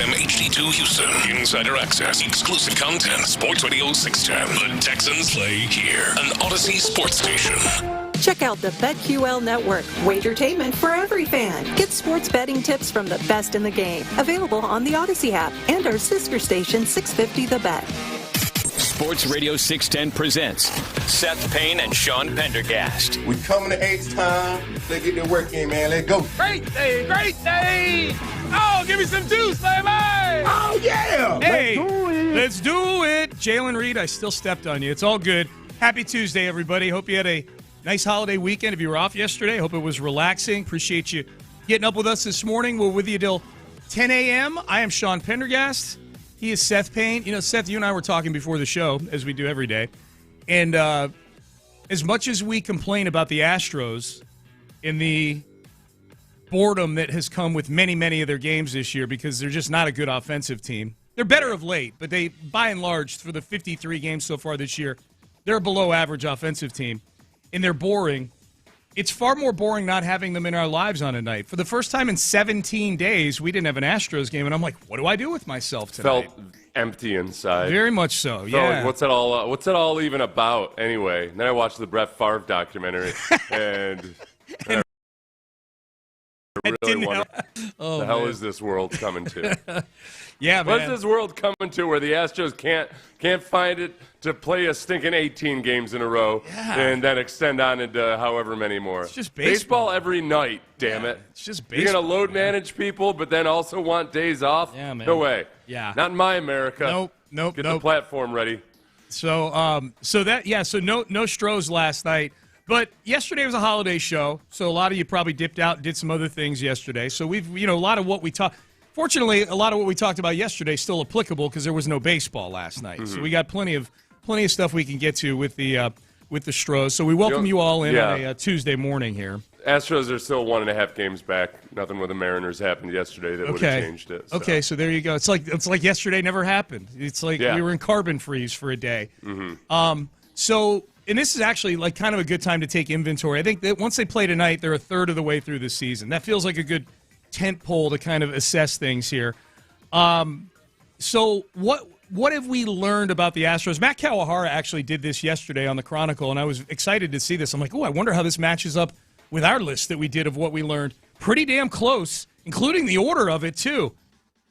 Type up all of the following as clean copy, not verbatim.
FM HD2 Houston. Insider access, exclusive content. Sports Radio 610. The Texans play here. An Odyssey sports station. Check out the BetQL Network, wagertainment for every fan. Get sports betting tips from the best in the game. Available on the Odyssey app and our sister station 650 The Bet. Sports Radio 610 presents Seth Payne and Sean Pendergast. We coming to H-Town. Let's get the work in, man. Let's go. Great day, great day. Oh, give me some juice, baby. Oh, yeah. Hey, let's do it. Jalen Reed, I still stepped on you. It's all good. Happy Tuesday, everybody. Hope you had a nice holiday weekend. If you were off yesterday, hope it was relaxing. Appreciate you getting up with us this morning. We're with you till 10 a.m. I am Sean Pendergast. He is Seth Payne. You know, Seth, you and I were talking before the show, as we do every day. And as much as we complain about the Astros and the boredom that has come with many, many of their games this year because they're just not a good offensive team. They're better of late, but they, by and large, for the 53 games so far this year, they're a below-average offensive team. And they're boring. It's far more boring not having them in our lives on a night. For the first time in 17 days, we didn't have an Astros game, and I'm like, what do I do with myself tonight? Felt empty inside. Very much so, Felt yeah. like, what's it all even about anyway? And then I watched the Brett Favre documentary, and I really wonder what the hell is this world coming to? Yeah, man. What's this world coming to where the Astros can't find it to play a stinking 18 games in a row and then extend on into however many more? It's just baseball every night, damn it. It's just baseball. You're going to load manage people, but then also want days off? Yeah, man. No way. Yeah. Not in my America. Nope. Get the platform ready. So no Stros last night. But yesterday was a holiday show, so a lot of you probably dipped out and did some other things yesterday. So we've, a lot of what we talked. Fortunately, a lot of what we talked about yesterday is still applicable because there was no baseball last night. Mm-hmm. So we got plenty of stuff we can get to with the Stros. So we welcome you all in on a Tuesday morning here. Astros are still 1.5 games back. Nothing with the Mariners happened yesterday that would have changed it. So. Okay, so there you go. It's like yesterday never happened. It's like we were in carbon freeze for a day. Mm-hmm. And this is actually like kind of a good time to take inventory. I think that once they play tonight, they're a third of the way through the season. That feels like a good tent pole to kind of assess things here. So what have we learned about the Astros? Matt Kawahara actually did this yesterday on the Chronicle, and I was excited to see this. I'm like, I wonder how this matches up with our list that we did of what we learned. Pretty damn close, including the order of it, too.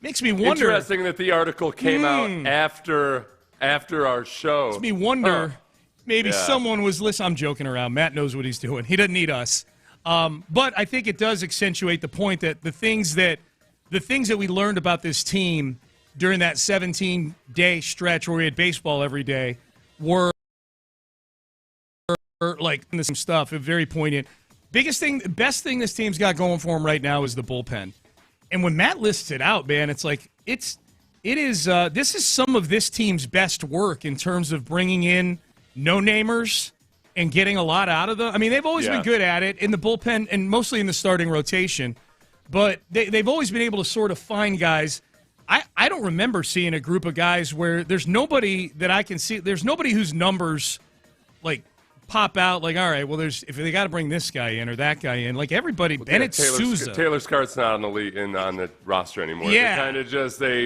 Makes me wonder. Interesting that the article came out after our show. Makes me wonder. Maybe someone was listening. I'm joking around. Matt knows what he's doing. He doesn't need us. But I think it does accentuate the point that the things that we learned about this team during that 17-day stretch where we had baseball every day were like the same stuff. Very poignant. Best thing this team's got going for them right now is the bullpen. And when Matt lists it out, man, it's like this is some of this team's best work in terms of bringing in no-namers and getting a lot out of them. I mean, they've always been good at it in the bullpen and mostly in the starting rotation, but they've always been able to sort of find guys. I don't remember seeing a group of guys where there's nobody that I can see. There's nobody whose numbers like pop out like, all right, well, if they got to bring this guy in or that guy in, like everybody, Bennett Sousa. Taylor Scart's not on the roster anymore. Yeah. They kind of just they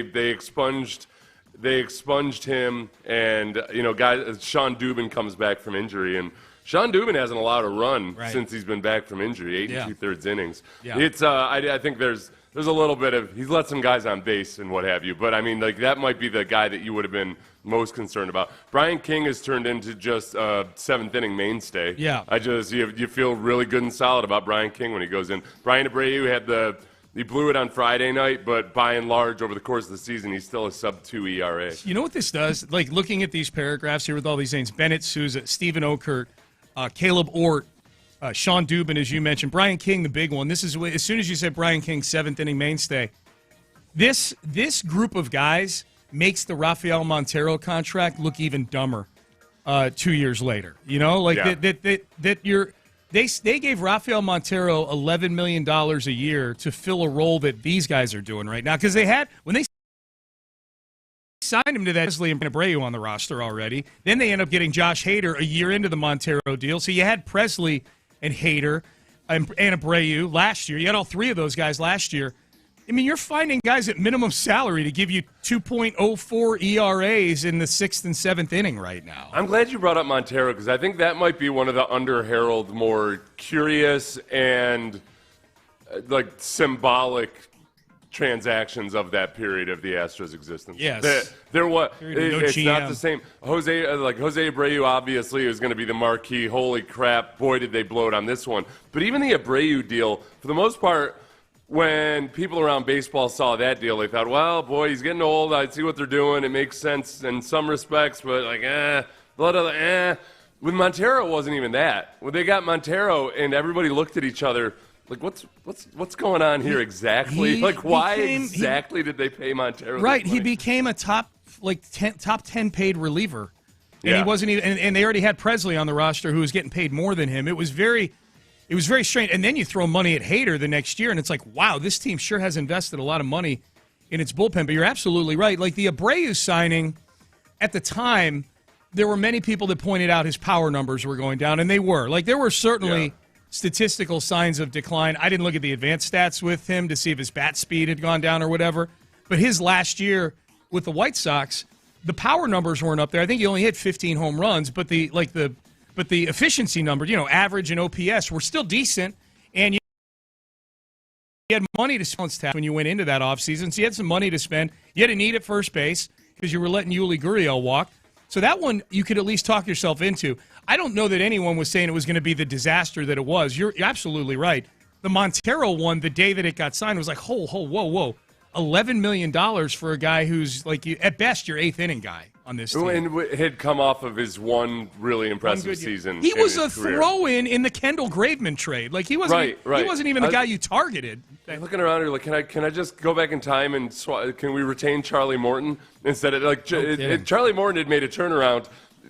expunged him, and guys. Sean Dubin comes back from injury, and Sean Dubin hasn't allowed a run since he's been back from injury. 8 2/3 innings. Yeah. It's I think there's a little bit of he's let some guys on base and what have you, but I mean like that might be the guy that you would have been most concerned about. Brian King has turned into just a 7th inning mainstay. Yeah, you feel really good and solid about Brian King when he goes in. Brian Abreu he blew it on Friday night, but by and large, over the course of the season, he's still a sub-2 ERA. You know what this does? Like, looking at these paragraphs here with all these names, Bennett Sousa, Stephen Okert, Caleb Ort, Sean Dubin, as you mentioned, Brian King, the big one. This is as soon as you said Brian King, 7th inning mainstay. This group of guys makes the Rafael Montero contract look even dumber 2 years later. They gave Rafael Montero $11 million a year to fill a role that these guys are doing right now because when they signed him to that, Presley and Abreu on the roster already. Then they end up getting Josh Hader a year into the Montero deal. So you had Presley and Hader and Abreu last year. You had all three of those guys last year. I mean, you're finding guys at minimum salary to give you 2.04 ERAs in the 6th and 7th inning right now. I'm glad you brought up Montero because I think that might be one of the under-heralded, more curious and symbolic transactions of that period of the Astros' existence. Yes. There was. It's GM. not the same. Jose Abreu obviously is going to be the marquee. Holy crap! Boy, did they blow it on this one. But even the Abreu deal, for the most part, when people around baseball saw that deal, they thought, well, boy, he's getting old. I see what they're doing. It makes sense in some respects, but With Montero, it wasn't even that. When they got Montero, and everybody looked at each other. Like, what's going on here exactly? Why exactly did they pay Montero? Right, he became a top 10 paid reliever, and he wasn't even. And they already had Presley on the roster, who was getting paid more than him. It was very strange. And then you throw money at Hader the next year, and it's like, wow, this team sure has invested a lot of money in its bullpen. But you're absolutely right. Like the Abreu signing, at the time, there were many people that pointed out his power numbers were going down, and they were. Like there were certainly. Yeah. Statistical signs of decline. I didn't look at the advanced stats with him to see if his bat speed had gone down or whatever. But his last year with the White Sox, the power numbers weren't up there. I think he only hit 15 home runs, but the efficiency numbers, average and OPS were still decent. And you had money to spend when you went into that offseason. So you had some money to spend. You had a need at first base because you were letting Yuli Gurriel walk. So that one you could at least talk yourself into. I don't know that anyone was saying it was going to be the disaster that it was. You're absolutely right. The Montero one, the day that it got signed, was like, whoa. $11 million for a guy who's, at best, your 8th inning guy on this team. And had come off of his one really impressive season. He was a throw-in in the Kendall Graveman trade. He wasn't He wasn't even the guy you targeted. Looking around here, can I just go back in time and can we retain Charlie Morton instead of Charlie Morton had made a turnaround,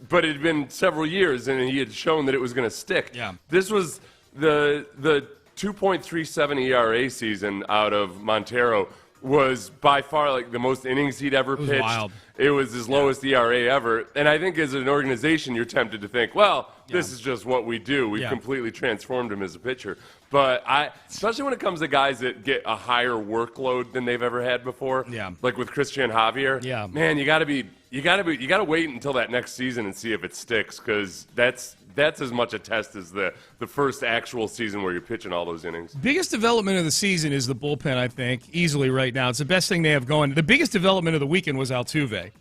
but it had been several years and he had shown that it was going to stick. Yeah. This was the 2.37 ERA season out of Montero. Was by far the most innings he'd ever pitched. Wild. It was his lowest ERA ever. And I think as an organization, you're tempted to think, well, this is just what we do. We've completely transformed him as a pitcher. But especially when it comes to guys that get a higher workload than they've ever had before. Yeah. Like with Christian Javier. Yeah. Man, you got to wait until that next season and see if it sticks because that's as much a test as the first actual season where you're pitching all those innings. Biggest development of the season is the bullpen, I think, easily right now. It's the best thing they have going. The biggest development of the weekend was Altuve.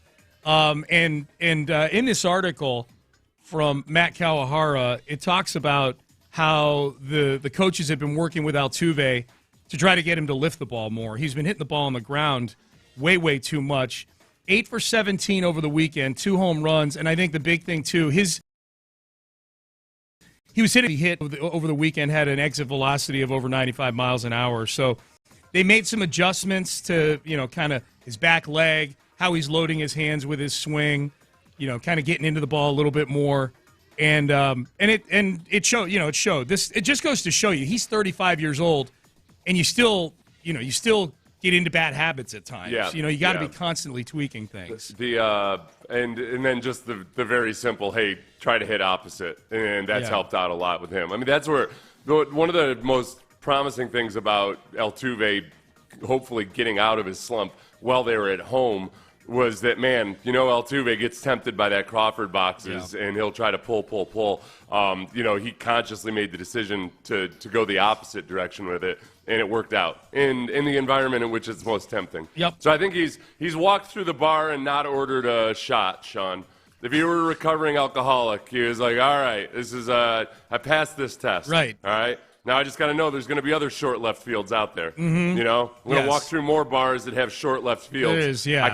And in this article from Matt Kawahara, it talks about how the coaches have been working with Altuve to try to get him to lift the ball more. He's been hitting the ball on the ground way too much. 8 for 17 over the weekend, 2 home runs, and I think the big thing, too, he was hit over the weekend, had an exit velocity of over 95 miles an hour. So they made some adjustments to, kind of his back leg, how he's loading his hands with his swing, kind of getting into the ball a little bit more. And it showed, it showed. It just goes to show you, he's 35 years old, and you still get into bad habits at times. Yeah. You got to be constantly tweaking things. And then just the very simple, hey, try to hit opposite, and that's helped out a lot with him. I mean, that's where one of the most promising things about Altuve hopefully getting out of his slump while they were at home was that, man, Altuve gets tempted by that Crawford boxes, and he'll try to pull. He consciously made the decision to go the opposite direction with it, and it worked out in the environment in which it's most tempting. Yep. So I think he's walked through the bar and not ordered a shot, Sean. If you were a recovering alcoholic, he was like, all right, this is I passed this test. Right. All right. Now I just got to know there's going to be other short left fields out there. Mm-hmm. I'm going to walk through more bars that have short left fields. There is, yeah. I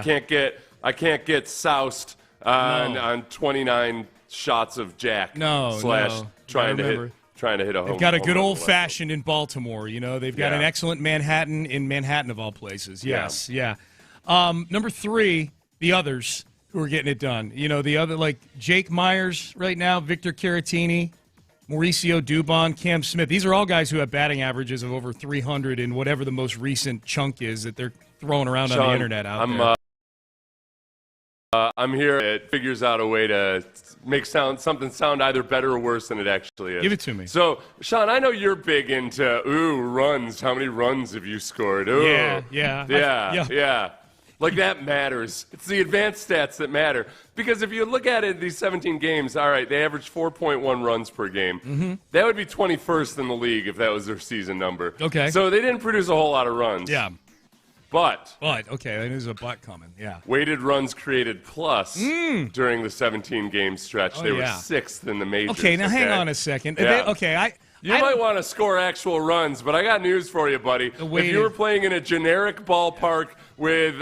can't get soused on 29 shots of Jack. Trying to hit a home. They've got a good old-fashioned in Baltimore. They've got an excellent Manhattan in Manhattan of all places. Yes, yeah. Number 3, the others who are getting it done. The other, like Jake Myers right now, Victor Caratini, Mauricio Dubon, Cam Smith. These are all guys who have batting averages of over 300 in whatever the most recent chunk is that they're throwing around on the internet out there. I'm here. It figures out a way to make something sound either better or worse than it actually is. Give it to me. So, Sean, I know you're big into runs. How many runs have you scored? Ooh. Yeah. Like, that matters. It's the advanced stats that matter. Because if you look at it, these 17 games, all right, they average 4.1 runs per game. Mm-hmm. That would be 21st in the league if that was their season number. Okay. So they didn't produce a whole lot of runs. Yeah. But, okay, there's a but coming, yeah. Weighted runs created plus during the 17-game stretch. They were 6th in the majors. Okay, now hang on a second. Yeah. You might want to score actual runs, but I got news for you, buddy. If you were playing in a generic ballpark with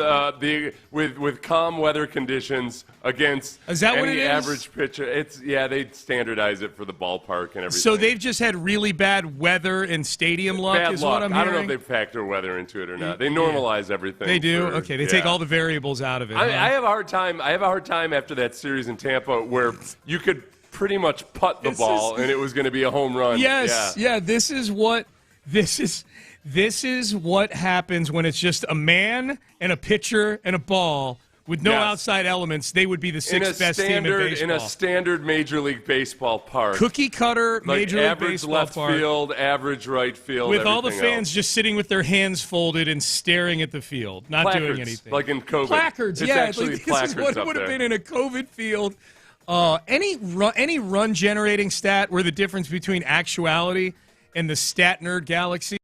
calm weather conditions against any average pitcher, they standardize it for the ballpark and everything. So they've just had really bad weather and stadium luck. Bad luck. What I'm hearing? I don't know if they factor weather into it or not. They normalize everything. They do. They take all the variables out of it. I have a hard time. I have a hard time after that series in Tampa where you could pretty much putt the ball and it was going to be a home run. Yes, this is what happens when it's just a man and a pitcher and a ball with no outside elements. They would be the sixth best team in baseball. In a standard Major League Baseball park. Cookie cutter Major League Baseball left park. Field, average right field. With all the fans just sitting with their hands folded and staring at the field, not doing anything. Like in COVID. Placards, it's actually placards this is what it would have been in a COVID field. Any run generating stat where the difference between actuality and the stat nerd galaxy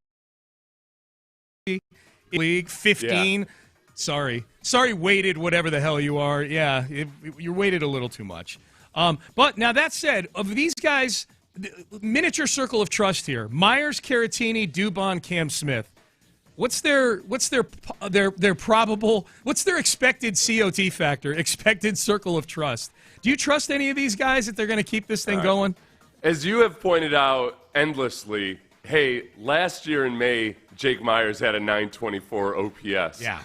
league 15. Yeah. Sorry, weighted whatever the hell you are. Yeah, you're weighted a little too much. But now that said, of these guys, miniature circle of trust here: Myers, Caratini, Dubon, Cam Smith. What's their probable? What's their expected COT factor? Expected circle of trust. Do you trust any of these guys that they're going to keep this thing going? As you have pointed out endlessly, hey, last year in May, Jake Myers had a 924 OPS. Yeah.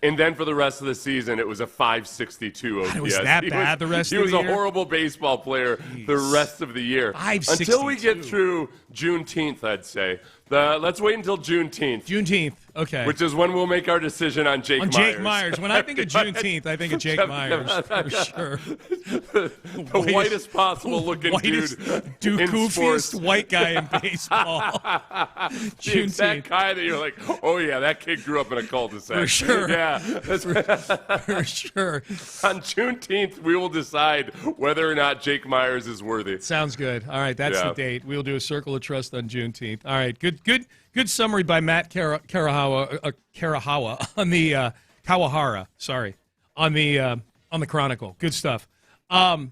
And then for the rest of the season, it was a 562 OPS. It was that bad the rest of the year? He was a horrible baseball player the rest of the year. 562. Until we get through Juneteenth, I'd say. Let's wait until Juneteenth. Juneteenth, okay. Which is when we'll make our decision on Jake Myers. Jake Myers. When I think of Juneteenth, I think of Jake Myers, for sure. The whitest possible looking dude in sports. White guy in baseball. It's that guy that you're like, oh, yeah, that kid grew up in a cul-de-sac. For sure. Yeah. For sure. On Juneteenth, we will decide whether or not Jake Myers is worthy. Sounds good. All right, that's the date. We'll do a circle of trust on Juneteenth. All right, good summary by Matt Karahawa on the Kawahara. Sorry, on the Chronicle. Good stuff. All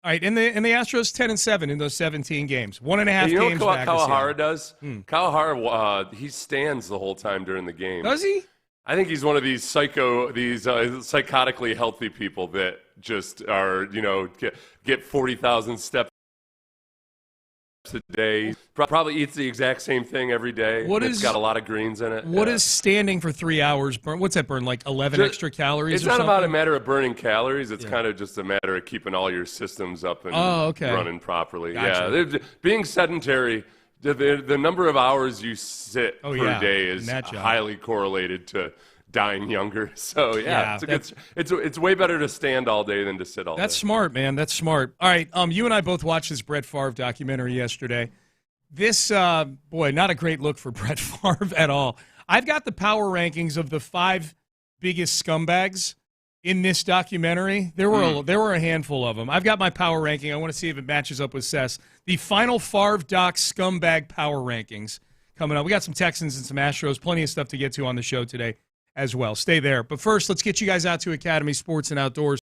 right, and the Astros 10-7 in those 17 games. 1.5 games. You know what back Kawahara does? Kawahara, he stands the whole time during the game. Does he? I think he's one of these psychotically healthy people that just are, get 40,000 steps a day. Probably eats the exact same thing every day. It's got a lot of greens in it. What does standing for 3 hours burn? What's that burn? Like 11 extra calories? It's not about a matter of burning calories. It's kind of just a matter of keeping all your systems up and running properly. Gotcha. Yeah, being sedentary. The number of hours you sit per day is highly correlated to dying younger. So it's way better to stand all day than to sit all day. That's smart, man. That's smart. All right, you and I both watched this Brett Favre documentary yesterday. This not a great look for Brett Favre at all. I've got the power rankings of the 5 biggest scumbags in this documentary. There were a handful of them. I've got my power ranking. I want to see if it matches up with Seth's. The final Favre doc scumbag power rankings coming up. We got some Texans and some Astros. Plenty of stuff to get to on the show today as well. Stay there. But first, let's get you guys out to Academy Sports and Outdoors.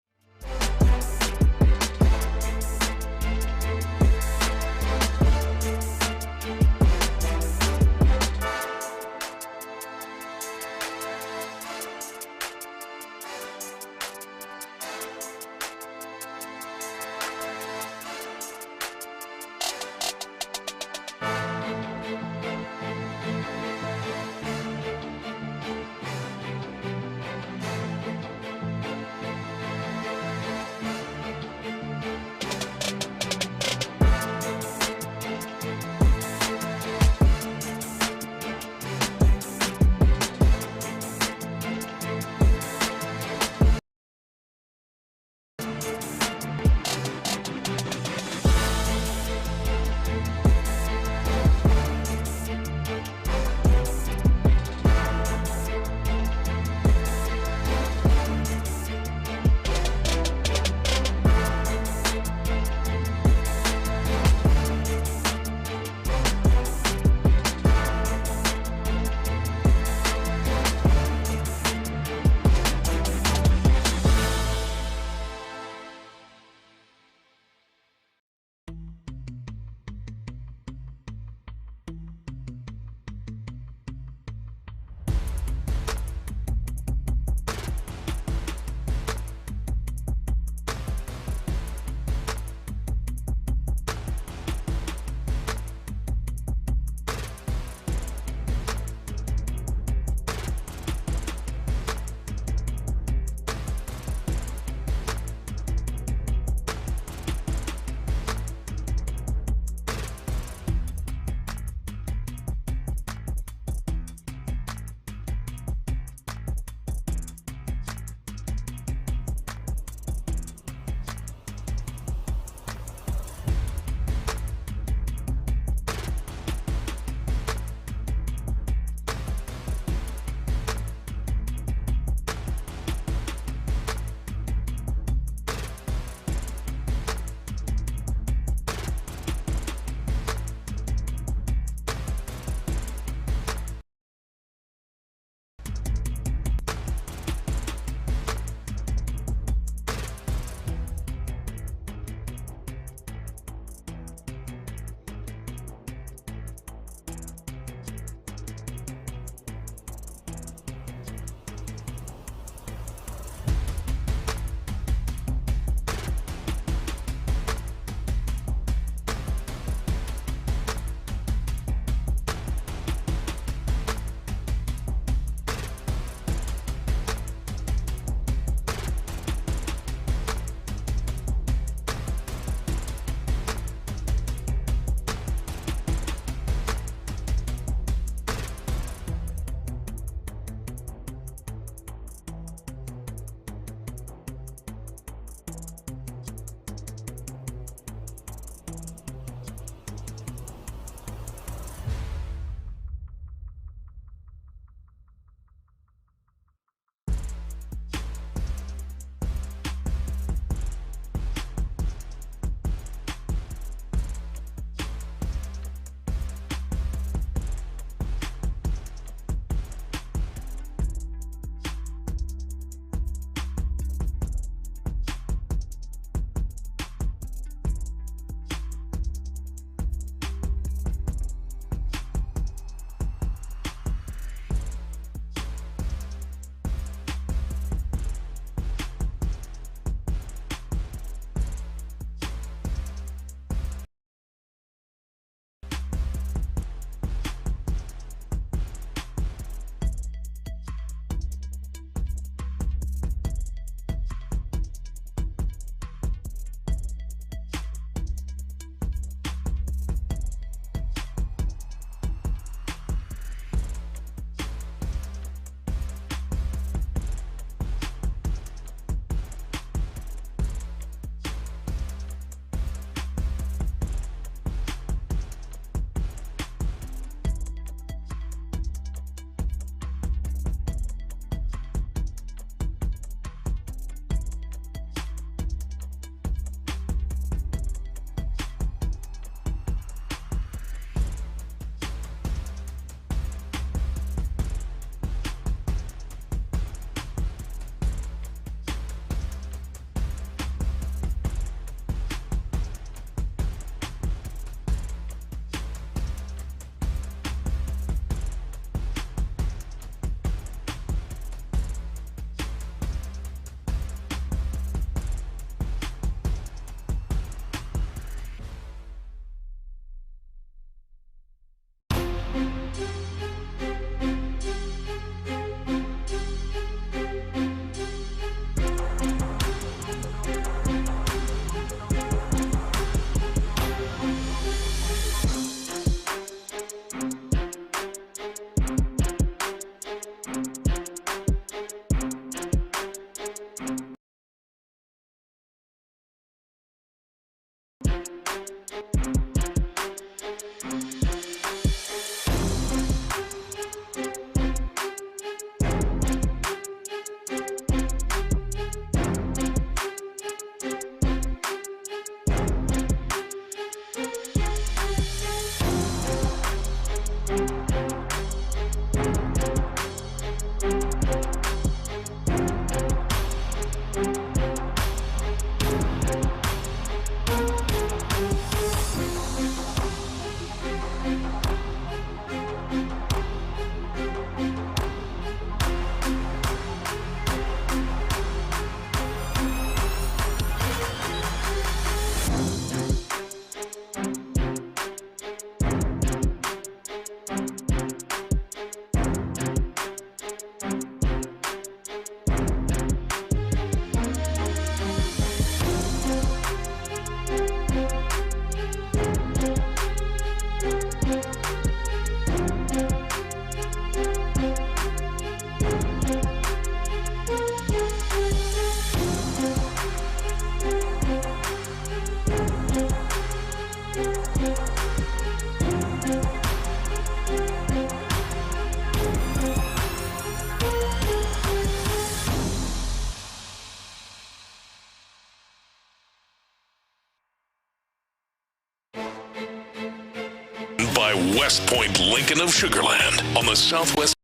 by West Point Lincoln of Sugar Land on the Southwest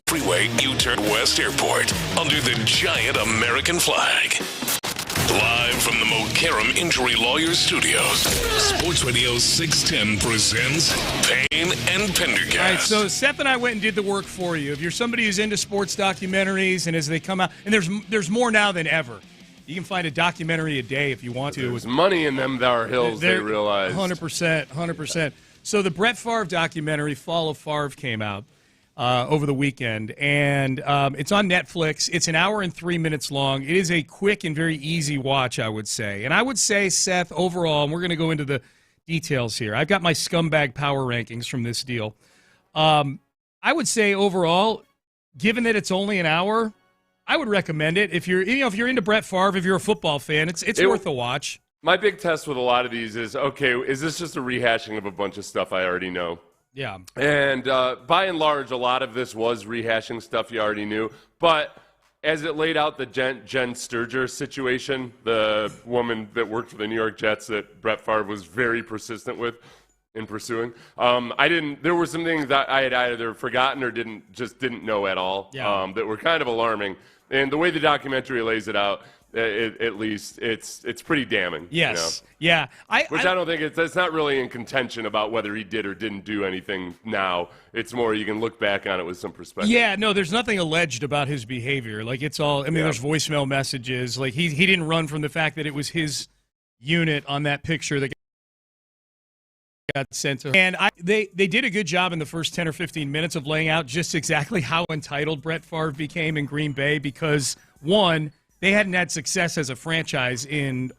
Freeway U-turn West Airport under the giant American flag. Live from the Mokaram Injury Lawyers Studios, Sports Radio 610 presents Payne and Pendergast. All right, so Seth and I went and did the work for you. If you're somebody who's into sports documentaries, and as they come out, and there's more now than ever. You can find a documentary a day if you want to. There's money in them Dower Hills, they realize. 100%. So the Brett Favre documentary, Fall of Favre, came out over the weekend, and it's on Netflix. It's an hour and 3 minutes long. It is a quick and very easy watch, I would say. And I would say, Seth, overall, and we're going to go into the details here. I've got my scumbag power rankings from this deal. I would say overall, given that it's only an hour, I would recommend it. If you're into Brett Favre, if you're a football fan, it's worth a watch. My big test with a lot of these is, okay, is this just a rehashing of a bunch of stuff I already know? Yeah. And by and large, a lot of this was rehashing stuff you already knew. But as it laid out the Jen Sturger situation, the woman that worked for the New York Jets that Brett Favre was very persistent with in pursuing, there were some things that I had either forgotten or didn't know at all, that were kind of alarming. And the way the documentary lays it out, at least it's pretty damning. Yes. Yeah. I don't think it's not really in contention about whether he did or didn't do anything now. It's more you can look back on it with some perspective. Yeah, no, there's nothing alleged about his behavior. Like, it's all, there's voicemail messages. Like, he didn't run from the fact that it was his unit on that picture that got sent to him. And they did a good job in the first 10 or 15 minutes of laying out just exactly how entitled Brett Favre became in Green Bay because, one, they hadn't had success as a franchise in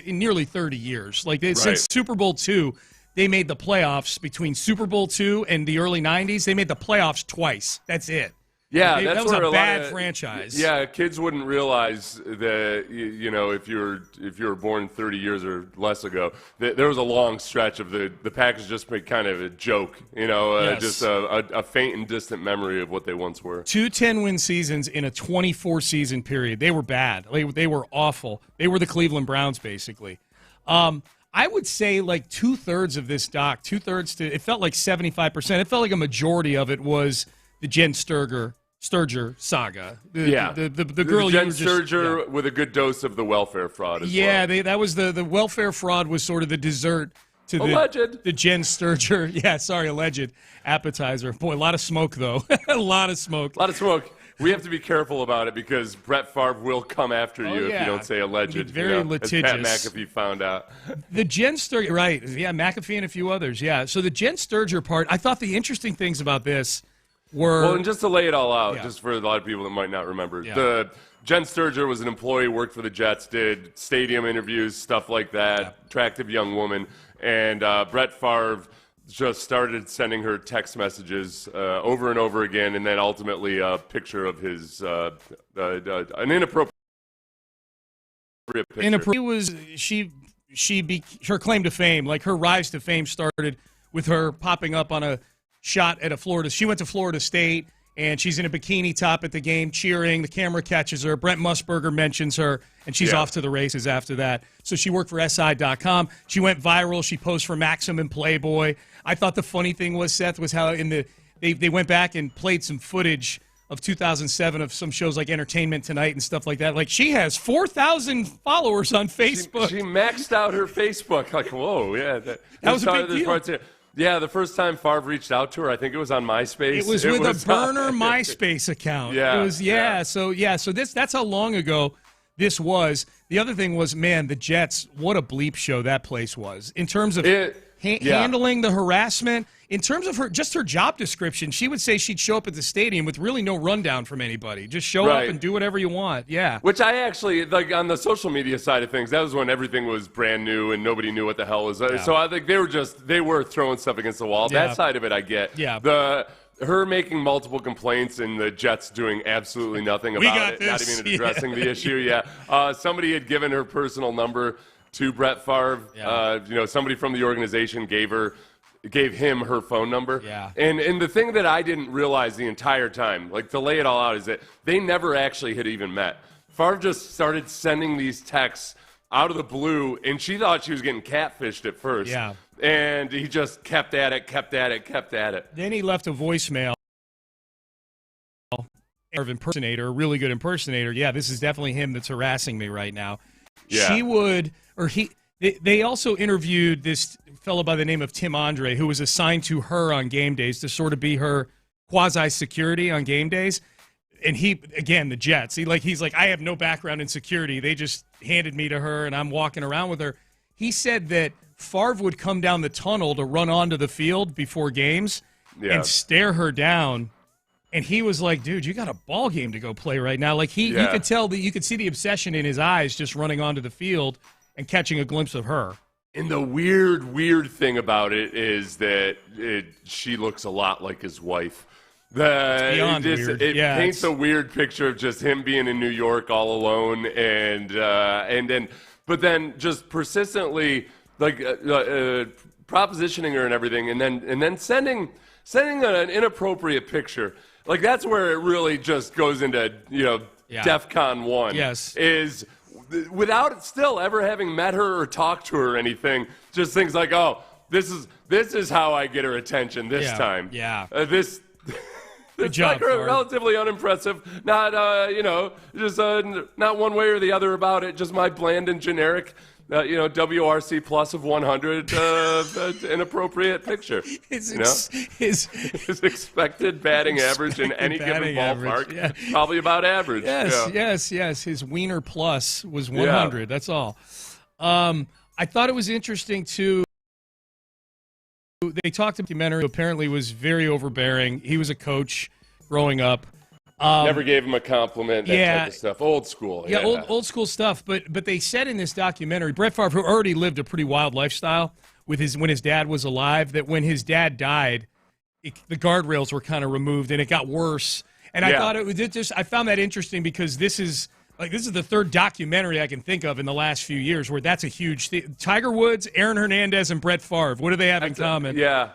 nearly 30 years. Like, since Super Bowl II, they made the playoffs between Super Bowl II and the early 90s. They made the playoffs twice. That's it. Yeah, that was a bad franchise. Yeah, kids wouldn't realize that, if you were born 30 years or less ago, there was a long stretch of the Packers just made kind of a joke, just a faint and distant memory of what they once were. 2 10-win seasons in a 24-season period. They were bad. They were awful. They were the Cleveland Browns, basically. I would say like 2/3 of this doc, it felt like 75%. It felt like a majority of it was the Jen Sturger saga. The girl Jen Sturger with a good dose of the welfare fraud as well. Yeah, that was the welfare fraud was sort of the dessert to the Jen Sturger. Yeah, sorry, alleged appetizer. Boy, a lot of smoke though. A lot of smoke. We have to be careful about it because Brett Favre will come after you if you don't say alleged. Very litigious. As Pat McAfee found out. The Jen Sturger, right? Yeah, McAfee and a few others. Yeah. So the Jen Sturger part, I thought the interesting things about this. Well, and just to lay it all out, just for a lot of people that might not remember, the Jen Sturger was an employee, worked for the Jets, did stadium interviews, stuff like that, attractive young woman, and Brett Favre just started sending her text messages over and over again, and then ultimately a picture of his an inappropriate picture. Her claim to fame, like her rise to fame, started with her popping up on a shot at she went to Florida State, and she's in a bikini top at the game cheering. The camera catches her. Brent Musburger mentions her, and she's off to the races after that. So she worked for SI.com. She went viral. She posed for Maxim and Playboy. I thought the funny thing was, Seth, was how they went back and played some footage of 2007 of some shows like Entertainment Tonight and stuff like that. Like, she has 4,000 followers on Facebook. She maxed out her Facebook. Like, whoa, yeah. That was a big deal. Yeah, the first time Favre reached out to her, I think it was on MySpace. It was with a burner MySpace account. Yeah. It was, So that's how long ago this was. The other thing was, man, the Jets, what a bleep show that place was. In terms of handling the harassment, in terms of her job description, she would say she'd show up at the stadium with really no rundown from anybody. Just show up and do whatever you want. Yeah. Which I actually, like, on the social media side of things, that was when everything was brand new and nobody knew what the hell was. Yeah. So I think they were throwing stuff against the wall. Yeah. That side of it I get. Yeah. Her making multiple complaints and the Jets doing absolutely nothing about it, not even addressing the issue. Yeah. Somebody had given her personal number to Brett Favre. Yeah. Somebody from the organization gave him her phone number. Yeah. And the thing that I didn't realize the entire time, like, to lay it all out, is that they never actually had even met. Favre just started sending these texts out of the blue, and she thought she was getting catfished at first. Yeah. And he just kept at it. Then he left a voicemail. Impersonator, a really good impersonator. Yeah, this is definitely him that's harassing me right now. Yeah. They also interviewed this fellow by the name of Tim Andre, who was assigned to her on game days to sort of be her quasi-security on game days. And he, again, the Jets, he's like, I have no background in security. They just handed me to her, and I'm walking around with her. He said that Favre would come down the tunnel to run onto the field before games and stare her down. And he was like, dude, you got a ball game to go play right now. Like, you could tell that you could see the obsession in his eyes just running onto the field and catching a glimpse of her. And the weird thing about it is that she looks a lot like his wife. It paints a weird picture of just him being in New York all alone, but then just persistently propositioning her and everything, and then sending an inappropriate picture. Like, that's where it really just goes into DEFCON 1. Yes, is without still ever having met her or talked to her or anything, just things like, oh, this is how I get her attention this time. Yeah, Good it's job, relatively unimpressive. Not just not one way or the other about it. Just my bland and generic. WRC plus of 100, inappropriate picture. His expected batting average in any given ballpark, probably about average. Yes. His wiener plus was 100. Yeah. That's all. I thought it was interesting too. They talked about documentary. Who apparently was very overbearing. He was a coach growing up. Never gave him a compliment, that type of stuff. Old school. Old school stuff. But they said in this documentary, Brett Favre, who already lived a pretty wild lifestyle when his dad was alive, that when his dad died, the guardrails were kind of removed and it got worse. And I thought I found that interesting because this is the third documentary I can think of in the last few years where that's a huge thing. Tiger Woods, Aaron Hernandez, and Brett Favre. What do they have in common? Yeah.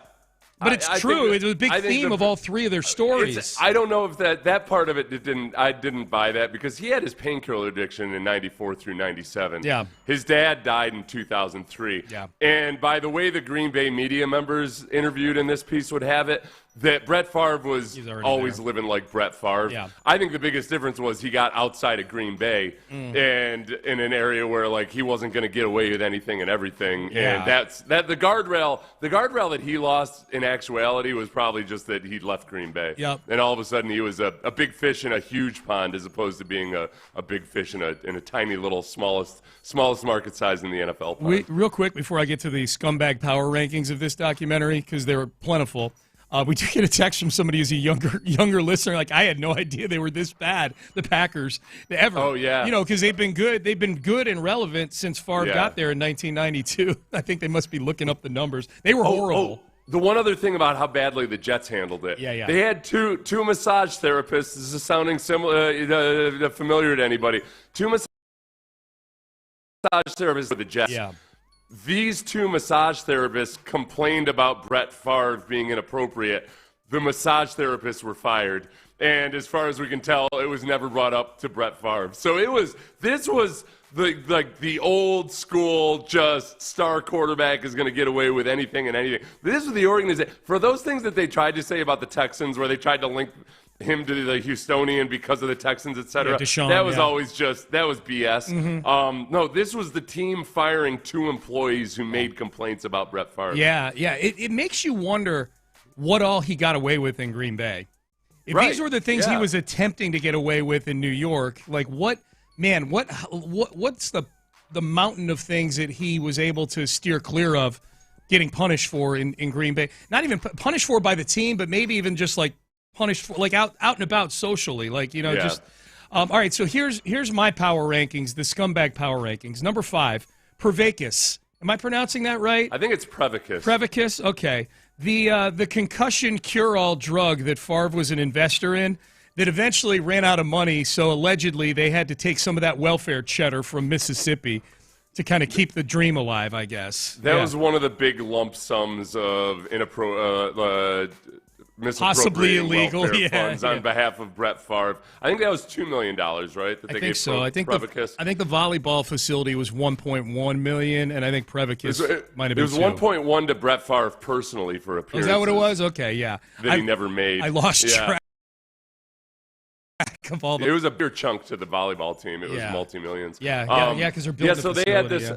But it's true. It's a big theme of all three of their stories. I don't know if that part of it I didn't buy that because he had his painkiller addiction in 94 through 97. Yeah. His dad died in 2003. Yeah. And by the way the Green Bay media members interviewed in this piece would have it, that Brett Favre was always living like Brett Favre. Yeah. I think the biggest difference was he got outside of Green Bay and in an area where he wasn't going to get away with anything and everything. Yeah. And the guardrail that he lost in actuality was probably just that he'd left Green Bay. Yep. And all of a sudden he was a big fish in a huge pond as opposed to being a big fish in a tiny little smallest market size in the NFL pond. Real quick before I get to the scumbag power rankings of this documentary, because they're plentiful. We did get a text from somebody who's a younger listener. Like, I had no idea they were this bad, the Packers, ever. Oh, yeah. Because they've been good. They've been good and relevant since Favre got there in 1992. I think they must be looking up the numbers. They were horrible. The one other thing about how badly the Jets handled it. Yeah. They had two massage therapists. This is sounding familiar to anybody. Two massage therapists for the Jets. Yeah. These two massage therapists complained about Brett Favre being inappropriate. The massage therapists were fired. And as far as we can tell, it was never brought up to Brett Favre. So this was the old school, just star quarterback is going to get away with anything and anything. This was the organization. For those things that they tried to say about the Texans, where they tried to link him to the Houstonian because of the Texans, etc. That was always that was BS. Mm-hmm. No, this was the team firing two employees who made complaints about Brett Favre. Yeah. It makes you wonder what all he got away with in Green Bay. If these were the things he was attempting to get away with in New York, what's the mountain of things that he was able to steer clear of getting punished for in Green Bay? Not even punished for by the team, but maybe even just punished for out and about socially, just all right. So here's my power rankings, the scumbag power rankings. Number 5, Prevacus. Am I pronouncing that right? I think it's Prevacus. Prevacus, okay. The concussion cure-all drug that Favre was an investor in that eventually ran out of money, so allegedly they had to take some of that welfare cheddar from Mississippi to kind of keep the dream alive, I guess. That was one of the big lump sums of possibly illegal funds on behalf of Brett Favre. I think that was $2 million, right? That I think so. I think the volleyball facility was $1.1 million, and I think Prevacus might have been. It was $1.1 to Brett Favre personally for appearances. Is that what it was? Okay, yeah. That he never made. I lost track of all the. It was a bigger chunk to the volleyball team. It was multi-millions. Yeah, because they're building. Yeah, so they had this.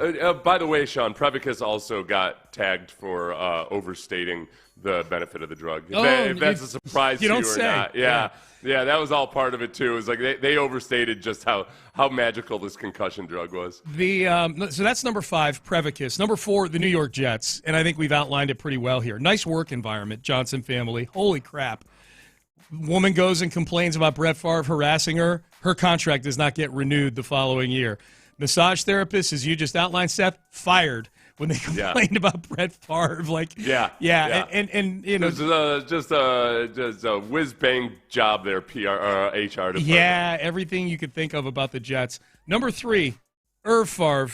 By the way, Sean, Prevacus also got tagged for overstating the benefit of the drug. If that's a surprise to you or not. Yeah, that was all part of it too. It was like they overstated just how magical this concussion drug was. So that's number 5, Prevacus. Number 4, the New York Jets, and I think we've outlined it pretty well here. Nice work environment, Johnson family. Holy crap. Woman goes and complains about Brett Favre harassing her. Her contract does not get renewed the following year. Massage therapist, as you just outlined, Seth, fired when they complained about Brett Favre. And you know, just a whiz bang job there, HR department. Yeah, everything you could think of about the Jets. Number 3, Irv Favre,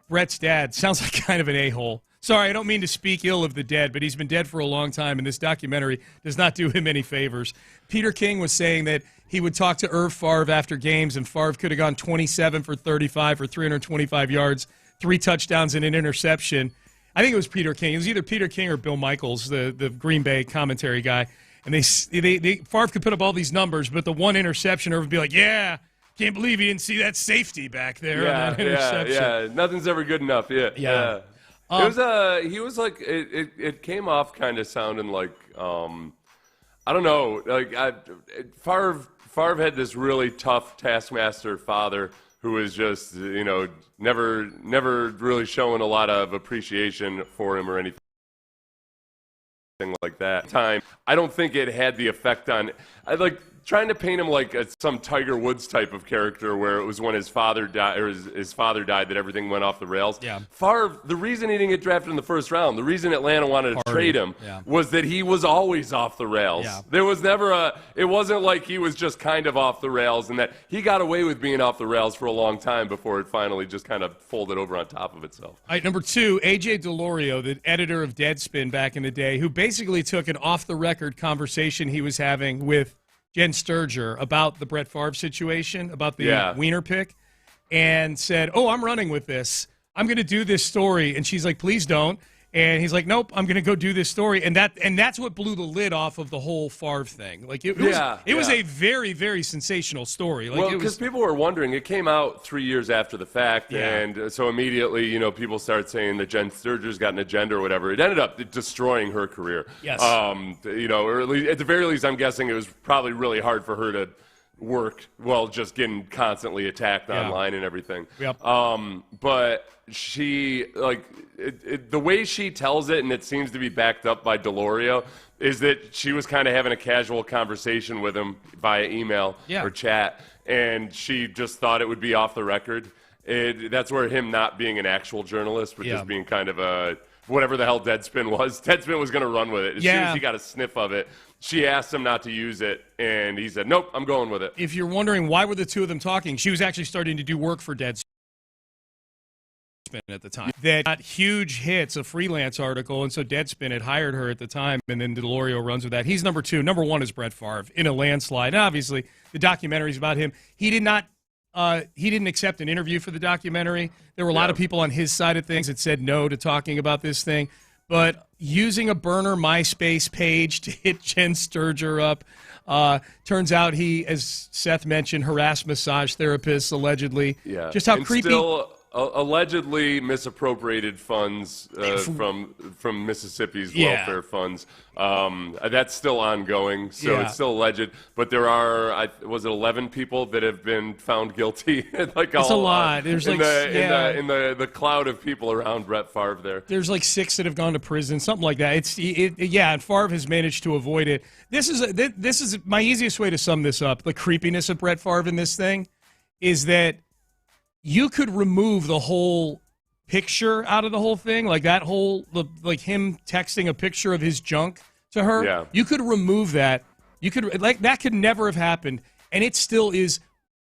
Brett's dad. Sounds like kind of an a-hole. Sorry, I don't mean to speak ill of the dead, but he's been dead for a long time, and this documentary does not do him any favors. Peter King was saying that he would talk to Irv Favre after games, and Favre could have gone 27 for 35 for 325 yards, 3 touchdowns and an interception. I think it was Peter King. It was either Peter King or Bill Michaels, the Green Bay commentary guy. And Favre could put up all these numbers, but the one interception, Irv would be like, yeah, can't believe he didn't see that safety back there on that interception. Yeah, nothing's ever good enough. Yeah. It came off kind of sounding like, I don't know, Favre had this really tough taskmaster father who was just, never really showing a lot of appreciation for him or anything like that. I don't think it had the effect on, trying to paint him like some Tiger Woods type of character where it was when his father died or his father died that everything went off the rails. Yeah. Favre, the reason he didn't get drafted in the first round, the reason Atlanta wanted to trade him was that he was always off the rails. Yeah. There was never it wasn't like he was just kind of off the rails and that he got away with being off the rails for a long time before it finally just kind of folded over on top of itself. All right, number 2, A.J. Delorio, the editor of Deadspin back in the day, who basically took an off-the-record conversation he was having with Jen Sturger about the Brett Favre situation, about the Wiener pick, and said, I'm running with this. I'm going to do this story. And she's like, please don't. And he's like, nope, I'm going to go do this story. And that's what blew the lid off of the whole Favre thing. It was a very, very sensational story. Because people were wondering. It came out 3 years after the fact. And so immediately, people started saying that Jen Sturger's got an agenda or whatever. It ended up destroying her career. Yes. Or at least, at the very least, I'm guessing it was probably really hard for her to work while just getting constantly attacked online and everything. Yep. But she, the way she tells it, and it seems to be backed up by Delorio, is that she was kind of having a casual conversation with him via email or chat, and she just thought it would be off the record. That's where him not being an actual journalist, but just being kind of a whatever the hell Deadspin was. Deadspin was going to run with it. As soon as he got a sniff of it, she asked him not to use it, and he said, nope, I'm going with it. If you're wondering why were the two of them talking, she was actually starting to do work for Deadspin at the time. That got huge hits, a freelance article, and so Deadspin had hired her at the time, and then Delorio runs with that. He's number 2. Number 1 is Brett Favre in a landslide. And obviously, the documentary's about him. He didn't accept an interview for the documentary. There were a lot of people on his side of things that said no to talking about this thing. But using a burner MySpace page to hit Jen Sturger up, turns out he, as Seth mentioned, harassed massage therapists allegedly. Yeah. Just how and creepy. Still allegedly misappropriated funds from Mississippi's welfare funds. That's still ongoing, so it's still alleged. But there are, 11 people that have been found guilty? It's a lot. There's in the cloud of people around Brett Favre there. There's 6 that have gone to prison, something like that. And Favre has managed to avoid it. This is my easiest way to sum this up. The creepiness of Brett Favre in this thing is that you could remove the whole picture out of the whole thing, like that whole, him texting a picture of his junk to her. Yeah. You could remove that. You could, that could never have happened, and it still is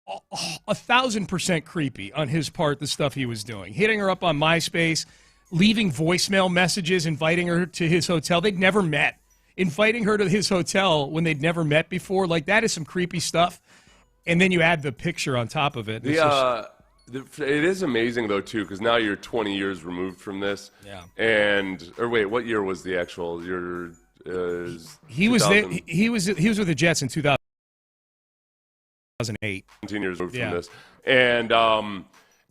1,000% creepy on his part, the stuff he was doing. Hitting her up on MySpace, leaving voicemail messages, inviting her to his hotel. They'd never met. inviting her to his hotel when they'd never met before. Like, that is some creepy stuff. And then you add the picture on top of it. It is amazing, though, too, because now you're 20 years removed from this. Yeah. Wait, what year was the actual? He was there. He was with the Jets in 2008. 17 years removed from this, and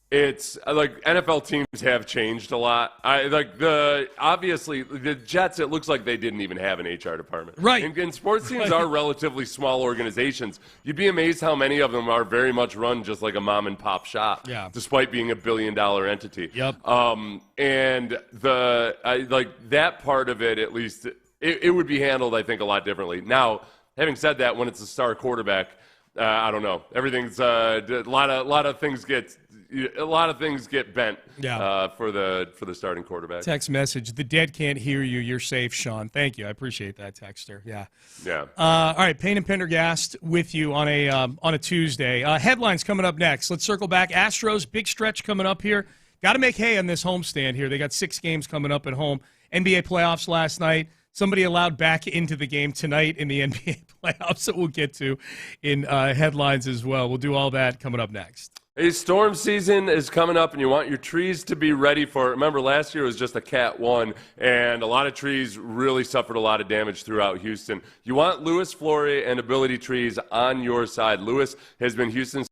it's like NFL teams have changed a lot. Obviously the Jets. It looks like they didn't even have an HR department. Right. And sports teams are relatively small organizations. You'd be amazed how many of them are very much run just like a mom and pop shop. Yeah. Despite being $1 billion entity. Yep. And that part of it, at least, it would be handled, I think, a lot differently. Now, having said that, when it's a star quarterback, I don't know. Everything's a lot of things get bent. For the starting quarterback. Text message: the dead can't hear you. You're safe, Sean. Thank you. I appreciate that, texter. Yeah. All right, Payne and Pendergast with you on a Tuesday. Headlines coming up next. Let's circle back. Astros, big stretch coming up here. Got to make hay on this homestand here. They got 6 games coming up at home. NBA playoffs last night. Somebody allowed back into the game tonight in the NBA playoffs that we'll get to in headlines as well. We'll do all that coming up next. Hey, storm season is coming up, and you want your trees to be ready for it. Remember, last year was just a Cat 1, and a lot of trees really suffered a lot of damage throughout Houston. You want Lewis Flory and Ability Trees on your side. Lewis has been Houston's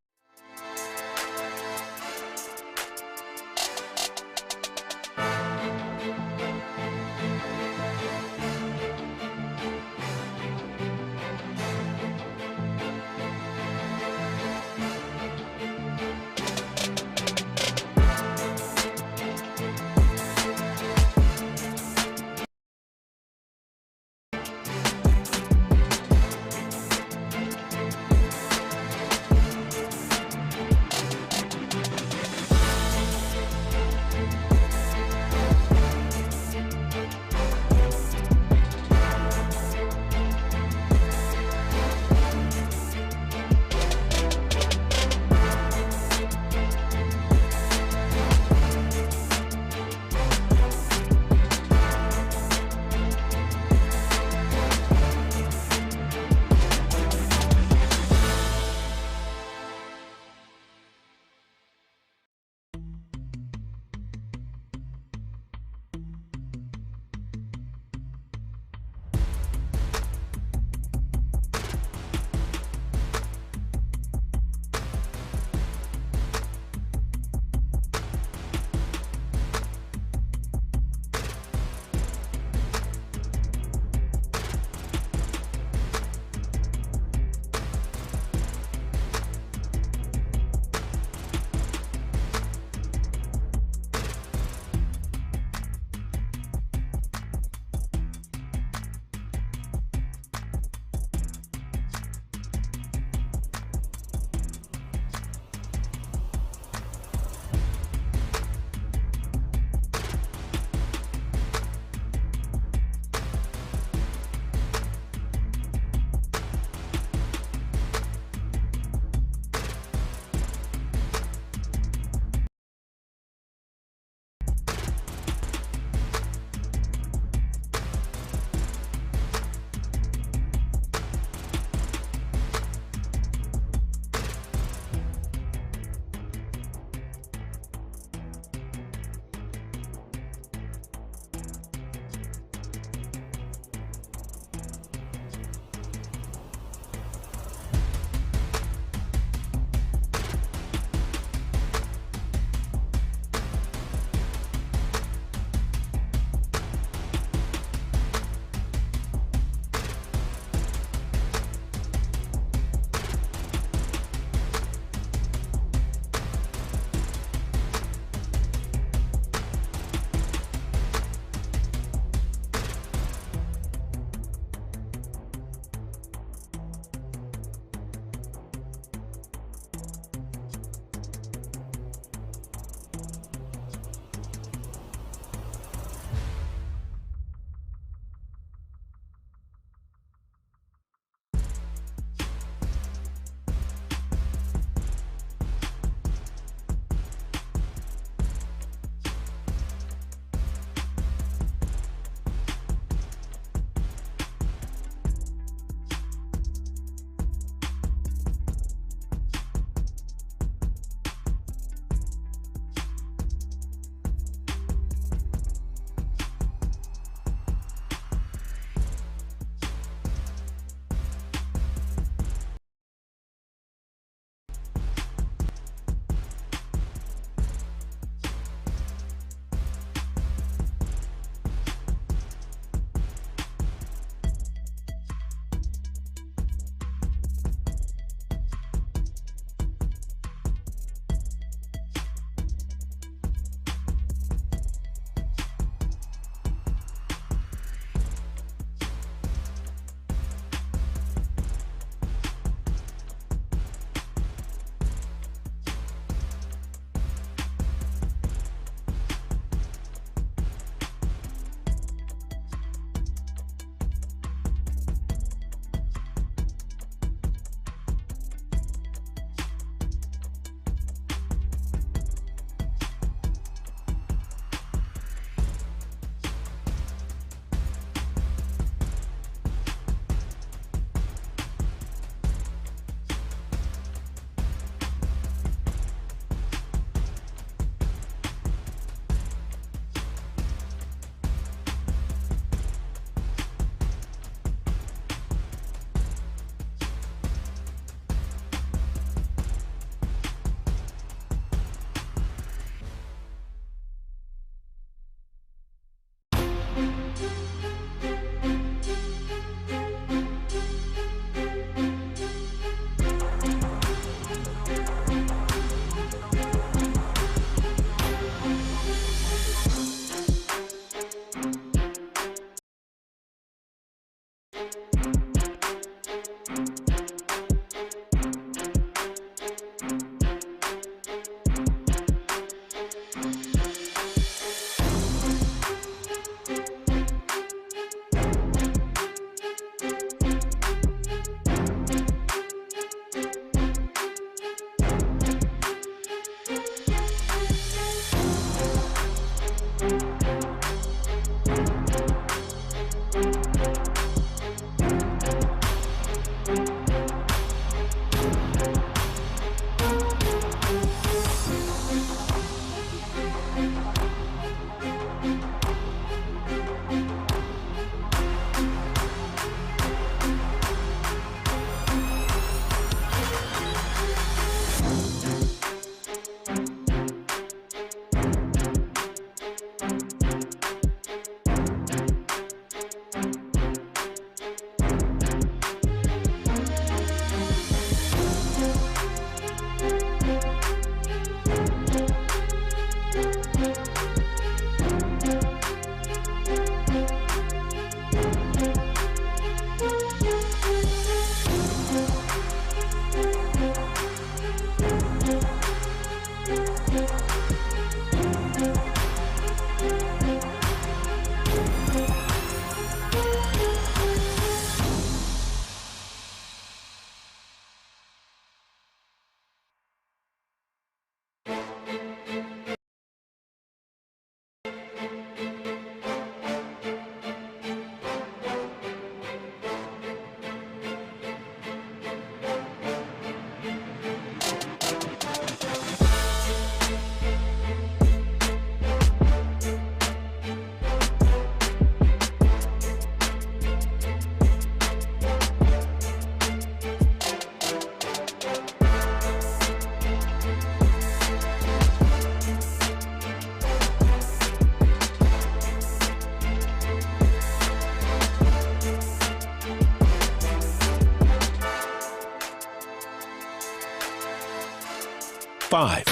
5.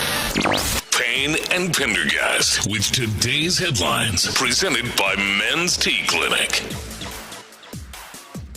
Payne and Pendergast with today's headlines, presented by Men's Tea Clinic.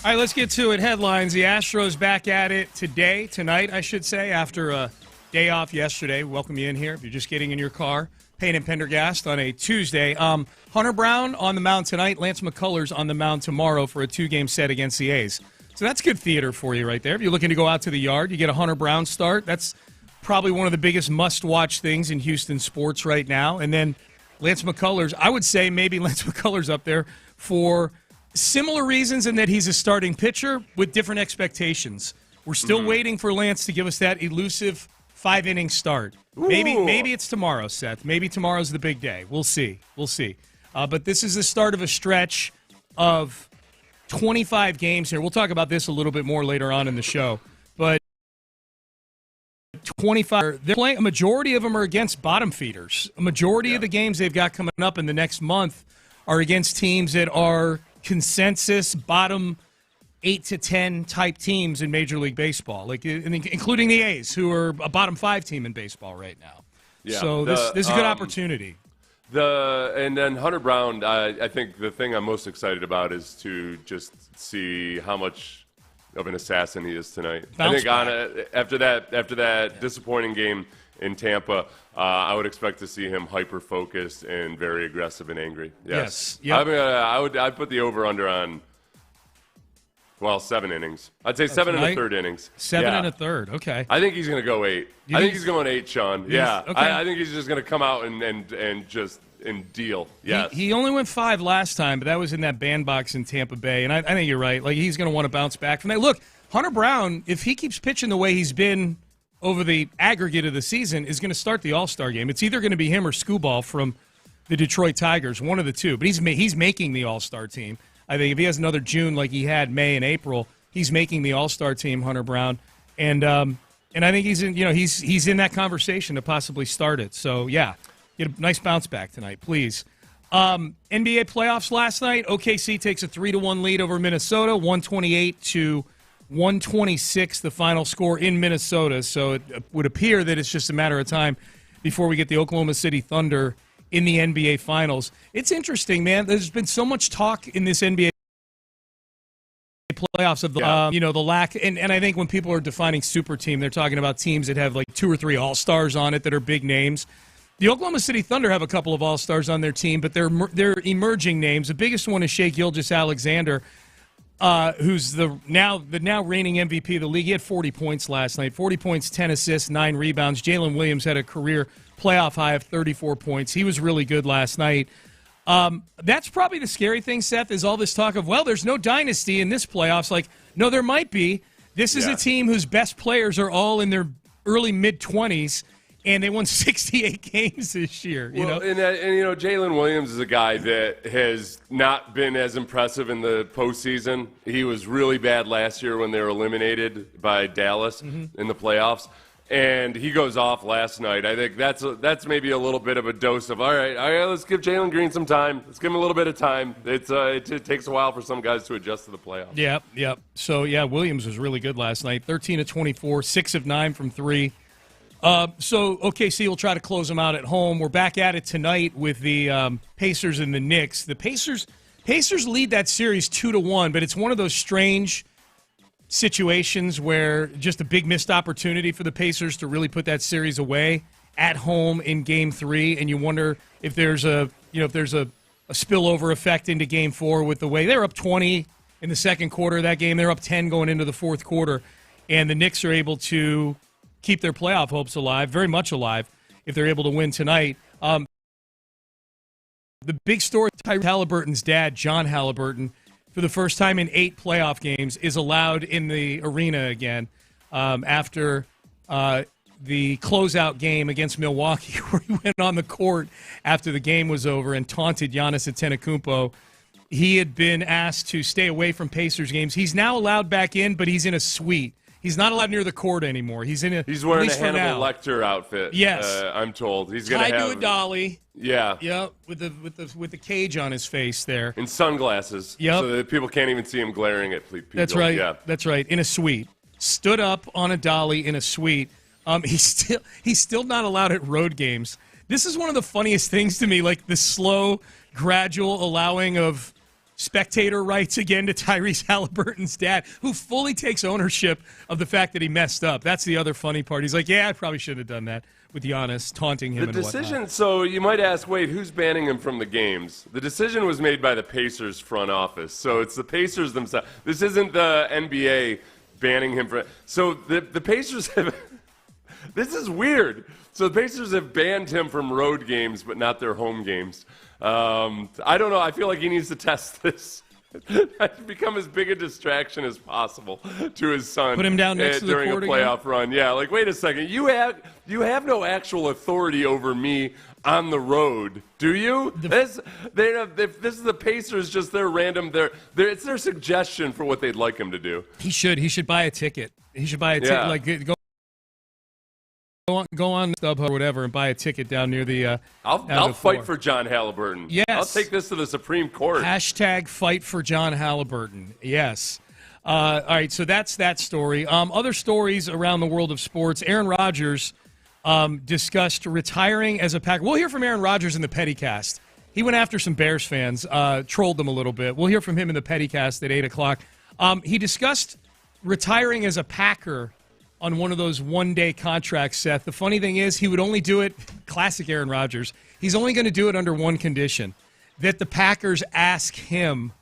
All right, let's get to it. Headlines. The Astros back at it tonight, I should say, after a day off yesterday. Welcome you in here if you're just getting in your car. Payne and Pendergast on a Tuesday. Hunter Brown on the mound tonight. Lance McCullers on the mound tomorrow for a 2-game set against the A's. So that's good theater for you right there. If you're looking to go out to the yard, you get a Hunter Brown start. That's probably one of the biggest must-watch things in Houston sports right now. And then Lance McCullers, I would say maybe Lance McCullers up there for similar reasons in that he's a starting pitcher with different expectations. We're still waiting for Lance to give us that elusive 5-inning start. Maybe it's tomorrow, Seth. Maybe tomorrow's the big day. We'll see. But this is the start of a stretch of 25 games here. We'll talk about this a little bit more later on in the show. But 25, they're playing, a majority of them are against bottom feeders. A majority of the games they've got coming up in the next month are against teams that are consensus bottom 8 to 10 type teams in Major League Baseball, like including the A's, who are a bottom 5 team in baseball right now. Yeah, so this is a good opportunity. And then Hunter Brown, I think the thing I'm most excited about is to just see how much of an assassin he is tonight. I think after that disappointing game in Tampa, I would expect to see him hyper-focused and very aggressive and angry. Yes. Yep. I'd put the over-under on, 7 innings. I'd say 7 and a third innings. 7 and a third, okay. I think he's going to go 8. I think he's going 8, Sean. Yeah. Okay. I think he's just going to come out and just deal. Yes. He only went 5 last time, but that was in that bandbox in Tampa Bay, and I think you're right. Like, he's going to want to bounce back from that. Look, Hunter Brown, if he keeps pitching the way he's been over the aggregate of the season, is going to start the All-Star game. It's either going to be him or Skubal from the Detroit Tigers, one of the two. But he's making the All-Star team. I think if he has another June like he had May and April, he's making the All-Star team, Hunter Brown. And I think he's in that conversation to possibly start it. So, yeah, get a nice bounce back tonight, please. NBA playoffs last night. OKC takes a 3-1 lead over Minnesota, 128-126, the final score in Minnesota. So it would appear that it's just a matter of time before we get the Oklahoma City Thunder in the NBA Finals. It's interesting, man. There's been so much talk in this NBA playoffs of the the lack, and I think when people are defining super team, they're talking about teams that have like 2 or 3 all-stars on it that are big names. The Oklahoma City Thunder have a couple of all-stars on their team, but they're emerging names. The biggest one is Shai Gilgeous-Alexander, who's the now reigning MVP of the league. He had 40 points last night, 40 points, 10 assists, 9 rebounds. Jalen Williams had a career playoff high of 34 points. He was really good last night. That's probably the scary thing, Seth, is all this talk of, well, there's no dynasty in this playoffs. Like, no, there might be. This is a team whose best players are all in their early mid-20s, and they won 68 games this year. And Jalen Williams is a guy that has not been as impressive in the postseason. He was really bad last year when they were eliminated by Dallas in the playoffs. And he goes off last night. I think that's maybe a little bit of a dose of, all right, let's give Jalen Green some time. Let's give him a little bit of time. It takes a while for some guys to adjust to the playoffs. Yep. So, Williams was really good last night. 13 of 24, 6 of 9 from 3. So OKC will try to close them out at home. We're back at it tonight with the Pacers and the Knicks. The Pacers lead that series 2-1, but it's one of those strange situations where just a big missed opportunity for the Pacers to really put that series away at home in Game 3, and you wonder if there's a spillover effect into Game 4 with the way they're up 20 in the second quarter of that game. They're up 10 going into the fourth quarter, and the Knicks are able to keep their playoff hopes alive, very much alive, if they're able to win tonight. The big story, Tyrese Halliburton's dad, John Halliburton, for the first time in 8 playoff games, is allowed in the arena again after the closeout game against Milwaukee, where he went on the court after the game was over and taunted Giannis Antetokounmpo. He had been asked to stay away from Pacers games. He's now allowed back in, but he's in a suite. He's not allowed near the court anymore. He's wearing a Hannibal Lecter outfit. Yes, I'm told he's tied to a dolly. Yeah, with the cage on his face there, and sunglasses. Yep. So that people can't even see him glaring at people. That's right. Yeah, that's right. In a suite, stood up on a dolly in a suite. He's still not allowed at road games. This is one of the funniest things to me, like the slow, gradual allowing of spectator rights again to Tyrese Halliburton's dad, who fully takes ownership of the fact that he messed up. That's the other funny part. He's like, I probably shouldn't have done that, with Giannis taunting him. The decision, so you might ask, wait, who's banning him from the games? The decision was made by the Pacers front office, so it's the Pacers themselves. This isn't the NBA banning him from. So the Pacers have. This is weird. So the Pacers have banned him from road games, but not their home games. I don't know. I feel like he needs to test this. Become as big a distraction as possible to his son. Put him down next to the during court a playoff again? run. Yeah, like wait a second. You have no actual authority over me on the road, do you? If this is the Pacers, just their random. It's their suggestion for what they'd like him to do. He should buy a ticket. He should buy a ticket. Yeah. Like Go on StubHub or whatever and buy a ticket down near the. I'll fight for John Halliburton. Yes, I'll take this to the Supreme Court. # fight for John Halliburton. Yes. All right, so that's that story. Other stories around the world of sports. Aaron Rodgers discussed retiring as a Packer. We'll hear from Aaron Rodgers in the Pettycast. He went after some Bears fans, trolled them a little bit. We'll hear from him in the Pettycast at 8 o'clock. He discussed retiring as a Packer on one of those one-day contracts, Seth. The funny thing is he would only do it, classic Aaron Rodgers, he's only going to do it under one condition, that the Packers ask him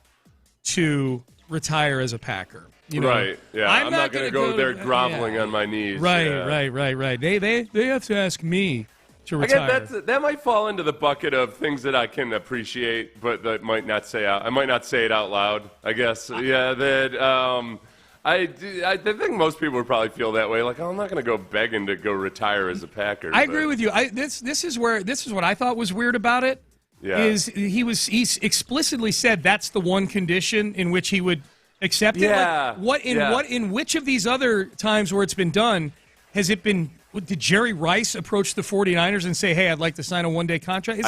to retire as a Packer. Right, yeah. I'm not going to go there groveling on my knees. Right. They have to ask me to retire. That might fall into the bucket of things that I can appreciate, but that I might not say it out loud, I guess. I think most people would probably feel that way. Like, I'm not going to go begging to go retire as a Packer. I agree with you. This is what I thought was weird about it. Yeah. Is he explicitly said that's the one condition in which he would accept it. Yeah. Like, in which of these other times where it's been done has it been? Did Jerry Rice approach the 49ers and say, hey, I'd like to sign a one-day contract?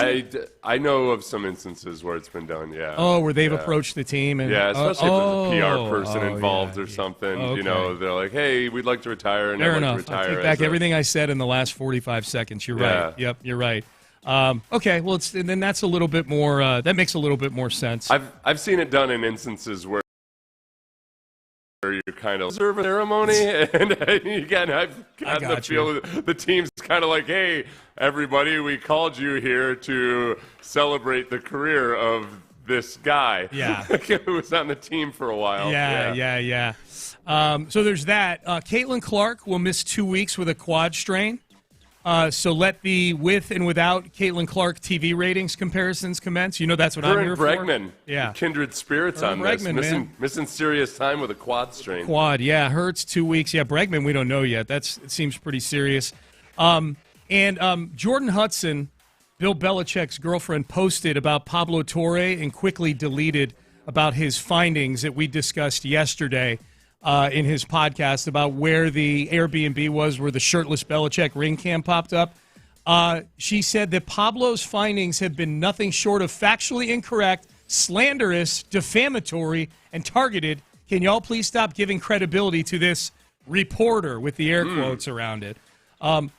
I know of some instances where it's been done, yeah. Oh, where they've approached the team? And, especially if there's a PR person involved or something. Okay. They're like, hey, we'd like to retire. And Fair I'd enough. like to retire. I take back everything I said in the last 45 seconds. You're right. Yep, you're right. Okay, well, then that's a little bit more. That makes a little bit more sense. I've seen it done in instances where you're kind of observe a ceremony, and again, I've gotten the feel the team's kind of like, hey, everybody, we called you here to celebrate the career of this guy who was on the team for a while. Yeah. So there's that. Caitlin Clark will miss 2 weeks with a quad strain. So let the with and without Caitlin Clark TV ratings comparisons commence. That's what I'm here for. Bregman, kindred spirits on Bregman, this. Missing serious time with a quad strain. Hurts 2 weeks. Yeah, Bregman, we don't know yet. It seems pretty serious. And Jordan Hudson, Bill Belichick's girlfriend, posted about Pablo Torre and quickly deleted about his findings that we discussed yesterday. In his podcast about where the Airbnb was, where the shirtless Belichick ring cam popped up. She said that Pablo's findings have been nothing short of factually incorrect, slanderous, defamatory, and targeted. Can y'all please stop giving credibility to this reporter with the air quotes around it?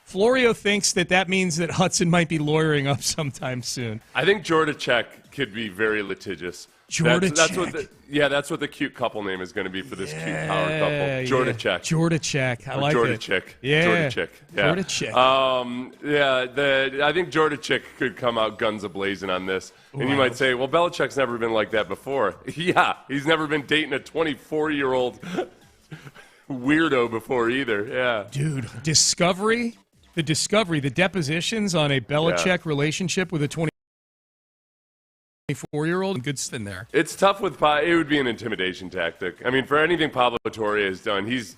Florio thinks that means that Hudson might be lawyering up sometime soon. I think Jordacek could be very litigious. That's what the cute couple name is going to be for this cute power couple. Jordacek. Jordacek. I like Jordacek. it. Yeah. Jordacek. Yeah. Jordacek. I think Jordacek could come out guns a-blazing on this. And you might say, well, Belichick's never been like that before. Yeah, he's never been dating a 24-year-old weirdo before either. Yeah. Dude, the depositions on a Belichick relationship with a 24-year-old, good in there. It's tough with it would be an intimidation tactic. I mean, for anything Pablo Torre has done, he's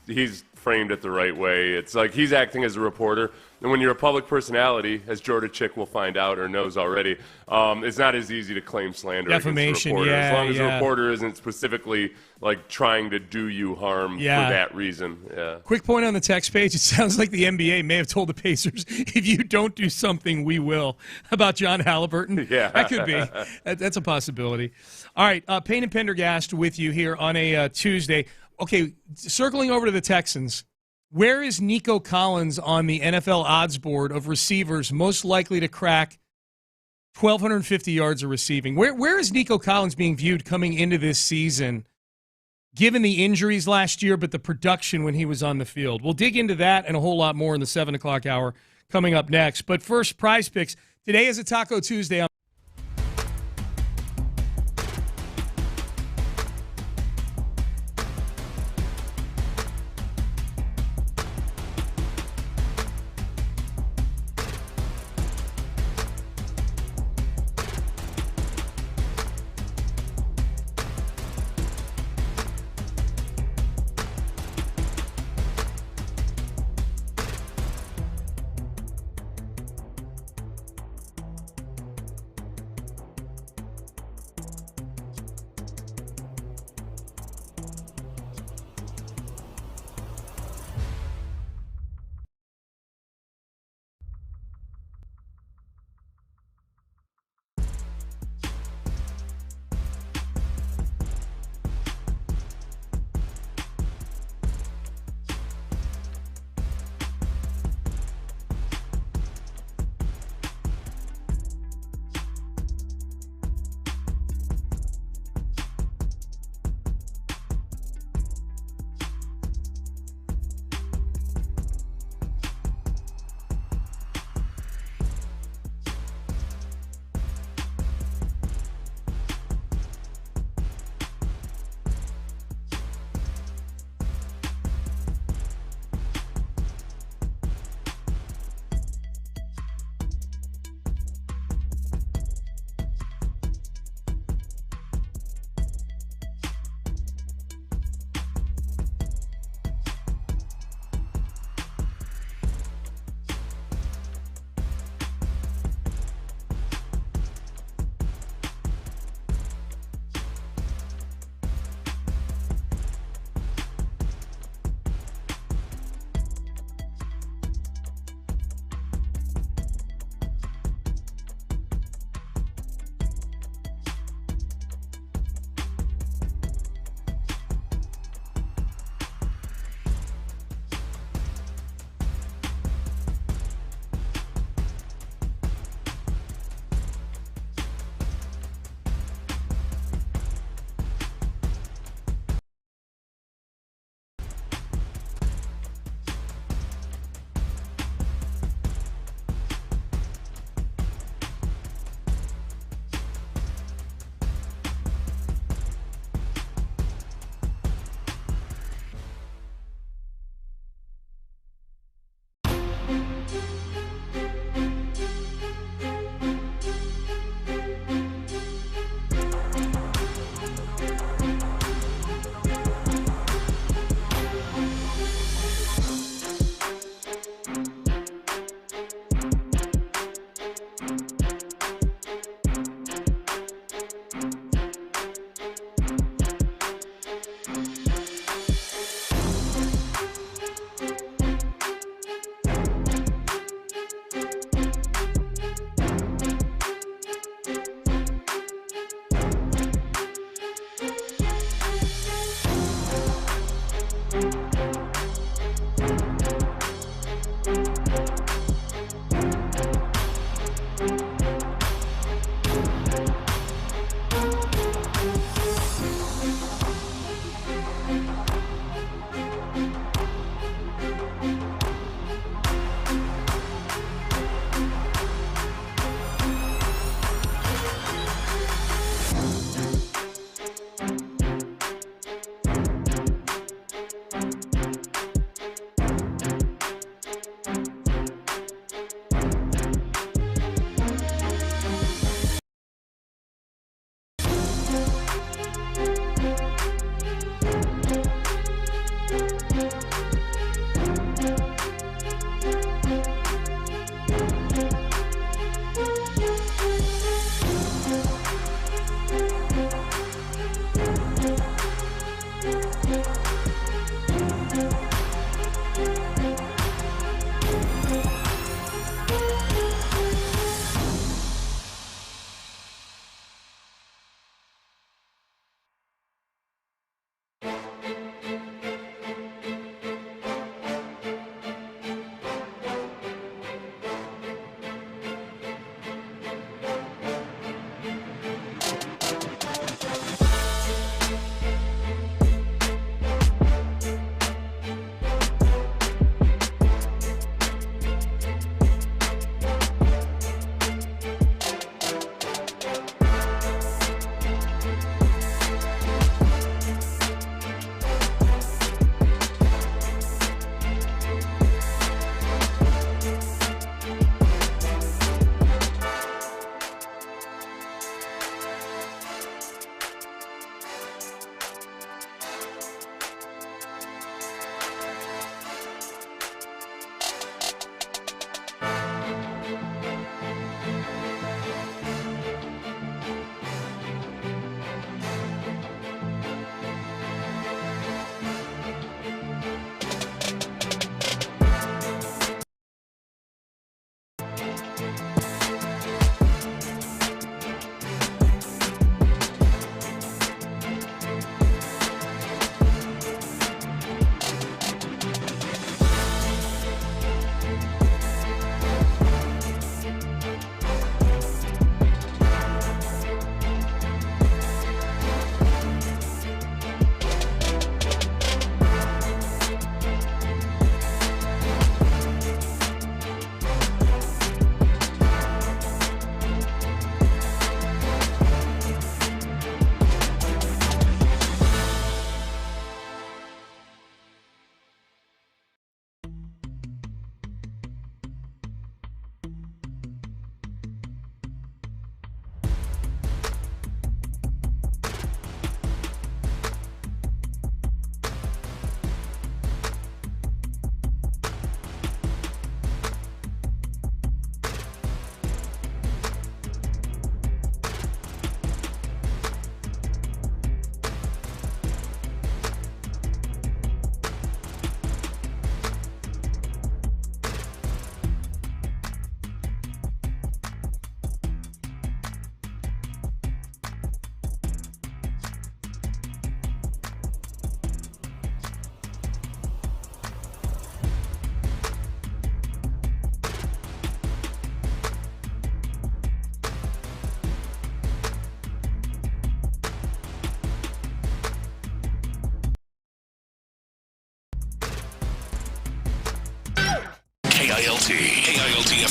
framed it the right way. It's like he's acting as a reporter. And when you're a public personality, as Jordacek will find out or knows already, it's not as easy to claim slander defamation, against a reporter. As long as the reporter isn't specifically like trying to do you harm for that reason. Yeah. Quick point on the text page. It sounds like the NBA may have told the Pacers, if you don't do something, we will. About John Halliburton. Yeah. That could be. That's a possibility. All right, Payne and Pendergast with you here on a Tuesday. Okay, circling over to the Texans. Where is Nico Collins on the NFL odds board of receivers most likely to crack 1,250 yards of receiving? Where is Nico Collins being viewed coming into this season, given the injuries last year, but the production when he was on the field? We'll dig into that and a whole lot more in the 7 o'clock hour coming up next. But first, Prize Picks. Today is a Taco Tuesday.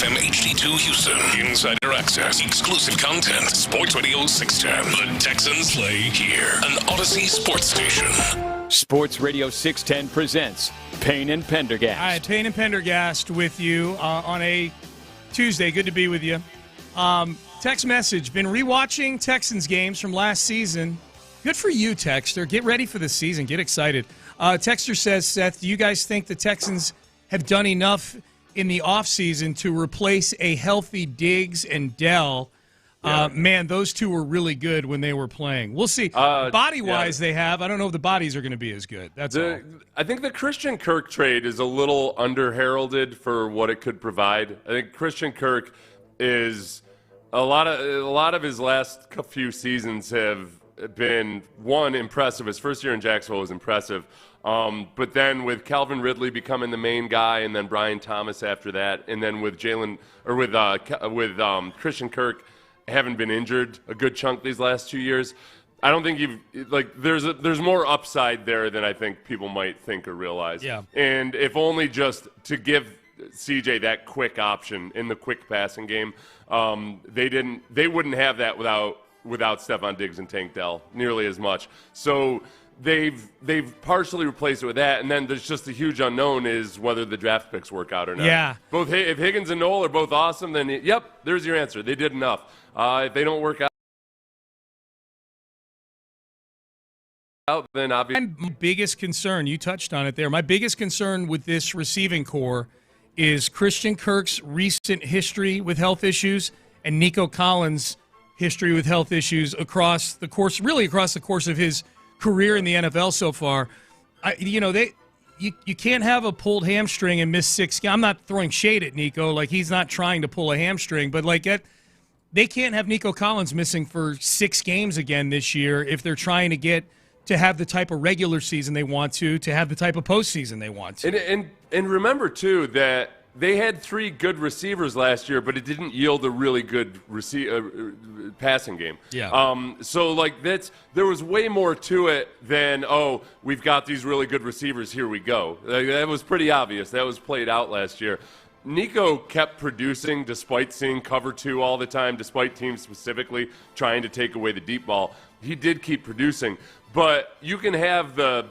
FM HD2 Houston. Insider access, exclusive content. Sports Radio 610. The Texans play here. An Odyssey sports station. Sports Radio 610 presents Payne and Pendergast. All right, Payne and Pendergast with you on a Tuesday. Good to be with you. Text message. Been rewatching Texans games from last season. Good for you, Texter. Get ready for the season. Get excited. Texter says, Seth, do you guys think the Texans have done enough in the offseason to replace a healthy Diggs and Dell? Man, those two were really good when they were playing. We'll see. Body-wise, they have. I don't know if the bodies are going to be as good. That's all. I think the Christian Kirk trade is a little under-heralded for what it could provide. I think Christian Kirk is a lot of his last few seasons have been, one, impressive. His first year in Jacksonville was impressive. But then with Calvin Ridley becoming the main guy, and then Brian Thomas after that, and then with Christian Kirk having been injured a good chunk these last 2 years, I don't think there's more upside there than I think people might think or realize. Yeah. And if only just to give CJ that quick option in the quick passing game, they wouldn't have that without Stephon Diggs and Tank Dell nearly as much. So they've partially replaced it with that, and then there's just the huge unknown is whether the draft picks work out or not. Yeah. If Higgins and Noel are both awesome, then yep, there's your answer. They did enough. If they don't work out, then obviously. My biggest concern, you touched on it there, my biggest concern with this receiving core is Christian Kirk's recent history with health issues and Nico Collins' history with health issues across the course of his career in the NFL so far. You can't have a pulled hamstring and miss 6 games. I'm not throwing shade at Nico, like he's not trying to pull a hamstring, but they can't have Nico Collins missing for 6 games again this year if they're trying to get to have the type of regular season they want to have the type of postseason they want to. And remember, too, that they had 3 good receivers last year, but it didn't yield a really good passing game. Yeah. There was way more to it than, we've got these really good receivers, here we go. That was pretty obvious. That was played out last year. Nico kept producing despite seeing cover 2 all the time, despite teams specifically trying to take away the deep ball. He did keep producing, but you can have the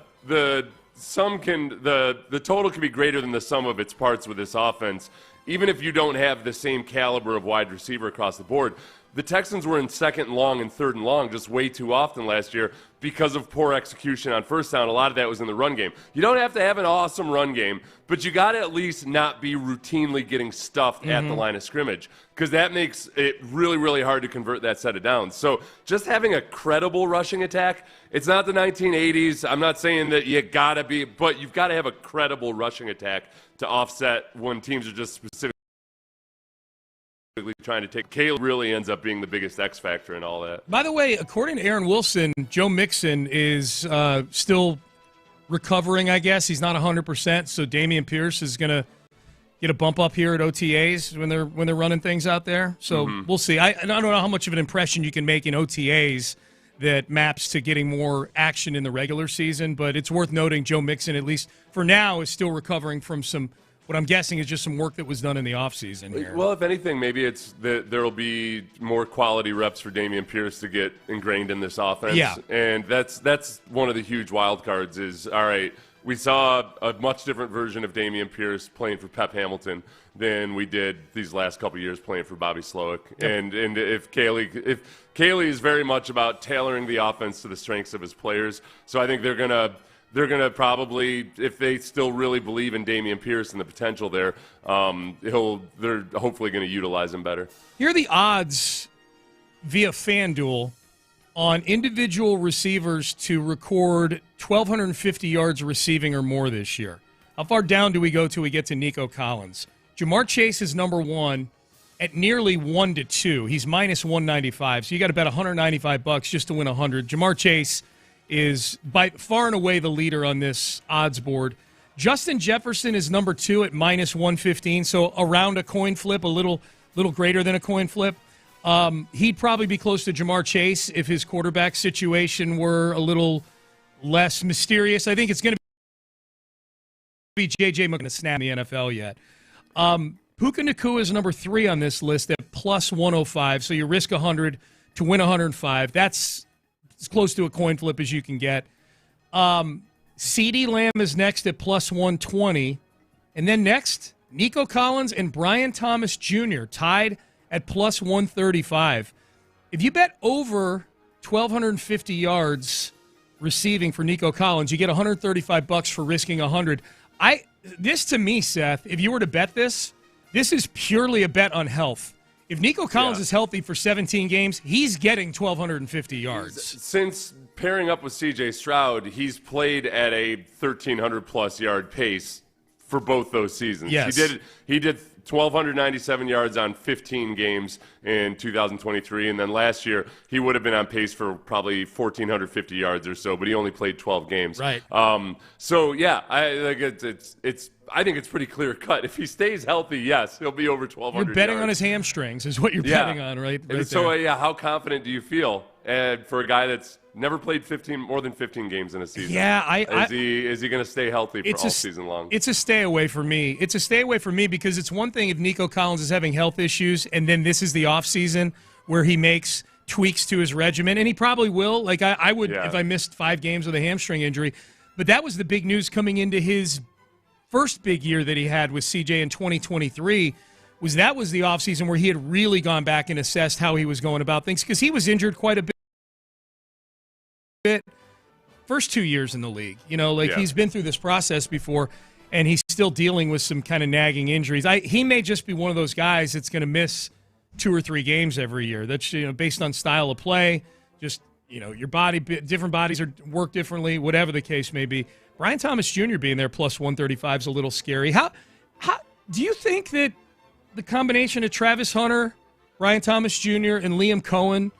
total can be greater than the sum of its parts with this offense, even if you don't have the same caliber of wide receiver across the board. The Texans were in second and long and third and long just way too often last year because of poor execution on first down. A lot of that was in the run game. You don't have to have an awesome run game, but you got to at least not be routinely getting stuffed at the line of scrimmage, because that makes it really, really hard to convert that set of downs. So just having a credible rushing attack, it's not the 1980s. I'm not saying that you got to be, but you've got to have a credible rushing attack to offset when teams are just specifically trying to take. Caleb really ends up being the biggest X factor in all that. By the way, according to Aaron Wilson, Joe Mixon is still recovering, I guess. He's not 100%, so Dameon Pierce is going to get a bump up here at OTAs when they're running things out there. So we'll see. I don't know how much of an impression you can make in OTAs that maps to getting more action in the regular season, but it's worth noting Joe Mixon, at least for now, is still recovering from what I'm guessing is just some work that was done in the offseason here. Well, if anything, maybe it's that there will be more quality reps for Dameon Pierce to get ingrained in this offense. Yeah. And that's one of the huge wild cards is, all right, we saw a much different version of Dameon Pierce playing for Pep Hamilton than we did these last couple of years playing for Bobby Slowick. Yep. And if Caley is very much about tailoring the offense to the strengths of his players, so I think they're going to probably, if they still really believe in Dameon Pierce and the potential there, they're hopefully going to utilize him better. Here are the odds via FanDuel on individual receivers to record 1,250 yards receiving or more this year. How far down do we go till we get to Nico Collins? Jamar Chase is number 1 at nearly 1-2. He's minus 195, so you got to bet $195 just to win 100. Jamar Chase is by far and away the leader on this odds board. Justin Jefferson is number 2 at minus 115, so around a coin flip, a little greater than a coin flip. He'd probably be close to Jamar Chase if his quarterback situation were a little less mysterious. I think it's going to be J.J. McCarthy to snap in the NFL yet. Puka Nacua is number 3 on this list at plus 105, so you risk 100 to win 105. That's as close to a coin flip as you can get. CeeDee Lamb is next at plus 120. And then next, Nico Collins and Brian Thomas Jr. tied at plus 135. If you bet over 1,250 yards receiving for Nico Collins, you get $135 for risking 100. This to me, Seth, if you were to bet this is purely a bet on health. If Nico Collins is healthy for 17 games, he's getting 1,250 yards. Since pairing up with C.J. Stroud, he's played at a 1,300-plus yard pace for both those seasons. Yes. He did 1,297 yards on 15 games in 2023, and then last year he would have been on pace for probably 1,450 yards or so, but he only played 12 games. Right. So yeah, I think it's pretty clear cut. If he stays healthy, yes, he'll be over 1,200. You're betting yards. on his hamstrings, is what you're betting on, right? So how confident do you feel for a guy that's never played more than 15 games in a season? Yeah, is he going to stay healthy for all season long? It's a stay away for me. It's a stay away for me because it's one thing if Nico Collins is having health issues, and then this is the offseason where he makes tweaks to his regimen, and he probably will. Like I would if I missed 5 games with a hamstring injury. But that was the big news coming into his first big year that he had with CJ in 2023. Was the offseason where he had really gone back and assessed how he was going about things because he was injured quite a bit first 2 years in the league. He's been through this process before, and he's still dealing with some kind of nagging injuries. He may just be one of those guys that's going to miss 2 or 3 games every year. That's based on style of play. Just your body, different bodies work differently, whatever the case may be. Brian Thomas Jr. being there plus 135 is a little scary. How do you think that the combination of Travis Hunter, Brian Thomas Jr., and Liam Cohen,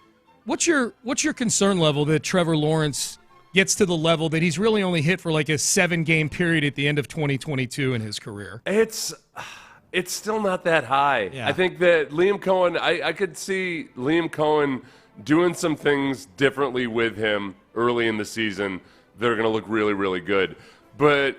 what's your concern level that Trevor Lawrence gets to the level that he's really only hit for like a 7-game period at the end of 2022 in his career? It's still not that high. Yeah. I think that Liam Cohen, I could see Liam Cohen doing some things differently with him early in the season that are going to look really, really good. But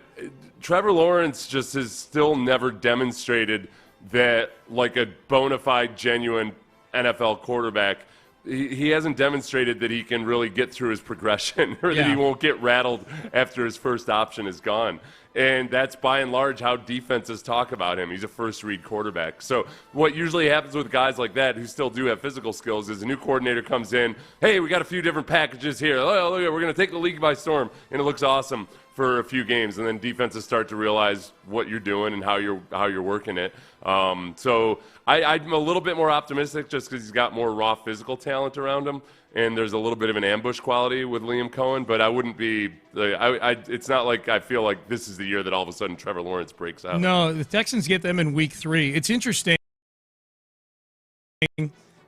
Trevor Lawrence just has still never demonstrated that, like a bona fide, genuine NFL quarterback, he hasn't demonstrated that he can really get through his progression or that he won't get rattled after his first option is gone. And that's by and large how defenses talk about him. He's a first-read quarterback. So what usually happens with guys like that who still do have physical skills is a new coordinator comes in, hey, we got a few different packages here. Oh, look, we're going to take the league by storm, and it looks awesome for a few games. And then defenses start to realize what you're doing and how you're working it. So I'm a little bit more optimistic just because he's got more raw physical talent around him. And there's a little bit of an ambush quality with Liam Cohen, but I wouldn't be it's not like I feel like this is the year that all of a sudden Trevor Lawrence breaks out. No, the Texans get them in week 3. It's interesting.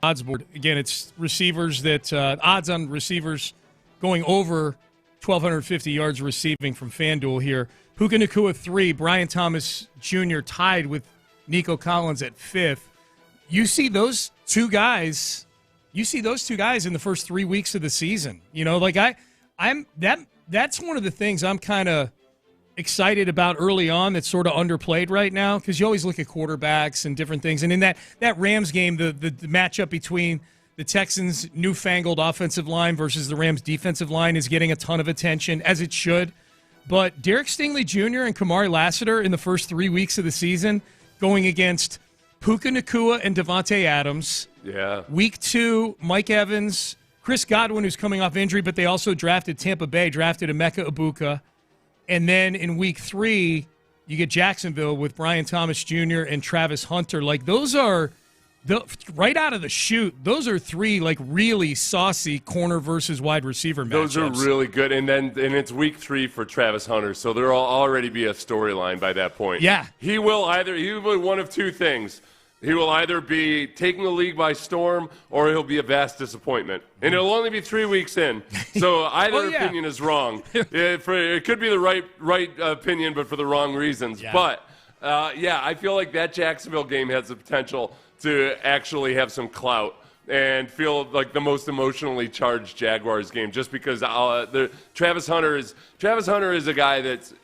Odds board. Again, it's receivers that odds on receivers going over 1,250 yards receiving from FanDuel here. Puka Nacua 3, Brian Thomas Jr. tied with Nico Collins at 5th. You see those two guys in the first 3 weeks of the season. That's one of the things I'm kind of excited about early on that's sort of underplayed right now because you always look at quarterbacks and different things. And in that Rams game, the matchup between the Texans' newfangled offensive line versus the Rams' defensive line is getting a ton of attention, as it should. But Derek Stingley Jr. and Kamari Lassiter in the first 3 weeks of the season going against Puka Nacua and Devontae Adams. Yeah. Week 2, Mike Evans, Chris Godwin, who's coming off injury, but they also drafted Emeka Ibuka. And then in week 3, you get Jacksonville with Brian Thomas Jr. and Travis Hunter. Like, those are, right out of the chute, those are 3, like, really saucy corner versus wide receiver matchups. Those are really good. And it's week 3 for Travis Hunter, so there will already be a storyline by that point. Yeah. He will be one of 2 things. He will either be taking the league by storm or he'll be a vast disappointment. And it'll only be 3 weeks in. So either opinion is wrong. It could be the right opinion, but for the wrong reasons. Yeah. But, I feel like that Jacksonville game has the potential to actually have some clout and feel like the most emotionally charged Jaguars game just because Travis Hunter is a guy that's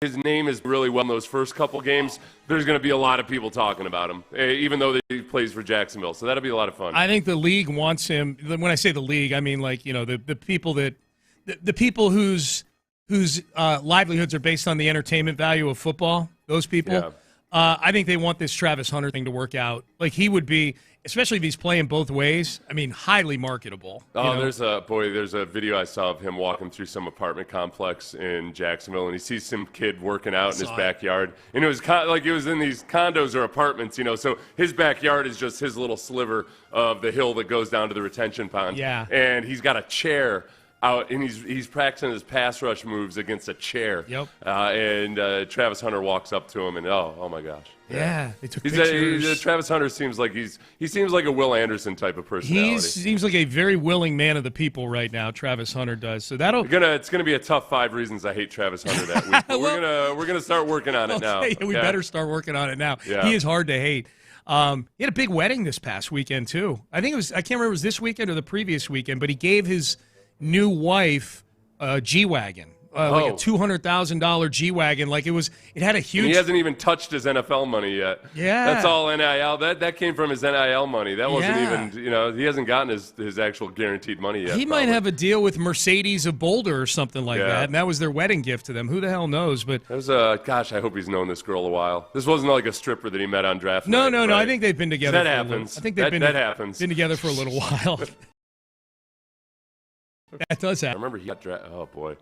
his name is really well in those first couple games, there's going to be a lot of people talking about him, even though he plays for Jacksonville. So that'll be a lot of fun. I think the league wants him. When I say the league, I mean the people that the people whose livelihoods are based on the entertainment value of football. Those people. Yeah. I think they want this Travis Hunter thing to work out. Like he would be, especially if he's playing both ways. I mean, highly marketable. Oh, there's a video I saw of him walking through some apartment complex in Jacksonville, and he sees some kid working out in his backyard, and it was like it was in these condos or apartments, So his backyard is just his little sliver of the hill that goes down to the retention pond. Yeah. And he's got a chair out, and he's practicing his pass rush moves against a chair. Yep. And Travis Hunter walks up to him, and oh my gosh. Yeah, they took pictures. Travis Hunter seems like he seems like a Will Anderson type of personality. He seems like a very willing man of the people right now. Travis Hunter does. So it's gonna be a tough 5 reasons I hate Travis Hunter that week. But we're gonna start working on it now. Okay? We better start working on it now. Yeah. He is hard to hate. He had a big wedding this past weekend too. I can't remember if it was this weekend or the previous weekend, but he gave his new wife a G-Wagon, like a $200,000 G-Wagon. Like it had a huge. And he hasn't even touched his NFL money yet. Yeah, that's all NIL. That came from his NIL money. That wasn't even. He hasn't gotten his actual guaranteed money yet. He might have a deal with Mercedes of Boulder or something like that, and that was their wedding gift to them. Who the hell knows? But there's gosh, I hope he's known this girl a while. This wasn't like a stripper that he met on draft night. No. I think they've been together. That happens. I think they've happens. Been together for a little while. That does happen. I remember he got drafted. Oh, boy.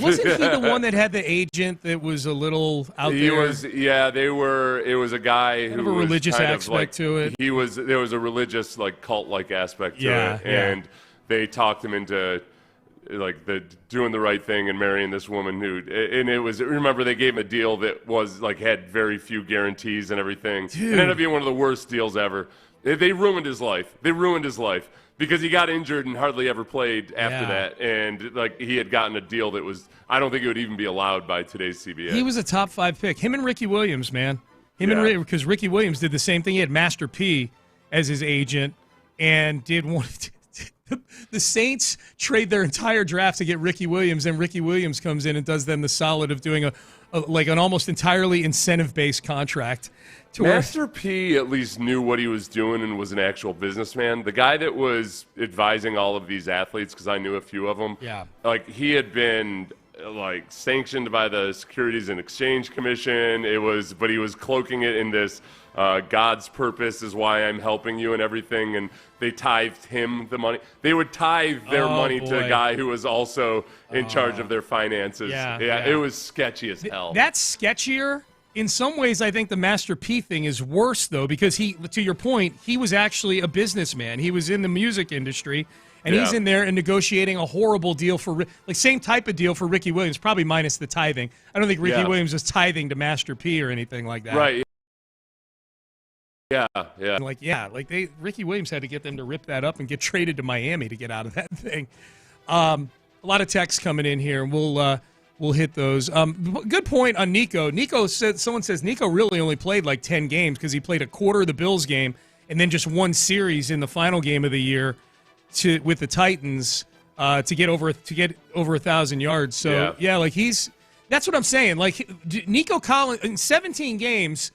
Wasn't he the one that had the agent that was a little out there? He was, yeah. It was a guy who was a religious aspect to it. There was a religious, like, cult-like aspect to it. And they talked him into, like, doing the right thing and marrying this woman remember they gave him a deal that was, like, had very few guarantees and everything. Dude. It ended up being one of the worst deals ever. They ruined his life. Because he got injured and hardly ever played after that. And, like, he had gotten a deal that was – I don't think it would even be allowed by today's CBA. He was a top 5 pick. Him and Ricky Williams, man. Because Ricky Williams did the same thing. He had Master P as his agent and did one – the Saints trade their entire draft to get Ricky Williams, and Ricky Williams comes in and does them the solid of doing an almost entirely incentive-based contract. Master P at least knew what he was doing and was an actual businessman. The guy that was advising all of these athletes, because I knew a few of them, like he had been like sanctioned by the Securities and Exchange Commission. But he was cloaking it in this God's purpose is why I'm helping you and everything, and they tithed him the money. They would tithe their money to a guy who was also in charge of their finances. Yeah, it was sketchy as hell. That's sketchier. In some ways, I think the Master P thing is worse, though, because to your point, he was actually a businessman. He was in the music industry, and he's in there and negotiating a horrible deal same type of deal for Ricky Williams, probably minus the tithing. I don't think Ricky Williams was tithing to Master P or anything like that. Right. Yeah. Ricky Williams had to get them to rip that up and get traded to Miami to get out of that thing. A lot of texts coming in here, and we'll hit those. Good point on Nico. Someone says Nico really only played like 10 games because he played a quarter of the Bills game and then just one series in the final game of the year with the Titans to get over 1,000 yards. So that's what I'm saying. Like Nico Collins in 17 games.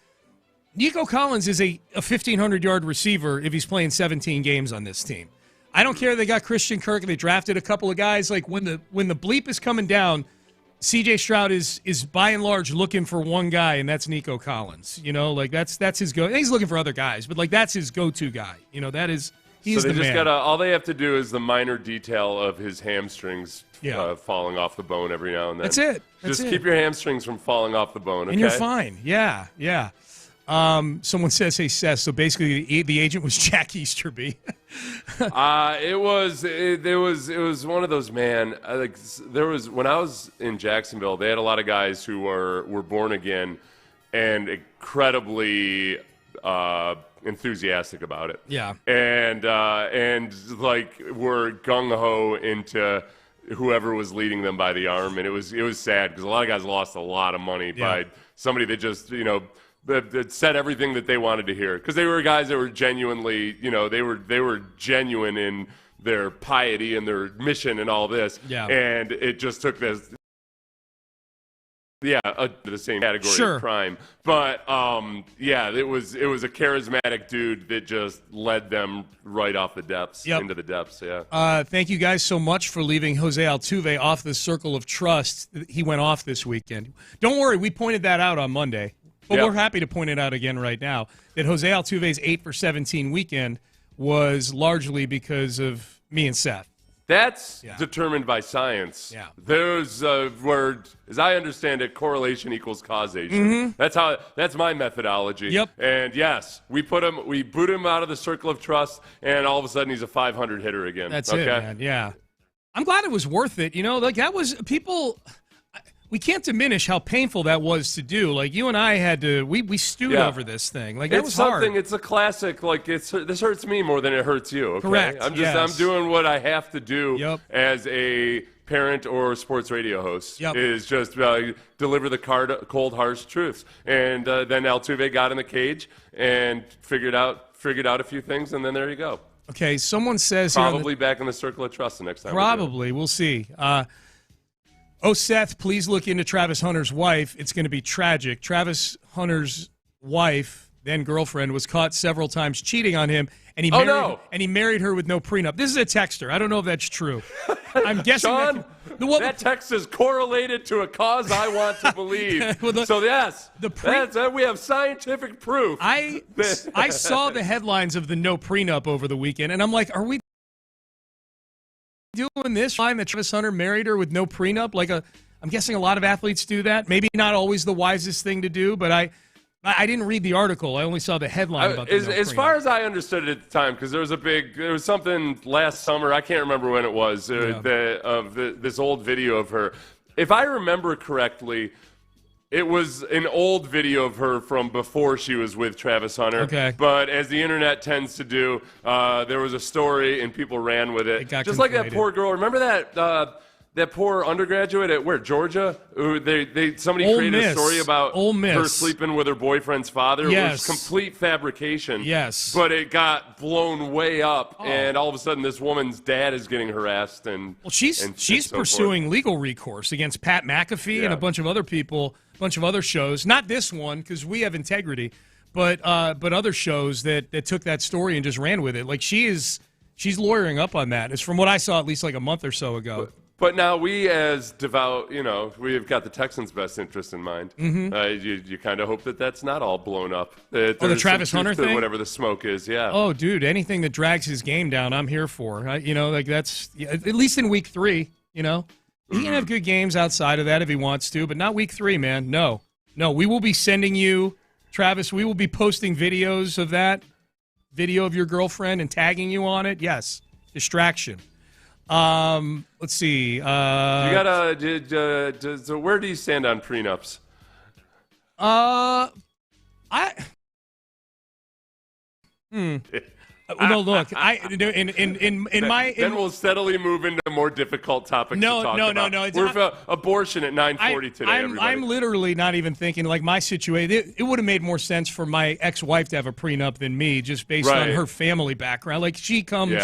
Nico Collins is a 1,500-yard receiver if he's playing 17 games on this team. I don't care. They got Christian Kirk and they drafted a couple of guys. Like when the bleep is coming down, C.J. Stroud is by and large looking for one guy, and that's Nico Collins. That's his go. He's looking for other guys, but that's his go-to guy. He's the man. All they have to do is the minor detail of his hamstrings falling off the bone every now and then. That's it. Keep your hamstrings from falling off the bone, okay? And you're fine. Yeah. Someone says, "Hey, Seth." So basically, the agent was Jack Easterby. It was one of those, man. When I was in Jacksonville, they had a lot of guys who were born again and incredibly enthusiastic about it. Yeah, and were gung ho into whoever was leading them by the arm, and it was sad because a lot of guys lost a lot of money by somebody that just that said everything that they wanted to hear, because they were guys that were genuinely, they were genuine in their piety and their mission and all this. Yeah. And it just took this the same category of crime. But it was a charismatic dude that just led them right off the depths into the depths. Yeah. Thank you guys so much for leaving Jose Altuve off the circle of trust. He went off this weekend. Don't worry, we pointed that out on Monday, but we're happy to point it out again right now. That Jose Altuve's 8 for 17 weekend was largely because of me and Seth. That's determined by science. Yeah. Those were, as I understand it, correlation equals causation. Mm-hmm. That's my methodology. Yep. And yes, we boot him out of the circle of trust, and all of a sudden he's a 500 hitter again. That's it, man. Yeah. I'm glad it was worth it. That was people. We can't diminish how painful that was to do. Like, you and I had to, we stewed over this thing. Like, it was hard. It's a classic. Like, this hurts me more than it hurts you. Okay? Correct. I'm doing what I have to do as a parent or sports radio host. Is just deliver the cold, harsh truths. And then Altuve got in the cage and figured out a few things, and then there you go. Okay, someone says probably back in the circle of trust the next time. Probably. We'll see. Seth, please look into Travis Hunter's wife. It's going to be tragic. Travis Hunter's wife, then girlfriend, was caught several times cheating on him, and he married her with no prenup. This is a texter. I don't know if that's true. I'm guessing Sean, that text is correlated to a cause I want to believe. So yes, we have scientific proof. I saw the headlines of the no prenup over the weekend, and I'm like, are we doing this time that Travis Hunter married her with no prenup? I'm guessing a lot of athletes do that. Maybe not always the wisest thing to do, but I didn't read the article. I only saw the headline about the as far as I understood it at the time, because there was something last summer, I can't remember when it was, this old video of her. If I remember correctly, it was an old video of her from before she was with Travis Hunter. Okay. But as the internet tends to do, there was a story and people ran with it. Just like that poor girl. Remember that poor undergraduate at Georgia? Who somebody created a story about her sleeping with her boyfriend's father. Yes. It was complete fabrication. Yes. But it got blown way up, and all of a sudden this woman's dad is getting harassed. She's pursuing legal recourse against Pat McAfee and a bunch of other people. Bunch of other shows, not this one because we have integrity, but other shows that took that story and just ran with it. Like, she's lawyering up on that. It's from what I saw at least like a month or so ago. But now we, as devout, we've got the Texans' best interest in mind. Mm-hmm. You kind of hope that that's not all blown up. The Travis Hunter thing? Whatever the smoke is, yeah. Oh, dude, anything that drags his game down, I'm here for. That's at least in week 3, He can have good games outside of that if he wants to, but not week 3, man. No, we will be sending you, Travis, we will be posting videos of that, video of your girlfriend and tagging you on it. Yes, distraction. Let's see. You gotta, so where do you stand on prenups? No, look, in my then we'll steadily move into more difficult topics to talk about. No. We're abortion at 9:40 today. I'm literally not even thinking like my situation. It would have made more sense for my ex-wife to have a prenup than me, just based on her family background. Like, she comes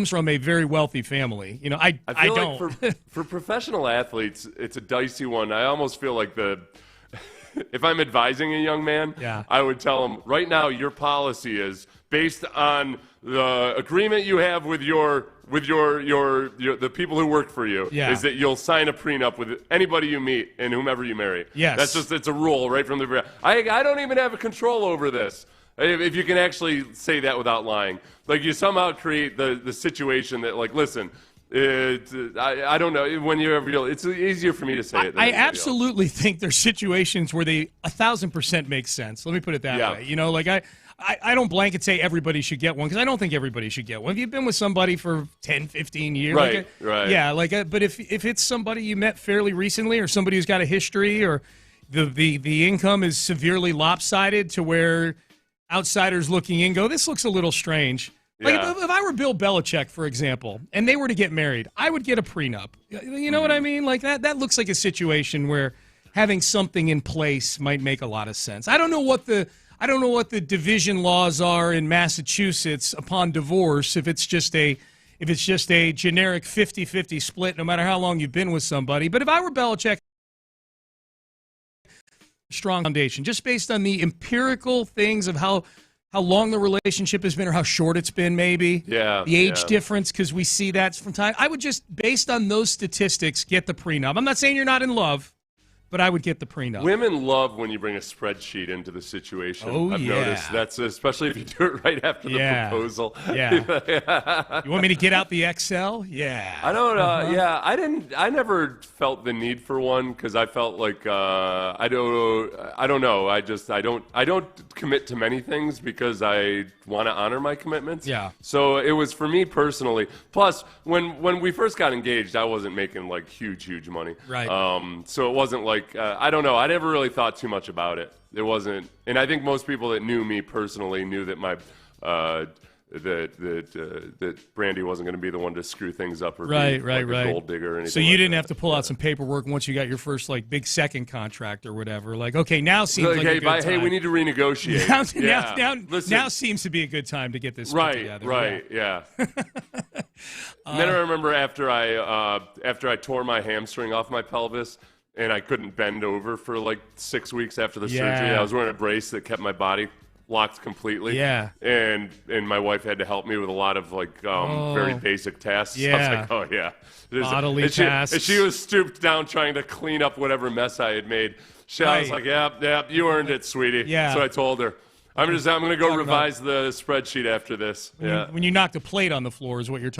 from a very wealthy family. I feel don't. Like for professional athletes, it's a dicey one. I almost feel like if I'm advising a young man, I would tell him right now your policy is based on the agreement you have with the people who work for you, is that you'll sign a prenup with anybody you meet and whomever you marry. Yes. It's a rule right from the beginning. I don't even have a control over this. If you can actually say that without lying. Like, you somehow create the situation that, like, listen, I don't know. When you're real, it's easier for me to say it. I absolutely think there's situations where they 1,000% make sense. Let me put it that way. I don't blanket say everybody should get one, because I don't think everybody should get one. If you've been with somebody for 10, 15 years. Right. Yeah, but if it's somebody you met fairly recently, or somebody who's got a history, or the income is severely lopsided to where outsiders looking in go, this looks a little strange. Like, if I were Bill Belichick, for example, and they were to get married, I would get a prenup. You know what I mean? Like, that looks like a situation where having something in place might make a lot of sense. I don't know what the division laws are in Massachusetts upon divorce, if it's just a generic 50-50 split no matter how long you've been with somebody. But if I were Belichick, strong foundation, just based on the empirical things of how long the relationship has been or how short it's been, maybe. Yeah. The age difference, because we see that from time. I would just, based on those statistics, get the prenup. I'm not saying you're not in love, but I would get the prenup. Women love when you bring a spreadsheet into the situation. I've noticed. That's especially if you do it right after the proposal. Yeah. You want me to get out the Excel? Yeah. I don't. Yeah, I never felt the need for one because I felt like I don't know. I don't commit to many things because I want to honor my commitments. Yeah. So it was for me personally. Plus, when we first got engaged, I wasn't making like huge money. Right. So it wasn't like. I don't know. I never really thought too much about it. It wasn't, and I think most people that knew me personally knew that my that Brandy wasn't going to be the one to screw things up or be a gold digger or anything. So you didn't have to pull out some paperwork once you got your first like big second contract or whatever. Like, okay, now seems like a good time. Hey, we need to renegotiate. Now seems to be a good time to get this together. Right. And then I remember after I tore my hamstring off my pelvis. And I couldn't bend over for like 6 weeks after the surgery. I was wearing a brace that kept my body locked completely. Yeah. And my wife had to help me with a lot of like very basic tasks. Yeah. I was like, oh yeah. Bodily tasks. And she was stooped down trying to clean up whatever mess I had made. I was like, yep, you earned it, sweetie. Yeah. So I told her, I'm going to go revise the spreadsheet after this. When you knocked a plate on the floor is what you're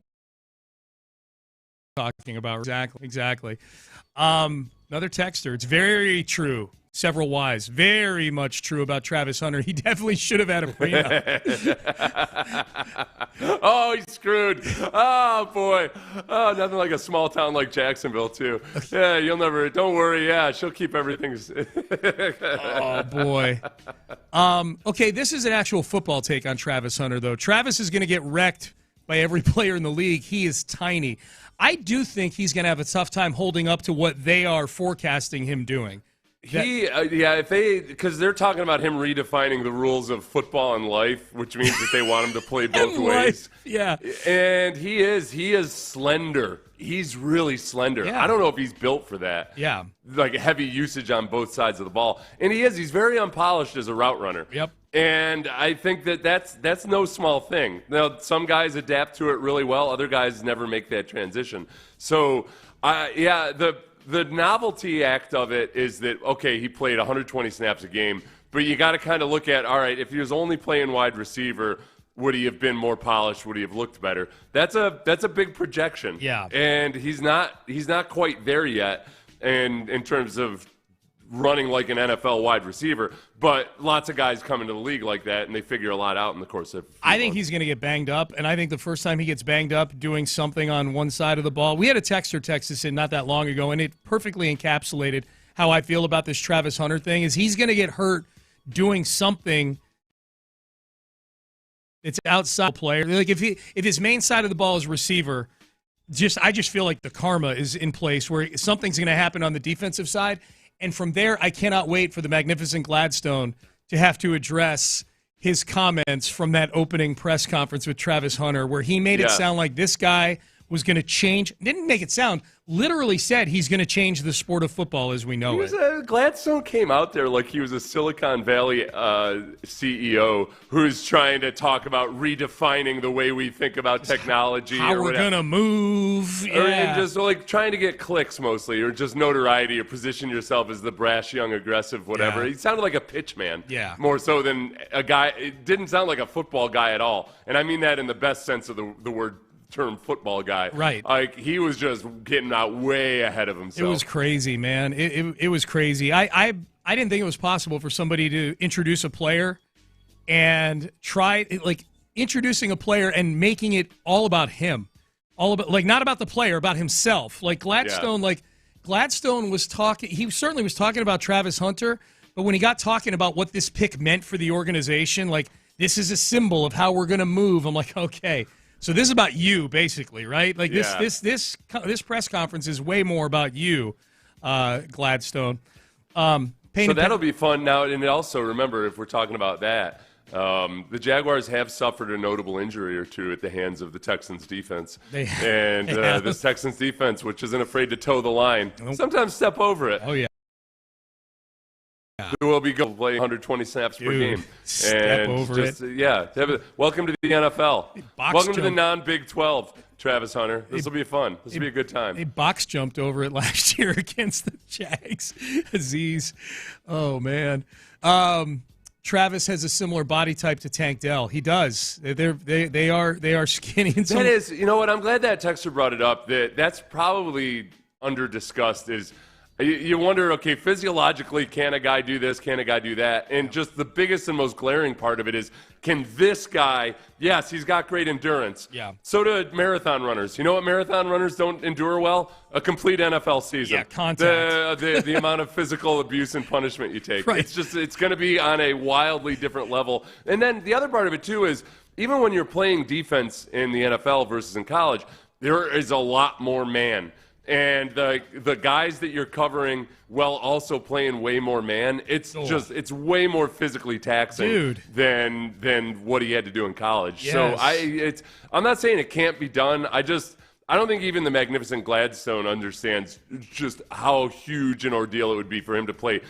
talking about. Exactly. Another texter. It's very true. Several Y's. Very much true about Travis Hunter. He definitely should have had a prenup. Oh, he's screwed. Oh, boy. Oh, nothing like a small town like Jacksonville, too. Yeah, don't worry. Yeah, she'll keep everything. Oh, boy. Okay, this is an actual football take on Travis Hunter, though. Travis is going to get wrecked by every player in the league. He is tiny. I do think he's going to have a tough time holding up to what they are forecasting him doing. Because they're talking about him redefining the rules of football and life, which means that they want him to play both ways. Yeah. And he is slender. He's really slender. Yeah. I don't know if he's built for that. Yeah. Like heavy usage on both sides of the ball. And he's very unpolished as a route runner. Yep. And I think that's no small thing. Now, some guys adapt to it really well. Other guys never make that transition. So, the novelty act of it is that, okay, he played 120 snaps a game, but you got to kind of look at, all right, if he was only playing wide receiver, would he have been more polished? Would he have looked better? That's a big projection. Yeah. And he's not quite there yet in terms of running like an NFL wide receiver, but lots of guys come into the league like that, and they figure a lot out in the course of I think he's going to get banged up, and I think the first time he gets banged up doing something on one side of the ball, we had a texter text us in not that long ago, and it perfectly encapsulated how I feel about this Travis Hunter thing, is he's going to get hurt doing something that's outside player. Like if his main side of the ball is receiver, I just feel like the karma is in place where something's going to happen on the defensive side. And from there, I cannot wait for the magnificent Gladstone to have to address his comments from that opening press conference with Travis Hunter, where he made it sound like this guy was going to change. Didn't make it sound. Literally said he's going to change the sport of football as we know it. Gladstone came out there like he was a Silicon Valley CEO who's trying to talk about redefining the way we think about technology. How we're going to move. Or just like trying to get clicks mostly, or just notoriety, or position yourself as the brash, young, aggressive, whatever. Yeah. He sounded like a pitch man. Yeah. More so than a guy. It didn't sound like a football guy at all. And I mean that in the best sense of the word. Term football guy. Right. Like he was just getting out way ahead of himself. It was crazy, man. It was crazy. I didn't think it was possible for somebody to introduce a player and try like introducing a player and making it all about him. All about not about the player, about himself. Like Gladstone, Gladstone was talking, he certainly was talking about Travis Hunter, but when he got talking about what this pick meant for the organization, like this is a symbol of how we're going to move. I'm like, okay. So this is about you, basically, right? Like this press conference is way more about you, Gladstone. So that'll be fun now. And also remember, if we're talking about that, the Jaguars have suffered a notable injury or two at the hands of the Texans defense. This Texans defense, which isn't afraid to toe the line, sometimes step over it. Oh yeah. who will be going to play 120 snaps per game. Step over it. Yeah. Welcome to the NFL. Welcome to the non-Big 12, Travis Hunter. This will be fun. This will be a good time. They box jumped over it last year against the Jags. Aziz. Oh, man. Travis has a similar body type to Tank Dell. He does. They are skinny. And that is, you know what? I'm glad that texter brought it up. That's probably under-discussed is you wonder, okay, physiologically, can a guy do this? Can a guy do that? And just the biggest and most glaring part of it is, can this guy, yes, he's got great endurance. Yeah. So do marathon runners. You know what marathon runners don't endure well? A complete NFL season. Yeah, contact. The amount of physical abuse and punishment you take. Right. It's going to be on a wildly different level. And then the other part of it, too, is even when you're playing defense in the NFL versus in college, there is a lot more man. And the guys that you're covering while also playing way more man, it's way more physically taxing than what he had to do in college. Yes. So I'm not saying it can't be done. I don't think even the magnificent Gladstone understands just how huge an ordeal it would be for him to play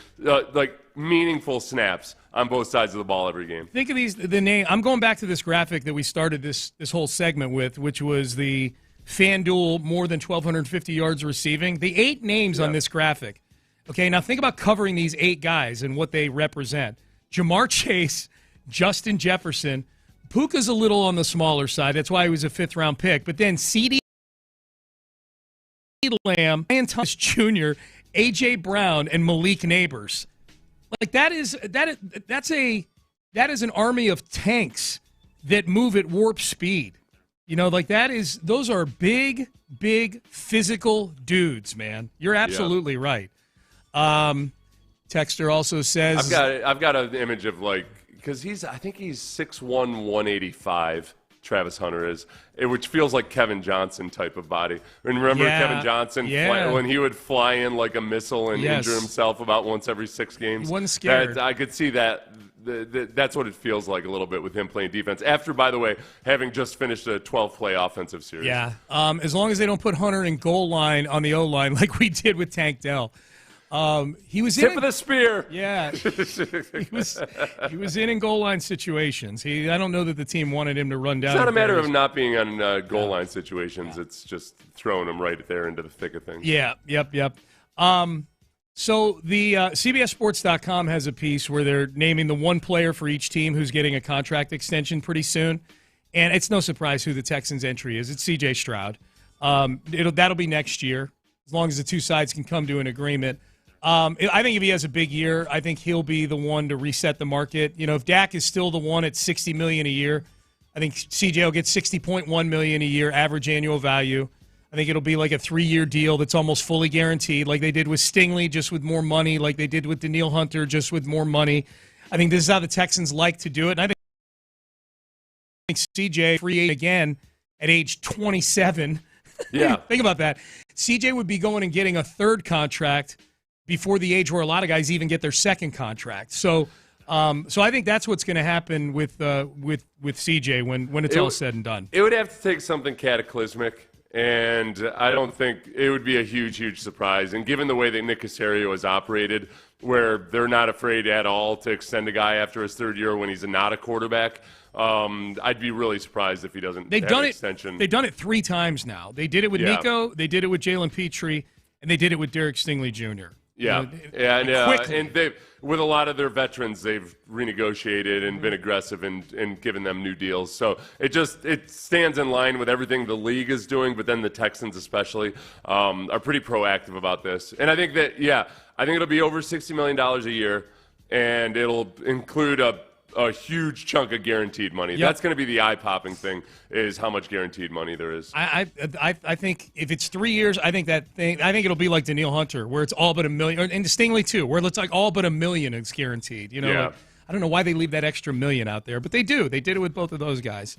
meaningful snaps on both sides of the ball every game. Think of the name. I'm going back to this graphic that we started this whole segment with, which was the FanDuel more than 1,250 yards receiving. The 8 names on this graphic. Okay, now think about covering these 8 guys and what they represent. Jamar Chase, Justin Jefferson. Puka's a little on the smaller side. That's why he was a 5th-round pick. But then CeeDee Lamb, Ryan Thomas Jr., A.J. Brown, and Malik Neighbors. Like that is an army of tanks that move at warp speed. You know, like those are big, physical dudes, man. You're absolutely right. Texter also says I've got an image of because I think he's 6'1", 185. Travis Hunter is, which feels like Kevin Johnson type of body. And remember Kevin Johnson when he would fly in like a missile and injure himself about once every 6 games. He wasn't scared. I could see that. That's what it feels like a little bit with him playing defense. After, by the way, having just finished a 12-play offensive series. Yeah, as long as they don't put Hunter in goal line on the O-line like we did with Tank Dell. He was tip of the spear. Yeah, he was in goal line situations. I don't know that the team wanted him to run down. It's not a matter of not being on goal line situations. Yeah. It's just throwing him right there into the thick of things. Yeah, yep. So the CBSSports.com has a piece where they're naming the one player for each team who's getting a contract extension pretty soon, and it's no surprise who the Texans' entry is. It's C.J. Stroud. That'll be next year, as long as the two sides can come to an agreement. I think if he has a big year, I think he'll be the one to reset the market. You know, if Dak is still the one at $60 million a year, I think CJ will get $60.1 million a year average annual value. I think it'll be like a 3-year deal that's almost fully guaranteed, like they did with Stingley, just with more money, like they did with Danielle Hunter, just with more money. I think this is how the Texans like to do it. And I think CJ free agent again at age 27. Yeah. Think about that. CJ would be going and getting a 3rd contract before the age where a lot of guys even get their 2nd contract. So I think that's what's going to happen with CJ when it's all said and done. It would have to take something cataclysmic. And I don't think it would be a huge surprise. And given the way that Nick Caserio has operated, where they're not afraid at all to extend a guy after his 3rd year when he's not a quarterback, I'd be really surprised if he doesn't have an extension. They've done it 3 times now. They did it with Nico, they did it with Jalen Petrie, and they did it with Derek Stingley Jr. And they've, with a lot of their veterans, they've renegotiated and been aggressive and given them new deals. So it stands in line with everything the league is doing, but then the Texans especially are pretty proactive about this. And I think it'll be over $60 million a year, and it'll include a huge chunk of guaranteed money. Yep. That's going to be the eye-popping thing, is how much guaranteed money there is. I think if it's 3 years, I think it'll be like Danielle Hunter, where it's all but $1 million, and Stingley too, where it's like all but $1 million is guaranteed. You know, like, I don't know why they leave that extra $1 million out there, but they do. They did it with both of those guys.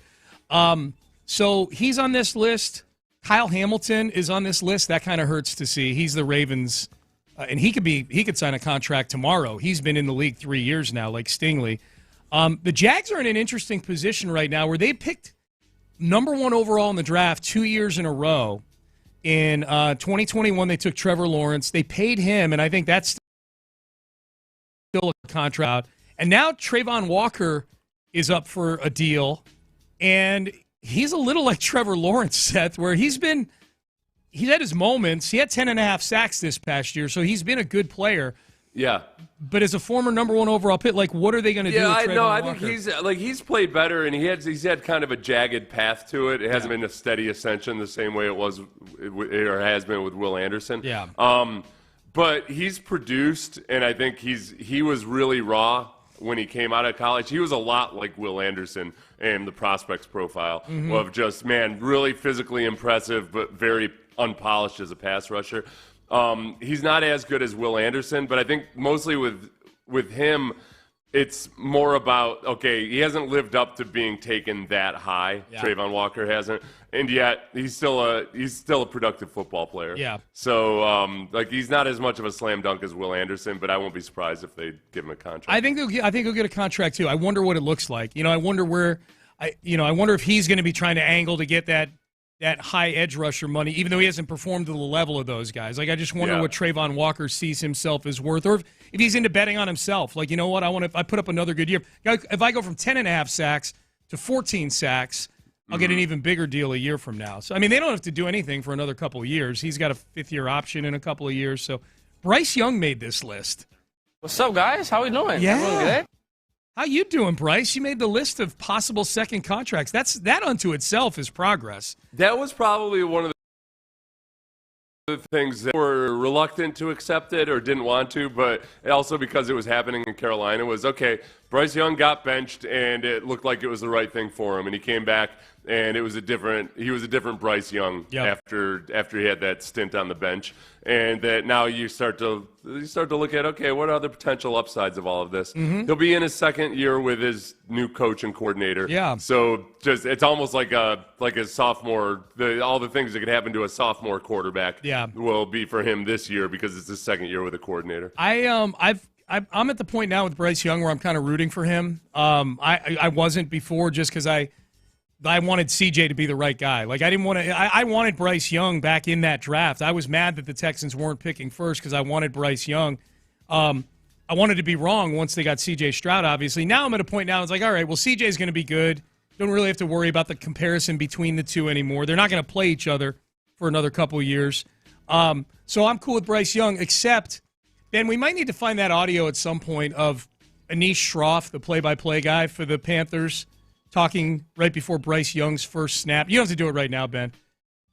So he's on this list. Kyle Hamilton is on this list. That kind of hurts to see. He's the Ravens, and he could sign a contract tomorrow. He's been in the league 3 years now, like Stingley. The Jags are in an interesting position right now where they picked number 1 overall in the draft 2 years in a row. In 2021, they took Trevor Lawrence. They paid him, and I think that's still a contract out. And now Trayvon Walker is up for a deal, and he's a little like Trevor Lawrence, Seth, where he's had his moments. He had 10.5 sacks this past year, so he's been a good player. Yeah. But as a former number 1 overall pick, like, what are they going to do with Trayvon Walker? I think he's played better, and he's had kind of a jagged path to it. It hasn't been a steady ascension the same way it was or has been with Will Anderson. Yeah. But he's produced, and I think he was really raw when he came out of college. He was a lot like Will Anderson and the prospects profile of just, man, really physically impressive, but very unpolished as a pass rusher. He's not as good as Will Anderson, but I think mostly with him, it's more about, okay, he hasn't lived up to being taken that high. Yeah. Trayvon Walker hasn't, and yet he's still a productive football player. Yeah. So he's not as much of a slam dunk as Will Anderson, but I won't be surprised if they give him a contract. I think he'll get a contract too. I wonder what it looks like. I wonder I wonder if he's going to be trying to angle to get that high edge rusher money, even though he hasn't performed to the level of those guys. Like, I just wonder what Trayvon Walker sees himself as worth, or if he's into betting on himself. Like, you know what, I put up another good year. If I go from 10.5 sacks to 14 sacks, I'll get an even bigger deal a year from now. So, I mean, they don't have to do anything for another couple of years. He's got a 5th-year option in a couple of years. So, Bryce Young made this list. What's up, guys? How we doing? Yeah. Everyone good? How you doing, Bryce? You made the list of possible second contracts. That unto itself is progress. That was probably one of the things that were reluctant to accept it or didn't want to, but also because it was happening in Carolina was, okay, Bryce Young got benched, and it looked like it was the right thing for him, and he came back, and he was a different Bryce Young after he had that stint on the bench, and that now you start to look at, okay, what are the potential upsides of all of this? He'll be in his 2nd year with his new coach and coordinator. Yeah. So it's almost like a sophomore. All the things that could happen to a sophomore quarterback will be for him this year because it's his 2nd year with a coordinator. I'm at the point now with Bryce Young where I'm kind of rooting for him. I wasn't before just because I wanted CJ to be the right guy. Like, I didn't want to. I wanted Bryce Young back in that draft. I was mad that the Texans weren't picking first because I wanted Bryce Young. I wanted to be wrong once they got CJ Stroud, obviously. Now I'm at a point now, it's like, all right, well, CJ's going to be good. Don't really have to worry about the comparison between the two anymore. They're not going to play each other for another couple of years. So I'm cool with Bryce Young, except then we might need to find that audio at some point of Anish Shroff, the play-by-play guy for the Panthers, talking right before Bryce Young's first snap. You don't have to do it right now, Ben.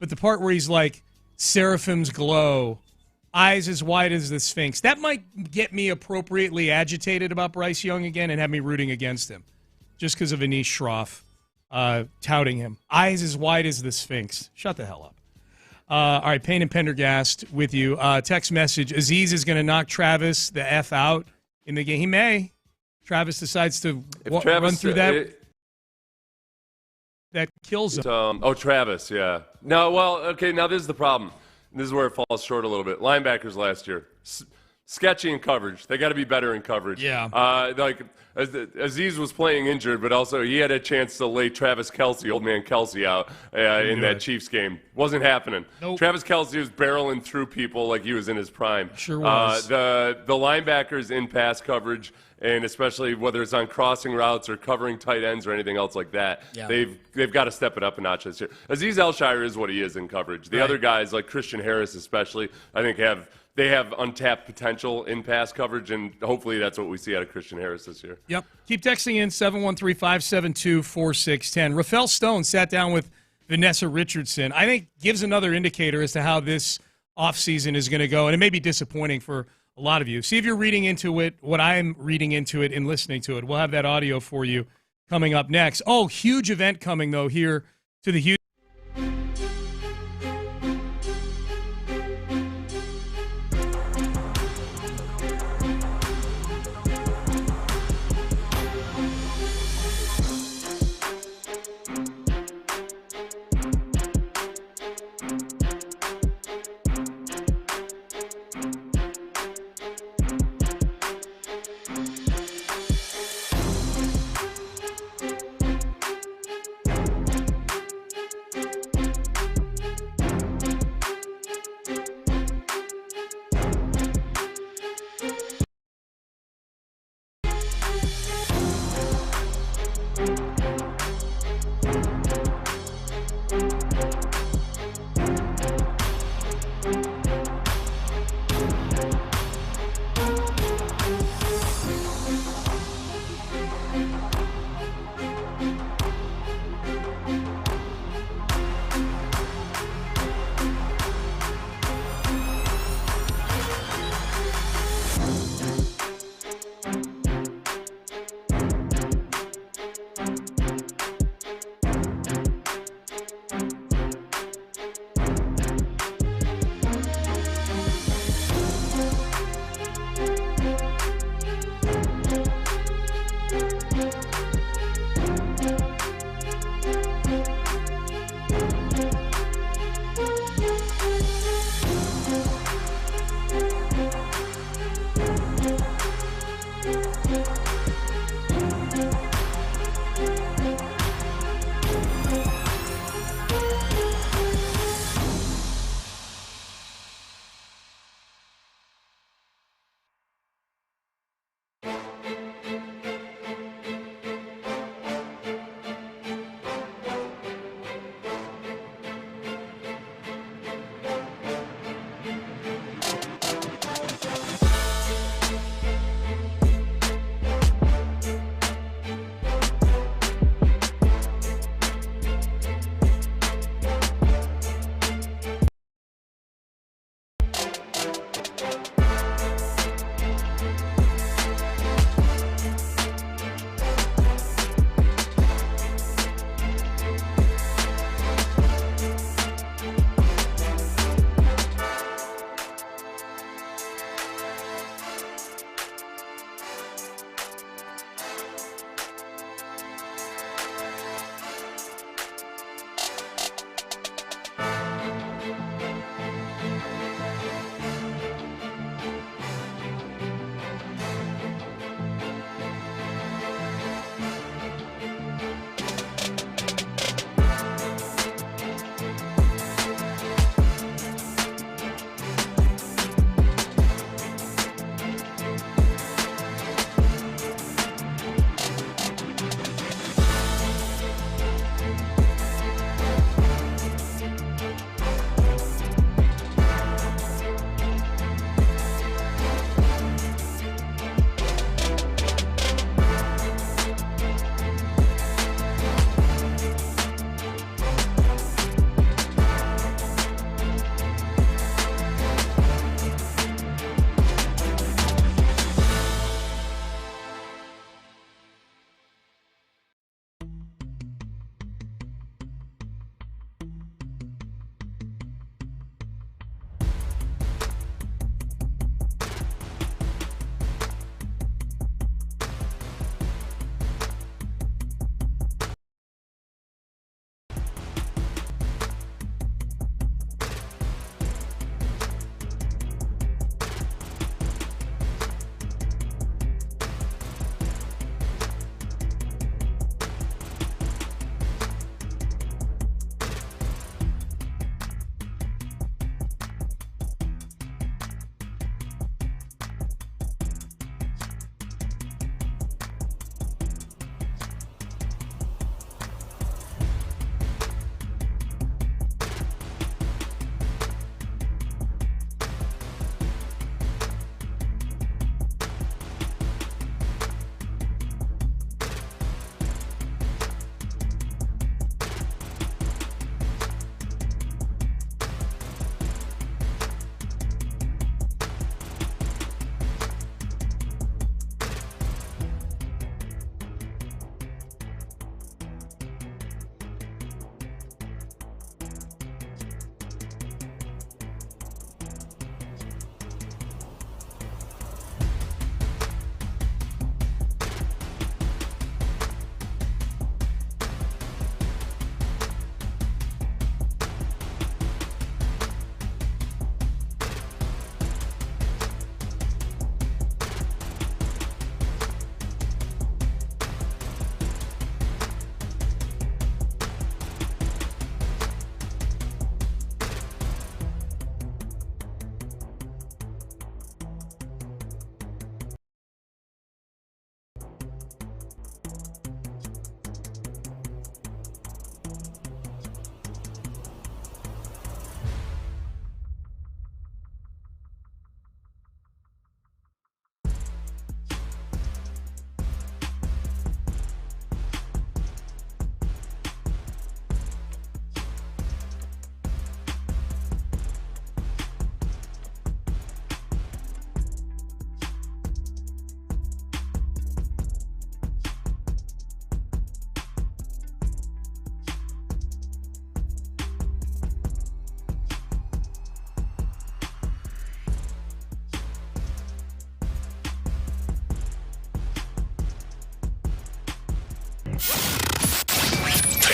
But the part where he's like, Seraphim's glow, eyes as wide as the Sphinx. That might get me appropriately agitated about Bryce Young again and have me rooting against him. Just because of Anish Shroff touting him. Eyes as wide as the Sphinx. Shut the hell up. All right, Payne and Pendergast with you. Text message, Azeez is going to knock Travis the F out in the game. He may. Travis decides to run through that. That kills him. Travis, yeah. No, well, okay, now this is the problem. This is where it falls short a little bit. Linebackers last year, sketchy in coverage. They got to be better in coverage. Yeah. Azeez was playing injured, but also he had a chance to lay Travis Kelce, old man Kelce, out in that Chiefs game. Wasn't happening. Nope. Travis Kelce was barreling through people like he was in his prime. Sure was. The linebackers in pass coverage, and especially whether it's on crossing routes or covering tight ends or anything else like that, they've got to step it up a notch this year. Azeez Elshire is what he is in coverage. The other guys, like Christian Harris especially, I think have untapped potential in pass coverage, and hopefully that's what we see out of Christian Harris this year. Yep. Keep texting in 713-572-4610. Rafael Stone sat down with Vanessa Richardson. I think gives another indicator as to how this offseason is going to go, and it may be disappointing for a lot of you. See if you're reading into it, what I'm reading into it and listening to it. We'll have that audio for you coming up next. Oh, huge event coming, though, here to the Houston.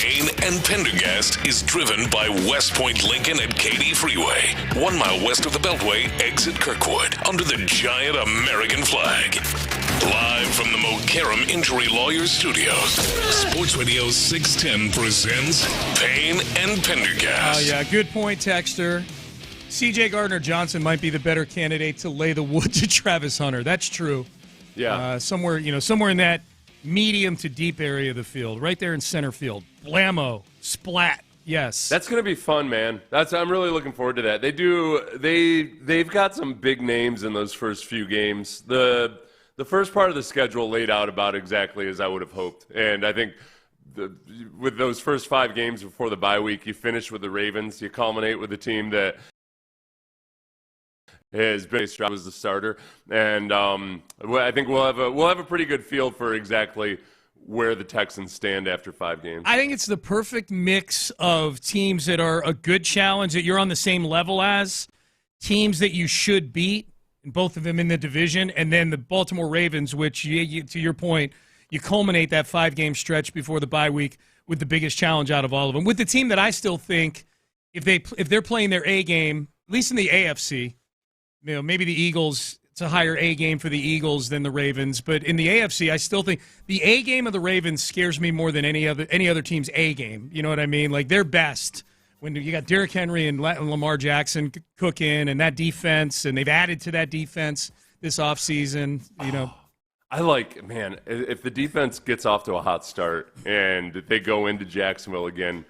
Payne and Pendergast is driven by West Point Lincoln at Katy Freeway, 1 mile west of the Beltway, exit Kirkwood, under the giant American flag. Live from the Mokaram Injury Lawyers Studios, Sports Radio 610 presents Payne and Pendergast. Oh, yeah, good point, Texter. C.J. Gardner-Johnson might be the better candidate to lay the wood to Travis Hunter. That's true. Yeah. Somewhere in that medium to deep area of the field, right there in center field. Blammo, splat. Yes. That's going to be fun, man. I'm really looking forward to that. They've got some big names in those first few games. The first part of the schedule laid out about exactly as I would have hoped. And I think with those first 5 games before the bye week, you finish with the Ravens, you culminate with a team that his biggest job was the starter, and I think we'll have a pretty good feel for exactly where the Texans stand after 5 games. I think it's the perfect mix of teams that are a good challenge, that you're on the same level as, teams that you should beat, both of them in the division, and then the Baltimore Ravens, which, to your point, you culminate that 5-game stretch before the bye week with the biggest challenge out of all of them. With the team that I still think, if they're playing their A game, at least in the AFC. Maybe the Eagles, it's a higher A game for the Eagles than the Ravens. But in the AFC, I still think the A game of the Ravens scares me more than any other team's A game. You know what I mean? Like, they're best when you got Derrick Henry and Lamar Jackson cooking and that defense, and they've added to that defense this offseason, if the defense gets off to a hot start and they go into Jacksonville again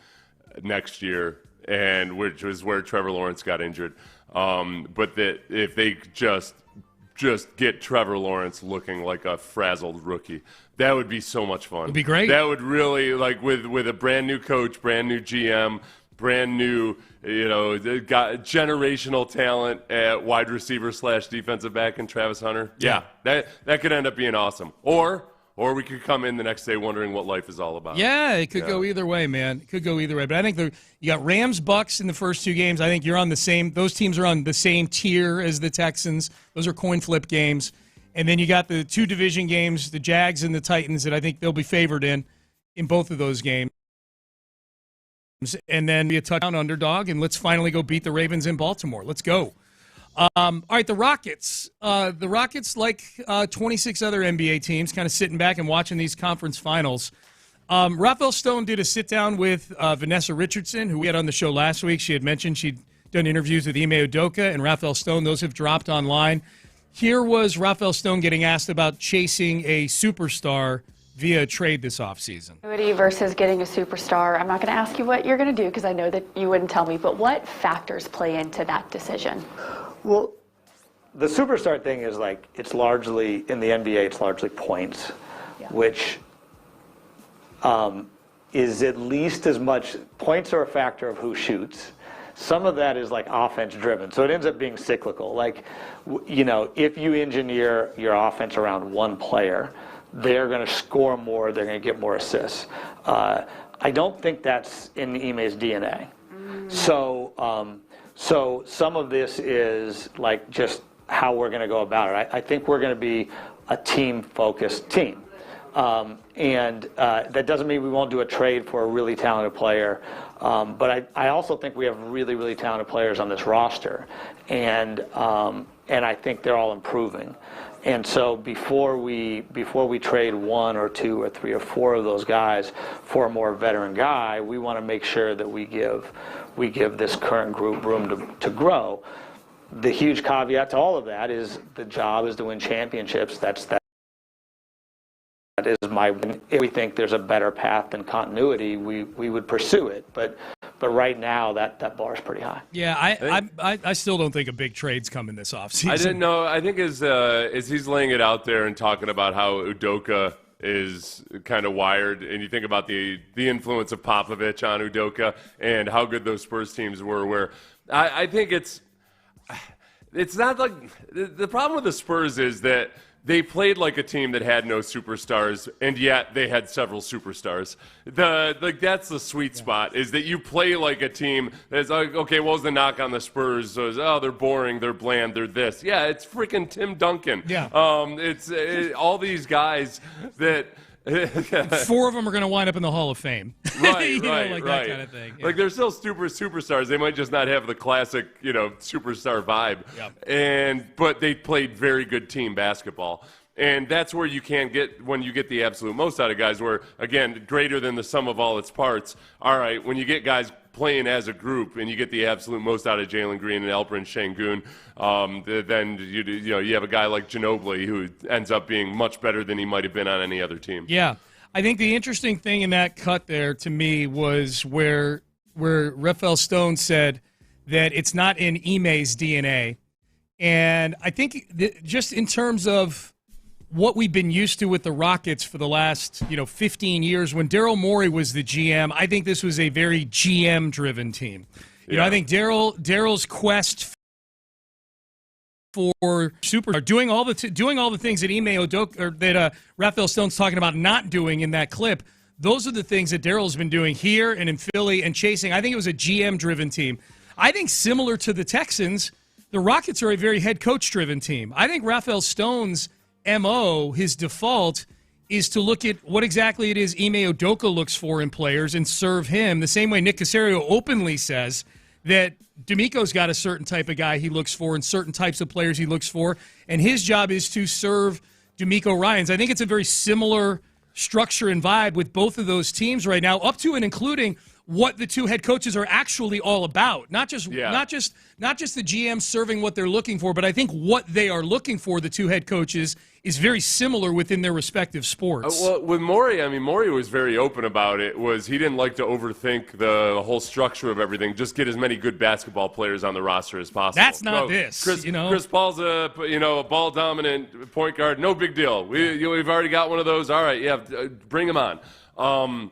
next year, and which was where Trevor Lawrence got injured, but that if they just get Trevor Lawrence looking like a frazzled rookie, that would be so much fun. It'd be great. That would really, with a brand new coach, brand new GM, brand new, generational talent at wide receiver / defensive back and Travis Hunter. Yeah, that could end up being awesome. Or we could come in the next day wondering what life is all about. Yeah, it could go either way, man. It could go either way. But I think you got Rams, Bucks in the first 2 games. I think you're on the same. Those teams are on the same tier as the Texans. Those are coin flip games. And then you got the 2 division games, the Jags and the Titans, that I think they'll be favored in both of those games. And then be a touchdown underdog, and let's finally go beat the Ravens in Baltimore. Let's go. All right, the Rockets. The Rockets, like 26 other NBA teams, kind of sitting back and watching these conference finals. Rafael Stone did a sit-down with Vanessa Richardson, who we had on the show last week. She had mentioned she'd done interviews with Ime Udoka and Rafael Stone. Those have dropped online. Here was Rafael Stone getting asked about chasing a superstar via trade this offseason. Versus getting a superstar. I'm not going to ask you what you're going to do because I know that you wouldn't tell me, but what factors play into that decision? Well, the superstar thing is it's largely, in the NBA, it's largely points, which is at least as much, points are a factor of who shoots. Some of that is offense driven, so it ends up being cyclical. If you engineer your offense around one player, they're going to score more, they're going to get more assists. I don't think that's in Ime's DNA. So some of this is just how we're going to go about it. I think we're going to be a team-focused team. And that doesn't mean we won't do a trade for a really talented player. But I also think we have really, really talented players on this roster. And I think they're all improving. And so before we trade 1 or 2 or 3 or 4 of those guys for a more veteran guy, we want to make sure that we give this current group room to grow. The huge caveat to all of that is the job is to win championships. That is if we think there's a better path than continuity, we would pursue it. But right now, that bar is pretty high. Yeah, I still don't think a big trade's coming this offseason. I didn't know. I think as he's laying it out there and talking about how Udoka is kind of wired, and you think about the influence of Popovich on Udoka and how good those Spurs teams were, where I think it's not like the problem with the Spurs is that they played like a team that had no superstars, and yet they had several superstars. That's the sweet spot, is that you play like a team that's like, okay, what was the knock on the Spurs? They're boring, they're bland, they're this. Yeah, it's freaking Tim Duncan. Yeah. It's all these guys that 4 of them are going to wind up in the Hall of Fame. Right, that right. kind of thing. Yeah. Like they're still superstars. They might just not have the classic, superstar vibe. Yep. But they played very good team basketball. And that's where you can get when you get the absolute most out of guys, where, again, greater than the sum of all its parts. All right, when you get guys playing as a group and you get the absolute most out of Jalen Green and Alperen Şengün, then you have a guy like Ginobili who ends up being much better than he might have been on any other team. Yeah. I think the interesting thing in that cut there to me was where Rafael Stone said that it's not in Ime's DNA. And I think just in terms of what we've been used to with the Rockets for the last 15 years, when Daryl Morey was the GM, I think this was a very GM-driven team. I think Daryl's quest for superstar, doing all the things that Ime Udoka or that Rafael Stone's talking about not doing in that clip. Those are the things that Daryl's been doing here and in Philly and chasing. I think it was a GM-driven team. I think similar to the Texans, the Rockets are a very head coach-driven team. I think Rafael Stone's MO, his default, is to look at what exactly it is Ime Udoka looks for in players and serve him the same way Nick Caserio openly says that D'Amico's got a certain type of guy he looks for and certain types of players he looks for, and his job is to serve D'Amico Ryans. I think it's a very similar structure and vibe with both of those teams right now, up to and including what the two head coaches are actually all about. Not just the GM serving what they're looking for, but I think what they are looking for, the two head coaches, is very similar within their respective sports. Well, with Morey, Morey was very open about it. He didn't like to overthink the whole structure of everything. Just get as many good basketball players on the roster as possible. That's not this. Chris Paul's a ball dominant point guard. No big deal. We've already got one of those. All right, bring him on.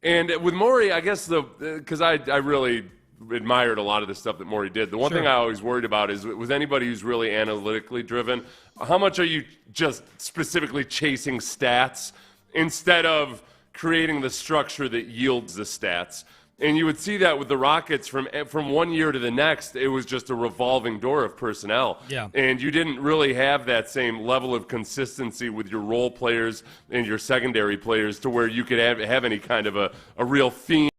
And with Morey, I guess because I really admired a lot of the stuff that Morey did. The one thing I always worried about is with anybody who's really analytically driven, how much are you just specifically chasing stats instead of creating the structure that yields the stats? And you would see that with the Rockets from 1 year to the next, it was just a revolving door of personnel. Yeah. And you didn't really have that same level of consistency with your role players and your secondary players to where you could have any kind of a real theme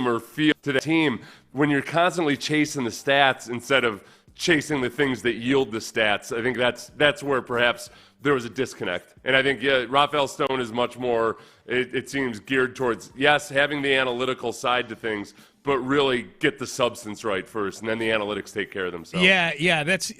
or feel to the team when you're constantly chasing the stats instead of chasing the things that yield the stats. I think that's where perhaps there was a disconnect. And I think, Rafael Stone is much more, it seems, geared towards, yes, having the analytical side to things, but really get the substance right first, and then the analytics take care of themselves. Yeah, that's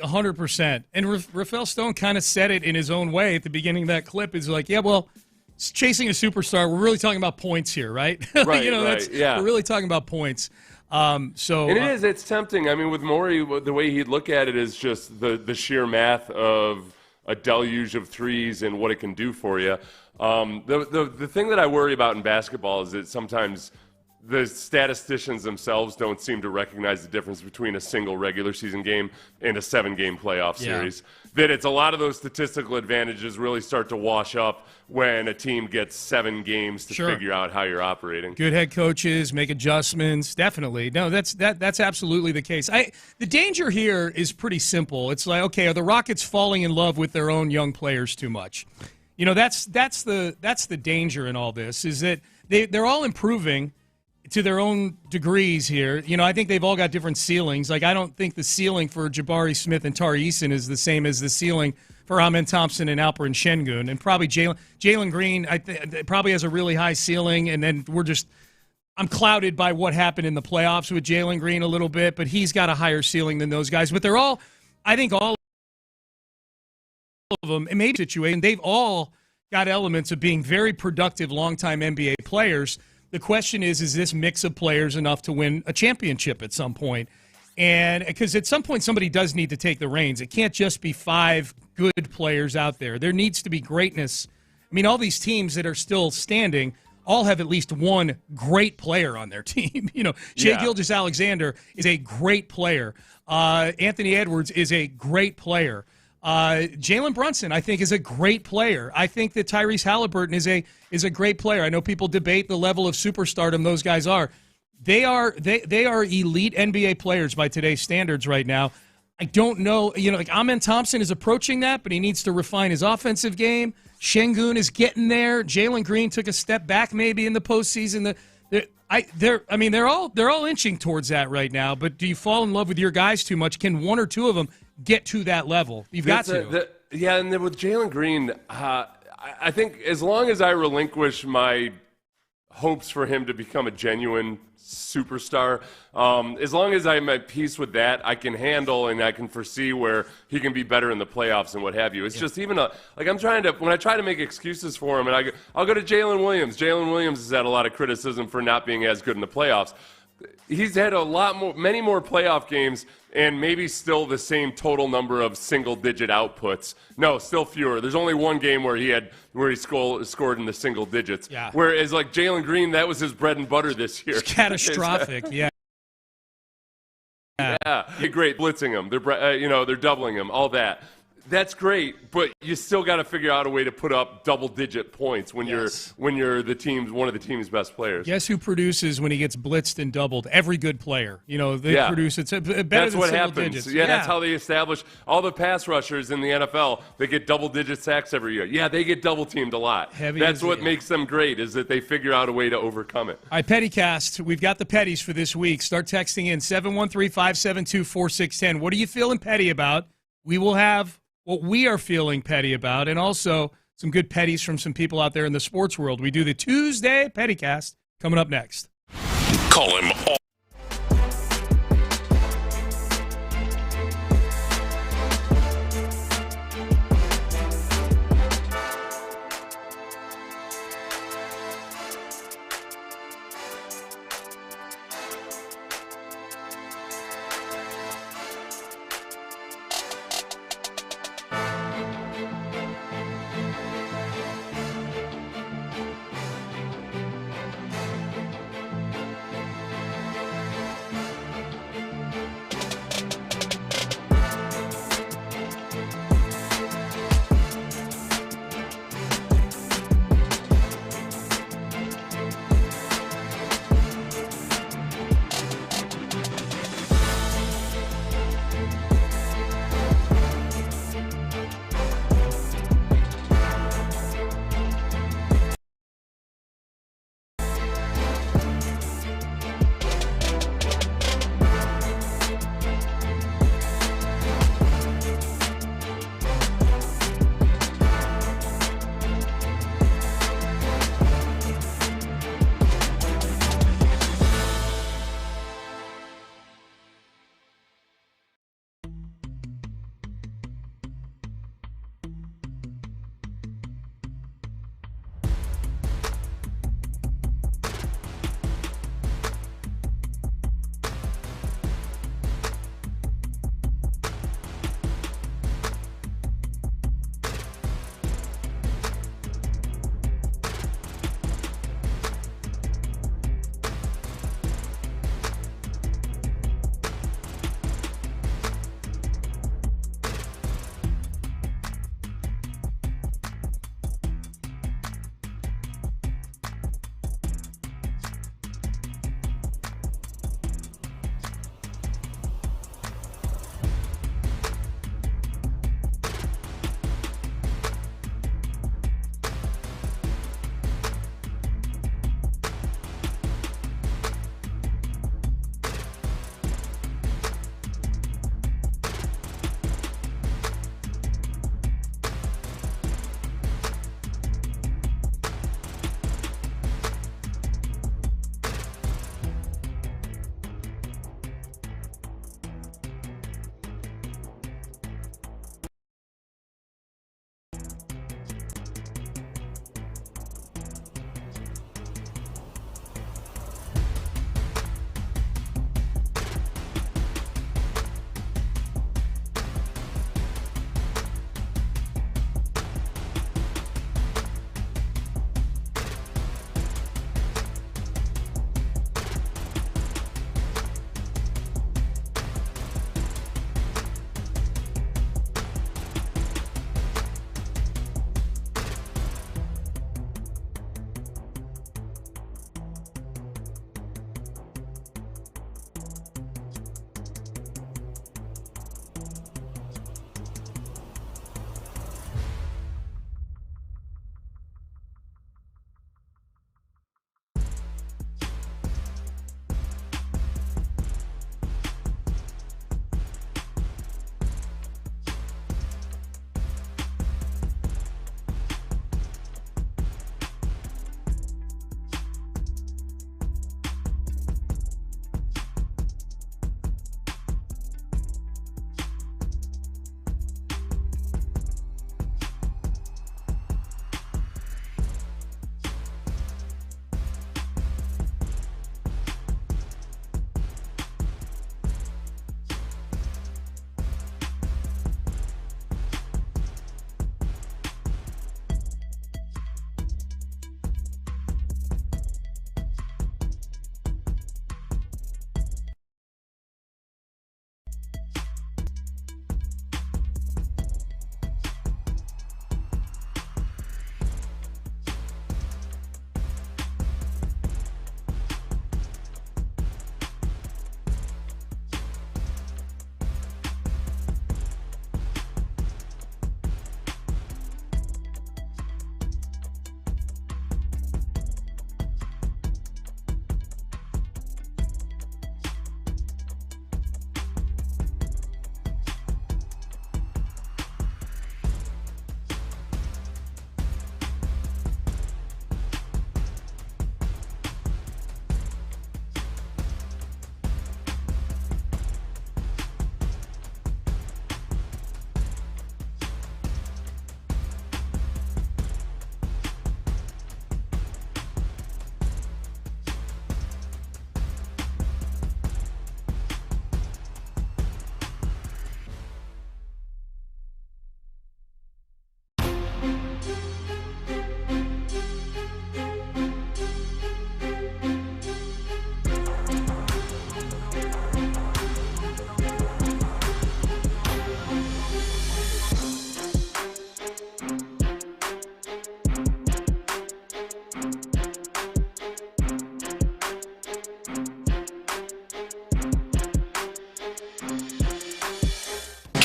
100%. And Rafael Stone kind of said it in his own way at the beginning of that clip. It's like, it's chasing a superstar. We're really talking about points here, right? Right, We're really talking about points. And it's tempting. With Morey, the way he'd look at it is just the sheer math of a deluge of threes and what it can do for you. The thing that I worry about in basketball is that sometimes the statisticians themselves don't seem to recognize the difference between a single regular season game and a 7-game playoff series. That it's a lot of those statistical advantages really start to wash up when a team gets 7 games to figure out how you're operating. Good head coaches make adjustments, definitely. No, that's absolutely the case. The danger here is pretty simple. It's like, okay, are the Rockets falling in love with their own young players too much? That's the danger in all this, is that they're all improving to their own degrees here. I think they've all got different ceilings. Like, I don't think the ceiling for Jabari Smith and Tari Eason is the same as the ceiling for Amen Thompson and Alperen Şengün. And probably Jalen Green, probably has a really high ceiling. And then I'm clouded by what happened in the playoffs with Jalen Green a little bit, but he's got a higher ceiling than those guys. But I think all of them, and maybe situation, they've all got elements of being very productive, longtime NBA players. The question is this mix of players enough to win a championship at some point? And because at some point somebody does need to take the reins. It can't just be 5 good players out there. There needs to be greatness. All these teams that are still standing all have at least one great player on their team. Shai Gilgeous-Alexander is a great player. Anthony Edwards is a great player. Jalen Brunson, I think, is a great player. I think that Tyrese Halliburton is a great player. I know people debate the level of superstardom those guys are. They are elite NBA players by today's standards right now. I don't know. Like Amen Thompson is approaching that, but he needs to refine his offensive game. Şengün is getting there. Jalen Green took a step back maybe in the postseason. They're all inching towards that right now. But do you fall in love with your guys too much? Can one or two of them get to that level? You've got to. And then with Jalen Green, I think as long as I relinquish my hopes for him to become a genuine superstar, as long as I'm at peace with that, I can handle and I can foresee where he can be better in the playoffs and what have you. It's just even when I try to make excuses for him, and I'll go to Jalen Williams. Jalen Williams has had a lot of criticism for not being as good in the playoffs. He's had many more playoff games, and maybe still the same total number of single-digit outputs. No, still fewer. There's only one game where he scored in the single digits. Yeah. Whereas like Jalen Green, that was his bread and butter this year. It's catastrophic. Yeah. Yeah, great. Blitzing him. They're doubling him. All that. That's great, but you still got to figure out a way to put up double-digit points when you're one of the team's best players. Guess who produces when he gets blitzed and doubled? Every good player. They produce it better that's than what single happens. digits. Yeah, that's how they establish all the pass rushers in the NFL. They get double-digit sacks every year. Yeah, they get double-teamed a lot. That's what makes them great, is that they figure out a way to overcome it. All right, Pettycast. We've got the Petties for this week. Start texting in 713-572-4610. What are you feeling petty about? We will have what we are feeling petty about, and also some good petties from some people out there in the sports world. We do the Tuesday Pettycast coming up next. Call him all.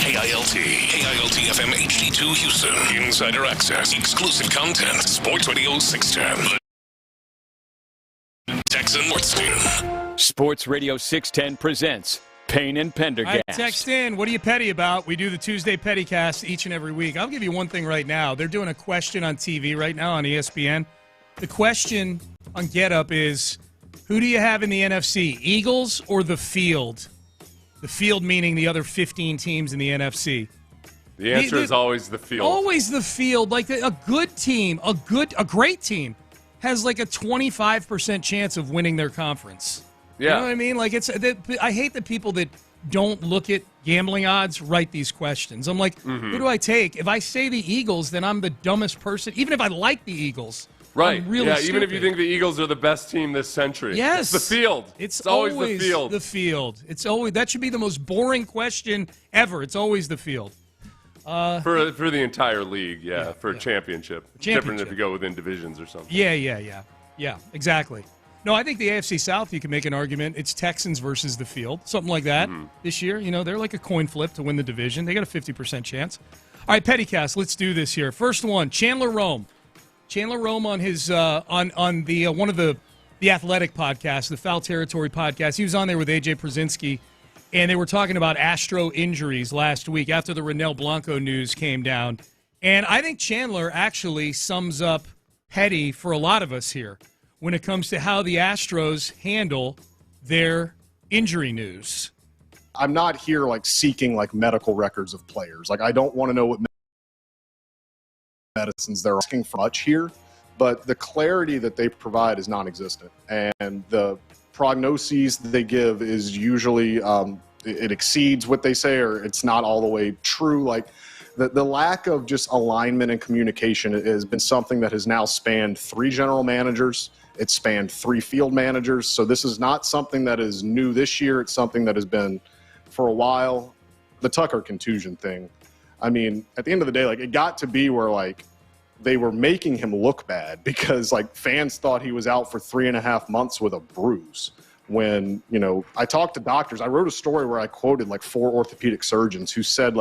KILT FM HD2 Houston. Insider access, exclusive content. Sports Radio 610. Texan Sports Sports Radio 610 presents Payne and Pendergast. Text in. What are you petty about? We do the Tuesday Petty Cast each and every week. I'll give you one thing right now. They're doing a question on TV right now on ESPN. The question on Get Up is, who do you have in the NFC, Eagles or the field? The field meaning the other 15 teams in the NFC. The answer is always the field. Always the field. Like a good team, a great team has like a 25% chance of winning their conference. Yeah. You know what I mean? Like I hate the people that don't look at gambling odds write these questions. I'm like, who do I take? If I say the Eagles, then I'm the dumbest person. Even if I like the Eagles. Right. I'm really stupid. Even if you think the Eagles are the best team this century. Yes. It's the field. It's always the field. The field. It's always that should be the most boring question ever. It's always the field. For the entire league, for a championship. Different if you go within divisions or something. Yeah, exactly. No, I think the AFC South, you can make an argument, it's Texans versus the field, something like that this year. You know, they're like a coin flip to win the division. They got a 50% chance. All right, Pettycast, let's do this here. First one, Chandler Rome. Chandler Rome on his on the one of the Athletic podcast, the Foul Territory podcast. He was on there with AJ Przinsky, and they were talking about Astro injuries last week after the Renell Blanco news came down. And I think Chandler actually sums up Petty for a lot of us here when it comes to how the Astros handle their injury news. I'm not here seeking medical records of players. I don't want to know what medicines they're asking for much here, but the clarity that they provide is non-existent, and the prognoses they give is usually it exceeds what they say, or it's not all the way true. The lack of just alignment and communication has been something that has now spanned 3 general managers. It's spanned 3 field managers. So this is not something that is new this year. It's something that has been for a while. The Tucker contusion thing. I mean, at the end of the day, it got to be where they were making him look bad because fans thought he was out for 3.5 months with a bruise. When, I talked to doctors, I wrote a story where I quoted 4 orthopedic surgeons who said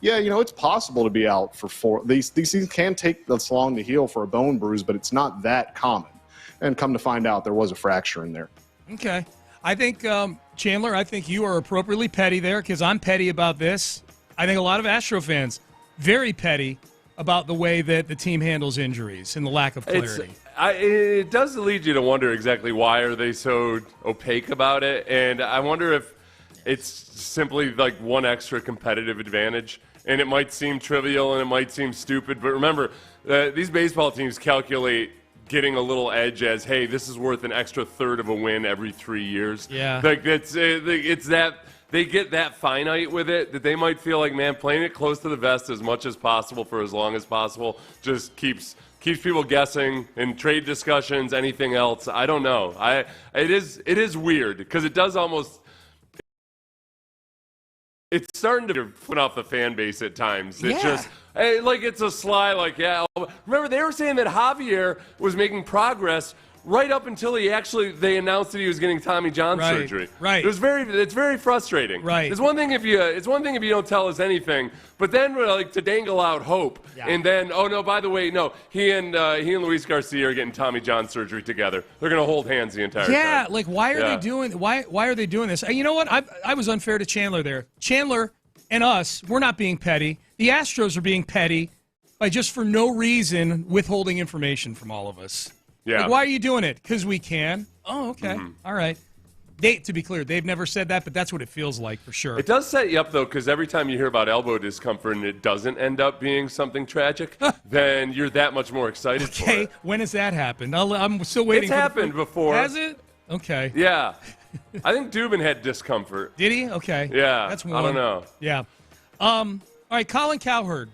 it's possible to be out for 4. These things can take this long to heal for a bone bruise, but it's not that common. And come to find out, there was a fracture in there. Okay. I think, Chandler, I think you are appropriately petty there because I'm petty about this. I think a lot of Astro fans, very petty about the way that the team handles injuries and the lack of clarity. It does lead you to wonder exactly why are they so opaque about it. And I wonder if it's simply one extra competitive advantage. And it might seem trivial and it might seem stupid. But remember, these baseball teams calculate getting a little edge as, hey, this is worth an extra third of a win every 3 years. Yeah. It's that they get that finite with it that they might feel man, playing it close to the vest as much as possible for as long as possible just keeps people guessing in trade discussions, anything else. I don't know. It is weird because it does almost. It's starting to put off the fan base at times. It's just it's a sly Remember they were saying that Javier was making progress right up until they announced that he was getting Tommy John surgery. Right. It's very frustrating. Right. It's one thing if you don't tell us anything, but then to dangle out hope, and then by the way, no, he and Luis Garcia are getting Tommy John surgery together. They're going to hold hands the entire time. Yeah, why are they doing? Why are they doing this? You know what? I was unfair to Chandler there. Chandler and us, we're not being petty. The Astros are being petty by just for no reason withholding information from all of us. Yeah. Why are you doing it? Because we can. Oh, okay. All right. To be clear, they've never said that, but that's what it feels like for sure. It does set you up, though, because every time you hear about elbow discomfort and it doesn't end up being something tragic, then you're that much more excited for it. When has that happened? I'm still waiting. It's happened before. Has it? Okay. Yeah. I think Dubin had discomfort. Did he? Okay. Yeah. That's one. I don't know. Yeah. All right, Colin Cowherd.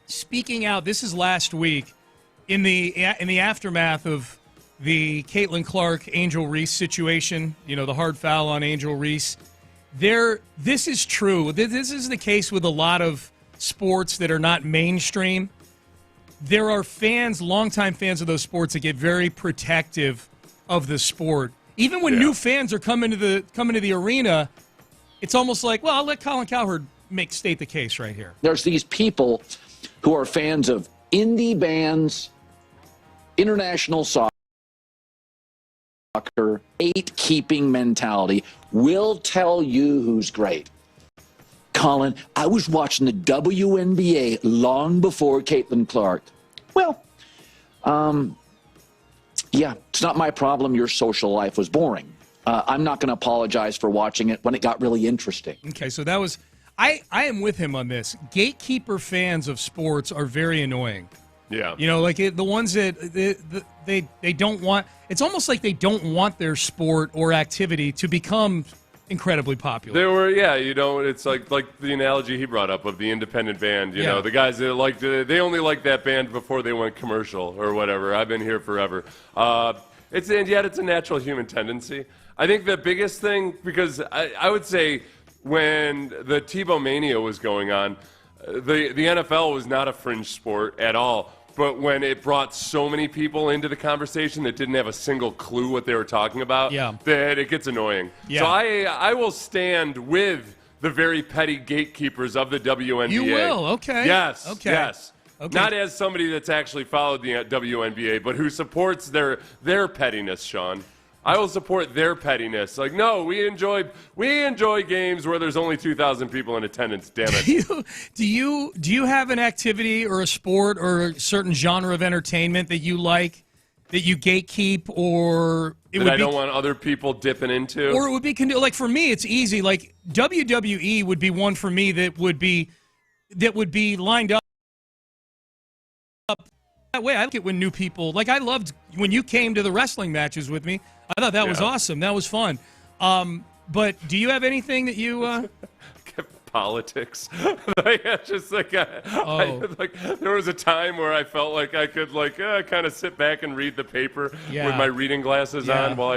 Speaking out, this is last week. In the aftermath of the Caitlin Clark, Angel Reese situation, the hard foul on Angel Reese, this is true. This is the case with a lot of sports that are not mainstream. There are fans, longtime fans of those sports, that get very protective of the sport. Even when new fans are coming to the arena, it's almost like, well, I'll let Colin Cowherd state the case right here. There's these people who are fans of indie bands, international soccer, gate-keeping mentality. Will tell you who's great. Colin, I was watching the WNBA long before Caitlin Clark. Well, yeah, it's not my problem your social life was boring. I'm not going to apologize for watching it when it got really interesting. Okay, so that was I am with him on this. Gatekeeper fans of sports are very annoying. Yeah. You know, like the ones that they don't want – it's almost like they don't want their sport or activity to become incredibly popular. There were, yeah, you know, it's like the analogy he brought up of the independent band. You know, the guys that they only liked that band before they went commercial or whatever. I've been here forever. And yet it's a natural human tendency. I think the biggest thing, because I would say when the Tebow Mania was going on, the NFL was not a fringe sport at all. But when it brought so many people into the conversation that didn't have a single clue what they were talking about, that it gets annoying. Yeah. So I will stand with the very petty gatekeepers of the WNBA. You will? Okay. Yes. Okay. Yes. Okay. Not as somebody that's actually followed the WNBA, but who supports their pettiness, Sean. I will support their pettiness. Like, no, we enjoy games where there's only 2,000 people in attendance. Damn it. Do you have an activity or a sport or a certain genre of entertainment that you like, that you gatekeep, or I don't want other people dipping into? Or it would be like for me, it's easy. Like WWE would be one for me that would be lined up that way. I like it when new people, like I loved when you came to the wrestling matches with me. I thought that was awesome. That was fun. But do you have anything that you politics? Just like there was a time where I felt like I could kind of sit back and read the paper with my reading glasses on while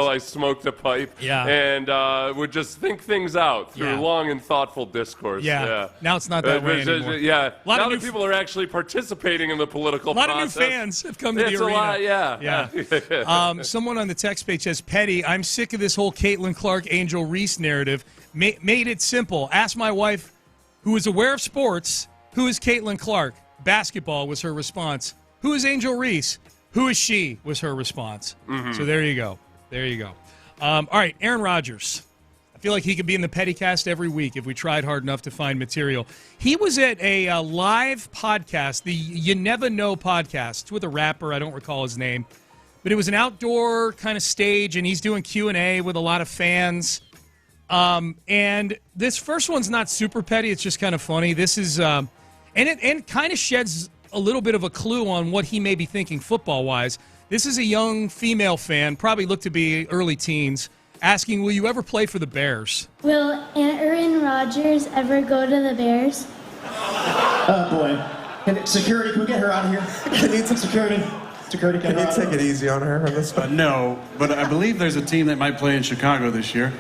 I smoked a pipe and would just think things out through long and thoughtful discourse. Now it's not that way anymore. A lot of people are actually participating in the political process. A lot of new fans have come to the arena. A lot, someone on the text page says, Petty, I'm sick of this whole Caitlin Clark, Angel Reese narrative. Made it simple. Ask my wife, who is aware of sports, who is Caitlin Clark? Basketball was her response. Who is Angel Reese? Who is she? Was her response. Mm-hmm. So there you go. All right, Aaron Rodgers. I feel like he could be in the Pettycast every week if we tried hard enough to find material. He was at a live podcast, the You Never Know podcast. It's with a rapper. I don't recall his name. But it was an outdoor kind of stage, and he's doing Q&A with a lot of fans. And this first one's not super petty. It's just kind of funny. This is, and it kind of sheds a little bit of a clue on what he may be thinking football-wise. This is a young female fan, probably looked to be early teens, asking, will you ever play for the Bears? Will Aaron Rodgers ever go to the Bears? Oh, boy. Security, can we get her out of here? I need some security. Security, can you take it easy on her on this one? No, but I believe there's a team that might play in Chicago this year.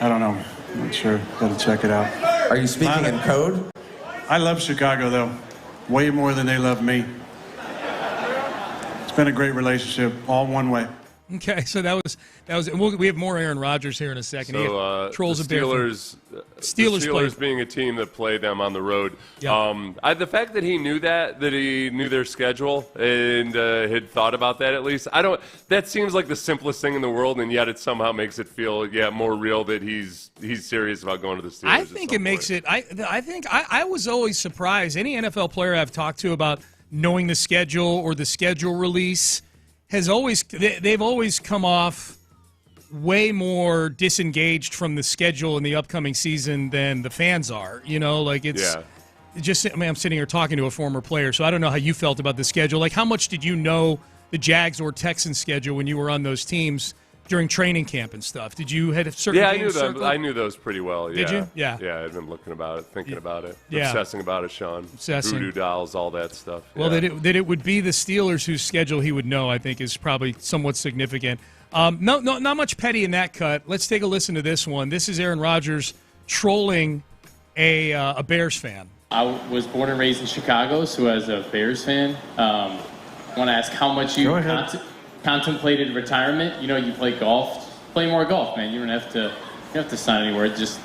I don't know. I'm not sure. Gotta check it out. Are you speaking in code? I love Chicago, though. Way more than they love me. It's been a great relationship, all one way. Okay, so that was. We have more Aaron Rodgers here in a second. So trolls the Steelers being a team that played them on the road. Yep. The fact that he knew he knew their schedule and had thought about that at least. That seems like the simplest thing in the world, and yet it somehow makes it feel more real that he's serious about going to the Steelers. I think it makes it. I think I was always surprised. Any NFL player I've talked to about knowing the schedule or the schedule release they've always come off way more disengaged from the schedule in the upcoming season than the fans are. You know, like it's just. I mean, I'm sitting here talking to a former player, so I don't know how you felt about the schedule. Like, how much did you know the Jags or Texans schedule when you were on those teams during training camp and stuff? Did you have certain? Yeah, I knew them. I knew those pretty well. Did you? Yeah. Yeah, I've been looking about it, thinking about it, obsessing about it, Sean. Obsessing. Voodoo dolls, all that stuff. Well, that it would be the Steelers whose schedule he would know, I think, is probably somewhat significant. No, not much petty in that cut. Let's take a listen to this one. This is Aaron Rodgers trolling a Bears fan. I was born and raised in Chicago, so as a Bears fan, I want to ask how much you contemplated retirement. You know, you play golf play more golf, man. You don't have to sign anywhere. Just,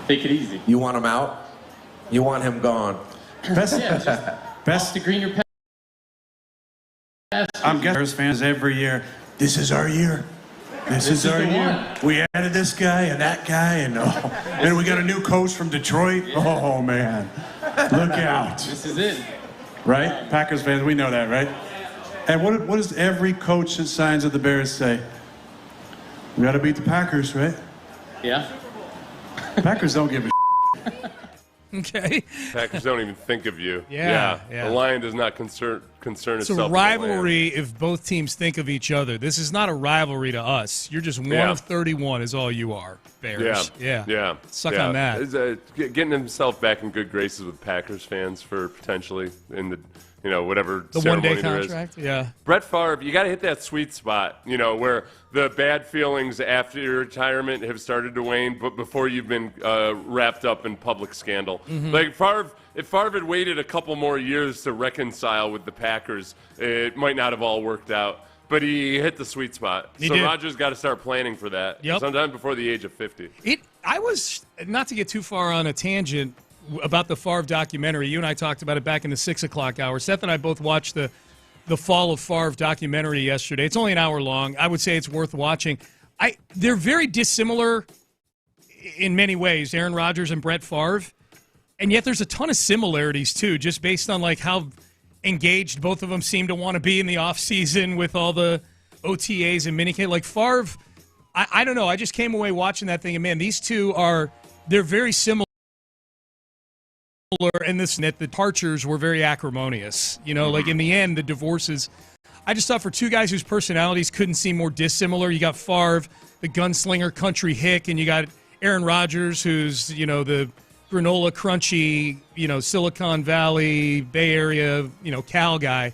take it easy. You want him out? You want him gone? Best to green your path. I'm guessing fans every year, this is our year. This is our year. We added this guy and that guy, and we got a new coach from Detroit. Oh, man. Look out. This is it. Right? Packers fans, we know that, right? And what does every coach that signs with the Bears say? We got to beat the Packers, right? Yeah. Packers don't give a Okay. Packers don't even think of you. Yeah. The Lion does not concern itself. It's a rivalry if both teams think of each other. This is not a rivalry to us. You're just one of 31 is all you are, Bears. Yeah. Suck on that. Getting himself back in good graces with Packers fans for potentially in the whatever the ceremony one-day contract. Yeah. Brett Favre, you got to hit that sweet spot, where the bad feelings after your retirement have started to wane, but before you've been wrapped up in public scandal. Mm-hmm. Like if Favre had waited a couple more years to reconcile with the Packers, it might not have all worked out. But he hit the sweet spot. So Rodgers got to start planning for that sometime before the age of 50. I was, not to get too far on a tangent about the Favre documentary. You and I talked about it back in the 6 o'clock hour. Seth and I both watched the Fall of Favre documentary yesterday. It's only an hour long. I would say it's worth watching. They're very dissimilar in many ways, Aaron Rodgers and Brett Favre, and yet there's a ton of similarities too, just based on like how engaged both of them seem to want to be in the offseason with all the OTAs and minicamp. Like Favre, I don't know. I just came away watching that thing, and man, these two they're very similar. And the departures were very acrimonious. Like in the end, the divorces. I just thought for two guys whose personalities couldn't seem more dissimilar. You got Favre, the gunslinger country hick, and you got Aaron Rodgers, who's, the granola crunchy, Silicon Valley, Bay Area, Cal guy.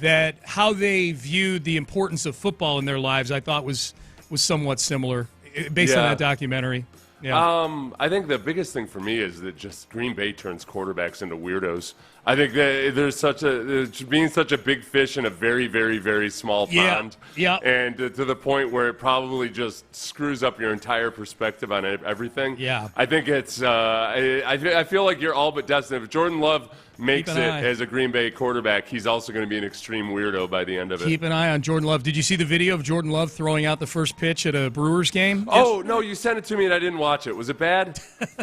That how they viewed the importance of football in their lives, I thought was somewhat similar based on that documentary. Yeah. I think the biggest thing for me is that just Green Bay turns quarterbacks into weirdos. I think that there's being such a big fish in a very, very, very small pond. Yeah. And to the point where it probably just screws up your entire perspective on everything. Yeah. I think it's I feel like you're all but destined. If Jordan Love makes it as a Green Bay quarterback, he's also going to be an extreme weirdo by the end of it. Keep an eye on Jordan Love. Did you see the video of Jordan Love throwing out the first pitch at a Brewers game? Oh, no, you sent it to me and I didn't watch it. Was it bad?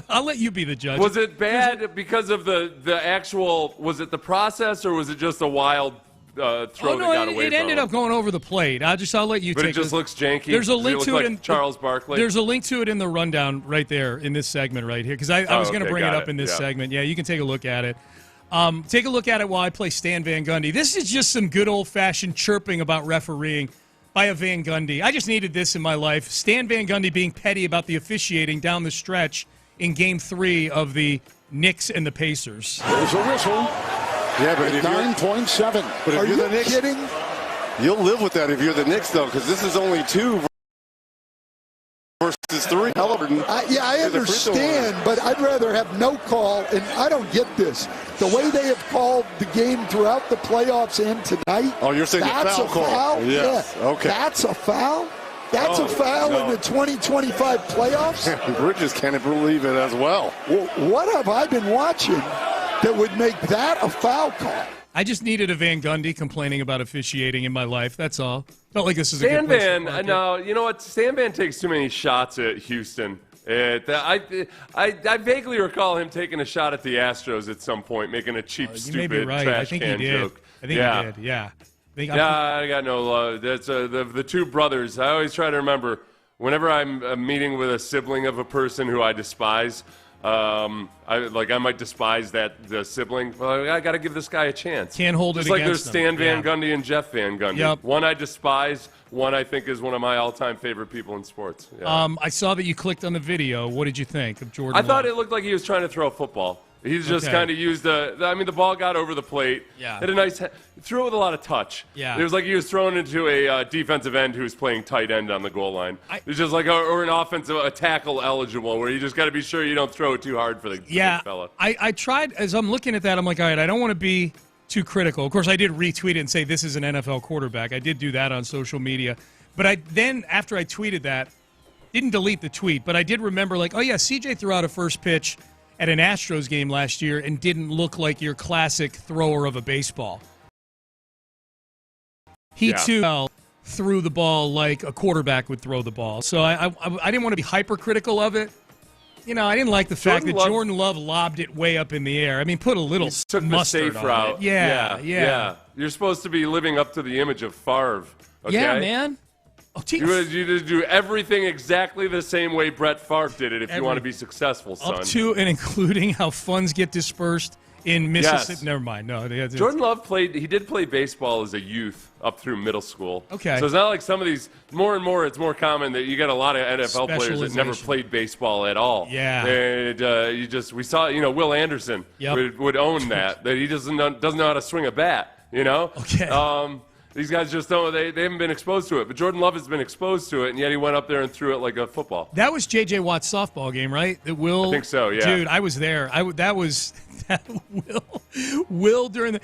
I'll let you be the judge. Was it bad because of the actual, was it the process or was it just a wild throw that got away from it ended up going over the plate. I'll let you but take it just looks janky. There's a link to it in Charles Barkley. There's a link to it in the rundown right there in this segment right here because I was going to bring it up in this segment. Yeah, you can take a look at it. Take a look at it while I play Stan Van Gundy. This is just some good old-fashioned chirping about refereeing by a Van Gundy. I just needed this in my life. Stan Van Gundy being petty about the officiating down the stretch in Game 3 of the Knicks and the Pacers. There's a whistle. Yeah, but if 9.7. But if Are you're you the Knicks, kidding? You'll live with that if you're the Knicks, though, because this is only 2 versus 3. I understand, but I'd rather have no call, and I don't get this. The way they have called the game throughout the playoffs and tonight. Oh, you're saying that's a foul? Yes. Yeah. Okay. That's a foul? That's a foul in the 2025 playoffs? Bridges can't believe it as well. What have I been watching that would make that a foul call? I just needed a Van Gundy complaining about officiating in my life. That's all. Felt like this is a Stan good place Van, to mark it. no, you know what? Stan Van takes too many shots at Houston. I vaguely recall him taking a shot at the Astros at some point, making a cheap, stupid trash can joke. I think he did, yeah. I got no love. That's the two brothers. I always try to remember whenever I'm meeting with a sibling of a person who I despise. I might despise the sibling. Well, I got to give this guy a chance. Can't hold Just it like against there's Stan Van Gundy and Jeff Van Gundy. Yep. One I despise. One I think is one of my all-time favorite people in sports. Yeah. I saw that you clicked on the video. What did you think of Jordan? I thought it looked like he was trying to throw a football. He's just kind of used the ball got over the plate. Yeah. Had a nice threw it with a lot of touch. Yeah. It was like he was thrown into a defensive end who was playing tight end on the goal line. It's just like or an a tackle eligible where you just got to be sure you don't throw it too hard for the big fella. I tried as I'm looking at that. I'm like, all right, I don't want to be too critical. Of course, I did retweet it and say this is an NFL quarterback. I did do that on social media. But then after I tweeted that, didn't delete the tweet, but I did remember, like, oh, yeah, CJ threw out a first pitch at an Astros game last year and didn't look like your classic thrower of a baseball. He, too, threw the ball like a quarterback would throw the ball. So I didn't want to be hypercritical of it. You know, I didn't like the fact that Jordan Love lobbed it way up in the air. I mean, put a little took mustard the safe on route. it. Yeah. You're supposed to be living up to the image of Favre. Okay? Yeah, man. Oh, you just do everything exactly the same way Brett Favre did it if you want to be successful, son. Up to and including how funds get dispersed in Mississippi. Yes. Never mind. No, Jordan Love did play baseball as a youth up through middle school. Okay. So it's not like some of these, more and more, it's more common that you get a lot of NFL players that never played baseball at all. Yeah. And we saw, Will Anderson would own that he doesn't know how to swing a bat, Okay. These guys just don't. They haven't been exposed to it. But Jordan Love has been exposed to it, and yet he went up there and threw it like a football. That was J.J. Watt's softball game, right? I think so, yeah. Dude, I was there. Will during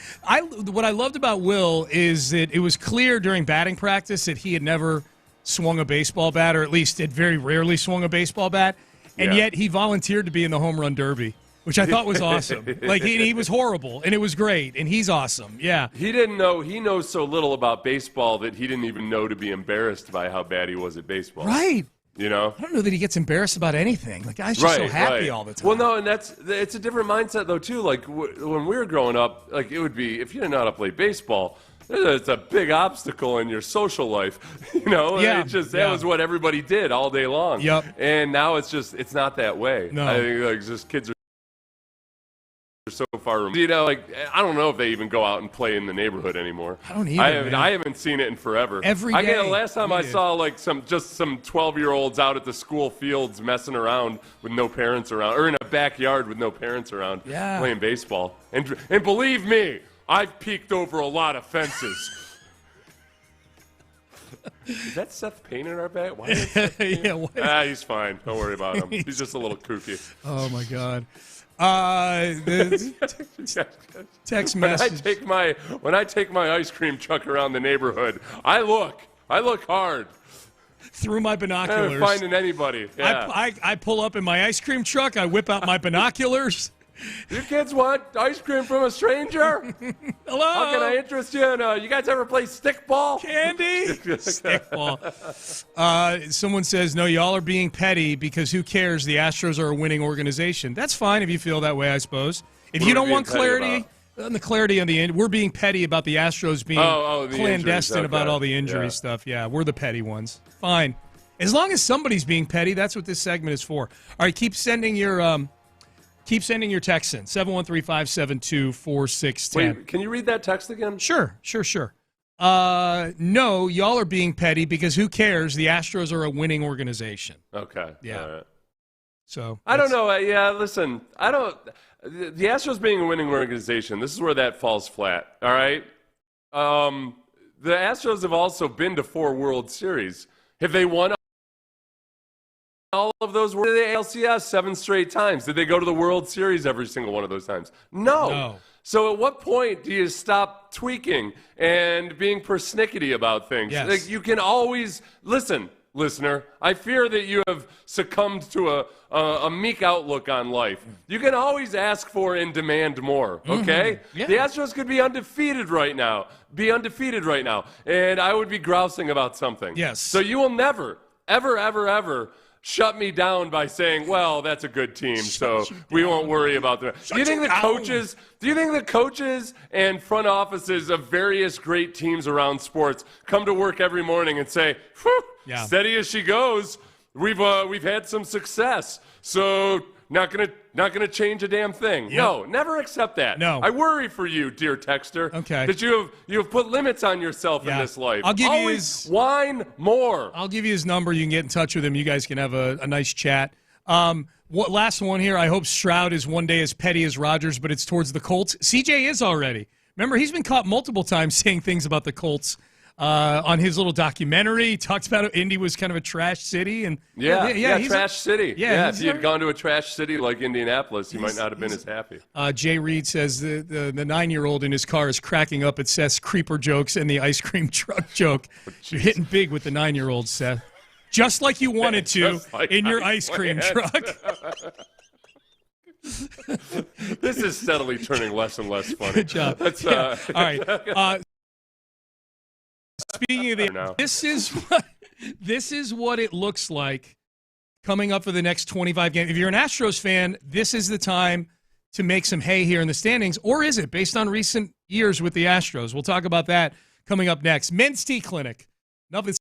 what I loved about Will is that it was clear during batting practice that he had never swung a baseball bat, or at least had very rarely swung a baseball bat, and yet he volunteered to be in the home run derby, which I thought was awesome. Like, he was horrible, and it was great, and he's awesome. Yeah. He didn't know. He knows so little about baseball that he didn't even know to be embarrassed by how bad he was at baseball. Right. I don't know that he gets embarrassed about anything. Like, guy's just so happy all the time. Well, no, and it's a different mindset, though, too. Like, when we were growing up, like, it would be, if you didn't know how to play baseball, it's a big obstacle in your social life, Yeah. That was what everybody did all day long. Yep. And now it's not that way. No. I think, just kids are so far removed. I don't know if they even go out and play in the neighborhood anymore. I don't either. I haven't seen it in forever. Every day. Last time I saw some 12-year-olds out at the school fields messing around with no parents around, or in a backyard with no parents around, playing baseball. And believe me, I've peeked over a lot of fences. Is that Seth Payne in our back? Why is Seth Payne? He's fine. Don't worry about him. He's just a little kooky. Oh my God. The text message. When I take my ice cream truck around the neighborhood, I look hard through my binoculars. I'm not finding anybody. Yeah. I pull up in my ice cream truck. I whip out my binoculars. You kids want ice cream from a stranger? Hello. How can I interest you in? You guys ever play stickball? Candy? Stickball. Someone says, no, y'all are being petty because who cares? The Astros are a winning organization. That's fine if you feel that way, I suppose. If you don't want clarity, on the clarity on the end, we're being petty about the Astros being clandestine about all the injury stuff. Yeah, we're the petty ones. Fine. As long as somebody's being petty, that's what this segment is for. All right, keep sending your text in, 713-572-4610. Wait, can you read that text again? Sure. No, y'all are being petty because who cares? The Astros are a winning organization. Okay. Yeah. All right. So I don't know. Listen, the Astros being a winning organization, this is where that falls flat. All right. The Astros have also been to 4 World Series. Have they won all of those? Were the ALCS 7 straight times? Did they go to the World Series every single one of those times? No. So at what point do you stop tweaking and being persnickety about things? Yes. Like, you can always listen, listener. I fear that you have succumbed to a meek outlook on life. You can always ask for and demand more, okay? Mm-hmm. Yeah. The Astros could be undefeated right now. And I would be grousing about something. Yes. So you will never, ever, ever, ever shut me down by saying, well, that's a good team, so we won't worry about that. Do you think the coaches and front offices of various great teams around sports come to work every morning and say, steady as she goes, we've had some success, so not gonna change a damn thing? Yep. No, never accept that. No. I worry for you, dear texter. Okay. That you have put limits on yourself in this life. I'll give Always you whine more. I'll give you his number. You can get in touch with him. You guys can have a nice chat. Last one here. I hope Stroud is one day as petty as Rodgers, but it's towards the Colts. CJ is already. Remember, he's been caught multiple times saying things about the Colts. On his little documentary, he talks about how Indy was kind of a trash city, and trash city. Yeah, if he had gone to a trash city like Indianapolis, he might not have been as happy. Jay Reed says the 9-year-old in his car is cracking up at Seth's creeper jokes and the ice cream truck joke. You're hitting big with the 9-year-old, Seth. just like you wanted to in your ice cream truck. This is steadily turning less and less funny. Good job. All right. Speaking of this is what it looks like coming up for the next 25 games. If you're an Astros fan, this is the time to make some hay here in the standings, or is it based on recent years with the Astros? We'll talk about that coming up next. Men's Tea Clinic. Enough of this.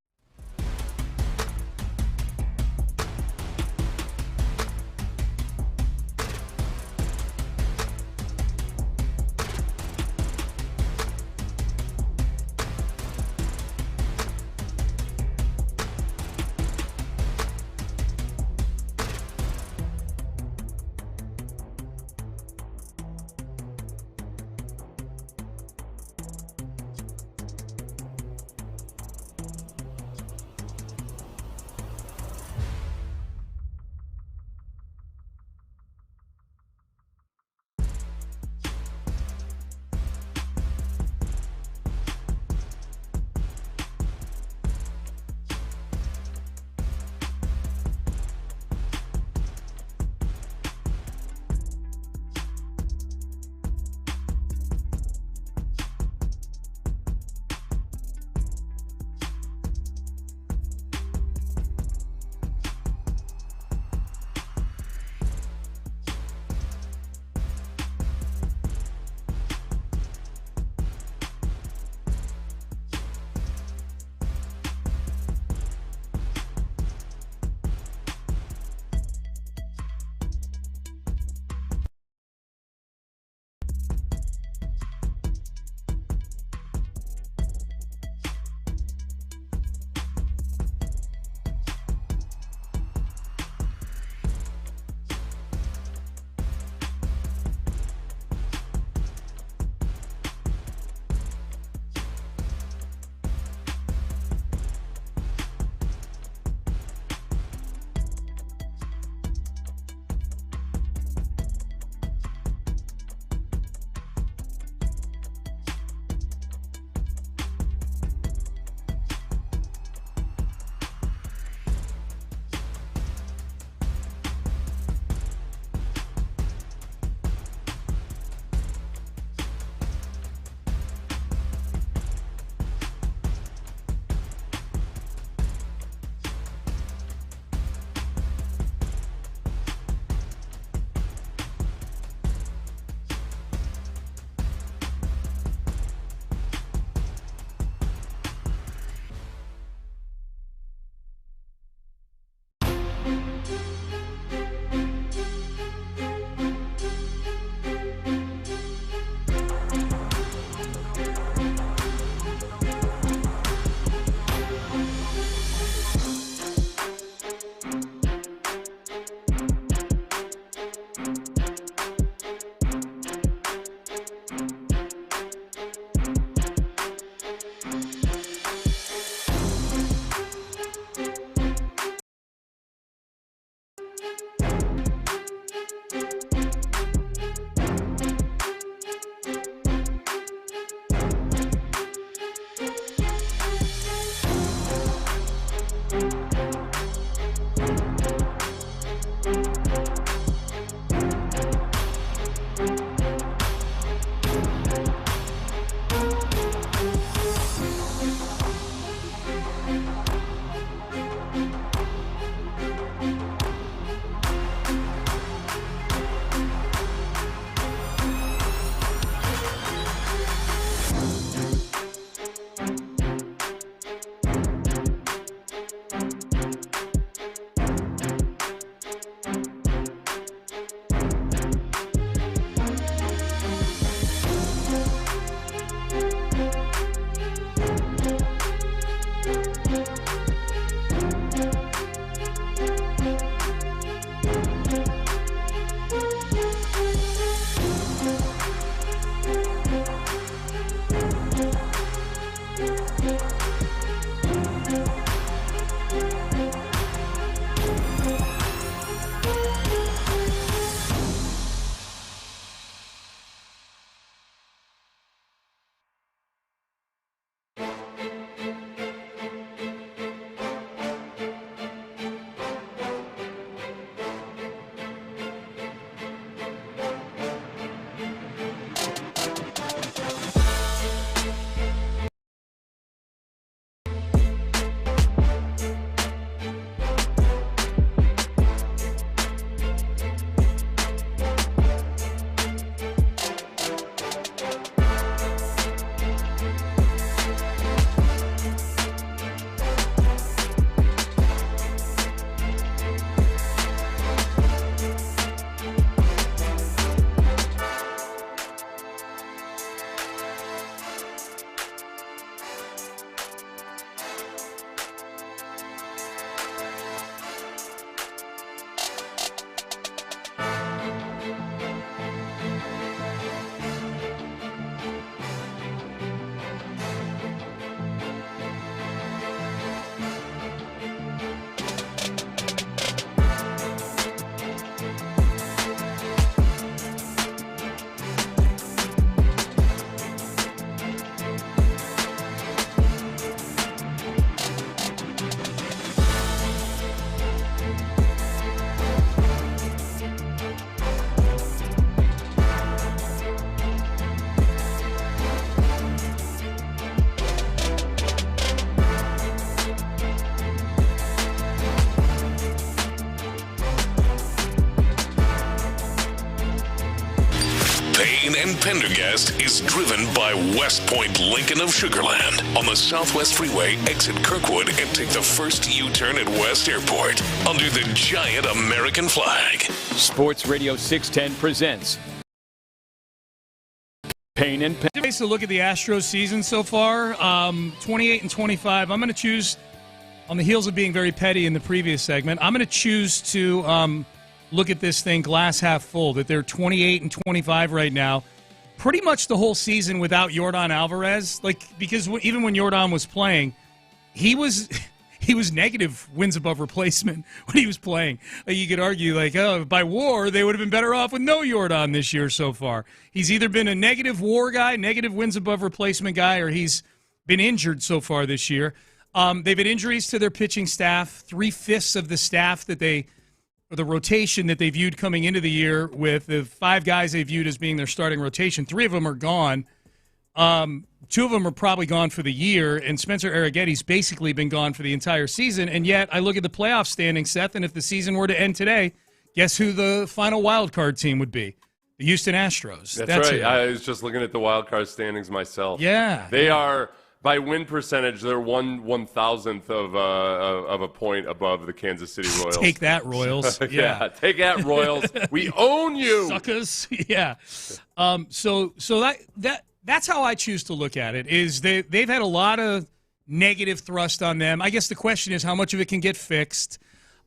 Payne and Pendergast is driven by West Point Lincoln of Sugarland on the Southwest Freeway. Exit Kirkwood and take the first U-turn at West Airport under the giant American flag. Sports Radio 610 presents Payne and Pendergast. Takes a look at the Astros season so far, 28 and 25. I'm going to choose, on the heels of being very petty in the previous segment, I'm going to choose to look at this thing glass half full, that they're 28 and 25 right now. Pretty much the whole season without Yordan Alvarez, because even when Yordan was playing, he was negative wins above replacement when he was playing. You could argue, by WAR, they would have been better off with no Yordan this year so far. He's either been a negative WAR guy, negative wins above replacement guy, or he's been injured so far this year. They've had injuries to their pitching staff. 3/5 of the staff or the rotation that they viewed coming into the year, with the 5 guys they viewed as being their starting rotation, 3 of them are gone. 2 of them are probably gone for the year, and Spencer Arrighetti's basically been gone for the entire season. And yet, I look at the playoff standings, Seth, and if the season were to end today, guess who the final wild card team would be? The Houston Astros. That's right. I was just looking at the wild card standings myself. Yeah. They are, by win percentage, they're 1/1000th of a point above the Kansas City Royals. Take that, Royals. Yeah, take that, Royals. We own you. Suckers. Yeah. So that's how I choose to look at it, is they've had a lot of negative thrust on them. I guess the question is how much of it can get fixed.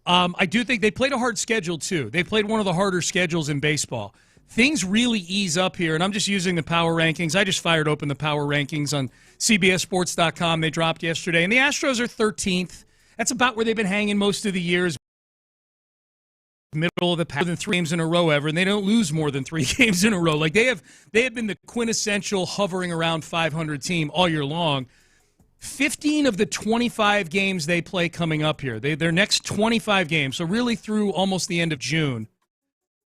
I do think they played a hard schedule, too. They played one of the harder schedules in baseball. Things really ease up here, and I'm just using the power rankings. I just fired open the power rankings on CBSSports.com. They dropped yesterday, and the Astros are 13th. That's about where they've been hanging most of the years. Middle of the pack, more than 3 games in a row ever, and they don't lose more than 3 games in a row. They have been the quintessential hovering around 500 team all year long. 15 of the 25 games they play coming up here, their next 25 games, so really through almost the end of June,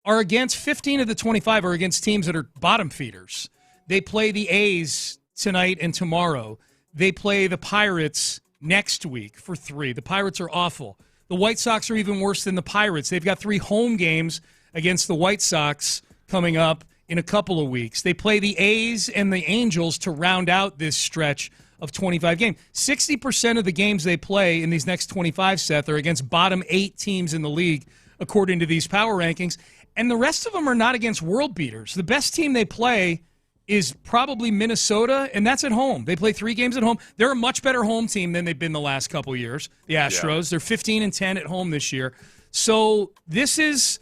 are against 15 of the 25 are against teams that are bottom feeders. They play the A's tonight and tomorrow. They play the Pirates next week for 3. The Pirates are awful. The White Sox are even worse than the Pirates. They've got 3 home games against the White Sox coming up in a couple of weeks. They play the A's and the Angels to round out this stretch of 25 games. 60% of the games they play in these next 25, Seth, are against bottom 8 teams in the league, according to these power rankings. And the rest of them are not against world beaters. The best team they play is probably Minnesota, and that's at home. They play 3 games at home. They're a much better home team than they've been the last couple of years, the Astros. Yeah. They're 15 and 10 at home this year. So this is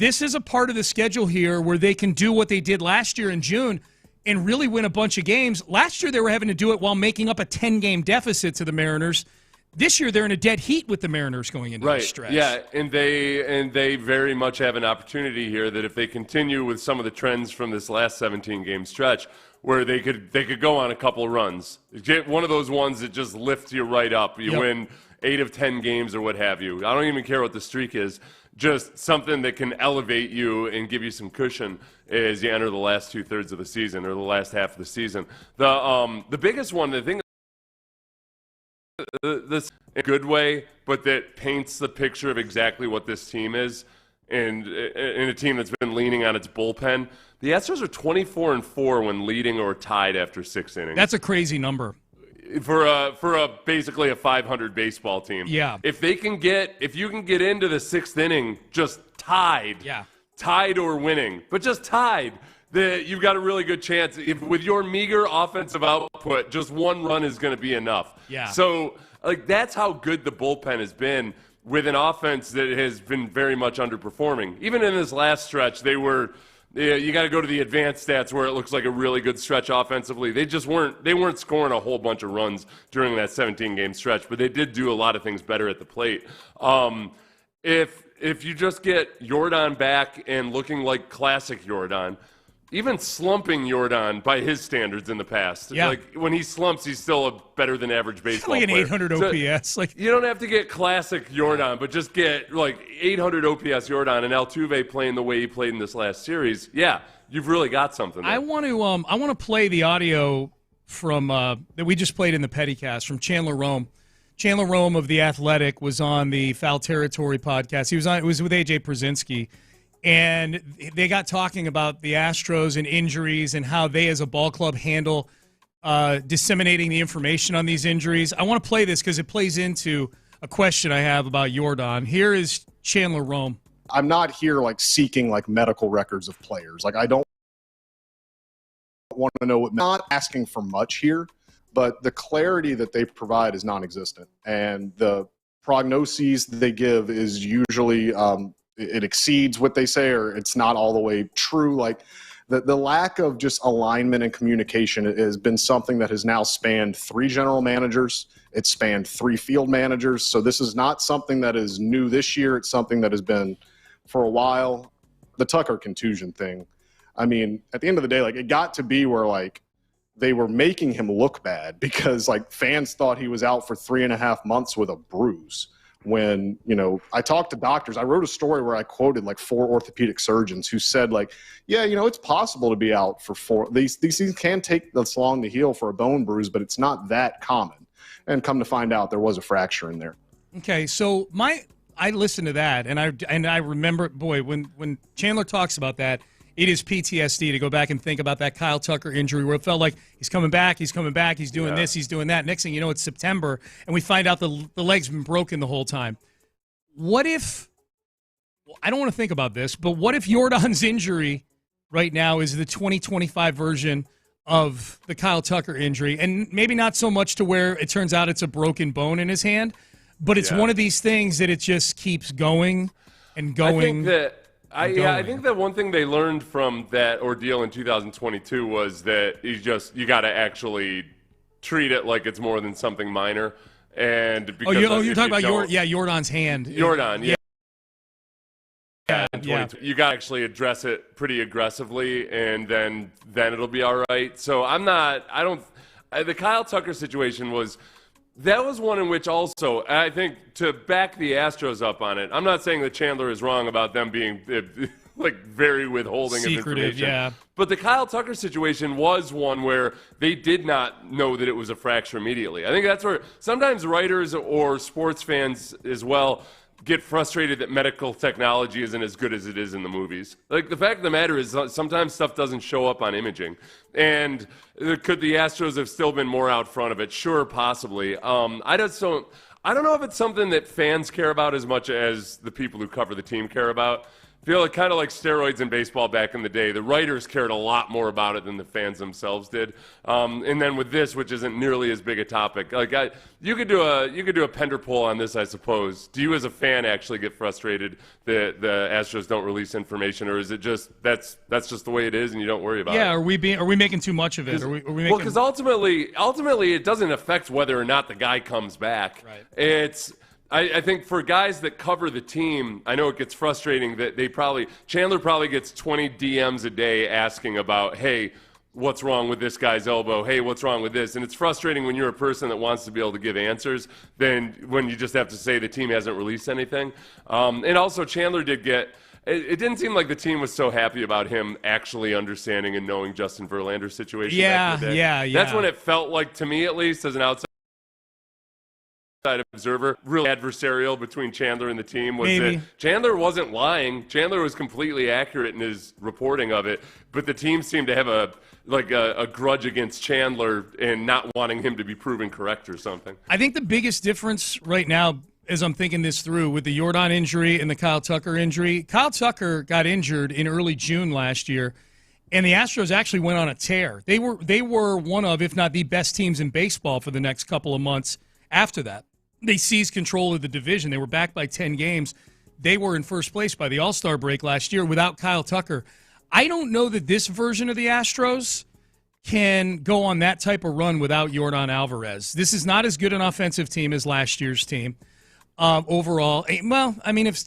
a part of the schedule here where they can do what they did last year in June and really win a bunch of games. Last year they were having to do it while making up a 10-game deficit to the Mariners. This year they're in a dead heat with the Mariners going into the stretch. Yeah, and they very much have an opportunity here that if they continue with some of the trends from this last 17-game stretch, where they could go on a couple of runs, get one of those ones that just lifts you right up. You win 8 of 10 games or what have you. I don't even care what the streak is. Just something that can elevate you and give you some cushion as you enter the last 2/3 of the season or the last half of the season. The biggest one, the thing. This in a good way, but that paints the picture of exactly what this team is, and in a team that's been leaning on its bullpen. The Astros are 24-4 when leading or tied after 6 innings. That's a crazy number for a basically a 500 baseball team. Yeah. If you can get into the 6th inning just tied, tied or winning, but just tied, you've got a really good chance. With your meager offensive output, just 1 run is going to be enough. Yeah. So, that's how good the bullpen has been with an offense that has been very much underperforming. Even in this last stretch, they were. You got to go to the advanced stats where it looks like a really good stretch offensively. They just weren't. They weren't scoring a whole bunch of runs during that 17-game stretch, but they did do a lot of things better at the plate. If you just get Yordan back and looking like classic Yordan. Even slumping Yordan by his standards in the past. Yeah. When he slumps, he's still a better than average baseball player. Like an 800 OPS. You don't have to get classic Yordan, but just get 800 OPS Yordan and Altuve playing the way he played in this last series. Yeah, you've really got something there. I want to play the audio from that we just played in the Pettycast from Chandler Rome. Chandler Rome of The Athletic was on the Foul Territory podcast. It was with A.J. Przinsky. and they got talking about the Astros and injuries and how they as a ball club handle disseminating the information on these injuries. I want to play this because it plays into a question I have about Jordan. Here is Chandler Rome. I'm not here seeking medical records of players. I don't want to know what. Not asking for much here, but the clarity that they provide is non-existent, and the prognoses they give is usually it exceeds what they say, or it's not all the way true. The lack of just alignment and communication has been something that has now spanned 3 general managers. It's spanned 3 field managers. So this is not something that is new this year. It's something that has been for a while. The Tucker contusion thing. I mean, at the end of the day, it got to be where they were making him look bad because fans thought he was out for 3.5 months with a bruise. When, I talked to doctors, I wrote a story where I quoted 4 orthopedic surgeons who said yeah, it's possible to be out for 4. These things can take this long to heal for a bone bruise, but it's not that common. And come to find out, there was a fracture in there. Okay, so I listened to that, and I remember, boy, when Chandler talks about that, it is PTSD to go back and think about that Kyle Tucker injury where it felt like he's coming back, he's doing this, he's doing that. Next thing you know, it's September, and we find out the leg's been broken the whole time. What if, I don't want to think about this, but what if Jordan's injury right now is the 2025 version of the Kyle Tucker injury, and maybe not so much to where it turns out it's a broken bone in his hand, but it's one of these things that it just keeps going and going. I think that one thing they learned from that ordeal in 2022 was that you got to actually treat it like it's more than something minor. And because you're talking about Jordan's hand. Jordan, yeah. You got to actually address it pretty aggressively, and then it'll be all right. So the Kyle Tucker situation was one in which also, I think, to back the Astros up on it, I'm not saying that Chandler is wrong about them being very withholding of information. Yeah. But the Kyle Tucker situation was one where they did not know that it was a fracture immediately. I think that's where sometimes writers or sports fans as well get frustrated that medical technology isn't as good as it is in the movies. The fact of the matter is sometimes stuff doesn't show up on imaging. And could the Astros have still been more out front of it? Sure, possibly. I don't know if it's something that fans care about as much as the people who cover the team care about. I feel kind of like steroids in baseball back in the day. The writers cared a lot more about it than the fans themselves did. And then with this, which isn't nearly as big a topic, you could do a Pender poll on this, I suppose. Do you, as a fan, actually get frustrated that the Astros don't release information, or is it just that's just the way it is and you don't worry about it? Yeah, are we making too much of it? Well, because ultimately, it doesn't affect whether or not the guy comes back. Right. I think for guys that cover the team, I know it gets frustrating that Chandler probably gets 20 DMs a day asking about, hey, what's wrong with this guy's elbow? Hey, what's wrong with this? And it's frustrating when you're a person that wants to be able to give answers than when you just have to say the team hasn't released anything. And also Chandler did get – it didn't seem like the team was so happy about him actually understanding and knowing Justin Verlander's situation. back in the day. Yeah. That's when it felt like, to me at least, as an outside observer, real adversarial between Chandler and the team was that Chandler wasn't lying. Chandler was completely accurate in his reporting of it, but the team seemed to have a grudge against Chandler and not wanting him to be proven correct or something. I think the biggest difference right now, as I'm thinking this through, with the Jordan injury and the Kyle Tucker injury, Kyle Tucker got injured in early June last year, and the Astros actually went on a tear. They were one of, if not the best teams in baseball for the next couple of months after that. They seized control of the division. They were back by 10 games. They were in first place by the All-Star break last year without Kyle Tucker. I don't know that this version of the Astros can go on that type of run without Yordan Alvarez. This is not as good an offensive team as last year's team overall. Well, I mean, if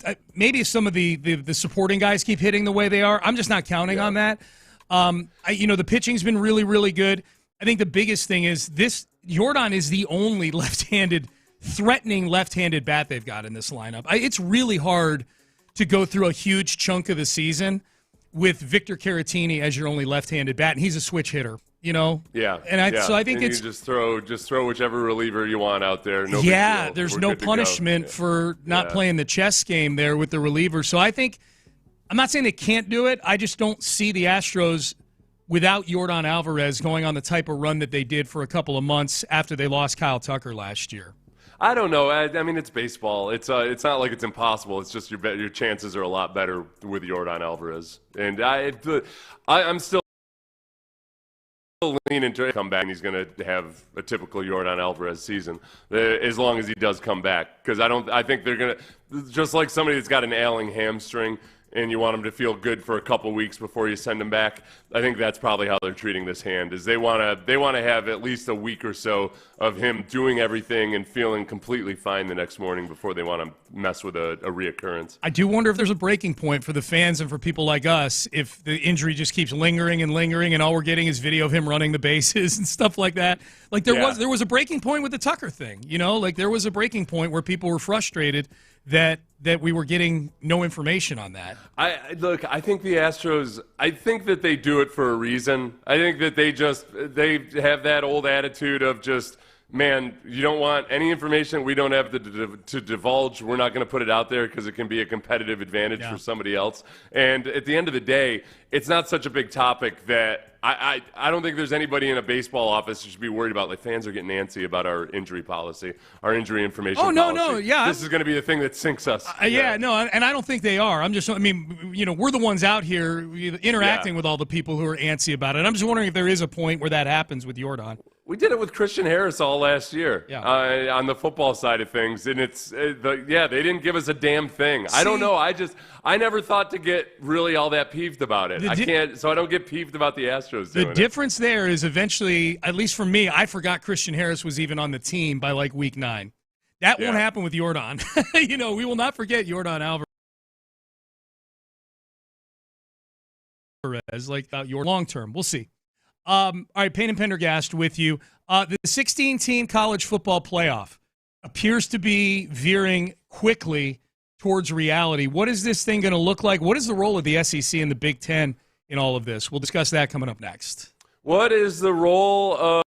some of the supporting guys keep hitting the way they are, I'm just not counting on that. The pitching's been really, really good. I think the biggest thing is Yordan is the only threatening left-handed bat they've got in this lineup. It's really hard to go through a huge chunk of the season with Victor Caratini as your only left-handed bat, and he's a switch hitter. Yeah. So I think you just throw whichever reliever you want out there. There's no punishment for not playing the chess game there with the reliever. So I think I'm not saying they can't do it. I just don't see the Astros without Yordan Alvarez going on the type of run that they did for a couple of months after they lost Kyle Tucker last year. I don't know. I mean, it's baseball. It's not like it's impossible. It's just your chances are a lot better with Yordan Alvarez. And I'm still leaning to come back, and he's going to have a typical Yordan Alvarez season as long as he does come back. Because I think they're going to, just like somebody that's got an ailing hamstring and you want him to feel good for a couple weeks before you send him back, I think that's probably how they're treating this hand. Is they want to have at least a week or so of him doing everything and feeling completely fine the next morning before they want to mess with a reoccurrence. I do wonder if there's a breaking point for the fans and for people like us if the injury just keeps lingering and all we're getting is video of him running the bases and stuff like that. Like there was a breaking point with the Tucker thing, like there was a breaking point where people were frustrated that we were getting no information on that. I think the Astros, I think that they do it for a reason. I think that they have that old attitude of just, man, you don't want any information we don't have to divulge. We're not going to put it out there because it can be a competitive advantage for somebody else. And at the end of the day, it's not such a big topic that I don't think there's anybody in a baseball office who should be worried about. Like, fans are getting antsy about our injury policy, our injury information policy. No, yeah. This is going to be the thing that sinks us. No, and I don't think they are. We're the ones out here interacting with all the people who are antsy about it. I'm just wondering if there is a point where that happens with Yordan. We did it with Christian Harris all last year on the football side of things, and they didn't give us a damn thing. I don't know. I never thought to get really all that peeved about it. I don't get peeved about the Astros doing it. The difference there is eventually, at least for me, I forgot Christian Harris was even on the team by like week 9. That won't happen with Yordan. We will not forget Yordan Alvarez like your long term. We'll see. All right, Payne and Pendergast with you. The 16-team college football playoff appears to be veering quickly towards reality. What is this thing going to look like? What is the role of the SEC and the Big Ten in all of this? We'll discuss that coming up next. What is the role of...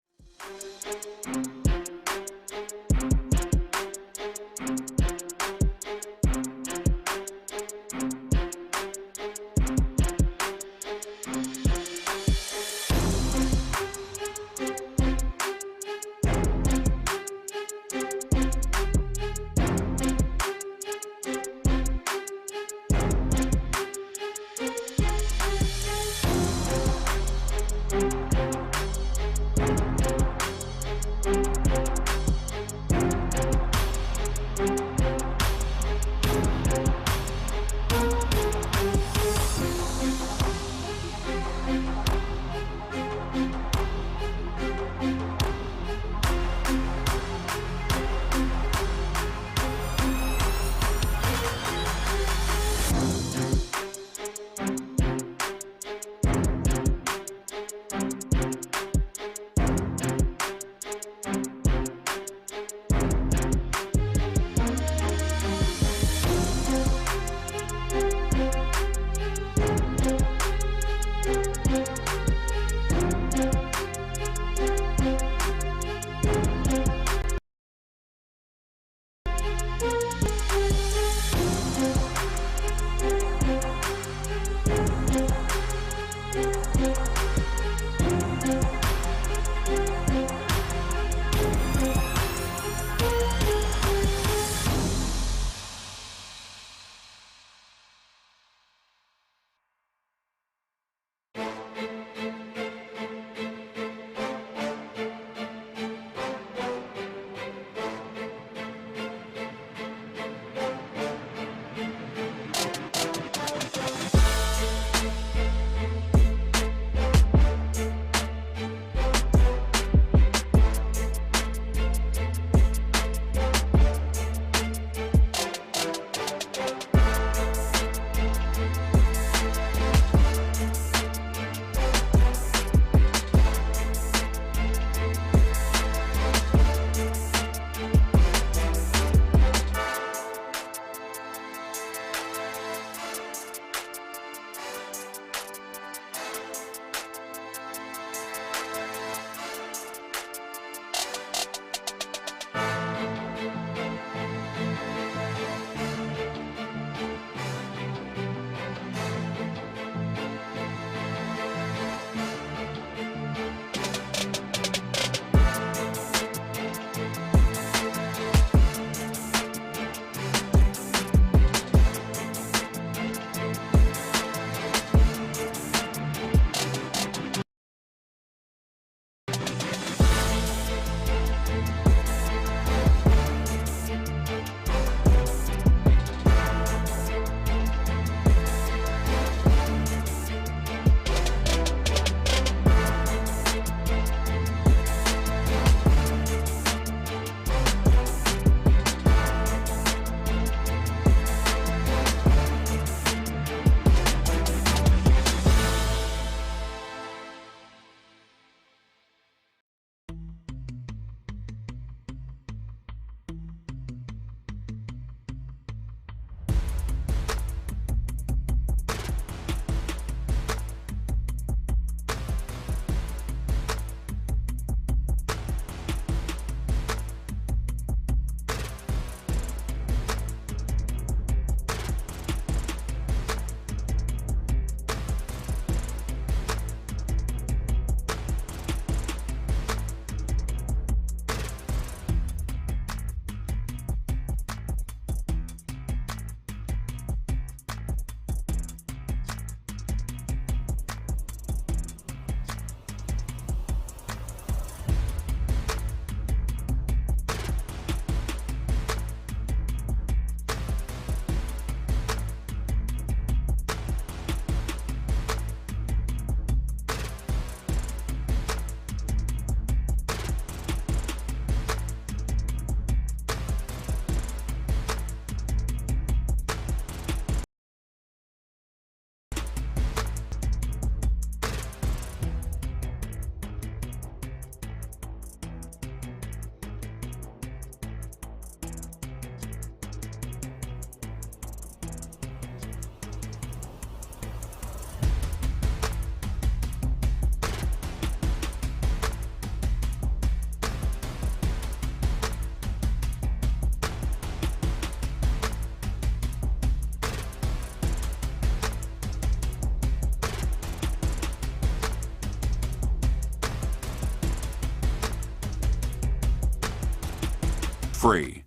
free.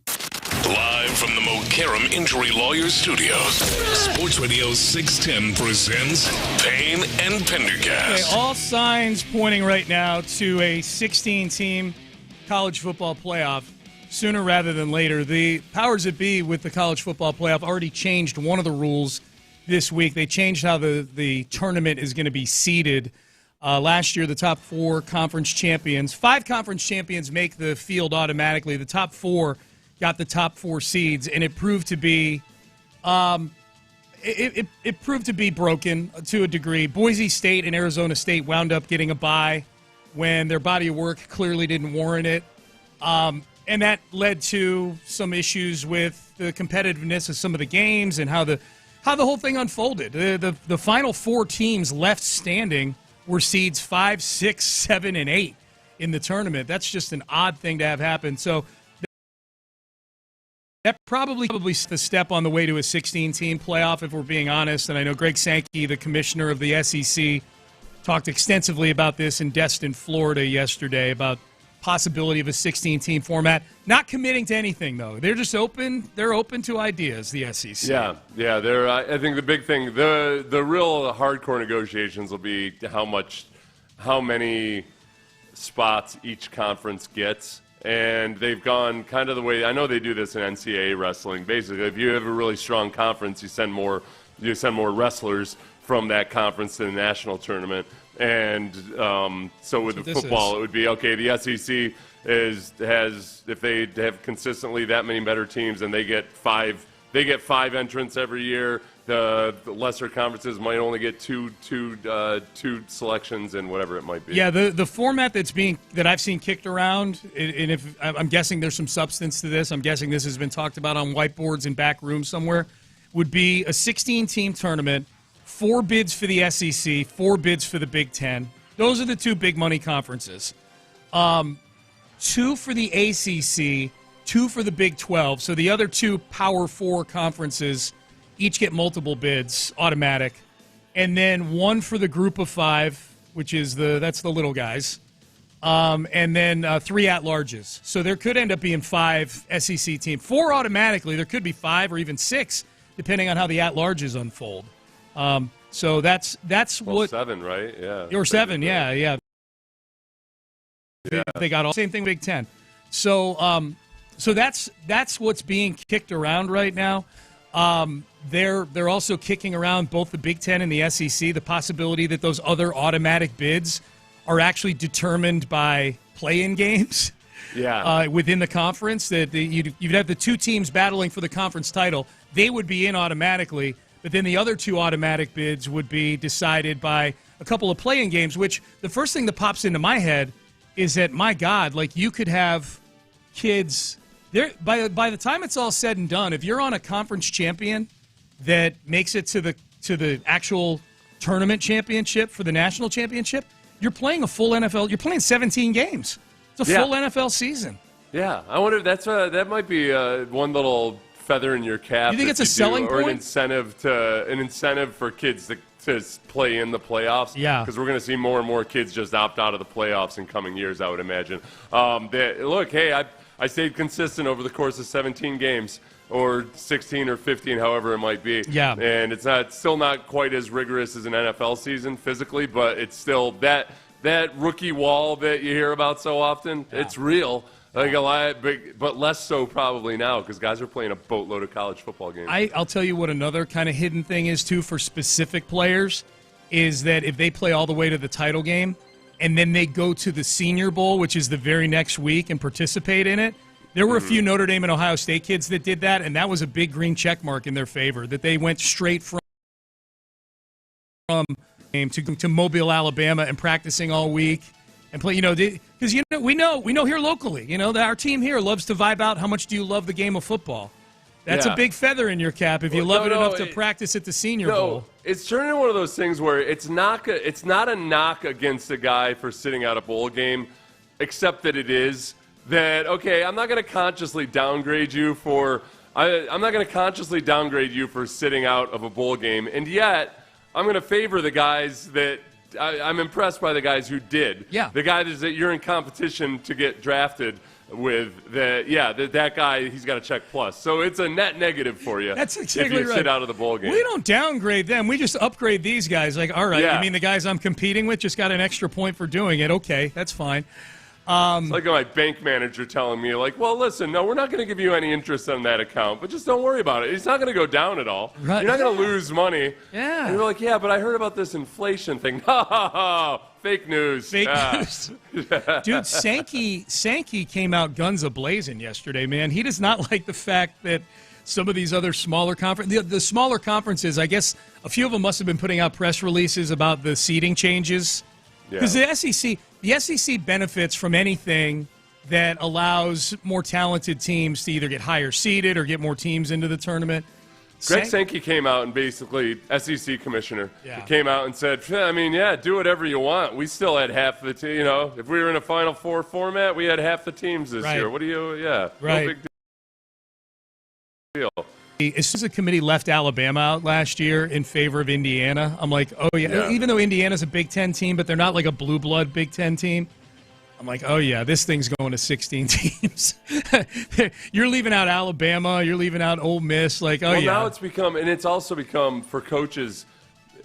Live from the McCarran Injury Lawyers Studios, Sports Radio 610 presents Payne and Pendergast. Okay, all signs pointing right now to a 16-team college football playoff sooner rather than later. The powers that be with the college football playoff already changed one of the rules this week. They changed how the tournament is going to be seeded. Last year, the top 4 conference champions, 5 conference champions make the field automatically. The top 4 got the top 4 seeds, and it proved to be it proved to be broken to a degree. Boise State and Arizona State wound up getting a bye when their body of work clearly didn't warrant it, and that led to some issues with the competitiveness of some of the games and how the whole thing unfolded. The final 4 teams left standing were seeds 5, 6, 7, and 8 in the tournament. That's just an odd thing to have happen. So that probably the step on the way to a 16-team playoff, if we're being honest. And I know Greg Sankey, the commissioner of the SEC, talked extensively about this in Destin, Florida yesterday, about possibility of a 16-team format. Not committing to anything, though. They're just open. They're open to ideas, the SEC. Yeah. They're. I think the big thing, the real hardcore negotiations will be how many spots each conference gets. And they've gone kind of the way, I know they do this in NCAA wrestling. Basically, if you have a really strong conference, you send more wrestlers from that conference to the national tournament. And so with the football, it would be, okay, the SEC has if they have consistently that many better teams and they get 5 entrants every year. The lesser conferences might only get two selections and whatever it might be. Yeah, the format that I've seen kicked around, and if I'm guessing there's some substance to this, I'm guessing this has been talked about on whiteboards in back rooms somewhere, would be a 16-team tournament, 4 bids for the SEC, 4 bids for the Big Ten. Those are the 2 big money conferences. 2 for the ACC, 2 for the Big 12. So the other 2 Power 4 conferences each get multiple bids, automatic. And then 1 for the Group of 5, which is that's the little guys. And then 3 at-larges. So there could end up being 5 SEC teams. 4 automatically. There could be 5 or even 6, depending on how the at-larges unfold. So that's what 7, right? Yeah. Or 7, yeah. They got all same thing Big Ten. So that's what's being kicked around right now. They're also kicking around both the Big Ten and the SEC, the possibility that those other automatic bids are actually determined by play-in games. Yeah. Within the conference, that you'd have the 2 teams battling for the conference title. They would be in automatically, but then the other 2 automatic bids would be decided by a couple of play-in games, which the first thing that pops into my head is that, my God, like you could have kids there by the time it's all said and done, if you're on a conference champion that makes it to the actual tournament championship for the national championship, you're playing a full NFL. You're playing 17 games. It's a full NFL season. Yeah, I wonder if that might be one little feather in your cap. You think it's a selling point? Or an incentive for kids to play in the playoffs? Yeah. Because we're going to see more and more kids just opt out of the playoffs in coming years, I would imagine. Look, hey, I stayed consistent over the course of 17 games, or 16 or 15, however it might be. Yeah. And it's still not quite as rigorous as an NFL season physically, but it's still that rookie wall that you hear about so often. Yeah. It's real. Like a lot, but less so probably now because guys are playing a boatload of college football games. I'll tell you what another kind of hidden thing is, too, for specific players, is that if they play all the way to the title game and then they go to the Senior Bowl, which is the very next week, and participate in it, there were a few Notre Dame and Ohio State kids that did that, and that was a big green check mark in their favor, that they went straight from game to Mobile, Alabama, and practicing all week. And play, because we know here locally, that our team here loves to vibe out. How much do you love the game of football? That's a big feather in your cap if you love it enough to practice at the Senior Bowl. It's turning into one of those things where it's not a knock against a guy for sitting out a bowl game, except that it is that I'm not going to consciously downgrade you for sitting out of a bowl game, and yet I'm going to favor the guys that. I'm impressed by the guys who did. Yeah. The guys that you're in competition to get drafted. with that guy, he's got a check plus. So it's a net negative for you. That's exactly if you sit out of the bowl game. We don't downgrade them. We just upgrade these guys. Like, all right, you mean the guys I'm competing with just got an extra point for doing it. Okay, that's fine. It's like my bank manager telling me, like, well, listen, no, we're not going to give you any interest on that account, but just don't worry about it. It's not going to go down at all. Right. You're not going to lose money. Yeah. And you're like, yeah, but I heard about this inflation thing. Ha, fake news. Fake news. Dude, Sankey came out guns a-blazing yesterday, man. He does not like the fact that some of these other smaller conferences, the smaller conferences, I guess a few of them must have been putting out press releases about the seating changes. Because the SEC benefits from anything that allows more talented teams to either get higher seeded or get more teams into the tournament. Greg Sankey came out and basically, SEC commissioner, came out and said, do whatever you want. We still had half the team. If we were in a Final Four format, we had half the teams this year. What do you, no big deal. As soon as the committee left Alabama out last year in favor of Indiana, I'm like, oh, yeah. Even though Indiana's a Big Ten team, but they're not like a blue blood Big Ten team, I'm like, oh, yeah, this thing's going to 16 teams. You're leaving out Alabama. You're leaving out Ole Miss. Like, now it's become, and it's also become for coaches,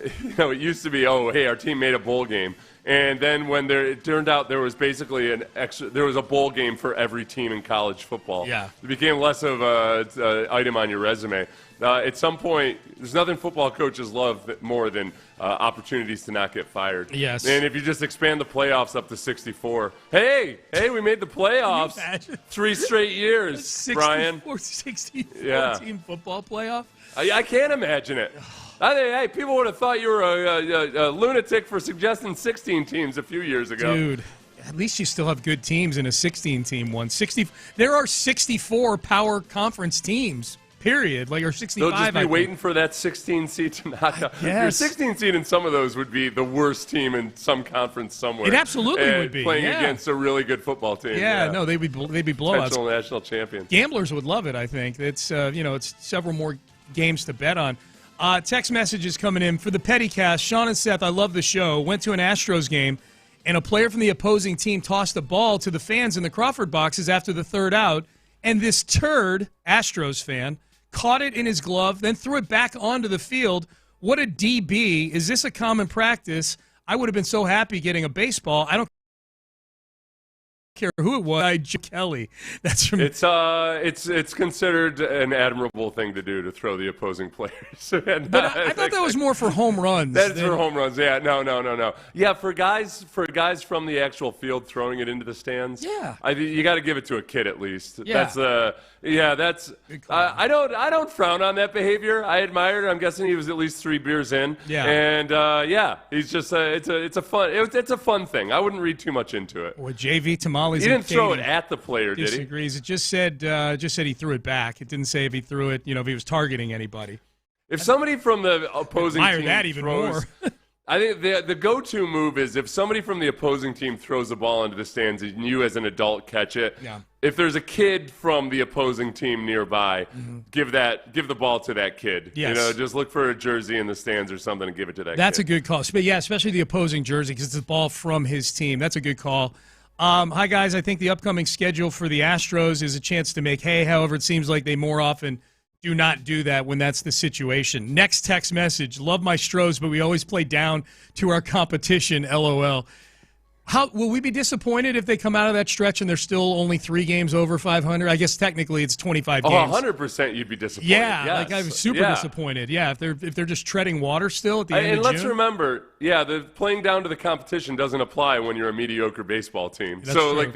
it used to be, hey, our team made a bowl game. And then when it turned out there was basically there was a bowl game for every team in college football. Yeah. It became less of an item on your resume. At some point, there's nothing football coaches love more than opportunities to not get fired. Yes. And if you just expand the playoffs up to 64, hey, we made the playoffs 3 straight years, 64 team football playoff? I can't imagine it. Hey, people would have thought you were a lunatic for suggesting 16 teams a few years ago. Dude, at least you still have good teams in a 16-team one. There are 64 power conference teams, period. Or 65. They'll just be waiting for that 16 seed to knock out. Your 16 seed in some of those would be the worst team in some conference somewhere. It absolutely would be. Playing against a really good football team. No, they'd be blowouts. Potential national champions. Gamblers would love it, I think. It's it's several more games to bet on. Text messages coming in for the Pettycast. Sean and Seth, I love the show. Went to an Astros game, and a player from the opposing team tossed a ball to the fans in the Crawford boxes after the third out, and this turd, Astros fan, caught it in his glove, then threw it back onto the field. What a DB. Is this a common practice? I would have been so happy getting a baseball. I don't care who it was. Kelly. That's from. It's considered an admirable thing to do to throw the opposing players. But I thought that was more for home runs. That's for home runs. Yeah, no. Yeah, for guys from the actual field throwing it into the stands. Yeah, you got to give it to a kid at least. Yeah. That's I don't frown on that behavior. I admire it. I'm guessing he was at least 3 beers in. Yeah, and he's just it's a fun thing. I wouldn't read too much into it. Or JV Tamales. He didn't throw it at the player, did he? Disagrees. It just said he threw it back. It didn't say if he threw it. If he was targeting anybody. If somebody from the opposing team that even throws, more. I think the go-to move is if somebody from the opposing team throws the ball into the stands and you as an adult catch it. Yeah. If there's a kid from the opposing team nearby, give the ball to that kid. Yes. Just look for a jersey in the stands or something and give it to that kid. That's a good call. But yeah, especially the opposing jersey because it's the ball from his team. That's a good call. Hi, guys. I think the upcoming schedule for the Astros is a chance to make hay. However, it seems like they more often do not do that when that's the situation. Next text message. Love my Stros, but we always play down to our competition, LOL. How will we be disappointed if they come out of that stretch and they're still only 3 games over 500? I guess technically it's 25 games. 100% you'd be disappointed. Yeah, yes. I'm super disappointed. Yeah, if they're just treading water still at the end of June. And let's remember, the playing down to the competition doesn't apply when you're a mediocre baseball team. That's true.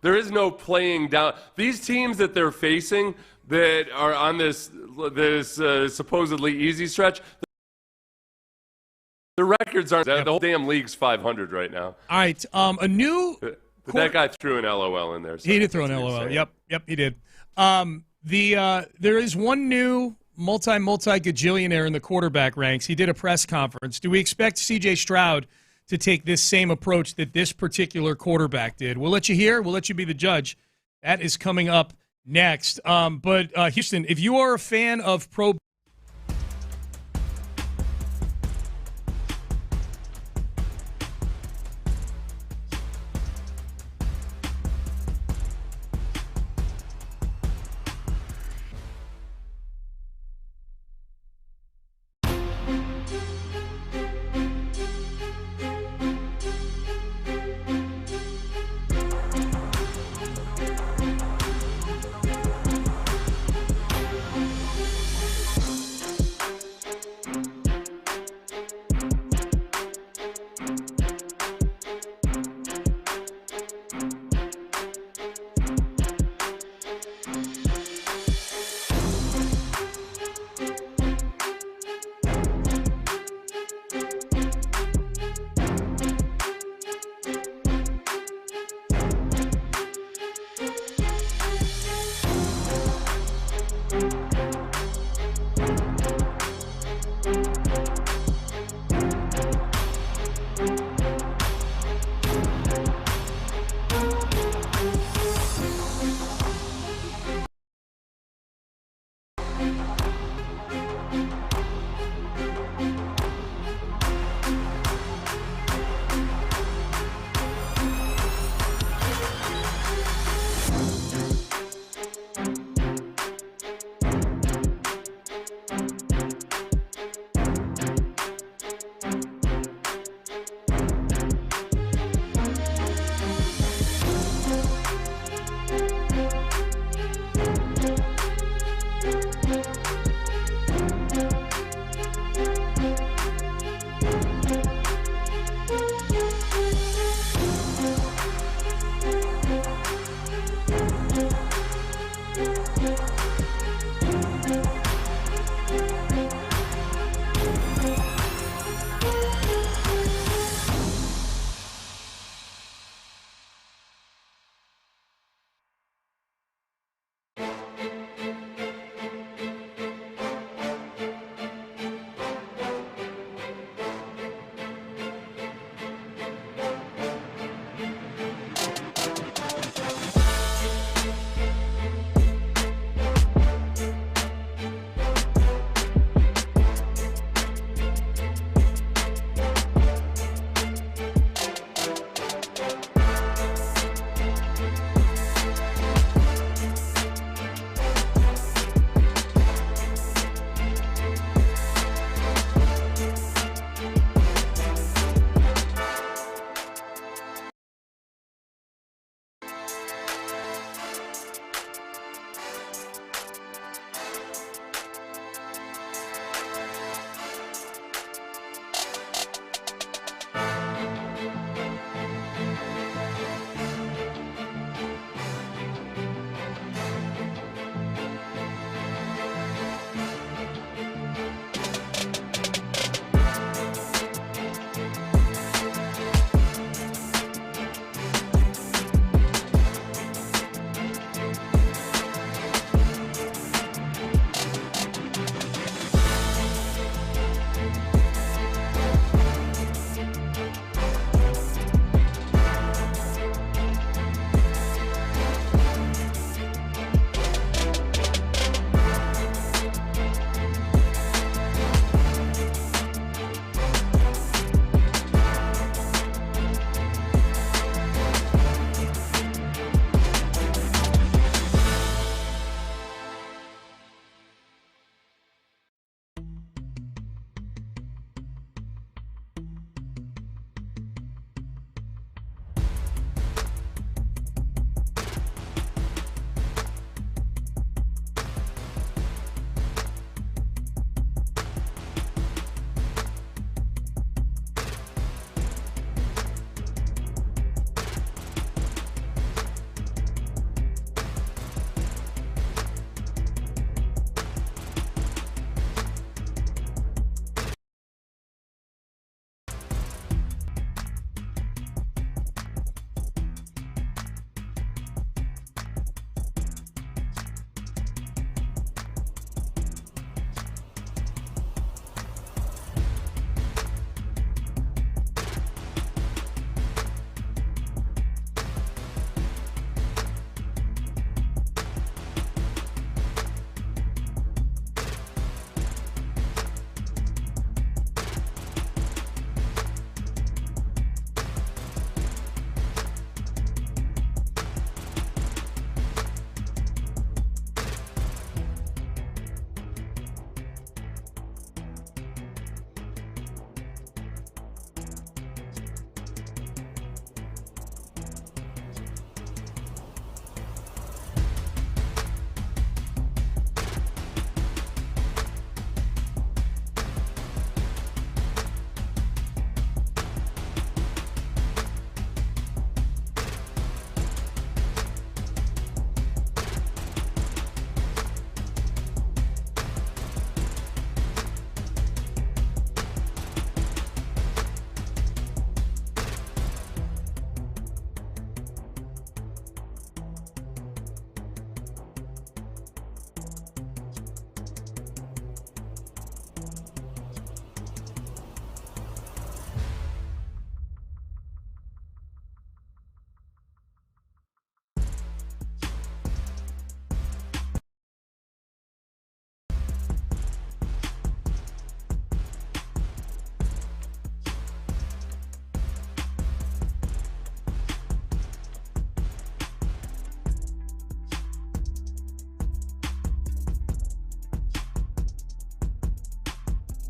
There is no playing down. These teams that they're facing that are on this supposedly easy stretch. The records aren't. The whole damn league's 500 right now. All right, a new. That guy threw an LOL in there. So he did throw an LOL. Yep, he did. There is one new multi-gajillionaire in the quarterback ranks. He did a press conference. Do we expect C.J. Stroud to take this same approach that this particular quarterback did? We'll let you hear. We'll let you be the judge. That is coming up next. But Houston, if you are a fan of pro.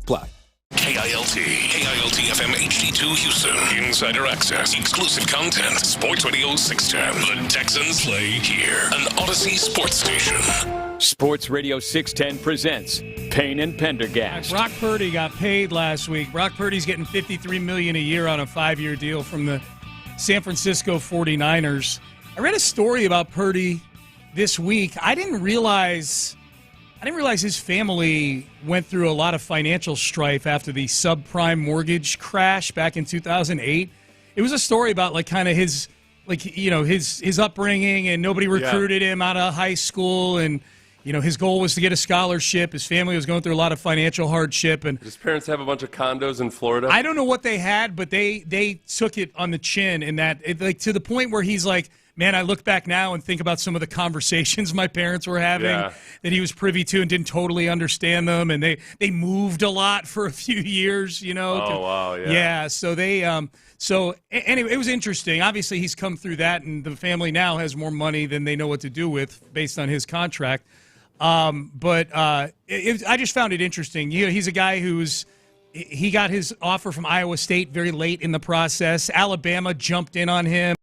KILT FM HD2 Houston. Insider access, exclusive content. Sports Radio 610. The Texans play here. An Odyssey sports station. Sports Radio 610 presents Payne and Pendergast. Brock Purdy got paid last week. Brock Purdy's getting $53 million a year on a 5-year deal from the San Francisco 49ers. I read a story about Purdy this week. I didn't realize his family went through a lot of financial strife after the subprime mortgage crash back in 2008. It was a story about his upbringing, and nobody recruited him out of high school, and his goal was to get a scholarship. His family was going through a lot of financial hardship, and his parents have a bunch of condos in Florida. I don't know what they had, but they took it on the chin, in that to the point where he's like, man, I look back now and think about some of the conversations my parents were having that he was privy to and didn't totally understand them, and they moved a lot for a few years, Oh, wow, yeah. Yeah, so anyway, it was interesting. Obviously, he's come through that, and the family now has more money than they know what to do with based on his contract. I just found it interesting. He's a guy he got his offer from Iowa State very late in the process. Alabama jumped in on him.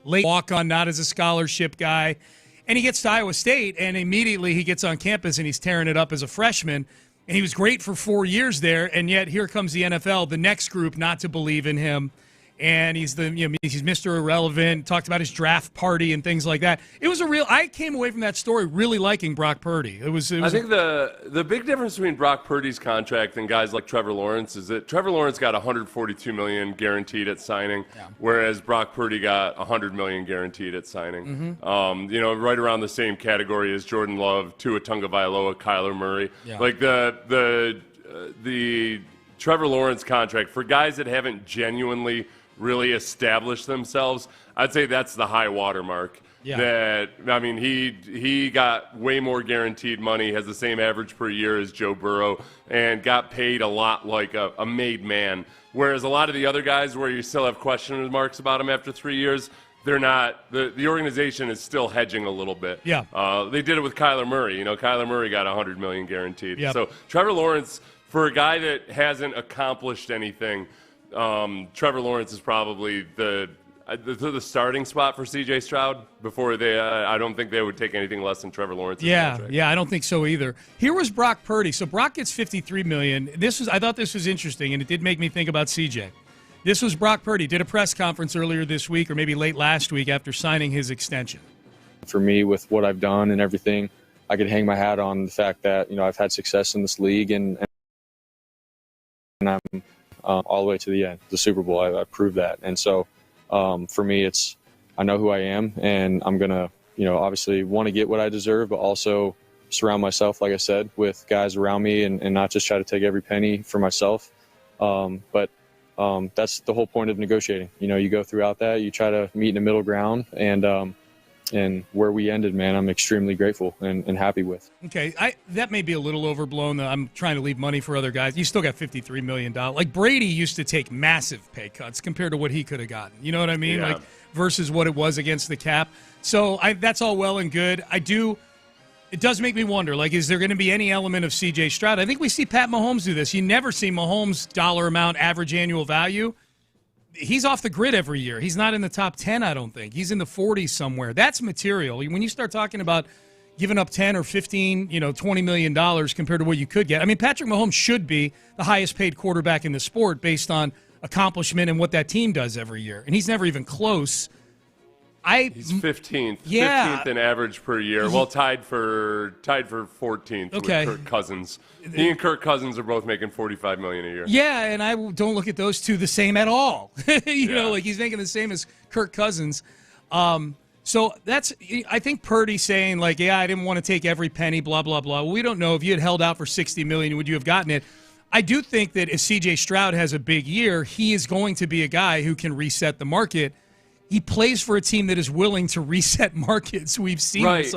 Late walk-on, not as a scholarship guy. And he gets to Iowa State, and immediately he gets on campus, and he's tearing it up as a freshman. And he was great for 4 years there, and yet here comes the NFL, the next group not to believe in him. And he's he's Mr. Irrelevant, talked about his draft party and things like that. I came away from that story really liking Brock Purdy. I think the big difference between Brock Purdy's contract and guys like Trevor Lawrence is that Trevor Lawrence got $142 million guaranteed at signing, whereas Brock Purdy got $100 million guaranteed at signing. Mm-hmm. Right around the same category as Jordan Love, Tua Tagovailoa, Kyler Murray. Yeah. Like the Trevor Lawrence contract, for guys that haven't genuinely really established themselves, I'd say that's the high water mark. Yeah. He got way more guaranteed money, has the same average per year as Joe Burrow, and got paid a lot like a made man. Whereas a lot of the other guys, where you still have question marks about them after 3 years, they're not. The organization is still hedging a little bit. Yeah. They did it with Kyler Murray. Kyler Murray got $100 million guaranteed. Yep. So Trevor Lawrence, for a guy that hasn't accomplished anything, Trevor Lawrence is probably the starting spot for C.J. Stroud. Before I don't think they would take anything less than Trevor Lawrence's contract. Yeah, I don't think so either. Here was Brock Purdy. So Brock gets $53 million. I thought this was interesting, and it did make me think about C.J. This was Brock Purdy. Did a press conference earlier this week, or maybe late last week, after signing his extension. For me, with what I've done and everything, I could hang my hat on the fact that I've had success in this league, and I'm all the way to the end, the Super Bowl. I proved that. And so for me, I know who I am, and I'm going to, obviously want to get what I deserve, but also surround myself, like I said, with guys around me and not just try to take every penny for myself. But that's the whole point of negotiating. You go throughout that, you try to meet in the middle ground, and where we ended, man, I'm extremely grateful and happy with. Okay, that may be a little overblown. I'm trying to leave money for other guys. You still got $53 million. Like Brady used to take massive pay cuts compared to what he could have gotten. You know what I mean? Yeah. Like versus what it was against the cap. So that's all well and good. It does make me wonder, like, is there going to be any element of C.J. Stroud? I think we see Pat Mahomes do this. You never see Mahomes' dollar amount, average annual value. He's off the grid every year. He's not in the top 10, I don't think. He's in the 40s somewhere. That's material. When you start talking about giving up 10 or 15, $20 million compared to what you could get. I mean, Patrick Mahomes should be the highest paid quarterback in the sport based on accomplishment and what that team does every year. And he's never even close. He's 15th. Yeah. 15th in average per year. Well, tied for 14th with Kirk Cousins. He and Kirk Cousins are both making $45 million a year. Yeah, and I don't look at those two the same at all. Like he's making the same as Kirk Cousins. So I think Purdy saying like, yeah, I didn't want to take every penny, blah, blah, blah. Well, we don't know if you had held out for $60 million, would you have gotten it? I do think that if C.J. Stroud has a big year, he is going to be a guy who can reset the market. He plays for a team that is willing to reset markets. We've seen this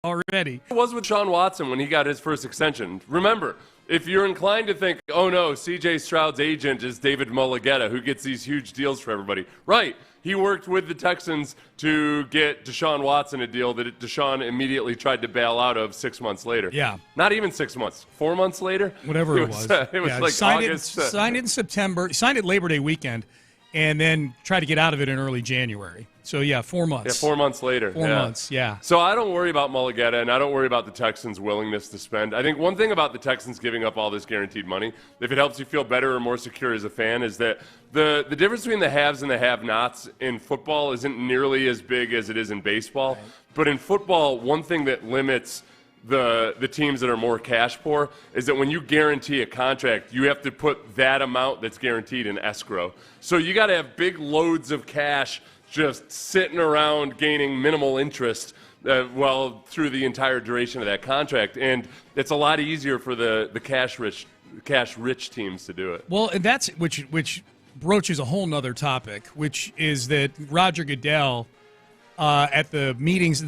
already. It was with Sean Watson when he got his first extension. Remember, if you're inclined to think, oh no, C.J. Stroud's agent is David Mulugheta, who gets these huge deals for everybody. Right. He worked with the Texans to get Deshaun Watson a deal that Deshaun immediately tried to bail out of 6 months later. Yeah. Not even 6 months. 4 months later? Whatever it was. It was like August. Signed it in September. Signed it Labor Day weekend, and then tried to get out of it in early January. So, 4 months. Yeah, 4 months later. 4 months, yeah. So I don't worry about Mulugheta, and I don't worry about the Texans' willingness to spend. I think one thing about the Texans giving up all this guaranteed money, if it helps you feel better or more secure as a fan, is that the difference between the haves and the have-nots in football isn't nearly as big as it is in baseball. Right. But in football, one thing that limits the teams that are more cash poor is that when you guarantee a contract, you have to put that amount that's guaranteed in escrow. So you got to have big loads of cash just sitting around gaining minimal interest through the entire duration of that contract. And it's a lot easier for the cash-rich teams to do it. Well, and that's which broaches a whole nother topic, which is that Roger Goodell at the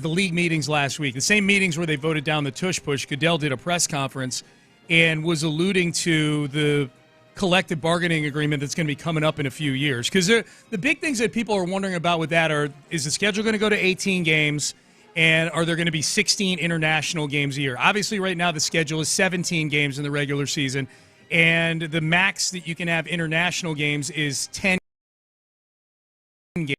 league meetings last week, the same meetings where they voted down the tush push, Goodell did a press conference and was alluding to the collective bargaining agreement that's going to be coming up in a few years. Because the big things that people are wondering about with that is the schedule going to go to 18 games, and are there going to be 16 international games a year? Obviously, right now the schedule is 17 games in the regular season, and the max that you can have international games is 10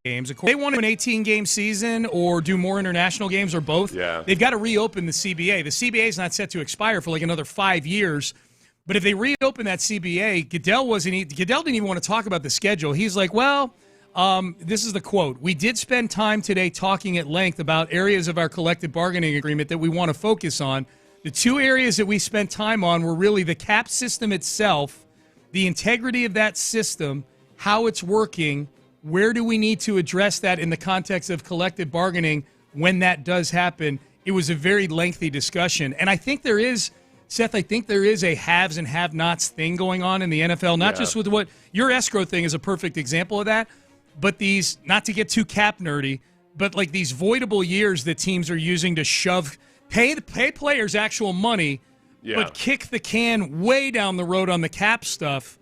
games. If they want an 18-game season or do more international games or both, they've got to reopen the CBA. The CBA is not set to expire for like another 5 years. But if they reopen that CBA, Goodell didn't even want to talk about the schedule. He's like, this is the quote. We did spend time today talking at length about areas of our collective bargaining agreement that we want to focus on. The two areas that we spent time on were really the cap system itself, the integrity of that system, how it's working, where do we need to address that in the context of collective bargaining when that does happen. It was a very lengthy discussion. And I think there is, Seth, a haves and have-nots thing going on in the NFL, not just with what your escrow thing is a perfect example of that, but these, not to get too cap nerdy, but like these voidable years that teams are using to pay players actual money, but kick the can way down the road on the cap stuff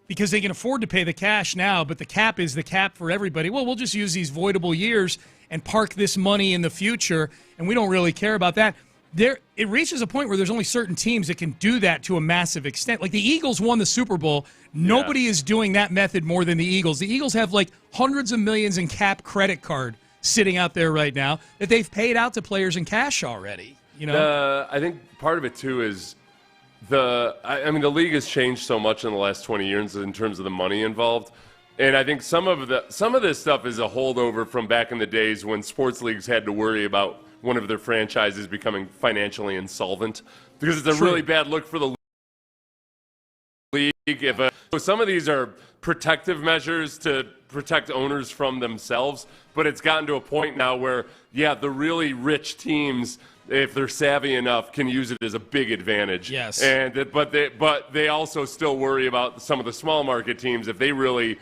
because they can afford to pay the cash now, but the cap is the cap for everybody. Well, we'll just use these voidable years and park this money in the future, and we don't really care about that. It reaches a point where there's only certain teams that can do that to a massive extent. Like the Eagles won the Super Bowl. Nobody is doing that method more than the Eagles. The Eagles have like hundreds of millions in cap credit card sitting out there right now that they've paid out to players in cash already. You know, I think part of it too is the league has changed so much in the last 20 years in terms of the money involved. And I think some of this stuff is a holdover from back in the days when sports leagues had to worry about one of their franchises becoming financially insolvent, because it's a really bad look for the league. So some of these are protective measures to protect owners from themselves, but it's gotten to a point now where, the really rich teams, if they're savvy enough, can use it as a big advantage. Yes. But they also still worry about some of the small market teams. If they really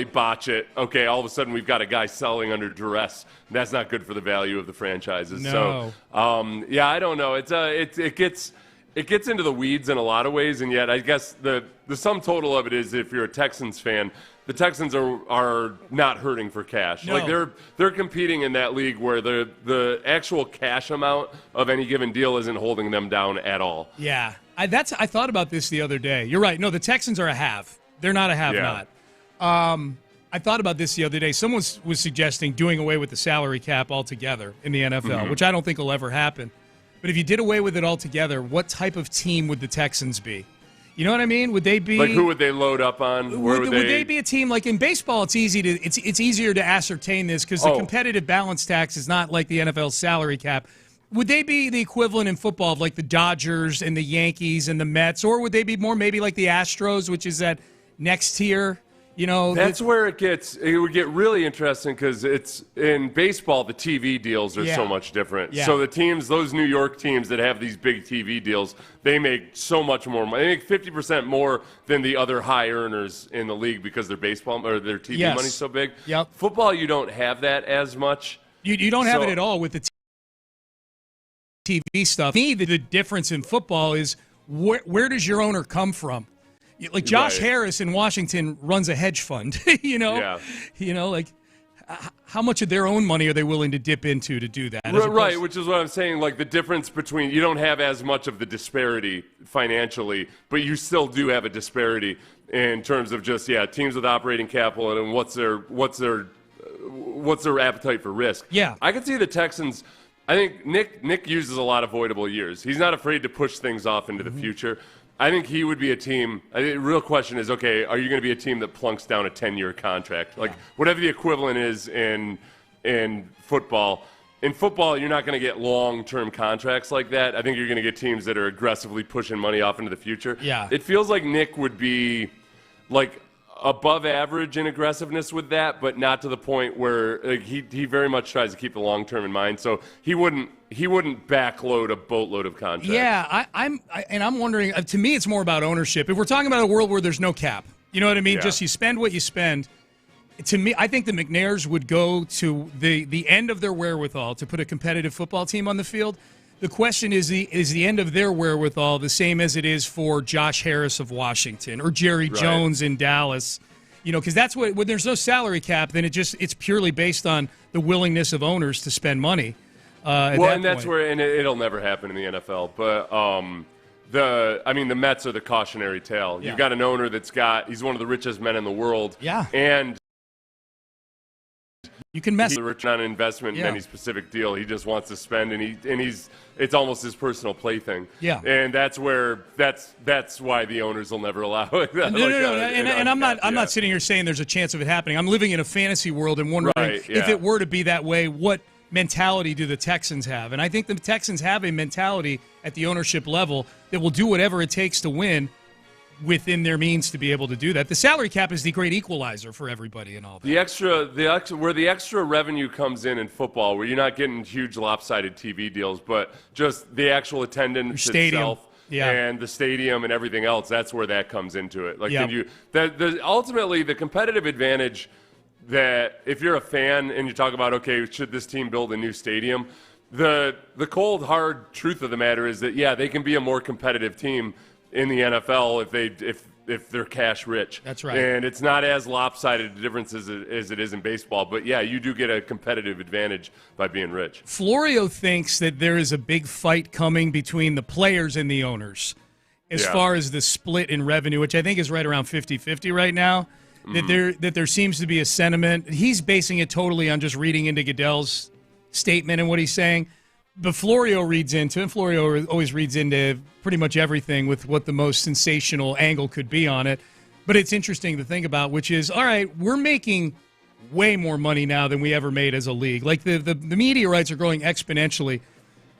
botch it, okay, all of a sudden we've got a guy selling under duress. That's not good for the value of the franchises. No. So, I don't know. It gets into the weeds in a lot of ways, and yet I guess the sum total of it is, if you're a Texans fan, the Texans are not hurting for cash. No. Like they're competing in that league where the actual cash amount of any given deal isn't holding them down at all. Yeah, I thought about this the other day. You're right. No, the Texans are a have. They're not a have-not. I thought about this the other day. Someone was suggesting doing away with the salary cap altogether in the NFL, which I don't think will ever happen. But if you did away with it altogether, what type of team would the Texans be? You know what I mean? Would they be like, who would they load up on? Would they be a team like in baseball? It's easier to ascertain this because the competitive balance tax is not like the NFL salary cap. Would they be the equivalent in football of like the Dodgers and the Yankees and the Mets, or would they be more maybe like the Astros, which is that next tier? You know, that's where it would get really interesting, because it's in baseball, the TV deals are so much different. Yeah. So the teams, those New York teams that have these big TV deals, they make so much more money. They make 50% more than the other high earners in the league because their baseball or their TV money's so big. Yep. Football, you don't have that as much. You don't have it at all with the TV stuff. To me, the difference in football is where does your owner come from? Like Josh Harris in Washington runs a hedge fund, like how much of their own money are they willing to dip into to do that? Right, which is what I'm saying. Like the difference between you don't have as much of the disparity financially, but you still do have a disparity in terms of just teams with operating capital and what's their appetite for risk. Yeah, I can see the Texans. I think Nick uses a lot of voidable years. He's not afraid to push things off into the future. I think he would be a team. The real question is, okay, are you going to be a team that plunks down a 10-year contract? Like whatever the equivalent is in football. In football, you're not going to get long-term contracts like that. I think you're going to get teams that are aggressively pushing money off into the future. Yeah. It feels like Nick would be like above average in aggressiveness with that, but not to the point where he very much tries to keep the long term in mind. So he wouldn't backload a boatload of contracts. Yeah, I'm wondering. To me, it's more about ownership. If we're talking about a world where there's no cap, you know what I mean? Yeah. Just you spend what you spend. To me, I think the McNairs would go to the end of their wherewithal to put a competitive football team on the field. The question is the end of their wherewithal the same as it is for Josh Harris of Washington or Jerry Jones in Dallas? Because that's when there's no salary cap, then it's purely based on the willingness of owners to spend money. That's where it'll never happen in the NFL. But the Mets are the cautionary tale. Yeah. You've got an owner he's one of the richest men in the world. Yeah, and you can mess. He's rich on investment in any specific deal. He just wants to spend, and it's almost his personal plaything. Yeah, and that's why the owners will never allow it. No. I'm not sitting here saying there's a chance of it happening. I'm living in a fantasy world and wondering if it were to be that way, what mentality do the Texans have? And I think the Texans have a mentality at the ownership level that will do whatever it takes to win within their means to be able to do that. The salary cap is the great equalizer for everybody and all that. Where the extra revenue comes in football, where you're not getting huge lopsided TV deals, but just the actual attendance itself and the stadium and everything else, that's where that comes into it. Ultimately, the competitive advantage that if you're a fan and you talk about, okay, should this team build a new stadium, the cold, hard truth of the matter is that, they can be a more competitive team in the NFL if they're cash rich. That's right. And it's not as lopsided a difference as it is in baseball. But, you do get a competitive advantage by being rich. Florio thinks that there is a big fight coming between the players and the owners as far as the split in revenue, which I think is right around 50-50 right now, that there seems to be a sentiment. He's basing it totally on just reading into Goodell's statement and what he's saying. But Florio always reads into pretty much everything with what the most sensational angle could be on it. But it's interesting to think about, which is, all right, we're making way more money now than we ever made as a league. Like the media rights are growing exponentially.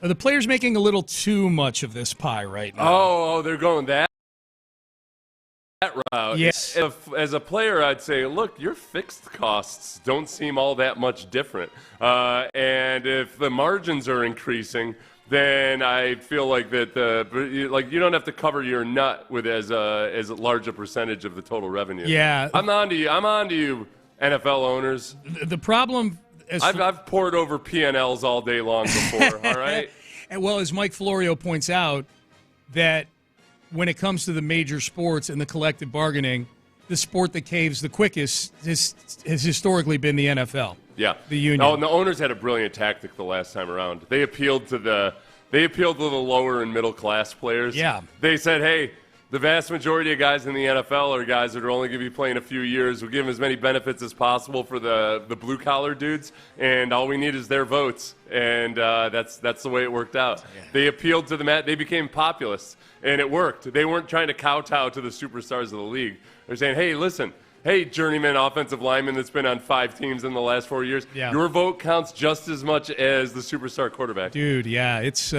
Are the players making a little too much of this pie right now? Oh, they're going that route. Yes. As a player, I'd say, look, your fixed costs don't seem all that much different. And if the margins are increasing, then I feel like that you don't have to cover your nut with as large a percentage of the total revenue. Yeah. I'm on to you, NFL owners. The problem I've poured over P&Ls all day long before, all right? And well, as Mike Florio points out, that when it comes to the major sports and the collective bargaining, the sport that caves the quickest has historically been the NFL. Yeah, the union. Oh, and the owners had a brilliant tactic the last time around. They appealed to the lower and middle class players. Yeah, they said, hey, the vast majority of guys in the NFL are guys that are only going to be playing a few years. We'll give them as many benefits as possible for the blue collar dudes, and all we need is their votes. And that's the way it worked out. Yeah. They appealed to the mat. They became populists, and it worked. They weren't trying to kowtow to the superstars of the league. They're saying, hey, listen, hey, journeyman offensive lineman that's been on 5 teams in the last 4 years, your vote counts just as much as the superstar quarterback. Dude, yeah, it's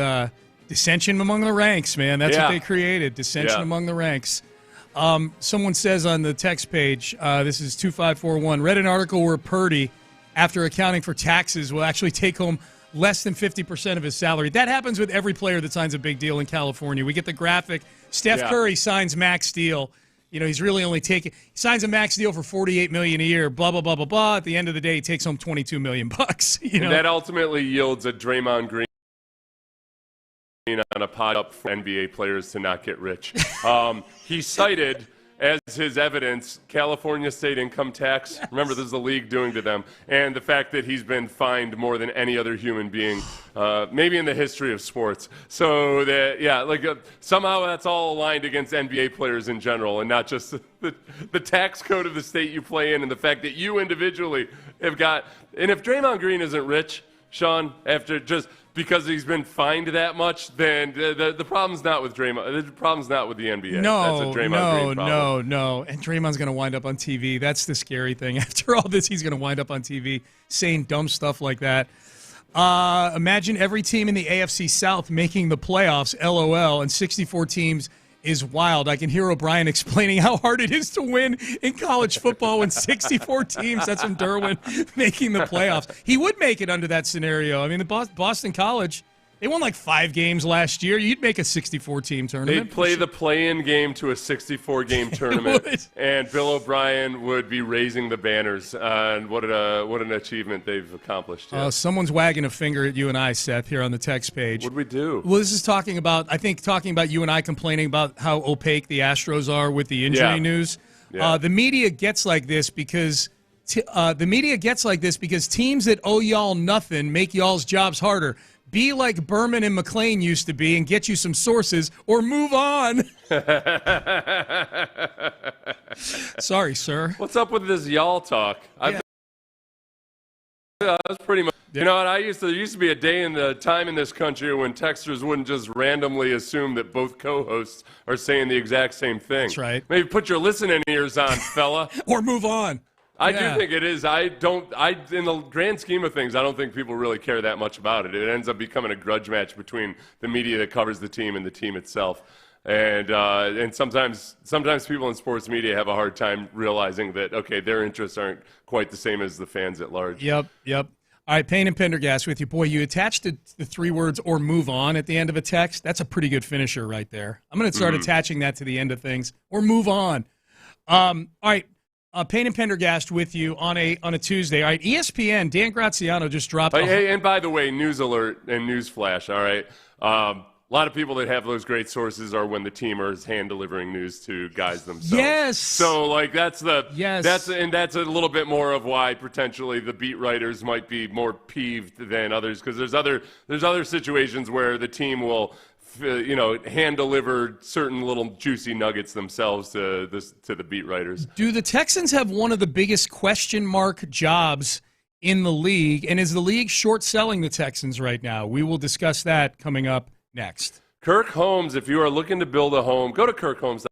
dissension among the ranks, man. That's what they created, dissension among the ranks. Someone says on the text page, this is 2541, read an article where Purdy, after accounting for taxes, will actually take home less than 50% of his salary. That happens with every player that signs a big deal in California. We get the graphic. Steph Curry signs max deal. You know, he's really only he signs a max deal for $48 million a year, blah, blah, blah, blah, blah. At the end of the day, he takes home $22 million. You know? And that ultimately yields a Draymond Green on a pod up for NBA players to not get rich. He cited as his evidence California state income tax. Remember, this is the league doing to them. And the fact that he's been fined more than any other human being, maybe in the history of sports. So, that, somehow that's all aligned against NBA players in general and not just the tax code of the state you play in and the fact that you individually have got. And if Draymond Green isn't rich, Sean, after just because he's been fined that much, then the problem's not with Draymond. The problem's not with the NBA. That's a Draymond Green problem. No. And Draymond's going to wind up on TV. That's the scary thing. After all this, he's going to wind up on TV saying dumb stuff like that. Imagine every team in the AFC South making the playoffs, LOL, and 64 teams is wild. I can hear O'Brien explaining how hard it is to win in college football when 64 teams, that's from Derwin, making the playoffs. He would make it under that scenario. I mean, the Boston College, they won like 5 games last year. You'd make a 64-team tournament. They'd play the play-in game to a 64-game tournament, and Bill O'Brien would be raising the banners. And what an achievement they've accomplished. Yeah. Someone's wagging a finger at you and I, Seth, here on the text page. What'd we do? Well, this is talking about you and I complaining about how opaque the Astros are with the injury news. Yeah. The media gets like this because teams that owe y'all nothing make y'all's jobs harder. Be like Berman and McLean used to be and get you some sources or move on. Sorry, sir. What's up with this y'all talk? That's pretty much. You know what? There used to be a day in the time in this country when texters wouldn't just randomly assume that both co-hosts are saying the exact same thing. That's right. Maybe put your listening ears on, fella. Or move on. I do think it is. In the grand scheme of things, I don't think people really care that much about it. It ends up becoming a grudge match between the media that covers the team and the team itself. And sometimes people in sports media have a hard time realizing that, okay, their interests aren't quite the same as the fans at large. Yep. All right, Payne and Pendergast with you. Boy, you attached the 3 words or move on at the end of a text. That's a pretty good finisher right there. I'm going to start attaching that to the end of things or move on. All right. Payne and Pendergast with you on a Tuesday. All right, ESPN, Dan Graziano just dropped. Hey, and by the way, news alert and news flash. All right, a lot of people that have those great sources are when the team is hand delivering news to guys themselves. Yes. So that's a little bit more of why potentially the beat writers might be more peeved than others because there's other situations where the team will hand deliver certain little juicy nuggets themselves to the beat writers. Do the Texans have one of the biggest question mark jobs in the league? And is the league short selling the Texans right now? We will discuss that coming up next. Kirk Holmes, if you are looking to build a home, go to kirkholmes.com.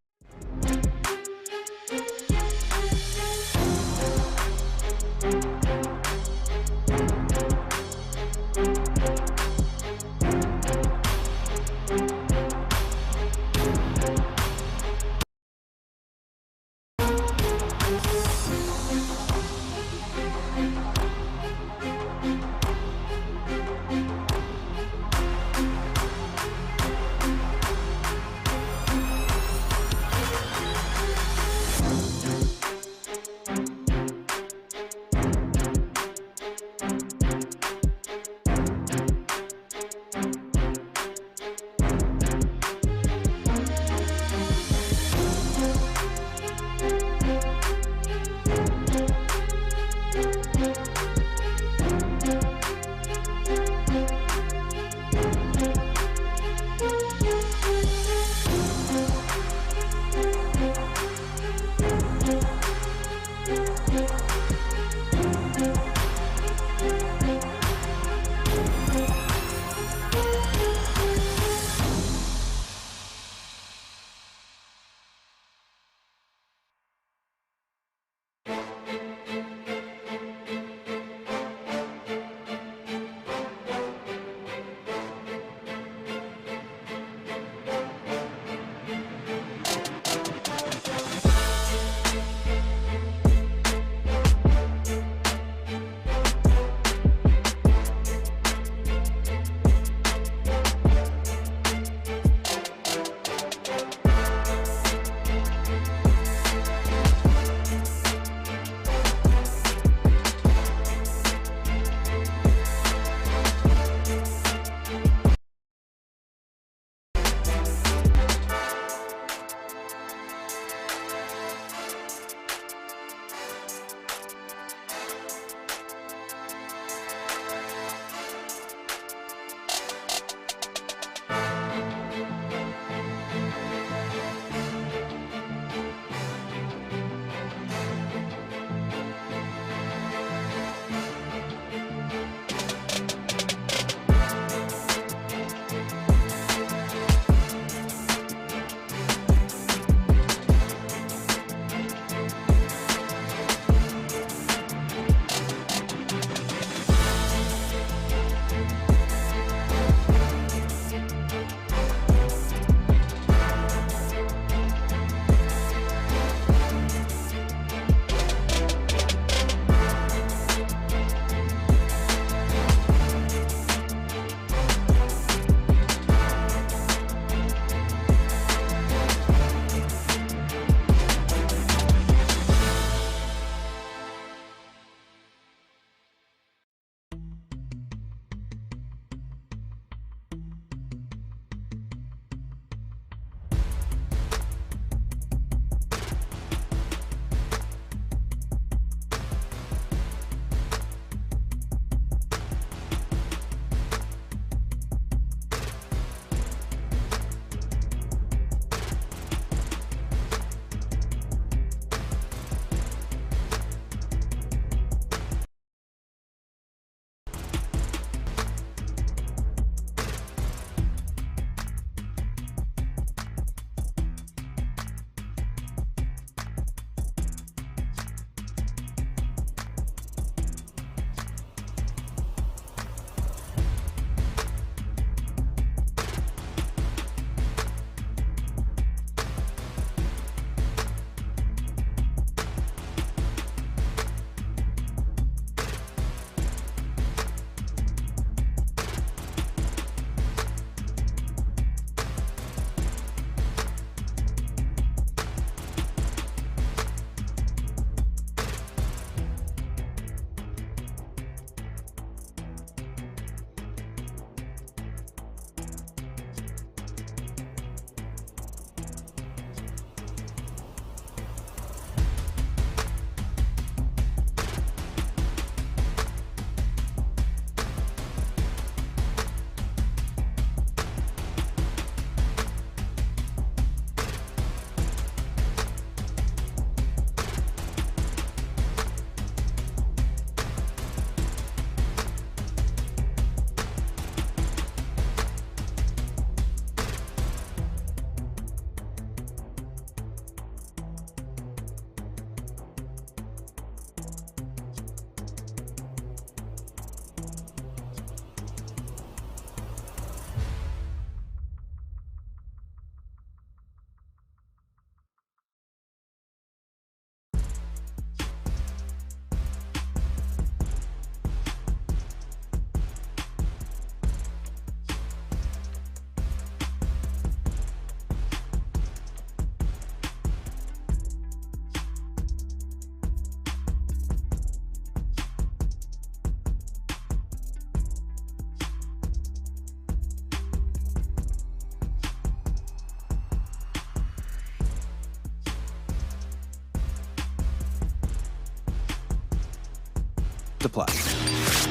apply.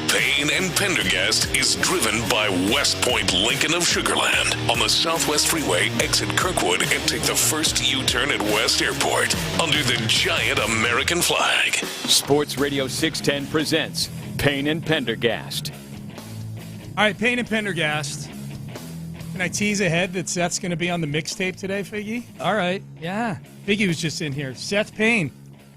Payne and Pendergast is driven by West Point Lincoln of Sugarland on the Southwest Freeway. Exit Kirkwood and take the first U-turn at West Airport under the giant American flag. Sports Radio 610 presents Payne and Pendergast. All right, Payne and Pendergast. Can I tease ahead that Seth's going to be on the mixtape today, Figgy? All right, yeah. Figgy was just in here. Seth Payne,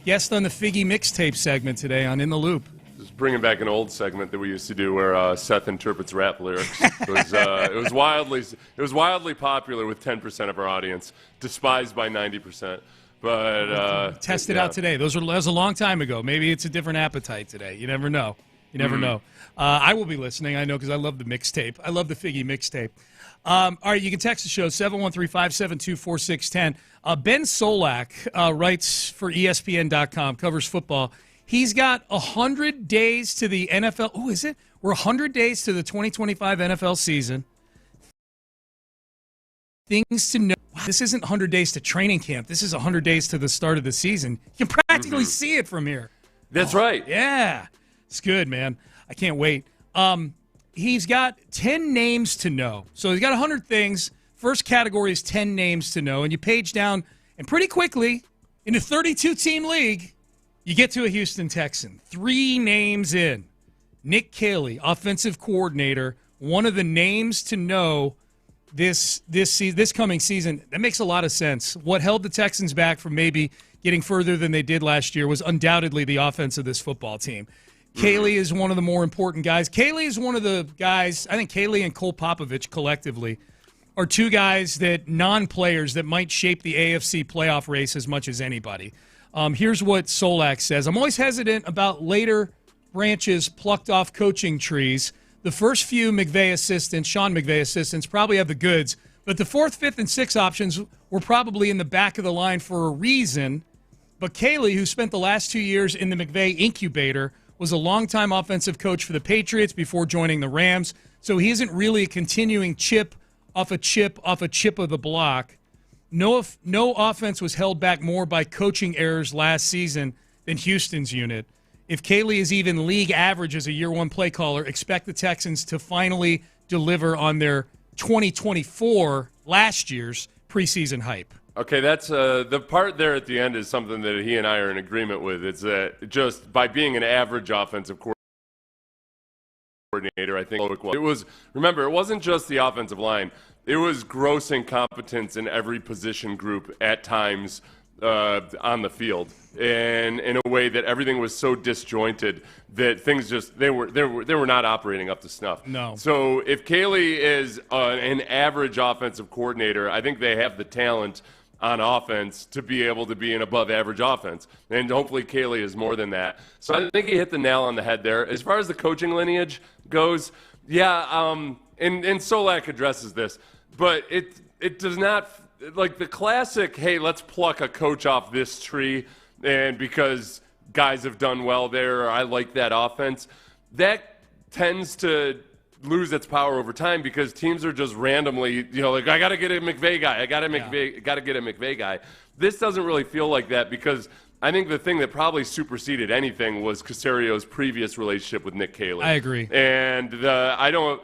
guest on the Figgy mixtape segment today on In the Loop. Just bringing back an old segment that we used to do where Seth interprets rap lyrics. It was wildly popular with 10% of our audience, despised by 90%. But test it out today. That was a long time ago. Maybe it's a different appetite today. You never know. You never know. I will be listening, I know, because I love the mixtape. I love the Figgy mixtape. All right, you can text the show, 713-572-4610. Ben Solak writes for ESPN.com, covers football. He's got 100 days to the NFL. Oh, is it? We're 100 days to the 2025 NFL season. Things to know. Wow, this isn't 100 days to training camp. This is 100 days to the start of the season. You can practically see it from here. That's right. Yeah. It's good, man. I can't wait. He's got 10 names to know. So he's got 100 things. First category is 10 names to know. And you page down, and pretty quickly, in a 32-team league, you get to a Houston Texan. 3 names in. Nick Caley, offensive coordinator, one of the names to know this coming season. That makes a lot of sense. What held the Texans back from maybe getting further than they did last year was undoubtedly the offense of this football team. Caley is one of the more important guys. Caley is one of the guys, I think Caley and Cole Popovich collectively are 2 guys that non-players that might shape the AFC playoff race as much as anybody. Here's what Solak says. I'm always hesitant about later branches plucked off coaching trees. The first few Sean McVay assistants probably have the goods, but the 4th, 5th, and 6th options were probably in the back of the line for a reason. But Caley, who spent the last 2 years in the McVay incubator, was a longtime offensive coach for the Patriots before joining the Rams, so he isn't really a continuing chip of the block. No offense was held back more by coaching errors last season than Houston's unit. If Caley is even league average as a year-one play caller, expect the Texans to finally deliver on their 2024, last year's, preseason hype. Okay, that's the part there at the end is something that he and I are in agreement with. It's that just by being an average offensive coordinator, I think it was. Remember, it wasn't just the offensive line. It was gross incompetence in every position group at times on the field, and in a way that everything was so disjointed that things just they were not operating up to snuff. No. So if Caley is an average offensive coordinator, I think they have the talent on offense to be able to be an above-average offense. And hopefully Caley is more than that. So I think he hit the nail on the head there. As far as the coaching lineage goes, and Solak addresses this, but it does not – like the classic, hey, let's pluck a coach off this tree and because guys have done well there or I like that offense, that tends to – lose its power over time because teams are just randomly, like I got to get a McVay guy. I got to get a McVay guy. This doesn't really feel like that because I think the thing that probably superseded anything was Casario's previous relationship with Nick Caley. I agree. And I don't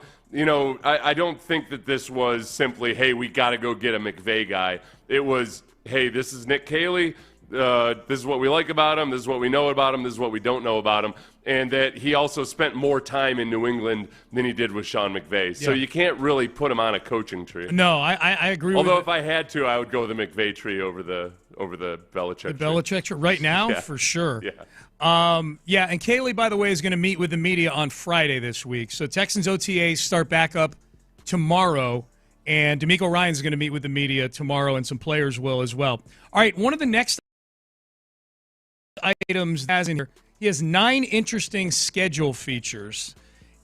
think that this was simply, hey, we got to go get a McVay guy. It was, hey, this is Nick Caley. This is what we like about him. This is what we know about him. This is what we don't know about him. And that he also spent more time in New England than he did with Sean McVay. So you can't really put him on a coaching tree. No, I agree. Although if I had to, I would go the McVay tree over the Belichick tree. The Belichick tree right now, for sure. Yeah. And Caley, by the way, is going to meet with the media on Friday this week. So Texans OTA start back up tomorrow. And D'Amico Ryan's going to meet with the media tomorrow, and some players will as well. All right, one of the next items has in here, he has 9 interesting schedule features.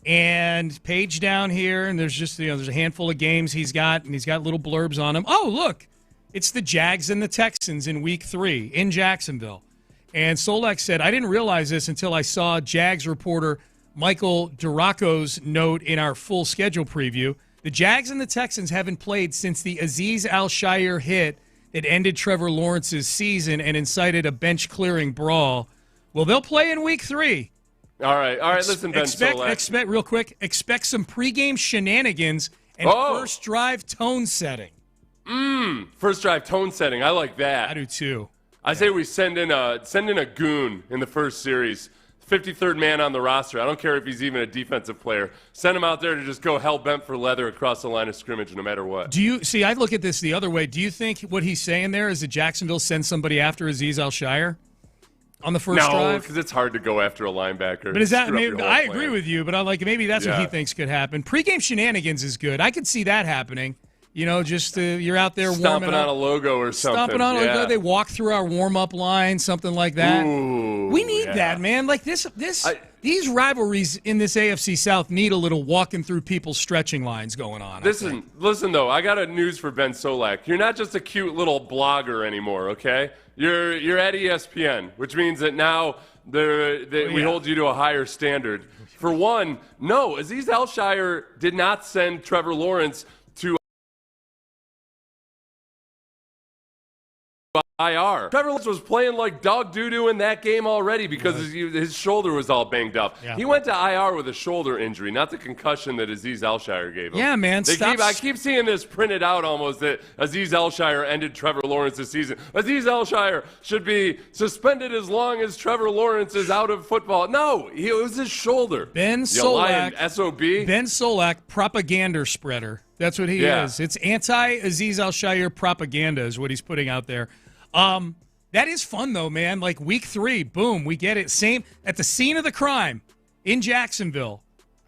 And page down here, and there's just there's a handful of games he's got, and he's got little blurbs on them. Oh, look, it's the Jags and the Texans in Week 3 in Jacksonville. And Solak said, I didn't realize this until I saw Jags reporter Michael Duraco's note in our full schedule preview. The Jags and the Texans haven't played since the Azeez Al-Shaair hit that ended Trevor Lawrence's season and incited a bench-clearing brawl. Well, they'll play in Week 3. All right. Listen, Ben Solak. Expect some pregame shenanigans and first drive tone setting. First drive tone setting. I like that. I do too. I say we send in a goon in the first series. 53rd man on the roster. I don't care if he's even a defensive player. Send him out there to just go hell-bent for leather across the line of scrimmage no matter what. I look at this the other way. Do you think what he's saying there is that Jacksonville sends somebody after Azeez Al-Shire on the first drive? No, because it's hard to go after a linebacker. But is that maybe, I agree with you, but maybe that's what he thinks could happen. Pre-game shenanigans is good. I could see that happening. Just you're out there stomping on a logo or something. Stomping on a logo. They walk through our warm-up line, something like that. Ooh, we need that, man. Like these rivalries in this AFC South need a little walking through people's stretching lines going on. Listen, though, I got a news for Ben Solak. You're not just a cute little blogger anymore, okay? You're at ESPN, which means that now we hold you to a higher standard. For one, no, Azeez Al-Shire did not send Trevor Lawrence to IR. Trevor Lawrence was playing like dog doo-doo in that game already because his shoulder was all banged up. Yeah. He went to IR with a shoulder injury, not the concussion that Azeez Al-Shire gave him. Yeah, man. I keep seeing this printed out almost that Azeez Al-Shire ended Trevor Lawrence's season. Azeez Al-Shire should be suspended as long as Trevor Lawrence is out of football. No, it was his shoulder. Ben Solak, SOB. Ben Solak, propaganda spreader. That's what he is. It's anti-Azeez Al-Shire propaganda is what he's putting out there. That is fun, though, man. Like, week 3, boom, we get it. Same at the scene of the crime in Jacksonville.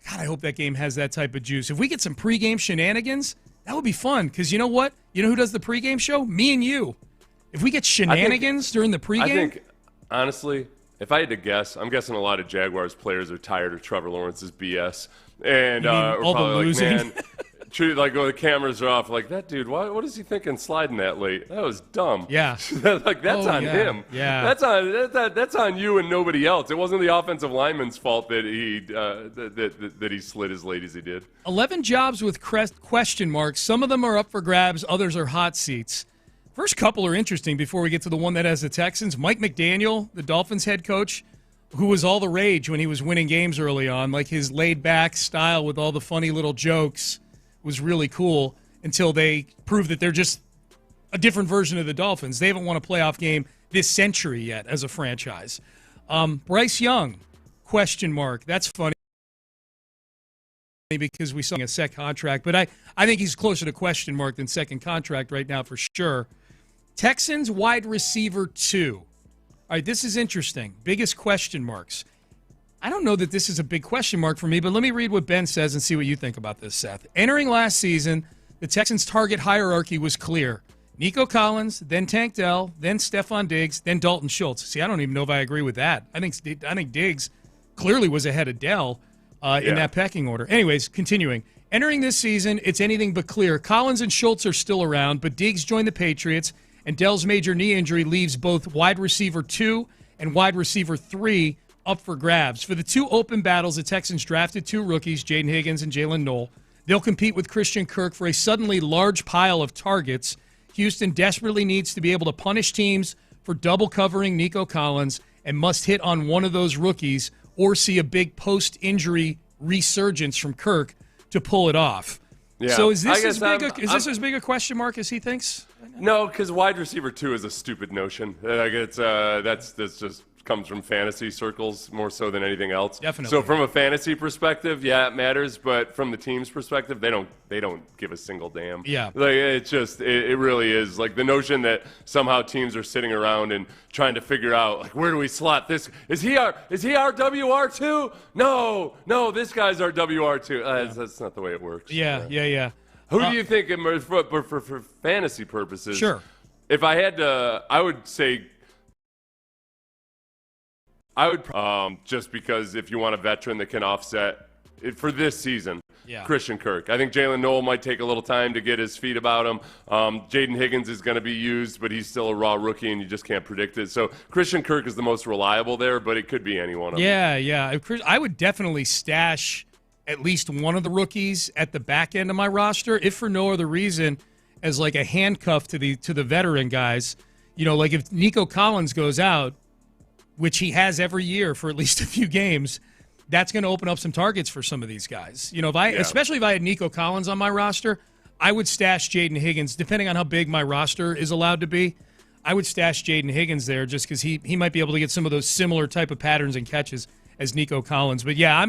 God, I hope that game has that type of juice. If we get some pregame shenanigans, that would be fun. Because you know what? You know who does the pregame show? Me and you. If we get shenanigans during the pregame. I think, honestly, if I had to guess, I'm guessing a lot of Jaguars players are tired of Trevor Lawrence's BS. And we're all probably the losing? like, man. The cameras are off. Like, that dude, what is he thinking sliding that late? That was dumb. Yeah. That's on him. Yeah. That's on you and nobody else. It wasn't the offensive lineman's fault that he slid as late as he did. 11 jobs with question marks. Some of them are up for grabs. Others are hot seats. First couple are interesting before we get to the one that has the Texans. Mike McDaniel, the Dolphins head coach, who was all the rage when he was winning games early on. Like, his laid-back style with all the funny little jokes was really cool until they proved that they're just a different version of the Dolphins. They haven't won a playoff game this century yet as a franchise. Bryce Young, question mark. That's funny because we saw a second contract, but I think he's closer to question mark than second contract right now for sure. Texans wide receiver 2. All right, this is interesting. Biggest question marks. I don't know that this is a big question mark for me, but let me read what Ben says and see what you think about this, Seth. Entering last season, the Texans' target hierarchy was clear. Nico Collins, then Tank Dell, then Stephon Diggs, then Dalton Schultz. See, I don't even know if I agree with that. I think Diggs clearly was ahead of Dell in that pecking order. Anyways, continuing. Entering this season, it's anything but clear. Collins and Schultz are still around, but Diggs joined the Patriots, and Dell's major knee injury leaves both wide receiver 2 and wide receiver 3 up for grabs. For the 2 open battles, the Texans drafted 2 rookies, Jaden Higgins and Jalen Knoll. They'll compete with Christian Kirk for a suddenly large pile of targets. Houston desperately needs to be able to punish teams for double covering Nico Collins and must hit on one of those rookies or see a big post-injury resurgence from Kirk to pull it off. Yeah. So is this as big a question mark as he thinks? No, because wide receiver 2 is a stupid notion. That's just comes from fantasy circles more so than anything else. Definitely. So from a fantasy perspective, yeah, it matters, but from the team's perspective, they don't give a single damn. Yeah. Like, it really is like the notion that somehow teams are sitting around and trying to figure out, like, where do we slot this? Is he our WR2? No, this guy's our WR2. That's not the way it works. Yeah. Who do you think for fantasy purposes? Sure. If I had to, I would say just because if you want a veteran that can offset it for this season, Christian Kirk. I think Jalen Knoll might take a little time to get his feet about him. Jaden Higgins is going to be used, but he's still a raw rookie, and you just can't predict it. So Christian Kirk is the most reliable there, but it could be any one of them. Yeah. I would definitely stash at least one of the rookies at the back end of my roster, if for no other reason as like a handcuff to the veteran guys. You know, like if Nico Collins goes out, which he has every year for at least a few games, that's going to open up some targets for some of these guys. Especially if I had Nico Collins on my roster, I would stash Jaden Higgins, depending on how big my roster is allowed to be. I would stash Jaden Higgins there just because he might be able to get some of those similar type of patterns and catches as Nico Collins. But yeah,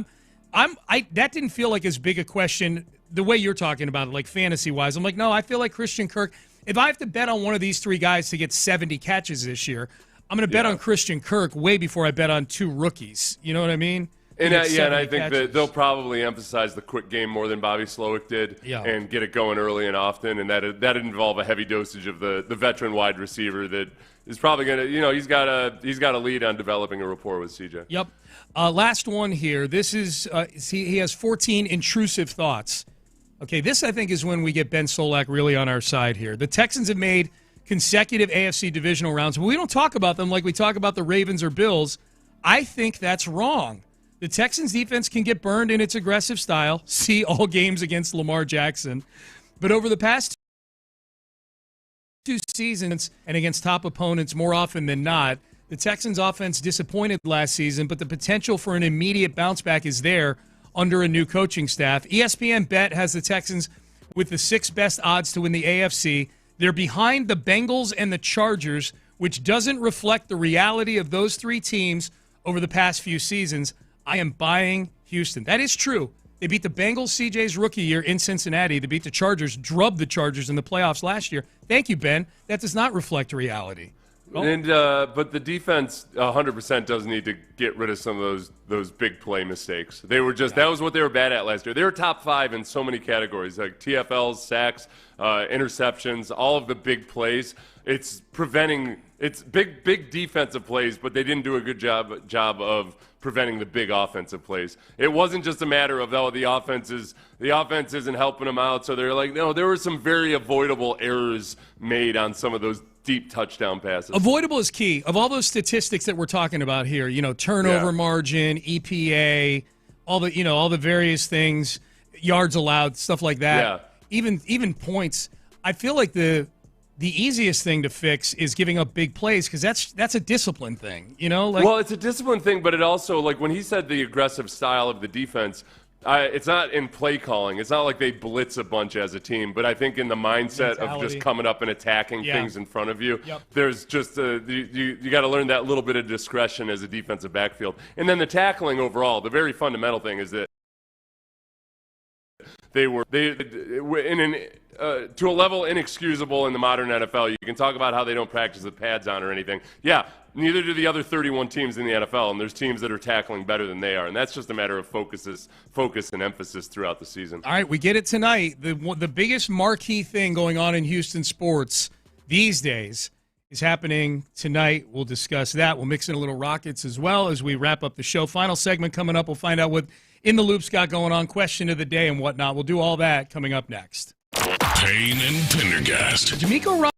that didn't feel like as big a question the way you're talking about it, like fantasy-wise. I'm like, no, I feel like Christian Kirk. If I have to bet on one of these three guys to get 70 catches this year, I'm going to bet on Christian Kirk way before I bet on two rookies. You know what I mean? And I think that they'll probably emphasize the quick game more than Bobby Slowick did, and get it going early and often, and that'd involve a heavy dosage of the veteran wide receiver that is probably going to, he's got a lead on developing a rapport with CJ. Yep. Last one here. This is he has 14 intrusive thoughts. Okay, this I think is when we get Ben Solak really on our side here. The Texans have made consecutive AFC divisional rounds, but we don't talk about them like we talk about the Ravens or Bills. I think that's wrong. The Texans' defense can get burned in its aggressive style. See all games against Lamar Jackson. But over the past 2 seasons and against top opponents more often than not, the Texans' offense disappointed last season, but the potential for an immediate bounce back is there under a new coaching staff. ESPN Bet has the Texans with the 6th best odds to win the AFC. They're behind the Bengals and the Chargers, which doesn't reflect the reality of those 3 teams over the past few seasons. I am buying Houston. That is true. They beat the Bengals CJ's rookie year in Cincinnati. They beat the Chargers, drubbed the Chargers in the playoffs last year. Thank you, Ben. That does not reflect reality. But the defense 100% does need to get rid of some of those big play mistakes. They were that was what they were bad at last year. They were top 5 in so many categories, like TFLs, sacks, interceptions, all of the big plays. It's big defensive plays, but they didn't do a good job of preventing the big offensive plays. It wasn't just a matter of, the offense isn't helping them out. So they're like, no, there were some very avoidable errors made on some of those deep touchdown passes. Avoidable is key. Of all those statistics that we're talking about here, turnover margin, EPA, all the various things, yards allowed, stuff like that. Yeah. Even points. I feel like the easiest thing to fix is giving up big plays because that's a discipline thing, Well, it's a discipline thing, but it also, like when he said the aggressive style of the defense, it's not in play calling. It's not like they blitz a bunch as a team, but I think in the mindset of just coming up and attacking things in front of you, there's just you got to learn that little bit of discretion as a defensive backfield. And then the tackling overall, the very fundamental thing is that they were to a level inexcusable in the modern NFL. You can talk about how they don't practice with pads on or anything. Yeah, neither do the other 31 teams in the NFL, and there's teams that are tackling better than they are, and that's just a matter of focus and emphasis throughout the season. All right, we get it tonight. The biggest marquee thing going on in Houston sports these days is happening tonight. We'll discuss that. We'll mix in a little Rockets as well as we wrap up the show. Final segment coming up. We'll find out what In the Loop's got going on, question of the day and whatnot. We'll do all that coming up next. Payne and Pendergast. D'Amico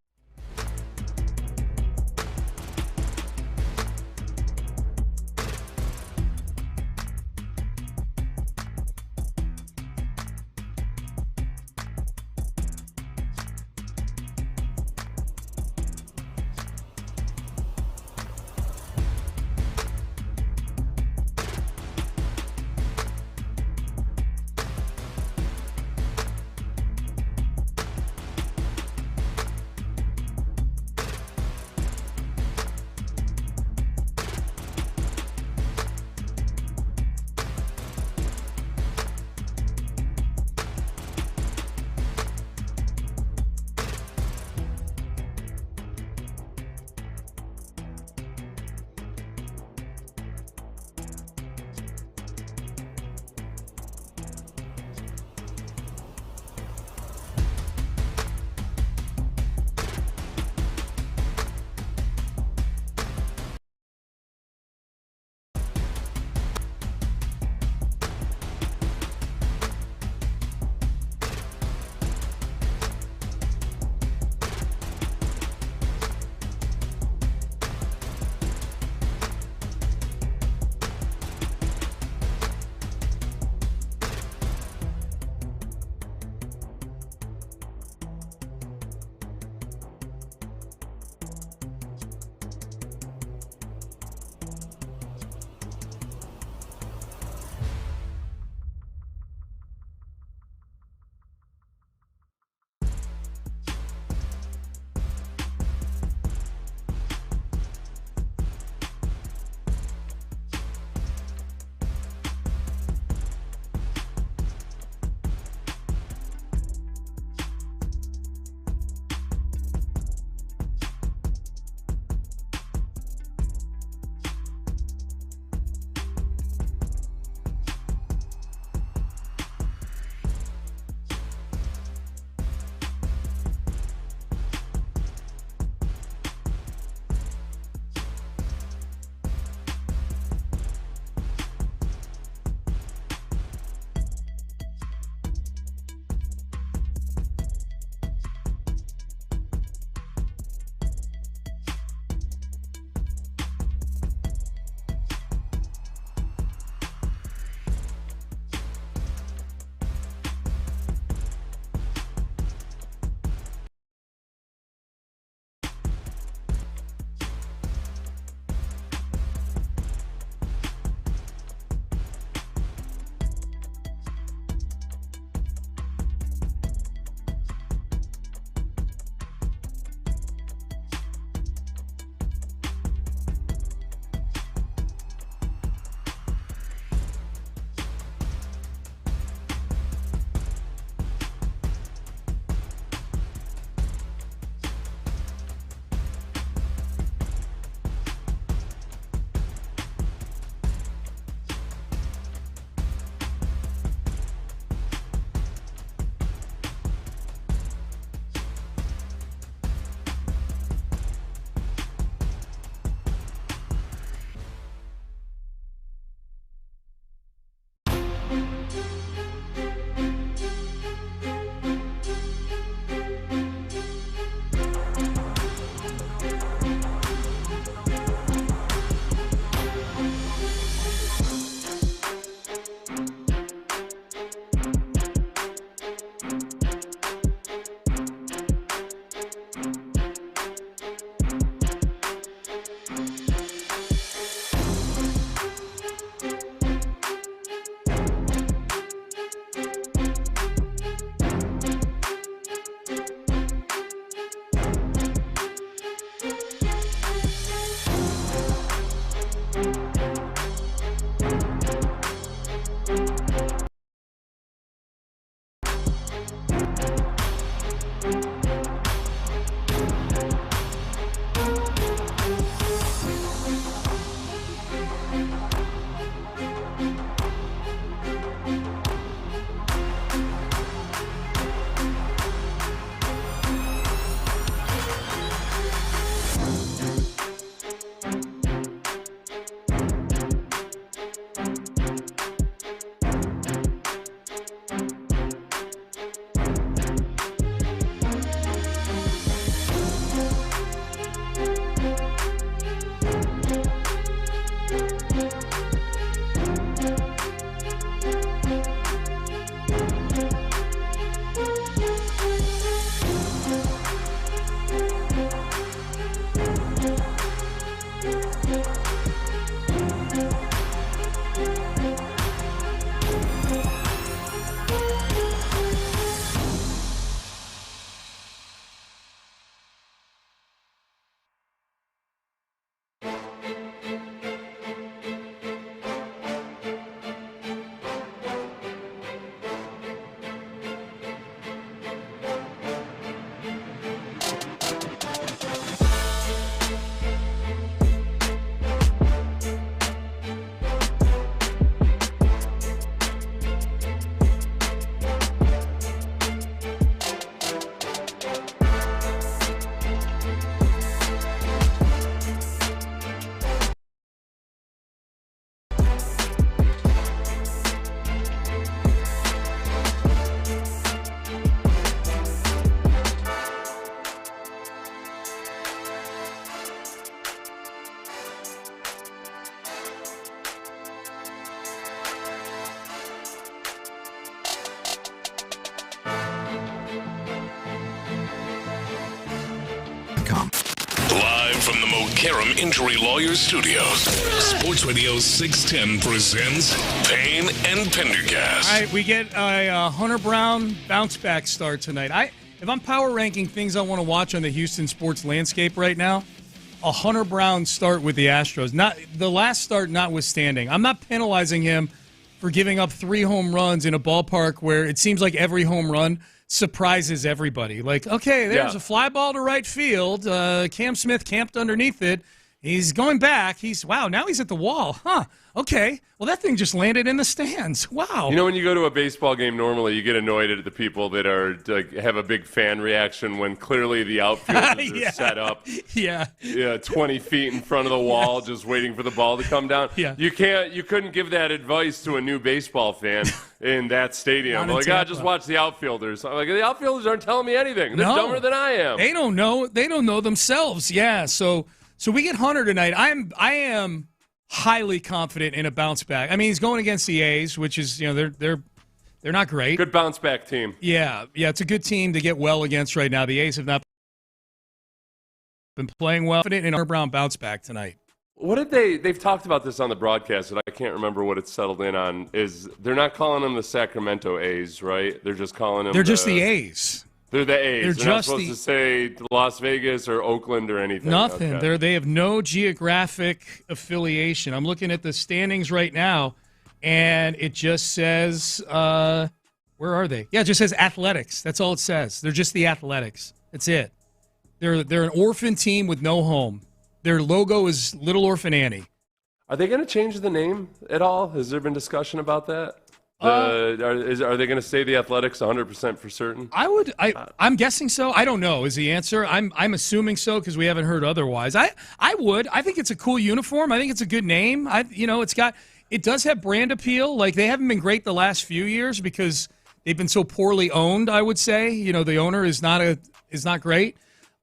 Live from the McCarran Injury Lawyers Studios, Sports Radio 610 presents Payne and Pendergast. All right, we get a Hunter Brown bounce-back start tonight. If I'm power ranking things I want to watch on the Houston sports landscape right now, a Hunter Brown start with the Astros. Not the last start notwithstanding. I'm not penalizing him for giving up 3 home runs in a ballpark where it seems like every home run surprises everybody. Like, okay, there's a fly ball to right field. Cam Smith camped underneath it. He's going back. Now he's at the wall. Huh. Okay. Well, that thing just landed in the stands. Wow. You know, when you go to a baseball game, normally you get annoyed at the people that are have a big fan reaction when clearly the outfielders are set up. Yeah. 20 feet in front of the wall, just waiting for the ball to come down. Yeah. You couldn't give that advice to a new baseball fan in that stadium. Like, just watch the outfielders. Like, the outfielders aren't telling me anything. They're dumber than I am. They don't know. They don't know themselves. Yeah. So we get Hunter tonight. I am highly confident in a bounce back. I mean, he's going against the A's, which is, they're not great. Good bounce back team. Yeah, it's a good team to get well against right now. The A's have not been playing well. Confident in Hunter Brown bounce back tonight. What did they've talked about this on the broadcast, and I can't remember what it's settled in on, is they're not calling them the Sacramento A's, right? They're just calling them They're just the A's. They're the A's. They're not supposed to say Las Vegas or Oakland or anything. Nothing. Okay. They have no geographic affiliation. I'm looking at the standings right now, and it just says, where are they? Yeah, it just says Athletics. That's all it says. They're just the Athletics. That's it. They're an orphan team with no home. Their logo is Little Orphan Annie. Are they going to change the name at all? Has there been discussion about that? Are they going to say the Athletics 100% for certain? I'm guessing so. I don't know is the answer. I'm assuming so because we haven't heard otherwise. I would. I think it's a cool uniform. I think it's a good name. It does have brand appeal. Like, they haven't been great the last few years because they've been so poorly owned, I would say. The owner is not great.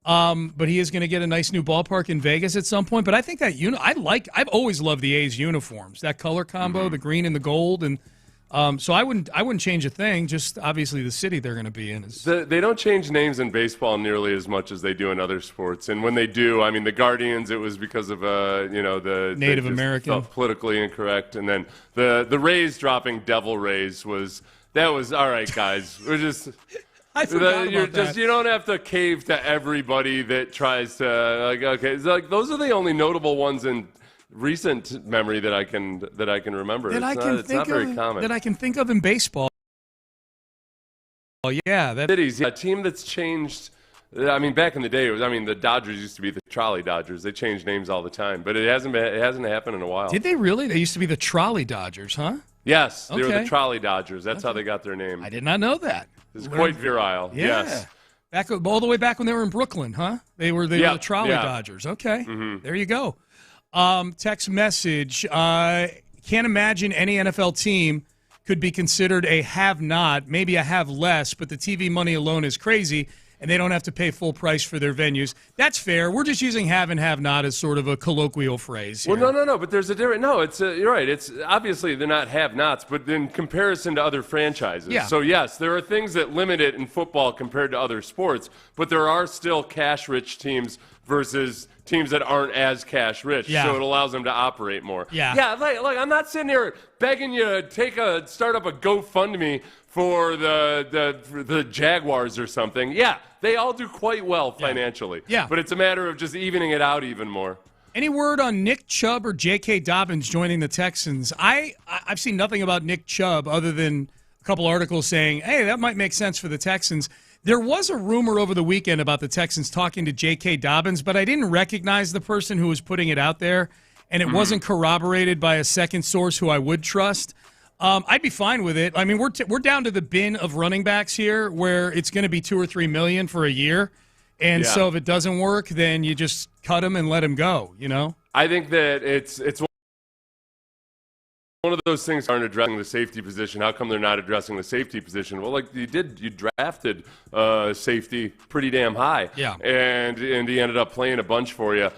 But he is going to get a nice new ballpark in Vegas at some point. But I think that I've always loved the A's uniforms. That color combo, the green and the gold, and so I wouldn't change a thing. Just obviously the city they're going to be in is. They don't change names in baseball nearly as much as they do in other sports. And when they do, I mean, the Guardians, it was because of the Native American, felt politically incorrect, and then the Rays dropping Devil Rays was all right, guys. We're just. I forgot about that. You don't have to cave to everybody that tries to those are the only notable ones in recent memory that I can remember. It's not very common. That I can think of in baseball. Oh yeah, cities. A team that's changed. I mean, back in the day, the Dodgers used to be the Trolley Dodgers. They change names all the time, but it hasn't happened in a while. Did they really? They used to be the Trolley Dodgers, huh? Yes, they were the Trolley Dodgers. That's how they got their name. I did not know that. It's quite virile. Yeah. Yes. All the way back when they were in Brooklyn, huh? They were the Trolley Dodgers. Okay. Mm-hmm. There you go. Text message. Can't imagine any NFL team could be considered a have-not, maybe a have-less, but the TV money alone is crazy, and they don't have to pay full price for their venues. That's fair. We're just using have and have-not as sort of a colloquial phrase here. Well, no, but there's a different – no, it's you're right. It's obviously they're not have-nots, but in comparison to other franchises. Yeah. So, yes, there are things that limit it in football compared to other sports, but there are still cash-rich teams versus teams that aren't as cash-rich, so it allows them to operate more. Yeah, like I'm not sitting here begging you to start up a GoFundMe for the Jaguars or something. Yeah, they all do quite well financially. Yeah. But it's a matter of just evening it out even more. Any word on Nick Chubb or J.K. Dobbins joining the Texans? I've seen nothing about Nick Chubb other than a couple articles saying, hey, that might make sense for the Texans. There was a rumor over the weekend about the Texans talking to J.K. Dobbins, but I didn't recognize the person who was putting it out there, and it wasn't corroborated by a second source who I would trust. I'd be fine with it. I mean, we're down to the bin of running backs here where it's going to be $2 or $3 million for a year. And so if it doesn't work, then you just cut him and let him go, I think that it's one of those things aren't addressing the safety position. How come they're not addressing the safety position? Well, like you drafted safety pretty damn high. Yeah. And he ended up playing a bunch for you.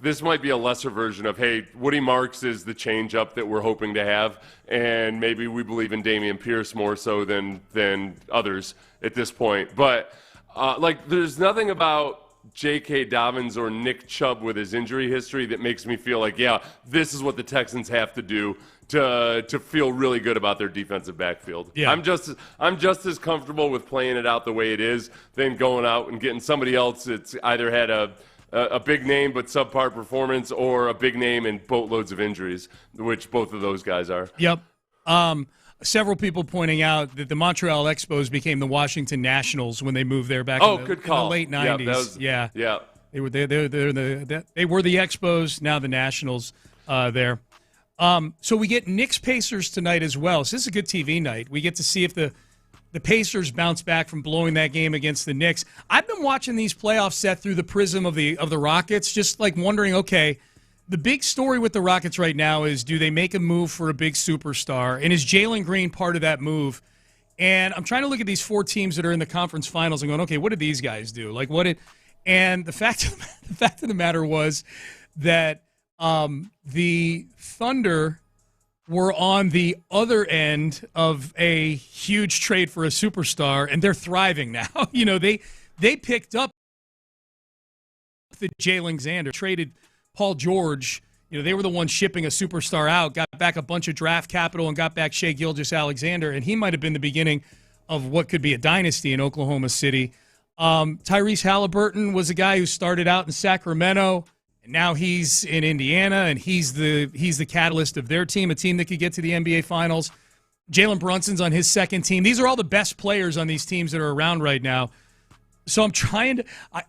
This might be a lesser version of, hey, Woody Marks is the change-up that we're hoping to have, and maybe we believe in Dameon Pierce more so than others at this point. But, there's nothing about J.K. Dobbins or Nick Chubb with his injury history that makes me feel like, yeah, this is what the Texans have to do to feel really good about their defensive backfield. Yeah. I'm just as comfortable with playing it out the way it is than going out and getting somebody else that's either had a big name but subpar performance or a big name and boatloads of injuries, which both of those guys are. Yep. Several people pointing out that the Montreal Expos became the Washington Nationals when they moved there back in the late 90s. Yeah. They were they were the Expos, now the Nationals there. So we get Knicks-Pacers tonight as well. So this is a good TV night. We get to see if the Pacers bounce back from blowing that game against the Knicks. I've been watching these playoffs set through the prism of the Rockets, just like wondering, okay, the big story with the Rockets right now is, do they make a move for a big superstar? And is Jalen Green part of that move? And I'm trying to look at these 4 teams that are in the conference finals and going, okay, what did these guys do? Like, what did? And the fact of the matter was that the Thunder were on the other end of a huge trade for a superstar, and they're thriving now. They picked up the Jalen Xander, traded Paul George. They were the ones shipping a superstar out, got back a bunch of draft capital, and got back Shai Gilgeous-Alexander, and he might have been the beginning of what could be a dynasty in Oklahoma City. Tyrese Halliburton was a guy who started out in Sacramento. Now he's in Indiana, and he's the catalyst of their team, a team that could get to the NBA Finals. Jalen Brunson's on his second team. These are all the best players on these teams that are around right now. So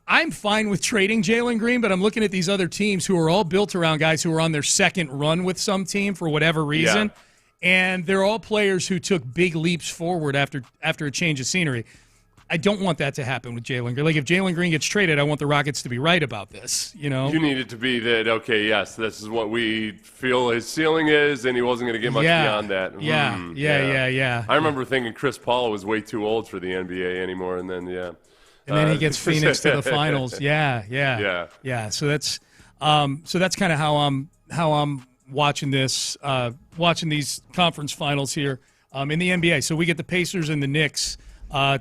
I'm fine with trading Jalen Green, but I'm looking at these other teams who are all built around guys who are on their second run with some team for whatever reason. Yeah. And they're all players who took big leaps forward after a change of scenery. I don't want that to happen with Jalen Green. Like, if Jalen Green gets traded, I want the Rockets to be right about this, You need it to be that, okay, yes, this is what we feel his ceiling is, and he wasn't going to get much beyond that. Yeah. I remember thinking Chris Paul was way too old for the NBA anymore, and then, And then he gets Phoenix to the finals. Yeah. So that's kind of how I'm watching this, watching these conference finals here in the NBA. So we get the Pacers and the Knicks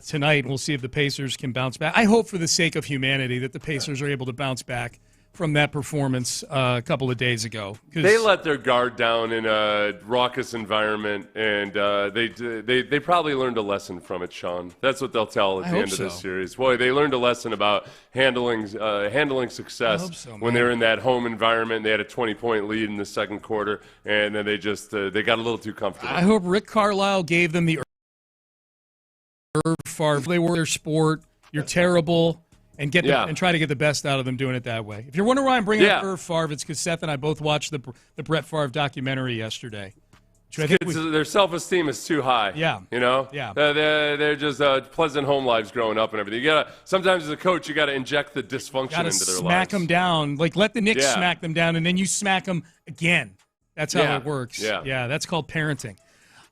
tonight. We'll see if the Pacers can bounce back. I hope, for the sake of humanity, that the Pacers are able to bounce back from that performance a couple of days ago. They let their guard down in a raucous environment, and they probably learned a lesson from it, Sean. That's what they'll tell at the end of this series. Boy, they learned a lesson about handling success when they're in that home environment. They had a 20-point lead in the second quarter, and then they got a little too comfortable. I hope Rick Carlisle gave them the Favre. They were their sport. You're terrible. And and try to get the best out of them doing it that way. If you're wondering why I'm bringing up Irv Favre, it's because Seth and I both watched the Brett Favre documentary yesterday. Their self-esteem is too high. Yeah. Yeah. They're just pleasant home lives growing up and everything. Sometimes as a coach, you got to inject the dysfunction into their lives. Smack them down. Like, let the Knicks smack them down, and then you smack them again. That's how it works. Yeah. That's called parenting.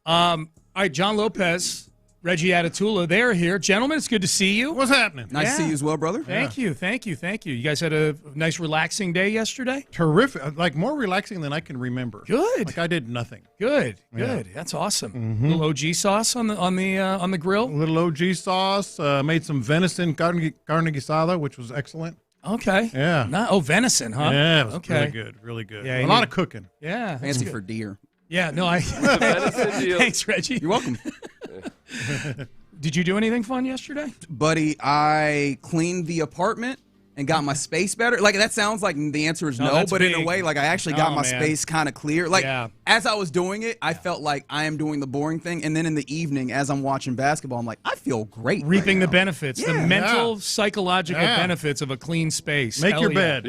All right, John Lopez, Reggie Atatula, they're here. Gentlemen, it's good to see you. What's happening? Nice to see you as well, brother. Thank you. You guys had a nice, relaxing day yesterday? Terrific. Like, more relaxing than I can remember. Good. Like, I did nothing. Good. That's awesome. Mm-hmm. Little OG sauce on the grill? A little OG sauce. Made some venison carne guisada, which was excellent. Okay. Yeah. Venison, huh? Yeah, it was really good. Yeah, a lot of cooking. Yeah. Fancy for deer. Yeah, no, thanks, Reggie. You're welcome. Did you do anything fun yesterday? Buddy, I cleaned the apartment and got my space better. Like, that sounds like the answer is no, but big. In a way, like, I actually got my space kind of clear. Like, as I was doing it, I felt like I am doing the boring thing. And then in the evening, as I'm watching basketball, I'm like, I feel great. Reaping the benefits, the mental, psychological benefits of a clean space. Make your bed.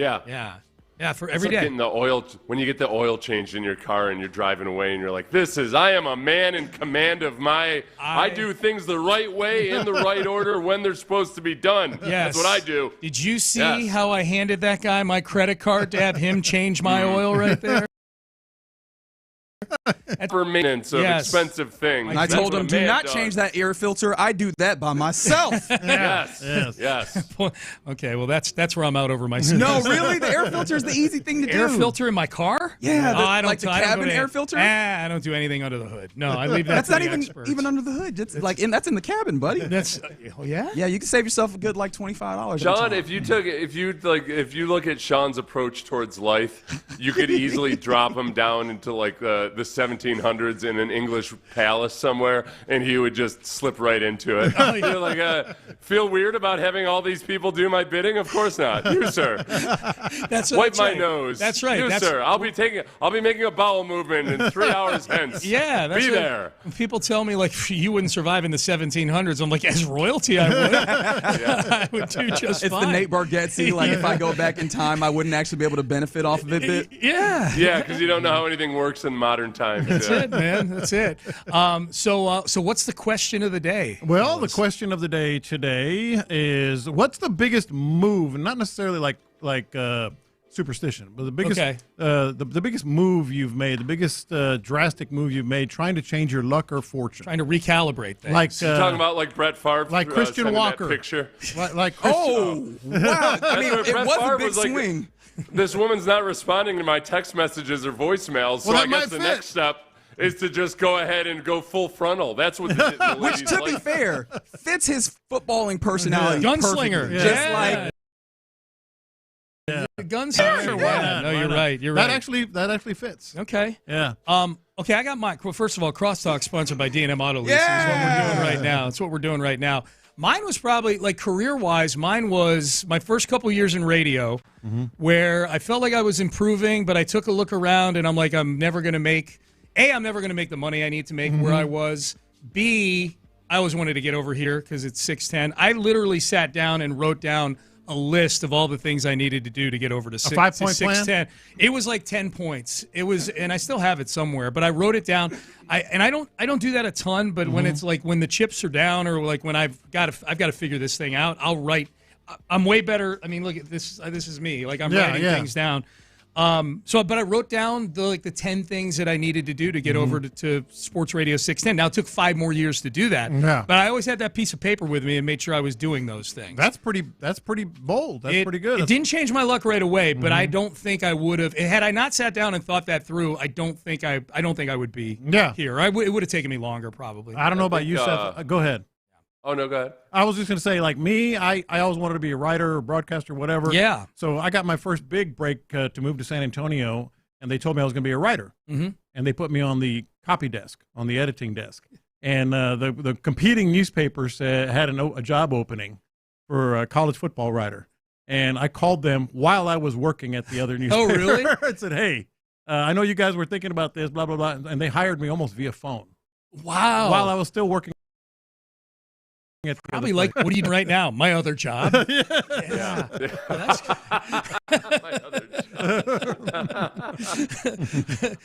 Yeah, for it's every like day. Getting the oil, when you get the oil changed in your car and you're driving away and you're like, I am a man in command of I do things the right way in the right order when they're supposed to be done. Yes. That's what I do. Did you see how I handed that guy my credit card to have him change my oil right there? for maintenance of expensive things. And I told him, do not change that air filter. I do that by myself. Yes. Okay, well, that's where I'm out over myself. No, really? The air filter is the easy thing to do. Air filter in my car? Yeah, I don't, like the cabin air filter? I don't do anything under the hood. No, I leave that That's to not the even experts. even under the hood. That's that's in the cabin, buddy. That's yeah? Yeah, you can save yourself a good like $25. Sean, if you look at Sean's approach towards life, you could easily drop him down into like the 1700s in an English palace somewhere, and he would just slip right into it. You're like, feel weird about having all these people do my bidding? Of course not. You, sir. Wipe my nose. That's right. You, sir. I'll be making a bowel movement in 3 hours hence. Yeah, that's be right. there. When people tell me like you wouldn't survive in the 1700s, I'm like, as royalty, I would. I would do just it's fine. the Nate Bargatze. Like if I go back in time, I wouldn't actually be able to benefit off of it. Bit. Yeah. Yeah, because you don't know how anything works in modern times. That's it, man. That's it. So what's the question of the day? Well, the question of the day today is, what's the biggest move? Not necessarily like superstition, but the biggest the biggest move you've made, the biggest drastic move you've made, trying to change your luck or fortune, trying to recalibrate things. Like you're talking about like Brett Favre, like Christian Walker picture. Like Christian, wow! I mean, it was a big like, swing. This woman's not responding to my text messages or voicemails, so I guess the next step is to just go ahead and go full frontal. That's what the Which, to be fair, fits his footballing personality. Gunslinger, just like. Yeah. Gunslinger. Yeah. No, you're right. You're right. That actually fits. Okay. Yeah. Okay, I got mine. Well, first of all, Crosstalk sponsored by D&M Auto Leasing is what we're doing right now. That's what we're doing right now. Mine was probably, like, career-wise, mine was my first couple years in radio where I felt like I was improving, but I took a look around and I'm like, I'm never going to make the money I need to make where I was. B, I always wanted to get over here because it's 6'10". I literally sat down and wrote down a list of all the things I needed to do to get over to 6'10". Plan? It was like 10 points. It was, and I still have it somewhere, but I wrote it down. I don't do that a ton, but when it's like when the chips are down or like when I've got to figure this thing out, I'll write. I'm way better. I mean, look at this. This is me. Like I'm writing things down. But I wrote down the 10 things that I needed to do to get over to Sports Radio 610. Now it took 5 more years to do that. Yeah. But I always had that piece of paper with me and made sure I was doing those things. That's pretty bold. That's pretty good. It didn't change my luck right away, but I don't think I would have. Had I not sat down and thought that through, I don't think I would be here. It would have taken me longer probably. I don't know about you, Seth. Go ahead. Oh, no, go ahead. I was just going to say, like me, I always wanted to be a writer or broadcaster or whatever. Yeah. So I got my first big break to move to San Antonio, and they told me I was going to be a writer. And they put me on the copy desk, on the editing desk. And the competing newspapers had a job opening for a college football writer. And I called them while I was working at the other newspaper. Oh, really? I said, hey, I know you guys were thinking about this, blah, blah, blah. And they hired me almost via phone. Wow. While I was still working. Probably like, what are you doing right now? My other job. Yeah. My other job.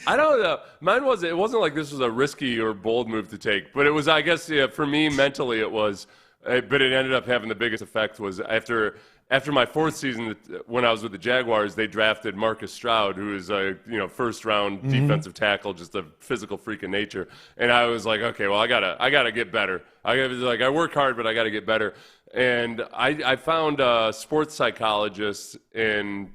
I don't know. Mine wasn't. It wasn't like this was a risky or bold move to take, but it was. I guess for me mentally it was. But it ended up having the biggest effect was after my 4th season when I was with the Jaguars, they drafted Marcus Stroud, who is a first round defensive tackle, just a physical freak of nature. And I was like, okay, well I gotta get better. I work hard, but I gotta get better. And I found a sports psychologist in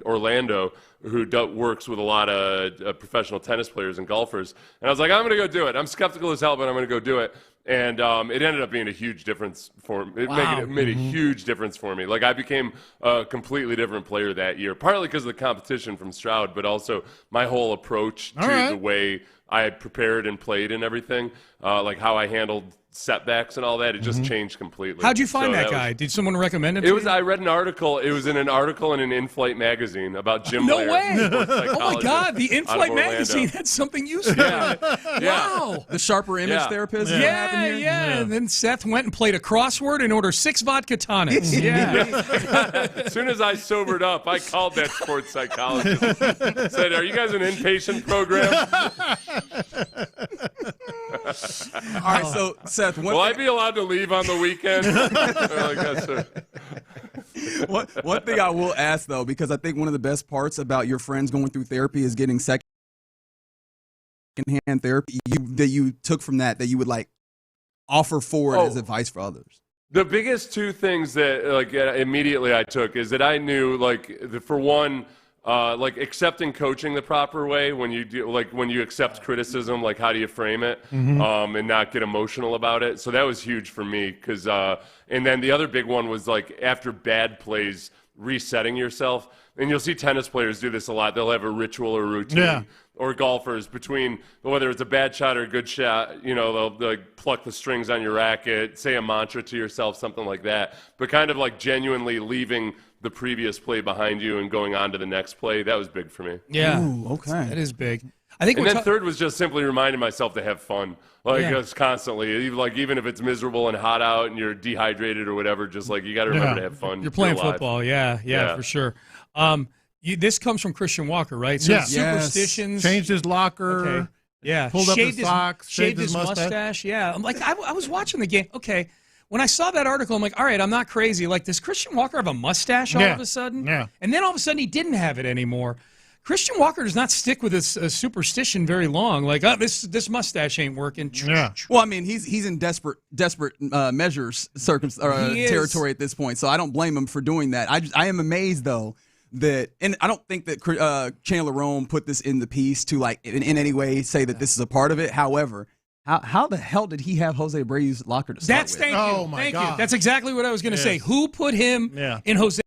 Orlando who works with a lot of professional tennis players and golfers. And I was like, I'm going to go do it. I'm skeptical as hell, but I'm going to go do it. And it ended up being a huge difference for me. It made a huge difference for me. Like I became a completely different player that year, partly because of the competition from Stroud, but also my whole approach to the way I prepared and played and everything, like how I handled setbacks and all that. It just changed completely. How'd you find that guy? Did someone recommend him to you? I read an article. It was in an article in an in-flight magazine about Jim Laird. No way! Oh my God, the in-flight magazine had something useful. Wow. The sharper image therapist. Yeah. And then Seth went and played a crossword and ordered 6 vodka tonics. As soon as I sobered up, I called that sports psychologist. Said, "Are you guys an inpatient program?" All right, so Seth, will I be allowed to leave on the weekend? One thing I will ask though, because I think one of the best parts about your friends going through therapy is getting second secondhand therapy that you took from that you would like offer forward as advice for others? The biggest two things that like immediately I took is that I knew for one, like accepting coaching the proper way when you do, like when you accept criticism, like how do you frame it, and not get emotional about it. So that was huge for me because, and then the other big one was like after bad plays, resetting yourself. And you'll see tennis players do this a lot. They'll have a ritual or routine, or golfers between whether it's a bad shot or a good shot. You know, they'll like pluck the strings on your racket, say a mantra to yourself, something like that. But kind of like genuinely leaving the previous play behind you and going on to the next play. That was big for me. Yeah. Ooh, okay. That is big. I think. And then third was just simply reminding myself to have fun. Like just constantly, like even if it's miserable and hot out and you're dehydrated or whatever, just like you got to remember to have fun. You're playing football, yeah, for sure. This comes from Christian Walker, right? So Superstitions. Changed his locker. Okay. Yeah. Pulled up his socks. Shaved his mustache. Yeah. I'm like, I was watching the game. Okay. When I saw that article, I'm like, all right, I'm not crazy. Like, does Christian Walker have a mustache all of a sudden? Yeah. And then all of a sudden he didn't have it anymore. Christian Walker does not stick with his superstition very long. Like, this mustache ain't working. Yeah. Well, I mean, he's in desperate measures territory at this point, so I don't blame him for doing that. I am amazed though that, and I don't think that Chandler Rome put this in the piece to like in any way say that this is a part of it. However, how the hell did he have Jose Abreu's locker to start with? Thank you. Oh my God. That's exactly what I was going to say. Who put him in Jose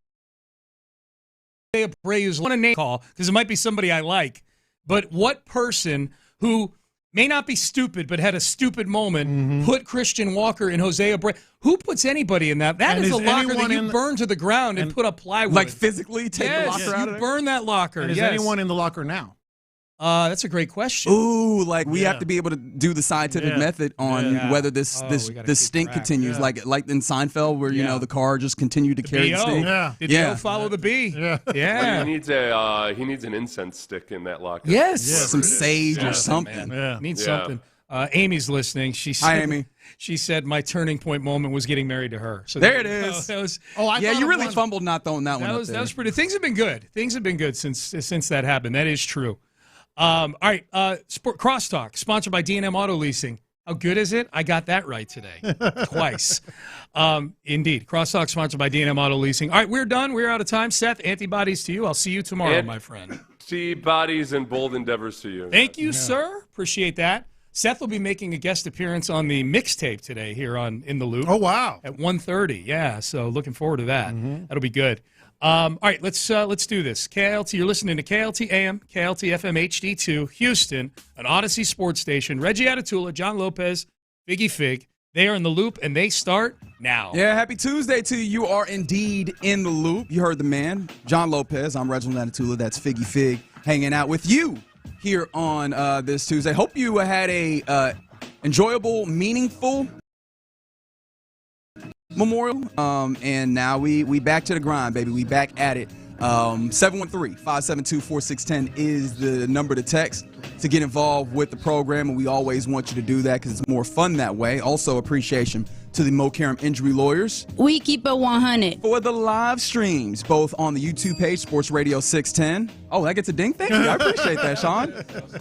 Abreu's? Want a name call because it might be somebody I like, but what person who may not be stupid but had a stupid moment put Christian Walker in Jose Abreu? Who puts anybody in that? That is a locker that you burn to the ground and put up plywood. Like physically take the locker out of you burn that locker. And is anyone in the locker now? That's a great question. Ooh, like we have to be able to do the scientific method on whether this stink continues, like in Seinfeld, where you know the car just continued to carry the stink. Did Joe follow the bee? Well, he needs an incense stick in that locker. Yes, some sage or something. Needs something. Amy's listening. She said, hi, Amy. She said my turning point moment was getting married to her. So there it is. That was, you really fumbled not throwing that one. That was pretty. Things have been good. Things have been good since that happened. That is true. All right, Crosstalk, sponsored by D&M Auto Leasing. How good is it? I got that right today, twice. Indeed, Crosstalk, sponsored by D&M Auto Leasing. All right, we're done. We're out of time. Seth, antibodies to you. I'll see you tomorrow, my friend. Antibodies and bold endeavors to you. Thank you, sir. Appreciate that. Seth will be making a guest appearance on the mixtape today here on In the Loop. Oh, wow. At 1:30. Yeah, so looking forward to that. That'll be good. All right, let's do this. KLT, you're listening to KLT AM, KLT FM HD2, Houston, an Odyssey sports station. Reggie Atatula, John Lopez, Figgy Fig. They are in the loop, and they start now. Yeah, happy Tuesday to you. You are indeed in the loop. You heard the man, John Lopez. I'm Reginald Atatula. That's Figgy Fig hanging out with you here on this Tuesday. Hope you had a enjoyable, meaningful Memorial, and now we back to the grind, baby. We back at it. 713-572-4610 is the number to text to get involved with the program, and we always want you to do that because it's more fun that way. Also, appreciation to the Mo Karam Injury Lawyers. We keep it 100. For the live streams, both on the YouTube page, Sports Radio 610. Oh, that gets a ding? Thank you. I appreciate that, Sean.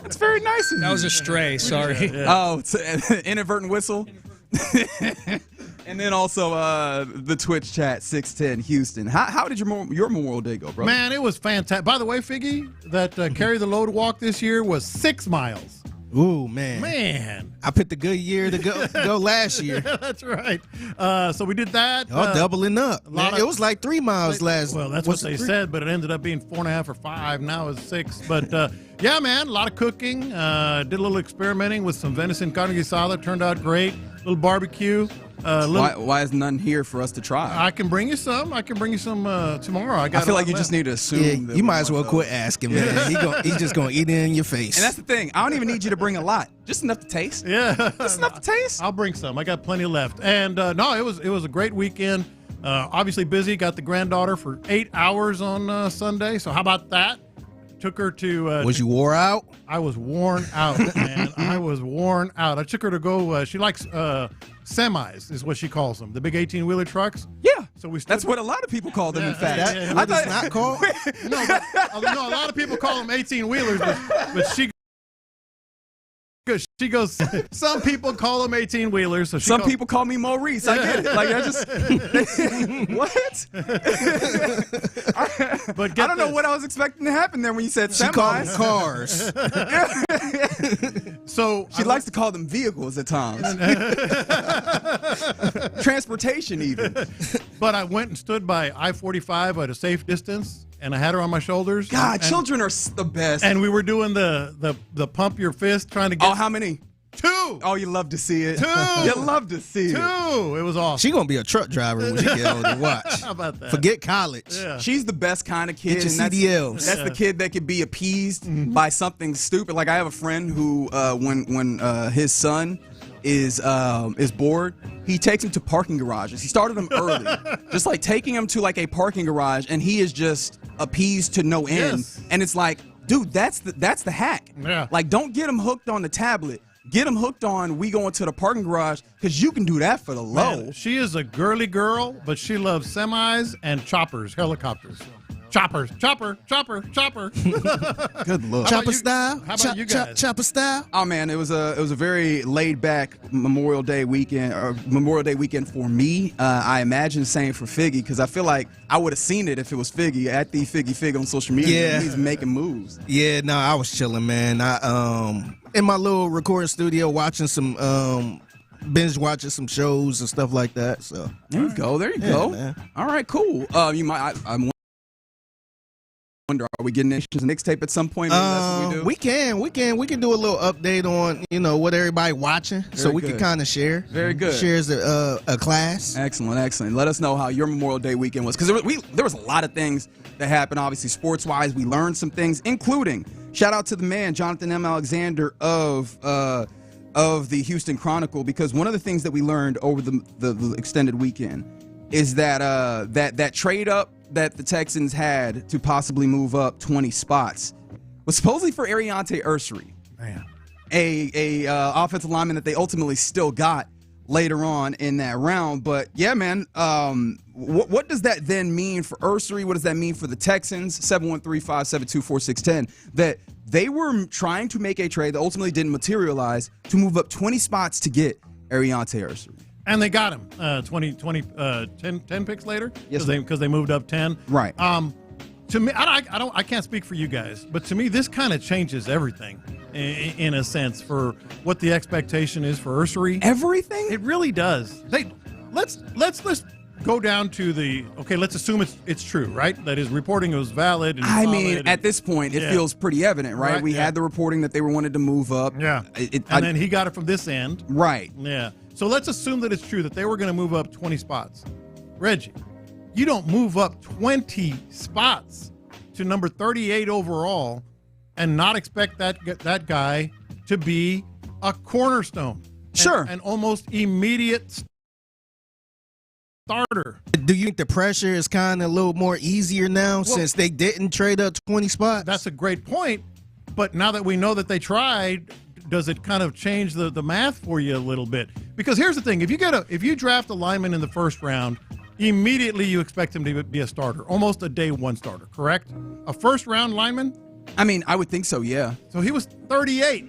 That's very nice of you. That was a stray, sorry. Oh, it's an inadvertent whistle. And then also the Twitch chat, 610 Houston. How did your Memorial Day go, bro? Man, it was fantastic. By the way, Figgy, that Carry the Load walk this year was 6 miles. Ooh, man. Man. I picked a good year to go last year. Yeah, that's right. So we did that. Doubling up. Man, it was like 3 miles last. Well, that's what they said, but it ended up being 4.5 or 5. Now it's 6. But, yeah, man, a lot of cooking. Did a little experimenting with some venison carne asada. Turned out great. A little barbecue. Why is none here for us to try? I can bring you some. Tomorrow. I feel like you just need to assume. You might as well quit asking, man. He's just going to eat it in your face. And that's the thing. I don't even need you to bring a lot. Just enough to taste. Yeah. Just enough to taste. I'll bring some. I got plenty left. And, no, it was a great weekend. Obviously busy. Got the granddaughter for 8 hours on Sunday. So how about that? Took her to... Was you wore out? I was worn out, man. I was worn out. I took her to go... she likes semis, is what she calls them. The big 18-wheeler trucks. Yeah. So that's what a lot of people call them, in fact. What it's not called? No, a lot of people call them 18-wheelers, but she She goes, some people call them 18-wheelers. So some people call me Maurice. I get it. Like, I just, what? But I don't know what I was expecting to happen there when you said She semis. called them cars. So she likes to call them vehicles at times. Transportation even. But I went and stood by I-45 at a safe distance, and I had her on my shoulders. God, children are the best. And we were doing the pump your fist, trying to get. Oh, how many? 2. Oh, you love to see it. 2. You love to see it. 2. It was awesome. She gonna be a truck driver when she get older. Watch. How about that? Forget college. Yeah. She's the best kind of kid. Get your CDLs. That's the kid that can be appeased by something stupid. Like I have a friend who, when his son is bored, he takes him to parking garages. He started him early, just like taking him to like a parking garage, and he is just appeased to no end. Yes. And it's like, dude, that's the hack. Yeah. Like, don't get him hooked on the tablet. Get him hooked on we going to the parking garage, because you can do that for the low. Man, she is a girly girl, but she loves semis and choppers, helicopters. Chopper. Good look. Chopper style. How about you guys? Chopper style. Oh man, it was a very laid back Memorial Day weekend for me. I imagine the same for Figgy, because I feel like I would have seen it if it was Figgy at the Figgy on social media. Yeah. He's making moves. Yeah, no, I was chilling, man. I in my little recording studio watching some binge watching some shows and stuff like that. So there you go. Man. All right, cool. You might. I wonder, are we getting Nations mixtape at some point? Maybe that's what we do. We can do a little update on what everybody watching, so we can kind of share. Very good. Share as a class. Excellent. Let us know how your Memorial Day weekend was, because there was a lot of things that happened. Obviously, sports wise, we learned some things, including shout out to the man Jonathan M. Alexander of the Houston Chronicle, because one of the things that we learned over the extended weekend is that that trade up that the Texans had to possibly move up 20 spots was supposedly for Ariante Ursery, a offensive lineman that they ultimately still got later on in that round. But yeah, man, what does that then mean for Ursery? What does that mean for the Texans? 713-572-4610. That they were trying to make a trade that ultimately didn't materialize to move up 20 spots to get Ariante Ursery. And they got him 10 picks later. Yes, because they moved up 10. Right. To me, I can't speak for you guys, but to me, this kind of changes everything in a sense for what the expectation is for Ursery. Everything? It really does. Let's go down to let's assume it's true, right? That his reporting was valid. And I mean, at this point, it feels pretty evident, right? We had the reporting that they wanted to move up. Yeah. And then he got it from this end. Right. Yeah. So let's assume that it's true that they were going to move up 20 spots. Reggie, you don't move up 20 spots to number 38 overall and not expect that guy to be a cornerstone. Sure. An almost immediate starter. Do you think the pressure is kind of a little more easier now since they didn't trade up 20 spots? That's a great point. But now that we know that they tried, does it kind of change the math for you a little bit? Because here's the thing: if you draft a lineman in the first round, immediately you expect him to be a starter, almost a day one starter, correct? A first round lineman? I mean, I would think so, yeah. So he was 38.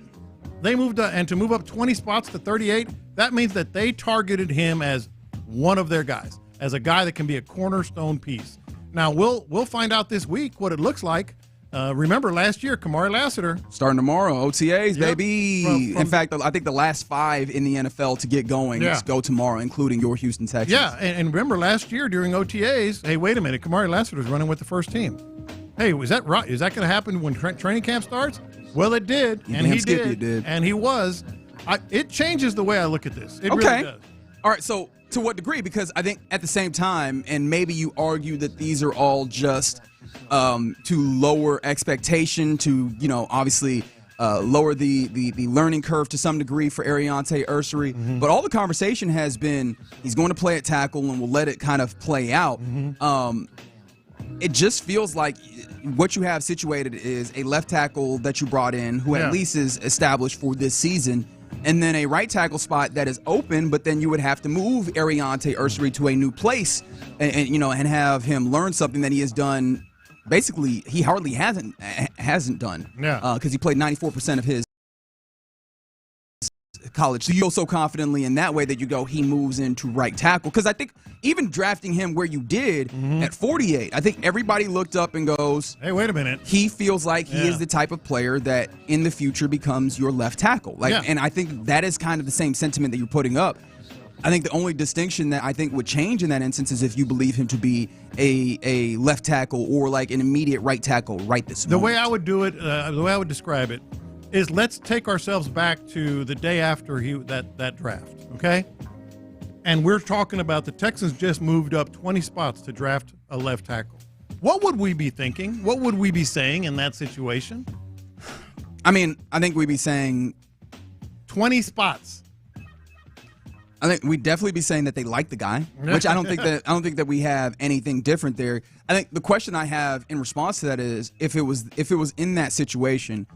They moved and to move up 20 spots to 38, that means that they targeted him as one of their guys, as a guy that can be a cornerstone piece. Now we'll find out this week what it looks like. Remember last year, Kamari Lassiter. Starting tomorrow, OTAs, baby. In fact, I think the last 5 in the NFL to get going go tomorrow, including your Houston Texans. Yeah, and remember last year during OTAs, hey, wait a minute, Kamari Lassiter's running with the first team. Hey, was that right? Is that going to happen when training camp starts? Well, it did, and he did, and he was. It changes the way I look at this. It really does. All right, so to what degree? Because I think at the same time, and maybe you argue that these are all just to lower expectation, to obviously lower the learning curve to some degree for Ariante Ursery. Mm-hmm. But all the conversation has been he's going to play at tackle, and we'll let it kind of play out. Mm-hmm. It just feels like what you have situated is a left tackle that you brought in who at least is established for this season, and then a right tackle spot that is open, but then you would have to move Ariante Ursery to a new place and have him learn something that he has done. Basically, he hardly hasn't done. Yeah. Because he played 94% of his college. So you feel so confidently in that way that you go, he moves into right tackle. Because I think even drafting him where you did at 48, I think everybody looked up and goes, hey, wait a minute. He feels like he is the type of player that in the future becomes your left tackle. And I think that is kind of the same sentiment that you're putting up. I think the only distinction that I think would change in that instance is if you believe him to be a left tackle or like an immediate right tackle right this moment. The way I would do it, the way I would describe it, is let's take ourselves back to the day after that draft, okay? And we're talking about the Texans just moved up 20 spots to draft a left tackle. What would we be thinking? What would we be saying in that situation? I mean, I think we'd be saying 20 spots. I think we'd definitely be saying that they like the guy, which I don't think that we have anything different there. I think the question I have in response to that is if it was in that situation,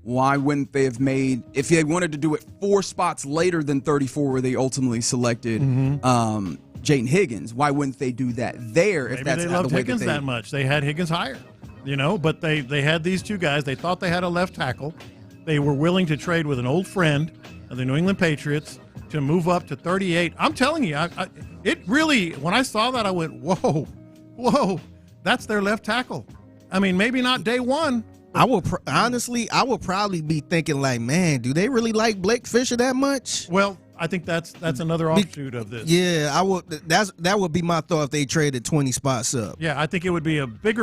why wouldn't they have made, if they wanted to do it 4 spots later than 34 where they ultimately selected Jaden Higgins, why wouldn't they do that there if Maybe that's they not loved the way Higgins that much. They had Higgins higher, but they had these two guys. They thought they had a left tackle. They were willing to trade with an old friend of the New England Patriots to move up to 38. I'm telling you, it really, when I saw that, I went, whoa, that's their left tackle. I mean, maybe not day one. Honestly, I would probably be thinking like, man, do they really like Blake Fisher that much? Well, I think that's another offshoot of this. Yeah, I would. That would be my thought if they traded 20 spots up. Yeah, I think it would be a bigger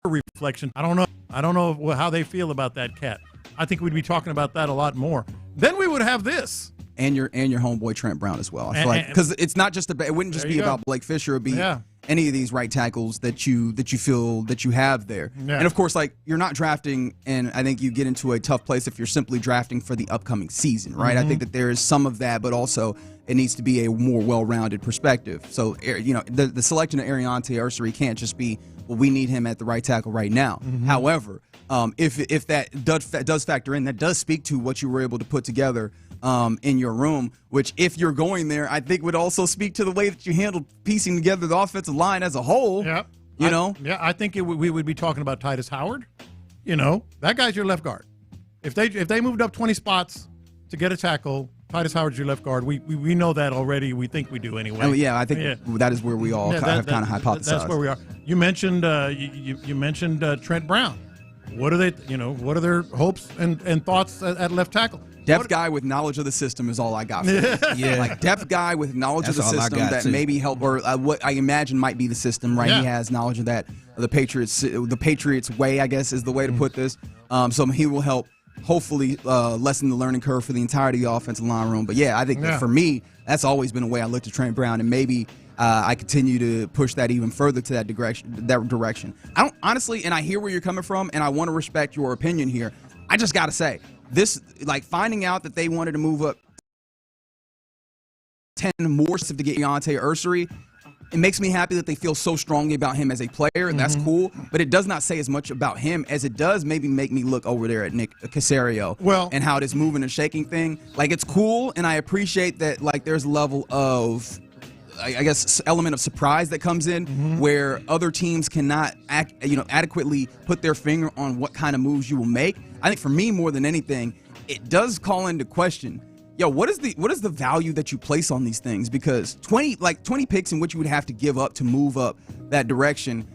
reflection. I don't know how they feel about that cat. I think we'd be talking about that a lot more. Then we would have this. And your homeboy Trent Brown as well. I feel like because it's not just it wouldn't just be about Blake Fisher. It'd be any of these right tackles that you feel that you have there. Yeah. And of course, like you're not drafting, and I think you get into a tough place if you're simply drafting for the upcoming season, right? I think that there is some of that, but also it needs to be a more well-rounded perspective. So the selection of Ariante Ursary can't just be, well, we need him at the right tackle right now. However, if that does factor in, that does speak to what you were able to put together in your room, which if you're going there, I think would also speak to the way that you handled piecing together the offensive line as a whole. Yeah. I think we would be talking about Titus Howard. That guy's your left guard. If they moved up 20 spots to get a tackle, Titus Howard's your left guard. We know that already. We think we do anyway. I think that is where we all have kind of hypothesized. That's where we are. You mentioned you mentioned Trent Brown. What are they? What are their hopes and thoughts at left tackle? Depth guy with knowledge of the system is all I got for you. Like depth guy with knowledge of the system that maybe help, or what I imagine might be the system, right? Yeah. He has knowledge of that. The Patriots way, I guess, is the way to put this. So he will help, hopefully, lessen the learning curve for the entirety of the offensive line room. But I think that for me, that's always been a way I looked at Trent Brown, and maybe I continue to push that even further to that direction. I don't honestly, and I hear where you're coming from, and I want to respect your opinion here. I just got to say, this, like finding out that they wanted to move up 10 more to get Ariante Ursary, it makes me happy that they feel so strongly about him as a player. That's cool, but it does not say as much about him as it does maybe make me look over there at Nick Caserio and how this moving and shaking thing. Like, it's cool, and I appreciate that, like, there's a level of, I guess, element of surprise that comes in where other teams cannot adequately put their finger on what kind of moves you will make. I think for me, more than anything, it does call into question, what is the value that you place on these things? Because 20 picks in which you would have to give up to move up that direction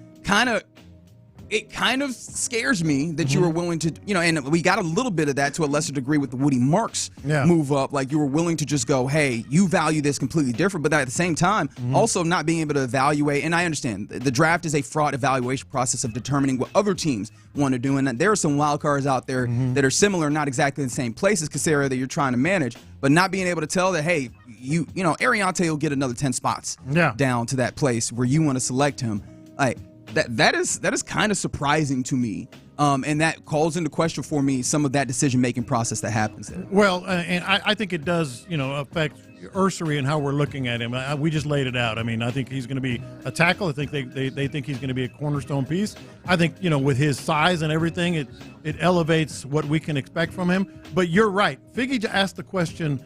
it kind of scares me that you were willing to, and we got a little bit of that to a lesser degree with the Woody Marks move up. Like, you were willing to just go, hey, you value this completely different, but at the same time, also not being able to evaluate. And I understand the draft is a fraught evaluation process of determining what other teams want to do. And there are some wild cards out there that are similar, not exactly in the same place as Caserio that you're trying to manage, but not being able to tell that, hey, Ariante will get another 10 spots down to that place where you want to select him. Like, That is kind of surprising to me, and that calls into question for me some of that decision-making process that happens there. Well, and I think it does, affect Ursary and how we're looking at him. We just laid it out. I mean, I think he's going to be a tackle. I think they think he's going to be a cornerstone piece. I think, with his size and everything, it elevates what we can expect from him. But you're right. Figgy asked the question,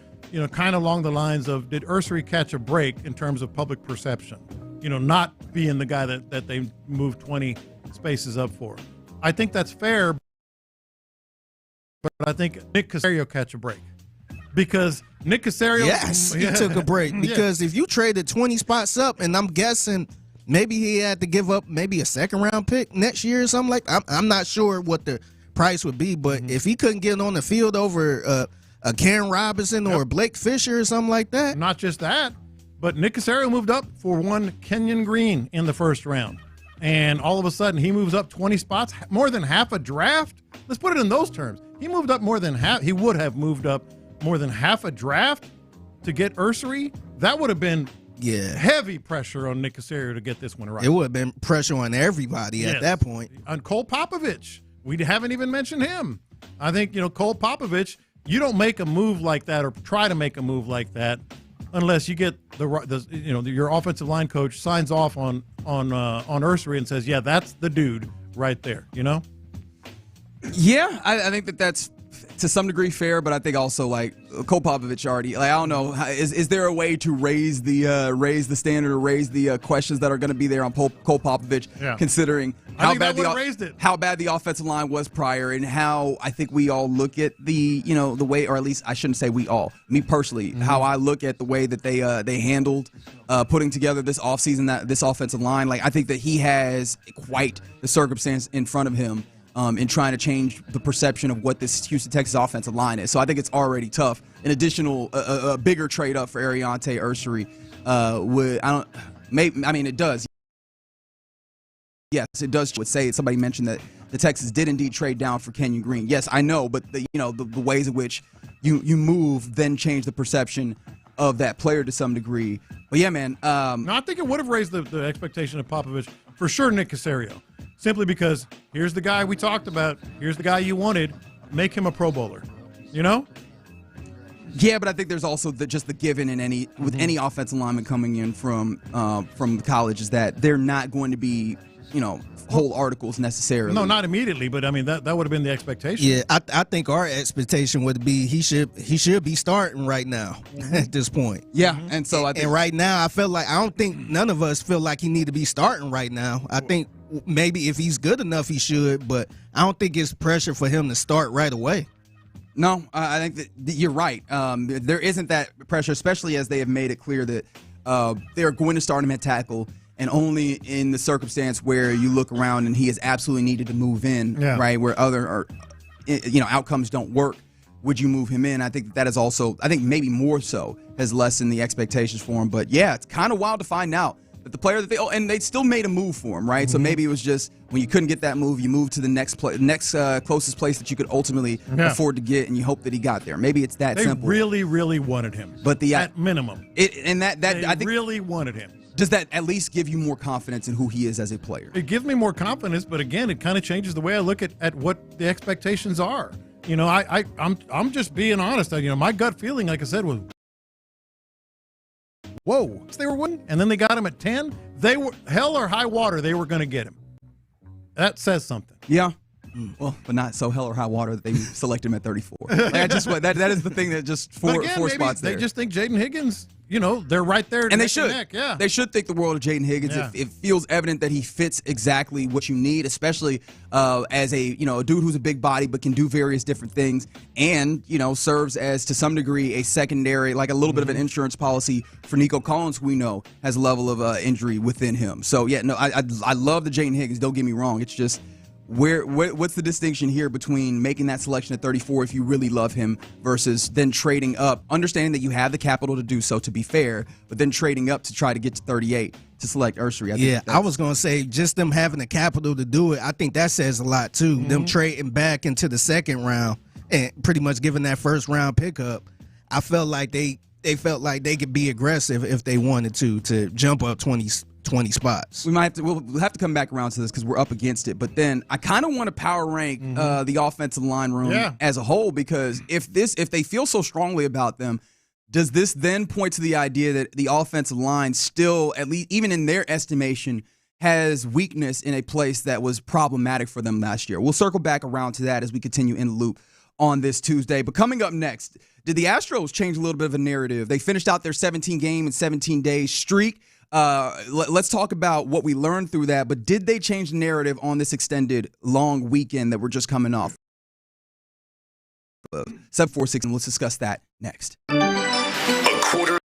kind of along the lines of, did Ursary catch a break in terms of public perception? Not being the guy that they moved 20 spaces up for. I think that's fair. but I think Nick Caserio catch a break. Because Nick Caserio... Yes, he took a break. Because if you traded 20 spots up, and I'm guessing maybe he had to give up maybe a second-round pick next year or something like that. I'm not sure what the price would be, but if he couldn't get on the field over a Karen Robinson or Blake Fisher or something like that. Not just that, but Nick Caserio moved up for one Kenyon Green in the first round. And all of a sudden, he moves up 20 spots, more than half a draft. Let's put it in those terms. He moved up more than half. He would have moved up more than half a draft to get Ursary. That would have been heavy pressure on Nick Caserio to get this one right. It would have been pressure on everybody at that point. On Cole Popovich, we haven't even mentioned him. I think, Cole Popovich, you don't make a move like that or try to make a move like that unless you get your offensive line coach signs off on Ursary and says, yeah, that's the dude right there, Yeah, I think that's to some degree fair, but I think also Cole Popovich already. I don't know, is there a way to raise the standard or raise the questions that are going to be there on Cole Popovich, considering how bad the offensive line was prior and how I think we all look at the way, or at least I shouldn't say we all, me personally, how I look at the way that they handled putting together this offseason, this offensive line. I think that he has quite the circumstance in front of him. In trying to change the perception of what this Houston Texans offensive line is. So I think it's already tough. An additional, a bigger trade up for Ariante Ursary it does. Yes, it does. Would say somebody mentioned that the Texans did indeed trade down for Kenyon Green. Yes, I know, but the ways in which you move then change the perception of that player to some degree. But yeah, man. No, I think it would have raised the expectation of Popovich for sure. Nick Caserio. Simply because here's the guy we talked about. Here's the guy you wanted. Make him a Pro Bowler. Yeah, but I think there's also just the given in any offensive lineman coming in from college is that they're not going to be whole articles necessarily. No, not immediately, but I mean that would have been the expectation. Yeah, I think our expectation would be he should be starting right now at this point. Yeah, and so and right now I don't think none of us feel like he need to be starting right now. I think maybe if he's good enough he should, but I don't think it's pressure for him to start right away. No, I think that you're right. There isn't that pressure, especially as they have made it clear that they're going to start him at tackle. And only in the circumstance where you look around and he is absolutely needed to move in, right, where other outcomes don't work, would you move him in? I think that is also, I think maybe more so, has lessened the expectations for him. But yeah, it's kind of wild to find out that the player that they still made a move for him, right? So maybe it was just when you couldn't get that move, you moved to the next closest place that you could ultimately afford to get, and you hope that he got there. Maybe it's that simple. They really, really wanted him, but at minimum, I think really wanted him. Does that at least give you more confidence in who he is as a player? It gives me more confidence, but again, it kind of changes the way I look at what the expectations are. I'm just being honest. My gut feeling, like I said, was, whoa, they were winning, and then they got him at 10. They were hell or high water. They were going to get him. That says something. Yeah. Well, but not so hell or high water that they selected him at 34. That is the thing that just four spots there. They just think Jaden Higgins. They're right there. And they should. They should think the world of Jaden Higgins. Yeah. It feels evident that he fits exactly what you need, especially as a dude who's a big body but can do various different things, and serves as to some degree a secondary, like a little bit of an insurance policy for Nico Collins, who we know has a level of injury within him. So yeah, no, I love the Jaden Higgins. Don't get me wrong. It's just what's the distinction here between making that selection at 34 if you really love him versus then trading up, understanding that you have the capital to do so, to be fair, but then trading up to try to get to 38 to select Ursary. I was going to say just them having the capital to do it, I think that says a lot too. Them trading back into the second round and pretty much giving that first round pickup. I felt like they felt like they could be aggressive if they wanted to jump up 20 spots. We'll have to come back around to this because we're up against it. But then I kind of want to power rank the offensive line room as a whole, because if they feel so strongly about them, does this then point to the idea that the offensive line still, at least even in their estimation, has weakness in a place that was problematic for them last year? We'll circle back around to that as we continue in the loop on this Tuesday. But coming up next, did the Astros change a little bit of a narrative? They finished out their 17-game and 17-day streak. Let's talk about what we learned through that, but did they change the narrative on this extended long weekend that we're just coming off? close. 746, and let's discuss that next. A quarter.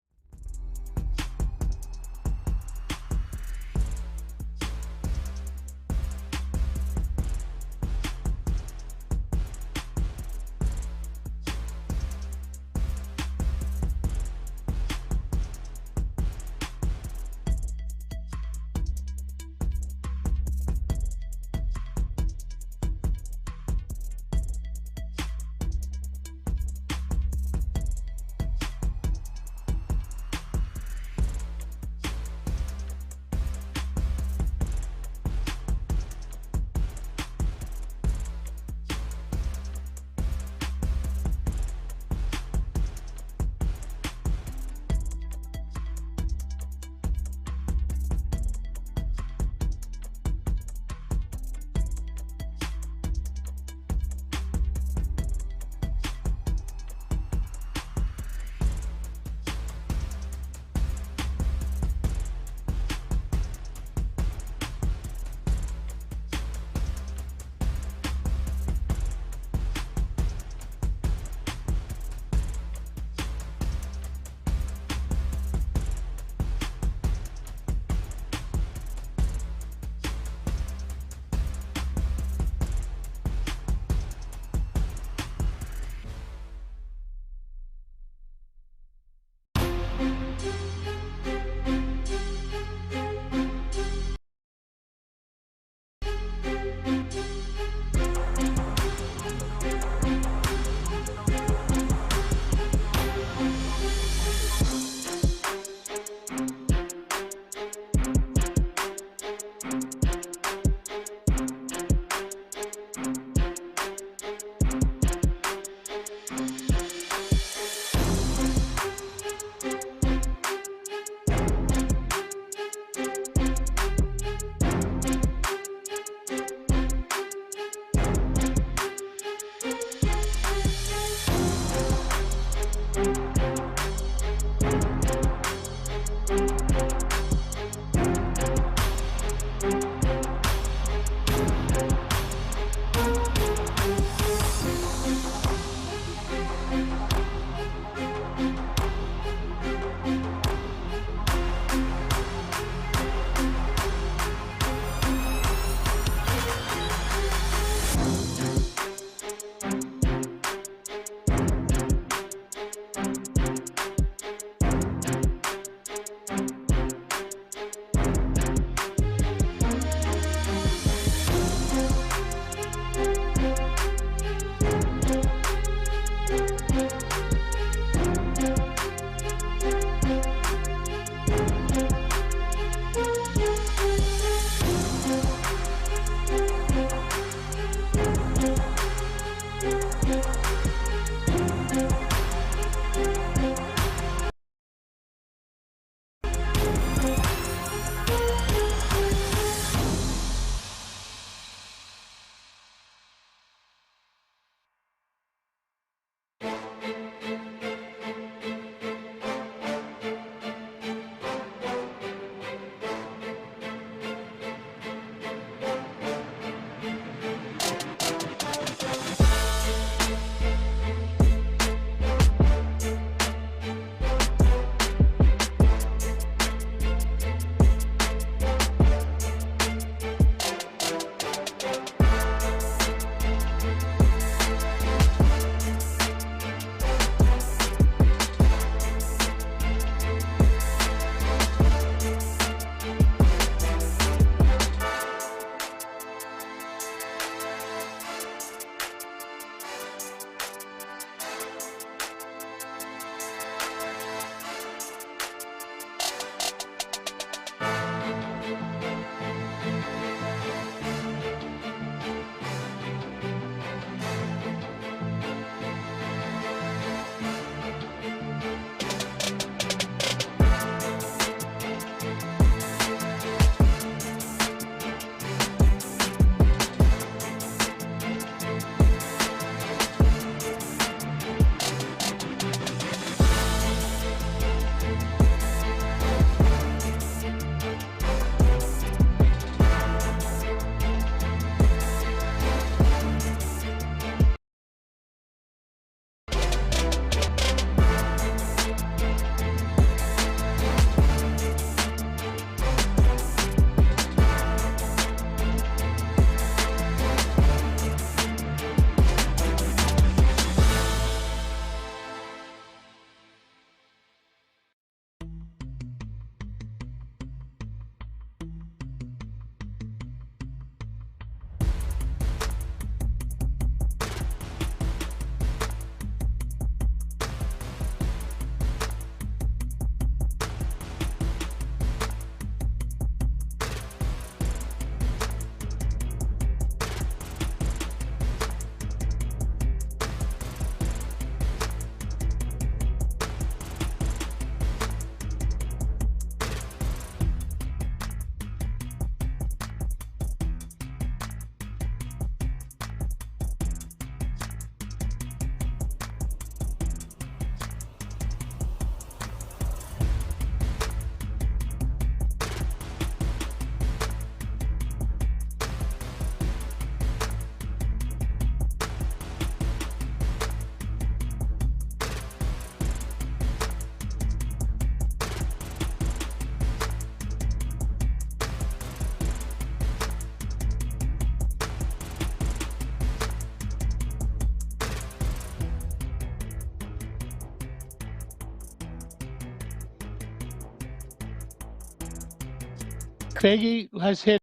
Faggy has hit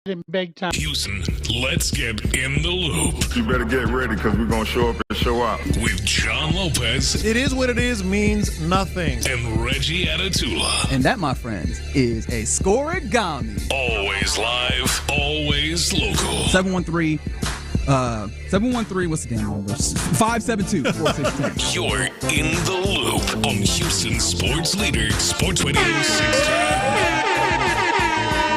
in big time. Houston, let's get in the loop. You better get ready because we're going to show up and show out. With John Lopez. It is what it is means nothing. And Reggie Atatula. And that, my friends, is a scoregami. Always live, always local. 713, what's the game number? 572-4610. You're in the loop on Houston Sports Leader, Sports Radio 610.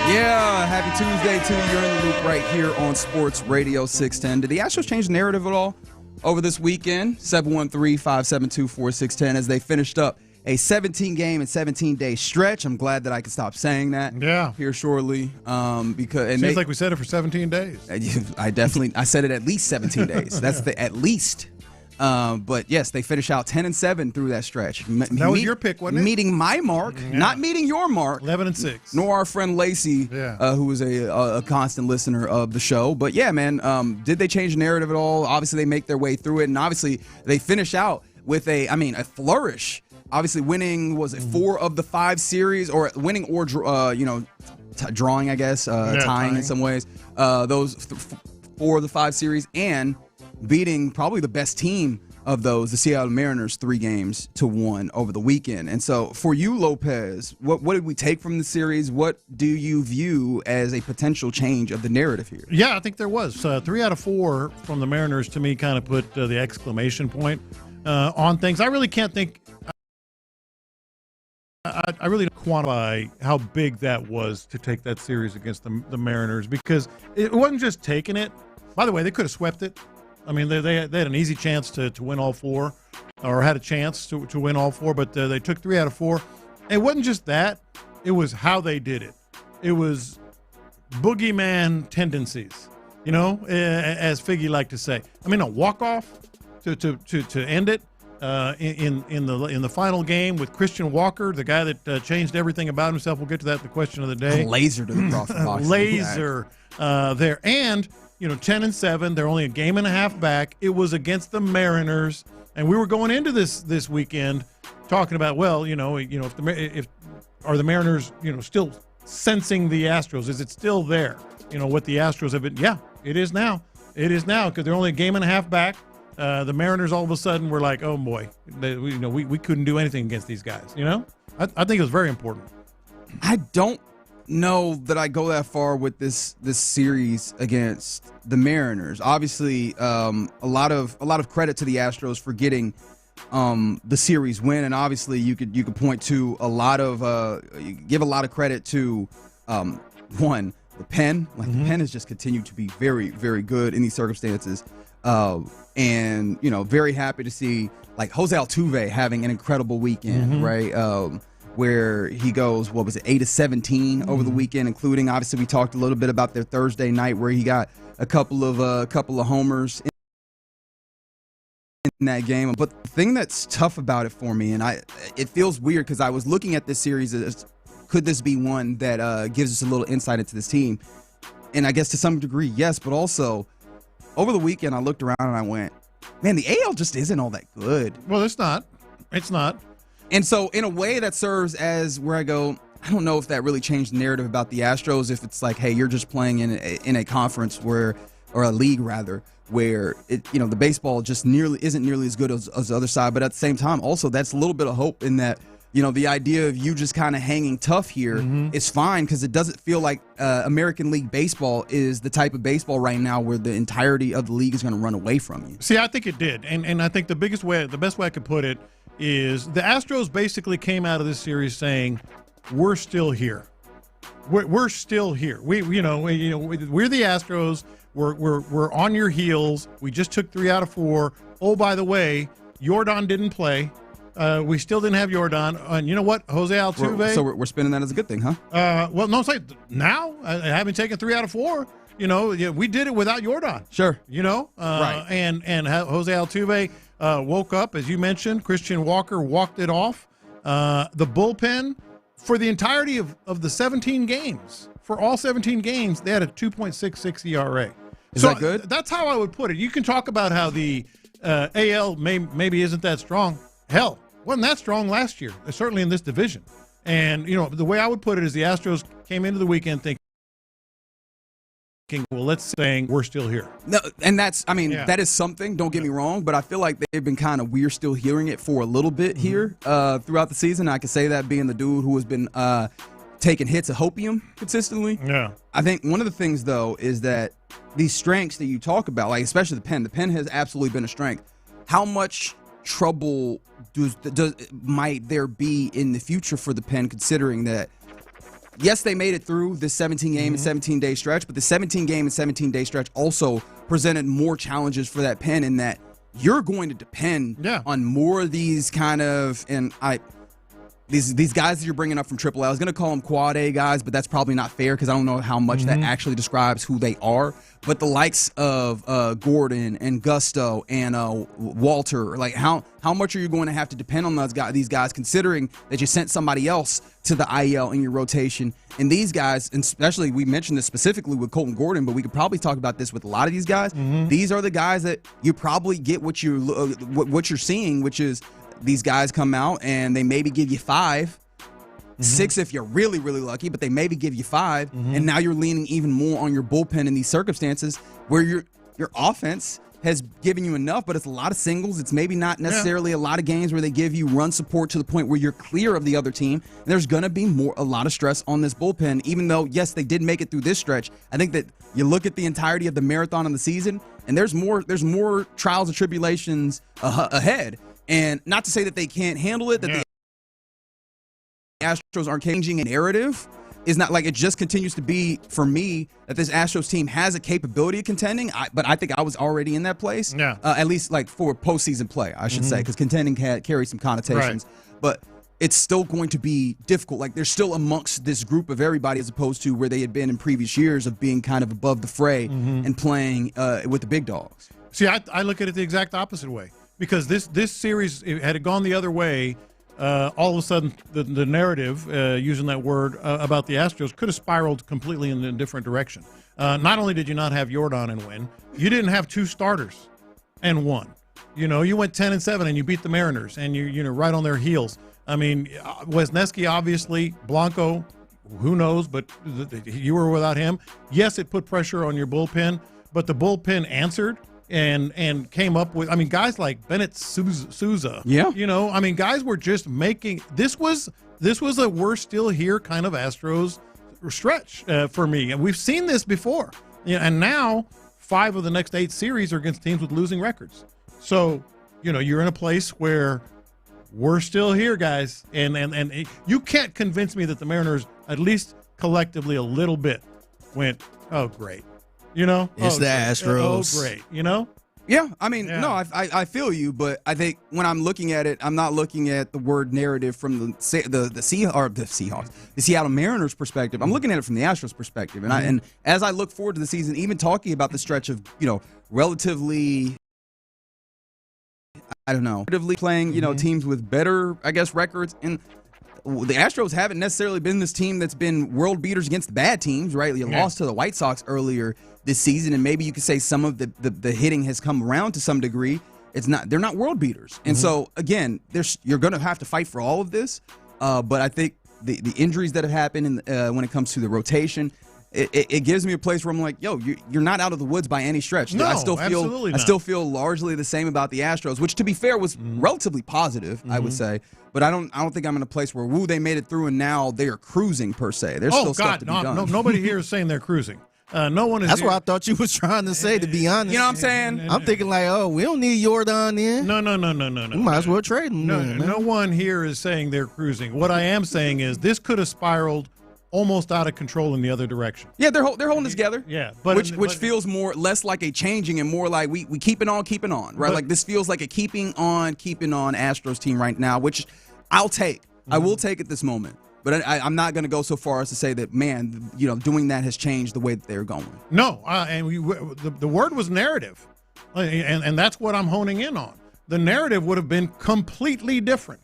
Yeah, happy Tuesday to you. You're in the loop right here on Sports Radio 610. Did the Astros change the narrative at all over this weekend? 713-572-4610 as they finished up a 17-game and 17-day stretch. I'm glad that I can stop saying that here shortly. Because seems like we said it for 17 days. I said it at least 17 days. That's the at least. But yes, they finish out 10-7 through that stretch. That was your pick, wasn't it? Meeting my mark, not meeting your mark. 11-6. Nor our friend Lacey, who is a constant listener of the show. But yeah, man, did they change the narrative at all? Obviously, they make their way through it, and obviously they finish out with a flourish. Obviously, winning, was it 4 of the 5 series, or winning or drawing, I guess, tying in some ways. Those 4 of the 5 series, and beating probably the best team of those, the Seattle Mariners, 3-1 over the weekend. And so for you, Lopez, what did we take from the series? What do you view as a potential change of the narrative here? Yeah, I think there was. 3 out of 4 from the Mariners, to me, kind of put the exclamation point on things. I really can't think. I really don't quantify how big that was to take that series against the Mariners, because it wasn't just taking it. By the way, they could have swept it. I mean, they had an easy chance to win all 4, or had a chance to win all 4, but they took 3 out of 4. It wasn't just that. It was how they did it. It was boogeyman tendencies, as Figgy liked to say. I mean, a walk-off to end it in the final game with Christian Walker, the guy that changed everything about himself. We'll get to that in the question of the day. A laser to the profit box. Laser there. And 10-7. They're only a game and a half back. It was against the Mariners, and we were going into this weekend talking about, if are the Mariners, still sensing the Astros? Is it still there? What the Astros have been. Yeah, it is now. It is now, because they're only a game and a half back. The Mariners all of a sudden were like, oh boy, we couldn't do anything against these guys. I think it was very important. I don't know that I go that far with this series against the Mariners. Obviously, a lot of credit to the Astros for getting the series win, and obviously you could point to a lot of give a lot of credit to one, the pen. Like the pen has just continued to be very, very good in these circumstances, and very happy to see like Jose Altuve having an incredible weekend, right? Where he goes, 8-17 over the weekend, including, obviously, we talked a little bit about their Thursday night where he got a couple of homers in that game. But the thing that's tough about it for me, and it feels weird because I was looking at this series as, could this be one that gives us a little insight into this team? And I guess to some degree, yes, but also over the weekend I looked around and I went, man, the AL just isn't all that good. Well, it's not. It's not. And so in a way that serves as where I go, I don't know if that really changed the narrative about the Astros, if it's like, hey, you're just playing in a conference or a league rather, where the baseball just isn't nearly as good as the other side. But at the same time, also that's a little bit of hope in that, the idea of you just kind of hanging tough here is fine, because it doesn't feel like American League Baseball is the type of baseball right now where the entirety of the league is going to run away from you. See, I think it did. And I think the best way I could put it is the Astros basically came out of this series saying, we're still here. We're still here. We're the Astros. We're on your heels. We just took 3 out of 4. Oh, by the way, Jordan didn't play. We still didn't have Jordan. And you know what? Jose Altuve. So we're spinning that as a good thing, huh? Well, no, it's like now, having taken 3 out of 4, we did it without Jordan. Sure. Right. And Jose Altuve woke up, as you mentioned. Christian Walker walked it off. The bullpen, for the entirety of the 17 games, for all 17 games, they had a 2.66 ERA. Is that good? That's how I would put it. You can talk about how the AL maybe isn't that strong. Hell, wasn't that strong last year, certainly in this division. And, the way I would put it is the Astros came into the weekend thinking, well, let's say we're still here. No, and that is something, don't get me wrong, but I feel like they've been kind of, we're still hearing it for a little bit here throughout the season. I can say that being the dude who has been taking hits of hopium consistently. Yeah. I think one of the things, though, is that these strengths that you talk about, like especially the pen has absolutely been a strength. How much trouble might there be in the future for the pen, considering that, yes, they made it through this 17-game and 17-day stretch, but the 17-game and 17-day stretch also presented more challenges for that pen in that you're going to depend on more of these kind of, these guys that you're bringing up from AAA. I was going to call them quad A guys, but that's probably not fair because I don't know how much that actually describes who they are. But the likes of Gordon and Gusto and Walter, like how much are you going to have to depend on these guys, considering that you sent somebody else to the IL in your rotation? And these guys, and especially we mentioned this specifically with Colton Gordon, but we could probably talk about this with a lot of these guys. These are the guys that you probably get what you're seeing, which is these guys come out and they maybe give you 5, 6 if you're really, really lucky, but they maybe give you 5, and now you're leaning even more on your bullpen in these circumstances where your offense has given you enough, but it's a lot of singles. It's maybe not necessarily a lot of games where they give you run support to the point where you're clear of the other team. And there's going to be a lot of stress on this bullpen, even though, yes, they did make it through this stretch. I think that you look at the entirety of the marathon of the season, and there's more trials and tribulations ahead. And not to say that they can't handle it, that the Astros aren't changing a narrative. Is not like it just continues to be, for me, that this Astros team has a capability of contending. But I think I was already in that place, at least like for postseason play, I should say, because contending carries some connotations. Right. But it's still going to be difficult. Like they're still amongst this group of everybody as opposed to where they had been in previous years of being kind of above the fray and playing with the big dogs. See, I look at it the exact opposite way. Because this series, had it gone the other way, all of a sudden the narrative, using that word, about the Astros could have spiraled completely in a different direction. Not only did you not have Jordan and win, you didn't have 2 starters and won. You went 10-7 and you beat the Mariners, and you're right on their heels. I mean, Wisniewski, obviously, Blanco, who knows, but you were without him. Yes, it put pressure on your bullpen, but the bullpen answered. And came up with, guys like Bennett Souza. Yeah. Guys were just making, this was a we're still here kind of Astros stretch for me. And we've seen this before. And now 5 of the next 8 series are against teams with losing records. So, you're in a place where we're still here, guys. And you can't convince me that the Mariners, at least collectively a little bit, went, oh, great. It's the Astros. Oh, great. Yeah, no, I feel you, but I think when I'm looking at it, I'm not looking at the word narrative from the Seahawks, the Seattle Mariners perspective. I'm looking at it from the Astros perspective, and as I look forward to the season, even talking about the stretch of relatively playing teams with better, I guess, records. And the Astros haven't necessarily been this team that's been world beaters against the bad teams, right? You lost to the White Sox earlier this season, and maybe you could say some of the hitting has come around to some degree. They're not world beaters. And so, again, you're going to have to fight for all of this. But I think the injuries that have happened when it comes to the rotation, it gives me a place where I'm like, yo, you're not out of the woods by any stretch. No, I still feel largely the same about the Astros, which, to be fair, was relatively positive, I would say. But I don't think I'm in a place where they made it through and now they are cruising per se. There's still stuff to be done. No, nobody here is saying they're cruising. No one is. That's what I thought you was trying to say. To be honest, you know what I'm saying? I'm thinking like, we don't need Jordan in. No. We might as well trade him. No one here is saying they're cruising. What I am saying is this could have spiraled almost out of control in the other direction. Yeah, they're holding it together. Yeah, which feels less like a changing and more like we keeping on, right? Like this feels like a keeping on Astros team right now, which I'll take. I will take at this moment. But I'm not going to go so far as to say that, man, doing that has changed the way that they're going. No, and the word was narrative, and that's what I'm honing in on. The narrative would have been completely different.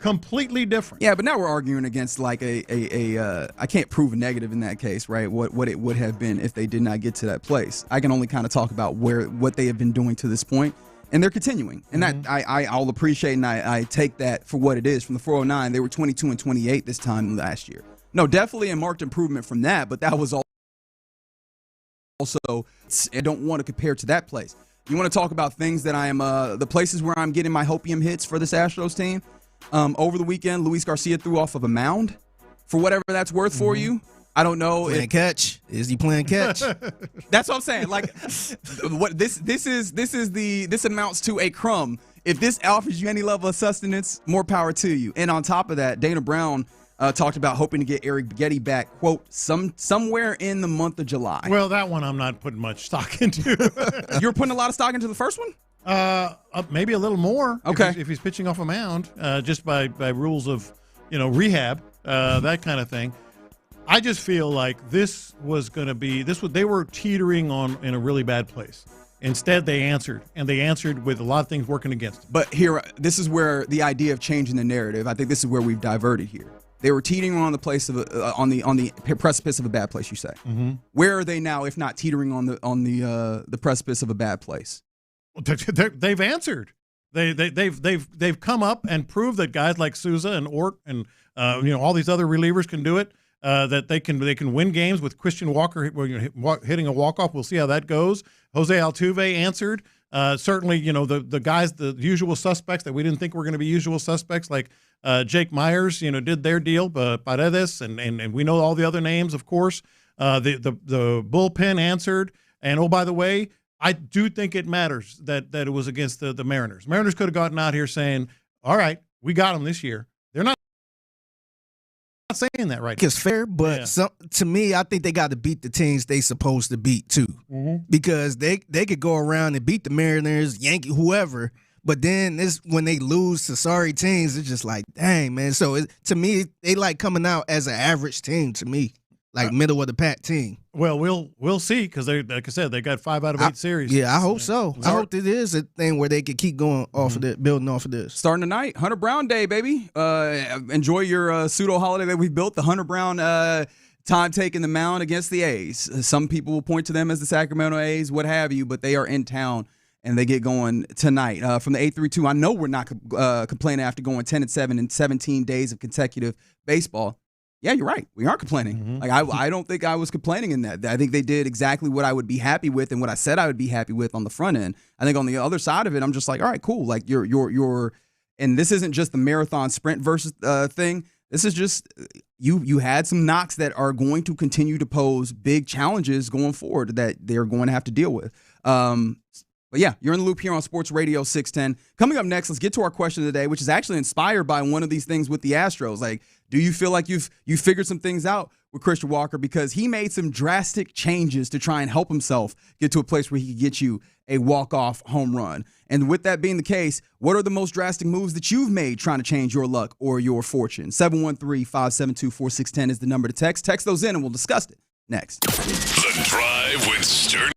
Yeah, but now we're arguing against like I can't prove a negative in that case, right? What it would have been if they did not get to that place. I can only kind of talk about what they have been doing to this point. And they're continuing. And that I'll appreciate, and I take that for what it is. From the 409, they were 22-28 this time last year. No, definitely a marked improvement from that, but that was also, I don't want to compare to that place. You want to talk about things that I am, the places where I'm getting my hopium hits for this Astros team? Over the weekend, Luis Garcia threw off of a mound, for whatever that's worth for you. I don't know. Playing catch? Is he playing catch? That's what I'm saying. Like, what this amounts to a crumb. If this offers you any level of sustenance, more power to you. And on top of that, Dana Brown talked about hoping to get Eric Biggietti back, quote, somewhere in the month of July. Well, that one I'm not putting much stock into. You're putting a lot of stock into the first one? Maybe a little more. Okay. If he's pitching off a mound, just by rules of, rehab, that kind of thing. I just feel like this was going to be they were teetering in a really bad place. Instead, they answered, and they answered with a lot of things working against them. But here, this is where the idea of changing the narrative. I think this is where we've diverted here. They were teetering on the place of on the precipice of a bad place. You say. Mm-hmm. Where are they now, if not teetering on the precipice of a bad place? They've answered. They've come up and proved that guys like Souza and Ort and all these other relievers can do it. That they can win games with Christian Walker hitting a walk-off. We'll see how that goes. Jose Altuve answered. Certainly, the guys, the usual suspects that we didn't think were going to be usual suspects, like Jake Myers, did their deal, but Paredes, and we know all the other names, of course. The bullpen answered. And, oh, by the way, I do think it matters that it was against the Mariners. Mariners could have gotten out here saying, all right, we got them this year. They're not saying that right now. It's fair, but to me, I think they got to beat the teams they supposed to beat too, because they could go around and beat the Mariners, Yankee, whoever. But then when they lose to sorry teams, it's just like, dang, man. So to me, they like coming out as an average team to me, like middle of the pack team. Well, we'll see, because like I said, they got 5 out of 8 series. Yeah, I hope so. I hope it is a thing where they could keep going off of it, building off of this. Starting tonight, Hunter Brown Day, baby. Enjoy your pseudo holiday that we've built. The Hunter Brown time taking the mound against the A's. Some people will point to them as the Sacramento A's, what have you, but they are in town and they get going tonight. From the 8-3-2, I know we're not complaining after going 10-7 in 17 days of consecutive baseball. Yeah, you're right. We aren't complaining. Like I don't think I was complaining in that. I think they did exactly what I would be happy with and what I said I would be happy with on the front end. I think on the other side of it, I'm just like, all right, cool. Like you're, and this isn't just the marathon sprint versus thing. This is just you had some knocks that are going to continue to pose big challenges going forward that they're going to have to deal with. But yeah, you're in the loop here on Sports Radio 610. Coming up next, let's get to our question of the day, which is actually inspired by one of these things with the Astros. Like, do you feel like you've figured some things out with Christian Walker? Because he made some drastic changes to try and help himself get to a place where he could get you a walk-off home run. And with that being the case, what are the most drastic moves that you've made trying to change your luck or your fortune? 713-572-4610 is the number to text. Text those in and we'll discuss it next. The Drive with Stoerner.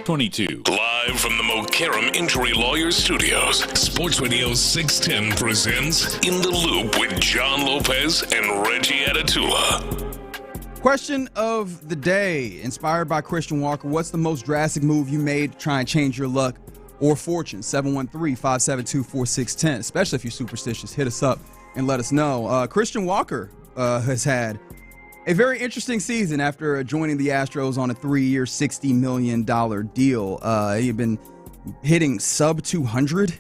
22. Live from the Mokaram Injury Lawyers Studios, Sports Radio 610 presents In the Loop with John Lopez and Reggie Atatula. Question of the day, inspired by Christian Walker. What's the most drastic move you made to try and change your luck or fortune? 713-572-4610. Especially if you're superstitious, hit us up and let us know. Christian Walker has had a very interesting season after joining the Astros on a 3-year, $60 million deal. He had been hitting sub 200.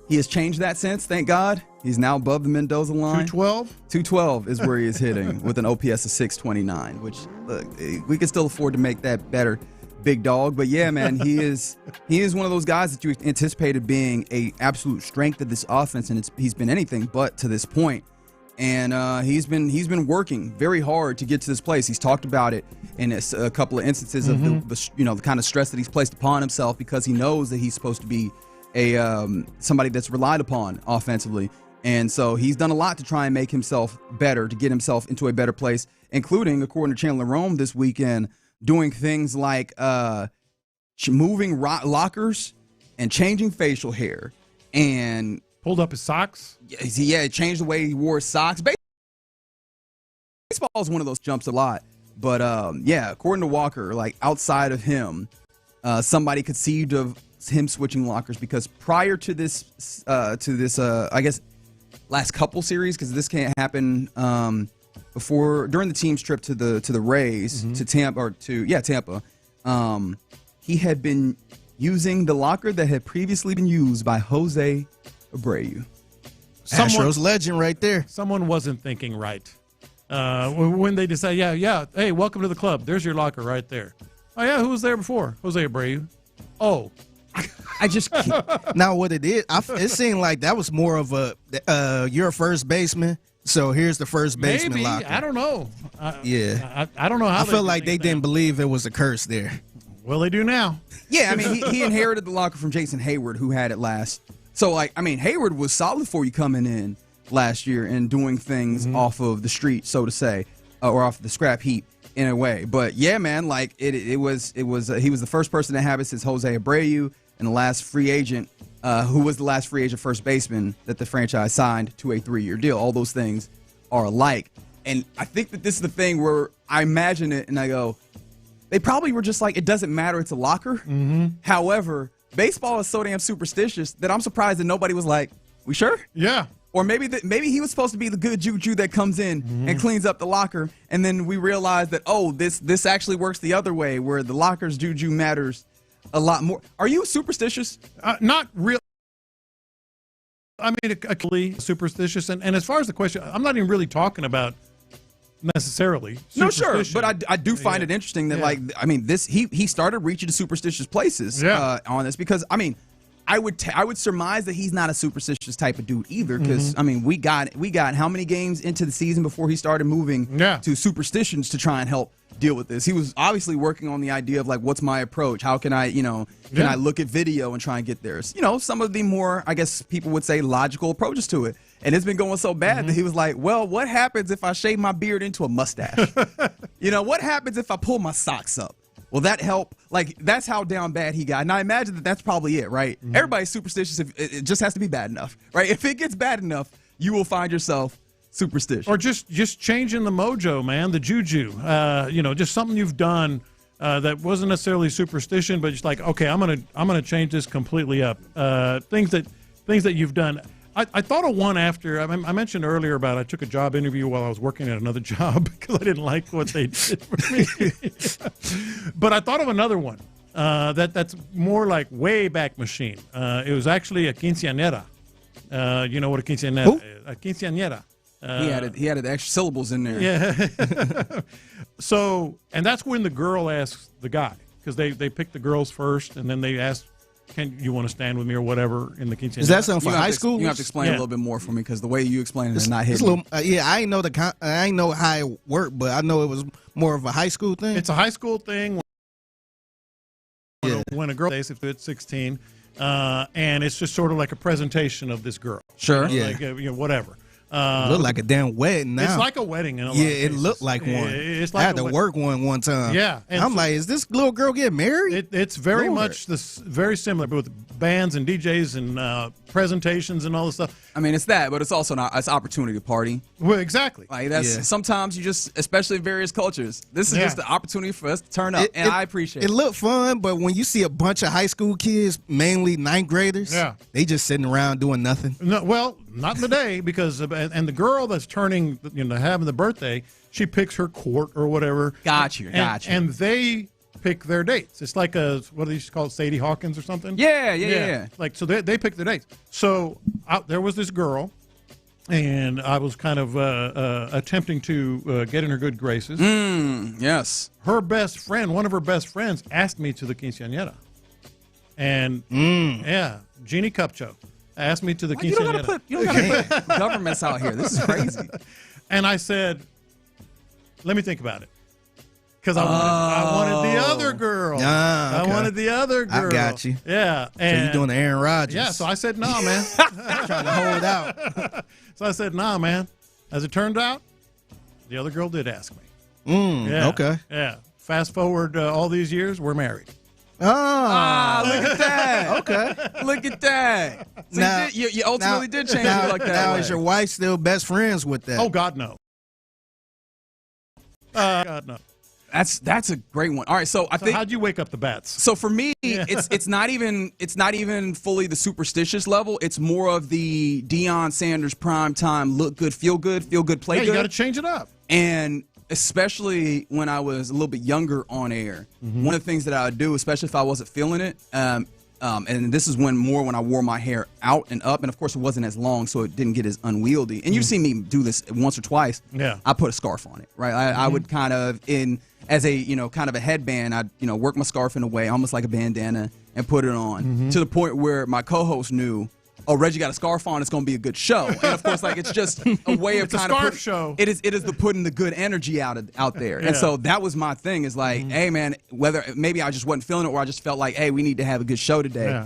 He has changed that since, thank God. He's now above the Mendoza line. 212? 212 is where he is hitting with an OPS of 629, which, look, we can still afford to make that better, big dog. But yeah, man, he is one of those guys that you anticipated being a absolute strength of this offense, and he's been anything but to this point. And he's been working very hard to get to this place. He's talked about it in a couple of instances of the kind of stress that he's placed upon himself because he knows that he's supposed to be somebody that's relied upon offensively. And so he's done a lot to try and make himself better, to get himself into a better place, including, according to Chandler Rome this weekend, doing things like moving lockers and changing facial hair and pulled up his socks. Yeah, changed the way he wore his socks. Baseball is one of those jumps a lot. But yeah, according to Walker, like outside of him, somebody conceived of him switching lockers because prior to this, I guess, last couple series, because this can't happen during the team's trip to the Rays to Tampa Tampa. He had been using the locker that had previously been used by Jose Abreu. Astros legend right there. Someone wasn't thinking right when they decide, hey, welcome to the club. There's your locker right there. Oh yeah, who was there before? Jose Abreu. Oh. I just now what it is. It seemed like that was more of a you're a first baseman, so here's the first baseman Maybe. locker. I don't know. I don't know how. I feel like they didn't believe it was a curse there. Well, they do now. Yeah, I mean he inherited the locker from Jason Hayward, who had it last. So Hayward was solid for you coming in last year and doing things off of the street, so to say, or off the scrap heap in a way. But yeah, man, like he was the first person to have it since Jose Abreu. And the last free agent, who was the last free agent first baseman that the franchise signed to a 3-year deal. All those things are alike. And I think that this is the thing where I imagine it and I go, they probably were just like, it doesn't matter, it's a locker. However, baseball is so damn superstitious that I'm surprised that nobody was like, we sure? Yeah. Or maybe he was supposed to be the good juju that comes in and cleans up the locker. And then we realize that, this actually works the other way, where the locker's juju matters a lot more. Are you superstitious? Not real. I mean, actually superstitious. And as far as the question, I'm not even really talking about necessarily. No, sure, but I do find it interesting that he started reaching to superstitious places on this because I would surmise that he's not a superstitious type of dude either because we got how many games into the season before he started moving to superstitions to try and help deal with this. He was obviously working on the idea of like, what's my approach? How can I, I look at video and try and get there? Some of the more, I guess people would say, logical approaches to it. And it's been going so bad that he was like, well, what happens if I shave my beard into a mustache? What happens if I pull my socks up? Will that help? Like, that's how down bad he got. And I imagine that that's probably it, right? Everybody's superstitious. It just has to be bad enough, right? If it gets bad enough, you will find yourself superstitious. Or just changing the mojo, man, the juju. Just something you've done that wasn't necessarily superstition, but just like, okay, I'm gonna change this completely up. Things that you've done. I thought of one after I mentioned earlier about I took a job interview while I was working at another job because I didn't like what they did for me. But I thought of another one that's more like way back machine. It was actually a quinceañera. You know what a quinceañera is? A quinceañera. He had the extra syllables in there. Yeah. So, and that's when the girl asks the guy because they pick the girls first and then they ask, can you want to stand with me or whatever in the quinceañera? Is that something for high school? You have to explain a little bit more for me because the way you explain it is not hitting. I ain't know how it worked, but I know it was more of a high school thing. It's a high school thing. When a girl is 16, and it's just sort of like a presentation of this girl. Sure. Like, whatever. It looked like a damn wedding now. It's like a wedding in a lot of it cases. looked like one. It's like I had to work one time. Yeah. And I'm like, is this little girl getting married? It's very much very similar, but with bands and DJs and presentations and all this stuff. I mean, it's that, but it's also it's opportunity to party. Well, exactly. Like sometimes you just, especially in various cultures, this is just the opportunity for us to turn up, and I appreciate it. It looked fun, but when you see a bunch of high school kids, mainly ninth graders, they just sitting around doing nothing. No, well, not in the day, because and the girl that's turning, having the birthday, she picks her court or whatever. Gotcha. And they pick their dates. It's like what do they call it, Sadie Hawkins or something? Yeah. Like, so they pick their dates. So there was this girl, and I was kind of attempting to get in her good graces. Yes. Her best friend, one of her best friends, asked me to the quinceañera. And, Jeannie Cupcho asked me to the quinceañera. You don't gotta put governments out here. This is crazy. And I said, let me think about it. Because I wanted the other girl. I wanted the other girl. I got you. Yeah. And so you doing the Aaron Rodgers. Yeah, so I said, nah, man. Trying to hold out. So I said, nah, man. As it turned out, the other girl did ask me. Okay. Yeah. Fast forward all these years, we're married. Look at that. Okay. Look at that. So Now- you ultimately did change it like that. Now, way. is your wife still best friends with that? Oh, God, no. God, no. That's a great one. All right, so I think how'd you wake up the bats? So for me, it's not even fully the superstitious level. It's more of the Deion Sanders prime time look good, feel good, play good. You got to change it up. And especially when I was a little bit younger on air, one of the things that I would do, especially if I wasn't feeling it, and this is when I wore my hair out and up, and of course it wasn't as long, so it didn't get as unwieldy. And you've seen me do this once or twice. Yeah, I put a scarf on it, right? I would kind of as a kind of a headband, I'd work my scarf in a way, almost like a bandana, and put it on to the point where my co-host knew, oh, Reggie got a scarf on, it's going to be a good show. And of course, like, it's just a way of kind of scarf show. It is the putting the good energy out there. And so that was my thing, is like, hey man, whether maybe I just wasn't feeling it, or I just felt like, hey, we need to have a good show today.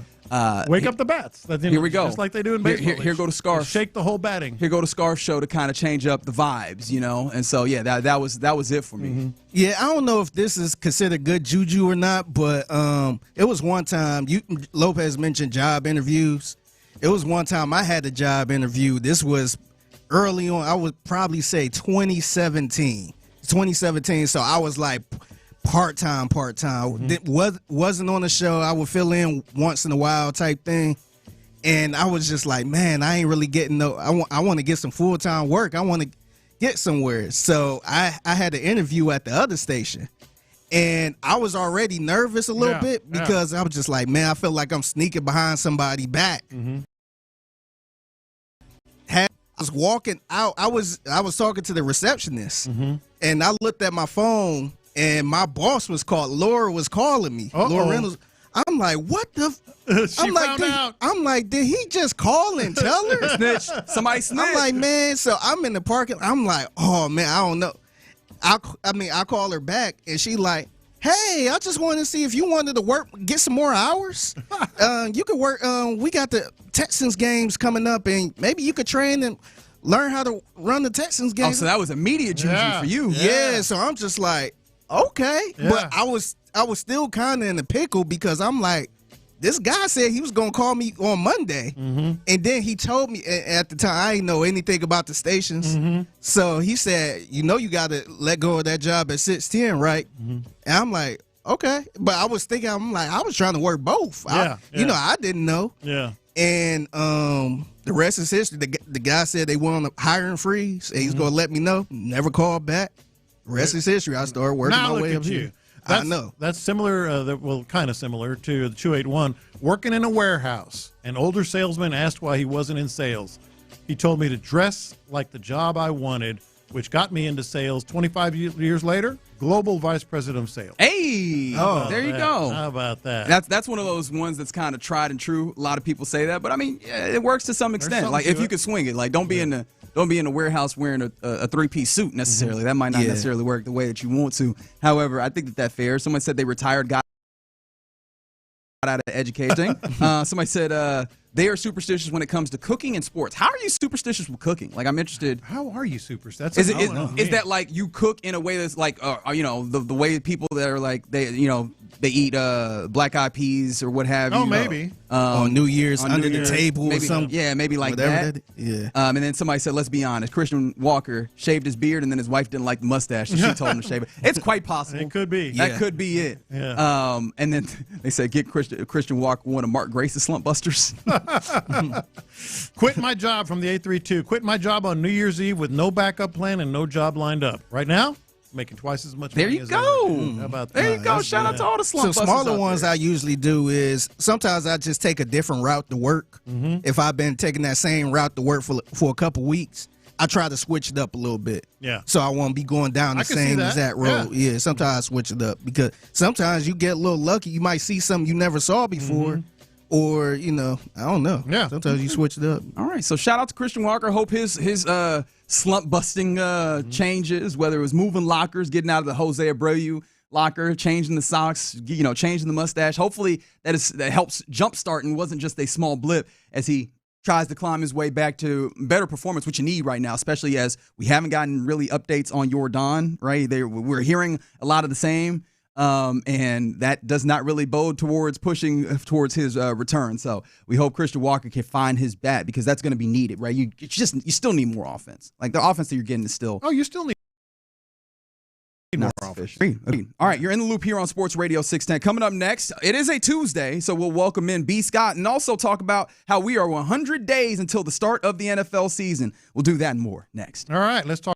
Wake up the bats. Here we go. Just like they do in baseball. Here go to scarf. Shake the whole batting. Here go to scarf show to kind of change up the vibes, And so that was it for me. Yeah, I don't know if this is considered good juju or not, but it was one time Lopez mentioned job interviews. It was one time I had a job interview. This was early on. I would probably say 2017. So I was like part-time. Wasn't on the show. I would fill in once in a while type thing. And I was just like, man, I ain't really getting I want to get some full-time work. I want to get somewhere. So I had an interview at the other station. And I was already nervous a little bit because I was just like, man, I feel like I'm sneaking behind somebody back. I was walking out. I was talking to the receptionist, and I looked at my phone, and my boss was called. Laura was calling me. Laura Reynolds. I'm like, what the? I'm like, did he just call and tell her? Snitch. Somebody snitched. I'm like, man. So I'm in the parking. I'm like, oh man, I don't know. I call her back, and she like, hey, I just wanted to see if you wanted to work, get some more hours. You could work. We got the Texans games coming up, and maybe you could train and learn how to run the Texans games. Oh, so that was immediate juju for you. Yeah. So I'm just like, okay, but I was still kind of in the pickle because I'm like, this guy said he was going to call me on Monday. And then he told me at the time, I didn't know anything about the stations. So he said, you got to let go of that job at 610, right? And I'm like, okay. But I was thinking, I was trying to work both. I didn't know. Yeah. And the rest is history. The guy said they went on a hiring freeze, and he's going to let me know. Never called back. The rest is history. I started working my way up here. I know. That's similar, kind of similar to the 281. Working in a warehouse, an older salesman asked why he wasn't in sales. He told me to dress like the job I wanted, which got me into sales. 25 years later, global vice president of sales. Hey, there you go. How about that? That's one of those ones that's kind of tried and true. A lot of people say that, but I mean, it works to some extent. Like if you could swing it, like don't be in the warehouse wearing a three-piece suit necessarily. That might not necessarily work the way that you want to. However, I think that's fair. Someone said they retired, got out of education. Somebody said they are superstitious when it comes to cooking and sports. How are you superstitious with cooking? Like, I'm interested. How are you superstitious? Is that like you cook in a way that's like, the way people that are like, they eat black eyed peas or what have you. Oh, maybe. On New Year's under the table maybe, or something. Yeah, maybe like that. Yeah. And then somebody said, let's be honest, Christian Walker shaved his beard and then his wife didn't like the mustache, so she told him to shave it. It's quite possible. It could be. That could be it. Yeah. And then they said, get Christian Walker one of Mark Grace's slump busters. Quit my job from the 832. Quit my job on New Year's Eve with no backup plan and no job lined up. Right now, making twice as much money as go. How about that? There you go. Shout out to all the slump So busters smaller out ones there. I usually do is sometimes I just take a different route to work. If I've been taking that same route to work for a couple weeks, I try to switch it up a little bit. Yeah. So I won't be going down the same exact road. Yeah. Sometimes I switch it up because sometimes you get a little lucky. You might see something you never saw before. Or, I don't know. Yeah. Sometimes you switch it up. All right. So shout out to Christian Walker. Hope his slump busting changes, whether it was moving lockers, getting out of the Jose Abreu locker, changing the socks, changing the mustache. Hopefully that helps jumpstart and wasn't just a small blip as he tries to climb his way back to better performance, which you need right now, especially as we haven't gotten really updates on Jordan, right? We're hearing a lot of the same. And that does not really bode towards pushing towards his return. So we hope Christian Walker can find his bat because that's going to be needed, right? You still need more offense. Like the offense that you're getting is still. Oh, you still need more offense. All right, you're in the loop here on Sports Radio 610. Coming up next, it is a Tuesday, so we'll welcome in B. Scott and also talk about how we are 100 days until the start of the NFL season. We'll do that and more next. All right, let's talk.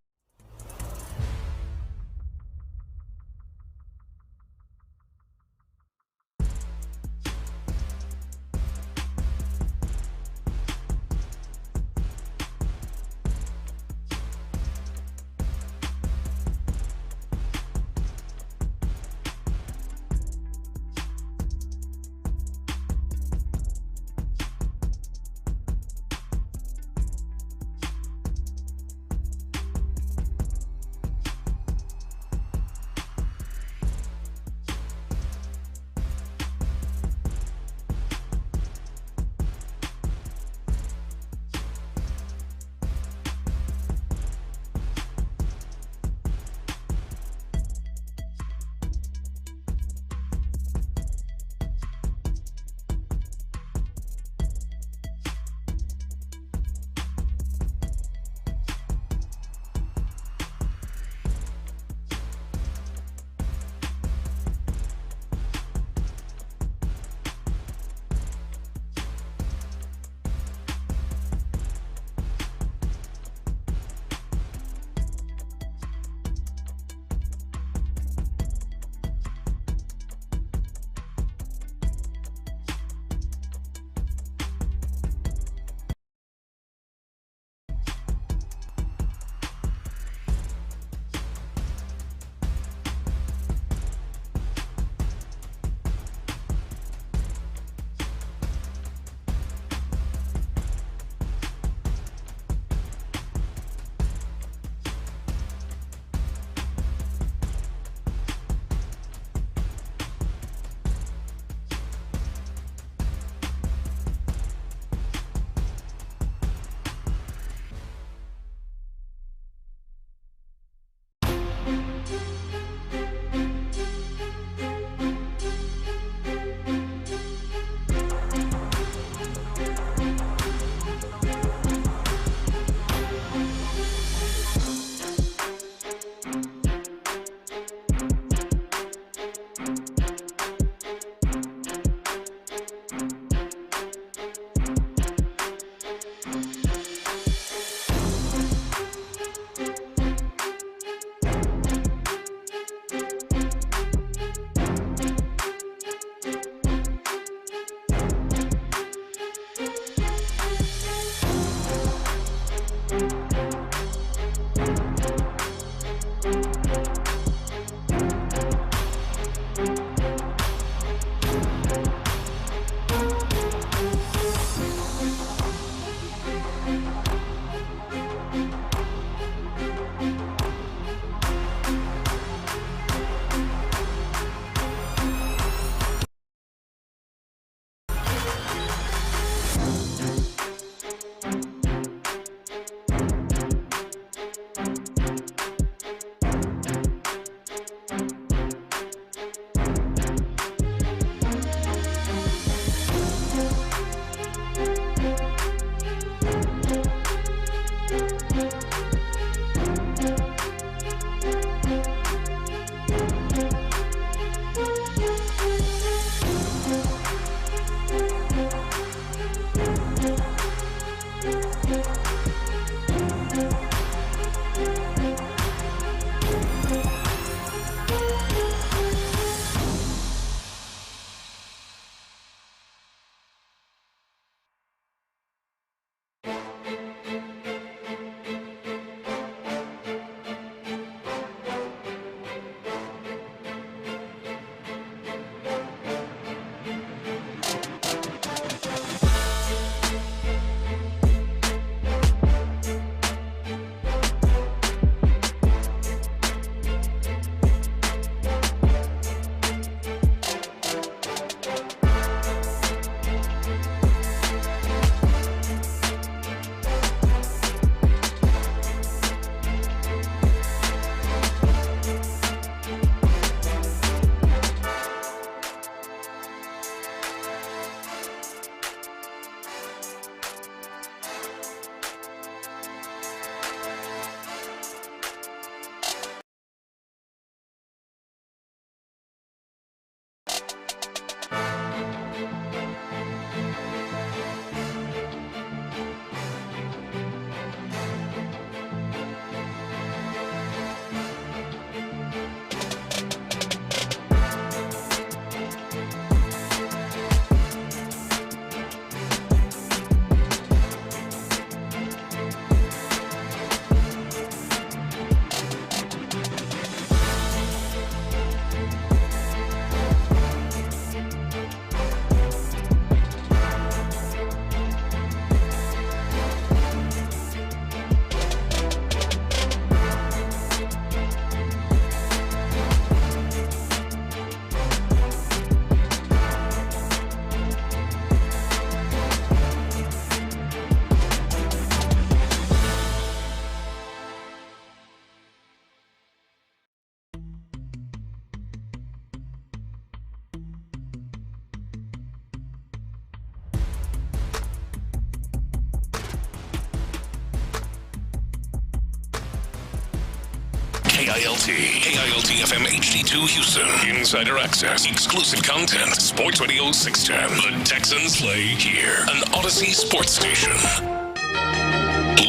KILT. KILT FM HD2 Houston. Insider access. Exclusive content. Sports Radio 610. The Texans play here. An Odyssey sports station.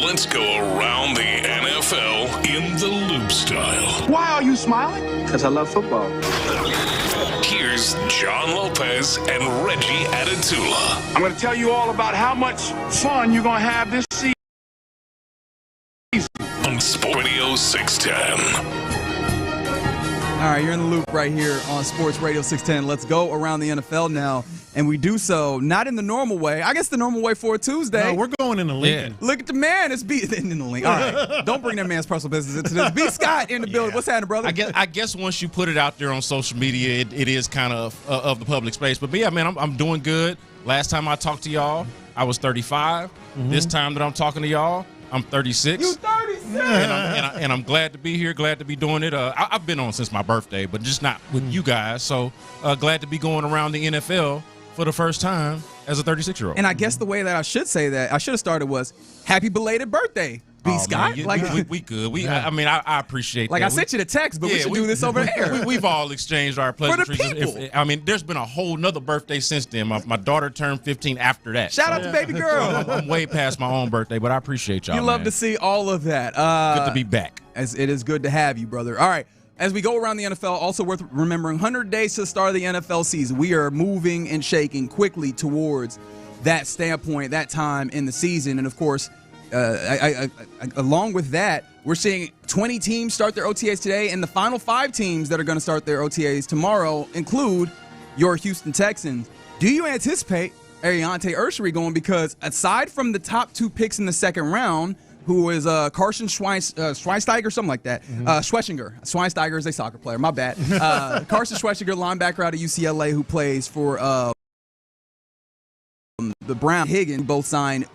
Let's go around the NFL in the loop style. Why are you smiling? Because I love football. Here's John Lopez and Reggie Adetula. I'm going to tell you all about how much fun you're going to have this season. On Sports Radio 610. All right, you're in the loop right here on Sports Radio 610. Let's go around the NFL now, and we do so not in the normal way. I guess the normal way for a Tuesday. No, we're going in the Lincoln. Yeah. Look at the man. It's B in the Lincoln. All right, don't bring that man's personal business into this. B Scott in the building. What's happening, brother? I guess once you put it out there on social media, it is kind of the public space. But yeah, man, I'm doing good. Last time I talked to y'all, I was 35. Mm-hmm. This time that I'm talking to y'all, I'm 36. You 36? And I'm glad to be here, glad to be doing it. I've been on since my birthday, but just not with you guys. So glad to be going around the NFL for the first time as a 36-year-old. And I guess the way that I should say that, I should have started was, happy belated birthday, B. Scott. Man, we good. I mean, I appreciate that. I sent you the text, but we should do this over there. We've all exchanged our pleasantries. For the people. I mean, there's been a whole nother birthday since then. My daughter turned 15 after that. Shout out to baby girl. I'm way past my own birthday, but I appreciate y'all. You love to see all of that. Good to be back. As it is good to have you, brother. All right. As we go around the NFL, also worth remembering, 100 days to the start of the NFL season. We are moving and shaking quickly towards that standpoint, that time in the season. And, of course, along with that, we're seeing 20 teams start their OTAs today, and the final 5 teams that are going to start their OTAs tomorrow include your Houston Texans. Do you anticipate Ariante Ursery going? Because aside from the top 2 picks in the second round, who is Carson Schweinsteiger, something like that. Schwetzinger. Schweinsteiger is a soccer player. My bad. Carson Schwetzinger, linebacker out of UCLA, who plays for the Brown. Higgins, both signed,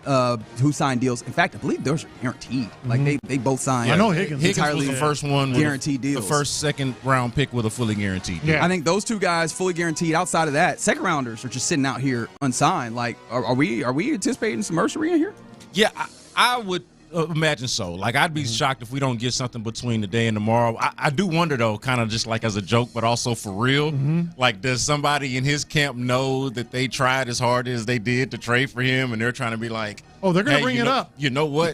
who signed deals. In fact, I believe those are guaranteed. Like they both signed. I know Higgins was the first one guaranteed deals. The first second round pick with a fully guaranteed deal. Yeah. I think those 2 guys fully guaranteed. Outside of that, second rounders are just sitting out here unsigned. Like, are we anticipating some Mercery in here? Yeah, I would. Imagine so. Like, I'd be shocked if we don't get something between today and tomorrow. I do wonder, though, kind of just like as a joke, but also for real. Like, does somebody in his camp know that they tried as hard as they did to trade for him, and they're trying to be like, oh, they're going to bring it up. You know what?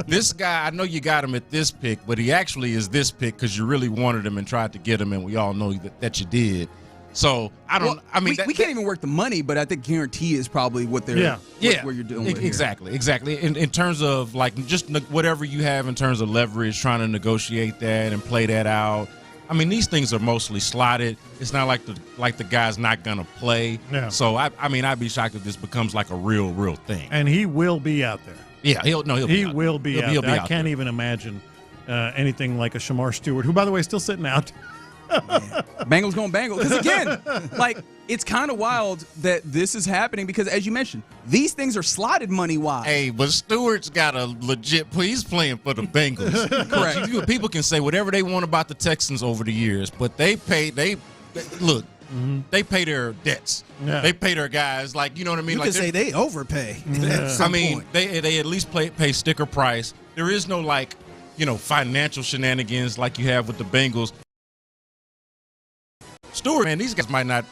This guy, I know you got him at this pick, but he actually is this pick because you really wanted him and tried to get him, and we all know that you did. So I don't. Well, I mean, we can't even work the money, but I think guarantee is probably what they're what you're doing. Exactly. In terms of like just whatever you have in terms of leverage, trying to negotiate that and play that out. I mean, these things are mostly slotted. It's not like the guy's not gonna play. Yeah. So I mean, I'd be shocked if this becomes like a real thing. And he will be out there. Yeah, he'll be out there. I can't even imagine anything like a Shamar Stewart, who, by the way, is still sitting out. Bengals going Bengals. Because again, like, it's kind of wild that this is happening because, as you mentioned, these things are slotted money-wise. Hey, but Stewart's got a legit – he's playing for the Bengals. Correct. People can say whatever they want about the Texans over the years, but they pay their debts. Yeah. They pay their guys. Like, you know what I mean? You like could say they overpay. I mean, they at least pay sticker price. There is no, like, financial shenanigans like you have with the Bengals. Stewart, man, these guys might not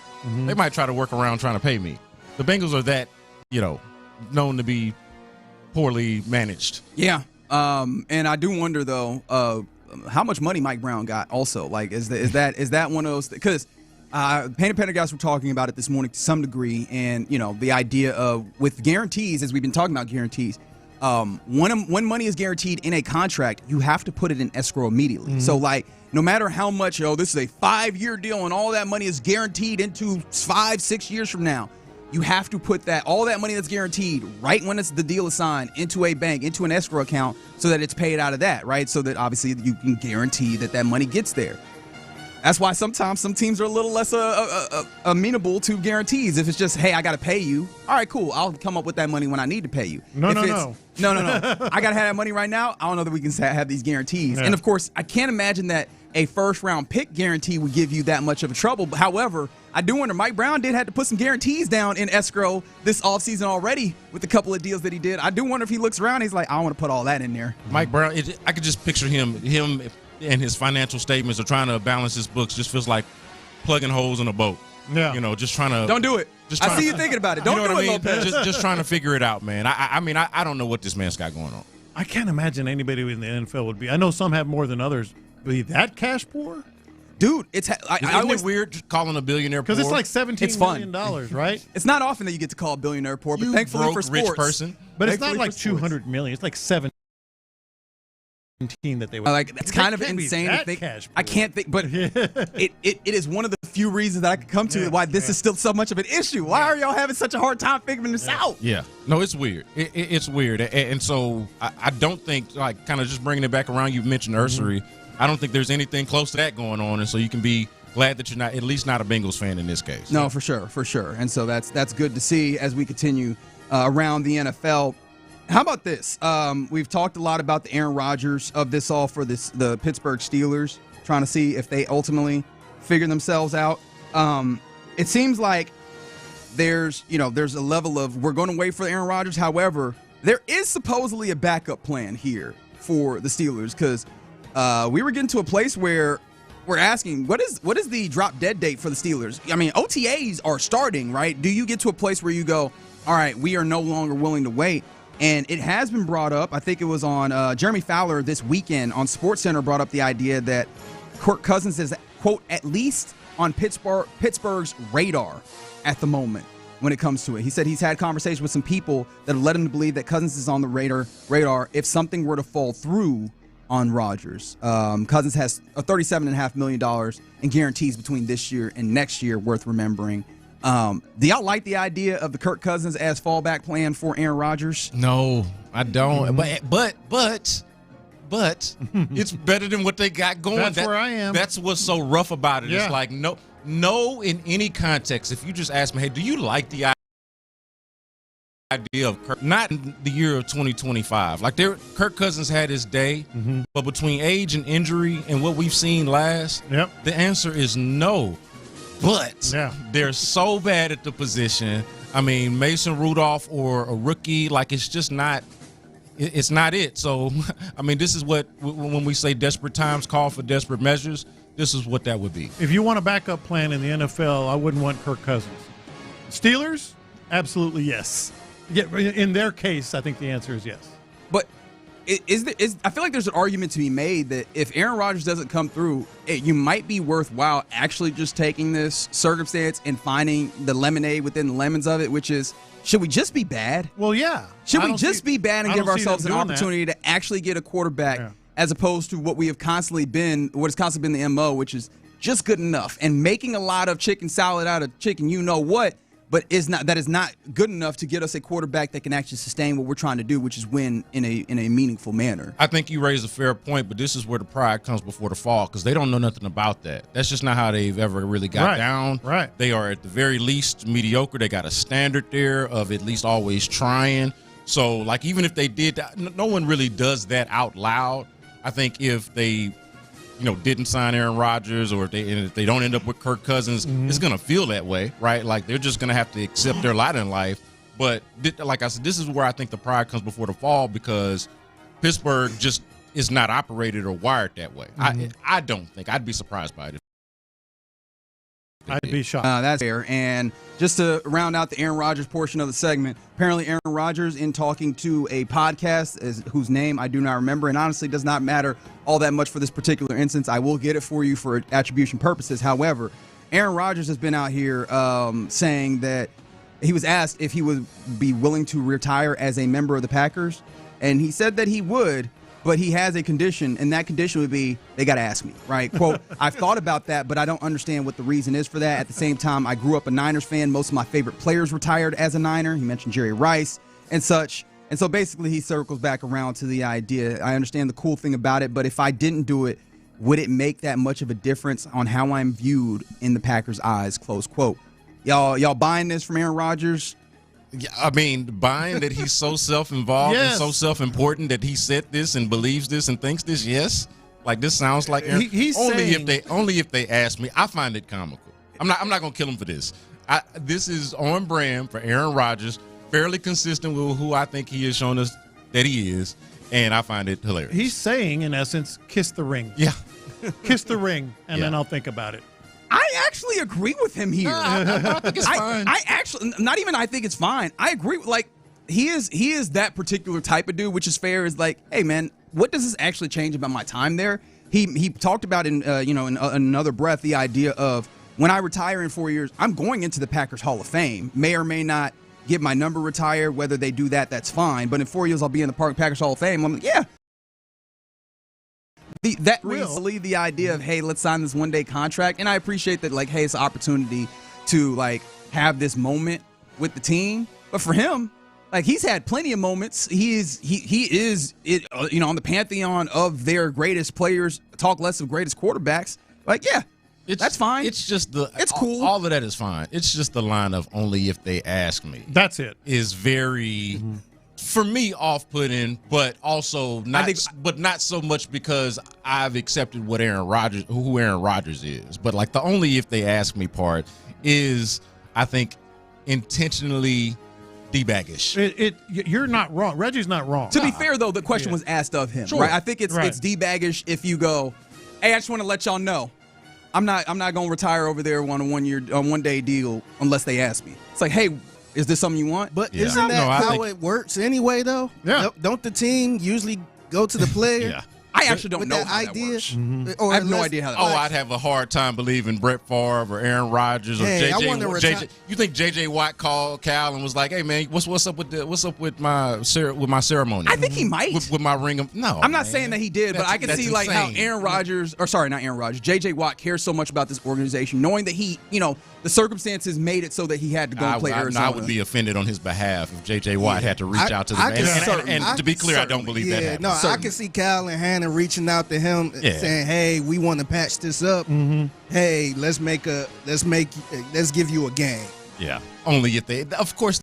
they might try to work around trying to pay me. The Bengals are that, known to be poorly managed. Yeah. And I do wonder though, how much money Mike Brown got also. Like, is that one of those, because Payne and Pendergast were talking about it this morning to some degree, and the idea of with guarantees, as we've been talking about guarantees, when money is guaranteed in a contract, you have to put it in escrow immediately. So like, no matter how much, this is a 5-year deal and all that money is guaranteed into 5-6 years from now, you have to put all that money that's guaranteed right when the deal is signed into a bank, into an escrow account, so that it's paid out of that, right? So that obviously you can guarantee that money gets there. That's why sometimes some teams are a little less amenable to guarantees. If it's just, hey, I got to pay you. All right, cool. I'll come up with that money when I need to pay you. No. I got to have that money right now. I don't know that we can have these guarantees. Yeah. And, of course, I can't imagine that a first-round pick guarantee would give you that much of a trouble. However, I do wonder, Mike Brown did have to put some guarantees down in escrow this offseason already with a couple of deals that he did. I do wonder if he looks around, he's like, I want to put all that in there. Mike Brown, I could just picture him and his financial statements or trying to balance his books just feels like plugging holes in a boat. Yeah. Just trying to. Don't do it. I see you thinking about it. Don't do it, Lopez. Just trying to figure it out, man. I don't know what this man's got going on. I can't imagine anybody in the NFL would be. I know some have more than others. Be that cash poor? Dude, isn't it weird calling a billionaire poor? Because it's like $17 million, right? It's not often that you get to call a billionaire poor, but thankfully for sports. Rich person. But it's not like $200 million. It's like 17 that they would. It's kind of insane to think. I can't think, but it is one of the few reasons that I could come to why this is still so much of an issue. Why are y'all having such a hard time figuring this out? Yeah. No, it's weird. It's weird. And so I don't think, like, kind of just bringing it back around, you mentioned Ursery. I don't think there's anything close to that going on. And so you can be glad that you're not, at least not a Bengals fan in this case. No, for sure. And so that's good to see as we continue around the NFL. How about this? We've talked a lot about the Aaron Rodgers of this all for the Pittsburgh Steelers, trying to see if they ultimately figure themselves out. It seems like there's a level of we're going to wait for Aaron Rodgers. However, there is supposedly a backup plan here for the Steelers because we were getting to a place where we're asking what is the drop dead date for the Steelers? I mean, OTAs are starting, right? Do you get to a place where you go, all right, we are no longer willing to wait? And it has been brought up. I think it was on Jeremy Fowler this weekend on SportsCenter brought up the idea that Kirk Cousins is, quote, at least on Pittsburgh's radar at the moment when it comes to it. He said he's had conversations with some people that have led him to believe that Cousins is on the radar if something were to fall through on Rodgers. Cousins has a $37.5 million in guarantees between this year and next year, worth remembering. Do y'all like the idea of the Kirk Cousins as fallback plan for Aaron Rodgers? No, I don't. But it's better than what they got going. That's where I am. That's what's so rough about it. Yeah. It's like no, in any context. If you just ask me, hey, do you like the idea of Kirk? Not in the year of 2025. Like Kirk Cousins had his day, but between age and injury and what we've seen last, the answer is no. But they're so bad at the position. I mean, Mason Rudolph or a rookie, like it's just not. It's not it. So, I mean, this is what when we say desperate times call for desperate measures. This is what that would be. If you want a backup plan in the NFL, I wouldn't want Kirk Cousins. Steelers, absolutely yes. Yeah, in their case, I think the answer is yes. But I feel like there's an argument to be made that if Aaron Rodgers doesn't come through, you might be worthwhile actually just taking this circumstance and finding the lemonade within the lemons of it, which is, should we just be bad? Well, yeah. Should we just be bad and give ourselves an opportunity to actually get a quarterback as opposed to what has constantly been the MO, which is just good enough and making a lot of chicken salad out of chicken, you know what? But that is not good enough to get us a quarterback that can actually sustain what we're trying to do, which is win in a meaningful manner. I think you raise a fair point, but this is where the pride comes before the fall because they don't know nothing about that. That's just not how they've ever really got down. Right. They are at the very least mediocre. They got a standard there of at least always trying. So, like, even if they did that, no one really does that out loud. I think if they didn't sign Aaron Rodgers or if they don't end up with Kirk Cousins, it's going to feel that way, right? Like they're just going to have to accept their lot in life. But like I said, this is where I think the pride comes before the fall because Pittsburgh just is not operated or wired that way. I don't think. I'd be surprised by it. I'd be shocked. That's fair. And just to round out the Aaron Rodgers portion of the segment, apparently Aaron Rodgers, in talking to a podcast whose name I do not remember and honestly does not matter all that much for this particular instance. I will get it for you for attribution purposes. However, Aaron Rodgers has been out here saying that he was asked if he would be willing to retire as a member of the Packers, and he said that he would, but he has a condition, and that condition would be they got to ask me, right? Quote, I've thought about that, but I don't understand what the reason is for that. At the same time, I grew up a Niners fan. Most of my favorite players retired as a Niner. He mentioned Jerry Rice and such. And so basically he circles back around to the idea. I understand the cool thing about it, but if I didn't do it, would it make that much of a difference on how I'm viewed in the Packers' eyes, close quote. Y'all buying this from Aaron Rodgers? Yeah, I mean, buying that he's so self-involved and so self-important that he said this and believes this and thinks this, yes. Like this sounds like Aaron. Only if they ask me. I find it comical. I'm not gonna kill him for this. This is on brand for Aaron Rodgers, fairly consistent with who I think he has shown us that he is. and I find it hilarious. He's saying, in essence, kiss the ring. Yeah. Kiss the ring, and then I'll think about it. I actually agree with him here. I think it's fine. I actually, not even I think it's fine. I agree. Like, he is that particular type of dude, which is fair. Is like, hey, man, what does this actually change about my time there? He talked about in another breath the idea of when I retire in 4 years, I'm going into the Packers Hall of Fame. May or may not get my number retired. Whether they do that, that's fine. But in 4 years, I'll be in the Packers Hall of Fame. I'm like, yeah. Recently, the idea of, hey, let's sign this one-day contract. And I appreciate that, like, hey, it's an opportunity to, like, have this moment with the team. But for him, like, he's had plenty of moments. He is on the pantheon of their greatest players, talk less of greatest quarterbacks. Like, yeah, that's fine. It's just it's cool. All of that is fine. It's just the line of only if they ask me. That's it. Is very, for me, off-putting, but also not so much because I've accepted who Aaron Rodgers is. But like the only if they ask me part is, I think, intentionally D-baggish. You're not wrong. Reggie's not wrong. To be fair, though, the question was asked of him. Sure. Right? I think it's D-baggish if you go, hey, I just want to let y'all know, I'm not going to retire over there on a one-day deal unless they ask me. It's like, hey, is this something you want? But isn't that how it works anyway, though? Yeah. Don't the team usually go to the player? Yeah. I actually don't know that how idea. that works. Mm-hmm. I have no idea how that works. I'd have a hard time believing Brett Favre or Aaron Rodgers or JJ. You think JJ Watt called Cal and was like, "Hey man, what's up with my ceremony?" I think he might with my ring. No, I'm not saying that he did, but I can see like how Aaron Rodgers, or sorry, not Aaron Rodgers, JJ Watt cares so much about this organization, knowing that he, the circumstances made it so that he had to go and play Arizona. I would be offended on his behalf if JJ Watt had to reach out to the man. And to be clear, I don't believe that happened. No, I can see Cal and Hannah reaching out to him saying, "Hey, we want to patch this up. Hey, let's give you a game." Yeah, only if they, of course,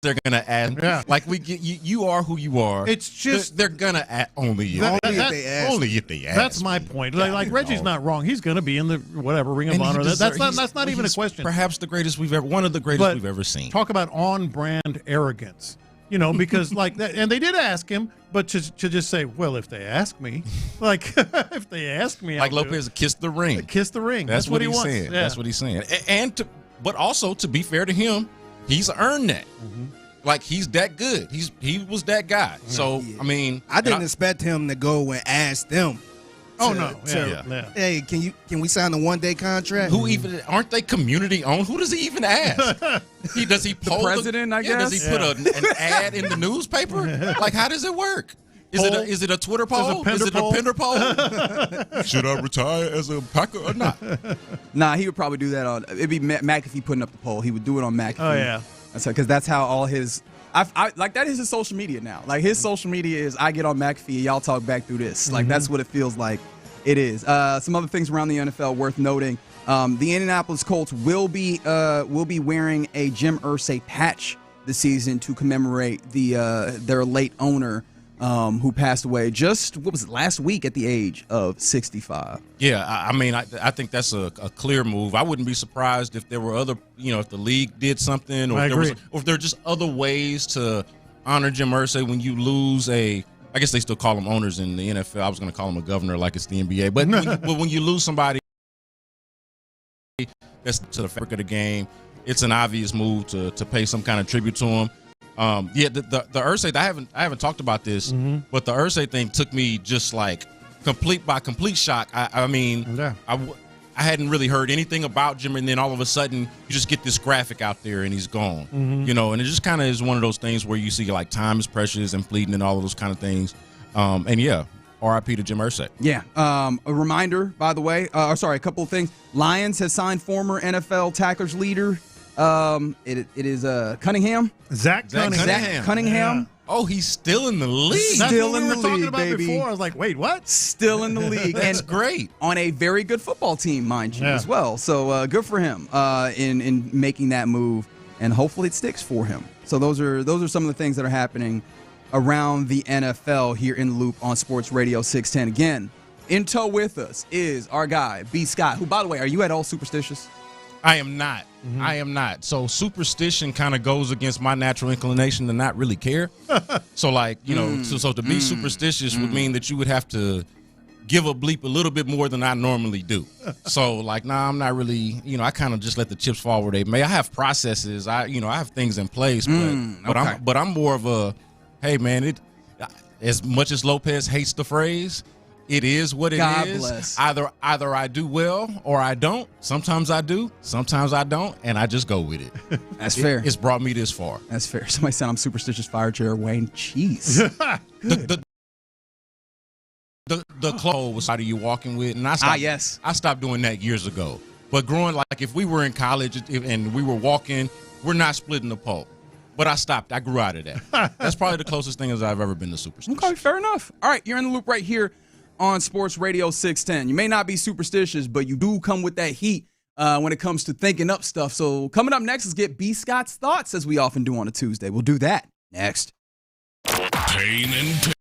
they're gonna add. Yeah. Like you are who you are. It's just they're gonna add only if they ask. That's my point. Like Reggie's not wrong. He's gonna be in the Ring of Honor. That's not even a question. Perhaps the greatest one of the greatest we've ever seen. Talk about on-brand arrogance. Because like that, and they did ask him, but to just say, well, if they ask me, like if they ask me, like Lopez, kiss the ring. Kiss the ring. That's what he wants. saying. Yeah. That's what he's saying. But also to be fair to him, he's earned that. Like he's that good. He was that guy. So I mean, I didn't expect him to go and ask them. Hey, can we sign a one-day contract? Who even aren't they community owned? Who does he even ask? Does he poll the president? I guess. Does he put an ad in the newspaper? Like how does it work? Is it a Twitter poll? Is it a Pender poll? Should I retire as a Packer or not? Nah, he would probably do that it'd be McAfee putting up the poll. He would do it on McAfee. Oh yeah, because that's how all his. I like that is his social media now. Like his social media is I get on McAfee and y'all talk back through this. Like that's what it feels like. It is. Some other things around the NFL worth noting. The Indianapolis Colts will be wearing a Jim Irsay patch this season to commemorate their late owner who passed away just last week at the age of 65. Yeah, I mean, I think that's a clear move. I wouldn't be surprised if there were other, if the league did something, or if there are just other ways to honor Jim Irsay when you lose I guess they still call them owners in the NFL. I was going to call him a governor like it's the NBA. But when you lose somebody that's to the fabric of the game, it's an obvious move to pay some kind of tribute to him. The Irsay, I haven't talked about this, but the Irsay thing took me just like complete shock. I hadn't really heard anything about Jim, and then all of a sudden you just get this graphic out there and he's gone. And it just kind of is one of those things where you see like time is precious and fleeting and all of those kind of things. R.I.P. to Jim Irsay. Yeah. A reminder, by the way, a couple of things. Lions has signed former NFL tackles leader. It is Cunningham. Zach Cunningham. Yeah. Oh, he's still in the league. Still in the league, talking about baby. Before. I was like, wait, what? Still in the league. That's great. On a very good football team, mind you, as well. So good for him in making that move, and hopefully it sticks for him. So those are some of the things that are happening around the NFL here in the Loop on Sports Radio 610. Again, in tow with us is our guy, B. Scott, who, by the way, are you at all superstitious? I am not. Mm-hmm. I am not. So superstition kind of goes against my natural inclination to not really care. So like, you know, so to be superstitious would mean that you would have to give a bleep a little bit more than I normally do. So like, nah, I'm not really, you know, I kind of just let the chips fall where they may. I have processes. I have things in place, but I'm more of a, hey man, as much as Lopez hates the phrase, it is what it God is. Bless. Either I do well or I don't. Sometimes I do, sometimes I don't, and I just go with it. That's fair. It's brought me this far. That's fair. Somebody said I'm superstitious. Fire Jared Wayne. Jeez. The clothes was how you walking with, and I stopped doing that years ago. But growing, like if we were in college and we were walking, we're not splitting the pole. But I stopped. I grew out of that. That's probably the closest thing as I've ever been to superstition. Okay, fair enough. All right, you're in the loop right here on Sports Radio 610. You may not be superstitious, but you do come with that heat when it comes to thinking up stuff. So coming up next is get B. Scott's thoughts, as we often do on a Tuesday. We'll do that next. Payne and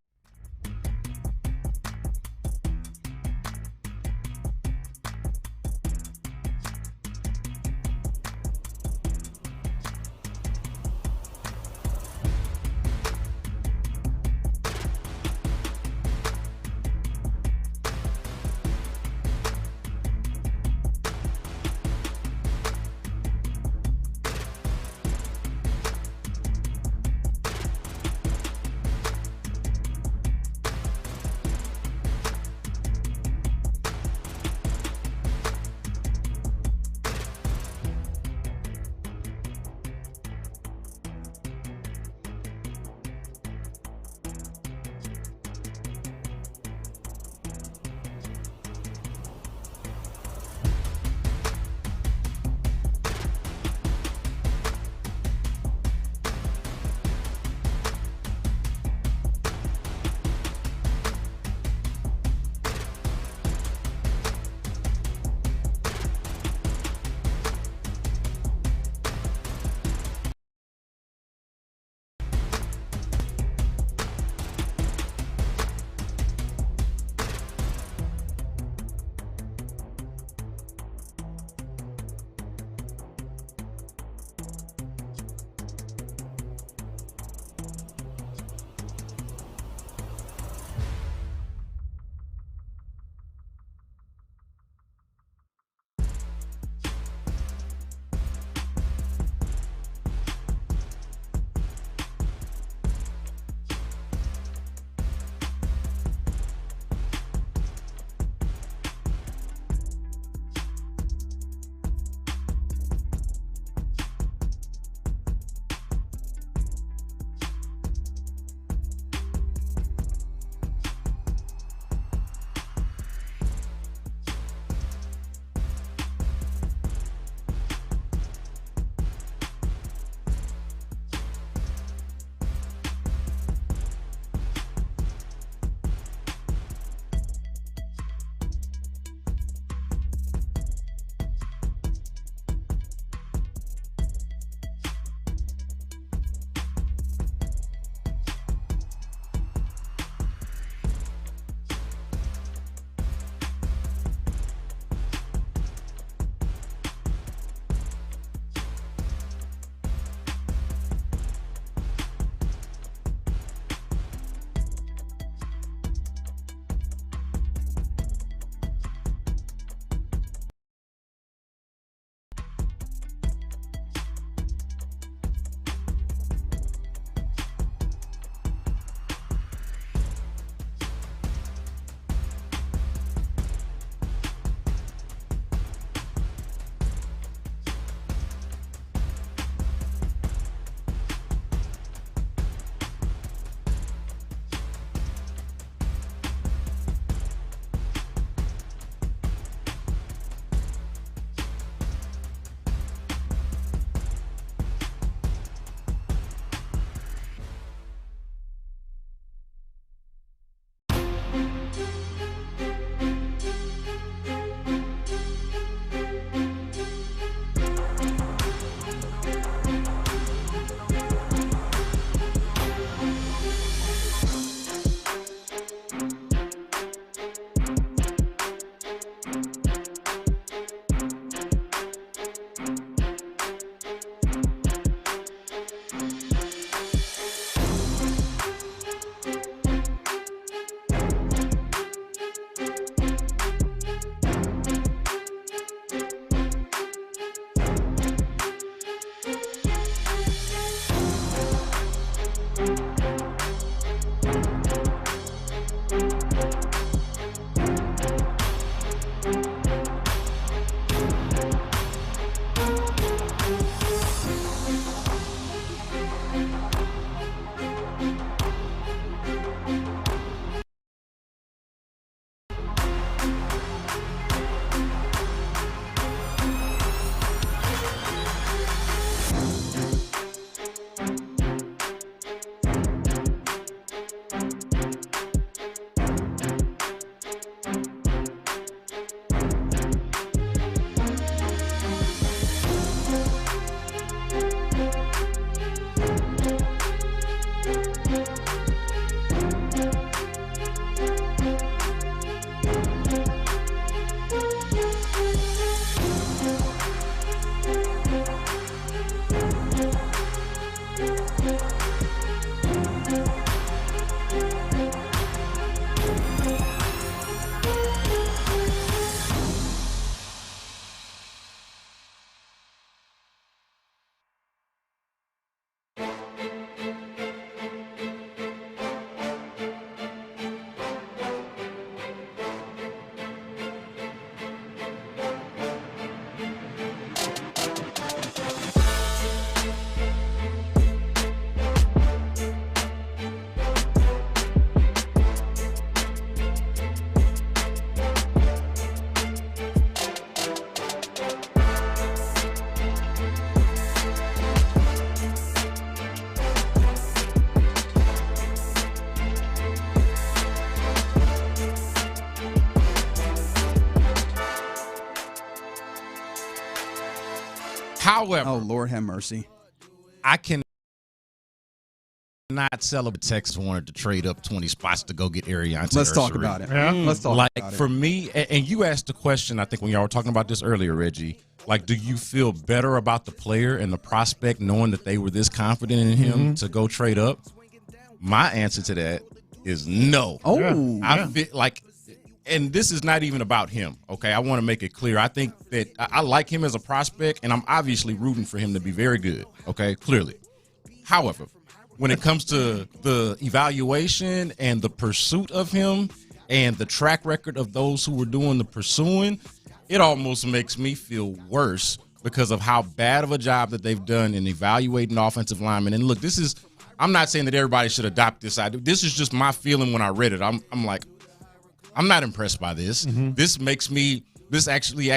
However, oh Lord have mercy, I can not celebrate Texas wanted to trade up 20 spots to go get Ariante. Let's talk about it. Let's talk about it. For me, and you asked the question, I think when y'all were talking about this earlier, Reggie, like, do you feel better about the player and the prospect knowing that they were this confident in him to go trade up? My answer to that is no. Oh. I feel like, and this is not even about him, okay? I want to make it clear. I think that I like him as a prospect, and I'm obviously rooting for him to be very good, okay, clearly. However, when it comes to the evaluation and the pursuit of him and the track record of those who were doing the pursuing, it almost makes me feel worse because of how bad of a job that they've done in evaluating offensive linemen. And look, I'm not saying that everybody should adopt this idea. This is just my feeling when I read it. I'm like, I'm not impressed by this. This actually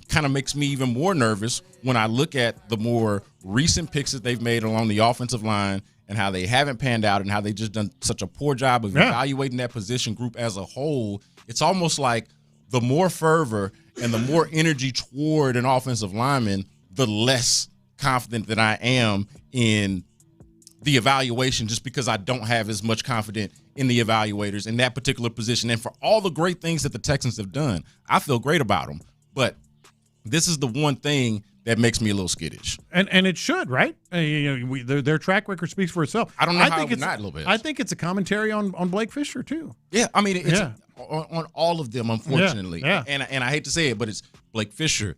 kind of makes me even more nervous when I look at the more recent picks that they've made along the offensive line and how they haven't panned out and how they just done such a poor job of evaluating that position group as a whole. It's almost like the more fervor and the more energy toward an offensive lineman, the less confident that I am in the evaluation, just because I don't have as much confidence in the evaluators in that particular position. And for all the great things that the Texans have done, I feel great about them. But this is the one thing that makes me a little skittish. And it should, right? Their track record speaks for itself. I don't know how it's not a little bit. I think it's a commentary on Blake Fisher, too. Yeah, I mean, it's on all of them, unfortunately. Yeah. And I hate to say it, but it's Blake Fisher.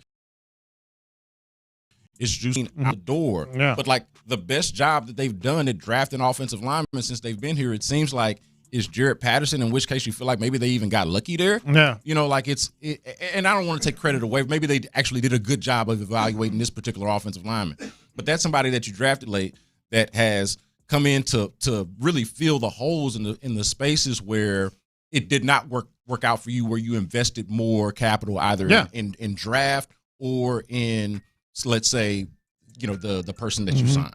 It's juicing out the door. Yeah. But, like, the best job that they've done at drafting offensive linemen since they've been here, it seems like, is Jared Patterson, in which case you feel like maybe they even got lucky there. Yeah. You know, like and I don't want to take credit away. Maybe they actually did a good job of evaluating this particular offensive lineman. But that's somebody that you drafted late that has come in to really fill the holes in the spaces where it did not work out for you, where you invested more capital either in draft or in, let's say, the person that you signed.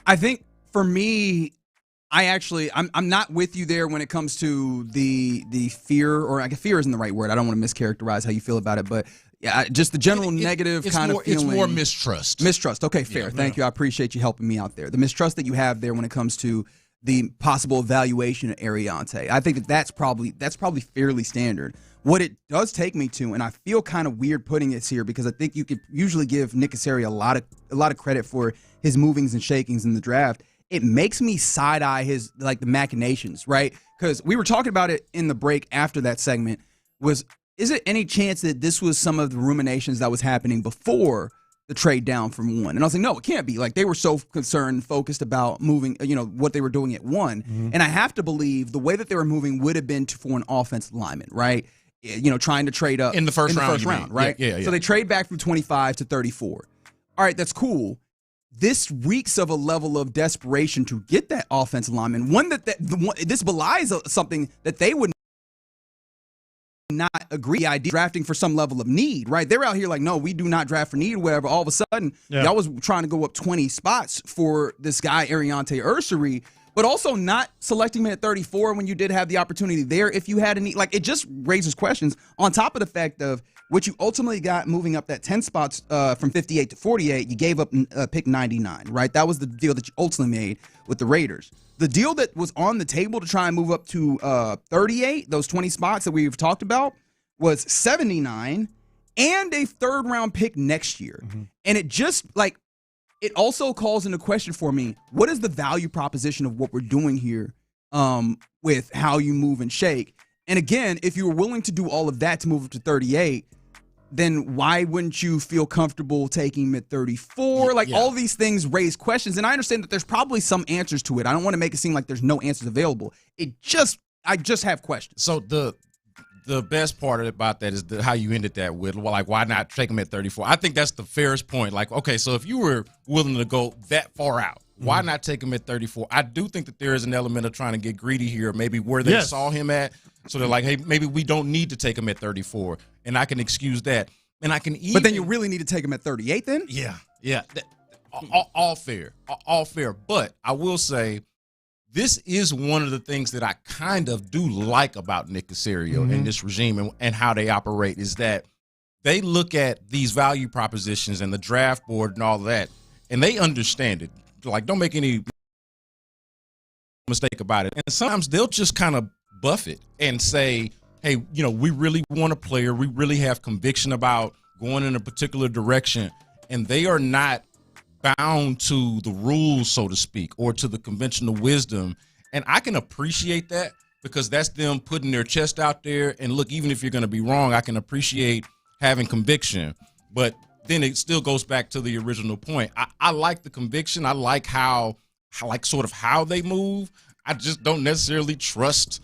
I think for me, I'm not with you there when it comes to the fear, or I guess fear isn't the right word. I don't want to mischaracterize how you feel about it, but just the general negative kind of feeling. It's more mistrust. Mistrust. Okay, fair. Thank you. I appreciate you helping me out there. The mistrust that you have there when it comes to the possible evaluation of Ariante, I think that's probably fairly standard. What it does take me to, and I feel kind of weird putting this here because I think you could usually give Nick Caserio a lot of credit for his movings and shakings in the draft. It makes me side-eye his, like, the machinations, right? Because we were talking about it in the break after that segment. Is it any chance that this was some of the ruminations that was happening before the trade down from 1? And I was like, no, it can't be. Like, they were so concerned, focused about moving, what they were doing at 1. And I have to believe the way that they were moving would have been for an offensive lineman, right? Trying to trade up in the first round, right? Yeah. So they trade back from 25 to 34. All right, that's cool. This reeks of a level of desperation to get that offensive lineman. This belies something that they would not agree. Idea drafting for some level of need, right? They're out here like, no, we do not draft for need. Whatever. All of a sudden, y'all was trying to go up 20 spots for this guy Ariante Ursary, but also not selecting him at 34 when you did have the opportunity there. If you had a need, like, it just raises questions. On top of the fact of what you ultimately got moving up that 10 spots from 58 to 48, you gave up pick 99, right? That was the deal that you ultimately made with the Raiders. The deal that was on the table to try and move up to 38, those 20 spots that we've talked about, was 79 and a third-round pick next year. And it just, like, it also calls into question for me, what is the value proposition of what we're doing here with how you move and shake? And again, if you were willing to do all of that to move up to 38, then why wouldn't you feel comfortable taking him at 34? All these things raise questions. And I understand that there's probably some answers to it. I don't want to make it seem like there's no answers available. I just have questions. So the best part about that is how you ended that with, like, why not take him at 34? I think that's the fairest point. Like, okay, so if you were willing to go that far out, why not take him at 34? I do think that there is an element of trying to get greedy here, maybe where they saw him at. So they're like, hey, maybe we don't need to take him at 34, and I can excuse that. And I can even. But then you really need to take him at 38 then? Yeah. All fair. All fair. But I will say, this is one of the things that I kind of do like about Nick Caserio and this regime and how they operate, is that they look at these value propositions and the draft board and all that, and they understand it. Like, don't make any mistake about it. And sometimes they'll just kind of buff it and say, hey, we really want a player. We really have conviction about going in a particular direction. And they are not bound to the rules, so to speak, or to the conventional wisdom. And I can appreciate that because that's them putting their chest out there. And look, even if you're going to be wrong, I can appreciate having conviction. But then it still goes back to the original point. I like the conviction. I like how they move. I just don't necessarily trust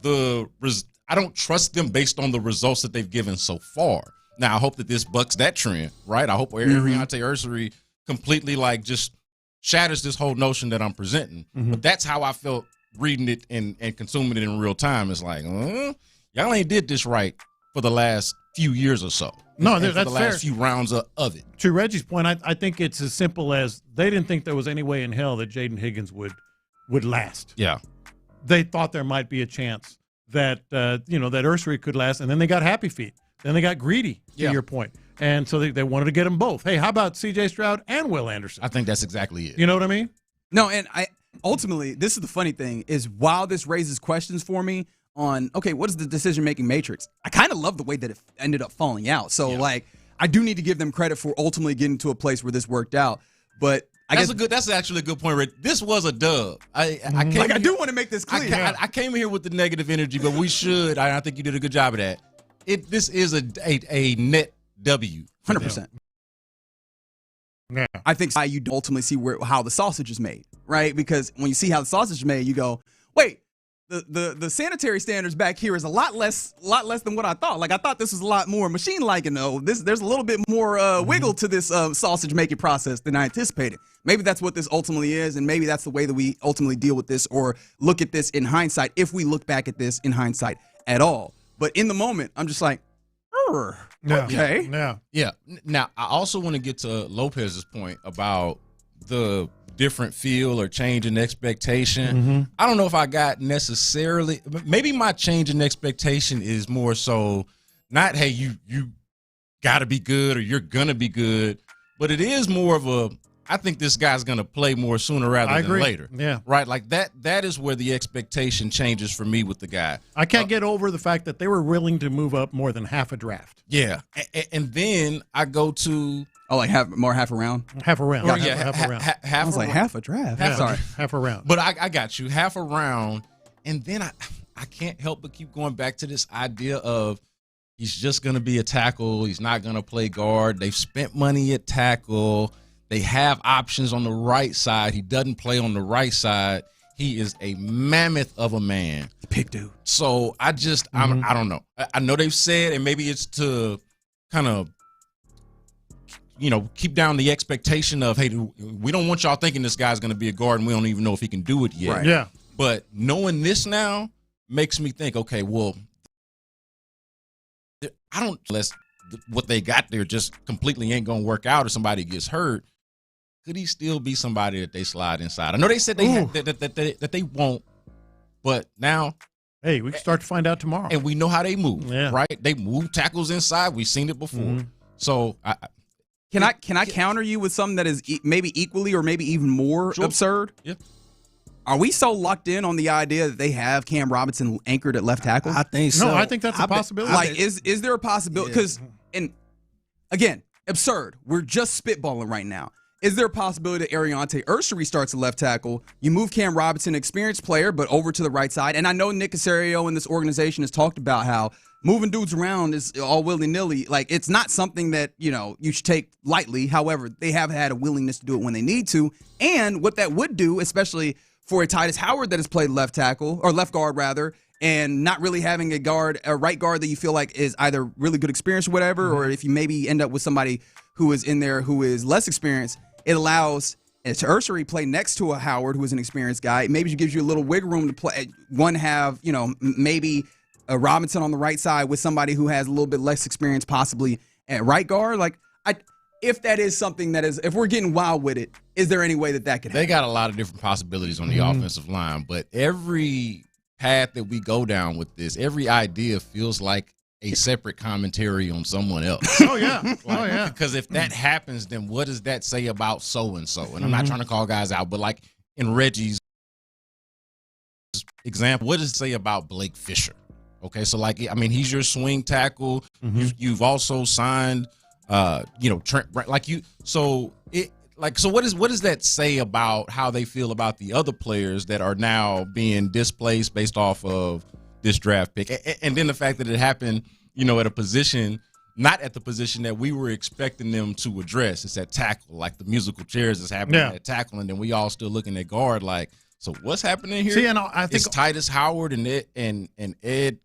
I don't trust them based on the results that they've given so far. Now, I hope that this bucks that trend, right? I hope Ariante Ursary completely just shatters this whole notion that I'm presenting. But that's how I felt reading it and consuming it in real time. It's like, y'all ain't did this right for the last few years or so. No, that's for the last fair. few rounds of it. To Reggie's point, I think it's as simple as they didn't think there was any way in hell that Jaden Higgins would last. Yeah. They thought there might be a chance that that Ursary could last, and then they got happy feet. Then they got greedy, to your point. And so they wanted to get them both. Hey, how about C.J. Stroud and Will Anderson? I think that's exactly it. You know what I mean? No, and ultimately, this is the funny thing, is while this raises questions for me on, okay, what is the decision-making matrix? I kind of love the way that it ended up falling out. So, I do need to give them credit for ultimately getting to a place where this worked out. But that's actually a good point, Rick. This was a dub. I do want to make this clear. I came here with the negative energy, but we should. I think you did a good job of that. This is a net W. 100%. Yeah. I think you ultimately see how the sausage is made, right? Because when you see how the sausage is made, you go, wait, the sanitary standards back here is a lot less than what I thought. Like, I thought this was a lot more machine-like, and there's a little bit more wiggle to this sausage-making process than I anticipated. Maybe that's what this ultimately is, and maybe that's the way that we ultimately deal with this or look at this in hindsight, if we look back at this in hindsight at all. But in the moment, I'm just like, okay. Yeah. Now, I also want to get to Lopez's point about the different feel or change in expectation. I don't know if I got necessarily, maybe my change in expectation is more so not, hey, you got to be good or you're going to be good, but it is more of I think this guy's going to play more sooner rather than later. Yeah. Right? Like that is where the expectation changes for me with the guy. I can't get over the fact that they were willing to move up more than half a draft. Yeah. And then I go to half a round? Half a round. Half a round. I was like, half a draft? Half a round. But I got you. Half a round. And then I can't help but keep going back to this idea of he's just going to be a tackle. He's not going to play guard. They've spent money at tackle. They have options on the right side. He doesn't play on the right side. He is a mammoth of a man. Big dude. So I don't know. I know they've said, and maybe it's to kind of, keep down the expectation of, hey, we don't want y'all thinking this guy's going to be a guard and we don't even know if he can do it yet. Right. Yeah. But knowing this now makes me think, okay, well, unless what they got there just completely ain't going to work out or somebody gets hurt, could he still be somebody that they slide inside? I know they said that they won't, but now, hey, we can start to find out tomorrow. And we know how they move, right? They move tackles inside. We've seen it before. So can I counter you with something that is maybe equally or maybe even more absurd? Yeah. Are we so locked in on the idea that they have Cam Robinson anchored at left tackle? I think so. No, I think that's a possibility. Is there a possibility? Because, and again, absurd. We're just spitballing right now. Is there a possibility that Ariante Ursary starts at left tackle? You move Cam Robinson, experienced player, but over to the right side. And I know Nick Caserio in this organization has talked about how moving dudes around is all willy-nilly. Like, it's not something that, you should take lightly. However, they have had a willingness to do it when they need to. And what that would do, especially for a Titus Howard that has played left tackle, or left guard rather, and not really having a right guard that you feel like is either really good experience or whatever, or if you maybe end up with somebody who is in there who is less experienced, it allows Ursary play next to a Howard who is an experienced guy. Maybe it gives you a little wiggle room to play. Maybe a Robinson on the right side with somebody who has a little bit less experience possibly at right guard. Like, if that is something that is, if we're getting wild with it, is there any way that could happen? They got a lot of different possibilities on the offensive line, but every path that we go down with this, every idea feels like a separate commentary on someone else. Oh, yeah. Because if that happens, then what does that say about so-and-so? And I'm not trying to call guys out, but like in Reggie's example, what does it say about Blake Fisher? Okay, so like, I mean, he's your swing tackle. You've also signed, Trent, like you. So what does that say about how they feel about the other players that are now being displaced based off of this draft pick? And then the fact that it happened, at a position, not at the position that we were expecting them to address. It's at tackle, like the musical chairs is happening at tackle, and then we all still looking at guard like, so what's happening here? See, and I think it's Titus Howard and Ed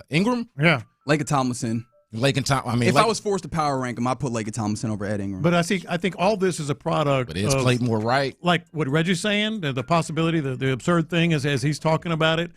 Ingram. Yeah. Laken Tomlinson. I mean, if I was forced to power rank him, I'd put Laken Tomlinson over Ed Ingram. But I think all this is a product. But it's played more right. Like what Reggie's saying, the possibility, the absurd thing is, as he's talking about it,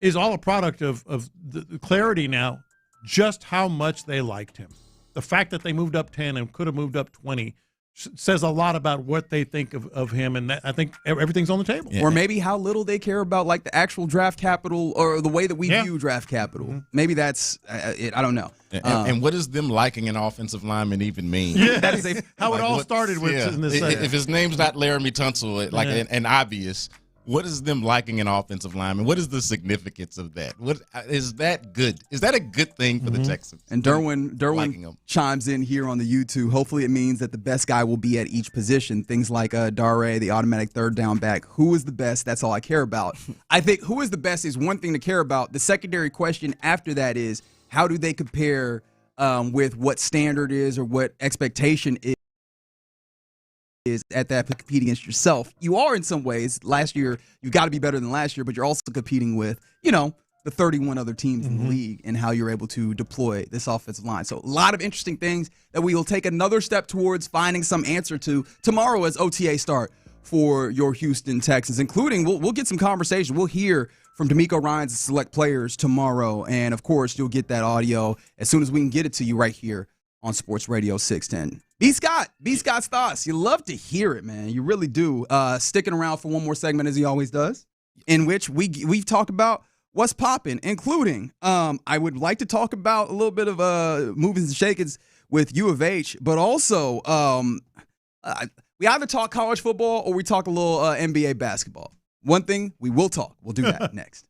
is all a product of the clarity now, just how much they liked him. The fact that they moved up 10 and could have moved up 20 says a lot about what they think of him, and that, I think everything's on the table. Yeah. Or maybe how little they care about like the actual draft capital or the way that we view draft capital. Maybe that's it. I don't know. And what does them liking an offensive lineman even mean? Yeah, that is how it all started with. In this if his name's not Laramie Tunsil, like an obvious. What is them liking an offensive lineman? What is the significance of that? What is that good? Is that a good thing for the Texans? And Derwin chimes in here on the YouTube. Hopefully it means that the best guy will be at each position. Things like Dare, the automatic third down back. Who is the best? That's all I care about. I think who is the best is one thing to care about. The secondary question after that is how do they compare with what standard is or what expectation is at that compete against yourself. You are in some ways. Last year, you got to be better than last year, but you're also competing with, the 31 other teams in the league and how you're able to deploy this offensive line. So a lot of interesting things that we will take another step towards finding some answer to tomorrow as OTA start for your Houston Texans, including we'll get some conversation. We'll hear from D'Amico Ryans and select players tomorrow. And, of course, you'll get that audio as soon as we can get it to you right here on Sports Radio 610. B. Scott's thoughts. You love to hear it, man. You really do. Sticking around for one more segment, as he always does, in which we've talked about what's popping, including I would like to talk about a little bit of movings and shakings with U of H, but also we either talk college football or we talk a little NBA basketball. One thing we will talk. We'll do that next.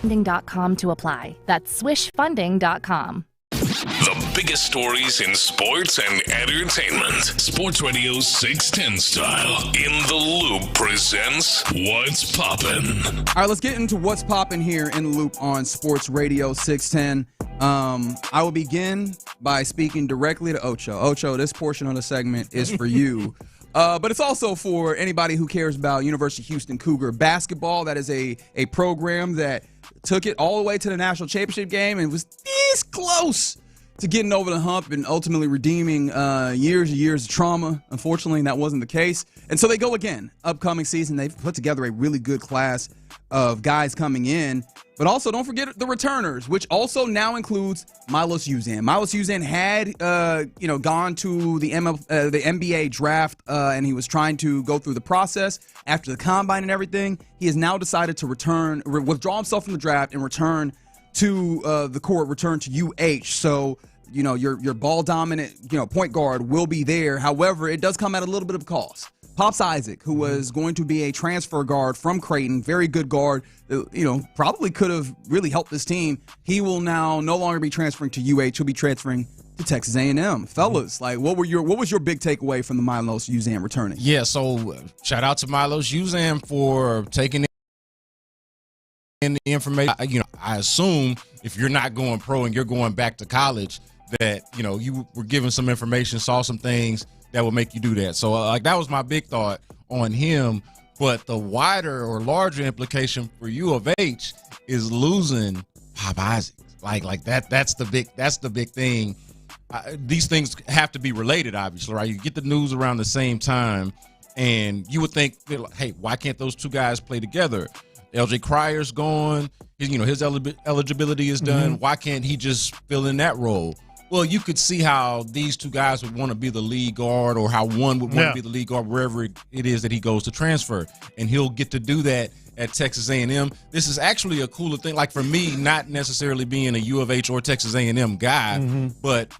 Swishfunding.com to apply. That's swishfunding.com. The biggest stories in sports and entertainment. Sports Radio 610 style. In the Loop presents What's Poppin'. All right, let's get into What's Poppin' here in the Loop on Sports Radio 610. I will begin by speaking directly to Ocho. Ocho, this portion of the segment is for you. But it's also for anybody who cares about University of Houston Cougar basketball. That is a program that took it all the way to the national championship game and was this close to getting over the hump and ultimately redeeming years and years of trauma. Unfortunately, that wasn't the case. And so they go again. Upcoming season, they've put together a really good class of guys coming in. But also, don't forget the returners, which also now includes Milos Uzan. Milos Uzan had, gone to the NBA draft, and he was trying to go through the process after the combine and everything. He has now decided to withdraw himself from the draft and return to the court, return to UH. So, your ball dominant, point guard will be there. However, it does come at a little bit of a cost. Pops Isaac, who was going to be a transfer guard from Creighton, very good guard, probably could have really helped this team. He will now no longer be transferring to UH. He'll be transferring to Texas A&M. Fellas, what was your big takeaway from the Milos Uzan returning? Yeah, so shout out to Milos Uzan for taking in the information. I assume if you're not going pro and you're going back to college, that you were given some information, saw some things that will make you do that. So that was my big thought on him. But the wider or larger implication for U of H is losing Pop Isaac. Like that's the big thing. These things have to be related, obviously, right? You get the news around the same time, and you would think, hey, why can't those two guys play together? LJ Cryer's gone. His eligibility is done. Mm-hmm. Why can't he just fill in that role? Well, you could see how these two guys would want to be the lead guard, or how one would want to be the lead guard wherever it is that he goes to transfer, and he'll get to do that at Texas A&M. This is actually a cooler thing. Like, for me, not necessarily being a U of H or Texas A&M guy, but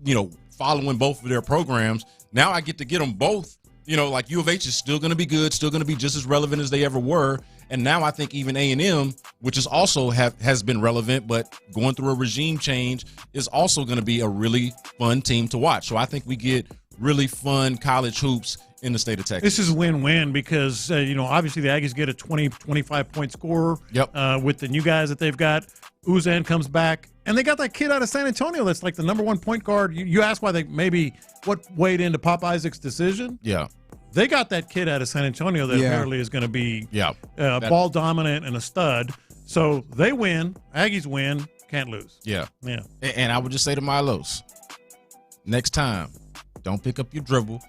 following both of their programs, now I get to get them both. U of H is still going to be good, still going to be just as relevant as they ever were. And now I think even A&M, which is also has been relevant, but going through a regime change, is also going to be a really fun team to watch. So I think we get really fun college hoops in the state of Texas. This is win-win because, obviously the Aggies get a 20, 25-point scorer with the new guys that they've got. Uzan comes back, and they got that kid out of San Antonio that's like the number one point guard. You asked why what weighed into Pop Isaac's decision? Yeah. They got that kid out of San Antonio that apparently is going to be ball dominant and a stud. So they win. Aggies win. Can't lose. Yeah. Yeah. And I would just say to Milos, next time, don't pick up your dribble.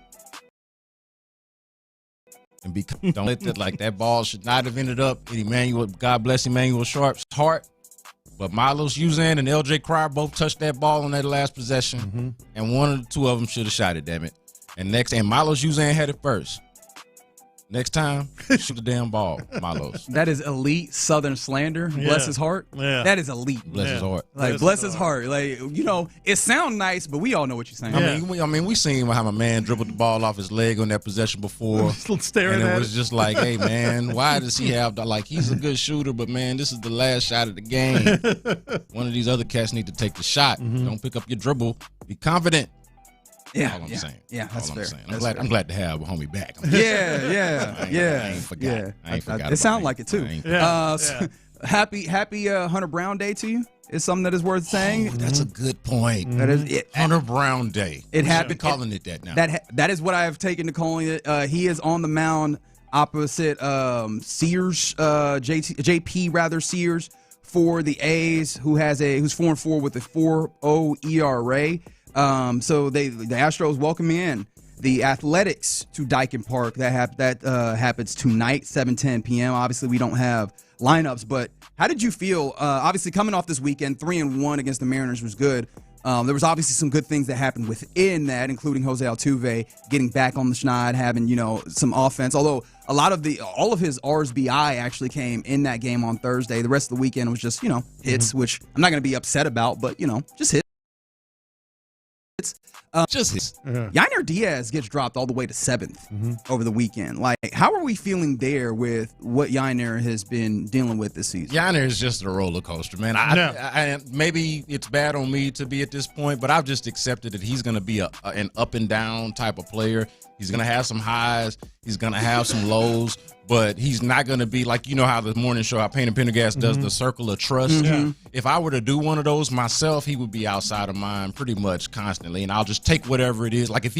And don't let that ball should not have ended up in Emmanuel. God bless Emmanuel Sharp's heart. But Milos Uzan and LJ Cryer both touched that ball on that last possession. And one of the two of them should have shot it, damn it. And Milos Uzan had it first. Next time, shoot the damn ball, Milos. That is elite Southern slander. Yeah. Bless his heart. Yeah. That is elite. Bless his heart. Bless his heart. It sounds nice, but we all know what you're saying. Yeah. We seen how my man dribbled the ball off his leg on that possession before. Staring and at it was just like, hey, man, why does he have he's a good shooter, but, man, this is the last shot of the game. One of these other cats need to take the shot. Don't pick up your dribble. Be confident. Yeah, all I'm saying. Yeah, that's fair. I'm glad to have a homie back. I ain't forgot. I ain't forgot. It sounds like it too. Happy Hunter Brown Day to you. Is something that is worth saying. That's a good point. That is it. Hunter Brown Day. It happened. Calling it that now. That is what I have taken to calling it. He is on the mound opposite Sears, JP Sears for the A's, who's 4-4 with a 4.0 ERA. So the Astros welcome in the Athletics to Dyken Park. That happens tonight, 7:10 p.m. Obviously, we don't have lineups, but how did you feel? Obviously, coming off this weekend, 3-1 against the Mariners was good. There was obviously some good things that happened within that, including Jose Altuve getting back on the schneid, having some offense. Although all of his RSBI actually came in that game on Thursday. The rest of the weekend was just hits, which I'm not going to be upset about, but just hits. Yainer Diaz gets dropped all the way to 7th over the weekend. Like, how are we feeling there with what Yainer has been dealing with this season? Yainer is just a roller coaster, man. I maybe it's bad on me to be at this point, but I've just accepted that he's going to be an up and down type of player. He's going to have some highs. He's going to have some lows, but he's not going to be like, you know how the morning show, how Payne and Pendergast does the circle of trust. If I were to do one of those myself, he would be outside of mine pretty much constantly, and I'll just take whatever it is. Like if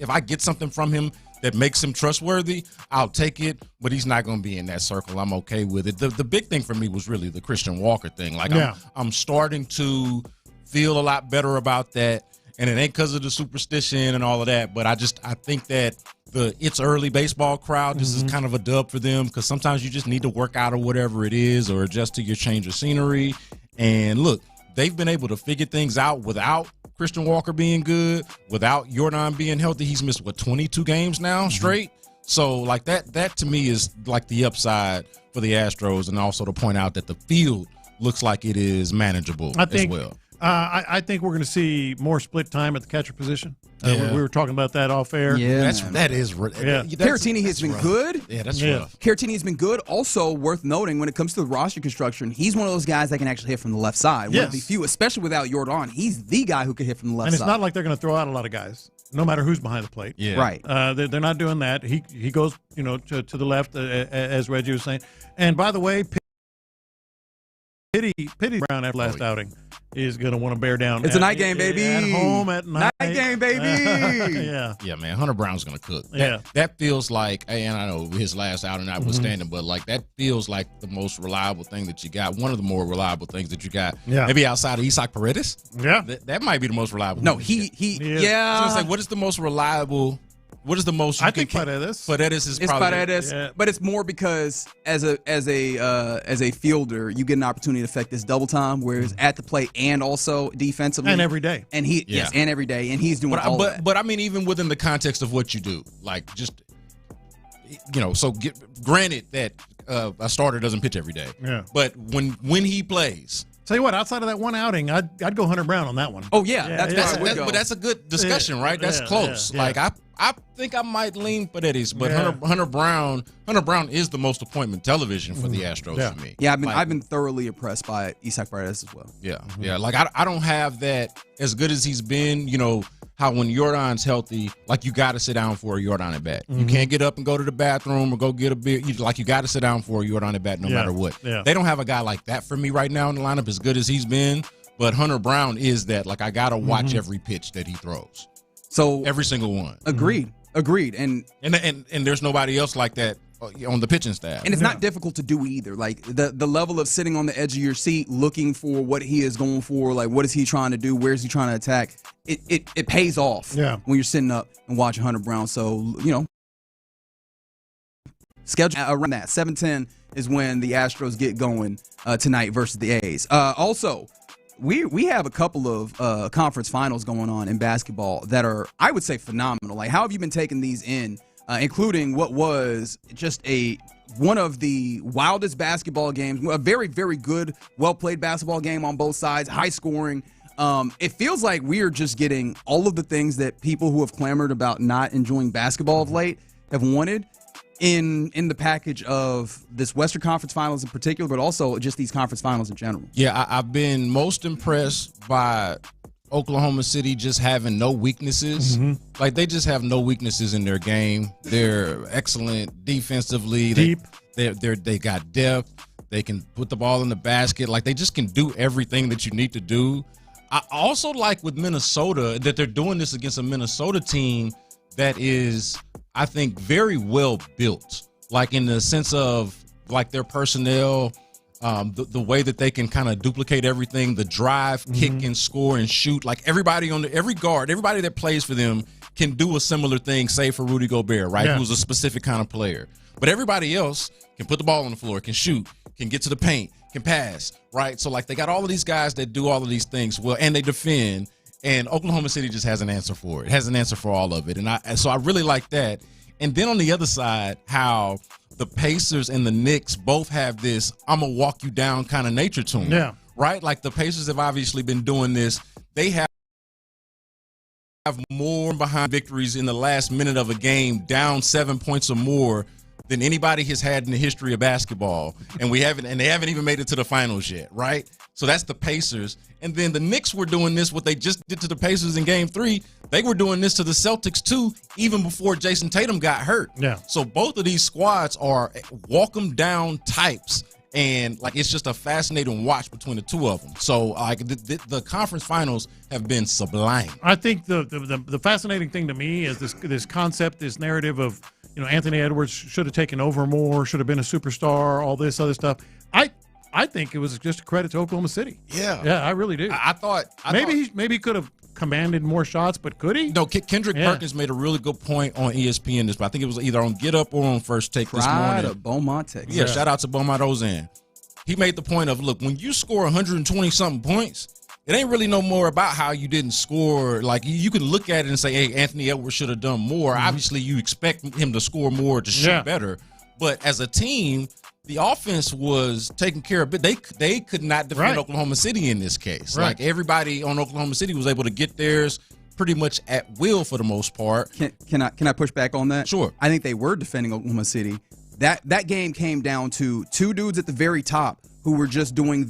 I get something from him that makes him trustworthy, I'll take it, but he's not going to be in that circle. I'm okay with it. The big thing for me was really the Christian Walker thing. Like I'm starting to feel a lot better about that. And it ain't because of the superstition and all of that, but I think that it's early baseball crowd, this is kind of a dub for them because sometimes you just need to work out or whatever it is or adjust to your change of scenery. And look, they've been able to figure things out without Christian Walker being good, without Jordan being healthy. He's missed, 22 games now straight? So, like, that to me is like the upside for the Astros, and also to point out that the field looks like it is manageable as well. I think we're going to see more split time at the catcher position. We were talking about that off air. Yeah, Caratini has been good. Yeah, that's rough. Caratini has been good. Also worth noting when it comes to the roster construction, he's one of those guys that can actually hit from the left side. One of the few, especially without Jordan. He's the guy who can hit from the left side. And it's not like they're going to throw out a lot of guys, no matter who's behind the plate. Yeah. Right. They're not doing that. He goes, to the left, as Reggie was saying. And by the way, Pity Brown after last outing is going to want to bear down. It's a night game, baby. At home at night. Night game, baby. Yeah, man. Hunter Brown's going to cook. Yeah. That feels like, and I know his last outing notwithstanding, but like that feels like the most reliable thing that you got. One of the more reliable things that you got. Yeah. Maybe outside of Isaac Paredes. Yeah. That might be the most reliable. No, thing I was going to say, what is the most reliable? What is the most? I think Paredes. Paredes is probably. It's Paredes, but it's more because as a fielder, you get an opportunity to affect this double time, whereas at the plate and also defensively and every day, and and every day, and he's doing all that. But I mean, even within the context of what you do, like just so granted that a starter doesn't pitch every day, but when he plays. Tell you what, outside of that one outing, I'd go Hunter Brown on that one. Oh yeah, but that's a good discussion, right? That's close. Yeah. Like I think I might lean Paredes, but Hunter Brown is the most appointment television for the Astros for me. Yeah, I've been thoroughly impressed by Isaac Paredes as well. Yeah, yeah. Like I don't have that as good as he's been. How when Jordan's healthy, like you got to sit down for a Jordan at bat. You can't get up and go to the bathroom or go get a beer. You got to sit down for a Jordan at bat no matter what. Yeah. They don't have a guy like that for me right now in the lineup as good as he's been. But Hunter Brown is that. Like I got to watch every pitch that he throws. So every single one. Agreed. And there's nobody else like that on the pitching staff. And it's not difficult to do either. Like the level of sitting on the edge of your seat, looking for what he is going for, like what is he trying to do, where is he trying to attack? It pays off when you're sitting up and watching Hunter Brown. So, schedule around that. 7:10 is when the Astros get going tonight versus the A's. Also, we have a couple of conference finals going on in basketball that are, I would say, phenomenal. Like, how have you been taking these in? Including what was just one of the wildest basketball games, a very, very good, well-played basketball game on both sides, high scoring. It feels like we are just getting all of the things that people who have clamored about not enjoying basketball of late have wanted in the package of this Western Conference Finals in particular, but also just these conference finals in general. Yeah, I've been most impressed by Oklahoma City just having no weaknesses. Like they just have no weaknesses in their game. They're excellent defensively. Deep. They got depth. They can put the ball in the basket. Like they just can do everything that you need to do. I also like with Minnesota that they're doing this against a Minnesota team that is, I think, very well built. Like in the sense of like their personnel, the way that they can kind of duplicate everything, the drive, kick, and score and shoot. Like everybody every guard, everybody that plays for them can do a similar thing, save for Rudy Gobert, right? Who's a specific kind of player. But everybody else can put the ball on the floor, can shoot, can get to the paint, can pass, right? So like they got all of these guys that do all of these things well, and they defend. And Oklahoma City just has an answer for it. Has an answer for all of it. And so I really like that. And then on the other side, how the Pacers and the Knicks both have this I'm going to walk you down kind of nature to them. Yeah. Right? Like the Pacers have obviously been doing this. They have more behind victories in the last minute of a game, down 7 points or more, than anybody has had in the history of basketball. And they haven't even made it to the finals yet, right? So that's the Pacers. And then the Knicks were doing this, what they just did to the Pacers in Game 3. They were doing this to the Celtics, too, even before Jason Tatum got hurt. Yeah. So both of these squads are walk-them-down types. And, it's just a fascinating watch between the two of them. So, the conference finals have been sublime. I think the fascinating thing to me is this concept, this narrative of, Anthony Edwards should have taken over more, should have been a superstar, all this other stuff. I think it was just a credit to Oklahoma City. Yeah. Yeah, I really do. I thought maybe he could have commanded more shots, but could he? No, Kendrick Perkins made a really good point on ESPN this, but I think it was either on Get Up or on First Take this morning. Of Beaumont, Texas. Yeah, shout out to Beaumont Ozan. He made the point of, look, when you score 120-something points, it ain't really no more about how you didn't score. You can look at it and say, hey, Anthony Edwards should have done more. Mm-hmm. Obviously, you expect him to score more, to shoot better. But as a team, the offense was taking care of it. They could not defend Oklahoma City in this case. Right. Everybody on Oklahoma City was able to get theirs pretty much at will for the most part. Can I push back on that? Sure. I think they were defending Oklahoma City. That game came down to two dudes at the very top who were just doing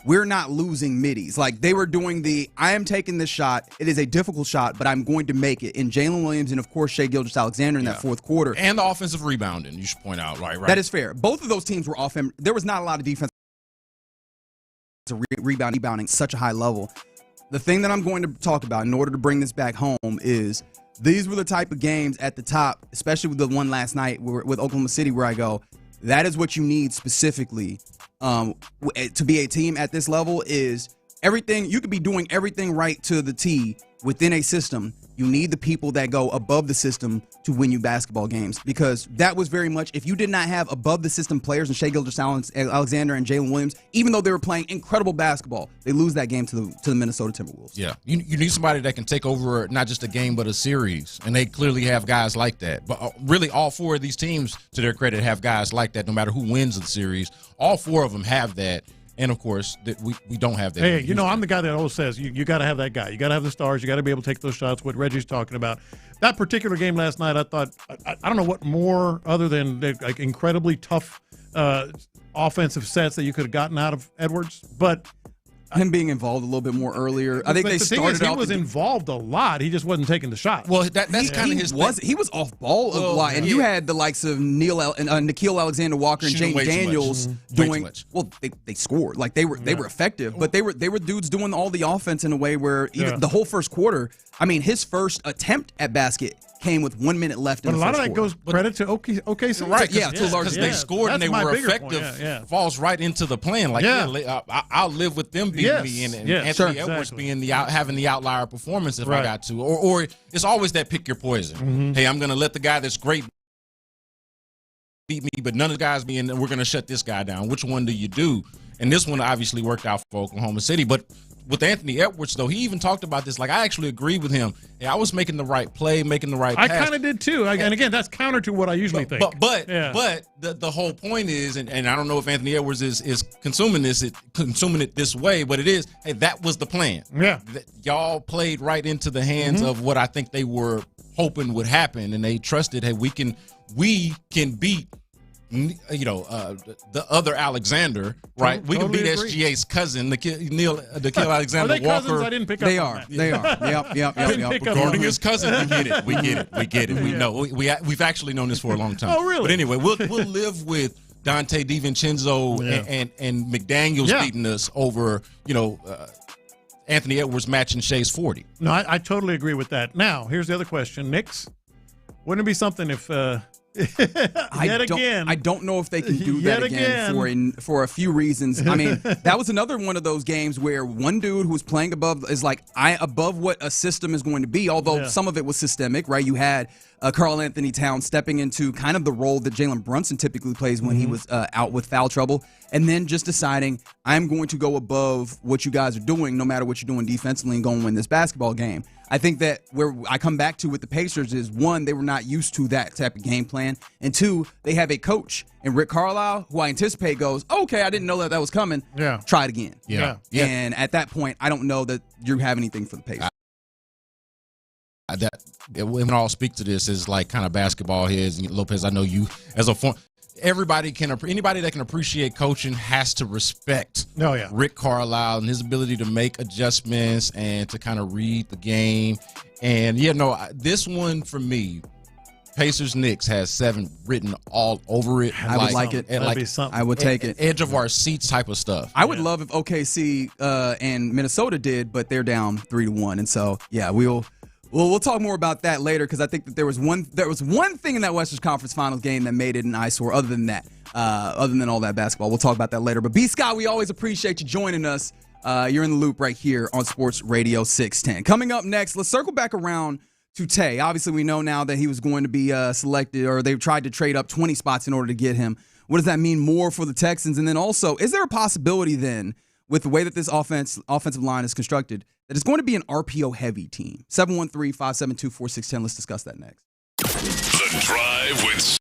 we're not losing middies. They were doing I am taking this shot. It is a difficult shot, but I'm going to make it. And Jalen Williams and, of course, Shai Gilgeous-Alexander in that fourth quarter. And the offensive rebounding, you should point out. Right. That is fair. Both of those teams were off him. There was not a lot of defense rebounding such a high level. The thing that I'm going to talk about in order to bring this back home is these were the type of games at the top, especially with the one last night with Oklahoma City, where I go, that is what you need specifically to be a team at this level is everything. You could be doing everything right to the T within a system. You need the people that go above the system to win you basketball games, because that was very much, if you did not have above the system players in Shai Gilgeous-Alexander and Jalen Williams, even though they were playing incredible basketball, they lose that game to the Minnesota Timberwolves. Yeah, you need somebody that can take over not just a game but a series, and they clearly have guys like that. But really, all four of these teams, to their credit, have guys like that. No matter who wins the series, all four of them have that. And, of course, we don't have that. Hey, I'm the guy that always says you got to have that guy. You got to have the stars. You got to be able to take those shots, what Reggie's talking about. That particular game last night, I thought, I don't know what more other than incredibly tough offensive sets that you could have gotten out of Edwards. But him being involved a little bit more earlier. I think he was involved a lot. He just wasn't taking the shot. Well, that's kind of his thing. He was off ball a lot, and you had the likes of Nickeil Alexander-Walker and James Daniels doing. Well, they scored they were effective, but they were dudes doing all the offense in a way where even the whole first quarter. I mean, his first attempt at basket came with 1 minute left in the first quarter. But a lot of that goes credit to OKC. Right, because they scored and they were effective. Falls right into the plan. I'll live with them beating me and Anthony Edwards being having the outlier performance if I got to. Or it's always that pick your poison. Mm-hmm. Hey, I'm going to let the guy that's great beat me, but none of the guys being, we're going to shut this guy down. Which one do you do? And this one obviously worked out for Oklahoma City. But with Anthony Edwards, though, he even talked about this. I actually agree with him. Hey, I was making the right play, making the right pass. I kind of did, too. And again, that's counter to what I usually think. But the whole point is, and I don't know if Anthony Edwards is consuming it this way, but it is, hey, that was the plan. Yeah. Y'all played right into the hands of what I think they were hoping would happen, and they trusted, hey, we can beat the other Alexander, right? We can beat SGA's cousin, Nickeil Alexander Are they Walker. Cousins? I didn't pick up on that. They are. Yep. Regarding his cousin, we get it. We know. We've actually known this for a long time. Oh, really? But anyway, we'll live with Dante DiVincenzo and McDaniels beating us over, Anthony Edwards matching Shai's 40. No, I totally agree with that. Now, here's the other question. Knicks, wouldn't it be something if I don't know if they can do that again for a few reasons. I mean, that was another one of those games where one dude who's playing above is above what a system is going to be, although some of it was systemic, right? You had Karl Anthony Towns stepping into kind of the role that Jalen Brunson typically plays when he was out with foul trouble, and then just deciding, I'm going to go above what you guys are doing, no matter what you're doing defensively, and go and win this basketball game. I think that where I come back to with the Pacers is, one, they were not used to that type of game plan, and two, they have a coach in Rick Carlisle who I anticipate goes, okay, I didn't know that was coming. Yeah. Try it again. Yeah. And at that point, I don't know that you have anything for the Pacers. women all speak to this is like kind of basketball heads. And Lopez, I know you as a form. Anybody that can appreciate coaching has to respect Rick Carlisle and his ability to make adjustments and to kind of read the game. And this one for me, Pacers Knicks has 7 written all over it. I would like it. I would take it. Edge of our seats type of stuff. I would love if OKC and Minnesota did, but they're down 3-1, and so we'll talk more about that later because I think that there was one thing in that Western Conference Finals game that made it an eyesore. Other than that, other than all that basketball, we'll talk about that later. But B. Scott, we always appreciate you joining us. You're in the loop right here on Sports Radio 610. Coming up next, let's circle back around to Tay. Obviously, we know now that he was going to be selected, or they tried to trade up 20 spots in order to get him. What does that mean more for the Texans? And then also, is there a possibility then, with the way that this offensive line is constructed, that it's going to be an RPO-heavy team? 713-572-4610. Let's discuss that next. The Drive with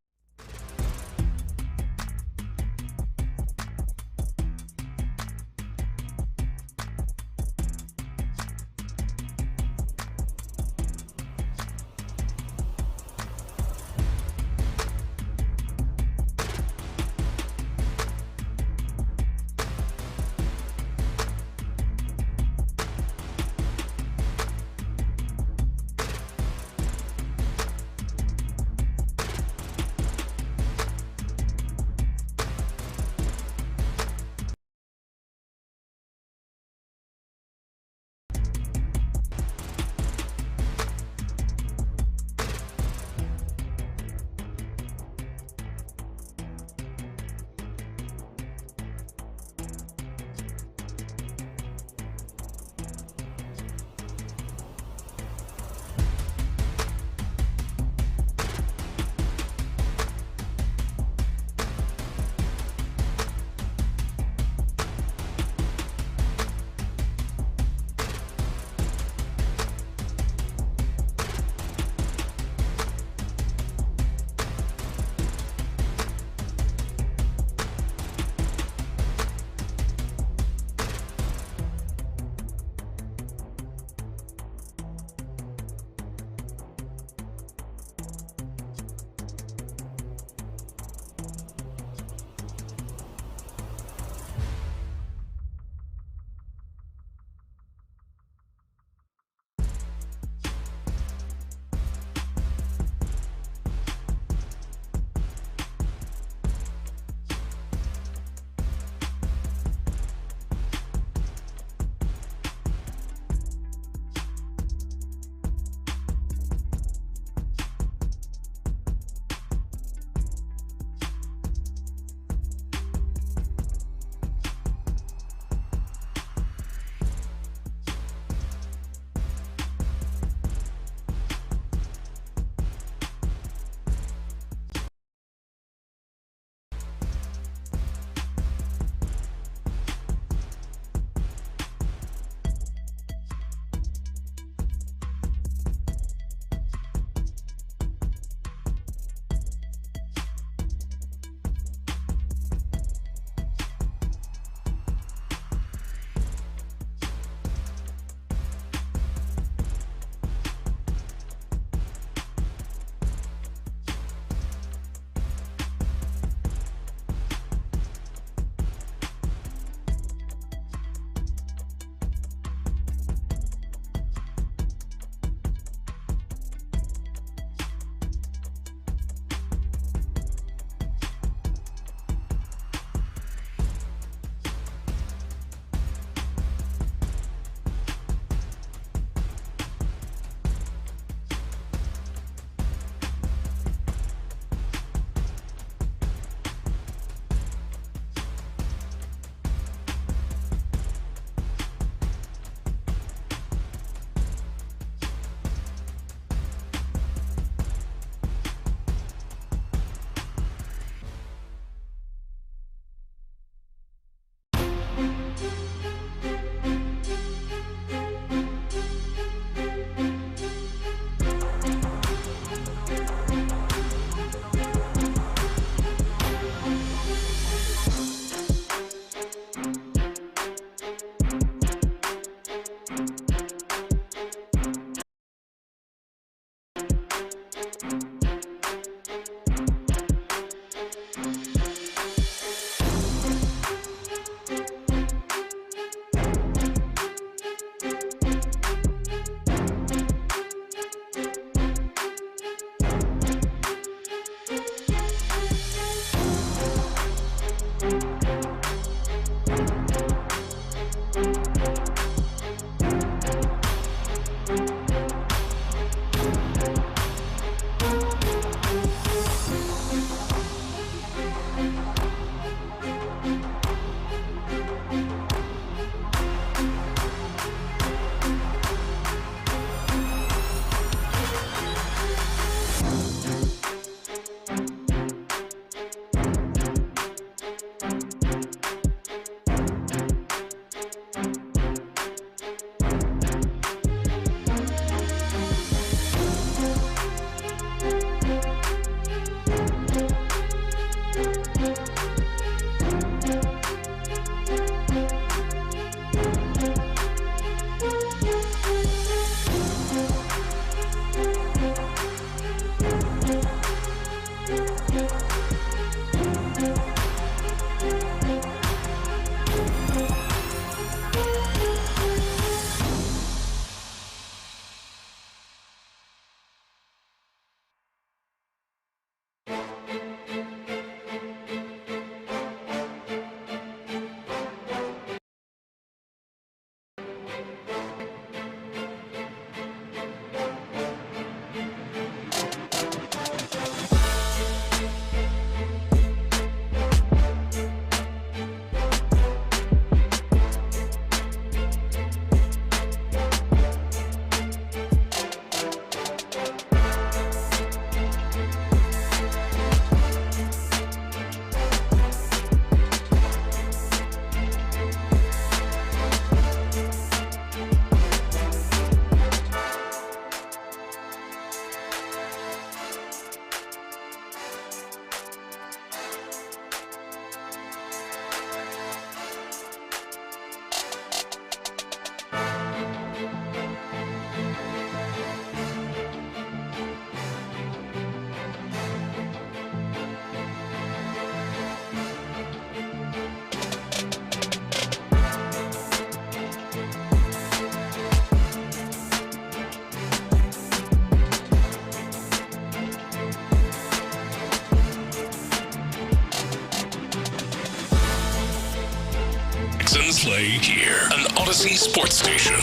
Texans play here, an Odyssey sports station.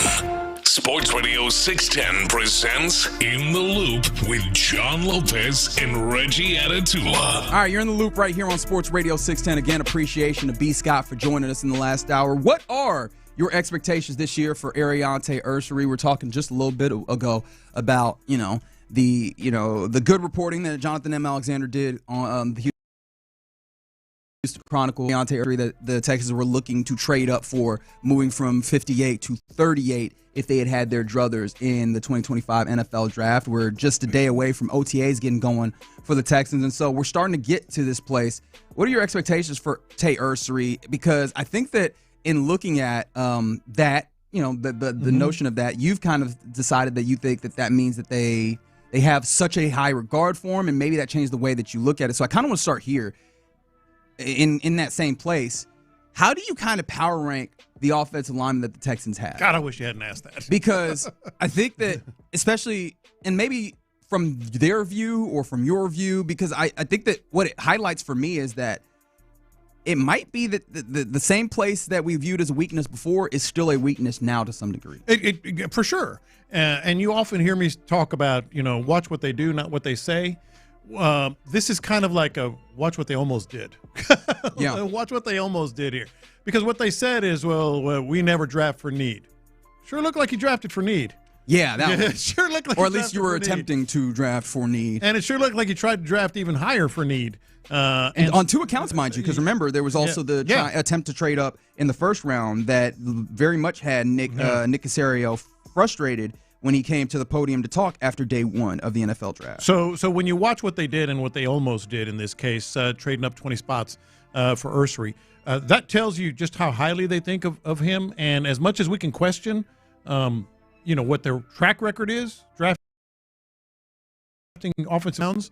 Sports Radio 610 presents In the Loop with John Lopez and Reggie Atatula. All right, you're in the loop right here on Sports Radio 610. Again, appreciation to B. Scott for joining us in the last hour. What are your expectations this year for Ariante Ursery? We're talking just a little bit ago about, the good reporting that Jonathan M. Alexander did on the Houston Chronicle, that the Texans were looking to trade up for, moving from 58 to 38 if they had their druthers in the 2025 NFL Draft. We're just a day away from OTAs getting going for the Texans, and so we're starting to get to this place. What are your expectations for Tay Ursery? Because I think that in looking at that, the notion of that, you've kind of decided that you think that means that they have such a high regard for him, and maybe that changed the way that you look at it. So I kind of want to start here. In that same place, how do you kind of power rank the offensive lineman that the Texans have? God, I wish you hadn't asked that. Because I think that, especially, and maybe from their view or from your view, because I think that what it highlights for me is that it might be that the same place that we viewed as a weakness before is still a weakness now to some degree. It for sure. And you often hear me talk about, watch what they do, not what they say. This is kind of like a watch what they almost did. Yeah. Watch what they almost did here. Because what they said is, well, we never draft for need. Sure looked like you drafted for need. Yeah, that It sure looked like or at least you were attempting to draft for need. And it sure looked like you tried to draft even higher for need. And on two accounts, mind you, because remember, there was also the attempt to trade up in the first round that very much had Nick Caserio frustrated when he came to the podium to talk after day one of the NFL Draft. So when you watch what they did and what they almost did in this case, trading up 20 spots for Ursery, that tells you just how highly they think of him. And as much as we can question, what their track record is, drafting offensive downs,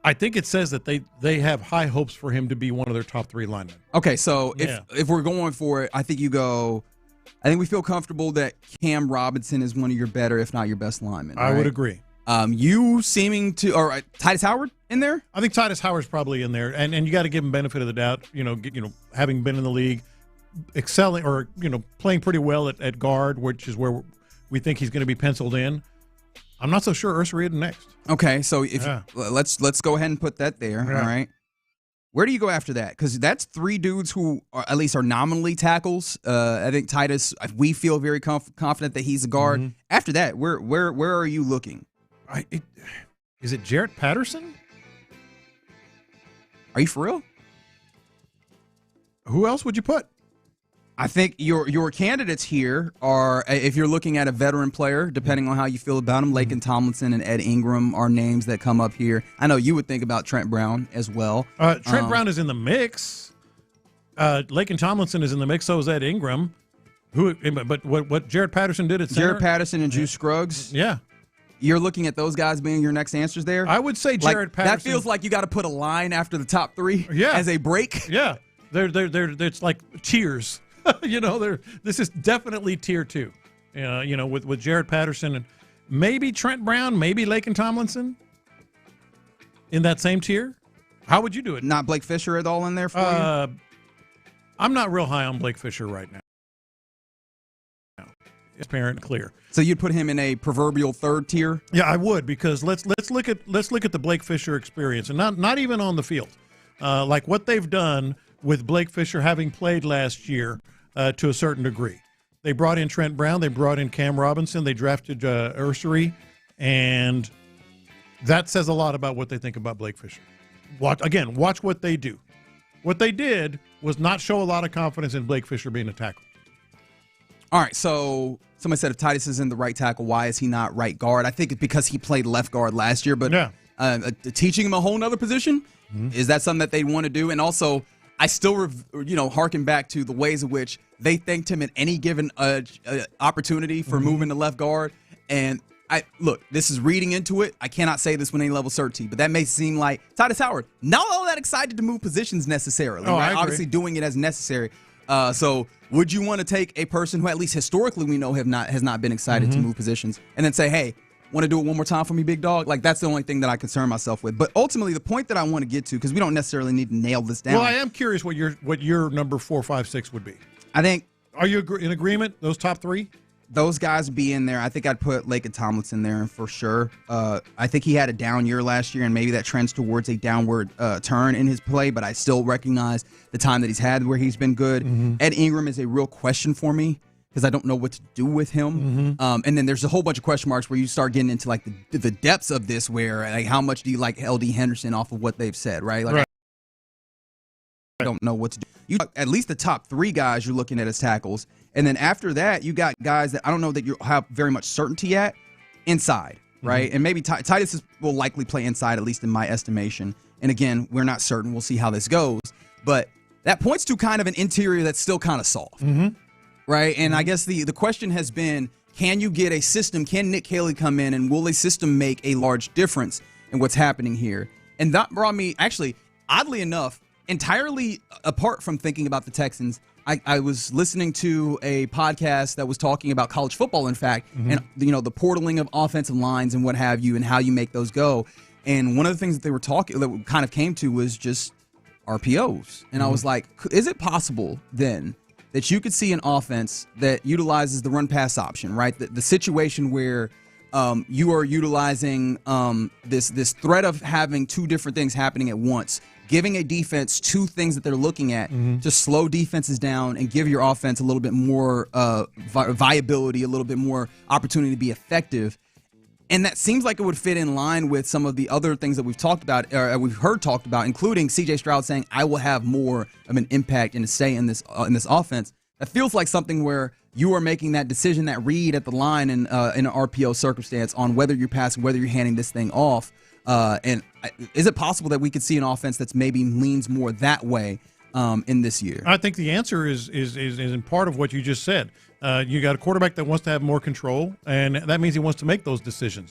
I think it says that they have high hopes for him to be one of their top 3 linemen. Okay, so if we're going for it, I think we feel comfortable that Cam Robinson is one of your better, if not your best linemen. I would agree. You seeming to, or Titus Howard in there? I think Titus Howard's probably in there, and you got to give him benefit of the doubt. Having been in the league, excelling or playing pretty well at guard, which is where we think he's going to be penciled in. I'm not so sure Ursa Reed next. Okay, so let's go ahead and put that there. Yeah. All right. Where do you go after that? Because that's 3 dudes who at least are nominally tackles. I think Titus, we feel very confident that he's a guard. Mm-hmm. After that, where are you looking? Is it Jarrett Patterson? Are you for real? Who else would you put? I think your candidates here are, if you're looking at a veteran player, depending on how you feel about him, Laken Tomlinson and Ed Ingram are names that come up here. I know you would think about Trent Brown as well. Trent Brown is in the mix. Laken Tomlinson is in the mix, so is Ed Ingram. But what Jarrett Patterson did at center? Jared Patterson and Juice Scruggs? Yeah. You're looking at those guys being your next answers there? I would say Jared Patterson. That feels like you got to put a line after the top 3 as a break. Yeah. It's like tiers. This is definitely tier 2. With Jared Patterson and maybe Trent Brown, maybe Laken Tomlinson in that same tier. How would you do it? Not Blake Fisher at all in there for you? I'm not real high on Blake Fisher right now. It's apparent and clear. So you'd put him in a proverbial 3rd tier? Yeah, I would, because let's look at the Blake Fisher experience, and not even on the field, like what they've done with Blake Fisher having played last year to a certain degree. They brought in Trent Brown, they brought in Cam Robinson, they drafted Ursary, and that says a lot about what they think about Blake Fisher. Watch what they do. What they did was not show a lot of confidence in Blake Fisher being a tackle. All right, so somebody said if Titus is in the right tackle, why is he not right guard? I think it's because he played left guard last year, but teaching him a whole nother position, is that something that they want to do? And also, I still, harken back to the ways in which they thanked him at any given opportunity for moving to left guard. And this is reading into it. I cannot say this with any level of certainty, but that may seem like Titus Howard, not all that excited to move positions necessarily. Oh, right? Obviously doing it as necessary. So would you want to take a person who at least historically we know has not been excited to move positions and then say, hey, want to do it one more time for me, big dog? Like, that's the only thing that I concern myself with. But ultimately, the point that I want to get to, because we don't necessarily need to nail this down. Well, I am curious what your number 4, 5, 6 would be. I think. Are you in agreement? Those top 3? Those guys would be in there. I think I'd put Laken Tomlinson there for sure. I think he had a down year last year, and maybe that trends towards a downward turn in his play, but I still recognize the time that he's had where he's been good. Ed Ingram is a real question for me because I don't know what to do with him. And then there's a whole bunch of question marks where you start getting into like the depths of this, where like how much do you like LD Henderson off of what they've said, right? Like, I don't know what to do. You at least the top 3 guys you're looking at as tackles, and then after that you got guys that I don't know that you have very much certainty at inside, right? And maybe Titus will likely play inside, at least in my estimation. And again, we're not certain. We'll see how this goes, but that points to kind of an interior that's still kind of soft, right? And I guess the question has been, can you get a system? Can Nick Caley come in, and will a system make a large difference in what's happening here? And that brought me, actually, oddly enough, entirely apart from thinking about the Texans, I was listening to a podcast that was talking about college football, in fact, and the portaling of offensive lines and what have you, and how you make those go. And one of the things that they were talking, that kind of came to, was just RPOs. And I was like, is it possible then that you could see an offense that utilizes the run-pass option, right? The situation where you are utilizing this threat of having 2 different things happening at once, giving a defense 2 things that they're looking at to slow defenses down and give your offense a little bit more viability, a little bit more opportunity to be effective. And that seems like it would fit in line with some of the other things that we've talked about, or we've heard talked about, including C.J. Stroud saying, I will have more of an impact and a say in this offense. That feels like something where you are making that decision, that read at the line in an RPO circumstance on whether you're passing, whether you're handing this thing off. And is it possible that we could see an offense that's maybe leans more that way in this year? I think the answer is in part of what you just said. You got a quarterback that wants to have more control, and that means he wants to make those decisions.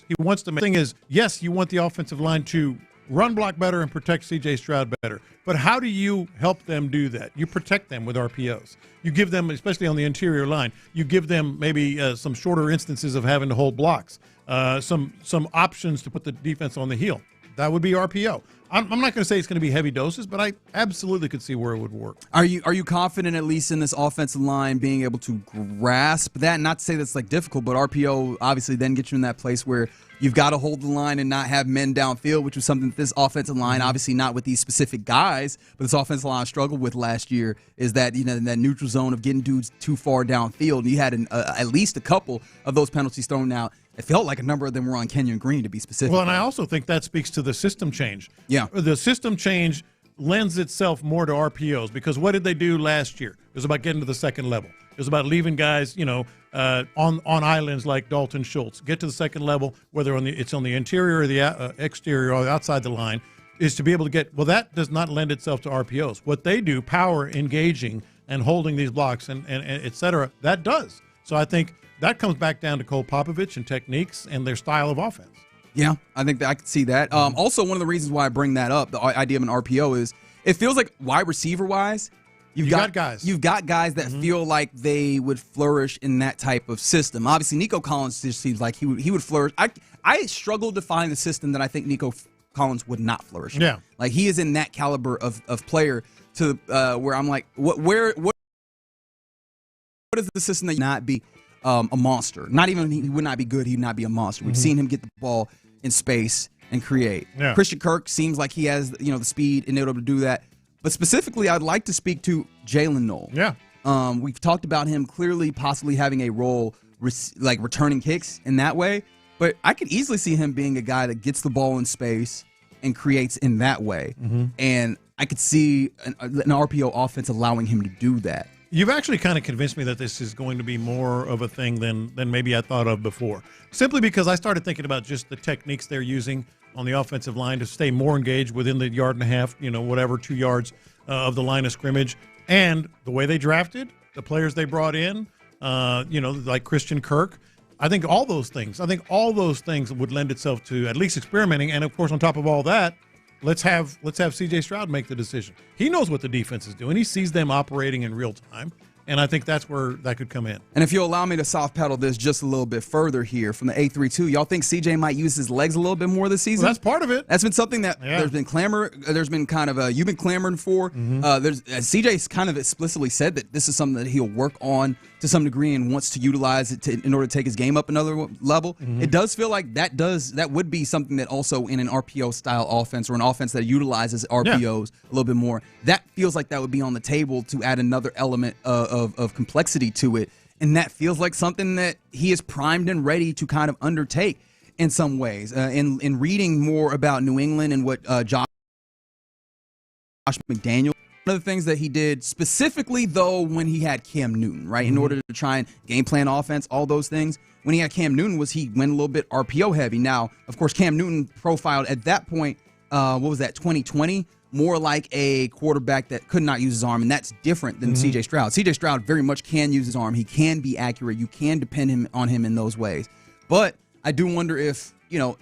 He wants to. The thing is, yes, you want the offensive line to run block better and protect C.J. Stroud better. But how do you help them do that? You protect them with RPOs. You give them, especially on the interior line, you give them maybe some shorter instances of having to hold blocks, some options to put the defense on the heel. That would be RPO. I'm not going to say it's going to be heavy doses, but I absolutely could see where it would work. Are you confident at least in this offensive line being able to grasp that? Not to say that's like difficult, but RPO obviously then gets you in that place where you've got to hold the line and not have men downfield, which was something that this offensive line, obviously not with these specific guys, but this offensive line struggled with last year, is that, in that neutral zone of getting dudes too far downfield. And you had at least a couple of those penalties thrown out. It felt like a number of them were on Kenyon Green, to be specific. Well, and I also think that speaks to the system change. Yeah. The system change lends itself more to RPOs, because what did they do last year? It was about getting to the second level. It was about leaving guys, on islands like Dalton Schultz. Get to the second level, whether it's on the interior or the exterior or outside the line, is to be able to get. Well, that does not lend itself to RPOs. What they do, power, engaging, and holding these blocks and et cetera, that does. So I think that comes back down to Cole Popovich and techniques and their style of offense. Yeah, I think that I could see that. Also, one of the reasons why I bring that up, the idea of an RPO, is it feels like wide receiver-wise, you've got guys that feel like they would flourish in that type of system. Obviously, Nico Collins just seems like he would flourish. I struggled to find the system that I think Nico Collins would not flourish in. Yeah. Like, he is in that caliber of player to where I'm like, what is the system that you not be a monster? Not even he would not be good. He would not be a monster. We've seen him get the ball in space and create. Yeah. Christian Kirk seems like he has the speed and able to do that. But specifically, I'd like to speak to Jalen Noel. Yeah. We've talked about him clearly possibly having a role like returning kicks in that way. But I could easily see him being a guy that gets the ball in space and creates in that way. And I could see an RPO offense allowing him to do that. You've actually kind of convinced me that this is going to be more of a thing than maybe I thought of before. Simply because I started thinking about just the techniques they're using on the offensive line to stay more engaged within the yard and a half, 2 yards of the line of scrimmage. And the way they drafted, the players they brought in, like Christian Kirk. I think all those things would lend itself to at least experimenting. And, of course, on top of all that, let's have C.J. Stroud make the decision. He knows what the defense is doing. He sees them operating in real time, and I think that's where that could come in. And if you'll allow me to soft pedal this just a little bit further here from the 832, y'all think C.J. might use his legs a little bit more this season? Well, that's part of it. That's been something that there's been clamor. There's been kind of you've been clamoring for. C.J.'s kind of explicitly said that this is something that he'll work on to some degree and wants to utilize it in order to take his game up another level. It does feel like that would be something that also in an RPO style offense or an offense that utilizes RPOs a little bit more, that feels like that would be on the table to add another element of complexity to it. And that feels like something that he is primed and ready to kind of undertake in some ways. In reading more about New England and what Josh McDaniel, one of the things that he did specifically, though, when he had Cam Newton, right, in order to try and game plan offense, all those things, when he had Cam Newton was he went a little bit RPO heavy. Now, of course, Cam Newton profiled at that point, 2020, more like a quarterback that could not use his arm, and that's different than C.J. Stroud. C.J. Stroud very much can use his arm. He can be accurate. You can depend on him in those ways. But I do wonder if,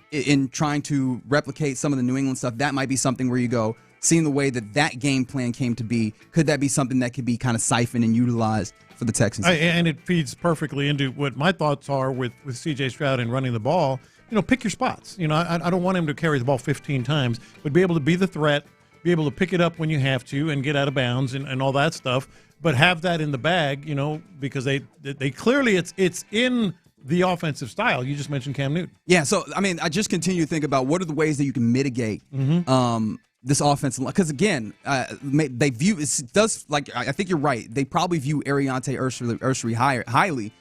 in trying to replicate some of the New England stuff, that might be something where you go, seeing the way that game plan came to be, could that be something that could be kind of siphoned and utilized for the Texans? And it feeds perfectly into what my thoughts are with C.J. Stroud and running the ball. Pick your spots. I don't want him to carry the ball 15 times, but be able to be the threat, be able to pick it up when you have to and get out of bounds and all that stuff, but have that in the bag, because they clearly it's in the offensive style. You just mentioned Cam Newton. Yeah, so, I just continue to think about what are the ways that you can mitigate this offensive line, because again, they view it does like I think you're right. They probably view Ariante Ursary highly,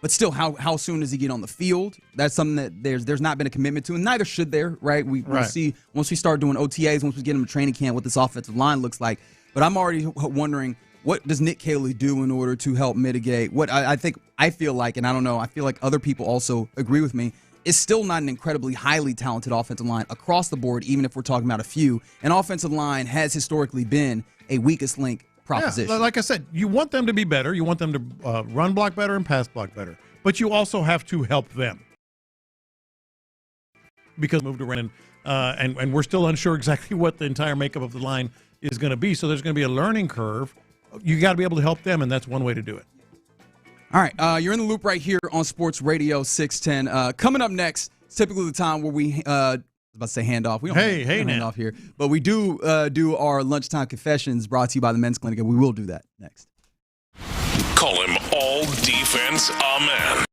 but still, how soon does he get on the field? That's something that there's not been a commitment to, and neither should there. Right? We'll see once we start doing OTAs, once we get him to training camp, what this offensive line looks like. But I'm already wondering, what does Nick Caley do in order to help mitigate what I feel like, and I don't know, I feel like other people also agree with me. It's still not an incredibly highly talented offensive line across the board, even if we're talking about a few. An offensive line has historically been a weakest link proposition. Yeah, like I said, you want them to be better. You want them to run block better and pass block better. But you also have to help them. because moved around, and we're still unsure exactly what the entire makeup of the line is going to be. So there's going to be a learning curve. You got to be able to help them, and that's one way to do it. All right, you're in the loop right here on Sports Radio 610. Coming up next, typically the time where we I was about to say handoff. We don't hand off here, but we do our lunchtime confessions brought to you by the Men's Clinic, and we will do that next. Call him All Defense Amen.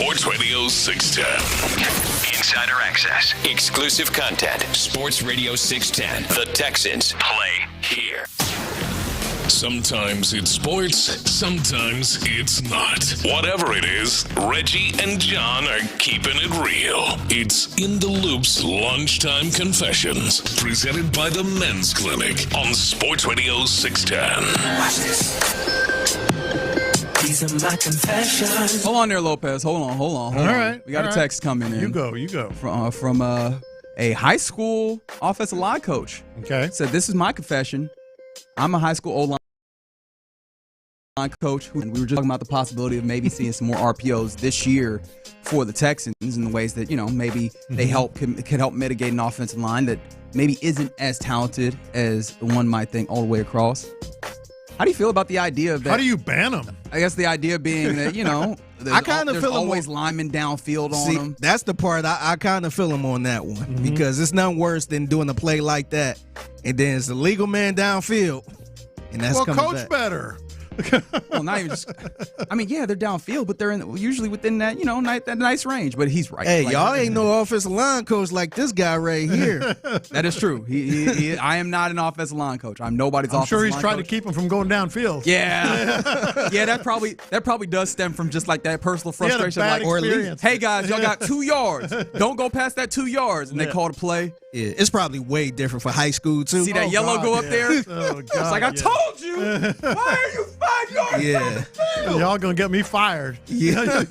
Sports Radio 610. Insider access. Exclusive content. Sports Radio 610. The Texans play here. Sometimes it's sports, sometimes it's not. Whatever it is, Reggie and John are keeping it real. It's In the Loop's Lunchtime Confessions, presented by the Men's Clinic on Sports Radio 610. Watch this. These are my confessions. Hold on there, Lopez. Hold on. All right. We got a text coming in. You go. From a high school offensive line coach. Okay. Said, this is my confession. I'm a high school O-line coach, and we were just talking about the possibility of maybe seeing some more RPOs this year for the Texans in the ways that, maybe they could help mitigate an offensive line that maybe isn't as talented as one might think all the way across. How do you feel about the idea of that? How do you ban them? I guess the idea being that, I kind of feel always linemen downfield on them. That's the part I kind of feel him on that one because it's nothing worse than doing a play like that, and then it's a legal man downfield, and that's coming coach back. Better. Well, not even just. I mean, yeah, they're downfield, but they're usually within that, that nice range. But he's right. Hey, y'all ain't no offensive line coach like this guy right here. That is true. I am not an offensive line coach. I'm nobody's offensive line coach. I'm sure he's trying to keep him from going downfield. Yeah, yeah. That probably does stem from just like that personal frustration. Or at least, hey guys, y'all got 2 yards. Don't go past that 2 yards, and they call the play. Yeah, it's probably way different for high school too. See that yellow go up there? Oh, God, it's like I told you. Why are you 5 yards? Yeah, y'all gonna get me fired. Yeah.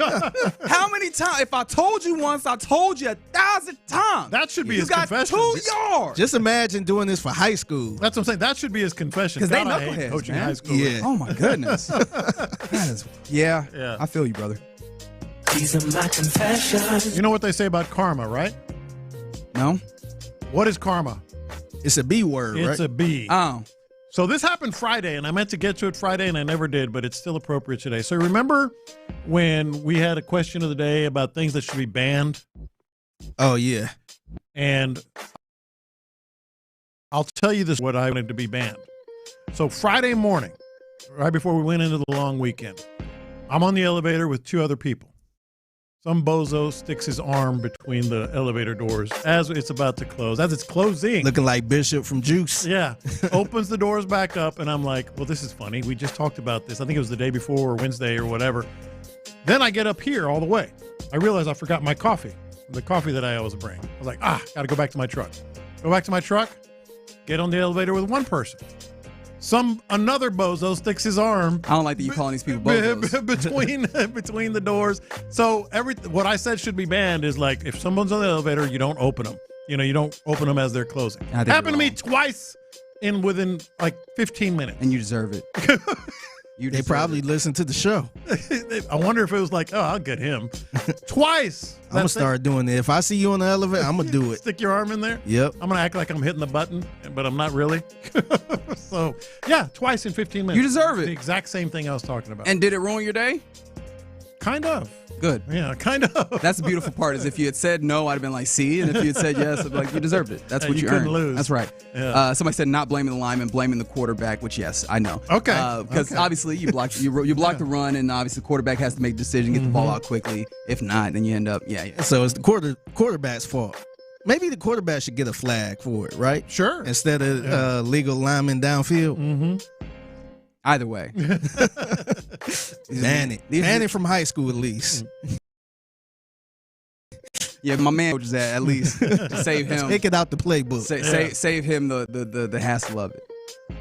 How many times? If I told you once, I told you 1,000 times. That should be his got confession. 2 yards. Just imagine doing this for high school. That's what I'm saying. That should be his confession. Because they I hate knuckleheads, coaching man. high school. Yeah. Oh my goodness. That is. Yeah. I feel you, brother. These are my confessions. You know what they say about karma, right? No. What is karma? It's a B word, right? It's a B. Oh. So this happened Friday, and I meant to get to it Friday, and I never did, but it's still appropriate today. So remember when we had a question of the day about things that should be banned? Oh, yeah. And I'll tell you this, what I wanted to be banned. So Friday morning, right before we went into the long weekend, I'm on the elevator with 2 other people. Some bozo sticks his arm between the elevator doors as it's about to close, as it's closing. Looking like Bishop from Juice. Yeah. Opens the doors back up, and I'm like, well, this is funny. We just talked about this. I think it was the day before or Wednesday or whatever. Then I get up here all the way. I realize I forgot my coffee, the coffee that I always bring. I was like, got to go back to my truck. Go back to my truck, get on the elevator with one person. Another bozo sticks his arm. I don't like that you calling these people bozos. between the doors. So what I said should be banned is like if someone's on the elevator, you don't open them. You don't open them as they're closing. Happened to me twice within like 15 minutes. And you deserve it. They probably listen to the show. I wonder if it was like, I'll get him. Twice. I'm going to start doing it. If I see you on the elevator, I'm going to do it. Stick your arm in there? Yep. I'm going to act like I'm hitting the button, but I'm not really. So, yeah, twice in 15 minutes. You deserve it. The exact same thing I was talking about. And did it ruin your day? Kind of. Good. Yeah, kind of. That's the beautiful part is if you had said no, I'd have been like, see? And if you had said yes, I'd be like, you deserved it. That's what you couldn't earned. Lose. That's right. Yeah. Somebody said not blaming the lineman, blaming the quarterback, which, yes, I know. Okay. Because obviously you block the run, and obviously the quarterback has to make a decision, get the ball out quickly. If not, then you end up, So it's the quarterback's fault. Maybe the quarterback should get a flag for it, right? Sure. Instead of legal lineman downfield. Mm-hmm. Either way. Ban it from high school at least. Yeah, my man was at least to save him. Take it out the playbook. Save him the hassle of it.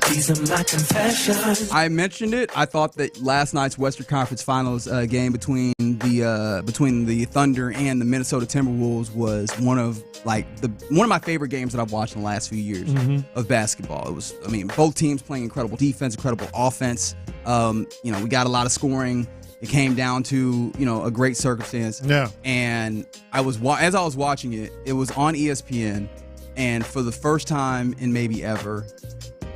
These are my confessions. I mentioned it. I thought that last night's Western Conference Finals game between the Thunder and the Minnesota Timberwolves was one of my favorite games that I've watched in the last few years of basketball. It was, both teams playing incredible defense, incredible offense. We got a lot of scoring. It came down to, a great circumstance. Yeah. And as I was watching it, it was on ESPN, and for the first time in maybe ever,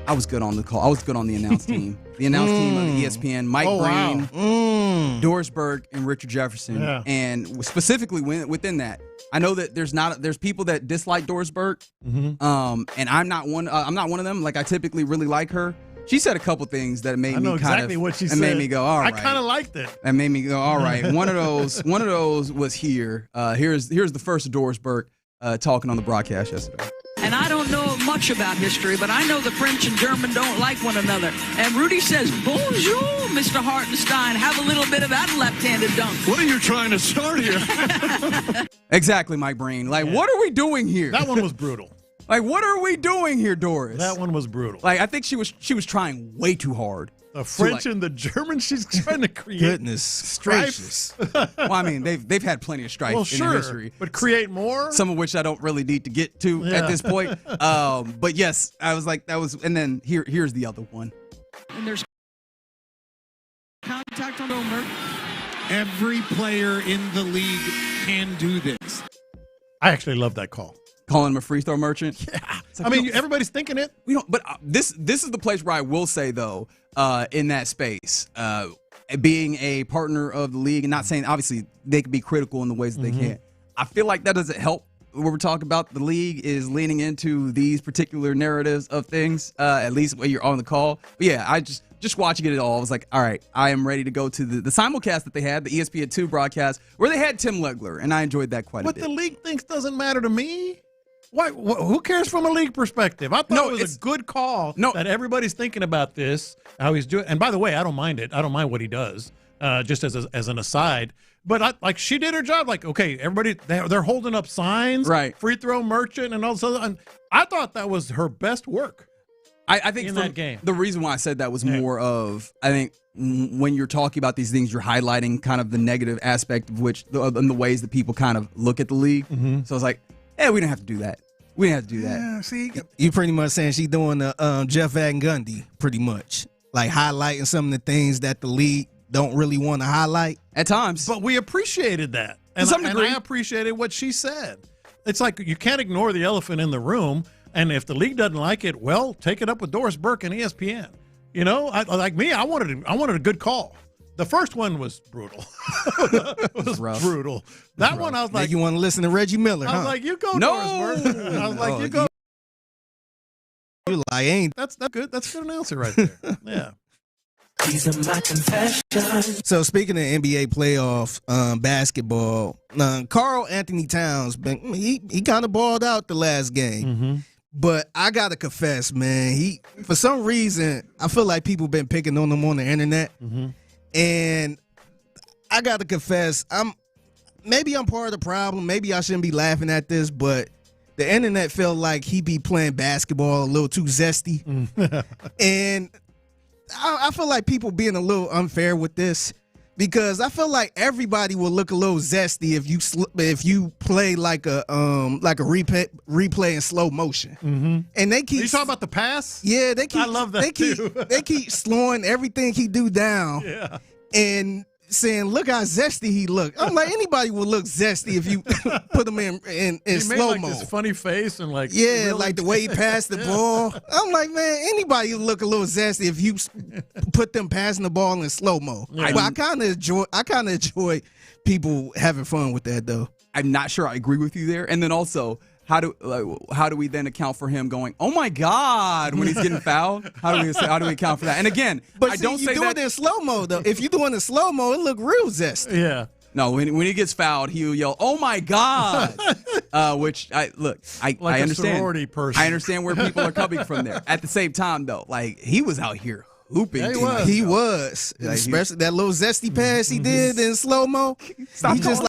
I was good on the call. I was good on the announce team. The announce team of the ESPN, Mike Breen, Dorsberg, and Richard Jefferson. Yeah. And specifically within that, I know that there's people that dislike Dorsberg. And I'm not one of them. Like, I typically really like her. She said a couple things that made me what she said. Made me go, all right. I kind of liked it. That made me go, all right. One of those was here. Here's the first Doris Burke talking on the broadcast yesterday. And I don't know much about history, but I know the French and German don't like one another. And Rudy says, bonjour, Mr. Hartenstein. Have a little bit of that left-handed dunk. What are you trying to start here? Exactly, Mike Breen. Like, what are we doing here? That one was brutal. Like, what are we doing here, Doris? That one was brutal. Like, I think she was trying way too hard. The French and the German, she's trying to create goodness gracious. Well, I mean, they've had plenty of strife in their history, but create more. Some of which I don't really need to get to at this point. But yes, I was like, that was, and then here's the other one. And there's contact on Omer. Every player in the league can do this. I actually love that call. Calling him a free throw merchant. Yeah, like, I mean, everybody's thinking it. We don't. But this is the place where I will say though, in that space, being a partner of the league and not saying obviously they can be critical in the ways that they can. I feel like that doesn't help. When we're talking about the league is leaning into these particular narratives of things, at least when you're on the call. But yeah, I just watching it all, I was like, all right, I am ready to go to the simulcast that they had, the ESPN2 broadcast, where they had Tim Legler, and I enjoyed that quite a bit. What the league thinks doesn't matter to me. Why? Who cares from a league perspective? I thought it was a good call that everybody's thinking about this, how he's doing. And by the way, I don't mind it. I don't mind what he does, just as an aside. But she did her job. Like, okay, everybody, they're holding up signs, right? Free throw merchant and all this other. And I thought that was her best work. I think in that game. The reason why I said that was more of, I think when you're talking about these things, you're highlighting kind of the negative aspect of which, and the ways that people kind of look at the league. So it's like, we didn't have to do that. We didn't have to do that. Yeah, see, you pretty much saying she's doing the Jeff Van Gundy, pretty much. Like highlighting some of the things that the league don't really want to highlight. At times. But we appreciated that. And I appreciated what she said. It's like you can't ignore the elephant in the room. And if the league doesn't like it, well, take it up with Doris Burke and ESPN. You know, I wanted a good call. The first one was brutal. It was rough. Brutal. That one, I was like, you want to listen to Reggie Miller? I was like, you go, Doris Burke. I was like, you go. You like, ain't that's good. That's a good announcer right there. Yeah. These are my confessions. So speaking of NBA playoff basketball, Karl Anthony Towns, he kind of balled out the last game. But I gotta confess, man, for some reason I feel like people been picking on him on the internet. And I got to confess, maybe I'm part of the problem. Maybe I shouldn't be laughing at this, but the internet felt like he be playing basketball a little too zesty. And I feel like people being a little unfair with this because I feel like everybody will look a little zesty if you play like a replay in slow motion. And they keep. Are you talking about the pass? Yeah, they keep. I love that too. They keep slowing everything he do down. Yeah. And saying, look how zesty he look. I'm like, anybody would look zesty if you put him in slow mo. His funny face and like really like the way he passed the ball. I'm like, man, anybody would look a little zesty if you put them passing the ball in slow mo. Yeah. But I kind of enjoy people having fun with that though. I'm not sure I agree with you there. And then also, how do we then account for him going, oh my God, when he's getting fouled? How do we account for that? And again, but I don't say that. You do it in slow mo though. If you do it in slow mo, it look real zesty. Yeah. No, when he gets fouled, he'll yell, "Oh my God!" Which I like understand. Sorority person. I understand where people are coming from there. At the same time, though, like he was out here hooping. Yeah, he was. Especially that little zesty pass he did in slow mo. He just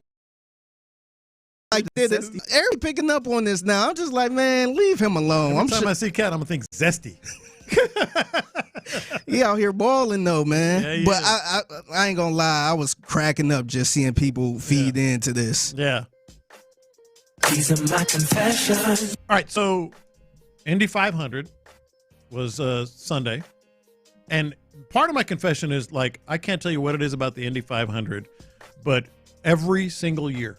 Everybody picking up on this now. I'm just like, man, leave him alone. Every time I see Cat, I'm gonna think zesty. He out here balling though, man. Yeah, but I ain't gonna lie, I was cracking up just seeing people feed into this. Yeah. These are my confessions. All right, so Indy 500 was Sunday, and part of my confession is like I can't tell you what it is about the Indy 500, but every single year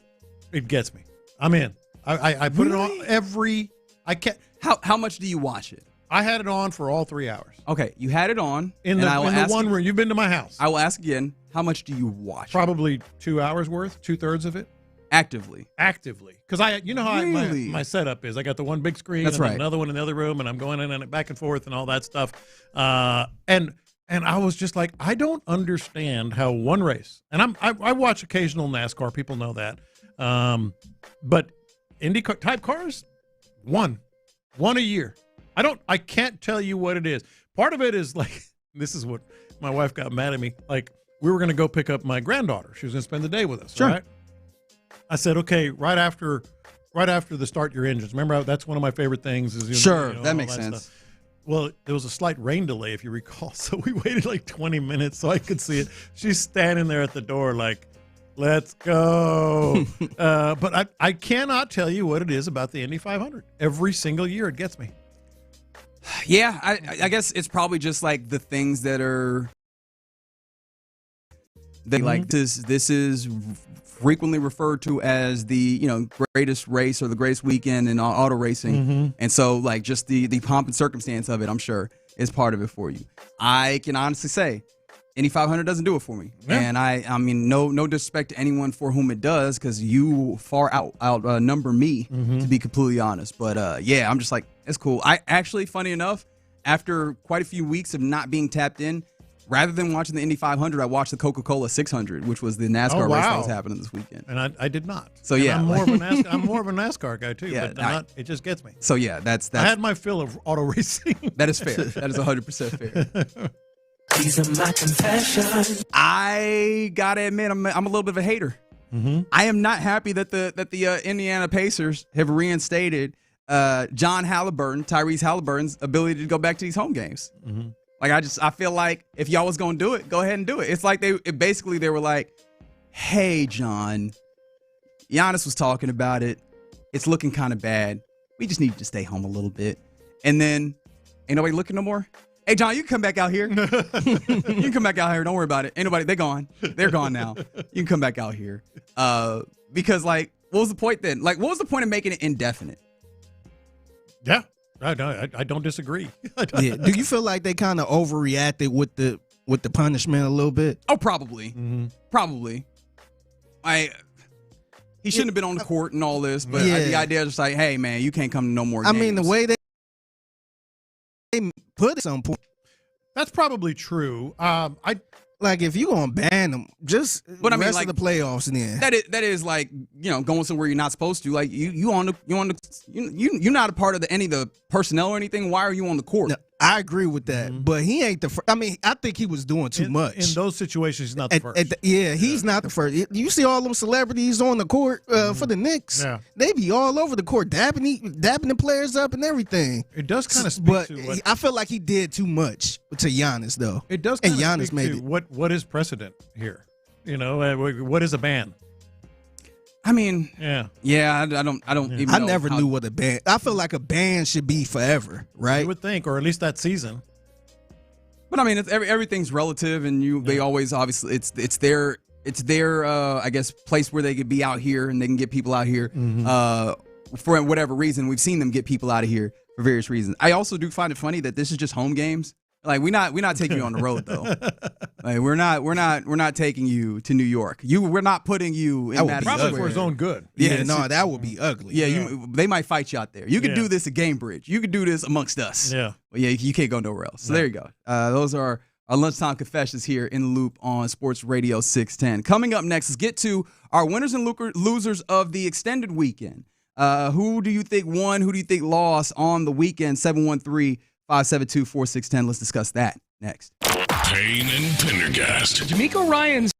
it gets me. I'm in. I put it on every. I can't. How much do you watch it? I had it on for all 3 hours. Okay, you had it on in the one room. You've been to my house. I will ask again. How much do you watch? Probably 2 hours worth, 2/3 of it. Actively. Because you know how Really? my setup is. I got the one big screen That's and then right. another one in the other room, and I'm going in and back and forth and all that stuff. And I was just like, I don't understand how one race, and I watch occasional NASCAR. People know that. But Indy type cars, one a year. I can't tell you what it is. Part of it is like, this is what my wife got mad at me. Like, we were going to go pick up my granddaughter. She was going to spend the day with us. Sure. Right? I said, okay, right after the start your engines. Remember, that's one of my favorite things. Is That makes sense. Stuff. Well, there was a slight rain delay, if you recall, so we waited like 20 minutes so I could see it. She's standing there at the door like, let's go. But I cannot tell you what it is about the Indy 500. Every single year it gets me. Yeah, I guess it's probably just like the things that are like this is frequently referred to as the greatest race or the greatest weekend in auto racing, and so like just the pomp and circumstance of it, I'm sure, is part of it for you. I can honestly say Indy 500 doesn't do it for me, and I mean no disrespect to anyone for whom it does, because you far outnumber me, to be completely honest. But yeah, I'm just like, it's cool. I actually, funny enough, after quite a few weeks of not being tapped in, rather than watching the Indy 500, I watched the Coca-Cola 600, which was the NASCAR race that was happening this weekend. And I did not. So and yeah, I'm more of a NASCAR guy too. Yeah, but it just gets me. So yeah, that's I had my fill of auto racing. That is fair. That is 100% fair. These are my confessions. I gotta admit, I'm a little bit of a hater. I am not happy that the Indiana Pacers have reinstated John Halliburton, Tyrese Halliburton's ability to go back to these home games. Like, I feel like if y'all was gonna do it, go ahead and do it. It's like they were like, hey, John, Giannis was talking about it. It's looking kind of bad. We just need to stay home a little bit. And then ain't nobody looking no more. Hey, John, you can come back out here. You can come back out here. Don't worry about it. Ain't nobody. They're gone. They're gone now. You can come back out here. Because, like, what was the point then? Like, what was the point of making it indefinite? Yeah. I don't disagree. Yeah. Do you feel like they kind of overreacted with the punishment a little bit? Oh, probably. Probably. He shouldn't have been on the court and all this, but the idea is just like, hey, man, you can't come to no more games. I mean, the way they put it some point. That's probably true. Like, if you're gonna ban them, just the rest of the playoffs, then that is like, going somewhere you're not supposed to. Like, you're not a part of any of the personnel or anything. Why are you on the court? No, I agree with that, but he ain't the first. I mean, I think he was doing too much in those situations. He's not the first. He's not the first. You see all them celebrities on the court for the Knicks. Yeah. They be all over the court, dapping the players up and everything. It does kind of speak but to I feel like he did too much to Giannis, though. It does, and Giannis made it. What is precedent here? What is a ban? I mean, yeah. I don't even I know never knew what a ban. I feel like a ban should be forever, right? You would think, or at least that season. But I mean, everything's relative, and they always, obviously, it's their I guess, place where they could be out here and they can get people out here for whatever reason. We've seen them get people out of here for various reasons. I also do find it funny that this is just home games. Like, we're not taking you on the road, though. Like, we're not taking you to New York. We're not putting you in Madison probably Square. for his own good. Yeah, that would be ugly. Yeah, they might fight you out there. You could do this at Gamebridge. You could do this amongst us. Yeah, but yeah, you can't go nowhere else. So there you go. Those are our lunchtime confessions here in the Loop on Sports Radio 610. Coming up next, let's get to our winners and losers of the extended weekend. Who do you think won? Who do you think lost on the weekend? 713-572-4610. Let's discuss that next. Payne and Pendergast. D'Amico Ryans.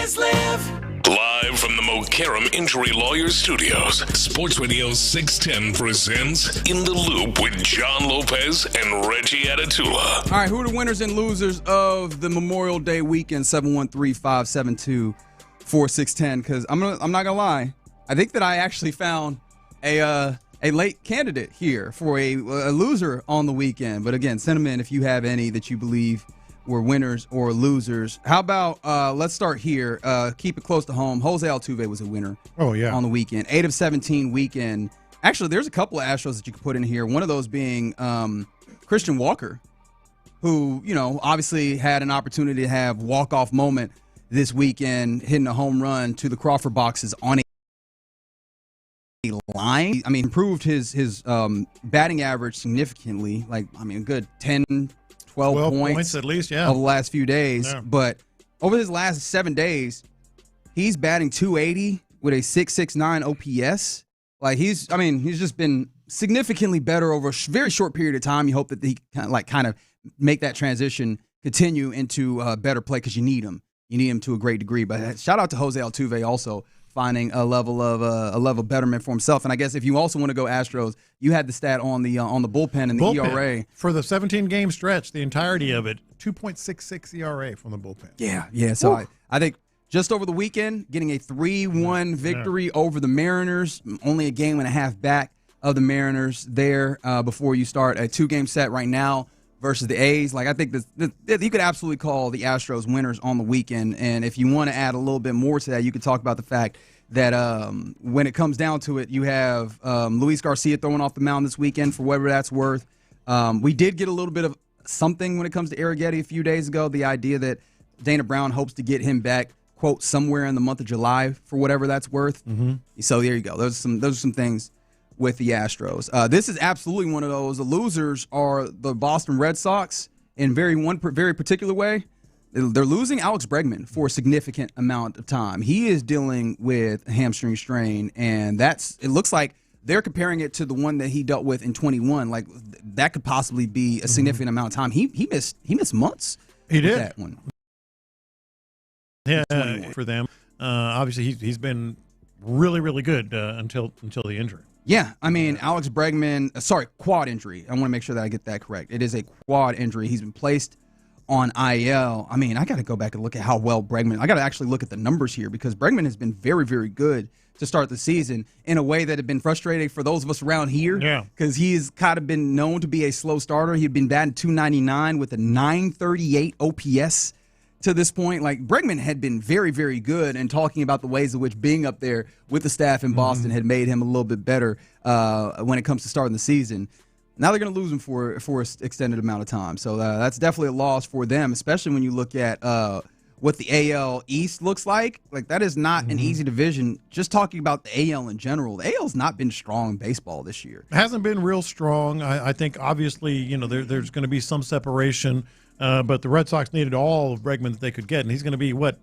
Losers live. Live from the Mokaram Injury Lawyers Studios, Sports Radio 610 presents In the Loop with John Lopez and Reggie Atatula. All right, who are the winners and losers of the Memorial Day weekend? 713-572-4610. Because I'm not gonna lie, I think that I actually found a late candidate here for a loser on the weekend. But again, send them in if you have any that you believe were winners or losers. How about let's start here. Keep it close to home. Jose Altuve was a winner. Oh yeah, on the weekend. 8 of 17 weekend. Actually, there's a couple of Astros that you could put in here. One of those being Christian Walker, who obviously had an opportunity to have walk-off moment this weekend, hitting a home run to the Crawford boxes on a line. I mean, improved his batting average significantly. Like, I mean, a good 10, 12 points at least, yeah, over the last few days. Yeah. But over his last 7 days, he's batting .280 with a .669 OPS. Like, he's just been significantly better over a very short period of time. You hope that he kind of make that transition continue into better play, because you need him. You need him to a great degree. But shout out to Jose Altuve also finding a level of betterment for himself. And I guess if you also want to go Astros, you had the stat on the bullpen and the ERA for the 17-game stretch, the entirety of it, 2.66 ERA from the bullpen. Yeah. So I think just over the weekend, getting a 3-1 victory over the Mariners, only a game and a half back of the Mariners there before you start a 2-game set right now versus the A's. Like, I think you could absolutely call the Astros winners on the weekend. And if you want to add a little bit more to that, you could talk about the fact that when it comes down to it, you have Luis Garcia throwing off the mound this weekend for whatever that's worth. We did get a little bit of something when it comes to Arrighetti a few days ago, the idea that Dana Brown hopes to get him back, quote, somewhere in the month of July for whatever that's worth. Mm-hmm. So there you go. Those are some things with the Astros. This is absolutely one of those. The losers are the Boston Red Sox in one very particular way. They're losing Alex Bregman for a significant amount of time. He is dealing with a hamstring strain, and it looks like they're comparing it to the one that he dealt with in 21. Like, that could possibly be a significant amount of time. He missed months. He did that one. Yeah, for them. Obviously, he's been really, really good until the injury. Yeah, I mean, Alex Bregman, quad injury. I want to make sure that I get that correct. It is a quad injury. He's been placed on IL. I mean, I got to go back and look at how well Bregman. I got to actually look at the numbers here, because Bregman has been very, very good to start the season in a way that had been frustrating for those of us around here. Yeah, because he's kind of been known to be a slow starter. He'd been batting .299 with a .938 OPS to this point. Like, Bregman had been very, very good, and talking about the ways in which being up there with the staff in Boston had made him a little bit better when it comes to starting the season. Now they're going to lose him for an extended amount of time. So that's definitely a loss for them, especially when you look at what the AL East looks like. Like, that is not an easy division. Just talking about the AL in general, the AL's not been strong in baseball this year. It hasn't been real strong. I think, obviously, there's going to be some separation, but the Red Sox needed all of Bregman that they could get, and he's going to be, what,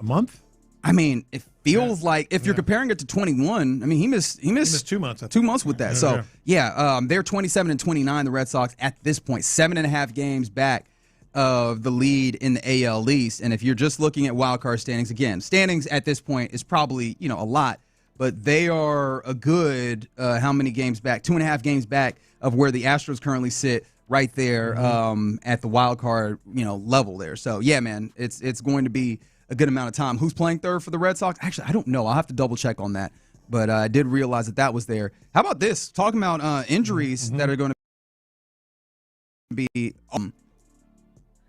a month? I mean, it feels like, if you're comparing it to 21, I mean, he missed 2 months. 2 months with that. So, they're 27-29, the Red Sox, at this point, 7.5 games back of the lead in the AL East. And if you're just looking at wildcard standings, again, standings at this point is probably, a lot, but they are a good, how many games back? 2.5 games back of where the Astros currently sit, right there at the wildcard, level there. So, yeah, man, it's going to be a good amount of time. Who's playing third for the Red Sox? Actually, I don't know. I'll have to double check on that. But I did realize that was there. How about this? Talking about injuries that are going to be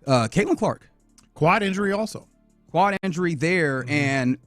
Caitlin Clark. Quad injury also. Quad injury there. And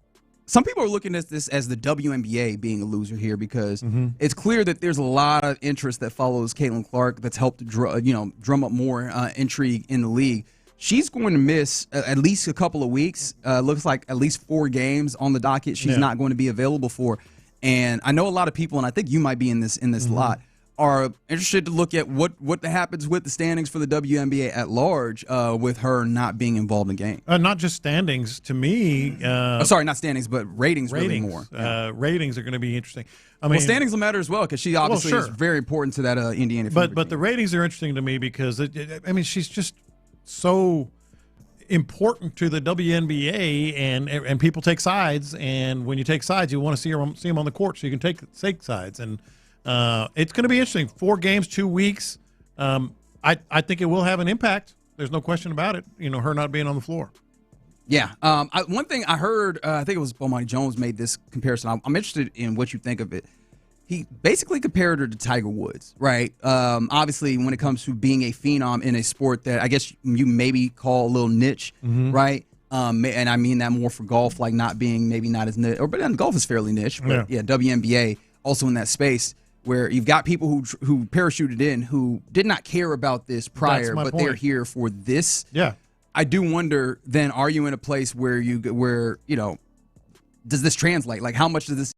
some people are looking at this as the WNBA being a loser here, because it's clear that there's a lot of interest that follows Caitlin Clark that's helped drum up more intrigue in the league. She's going to miss at least a couple of weeks. Looks like at least 4 games on the docket she's not going to be available for. And I know a lot of people, and I think you might be in this lot, are interested to look at what happens with the standings for the WNBA at large with her not being involved in games. Not just standings. To me... not standings, but ratings really more. Ratings are going to be interesting. I mean, standings will matter as well, because she obviously is very important to that Indiana Fever But the ratings are interesting to me because, she's just so important to the WNBA, and people take sides, and when you take sides, you want to see them on the court so you can take sides, and it's going to be interesting. 4 games, 2 weeks. I think it will have an impact. There's no question about it. Her not being on the floor. Yeah. One thing I heard, I think it was Bomani Jones made this comparison. I'm interested in what you think of it. He basically compared her to Tiger Woods, right? Obviously, when it comes to being a phenom in a sport that I guess you maybe call a little niche, right? And I mean that more for golf, like not being maybe not as niche, but then golf is fairly niche. But yeah, WNBA also in that space where you've got people who parachuted in who did not care about this prior, but they're here for this. Yeah. I do wonder. Then, are you in a place where does this translate? Like, how much does this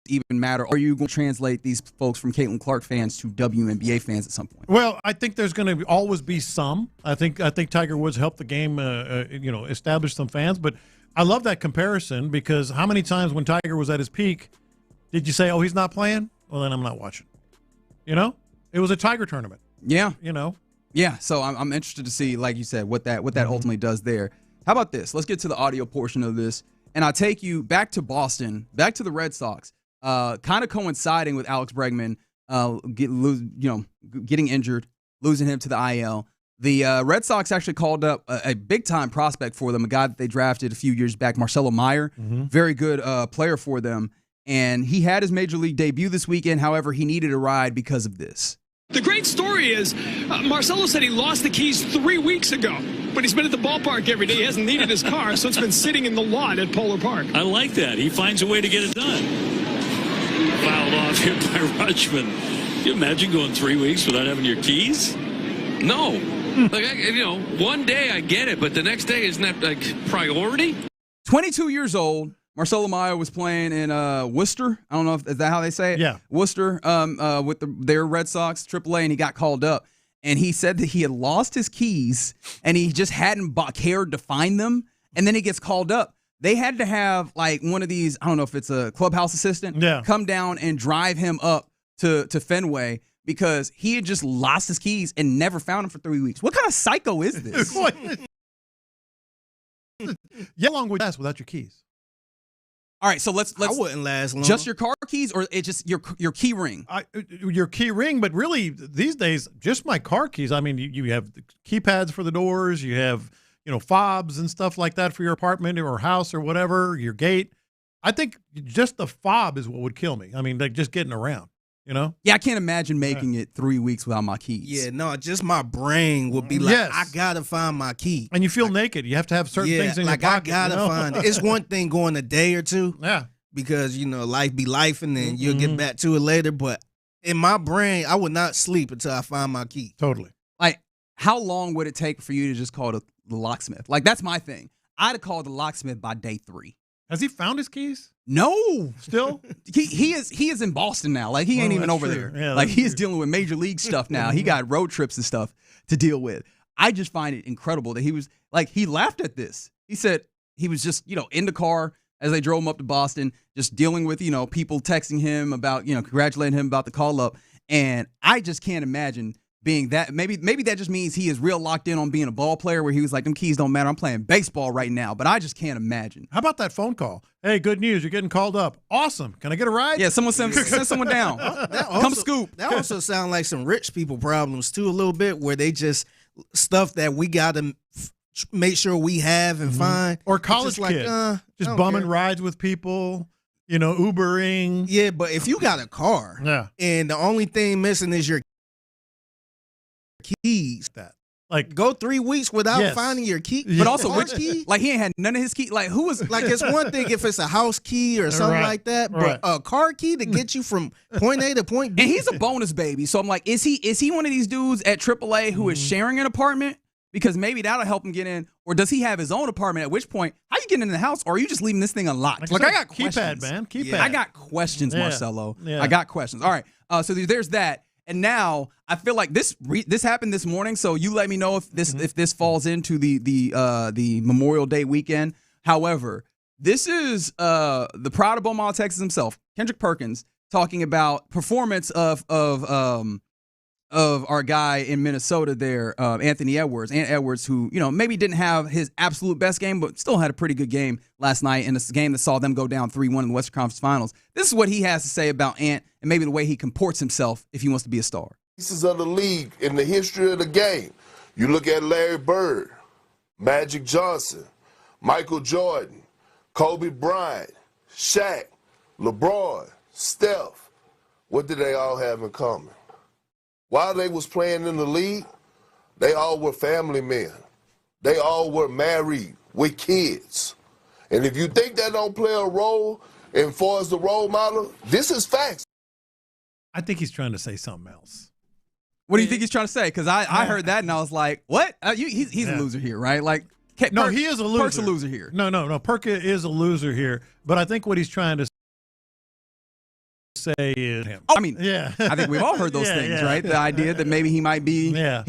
even matter? Are you going to translate these folks from Caitlin Clark fans to WNBA fans at some point? Well, I think there's going to always be some. I think Tiger Woods helped the game, establish some fans. But I love that comparison because how many times when Tiger was at his peak did you say, "Oh, he's not playing"? Well, then I'm not watching. It was a Tiger tournament. Yeah. Yeah. So I'm interested to see, like you said, what that ultimately does there. How about this? Let's get to the audio portion of this, and I'll take you back to Boston, back to the Red Sox. Kind of coinciding with Alex Bregman getting injured, losing him to the IL. The Red Sox actually called up a big-time prospect for them, a guy that they drafted a few years back, Marcelo Meyer, very good player for them. And he had his major league debut this weekend. However, he needed a ride because of this. The great story is Marcelo said he lost the keys 3 weeks ago, but he's been at the ballpark every day. He hasn't needed his car, so it's been sitting in the lot at Polar Park. I like that. He finds a way to get it done. Fouled off here by Rutschman. Can you imagine going 3 weeks without having your keys? No. One day I get it, but the next day isn't that like priority? 22 years old. Marcelo Meyer was playing in Worcester. I don't know is that how they say it? Yeah. Worcester with their Red Sox, AAA, and he got called up. And he said that he had lost his keys and he just hadn't cared to find them. And then he gets called up. They had to have like one of these, I don't know if it's a clubhouse assistant, come down and drive him up to Fenway because he had just lost his keys and never found them for 3 weeks. What kind of psycho is this? How long would you last without your keys? All right, so let's. I wouldn't last long. Just your car keys, or it's just your key ring? Your key ring, but really these days, just my car keys. I mean, you have the keypads for the doors, you have fobs and stuff like that for your apartment or house or whatever, your gate. I think just the fob is what would kill me. I mean, like just getting around. Yeah, I can't imagine making it 3 weeks without my keys. Yeah, no, just my brain would be like, I gotta find my key. And you feel naked. You have to have certain things in your pocket. I gotta find it. It's one thing going a day or two. Yeah. Because, life be life and then you'll get back to it later. But in my brain, I would not sleep until I find my key. Totally. Like, how long would it take for you to just call the locksmith? Like, that's my thing. I'd have called the locksmith by day 3. Has he found his keys? No. Still? He is in Boston now. Like, he ain't even over there. Yeah, like, he is dealing with major league stuff now. He got road trips and stuff to deal with. I just find it incredible that he was, like, he laughed at this. He said he was just, in the car as they drove him up to Boston, just dealing with, people texting him about, congratulating him about the call-up. And I just can't imagine being that. Maybe that just means he is real locked in on being a ball player where he was like, them keys don't matter. I'm playing baseball right now. But I just can't imagine. How about that phone call? Hey, good news. You're getting called up. Awesome. Can I get a ride? Yeah, someone send someone down. Come scoop. That also sounds like some rich people problems too, a little bit, where they just stuff that we got to make sure we have and find. Or college kids. Just bumming rides with people, Ubering. Yeah, but if you got a car and the only thing missing is your keys, go 3 weeks without finding your key. But also, which key? Like, he ain't had none of his keys. Like, who was like? It's one thing if it's a house key or something like that, but a car key to get you from point A to point B. And he's a bonus baby, so I'm like, is he one of these dudes at AAA who is sharing an apartment? Because maybe that'll help him get in, or does he have his own apartment? At which point, how you getting in the house, or are you just leaving this thing unlocked? Like I got questions, keypad, man. Keypad. I got questions, Marcelo. Yeah. I got questions. All right, so there's that. And now I feel like this happened this morning. So you let me know if this falls into the Memorial Day weekend. However, this is the proud of Beaumont, Texas himself, Kendrick Perkins, talking about performance of of our guy in Minnesota there, Anthony Edwards. Ant Edwards, who, maybe didn't have his absolute best game, but still had a pretty good game last night in this game that saw them go down 3-1 in the Western Conference Finals. This is what he has to say about Ant and maybe the way he comports himself if he wants to be a star. Pieces of the league in the history of the game. You look at Larry Bird, Magic Johnson, Michael Jordan, Kobe Bryant, Shaq, LeBron, Steph. What did they all have in common? While they was playing in the league, they all were family men. They all were married with kids. And if you think that don't play a role as far as the role model, this is facts. I think he's trying to say something else. What do you think he's trying to say? Because I heard that and I was like, what? He's a loser here, right? Like, no, he is a loser. Perk's a loser here. No. Perk is a loser here. But I think what he's trying to say is him. I mean, I think we've all heard those things, right? The idea that maybe he might be not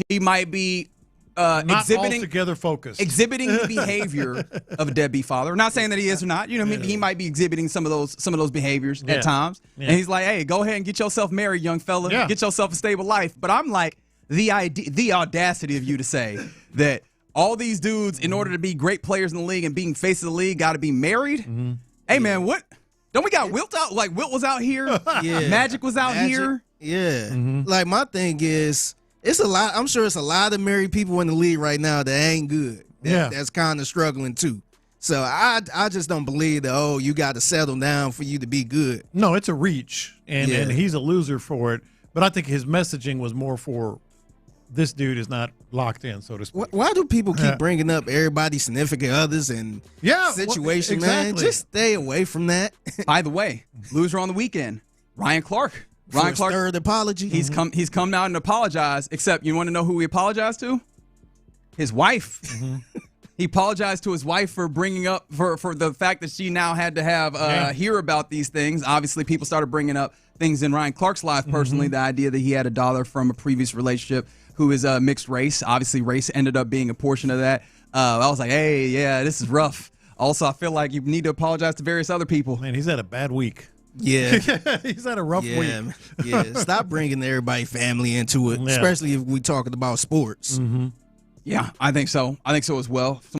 exhibiting altogether focused, exhibiting the behavior of a deadbeat father. Not saying that he is or not. He might be exhibiting some of those behaviors at times. And he's like, hey, go ahead and get yourself married, young fella. Get yourself a stable life. But I'm like, the audacity of you to say that all these dudes, in order to be great players in the league and being face of the league, got to be married. Mm-hmm. Hey, man, what? Don't we got Wilt out? Like, Wilt was out here. Magic was out here. Yeah. Mm-hmm. Like, my thing is, it's a lot. I'm sure it's a lot of married people in the league right now that ain't good. That's kind of struggling, too. So I just don't believe that, you got to settle down for you to be good. No, it's a reach, and he's a loser for it. But I think his messaging was more for this dude is not locked in, so to speak. Why do people keep bringing up everybody's significant others and situation, man? Just stay away from that. By the way, loser on the weekend, Ryan Clark. Ryan Clark, third apology. He's come out and apologized. Except, you want to know who he apologized to? His wife. Mm-hmm. He apologized to his wife for bringing up for the fact that she now had to have hear about these things. Obviously, people started bringing up things in Ryan Clark's life personally. The idea that he had a daughter from a previous relationship who is mixed race. Obviously, race ended up being a portion of that. I was like, hey, this is rough. Also, I feel like you need to apologize to various other people. Man, he's had a bad week. Yeah. He's had a rough week. Yeah, stop bringing everybody family into it, especially if we're talking about sports. Mm-hmm. Yeah, I think so. I think so as well. Someone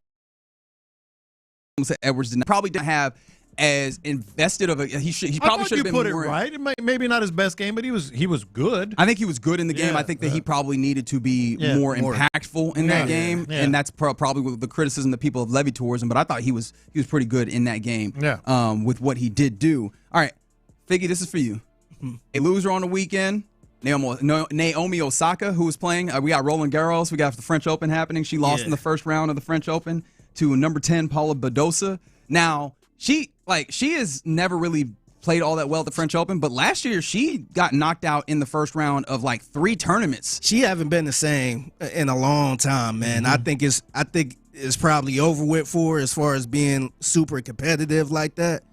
said Edwards probably didn't have as invested of a he probably should have been more. You put it right. Maybe not his best game, but he was good. I think he was good in the game. I think that he probably needed to be more impactful in that game, and that's probably the criticism that people have levied towards him. But I thought he was pretty good in that game. With what he did do. All right, Figgy, this is for you. A loser on the weekend. Naomi Osaka, who was playing. We got Roland Garros. We got the French Open happening. She lost in the first round of the French Open to number 10 Paula Badosa. Now, she has never really played all that well at the French Open, but last year she got knocked out in the first round of like 3 tournaments. She haven't been the same in a long time, man. Mm-hmm. I think it's probably over with for her as far as being super competitive like that.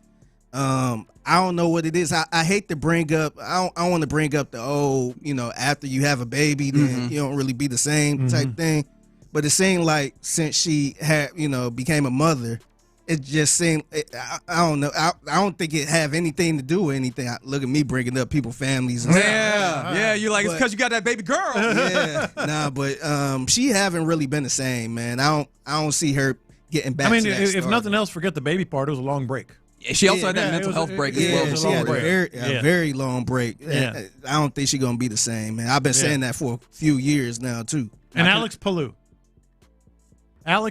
I don't know what it is. I hate to bring up. I want to bring up the after you have a baby, then you don't really be the same type thing. But it seemed like since she had became a mother, it just seemed. I don't know. I don't think it have anything to do with anything. Look at me bringing up people's families. And stuff. You're like, it's because you got that baby girl. But she haven't really been the same, man. I don't see her getting back. I mean, to that if start. nothing else, forget the baby part. It was a long break. She also had that mental health break as well. She had a very long break. I don't think she's going to be the same, man. I've been saying that for a few years now, too. And Alex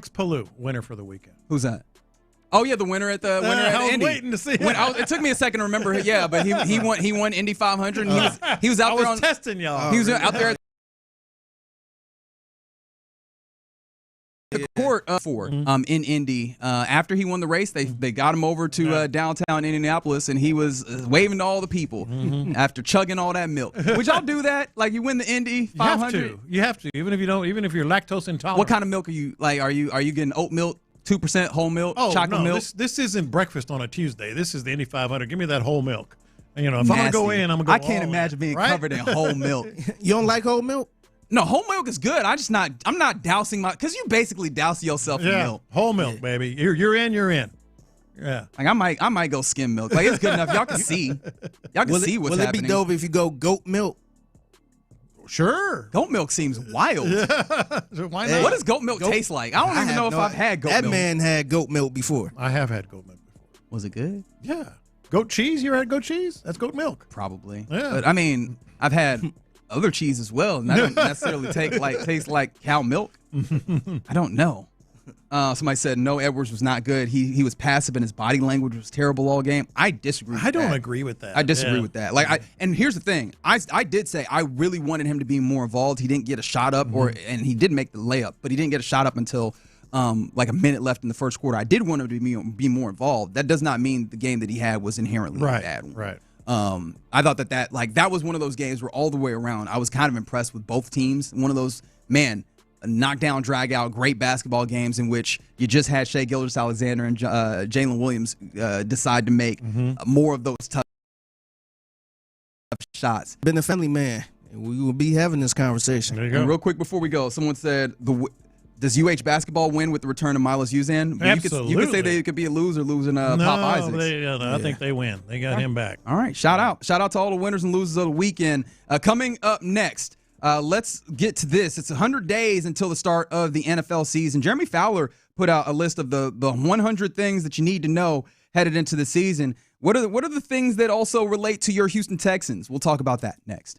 Palou, winner for the weekend. Who's that? Oh, yeah, the winner at the I was Indy. waiting to see it took me a second to remember. Yeah, but he won Indy 500. And he was out there on testing y'all. He was out there at the court in Indy. After he won the race, they got him over to downtown Indianapolis, and he was waving to all the people after chugging all that milk. Would y'all do that? Like, you win the Indy 500? You have to. Even if you're lactose intolerant. What kind of milk are you like? Are you getting oat milk, 2% whole milk, chocolate milk? This isn't breakfast on a Tuesday. This is the Indy 500. Give me that whole milk. And, if I'm gonna go in, I'm gonna go. I can't imagine being covered in whole milk. You don't like whole milk? No, whole milk is good. I'm not dousing because you basically douse yourself in milk. Whole milk, baby. You're in. Yeah. Like I might go skim milk. Like, it's good enough. Y'all can see. Y'all can see what's happening. Will it be dope if you go goat milk? Sure. Goat milk seems wild. Why not? What does goat milk taste like? I don't even know if I've had goat milk. That man had goat milk before. I have had goat milk before. Was it good? Yeah. Goat cheese? You ever had goat chease? That's goat milk. Probably. Yeah. But I mean, I've had other cheese as well, and that don't necessarily taste like cow milk. I don't know. Somebody said no, Edwards was not good. He was passive and his body language was terrible all game. I disagree with that. I don't agree with that. I disagree with that. And here's the thing. I did say I really wanted him to be more involved. He didn't get a shot up and he did make the layup, but he didn't get a shot up until like a minute left in the first quarter. I did want him to be more involved. That does not mean the game that he had was inherently a bad one. Right. I thought that was one of those games where all the way around I was kind of impressed with both teams. One of those, knockdown, drag out, great basketball games in which you just had Shai Gilgeous-Alexander and Jalen Williams decide to make more of those tough shots. Been a friendly man. We will be having this conversation. There you go. And real quick before we go, someone said, does UH basketball win with the return of Milos Uzan? Absolutely. You could say they could be a loser losing Pop Isaacs. I think they win. They got him back. All right. Shout out to all the winners and losers of the weekend. Coming up next, let's get to this. It's 100 days until the start of the NFL season. Jeremy Fowler put out a list of the 100 things that you need to know headed into the season. What are the things that also relate to your Houston Texans? We'll talk about that next.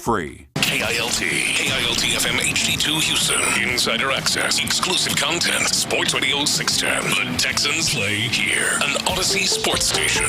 free. KILT FM HD2 Houston. Insider access, exclusive content. Sports Radio 610. The Texans play here. An Odyssey sports station.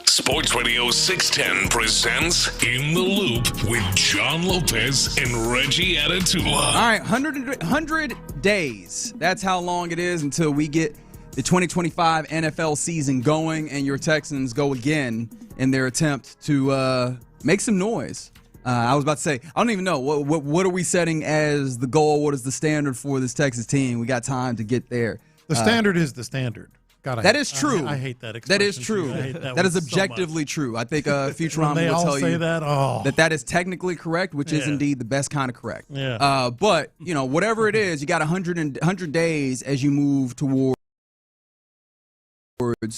Sports Radio 610 presents In the Loop with John Lopez and Reggie Atatula. All right, 100 days. That's how long it is until we get the 2025 NFL season going, and your Texans go again in their attempt to make some noise. I was about to say, I don't even know. What are we setting as the goal? What is the standard for this Texas team? We got time to get there. The standard is the standard. God, that is true. I hate that expression. That is true. That is objectively true. I think Futurama will tell you that is technically correct, which is indeed the best kind of correct. Yeah. But, whatever it is, you got 100 days as you move towards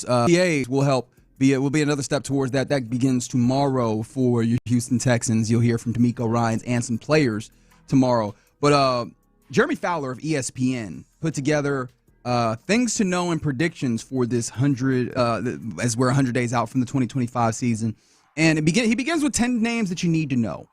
PAs will be another step towards that. That begins tomorrow for your Houston Texans. You'll hear from D'Amico Ryans and some players tomorrow. But Jeremy Fowler of ESPN put together things to know and predictions for this 100 as we're 100 days out from the 2025 season. And he begins with 10 names that you need to know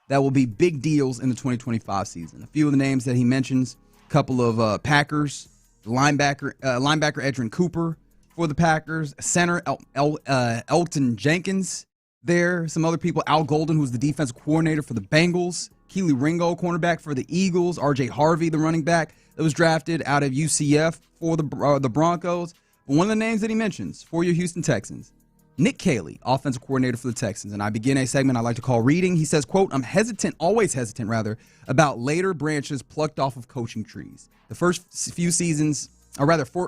that will be big deals in the 2025 season. A few of the names that he mentions, a couple of Packers, linebacker Edrin Cooper for the Packers, center Elton Jenkins there, some other people, Al Golden, who's the defensive coordinator for the Bengals, Keely Ringo, cornerback for the Eagles, R.J. Harvey, the running back that was drafted out of UCF for the Broncos. But one of the names that he mentions for your Houston Texans, Nick Caley, offensive coordinator for the Texans. And I begin a segment I like to call Reading. He says, quote, I'm always hesitant, about later branches plucked off of coaching trees. The first few seasons,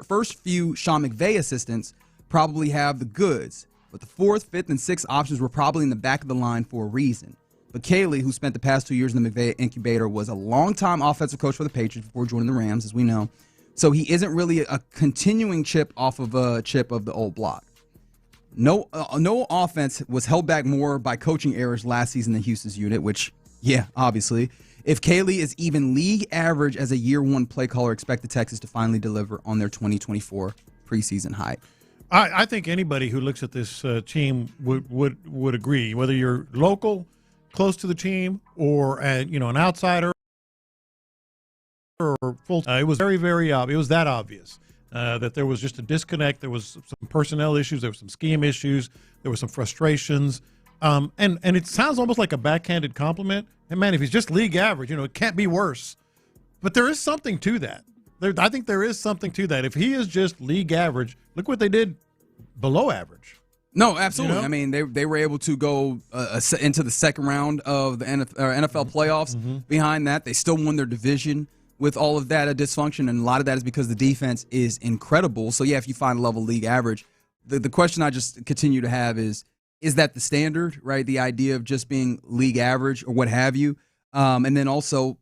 first few Sean McVay assistants probably have the goods, but the fourth, fifth, and sixth options were probably in the back of the line for a reason. But Caley, who spent the past 2 years in the McVay incubator, was a longtime offensive coach for the Patriots before joining the Rams, as we know. So he isn't really a continuing chip off of a chip of the old block. No offense was held back more by coaching errors last season than Houston's unit, which, yeah, obviously. If Caley is even league average as a year one play caller, expect the Texans to finally deliver on their 2024 preseason hype. I think anybody who looks at this team would agree, whether you're local, close to the team, or an outsider or full. It was very, very obvious. It was that obvious that there was just a disconnect. There was some personnel issues. There were some scheme issues. There were some frustrations. And it sounds almost like a backhanded compliment. And, man, if he's just league average, it can't be worse. But there is something to that. I think there is something to that. If he is just league average, look what they did below average. No, absolutely. I mean, they were able to go into the second round of the NFL playoffs. Mm-hmm. Behind that, they still won their division with all of that dysfunction, and a lot of that is because the defense is incredible. So, yeah, if you find a level league average, the question I just continue to have is that the standard, right? The idea of just being league average or what have you. And then also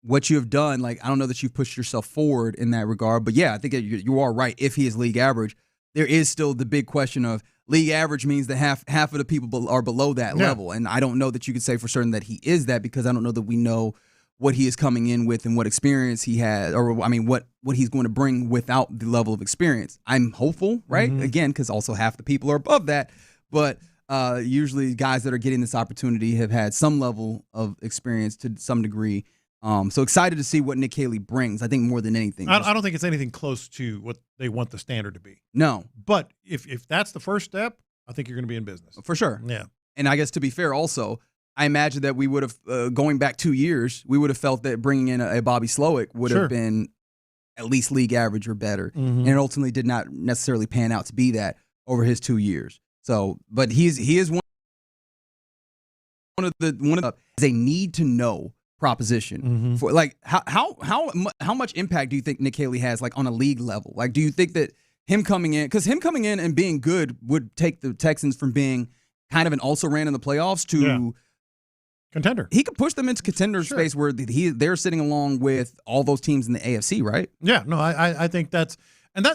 what you have done, I don't know that you've pushed yourself forward in that regard. But, yeah, I think that you are right. If he is league average, there is still the big question of league average means that half of the people are below that level. And I don't know that you could say for certain that he is that, because I don't know that we know what he is coming in with and what experience he has, or what he's going to bring without the level of experience. I'm hopeful, right? Mm-hmm. Again, because also half the people are above that. But usually guys that are getting this opportunity have had some level of experience to some degree. So excited to see what Nick Caley brings, I think, more than anything. I don't think it's anything close to what they want the standard to be. No. But if that's the first step, I think you're going to be in business. For sure. Yeah. And I guess to be fair also, I imagine that we would have, going back 2 years, we would have felt that bringing in a Bobby Slowick would have been at least league average or better. Mm-hmm. And it ultimately did not necessarily pan out to be that over his 2 years. So, but he is one of the is a need to know proposition for how much impact do you think Nick Caley has on a league level? Do you think that him coming in and being good would take the Texans from being kind of an also ran in the playoffs to contender? He could push them into contender space where they're sitting along with all those teams in the AFC, right? Yeah, no, I think that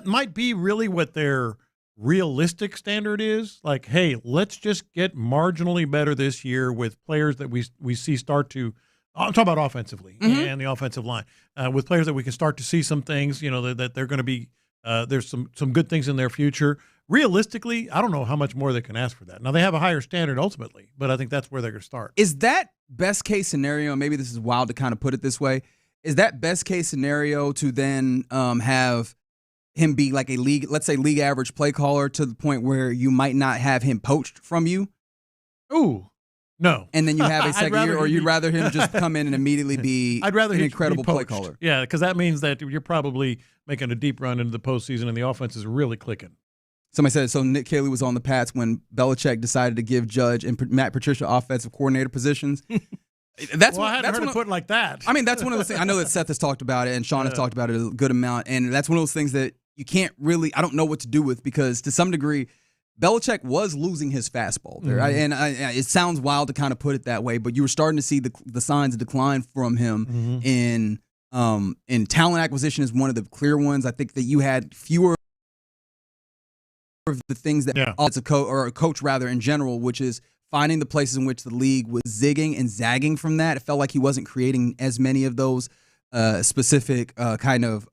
might be really what their realistic standard is. Hey, let's just get marginally better this year with players that we see start to. I'm talking about offensively and the offensive line with players that we can start to see some things. That they're going to be. There's some good things in their future. realistically, I don't know how much more they can ask for that. Now, they have a higher standard ultimately, but I think that's where they're going to start. Is that best case scenario, maybe this is wild to kind of put it this way, is that best case scenario to then have him be like a league, let's say league average play caller to the point where you might not have him poached from you? Ooh, no. And then you have a second year, or you'd rather him just come in and immediately be I'd rather an he incredible be play poached. caller? Yeah, because that means that you're probably making a deep run into the postseason and the offense is really clicking. Somebody said, so Nick Caley was on the Pats when Belichick decided to give Judge and Matt Patricia offensive coordinator positions. That's I hadn't heard it put like that. I mean, that's one of those things. I know that Seth has talked about it and Sean has talked about it a good amount, and that's one of those things that you can't really, I don't know what to do with, because to some degree, Belichick was losing his fastball there. Mm-hmm. It sounds wild to kind of put it that way, but you were starting to see the signs of decline from him in talent acquisition is one of the clear ones. I think that you had fewer of the things that as a coach rather in general, which is finding the places in which the league was zigging and zagging from that. It felt like he wasn't creating as many of those specific kind of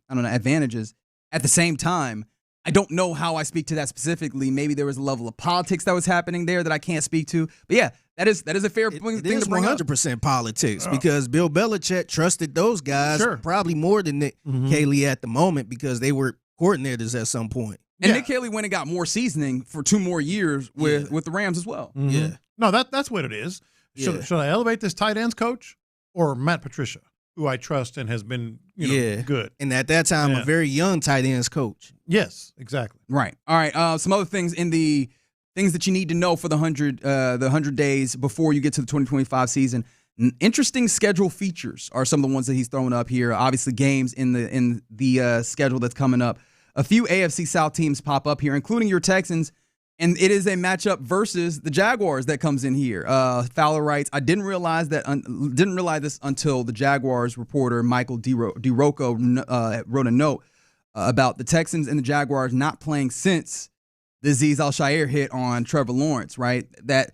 advantages. At the same time, I don't know how I speak to that specifically. Maybe there was a level of politics that was happening there that I can't speak to. But yeah, that is a fair thing to bring up. 100% politics because Bill Belichick trusted those guys probably more than Nick Caley at the moment because they were coordinators at some point. And Nick Caley went and got more seasoning for 2 more years with the Rams as well. Mm-hmm. Yeah. No, that's what it is. Should I elevate this tight ends coach or Matt Patricia, who I trust and has been good? And at that time, a very young tight ends coach. Yes, exactly. Right. All right. Some other things in the things that you need to know for the 100 days before you get to the 2025 season. Interesting schedule features are some of the ones that he's throwing up here. Obviously, games in the schedule that's coming up. A few AFC South teams pop up here, including your Texans, and it is a matchup versus the Jaguars that comes in here. Fowler writes, I didn't realize this until the Jaguars reporter Michael DeRocco wrote a note about the Texans and the Jaguars not playing since the Azeez Al-Shaair hit on Trevor Lawrence, right? That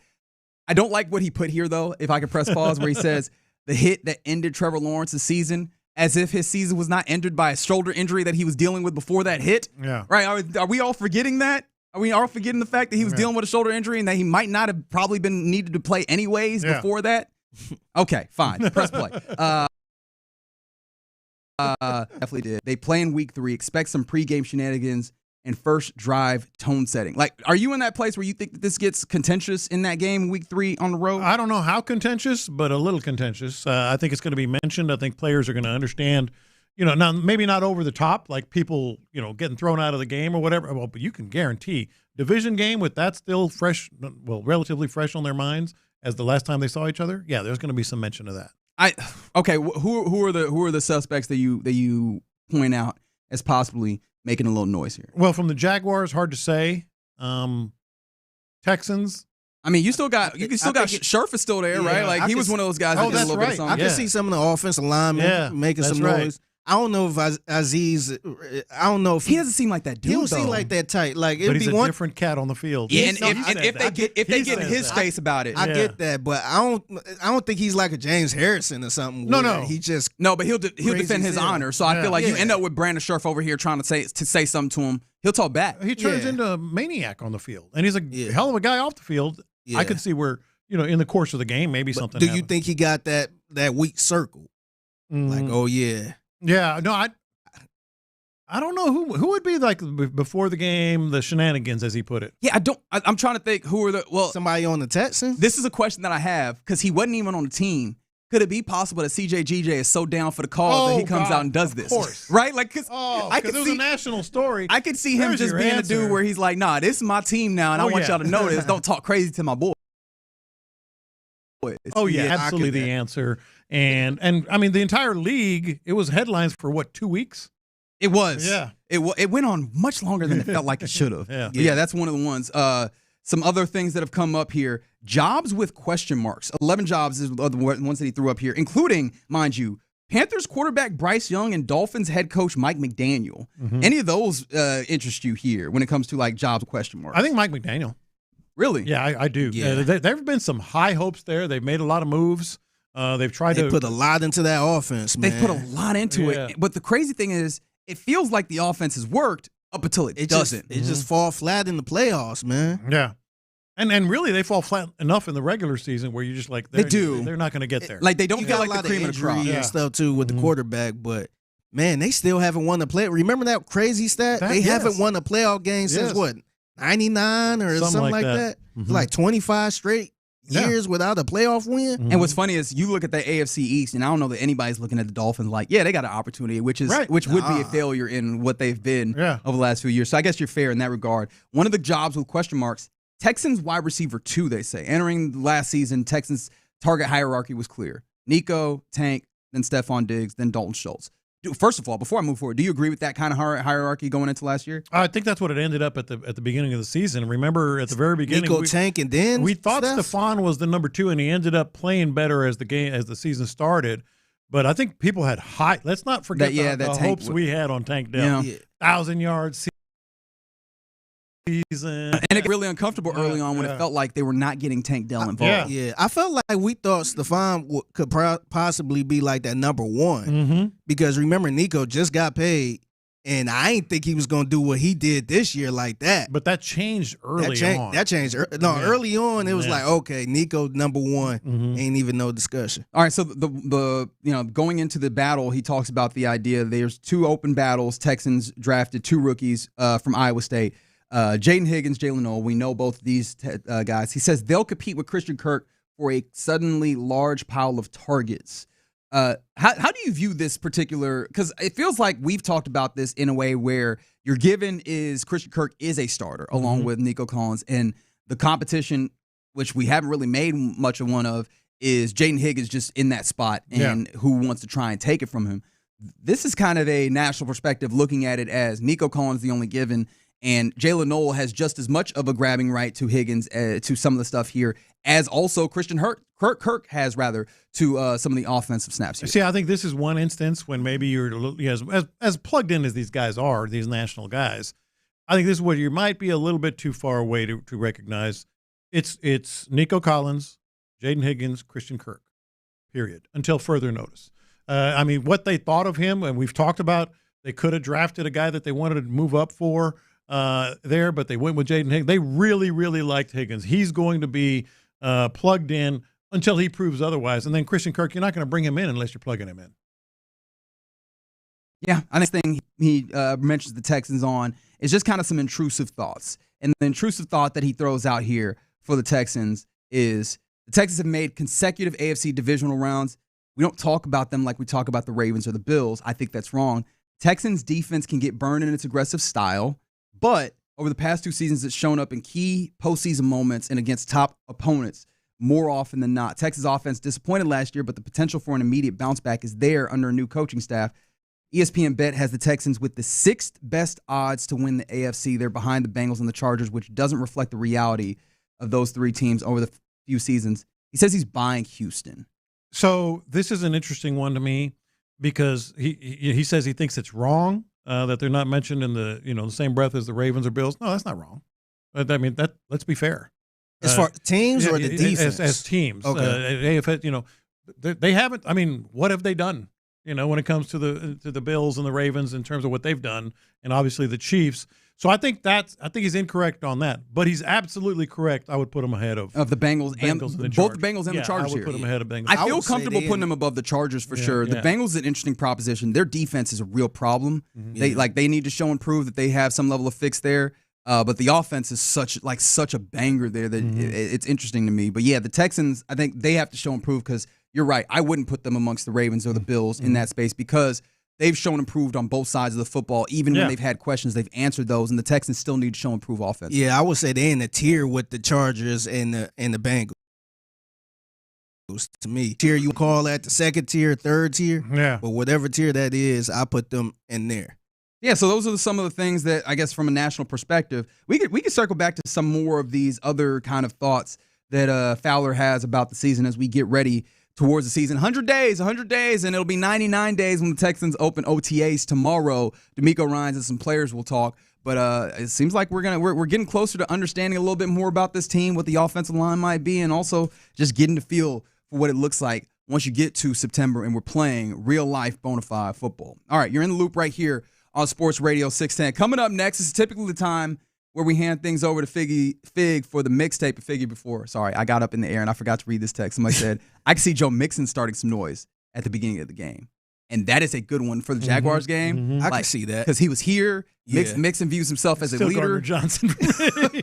I don't like what he put here, though, if I could press pause, where he says the hit that ended Trevor Lawrence's season, as if his season was not ended by a shoulder injury that he was dealing with before that hit. Yeah. Right? Are we all forgetting that? Are we all forgetting the fact that he was dealing with a shoulder injury and that he might not have probably been needed to play anyways before that? Okay, fine. Press play. Definitely did. They play in week 3. Expect some pregame shenanigans and first drive tone setting. Like, are you in that place where you think that this gets contentious in that game week 3 on the road? I don't know how contentious, but a little contentious. I think it's going to be mentioned. I think players are going to understand, now maybe not over the top, like people, getting thrown out of the game or whatever. Well, but you can guarantee division game with that still fresh, relatively fresh on their minds as the last time they saw each other. Yeah, there's going to be some mention of that. Who are the suspects that you point out as possibly making a little noise here? Well, from the Jaguars, hard to say. Texans. I mean, you still got Scherf is still there, right? Like he was one of those guys that did a little bit of something. I can see some of the offensive linemen making some noise. I don't know if Azeez. I don't know if he doesn't seem like that dude. He don't seem like that tight. Like, but he's a different cat on the field. Yeah, and if they get in his face about it, I get that. But I don't think he's like a James Harrison or something. No. He just but he'll defend his honor. So I feel like you end up with Brandon Scherf over here trying to say something to him. He'll talk back. He turns into a maniac on the field, and he's a hell of a guy off the field. Yeah. I could see where in the course of the game maybe something. Do you think he got that weak circle? Like, oh yeah. Yeah, no, I don't know who would be like before the game, the shenanigans, as he put it. Yeah, I'm trying to think who are somebody on the Texans. This is a question that I have because he wasn't even on the team. Could it be possible that CJGJ is so down for the cause that he comes out and does this? Of course, right? Like, because it was a national story. I could see him just being a dude where he's like, "Nah, this is my team now, and I want y'all to know this. Don't talk crazy to my boy." Oh yeah, absolutely the answer. And I mean the entire league, it was headlines for 2 weeks? It was. Yeah. It went on much longer than it felt like it should have. Yeah, that's one of the ones. Some other things that have come up here. Jobs with question marks. 11 jobs is the ones that he threw up here, including, mind you, Panthers quarterback Bryce Young and Dolphins head coach Mike McDaniel. Mm-hmm. Any of those interest you here when it comes to like jobs with question marks? I think Mike McDaniel. Really? Yeah, I do. Yeah. There have been some high hopes there. They've made a lot of moves. They've tried to put a lot into that offense, man. They've put a lot into it. But the crazy thing is, it feels like the offense has worked up until it doesn't. It just fall flat in the playoffs, man. Yeah. And really, they fall flat enough in the regular season where you're just like, they do. They're not going to get there. Like, they don't You feel got like a the lot cream of of the crop. injury and stuff, too, with the quarterback, but, man, they still haven't won a play. Remember that crazy stat? They haven't won a playoff game since, what, 99 or something like that? Like 25 straight years without a playoff win. And what's funny is you look at the AFC East, and I don't know that anybody's looking at the Dolphins like, yeah, they got an opportunity, which would be a failure in what they've been over the last few years. So I guess you're fair in that regard. One of the jobs with question marks, Texans wide receiver 2, they say. Entering last season, Texans' target hierarchy was clear. Nico, Tank, then Stephon Diggs, then Dalton Schultz. First of all, before I move forward, do you agree with that kind of hierarchy going into last year? I think that's what it ended up at the beginning of the season. Remember, at the very beginning, Nico, Tank, and then we thought Stephon was the number 2, and he ended up playing better as the season started. But I think people had high. Let's not forget the hopes we had on Tank Dell. 1,000 yards season, and it got really uncomfortable early on when it felt like they were not getting Tank Dell involved. Yeah, I felt like we thought Stephon could possibly be like that number 1 because remember Nico just got paid, and I didn't think he was going to do what he did this year like that. But that changed early on. That changed. Early on it was like, okay, Nico number 1, ain't even no discussion. All right, so the going into the battle, he talks about the idea there's 2 open battles. Texans drafted 2 rookies from Iowa State. Jaden Higgins, Jalen Noel, we know both these guys. He says they'll compete with Christian Kirk for a suddenly large pile of targets. How do you view this particular? Because it feels like we've talked about this in a way where your given is Christian Kirk is a starter along with Nico Collins, and the competition, which we haven't really made much of one of, is Jaden Higgins just in that spot and who wants to try and take it from him. This is kind of a national perspective looking at it as Nico Collins the only given, and Jalen Noel has just as much of a grabbing right to Higgins, to some of the stuff here, as also Christian Kirk has, rather, to some of the offensive snaps here. See, I think this is one instance when maybe you're as plugged in as these guys are, these national guys. I think this is where you might be a little bit too far away to recognize. It's Nico Collins, Jaden Higgins, Christian Kirk, period, until further notice. I mean, what they thought of him, and we've talked about, they could have drafted a guy that they wanted to move up for there, but they went with Jaden Higgins. They really, really liked Higgins. He's going to be plugged in until he proves otherwise. And then Christian Kirk, you're not going to bring him in unless you're plugging him in. Yeah, the next thing he mentions the Texans on is just kind of some intrusive thoughts. And the intrusive thought that he throws out here for the Texans is the Texans have made consecutive AFC divisional rounds. We don't talk about them like we talk about the Ravens or the Bills. I think that's wrong. Texans defense can get burned in its aggressive style, but over the past 2 seasons, it's shown up in key postseason moments and against top opponents more often than not. Texas offense disappointed last year, but the potential for an immediate bounce back is there under a new coaching staff. ESPN Bet has the Texans with the 6th best odds to win the AFC. They're behind the Bengals and the Chargers, which doesn't reflect the reality of those 3 teams over the few seasons. He says he's buying Houston. So this is an interesting one to me because he says he thinks it's wrong that they're not mentioned in the same breath as the Ravens or Bills. No, that's not wrong. I mean, let's be fair. As far teams or the defense? As teams. Okay. They haven't. I mean, what have they done? When it comes to the Bills and the Ravens in terms of what they've done, and obviously the Chiefs. So I think he's incorrect on that, but he's absolutely correct. I would put him ahead of the Bengals and both the Bengals and the Chargers. I would put him ahead of Bengals. I feel comfortable putting them above the Chargers for sure. The Bengals is an interesting proposition. Their defense is a real problem. They need to show and prove that they have some level of fix there. But the offense is such a banger there that it's interesting to me. But yeah, the Texans, I think they have to show and prove because you're right. I wouldn't put them amongst the Ravens or the Bills in that space because they've shown improved on both sides of the football. Even when they've had questions, they've answered those, and the Texans still need to show improve offense. Yeah, I would say they're in a tier with the Chargers and the Bengals. To me, tier you call that the 2nd tier, 3rd tier, but whatever tier that is, I put them in there. Yeah, so those are some of the things that I guess from a national perspective, we could circle back to some more of these other kind of thoughts that Fowler has about the season as we get ready towards the season. 100 days, and it'll be 99 days when the Texans open OTAs tomorrow. D'Amico Ryans and some players will talk, but it seems like we're getting closer to understanding a little bit more about this team, what the offensive line might be, and also just getting to feel for what it looks like once you get to September and we're playing real life bona fide football. All right, you're in the loop right here on Sports Radio 610. Coming up next is typically the time where we hand things over to Fig for the mixtape of Figgy before. Sorry, I got up in the air and I forgot to read this text. Somebody said, I can see Joe Mixon starting some noise at the beginning of the game. And that is a good one for the Jaguars game. I can see that. Because he was here. Mixon views himself as a leader. Gardner Johnson.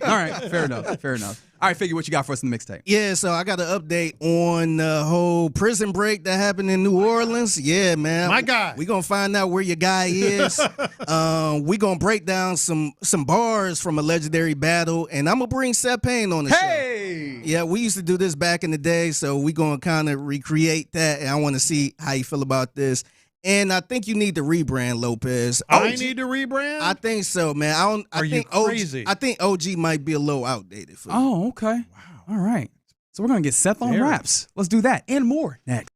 All right, fair enough. All right, Figgy, what you got for us in the mixtape? Yeah, so I got an update on the whole prison break that happened in New Orleans. Yeah, man. My guy. We're going to find out where your guy is. We're going to break down some bars from a legendary battle, and I'm going to bring Seth Payne on the show. Yeah, we used to do this back in the day, so we're going to kind of recreate that, and I want to see how you feel about this. And I think you need to rebrand, Lopez. I need to rebrand? I think so, man. Are you crazy? I think OG might be a little outdated for me. Oh, okay. Wow. All right. So we're going to get Seth on raps. Let's do that and more next.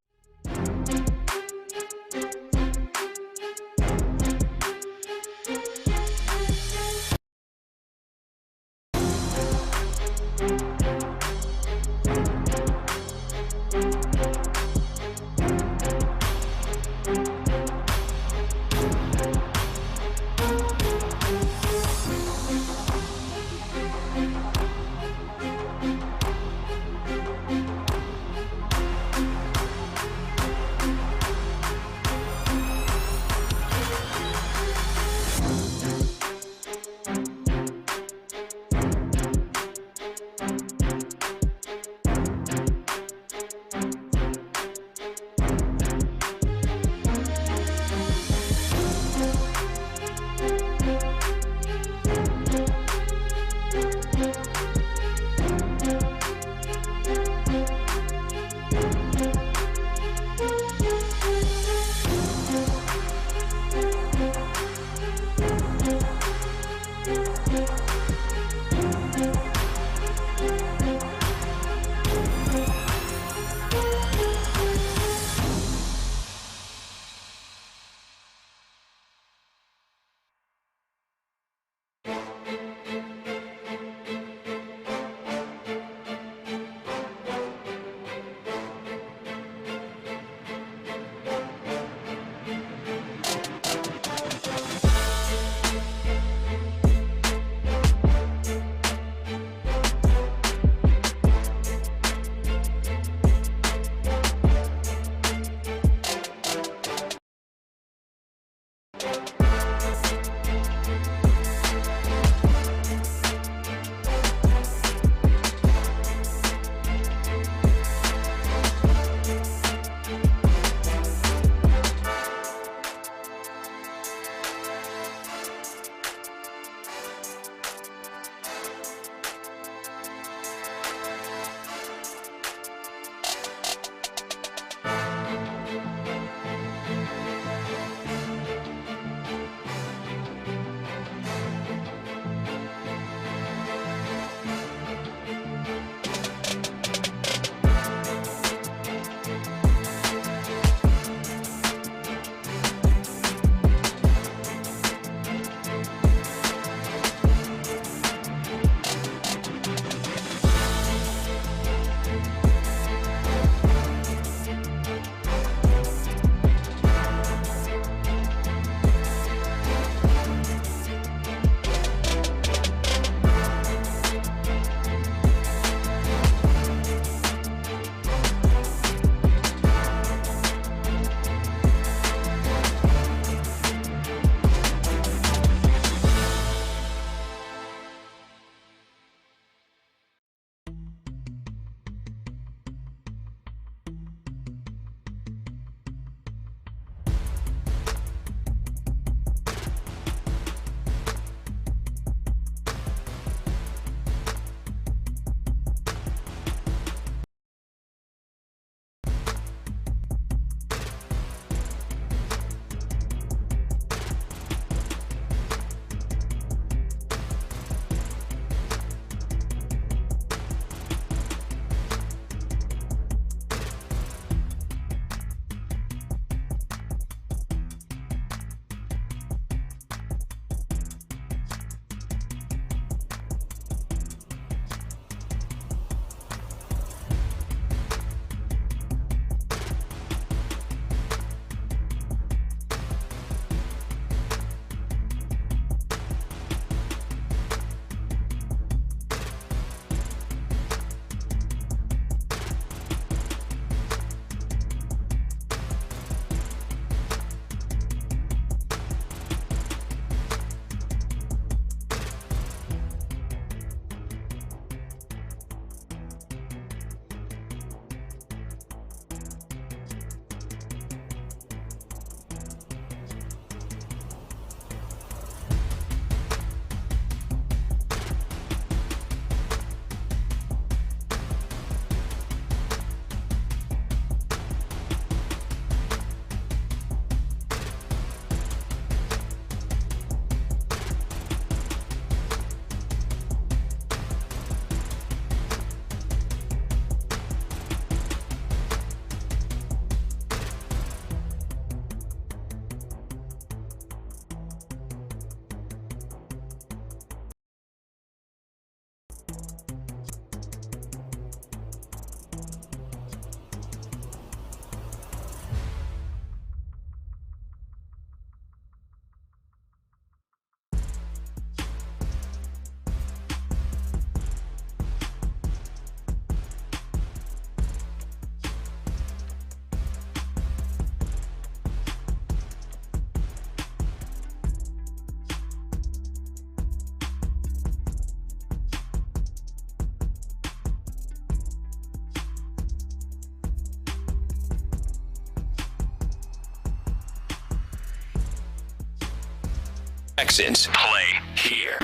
Texans play here.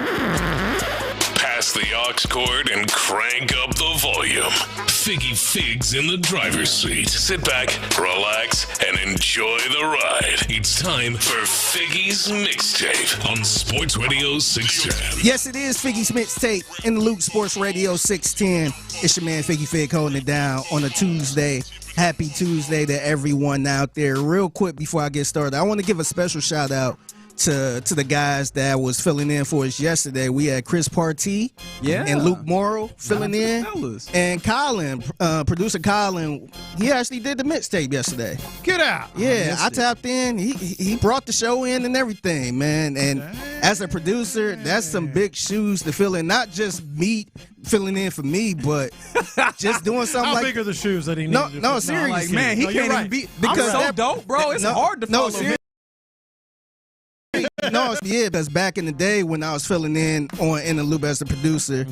Pass the aux cord and crank up the volume. Figgy Figs in the driver's seat. Sit back, relax, and enjoy the ride. It's time for Figgy's Mixtape on Sports Radio 610. Yes, it is Figgy's Mixtape in the Luke Sports Radio 610. It's your man Figgy Fig holding it down on a Tuesday. Happy Tuesday to everyone out there. Real quick before I get started, I want to give a special shout out to the guys that was filling in for us yesterday. We had Chris Partee and Luke Morrow filling in. And Colin, producer Colin, he actually did the mixtape yesterday. Get out. Yeah, I tapped in. He brought the show in and everything, man. And as a producer, that's some big shoes to fill in. Not just me filling in for me, but just doing something How like... How big are the shoes that he needed? No, seriously. Like, man, he can't even be... Because so dope, bro. It's hard to follow him. No, yeah, because back in the day when I was filling in the loop as the producer,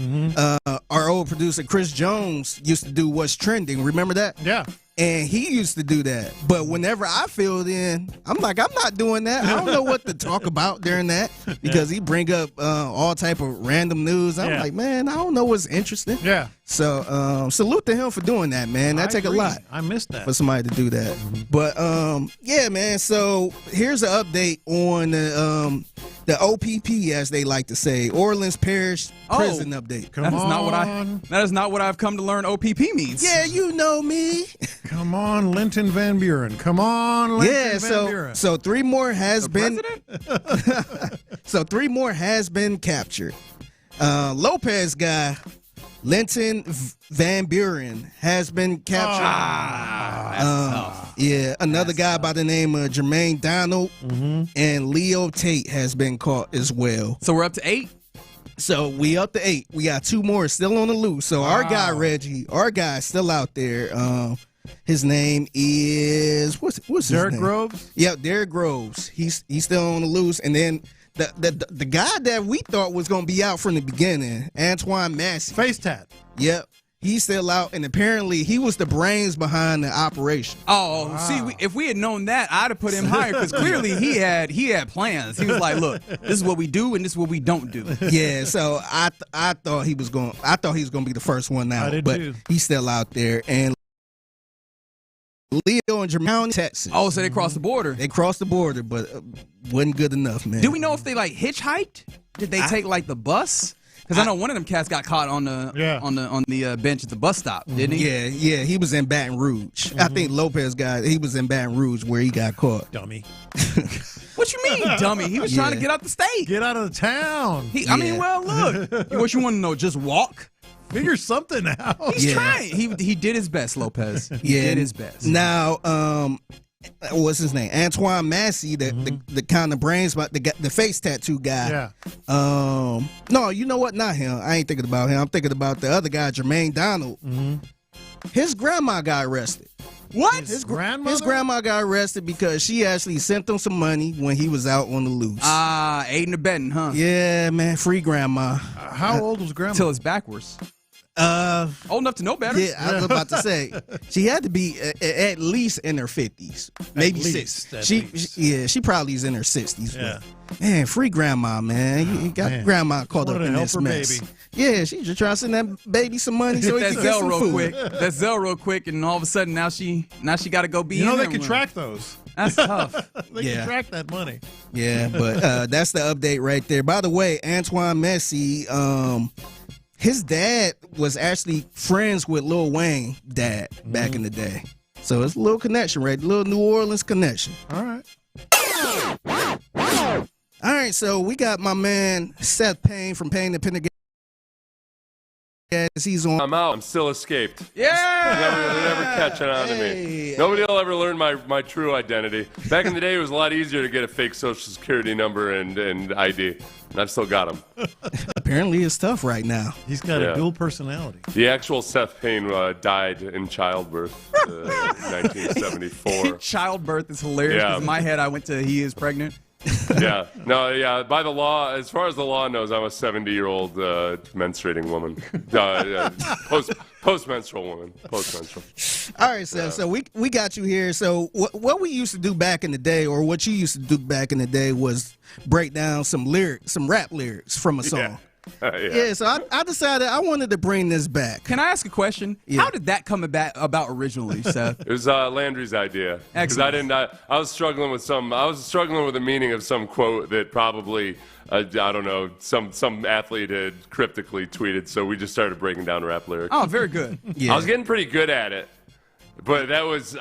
our old producer Chris Jones used to do What's Trending. Remember that? Yeah. And he used to do that. But whenever I filled in, I'm like, I'm not doing that. I don't know what to talk about during that because he bring up all type of random news. I'm like, man, I don't know what's interesting. Yeah. So salute to him for doing that, man. That take a lot. I missed that. For somebody to do that. But yeah, man. So here's an update on the OPP, as they like to say, Orleans Parish Prison update. That is not what I've come to learn OPP means. Yeah, you know me. Come on, Linton Van Buren. Come on, Linton Van Buren. So three more has been president? So three more has been captured. Lopez guy, Linton Van Buren, has been captured. That's tough. Yeah, another guy by the name of Jermaine Donald and Leo Tate has been caught as well. So we're up to 8? So we up to 8. We got 2 more still on the loose. So our guy Reggie, our guy is still out there. His name is what's his Derek name? Groves? Yeah, Derek Groves. He's still on the loose. And then the guy that we thought was gonna be out from the beginning, Antoine Massey. Face tat. Yep. He's still out, and apparently he was the brains behind the operation. Oh, see, if we had known that, I'd have put him higher because clearly he had plans. He was like, "Look, this is what we do, and this is what we don't do." Yeah, so I thought he was going to be the first one out, but he's still out there. And Leo and Jermaine, Texas. Oh, so they crossed the border. They crossed the border, but wasn't good enough, man. Do we know if they hitchhiked? Did they take the bus? Because I know one of them cats got caught on the bench at the bus stop, didn't he? Yeah, he was in Baton Rouge. I think Lopez he was in Baton Rouge where he got caught. Dummy. What you mean, dummy? He was trying to get out the state. Get out of the town. I mean, well, look. What you want to know? Just walk? Figure something out. He's trying. He did his best, Lopez. He did his best. Now, what's his name? Antoine Massey, the kind of brains, the face tattoo guy. Yeah. No, you know what? Not him. I ain't thinking about him. I'm thinking about the other guy, Jermaine Donald. His grandma got arrested. What? His grandma got arrested because she actually sent him some money when he was out on the loose. Aiding and abetting, huh? Yeah, man. Free grandma. How old was grandma? Till it's backwards. Old enough to know better. Yeah, I was about to say she had to be at least in her 50s, maybe 60s. She probably is in her 60s. Yeah. But, man, free grandma, man. You got grandma caught up in this mess. Baby. Yeah, she just trying to send that baby some money so he can get some food. That Zelle real quick, and all of a sudden now she got to go be. You know they can track those. That's tough. They can track that money. Yeah, but that's the update right there. By the way, Antoine Massey, his dad was actually friends with Lil Wayne dad back in the day. So it's a little connection, right? A little New Orleans connection. All right. All right, so we got my man Seth Payne from Payne and Pendergast. He's on. I'm out. I'm still escaped. Yeah. They're never catching on to me. Nobody will ever learn my true identity. Back in the day, it was a lot easier to get a fake Social Security number and ID. And I've still got them. Apparently, it's tough right now. He's got a dual personality. The actual Seth Payne died in childbirth in 1974. Childbirth is hilarious. Yeah. In my head, I went to he is pregnant. Yeah. No, yeah. By the law, as far as the law knows, I'm a 70-year-old menstruating woman. Post-menstrual woman. Post-menstrual. All right, so we got you here. So what we used to do back in the day, or what you used to do back in the day, was break down some rap lyrics from a song. Yeah, so I decided I wanted to bring this back. Can I ask a question? Yeah. How did that come about originally, Seth? It was Landry's idea. Because I was struggling with the meaning of some quote that probably I don't know, some athlete had cryptically tweeted. So we just started breaking down rap lyrics. Oh, very good. Yeah. I was getting pretty good at it. But that was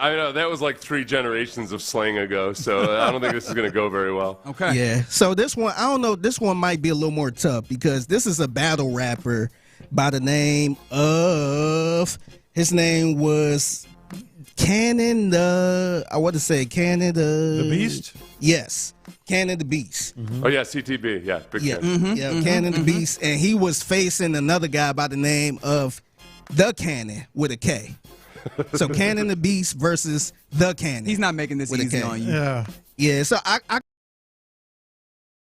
like 3 generations of slang ago, so I don't think this is going to go very well. Okay. Yeah. So this one, I don't know, this one might be a little more tough because this is a battle rapper by the name of, his name was Cannon the Beast? Yes. Cannon the Beast. Mm-hmm. Oh, yeah, CTB. Yeah, big fan. Mm-hmm. Yeah, Cannon the Beast. And he was facing another guy by the name of The Cannon with a K. So Cannon the Beast versus The Cannon. He's not making this easy on you. Yeah. So I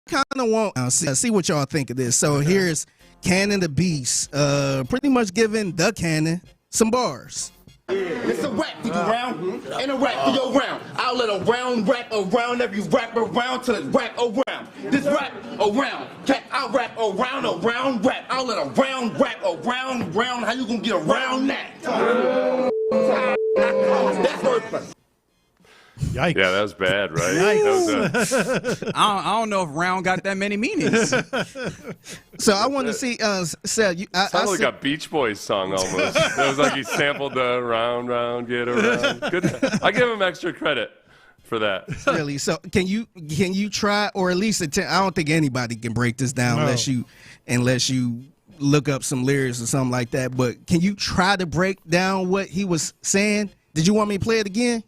kind of want to see what y'all think of this. So here's Cannon the Beast, pretty much giving The Cannon some bars. It's a rap for your round, and a rap for your round. I'll let a round rap around every rap around till it's rap around. This rap around, I'll rap around rap. I'll let a round rap around. How you gonna get around that? That's wordplay. Yikes. Yeah, that was bad, right? Yikes. I don't know if round got that many meanings. So I want to see, Seth, sounded like a Beach Boys song almost. It was like he sampled the round, get around. Good. I give him extra credit for that. Really? So can you try, or at least attempt? I don't think anybody can break this down unless you look up some lyrics or something like that. But can you try to break down what he was saying? Did you want me to play it again?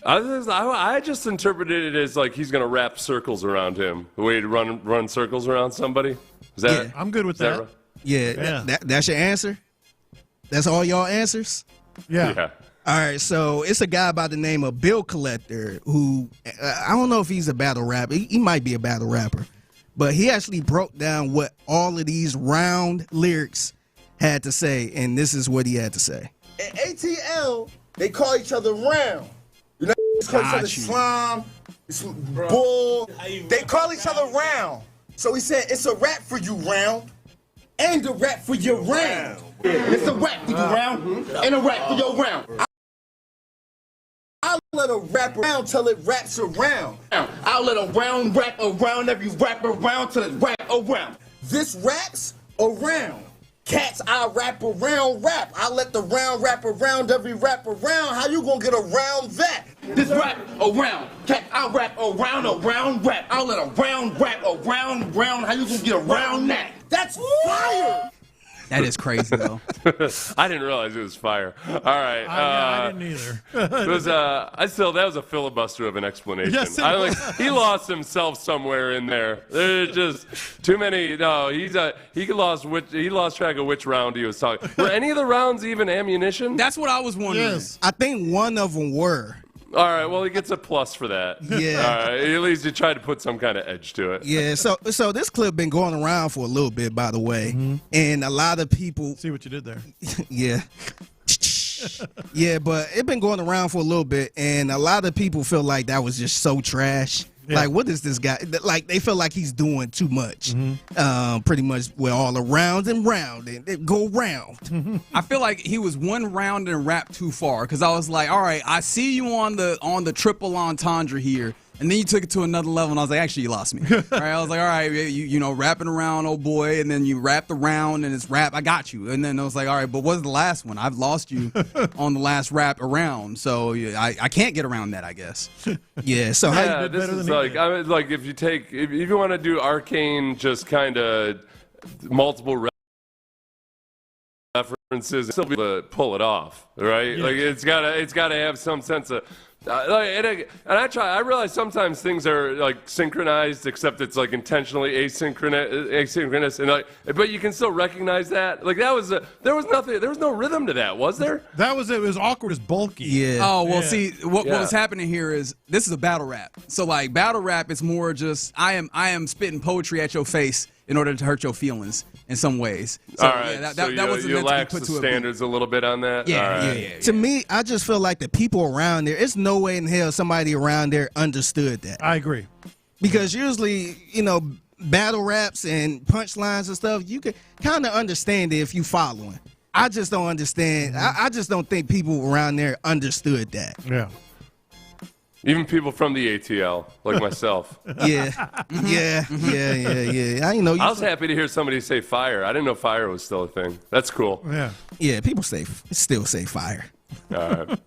I just interpreted it as like he's going to wrap circles around him. The way to run circles around somebody. Is that? Yeah, I'm good with that. Right? Yeah. That's your answer? That's all y'all answers? Yeah. All right, so it's a guy by the name of Bill Collector who, I don't know if he's a battle rapper. He might be a battle rapper. But he actually broke down what all of these round lyrics had to say, and this is what he had to say. At ATL, they call each other round. You know, they call each other slime, bull. They call each other round. So he said, it's a rap for you round, and a rap for your round. It's a rap for you round, and a rap for your round. I'll let a rap around till it raps around. I'll let a round rap around every rap around till it rap around. This raps around. Cats, I rap around rap. I let the round rap around every rap around. How you gonna get around that? This rap around. Cats, I rap around rap. I let a round rap around. How you gonna get around that? That's fire! That is crazy, though. I didn't realize it was fire. All right. I didn't either. That was a filibuster of an explanation. Yes, he lost himself somewhere in there. There's just too many. No, he lost track of which round he was talking. Were any of the rounds even ammunition? That's what I was wondering. Yes. I think one of them were. All right, well, he gets a plus for that. Yeah. All right, at least you tried to put some kind of edge to it. Yeah, so this clip been going around for a little bit, by the way, and a lot of people... See what you did there. Yeah. Yeah, but it been going around for a little bit, and a lot of people feel like that was just so trash. Yeah. Like, what is this guy? Like, they feel like he's doing too much. Pretty much with all the round and round, and they go round. I feel like he was one round and wrapped too far, because I was like, all right, I see you on the triple entendre here. And then you took it to another level, and I was like, actually, you lost me. All right, I was like, all right, you know, rapping around, oh boy, and then you wrapped around, and it's rap, I got you. And then I was like, all right, but what's the last one? I've lost you on the last rap around, so I can't get around that, I guess. Yeah, so yeah, this is like if you want to do arcane, just kind of multiple references, still be able to pull it off, right? Yeah. Like it's gotta have some sense of. I realize sometimes things are like synchronized, except it's like intentionally asynchronous, and but you can still recognize that. Like there was no rhythm to that, was there? It was awkward as bulky. Yeah. Oh well, see what was happening here is this is a battle rap. So like battle rap is more just I am spitting poetry at your face in order to hurt your feelings. in some ways. So, all right, that wasn't you meant to be lax put the to a standards a little bit on that. Yeah. To me, I just feel like the people around there, it's no way in hell somebody around there understood that. I agree. Because usually, battle raps and punchlines and stuff, you can kind of understand it if you following. I just don't understand. I just don't think people around there understood that. Yeah. Even people from the ATL, like myself. Yeah. I was happy to hear somebody say fire. I didn't know fire was still a thing. That's cool. Yeah, people still say fire. All right.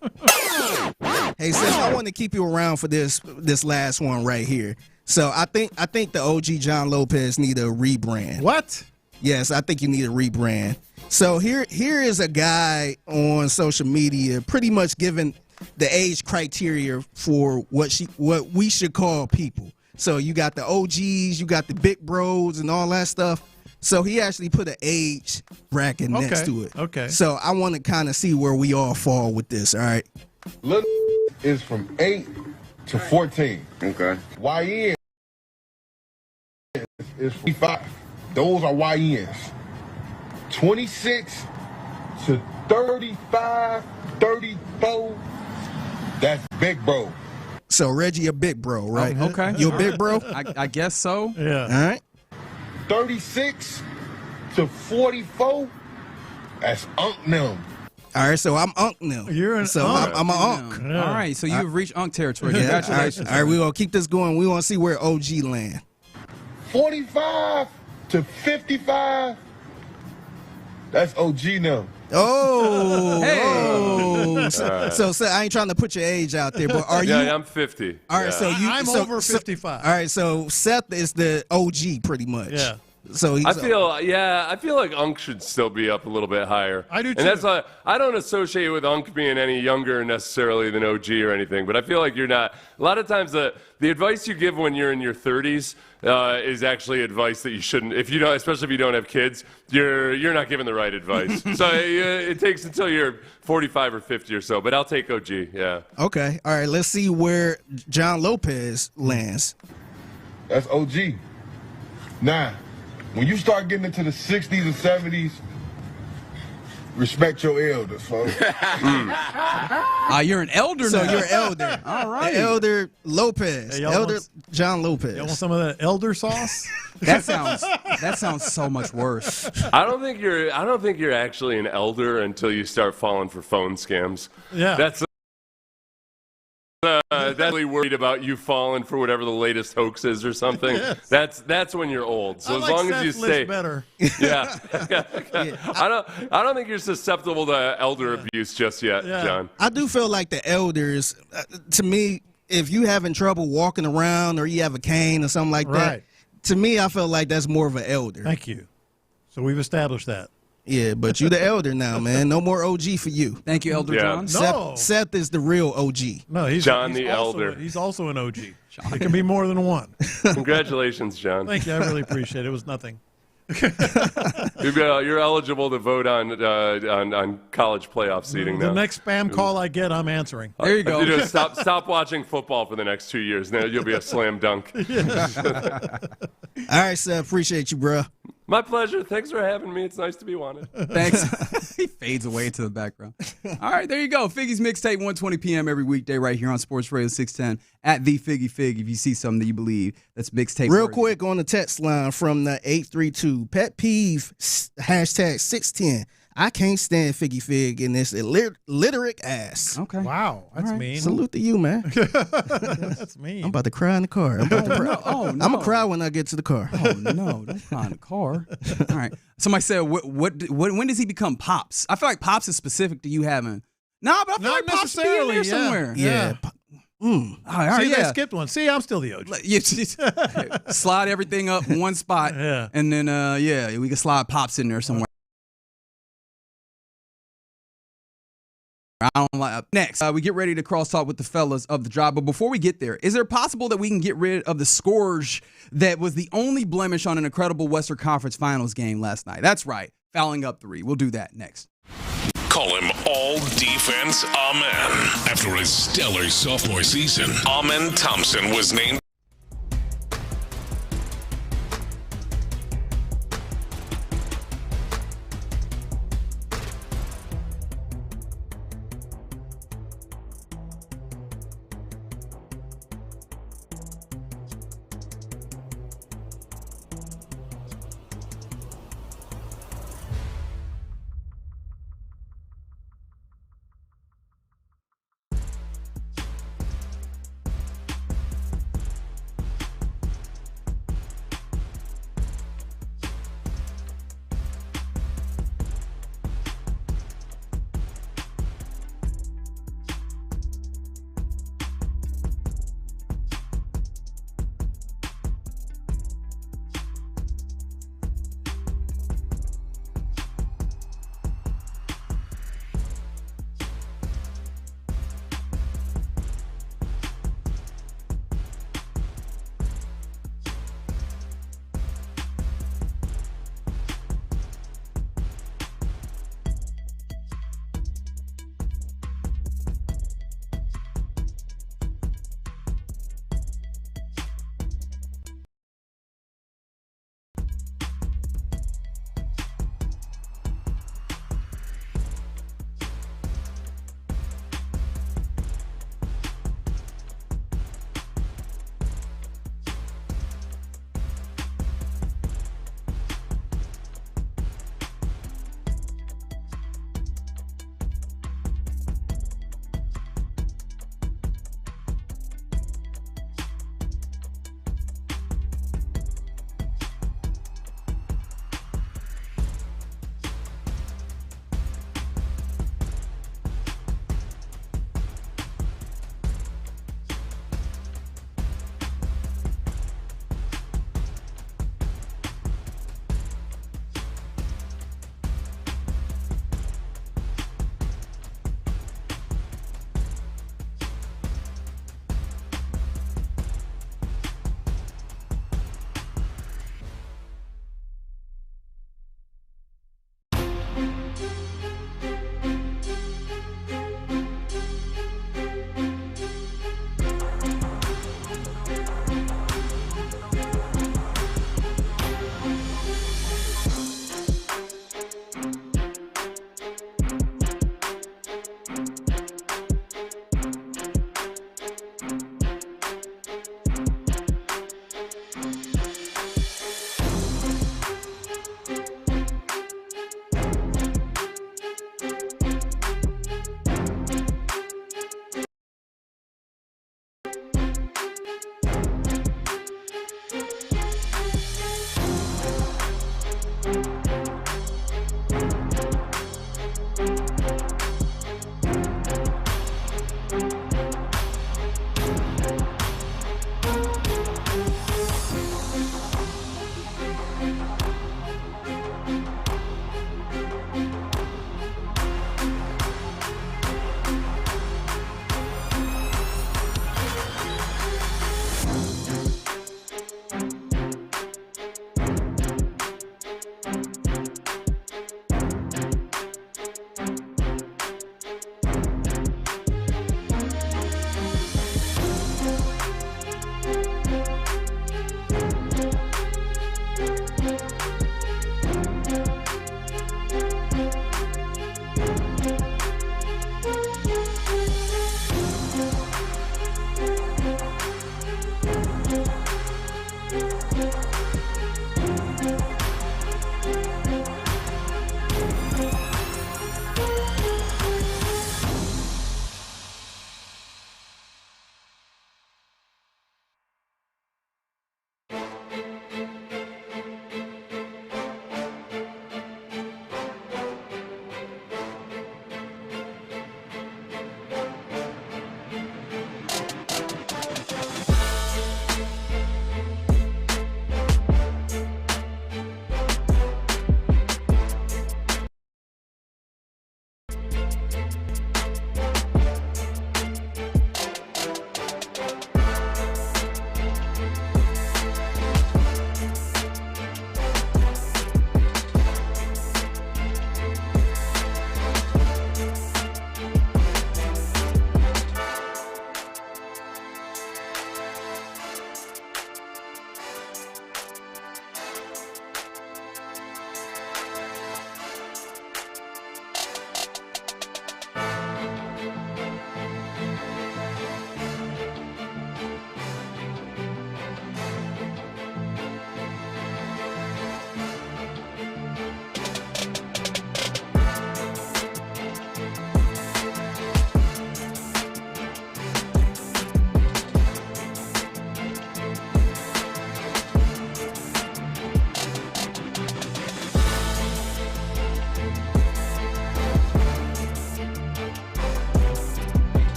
Hey, Seth, I want to keep you around for this last one right here. So I think the OG John Lopez need a rebrand. What? Yes, I think you need a rebrand. So here is a guy on social media pretty much giving the age criteria for what we should call people. So you got the OGs, you got the big bros and all that stuff. So he actually put an age bracket next to it. Okay. So I want to kind of see where we all fall with this, all right? Little is from 8 to 14. Okay. YN is 45. Those are YNs. 26 to 35, 34. That's big bro. So Reggie, a big bro, right? Okay. You a big bro? I guess so. Yeah. All right. 36 to 44. That's Unc them. All right, so I'm Unc now. You're an so Unc. I'm an Unc. Yeah. All right, so you've reached Unc territory. Yeah. Congratulations. All right, we're going to keep this going. We want to see where OG land. 45 to 55. That's OG now. Oh, hey. Oh. So I ain't trying to put your age out there, but are you? Yeah, I'm 50. All right, so I'm over 55. All right, so Seth is the OG pretty much. Yeah. So I feel like Unc should still be up a little bit higher. I do too. And that's why I don't associate with Unc being any younger necessarily than OG or anything. But I feel like you're not. A lot of times the advice you give when you're in your 30s is actually advice that you shouldn't. If you don't, especially if you don't have kids, you're not giving the right advice. So it takes until you're 45 or 50 or so. But I'll take OG. Yeah. Okay. All right. Let's see where John Lopez lands. That's OG. Nah. When you start getting into the 60s and 70s, respect your elders, folks. You're an elder now. So you're elder. All right. Elder Lopez. Hey, Elder John Lopez. You want some of that elder sauce? That sounds so much worse. I don't think you're actually an elder until you start falling for phone scams. Yeah. That's really worried about you falling for whatever the latest hoax is or something. Yes. That's when you're old. So I as like long Seth as you stay better. Yeah. I don't think you're susceptible to elder abuse just yet, John. I do feel like the elders, to me, if you having trouble walking around or you have a cane or something like that, to me, I feel like that's more of an elder. Thank you. So we've established that. Yeah, but you the elder now, man. No more OG for you. Thank you, Elder John. No. Seth is the real OG. No, he's John the elder. He's also an OG. It can be more than one. Congratulations, John. Thank you. I really appreciate it. It was nothing. You're eligible to vote on college playoff seating now. The next spam call I get, I'm answering. There you go. Stop watching football for the next 2 years. Now you'll be a slam dunk. All right, Seth. Appreciate you, bro. My pleasure. Thanks for having me. It's nice to be wanted. Thanks. He fades away into the background. All right, there you go. Figgy's Mixtape, 1:20 p.m. every weekday right here on Sports Radio 610 at the Figgy Fig. If you see something that you believe that's Mixtape. Real quick on the text line from the 832. Pet peeve, hashtag 610. I can't stand Figgy Fig in this illiterate ass. Okay. Wow. That's mean. Salute to you, man. That's mean. I'm about to cry in the car. I'm going to cry when I get to the car. Oh, no. Don't cry in the car. All right. Somebody said, when does he become Pops? I feel like Pops is specific to you having. No, but I feel like Pops should be in there somewhere. Yeah. All right, they skipped one. See, I'm still the OG. Slide everything up in one spot. Yeah. And then, we can slide Pops in there somewhere. I don't like. Next, we get ready to crosstalk with the fellas of the drive. But before we get there, is it possible that we can get rid of the scourge that was the only blemish on an incredible Western Conference Finals game last night? That's right, fouling up 3. We'll do that next. Call him all defense Amen. After his stellar sophomore season, Amen Thompson was named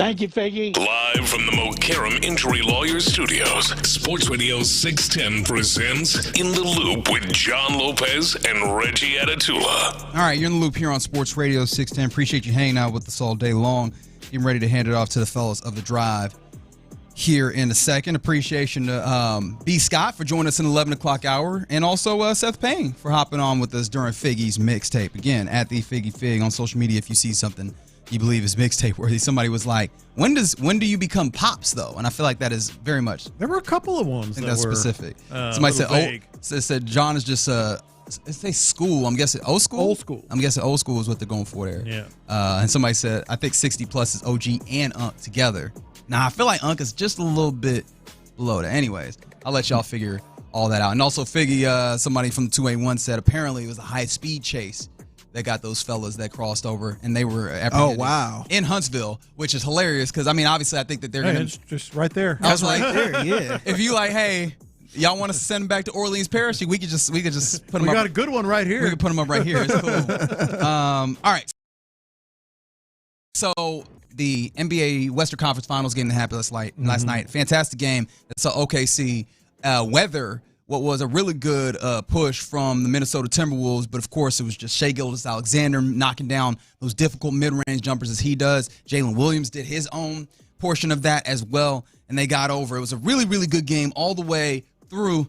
Thank you, Figgy. Live from the Mokaram Injury Lawyers Studios, Sports Radio 610 presents In the Loop with John Lopez and Reggie Atatula. All right, you're in the loop here on Sports Radio 610. Appreciate you hanging out with us all day long. Getting ready to hand it off to the fellas of the drive here in a second. Appreciation to B. Scott for joining us in the 11 o'clock hour, and also Seth Payne for hopping on with us during Figgy's mixtape. Again, at the Figgy Fig on social media if you see something you believe is mixtape worthy. Somebody was like, when do you become pops though? And I feel like that is very much. There were a couple of ones that that's were specific. Somebody said John is just say school. I'm guessing old school. Old school. I'm guessing old school is what they're going for there. Yeah. And somebody said I think 60 plus is OG and Unk together. Now I feel like Unk is just a little bit below that. Anyways, I'll let y'all figure all that out. And also Figgy, somebody from the 281 said apparently it was a high speed chase that got those fellas that crossed over, and they were apprehended in Huntsville, which is hilarious because, I mean, obviously I think that they're going to... It's just right there. That's right there, yeah. If you like, hey, y'all want us to send them back to Orleans Parish, we could just put them up. We got a good one right here. We could put them up right here. It's cool. All right. So the NBA Western Conference Finals game that happened last night. Fantastic game. That's OKC. Weather what was a really good push from the Minnesota Timberwolves. But, of course, it was just Shai Gilgeous-Alexander knocking down those difficult mid-range jumpers as he does. Jalen Williams did his own portion of that as well, and they got over. It was a really, really good game all the way through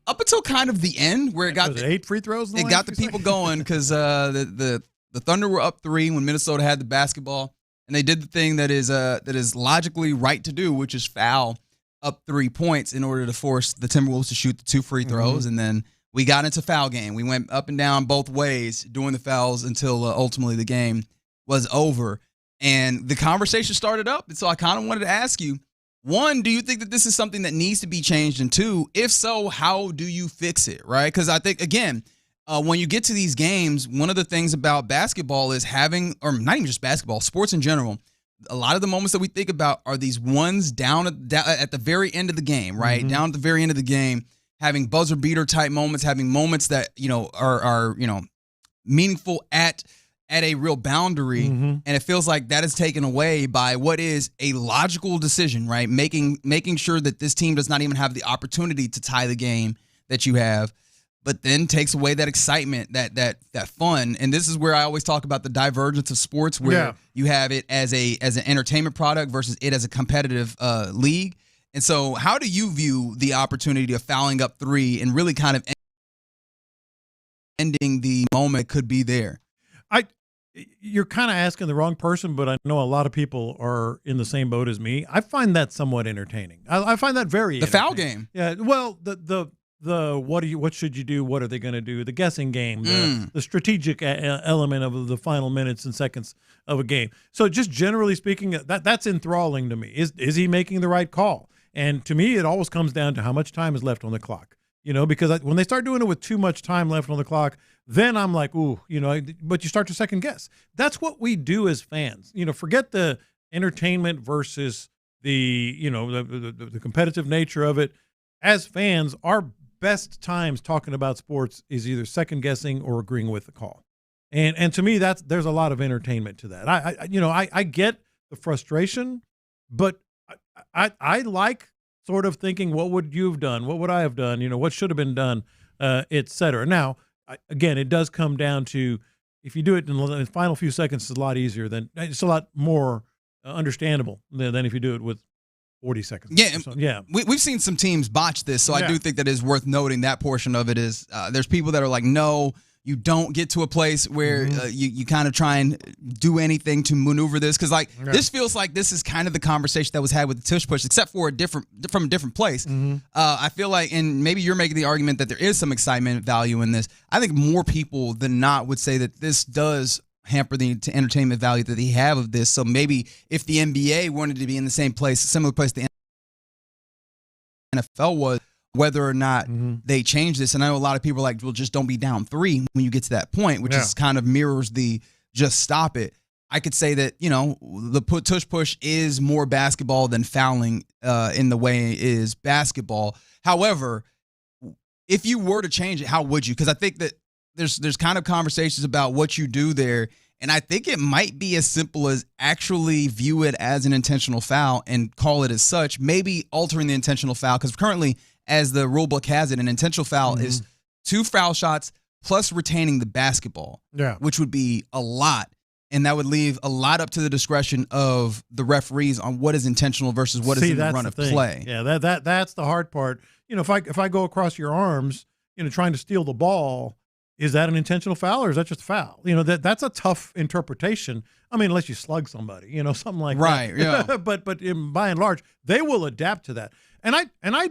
up until kind of the end where it got 8 free throws. It got the people going because the Thunder were up 3 when Minnesota had the basketball, and they did the thing that is logically right to do, which is foul up 3 points in order to force the Timberwolves to shoot the 2 free throws. And then we got into foul game. We went up and down both ways doing the fouls until ultimately the game was over. And the conversation started up. And so I kind of wanted to ask you, 1, do you think that this is something that needs to be changed? And 2, if so, how do you fix it, right? Because I think, again, when you get to these games, one of the things about basketball is having, or not even just basketball, sports in general, a lot of the moments that we think about are these ones down at the very end of the game, right? Down at the very end of the game, having buzzer beater type moments, having moments that, are meaningful at a real boundary. And it feels like that is taken away by what is a logical decision, right? Making sure that this team does not even have the opportunity to tie the game that you have, but then takes away that excitement, that fun. And this is where I always talk about the divergence of sports, where you have it as an entertainment product versus it as a competitive league. And so how do you view the opportunity of fouling up 3 and really kind of ending the moment could be there? You're kind of asking the wrong person, but I know a lot of people are in the same boat as me. I find that somewhat entertaining. I find that very the foul game. Yeah, well, the what should you do? What are they going to do? The guessing game, the strategic element of the final minutes and seconds of a game. So just generally speaking, that's enthralling to me. Is he making the right call? And to me, it always comes down to how much time is left on the clock. Because when they start doing it with too much time left on the clock, then I'm like, ooh, but you start to second guess. That's what we do as fans. Forget the entertainment versus the competitive nature of it. As fans, our best times talking about sports is either second guessing or agreeing with the call. And to me, there's a lot of entertainment to that. I get the frustration, but I like sort of thinking, what would you have done? What would I have done? What should have been done, et cetera. Now, again, it does come down to, if you do it in the final few seconds, it's a lot easier it's a lot more understandable than if you do it with 40 seconds. Yeah, yeah. We've seen some teams botch this, so I do think that is worth noting. That portion of it is there's people that are like, no, you don't get to a place where you kind of try and do anything to maneuver this, because this feels like this is kind of the conversation that was had with the tush push, except for from a different place. I feel like, and maybe you're making the argument that there is some excitement value in this. I think more people than not would say that this does hamper the entertainment value that they have of this. So maybe if the NBA wanted to be in the same place, similar place the NFL was, whether or not they change this. And I know a lot of people are like, well, just don't be down 3 when you get to that point, which is kind of mirrors the just stop it. I could say that, the tush push is more basketball than fouling in the way it is basketball. However, if you were to change it, how would you? Because I think that there's kind of conversations about what you do there. And I think it might be as simple as actually view it as an intentional foul and call it as such, maybe altering the intentional foul. Because currently, as the rule book has it, an intentional foul is 2 foul shots plus retaining the basketball, which would be a lot. And that would leave a lot up to the discretion of the referees on what is intentional versus what is in the run of play. Yeah, that's the hard part. If I go across your arms, trying to steal the ball, is that an intentional foul or is that just a foul? That's a tough interpretation. I mean, unless you slug somebody, something like that. Right, yeah. but by and large, they will adapt to that. And I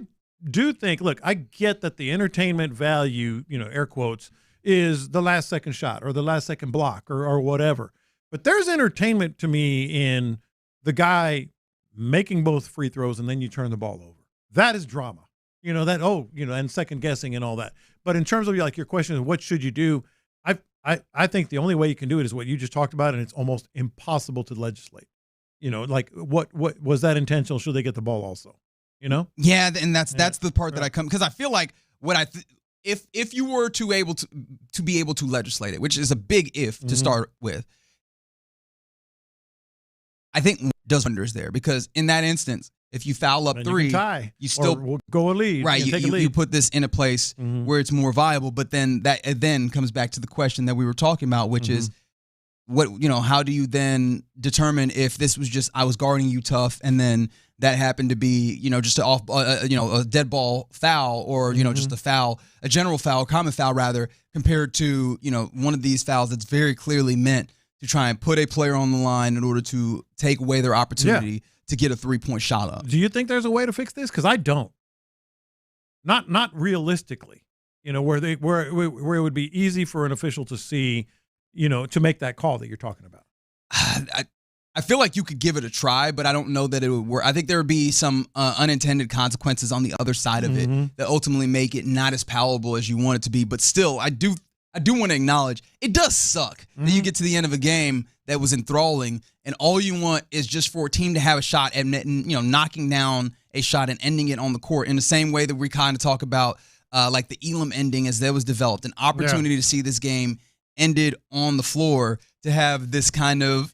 do think, look, I get that the entertainment value, air quotes, is the last second shot or the last second block or whatever. But there's entertainment to me in the guy making both free throws and then you turn the ball over. That is drama. And second guessing and all that. But in terms of your question is what should you do? I think the only way you can do it is what you just talked about, and it's almost impossible to legislate. What was that intentional? Should they get the ball also? Yeah, and that's the part that I come, because I feel like if you were to be able to legislate it, which is a big if to start with, I think does wonders there, because in that instance, If you foul up 3, you still we'll go a lead. Right, you put this in a place where it's more viable. But then it then comes back to the question that we were talking about, which is how do you then determine if this was just I was guarding you tough, and then that happened to be just a dead ball foul, or just a general foul, common foul rather, compared to one of these fouls that's very clearly meant to try and put a player on the line in order to take away their opportunity to get a 3-point shot up. Do you think there's a way to fix this? Because I don't. Not realistically. Where it would be easy for an official to see, to make that call that you're talking about. I feel like you could give it a try, but I don't know that it would work. I think there would be some unintended consequences on the other side of it that ultimately make it not as palatable as you want it to be. But still, I do want to acknowledge it does suck that you get to the end of a game that was enthralling, and all you want is just for a team to have a shot at knocking down a shot and ending it on the court in the same way that we kind of talk about like the Elam ending as that was developed, an opportunity to see this game ended on the floor, to have this kind of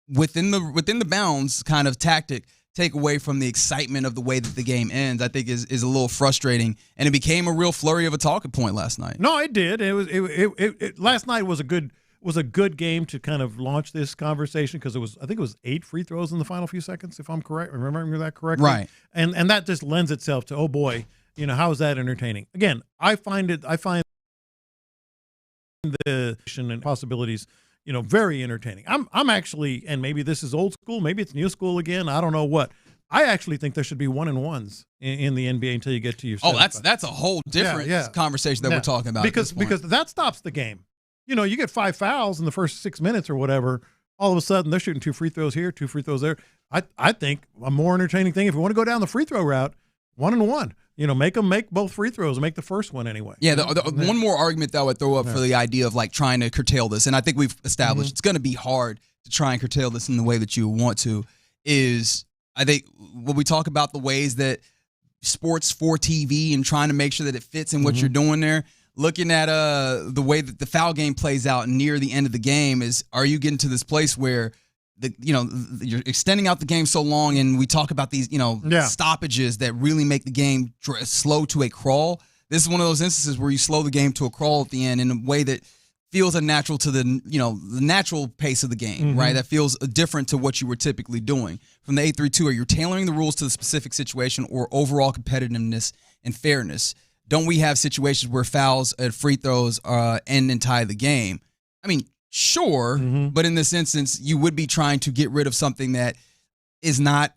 within the bounds kind of tactic take away from the excitement of the way that the game ends, I think is a little frustrating, and it became a real flurry of a talking point last night. No, it did. It last night was a good game to kind of launch this conversation, because I think it was 8 free throws in the final few seconds, if I'm correct, remembering that correctly. Right. And that just lends itself to, oh boy, how is that entertaining? Again, I find the and possibilities very entertaining. I'm actually, and maybe this is old school, maybe it's new school again, I don't know what. I actually think there should be 1-and-1s in the NBA until you get to your. Oh, that's a whole different conversation that we're talking about. Because that stops the game. You get 5 fouls in the first 6 minutes or whatever. All of a sudden, they're shooting 2 free throws here, 2 free throws there. I think a more entertaining thing, if you want to go down the free throw route, 1-and-1. Make them make both free throws and make the first one anyway. Yeah, one more argument that I would throw up for the idea of like trying to curtail this, and I think we've established it's going to be hard to try and curtail this in the way that you want to, is I think when we talk about the ways that sports for TV and trying to make sure that it fits in what you're doing there, looking at the way that the foul game plays out near the end of the game, are you getting to this place where you're extending out the game so long, and we talk about these stoppages that really make the game slow to a crawl. This is one of those instances where you slow the game to a crawl at the end in a way that feels unnatural to the natural pace of the game, right? That feels different to what you were typically doing. From the 8-3-2, are you tailoring the rules to the specific situation or overall competitiveness and fairness? Don't we have situations where fouls at free throws end and tie the game? I mean, sure, but in this instance, you would be trying to get rid of something that is not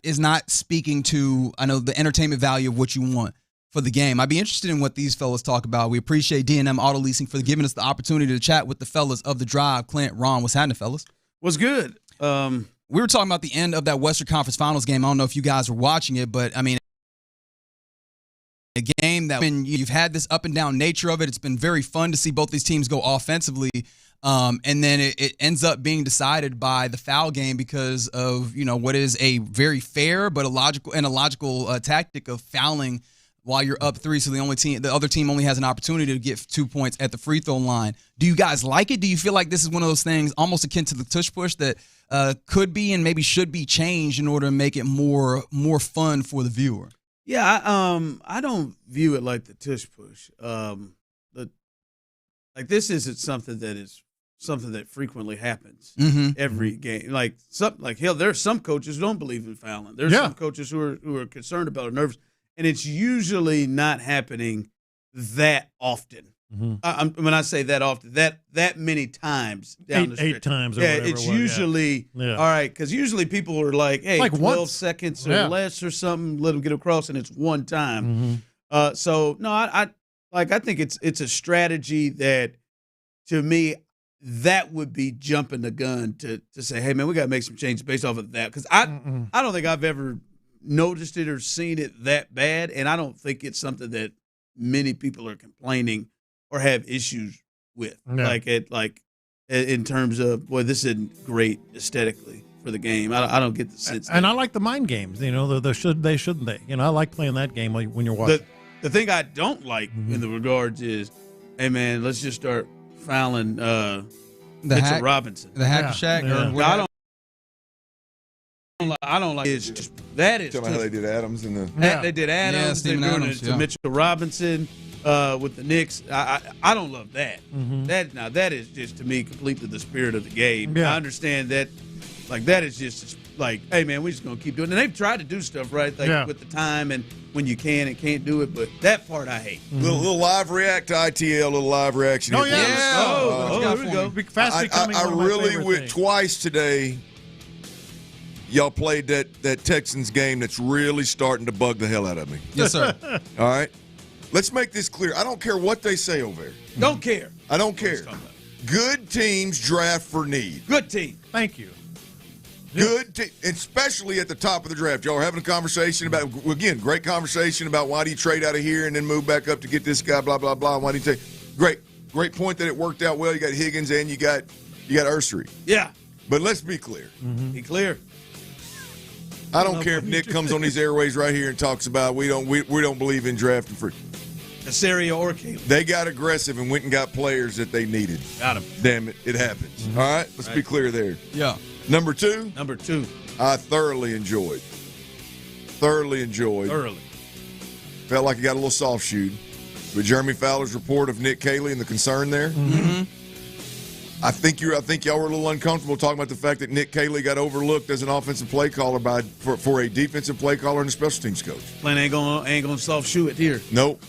speaking to, the entertainment value of what you want for the game. I'd be interested in what these fellas talk about. We appreciate D&M Auto Leasing for giving us the opportunity to chat with the fellas of The Drive. Clint, Ron, what's happening, fellas? What's good? We were talking about the end of that Western Conference Finals game. I don't know if you guys were watching it, but I mean, a game that when you've had this up and down nature of it, it's been very fun to see both these teams go offensively. And then it ends up being decided by the foul game because of, what is a very fair but a logical tactic of fouling while you're up 3. So the other team only has an opportunity to get 2 points at the free throw line. Do you guys like it? Do you feel like this is one of those things almost akin to the tush push that could be and maybe should be changed in order to make it more fun for the viewer? Yeah, I don't view it like the tush push. This isn't something that frequently happens every game. There's some coaches who don't believe in fouling. There's some coaches who are concerned about it, nervous, and it's usually not happening that often. When I say that often, that many times down the stretch. 8 times or whatever. It's usually all right, because usually people are like, hey, 12 seconds or less or something, let them get across, and it's one time. So no, I think it's a strategy that, to me, that would be jumping the gun to say, hey man, we got to make some changes based off of that, because I don't think I've ever noticed it or seen it that bad, and I don't think it's something that many people are complaining or have issues with. In terms of, boy, this isn't great aesthetically for the game. I don't get the sense. And I like the mind games. The should they, shouldn't they? I like playing that game when you're watching. The thing I don't like in the regards is, hey man, let's just start fouling Mitchell Robinson. The Hack Shack? I don't I don't like it. That is. Tell me how they did Adams in the. They did Adams. They're doing it to Mitchell Robinson with the Knicks. I don't love that. That is just to me completely the spirit of the game. I understand that. Like that is just like, hey man, we're just gonna keep doing it. And they've tried to do stuff right, like with the time and when you can and can't do it. But that part I hate. Little live react to ITL, little live reaction. Oh yeah. Here we go. I really went twice today. Y'all played that Texans game that's really starting to bug the hell out of me. Yes, sir. All right. Let's make this clear. I don't care what they say over there. Don't care. I don't care. Good teams draft for need. Good team. Thank you. Good, especially at the top of the draft. Y'all are having a conversation about, again, great conversation about why do you trade out of here and then move back up to get this guy, blah, blah, blah. Why do you take? Great point that it worked out well. You got Higgins and you got Ursary. Yeah. But let's be clear. Be clear. I don't care if Nick comes on these airways right here and talks about we don't believe in drafting for Casario or Caleb. They got aggressive and went and got players that they needed. Got them. Damn it, it happens. All right, let's be clear there. Yeah. Number two, I thoroughly enjoyed. Thoroughly. Felt like he got a little soft shoed. But Jeremy Fowler's report of Nick Caley and the concern there. I think y'all were a little uncomfortable talking about the fact that Nick Caley got overlooked as an offensive play caller for a defensive play caller and a special teams coach. Plan ain't gonna soft shoe it here. Nope.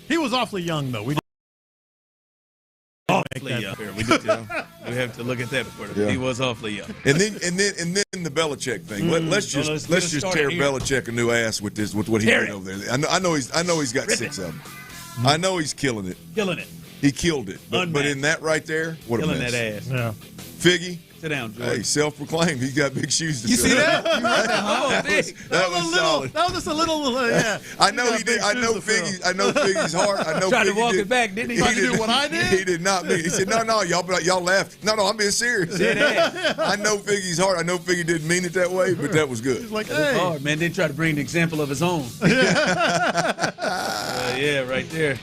He was awfully young though. We have to look at that part of it. He was awfully young. And then the Belichick thing. Let's just tear Belichick a new ass with what he did over there. I know he's got 6 of them. I know he's killing it. He killed it. But in that right there, what killing a mess. That ass. Yeah. Figgy. Sit down, Jordan. Hey, self-proclaimed. He's got big shoes to fill. You see that? That was solid. That was just a little, yeah. I know he did. I know Figgy's heart. I know tried Figgy to walk did. it back, didn't he? Tried to do what I did? He did not mean. He said, no, y'all laughed. No, I'm being serious. I know Figgy's heart. I know Figgy didn't mean it that way, but that was good. He's like, hey. Hard, man. Didn't try to bring an example of his own. Yeah, right there.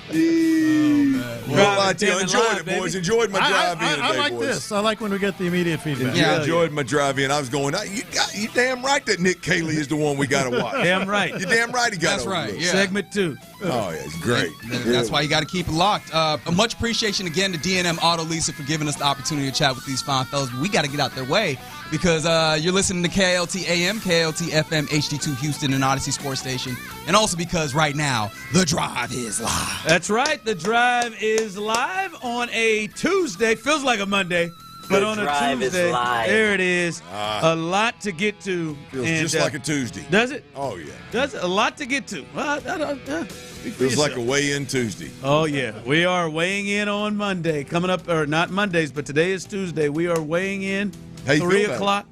Well, enjoyed it, boys. Enjoyed my drive in today, I like boys. this. I like when we get the immediate feedback. Yeah, enjoyed my drive in. I was going, you damn right that Nick Caley is the one we got to watch. Damn right. You're damn right he got That's right. Yeah. Segment 2. Oh, yeah, it's great. That's why you got to keep it locked. Much appreciation again to DNM Auto Lisa for giving us the opportunity to chat with these fine fellas. But we got to get out their way because you're listening to KLT AM, KLT FM, HD2 Houston, and Odyssey Sports Station. And also because right now, The Drive is live. That's right. The Drive is live on a Tuesday. Feels like a Monday. But on a Tuesday, there it is. A lot to get to. Feels just like a Tuesday. Does it? Oh, yeah. Does it? A lot to get to. Well, feels like a weigh-in Tuesday. Oh, yeah. We are weighing in on Monday. Coming up, or not Mondays, but today is Tuesday. We are weighing in 3 o'clock.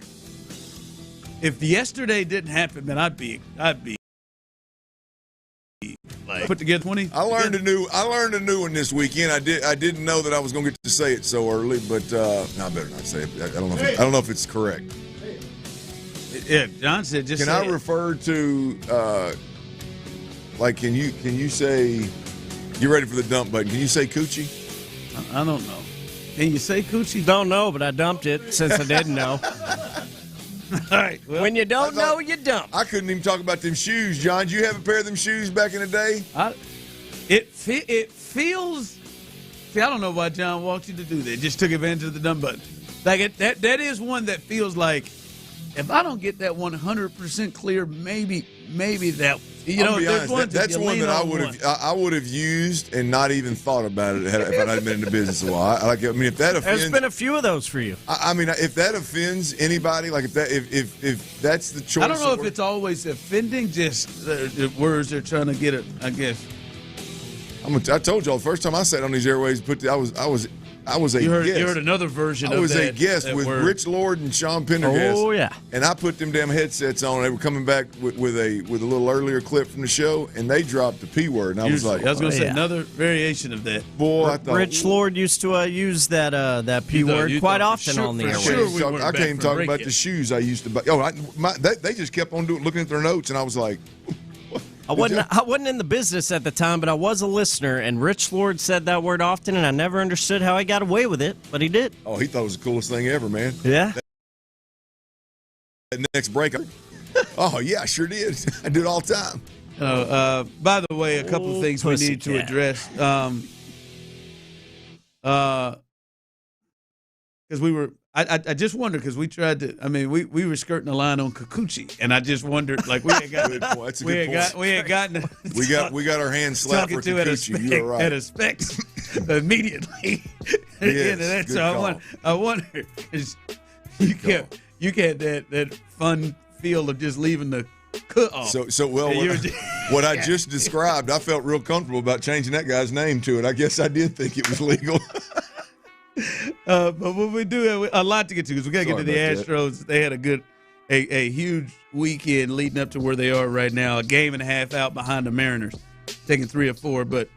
If yesterday didn't happen, man, I'd be like put together 20. I learned a new one this weekend. I didn't know that I was going to get to say it so early, but no, I better not say it. I don't know if it's correct. Yeah, John said just. Can I refer to can you say get ready for the dump button? Can you say coochie? I don't know. Can you say coochie? Don't know, but I dumped it since I didn't know. All right. Well, when you don't know, you dump. I couldn't even talk about them shoes, John. Did you have a pair of them shoes back in the day? It feels. See, I don't know why John walked you to do that. Just took advantage of the dumb button. Like that is one that feels like if I don't get that 100% clear, maybe that. There's one that's one that I would have used and not even thought about it if I hadn't been in the business a while. If that offends, there's been a few of those for you. If that offends anybody, like if that's the choice. I don't know if it's always offending. Just the words they're trying to get it. I guess. I told y'all the first time I sat on these airways. I was a guest. You heard another version of that. I was a guest with word. Rich Lord and Sean Pendergast. Oh, yeah. And I put them damn headsets on. They were coming back with a little earlier clip from the show, and they dropped the P word. And I was like, I was going to say another variation of that. Boy, I thought. Rich Lord used to use that P word quite often on the airways. I can't even talk about the shoes I used to buy. They just kept on looking at their notes, and I was like, I wasn't in the business at the time, but I was a listener, and Rich Lord said that word often, and I never understood how he got away with it, but he did. Oh, he thought it was the coolest thing ever, man. Yeah. the next break. Oh, yeah, I sure did. I do it all the time. By the way, a couple of things we need to address. Because we were, I just wondered, because we tried to, we were skirting the line on Kikuchi, and I just wondered, like, we had gotten, we got our hands slapped for Kikuchi. You're right. At a specs immediately. Yes, so I wonder, you kept that fun feel of just leaving the cut off. What I just described, I felt real comfortable about changing that guy's name to it. I guess I did think it was legal. But what we do have a lot to get to, because we got to get to the Astros. They had a huge weekend leading up to where they are right now. A game and a half out behind the Mariners, taking 3 or 4. But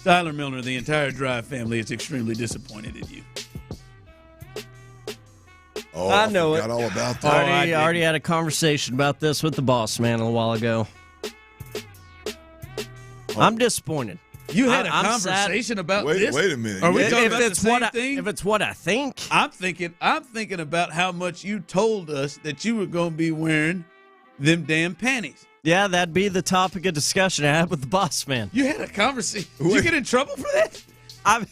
Tyler Milner, the entire Drive family, is extremely disappointed in you. Oh, I know it. All about that. I already had a conversation about this with the boss man a little while ago. I'm disappointed. You had a conversation about this? Wait a minute. Are we talking about the same thing? If it's what I think. I'm thinking about how much you told us that you were going to be wearing them damn panties. Yeah, that'd be the topic of discussion I had with the boss man. You had a conversation. Did you get in trouble for that? I'm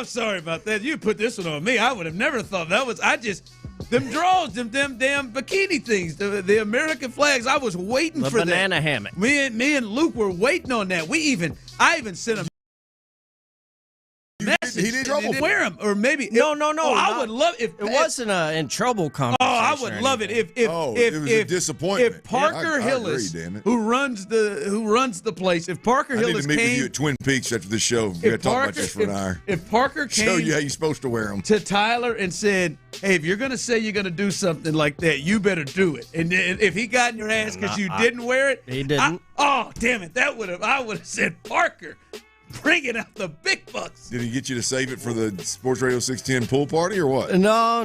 sorry about that. You put this one on me. I would have never thought that was. Them draws, them damn bikini things, the American flags. I was waiting for that. The banana hammock. Me and Luke were waiting on that. I even sent him message. He didn't wear them, or maybe no. I would love if it wasn't a in trouble conversation. Oh, I would love it if it was a disappointment. If Parker Hillis, who runs the place, if Parker Hillis came, I need to meet with you at Twin Peaks after the show. We got to talk about this for an hour. If Parker came, show you how you're supposed to wear them to Tyler and said, "Hey, if you're going to say you're going to do something like that, you better do it." And if he got in your ass because you didn't wear it, he didn't. Oh, damn it! I would have said, Parker, bringing out the big bucks. Did he get you to save it for the Sports Radio 610 pool party or what? No.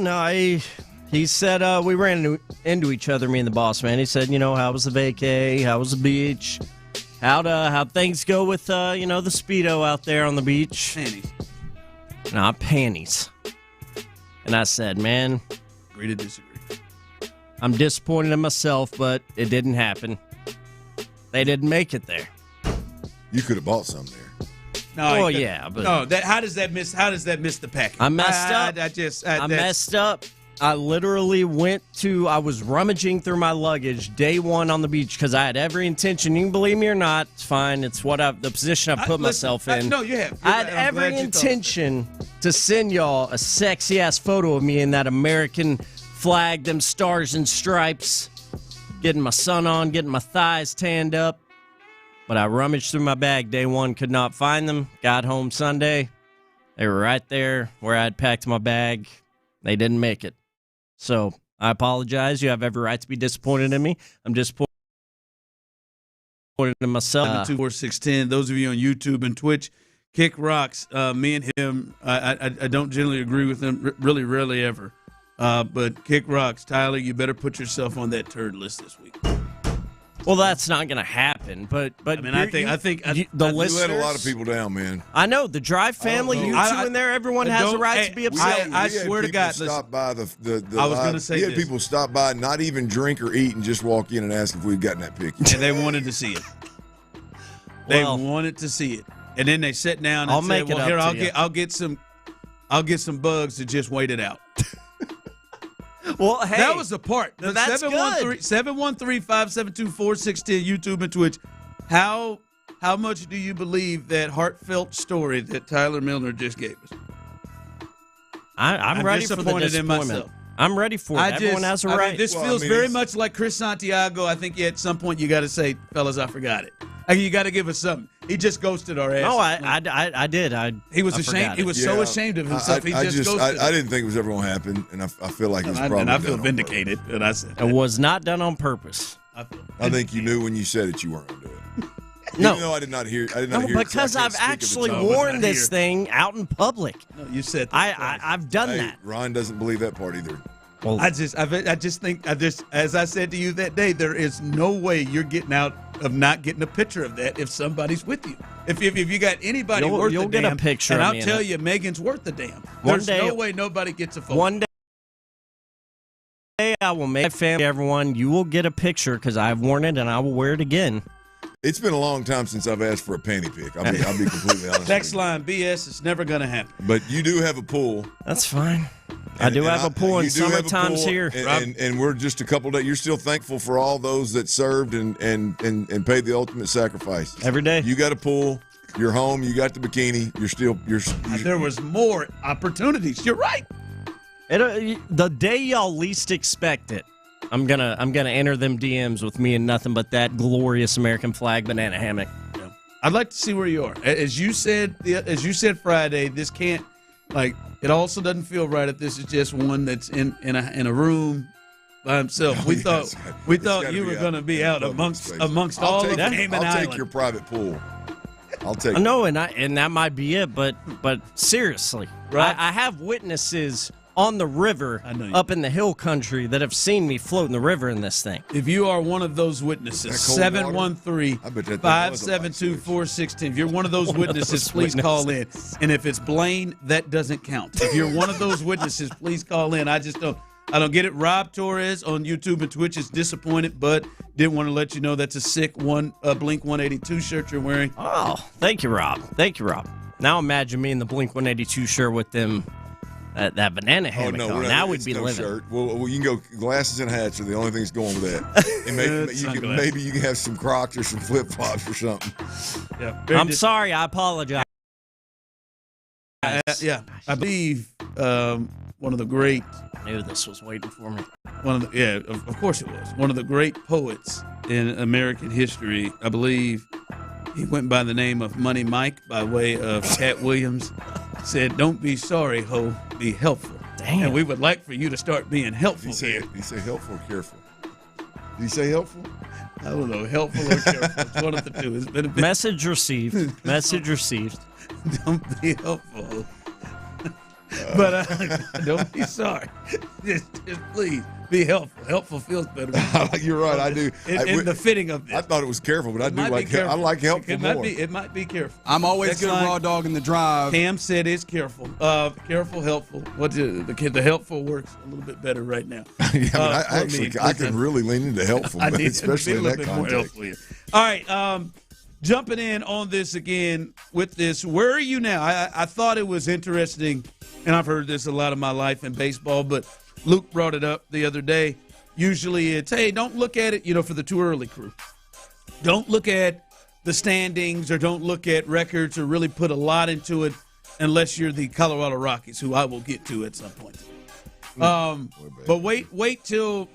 He said we ran into each other, me and the boss man. He said, how was the vacay? How was the beach? How'd things go with the Speedo out there on the beach? Panties. Not panties. And I said, man, agree to disagree. I'm disappointed in myself, but it didn't happen. They didn't make it there. You could have bought some there. No, yeah, but no. How does that miss the package? I messed up. I messed up. I literally I was rummaging through my luggage day one on the beach because I had every intention. You can believe me or not, it's fine. It's the position I put myself in. No, you have. I had every intention to send y'all a sexy ass photo of me in that American flag, them stars and stripes, getting my sun on, getting my thighs tanned up. But I rummaged through my bag day one, could not find them. Got home Sunday. They were right there where I had packed my bag. They didn't make it. So I apologize. You have every right to be disappointed in me. I'm disappointed in myself. 24610. Those of you on YouTube and Twitch, Kick rocks. Me and him, I don't generally agree with him, really, rarely ever. But Kick rocks. Tyler, you better put yourself on that turd list this week. Well, that's not going to happen, but I mean, I think the listeners. You let a lot of people down, man. I know the Drive family. You two in there, everyone has a right to be upset. I swear to God, stop by I was going to say we had people stop by, not even drink or eat, and just walk in and ask if we'd gotten that picture. And they wanted to see it. They wanted to see it, and then they sat down and said, "Well, here I'll get some bugs to just wait it out." Well, hey, that was the part. That's 713-572-4610, YouTube and Twitch. How much do you believe that heartfelt story that Tyler Milner just gave us? I'm ready for the disappointment. In myself. I'm ready for it. Everyone has a right. Mean, this feels very much like Chris Santiago. I think at some point you got to say, fellas, I forgot it. You got to give us something. He just ghosted our ass. No, I did. He was ashamed. He was so ashamed of himself. He just ghosted. I didn't think it was ever going to happen, and I feel like it's probably. And I feel vindicated. And I said it was not done on purpose. I think you knew when you said it you weren't going to do it. No, even though I did not hear. Because I've actually worn this thing out in public. No, you said I've done that. Ron doesn't believe that part either. Well, I just think as I said to you that day, there is no way you're getting out of not getting a picture of that if somebody's with you. If you got anybody worth a damn, get a picture. And I'll tell you, Megan's worth a damn. There's no way nobody gets a photo. One day. I will make family, everyone. You will get a picture because I've worn it and I will wear it again. It's been a long time since I've asked for a panty pick. I'll be completely honest. Text line BS. It's never going to happen. But you do have a pool. That's fine. I do have a pool in summertime's here. And we're just a couple days. You're still thankful for all those that served and paid the ultimate sacrifice. Every day. You got a pool. You're home. You got the bikini. There was more opportunities. You're right. The day y'all least expect it, I'm gonna enter them DMs with me and nothing but that glorious American flag banana hammock. Yeah. I'd like to see where you are. As you said Friday, this can't it also doesn't feel right if this is just one that's in a room by himself. We thought you were going to be out amongst all of them. I'll take your private pool. I'll take it. No, and that might be it, but seriously, right? I have witnesses on the river up in the hill country that have seen me float in the river in this thing. If you are one of those witnesses, 713-572-4610. If you're one of those witnesses, please call in. And if it's Blaine, that doesn't count. If you're one of those witnesses, please call in. I don't get it. Rob Torres on YouTube and Twitch is disappointed, but did want to let you know that's a sick Blink 182 shirt you're wearing. Oh, thank you, Rob. Now imagine me in the Blink 182 shirt with them. That banana hammock on. Now we'd be living. Shirt. Well, you can go glasses and hats are the only things going with that. And maybe you can have some Crocs or some flip flops or something. Yeah, I'm sorry. I apologize. I believe one of the great. I knew this was waiting for me. Of course it was. One of the great poets in American history. I believe he went by the name of Money Mike by way of Cat Williams. Said, "Don't be sorry, ho. Be helpful." Damn. And we would like for you to start being helpful here. Did he say helpful or careful? Did he say helpful? I don't know. Helpful or careful. It's one of the two. It's been a bit. Message received. Message received. Don't be helpful. But don't be sorry. Just please be helpful. Helpful feels better. You're right. I do. In the fitting of this. I thought it was careful, but I like helpful more. It might be careful. I'm always good raw dog in the drive. Cam said it's careful. Careful, helpful. The helpful works a little bit better right now. I can really lean into helpful, especially in that context. All right. Jumping in on this again with this. Where are you now? I thought it was interesting, and I've heard this a lot of my life in baseball, but Luke brought it up the other day. Usually it's, hey, don't look at it, for the too early crew. Don't look at the standings or don't look at records or really put a lot into it unless you're the Colorado Rockies, who I will get to at some point. But wait till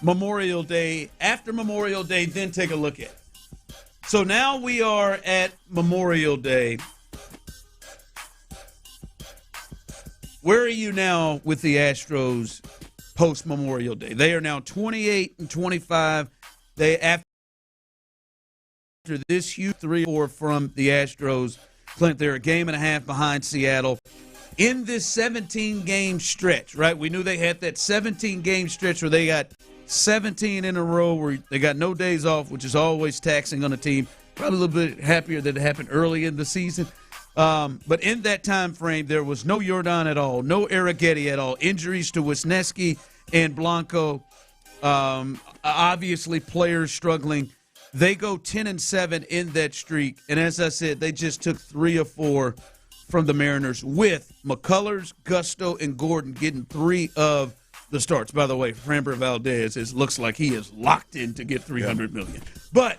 Memorial Day. After Memorial Day, then take a look at it. So now we are at Memorial Day. Where are you now with the Astros post Memorial Day? They are now 28-25. After this huge 3-4 from the Astros, Clint, they're a game and a half behind Seattle. In this 17-game stretch, right? We knew they had that 17-game stretch where they got 17 in a row where they got no days off, which is always taxing on a team. Probably a little bit happier that it happened early in the season. But in that time frame, there was no Yordan at all, no Arrighetti at all, injuries to Wisniewski and Blanco, obviously players struggling. They go 10-7 in that streak, and as I said, they just took 3 or 4 from the Mariners with McCullers, Gusto, and Gordon getting 3 of the starts. By the way, Framber Valdez, it looks like he is locked in to get $300 million. But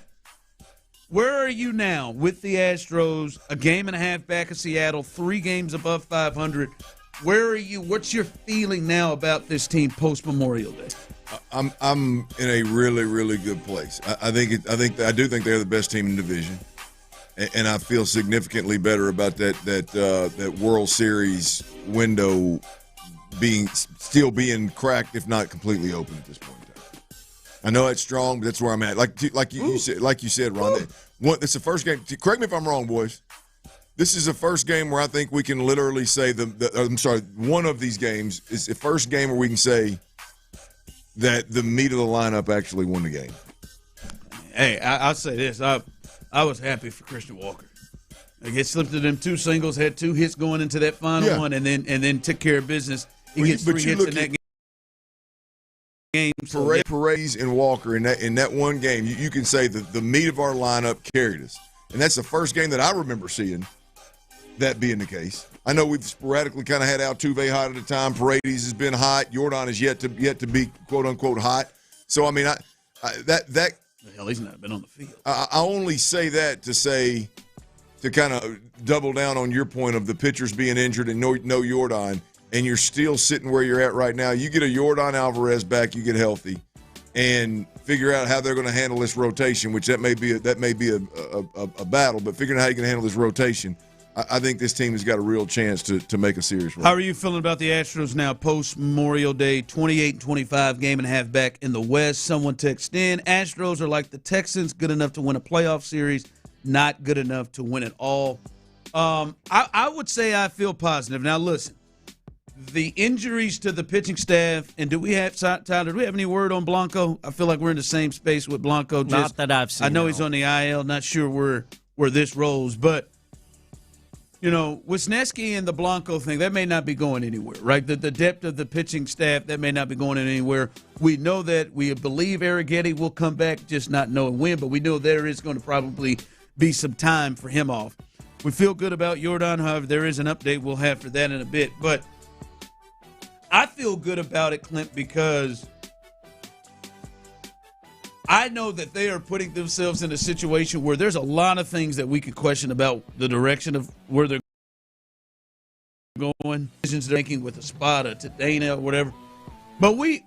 where are you now with the Astros? A game and a half back of Seattle, 3 games above 500. Where are you? What's your feeling now about this team post Memorial Day? I'm in a really, really good place. I do think they're the best team in the division, and I feel significantly better about that World Series window still being cracked, if not completely open at this point in time. I know it's strong, but that's where I'm at. Like you said, Ron. It's the first game. Correct me if I'm wrong, boys. This is the first game where I think we can literally say one of these games is the first game where we can say that the meat of the lineup actually won the game. Hey, I'll say this. I was happy for Christian Walker. He slipped to them 2 singles, had 2 hits going into that final one, and then took care of business. He gets 3 hits in that games. Paredes and Walker in that one game, you can say that the meat of our lineup carried us. And that's the first game that I remember seeing that being the case. I know we've sporadically kind of had Altuve hot at a time. Paredes has been hot. Jordan is yet to be quote unquote hot. So I mean, that hell, he's not been on the field. I only say that to kind of double down on your point of the pitchers being injured and no Jordan, and you're still sitting where you're at right now. You get a Jordan Alvarez back, you get healthy, and figure out how they're going to handle this rotation, which that may be a battle, but figuring out how you can handle this rotation. I think this team has got a real chance to make a serious run. How are you feeling about the Astros now post-Memorial Day, 28-25, game and a half back in the West? Someone texted in, Astros are like the Texans, good enough to win a playoff series, not good enough to win it all. I would say I feel positive. Now, listen, the injuries to the pitching staff, and Tyler, do we have any word on Blanco? I feel like we're in the same space with Blanco. Not that I've seen. I know he's on the IL, not sure where this rolls, but you know, Wisniewski and the Blanco thing, that may not be going anywhere, right? The depth of the pitching staff, that may not be going anywhere. We know that we believe Arrighetti will come back, just not knowing when, but we know there is going to probably be some time for him off. We feel good about Jordan, however, there is an update we'll have for that in a bit. But I feel good about it, Clint, because I know that they are putting themselves in a situation where there's a lot of things that we can question about the direction of where they're going, decisions they're making with a Espada, to Dana, or whatever. But we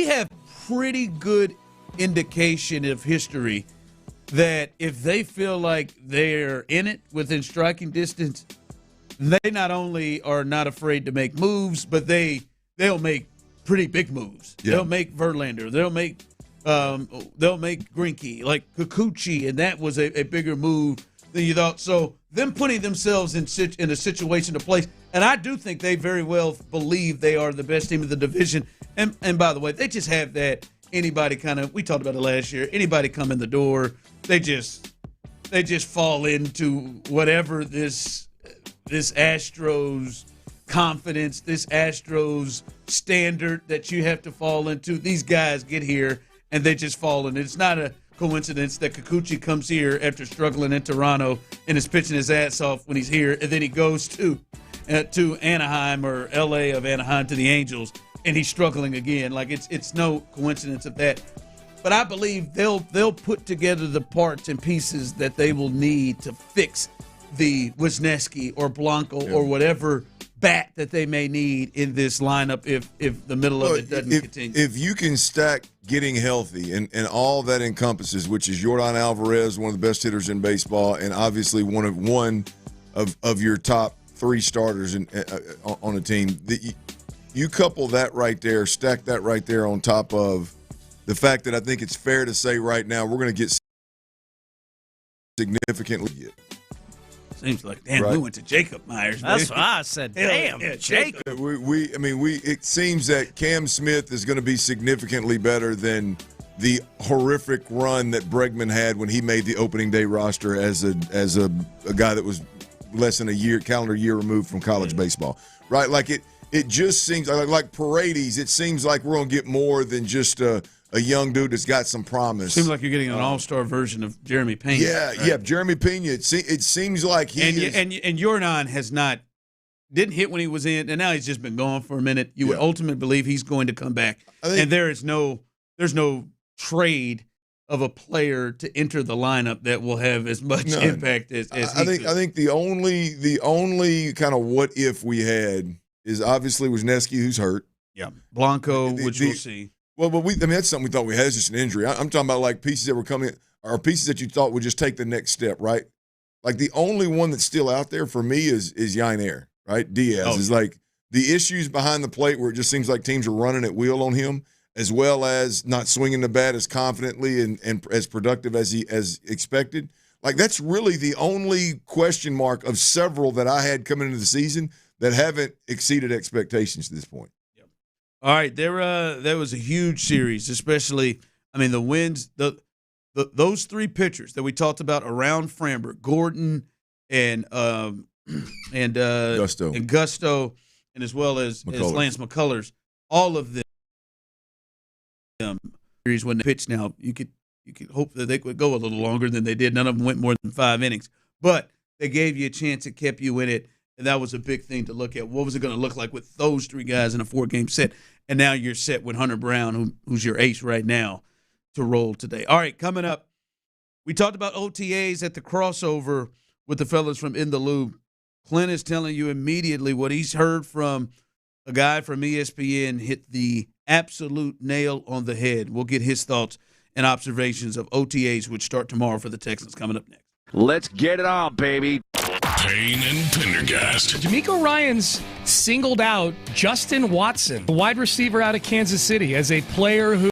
have pretty good indication of history that if they feel like they're in it within striking distance, they not only are not afraid to make moves, but they'll make pretty big moves. Yeah. They'll make Verlander. They'll make Greinke, like Kikuchi, and that was a bigger move than you thought. So them putting themselves in a situation to place, and I do think they very well believe they are the best team of the division. And by the way, they just have that anybody kind of, we talked about it last year, anybody come in the door, they just fall into whatever this Astros confidence, this Astros standard that you have to fall into. These guys get here and they just fall in. It's not a coincidence that Kikuchi comes here after struggling in Toronto and is pitching his ass off when he's here, and then he goes to Anaheim or L.A. of Anaheim to the Angels, and he's struggling again. Like it's no coincidence of that. But I believe they'll put together the parts and pieces that they will need to fix the Wisniewski or Blanco or whatever bat that they may need in this lineup if the middle of it doesn't continue. If you can stack getting healthy and all that encompasses, which is Jordan Alvarez, one of the best hitters in baseball, and obviously one of your top three starters on a team, you couple that right there, stack that right there on top of the fact that I think it's fair to say right now we're going to get significantly. Seems like, damn, we went to Jacob Myers. That's what I said. Damn, Jacob. It seems that Cam Smith is going to be significantly better than the horrific run that Bregman had when he made the opening day roster as a guy that was less than calendar year removed from college baseball. Right? Like it just seems like Paredes, it seems like we're going to get more than just a young dude that's got some promise. Seems like you're getting an all-star version of Jeremy Pena. Yeah, right? Yeah, Jeremy Pena. It seems like and Jordan didn't hit when he was in, and now he's just been gone for a minute. You would ultimately believe he's going to come back, and there's no trade of a player to enter the lineup that will have as much impact as I think the only kind of what if we had is obviously Wisniewski, who's hurt. Yeah, Blanco, which we'll see. Well, that's something we thought we had. It's just an injury. I'm talking about like pieces that were coming, or pieces that you thought would just take the next step, right? Like the only one that's still out there for me is Yainer, right? Diaz is like the issues behind the plate where it just seems like teams are running at will on him, as well as not swinging the bat as confidently and as productive as expected. Like that's really the only question mark of several that I had coming into the season that haven't exceeded expectations to this point. All right, that was a huge series, especially, I mean, the wins, those three pitchers that we talked about around Framber, Gordon and Gusto, and as well as Lance McCullers, all of them series when they pitched. Now, you could hope that they would go a little longer than they did. None of them went more than 5 innings. But they gave you a chance. It kept you in it, and that was a big thing to look at. What was it going to look like with those 3 guys in a 4-game set? And now you're set with Hunter Brown, who's your ace right now, to roll today. All right, coming up, we talked about OTAs at the crossover with the fellas from In the Loop. Clint is telling you immediately what he's heard from a guy from ESPN hit the absolute nail on the head. We'll get his thoughts and observations of OTAs, which start tomorrow for the Texans, coming up next. Let's get it on, baby. Payne and Pendergast. D'Amico Ryans singled out Justin Watson, the wide receiver out of Kansas City, as a player who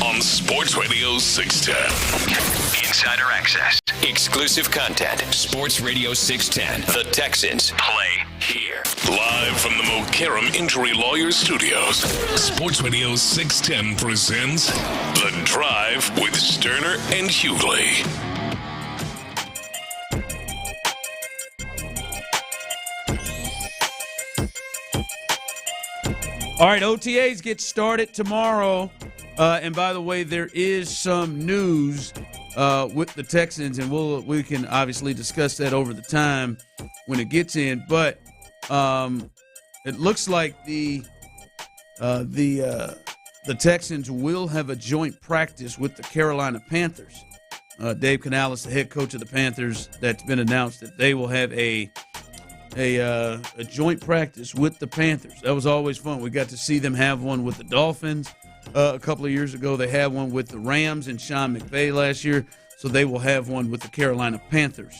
on Sports Radio 610. Insider access. Exclusive content. Sports Radio 610. The Texans play here. Live from the Mokaram Injury Lawyers Studios, Sports Radio 610 presents The Drive with Stoerner and Hughley. All right, OTAs get started tomorrow. And by the way, there is some news with the Texans, and we can obviously discuss that over the time when it gets in. But it looks like the Texans will have a joint practice with the Carolina Panthers. Dave Canales, the head coach of the Panthers, that's been announced that they will have a joint practice with the Panthers. That was always fun. We got to see them have one with the Dolphins a couple of years ago. They had one with the Rams and Sean McVay last year, so they will have one with the Carolina Panthers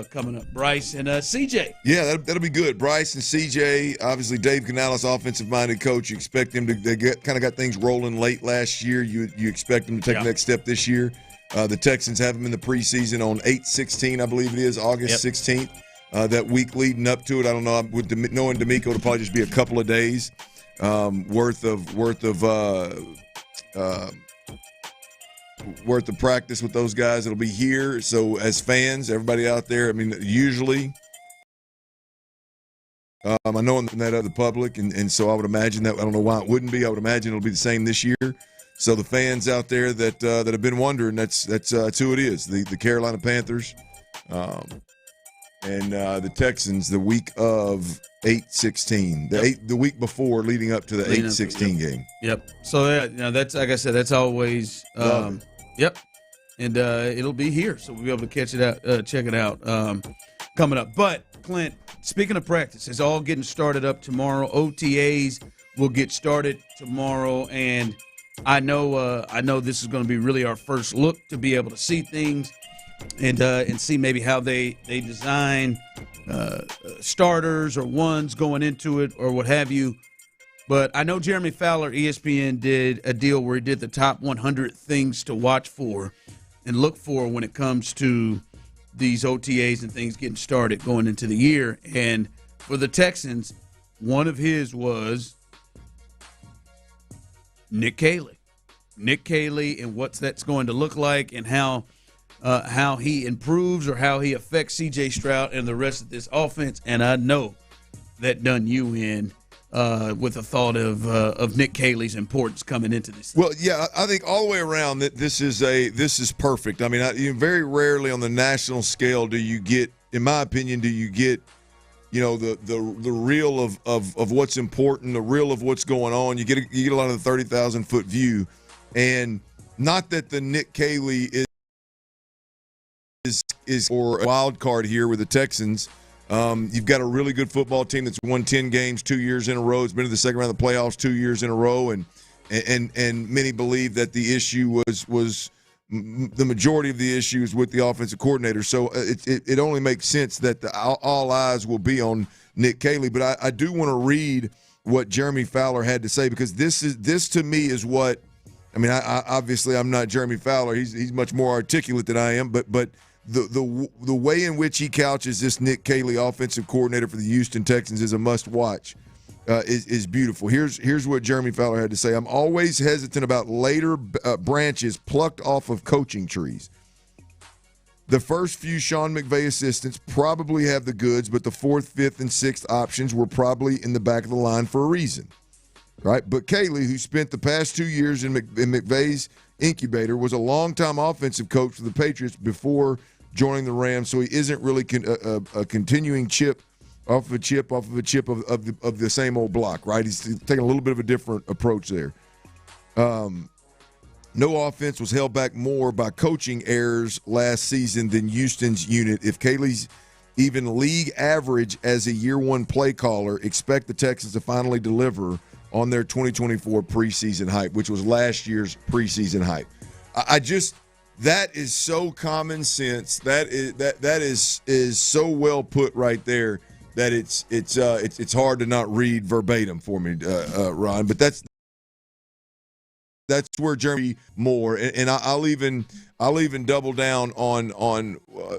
coming up. Bryce and CJ. Yeah, that'll be good. Bryce and CJ, obviously Dave Canales, offensive-minded coach. You expect them to kind of got things rolling late last year. You expect them to take the next step this year. The Texans have them in the preseason on 8/16, I believe it is, August 16th. That week leading up to it, I don't know. With knowing D'Amico, it'll probably just be a couple of days worth of practice with those guys. It'll be here. So as fans, everybody out there, I mean, usually, I know in that other public, and so I would imagine that, I don't know why it wouldn't be. I would imagine it'll be the same this year. So the fans out there that have been wondering, that's who it is. The Carolina Panthers. And the Texans the week of 8/16, the week before leading up to the 8/16 game. Yep. So that's, like I said, that's always yep. And it'll be here, so we'll be able to catch it out, check it out coming up. But Clint, speaking of practice, it's all getting started up tomorrow. OTAs will get started tomorrow, and I know this is going to be really our first look to be able to see things. And see maybe how they design starters or ones going into it or what have you. But I know Jeremy Fowler, ESPN, did a deal where he did the top 100 things to watch for and look for when it comes to these OTAs and things getting started going into the year. And for the Texans, one of his was Nick Caley. Nick Caley and what that's going to look like and how he improves or how he affects C.J. Stroud and the rest of this offense. And I know that done you in with the thought of Nick Caley's importance coming into this. Well, yeah, I think all the way around that this is perfect. I mean, very rarely on the national scale do you get, in my opinion, the reel of what's important, the reel of what's going on. You get a lot of the 30,000-foot view, and not that the Nick Caley is or a wild card here with the Texans. You've got a really good football team that's won 10 games 2 years in a row. It's been to the second round of the playoffs 2 years in a row, and many believe that the issue was the majority of the issues with the offensive coordinator. So it only makes sense that all eyes will be on Nick Caley. But I do want to read what Jeremy Fowler had to say, because this to me is what I mean. Obviously I'm not Jeremy Fowler. He's much more articulate than I am, but the way in which he couches this Nick Caley offensive coordinator for the Houston Texans is a must-watch, is beautiful. Here's what Jeremy Fowler had to say. I'm always hesitant about later branches plucked off of coaching trees. The first few Sean McVay assistants probably have the goods, but the fourth, fifth, and sixth options were probably in the back of the line for a reason, right? But Caley, who spent the past 2 years in McVay's incubator, was a longtime offensive coach for the Patriots before joining the Rams, so he isn't really a continuing chip off of a chip of the same old block, right? He's taking a little bit of a different approach there. No offense was held back more by coaching errors last season than Houston's unit. If Caley's even league average as a year-one play caller, expect the Texans to finally deliver on their 2024 preseason hype, which was last year's preseason hype. That is so common sense. That is so well put right there that it's hard to not read verbatim for me, Ron. But that's That's where Jeremy Moore, and I'll even double down on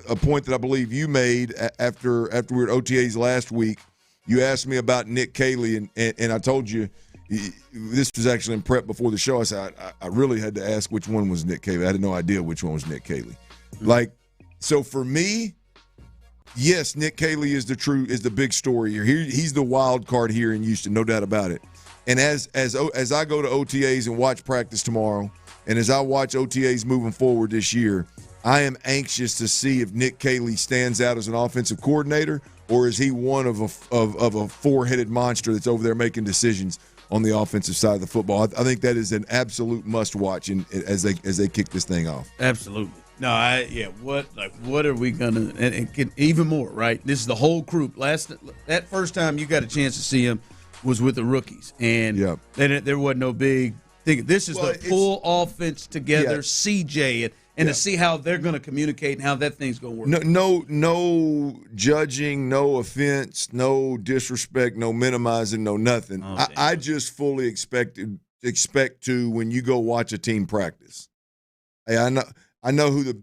a point that I believe you made after we were at OTAs last week. You asked me about Nick Caley, and I told you this was actually in prep before the show. I said I really had to ask which one was Nick Caley. I had no idea which one was Nick Caley. So for me, yes, Nick Caley is the big story here. He's the wild card here in Houston, no doubt about it. And as I go to OTAs and watch practice tomorrow, and as I watch OTAs moving forward this year, I am anxious to see if Nick Caley stands out as an offensive coordinator, or is he one of a four-headed monster that's over there making decisions on the offensive side of the football. I think that is an absolute must-watch as they kick this thing off. Absolutely. No, what are we gonna and even more, right? This is the whole group. That first time you got a chance to see him was with the rookies, and there wasn't no big thing. This is the full offense together, CJ, and to see how they're going to communicate and how that thing's going to work. No judging, no offense, no disrespect, no minimizing, no nothing. I just fully expect to when you go watch a team practice. Hey, I know who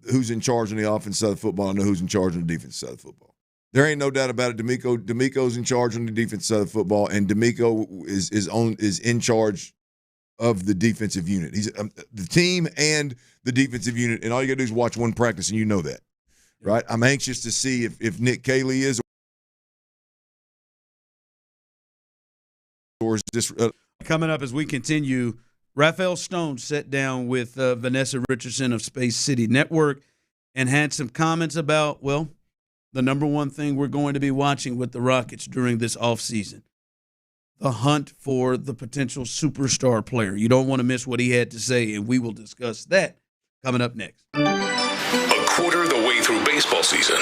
who's in charge on the offense side of football. I know who's in charge on the defense side of football. There ain't no doubt about it. D'Amico's in charge on the defense side of football, and D'Amico is in charge of the defensive unit. He's the team and the defensive unit, and all you got to do is watch one practice, and you know that, right? I'm anxious to see if Nick Caley is, or is this coming up as we continue. Raphael Stone sat down with Vanessa Richardson of Space City Network and had some comments about, well, the number one thing we're going to be watching with the Rockets during this offseason, the hunt for the potential superstar player. You don't want to miss what he had to say, and we will discuss that coming up next. A quarter of the way through baseball season,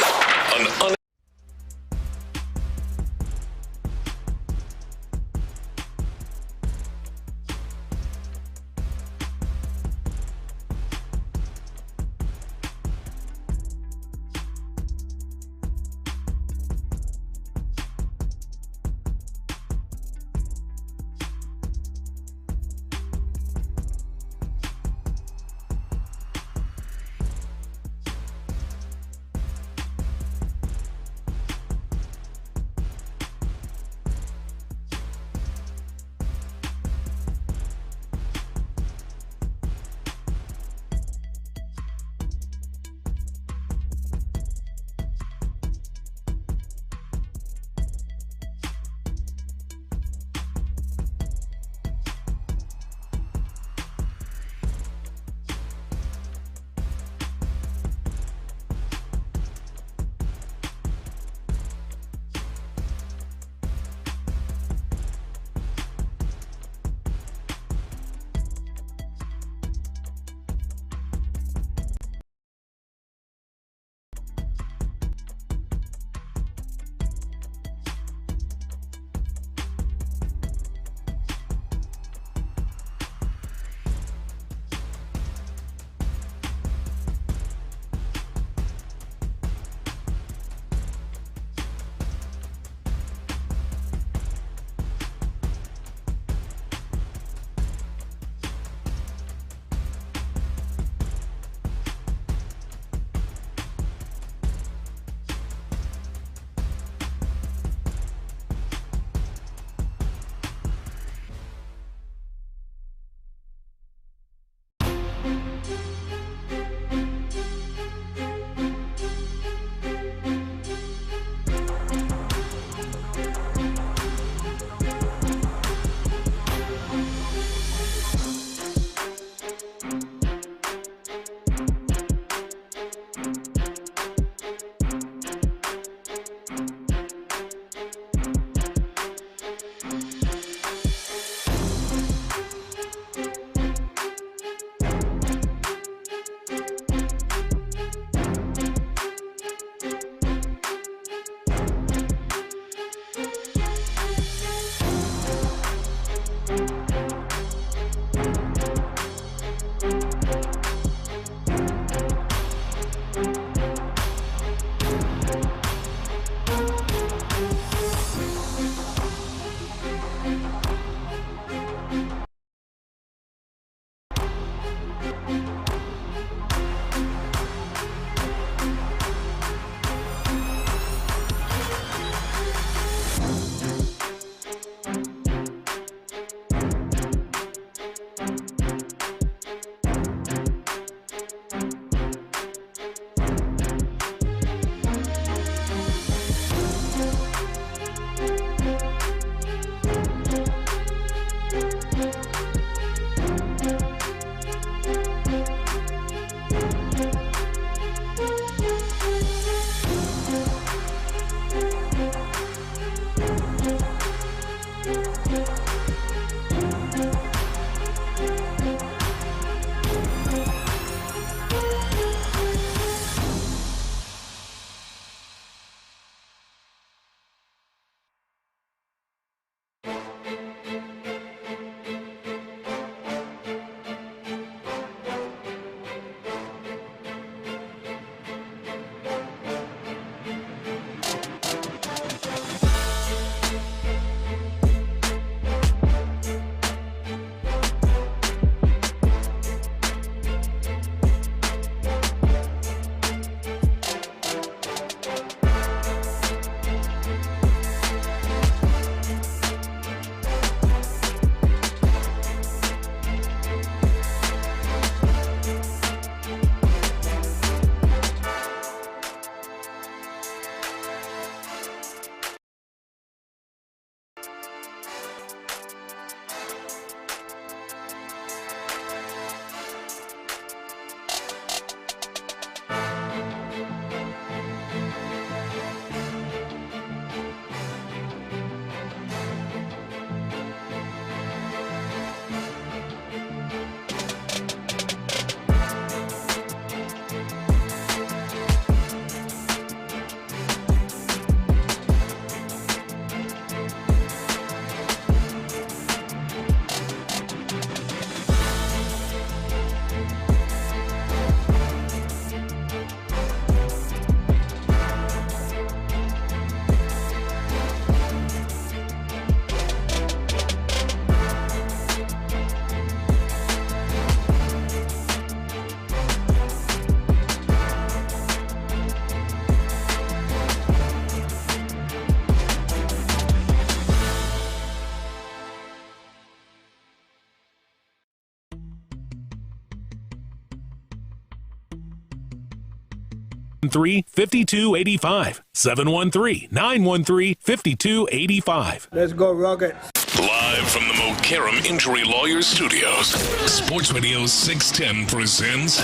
713-5285. 713-913-5285. Let's go, Rockets. Live from the Mokaram Injury Lawyers Studios, Sports Radio 610 presents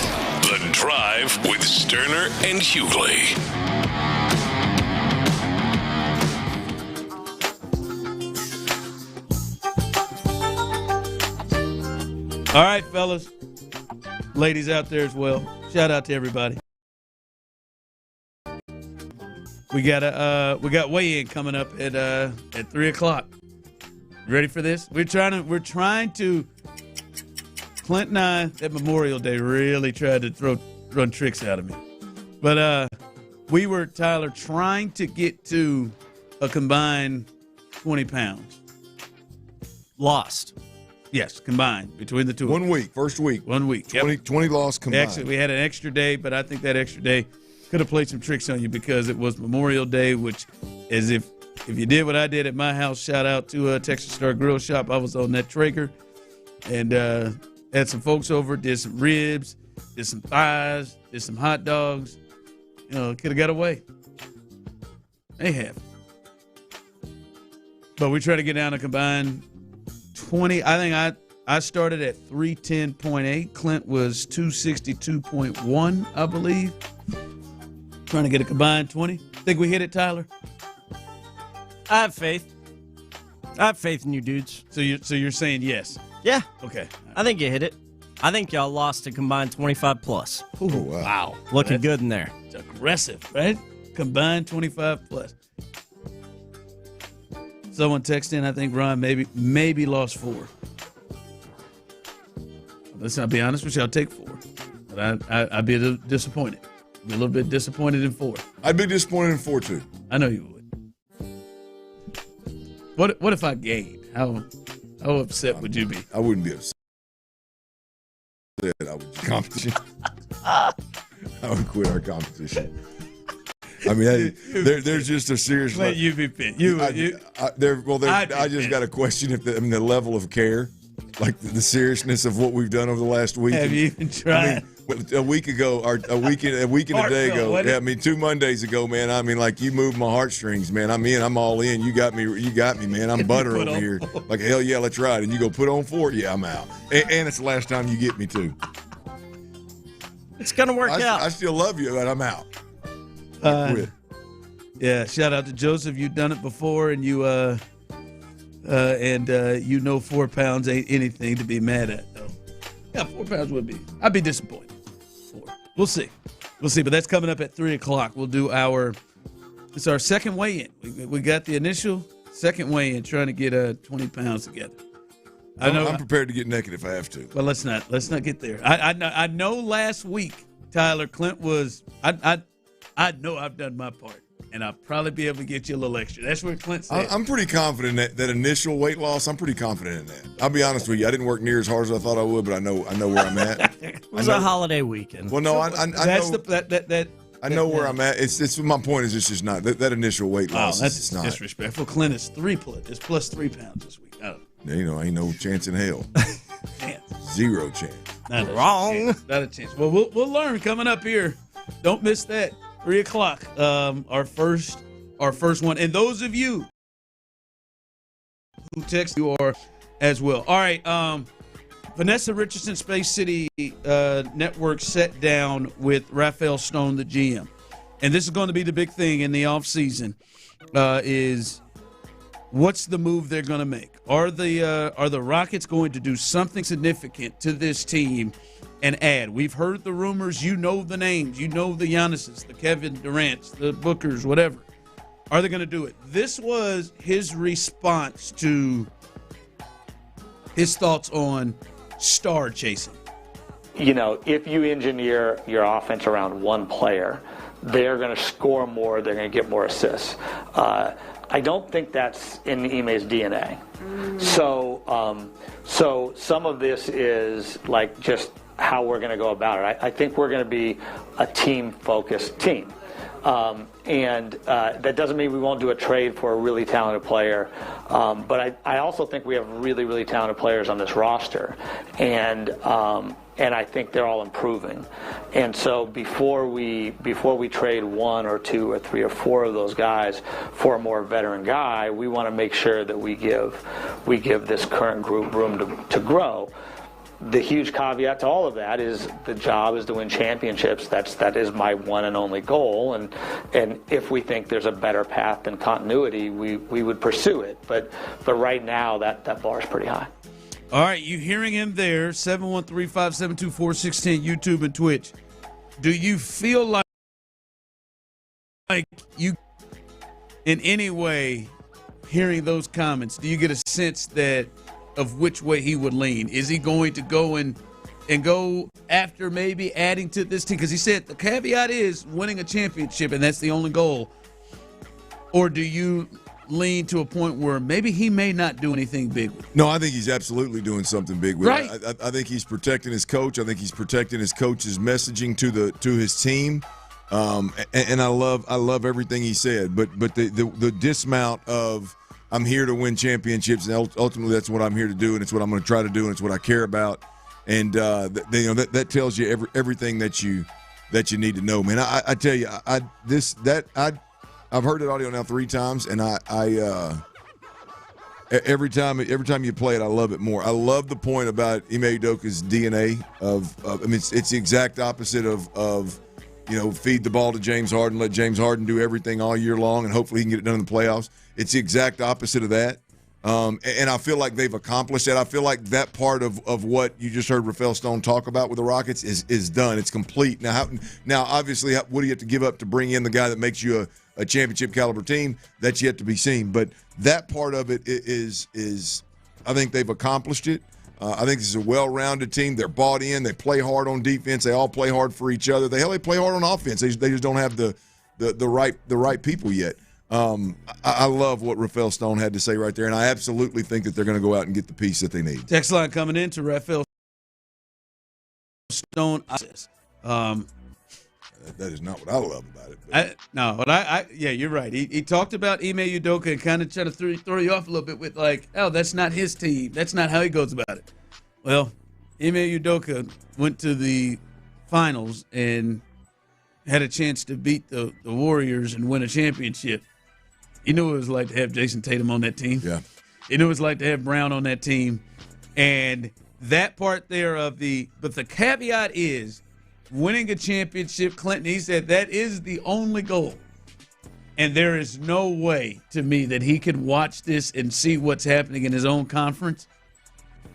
The Drive with Stoerner and Hughley. All right, fellas. Ladies out there as well. Shout out to everybody. We got weigh-in coming up at 3:00. You ready for this? We're trying to. Clint and I at Memorial Day really tried to run tricks out of me, but we were, Tyler, trying to get to a combined 20 pounds. Lost. Yes, combined between the two. 1 week, first week. 1 week. 20 lost combined. Actually, we had an extra day, but I think that extra day could have played some tricks on you because it was Memorial Day, which is if you did what I did at my house, shout out to Texas Star Grill Shop. I was on that Traeger and had some folks over, did some ribs, did some thighs, did some hot dogs. You know, could have got away. They have. But we try to get down to combined 20. I think I started at 310.8. Clint was 262.1, I believe. Trying to get a combined 20. Think we hit it, Tyler? I have faith. I have faith in you dudes. So you're saying yes? Yeah. Okay. I think you hit it. I think y'all lost a combined 25 plus. Ooh, wow. Looking good in there. It's aggressive, right? Combined 25 plus. Someone texted in, I think Ron maybe lost 4. Listen, I'll be honest with you, I'll take 4. But I'd be a little disappointed. I'd be a little bit disappointed in 4. I'd be disappointed in 4 too. I know you would. What if I gained? How upset would you be? I wouldn't be upset. I would competition. I would quit our competition. I mean, there's just a serious. Let you be fit. I just got to question if the level of care, like the seriousness of what we've done over the last week. Have you even tried? I mean, a week ago, or a week and a day ago. Yeah, I mean, 2 Mondays ago, man. I mean, like you moved my heartstrings, man. I'm in. I'm all in. You got me, man. I'm butter over here. Like hell yeah, let's ride. And you go put on 4. Yeah, I'm out. And it's the last time you get me too. It's gonna work out. I still love you, but I'm out. Yeah, shout out to Joseph. You've done it before, and you you know 4 pounds ain't anything to be mad at, though. Yeah, 4 pounds would be. I'd be disappointed. 4. We'll see, but that's coming up at 3:00. We'll do it's our second weigh-in. We got the initial second weigh-in, trying to get 20 pounds together. I know I'm prepared to get naked if I have to. But let's not get there. I know last week, Tyler, Clint was. I know I've done my part, and I'll probably be able to get you a little extra. That's what Clint said. I'm pretty confident in that initial weight loss. I'm pretty confident in that. I'll be honest with you. I didn't work near as hard as I thought I would, but I know where I'm at. It was a holiday weekend. Well, no, I know where I'm at. It's my point is it's just not that initial weight loss. That's not disrespectful. Clint is 3 plus. It's plus 3 pounds this week. Yeah, ain't no chance in hell. Zero chance. Not a chance. Well, we'll learn coming up here. Don't miss that. 3:00. Our first one. And those of you who text, you are as well. All right. Vanessa Richardson, Space City Network, sat down with Raphael Stone, the GM. And this is going to be the big thing in the offseason, is what's the move they're going to make? Are the Rockets going to do something significant to this team and add? We've heard the rumors. You know the names. You know the Giannis's, the Kevin Durant's, the Bookers, whatever. Are they going to do it? This was his response to his thoughts on star chasing. You know, if you engineer your offense around one player, they're going to score more. They're going to get more assists. I don't think that's in Ime's DNA. So some of this is like just how we're going to go about it. I think we're going to be a team-focused team. And that doesn't mean we won't do a trade for a really talented player. But I also think we have really, really talented players on this roster. And and I think they're all improving. And so before we trade 1 or 2 or 3 or 4 of those guys for a more veteran guy, we want to make sure that we give this current group room to grow. The huge caveat to all of that is the job is to win championships. That is my one and only goal. And if we think there's a better path than continuity, we would pursue it. But right now, that bar is pretty high. All right, you hearing him there, 713-572-4610, YouTube and Twitch. Do you feel like you, in any way, hearing those comments, do you get a sense that of which way he would lean? Is he going to go and go after maybe adding to this team? Because he said the caveat is winning a championship, and that's the only goal. Or do you lean to a point where maybe he may not do anything big with it? No, I think he's absolutely doing something big with right. it. I think he's protecting his coach. I think he's protecting his coach's messaging to his team. And I love everything he said. But the dismount of I'm here to win championships, and ultimately that's what I'm here to do, and it's what I'm going to try to do, and it's what I care about. And that tells you everything that you need to know, man. I tell you, I've heard that audio now 3 times, and every time you play it, I love it more. I love the point about Ime Udoka's DNA it's the exact opposite of feed the ball to James Harden, let James Harden do everything all year long, and hopefully he can get it done in the playoffs. It's the exact opposite of that. And I feel like they've accomplished that. I feel like that part of what you just heard Rafael Stone talk about with the Rockets is done. It's complete. Now obviously, what do you have to give up to bring in the guy that makes you a championship caliber team? That's yet to be seen. But that part of it is I think they've accomplished it. I think this is a well-rounded team. They're bought in. They play hard on defense. They all play hard for each other. They play hard on offense. They just don't have the right people yet. I love what Rafael Stone had to say right there, and I absolutely think that they're going to go out and get the piece that they need. Text line coming in to Rafael Stone. That is not what I love about it. Yeah, you're right. He talked about Ime Udoka and kind of try to throw you off a little bit with that's not his team. That's not how he goes about it. Well, Ime Udoka went to the finals and had a chance to beat the Warriors and win a championship. He knew what it was like to have Jason Tatum on that team. Yeah. He knew what it was like to have Brown on that team. And that part there but the caveat is winning a championship. Clinton, he said that is the only goal. And there is no way to me that he can watch this and see what's happening in his own conference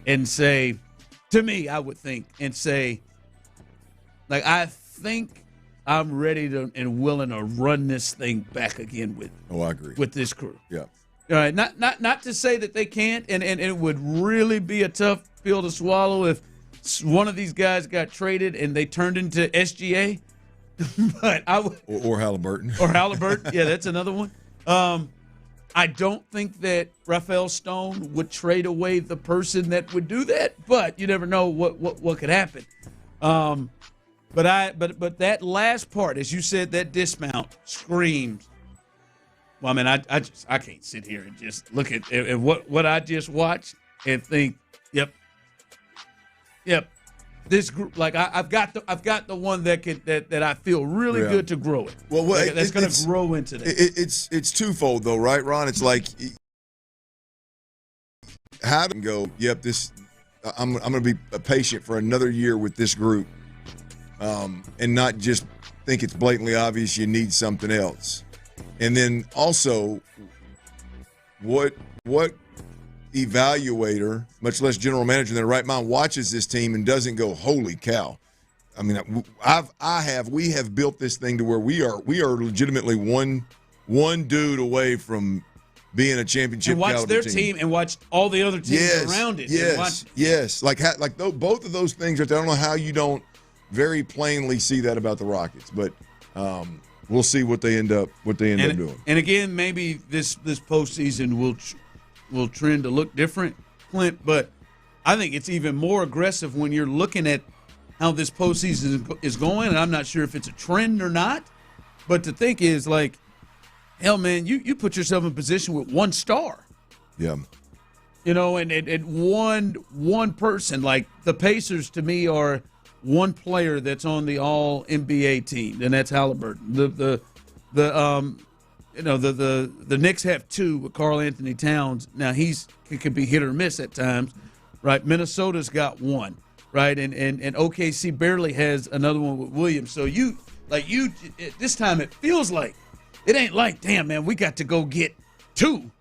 and say, to me, I would think, and say, I think I'm ready to and willing to run this thing back again with. Oh, I agree. With this crew. Yeah. All right. Not to say that they can't, and it would really be a tough pill to swallow if one of these guys got traded and they turned into SGA. But or Halliburton. Or Halliburton. Yeah, that's another one. I don't think that Rafael Stone would trade away the person that would do that, but you never know what could happen. But that last part, as you said, that dismount screams. Well, I mean, I can't sit here and just look at what I just watched and think, yep. This group, I've got the one that I feel really good to grow it. Well, that's going to grow into that. It's twofold though, right, Ron? It's like how to go. Yep, I'm going to be patient for another year with this group. And not just think it's blatantly obvious you need something else. And then also, what evaluator, much less general manager in their right mind, watches this team and doesn't go, holy cow. I mean, we have built this thing to where we are legitimately one dude away from being a championship and watch caliber their team and watch all the other teams around it. Yes. Both of those things. I don't know how you don't very plainly see that about the Rockets, but we'll see what they end up doing. And again, maybe this postseason will trend to look different, Clint. But I think it's even more aggressive when you're looking at how this postseason is going. And I'm not sure if it's a trend or not, but to think is hell, man, you put yourself in position with one star. Yeah. and one person, like the Pacers to me are one player that's on the all NBA team, and that's Halliburton. The Knicks have two with Karl Anthony Towns. Now he could be hit or miss at times, right? Minnesota's got one, right? And OKC barely has another one with Williams. So this time it feels like it ain't like, damn man, we got to go get two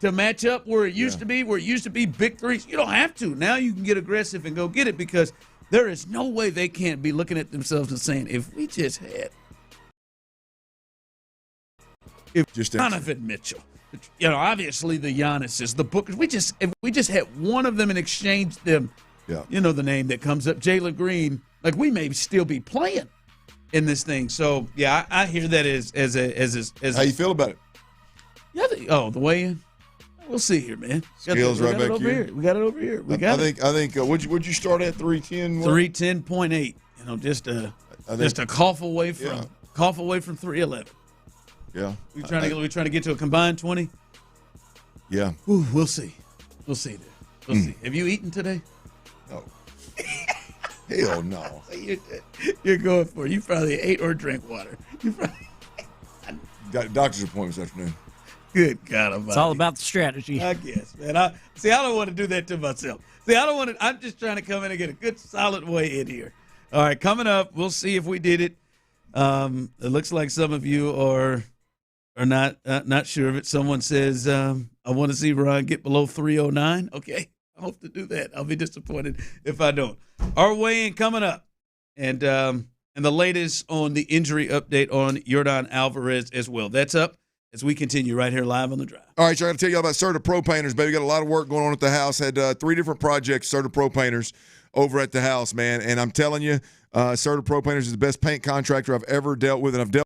to match up where it used to be big threes. You don't have to. Now you can get aggressive and go get it because there is no way they can't be looking at themselves and saying, if we just had Donovan Mitchell, obviously the Giannis's, the Bookers, if we just had one of them and exchanged them, the name that comes up, Jalen Green, like we may still be playing in this thing. So yeah, I hear that as how you feel about it? Yeah, the weigh-in. We'll see here, man. Scales right back here. We got it over here. I think. Would you start at 310? 310.8. Just a cough away from 311. Yeah. We trying to get to a combined 20. Yeah. Ooh, we'll see. We'll see. We'll see. Have you eaten today? No. Hell no. You're going for it. You probably ate or drank water. Got a doctor's appointment this afternoon. Good God Almighty. It's all about the strategy. I guess, man. I don't want to do that to myself. I'm just trying to come in and get a good solid way in here. All right, coming up, we'll see if we did it. It looks like some of you are not sure of it. Someone says, I want to see Ron get below 309. Okay, I hope to do that. I'll be disappointed if I don't. Our weigh-in coming up. And the latest on the injury update on Yordan Alvarez as well. That's up as we continue right here live on The Drive. All right, so I got to tell you all about Serta Pro Painters, baby. We got a lot of work going on at the house. Had 3 different projects, Serta Pro Painters, over at the house, man. And I'm telling you, Serta Pro Painters is the best paint contractor I've ever dealt with, and I've dealt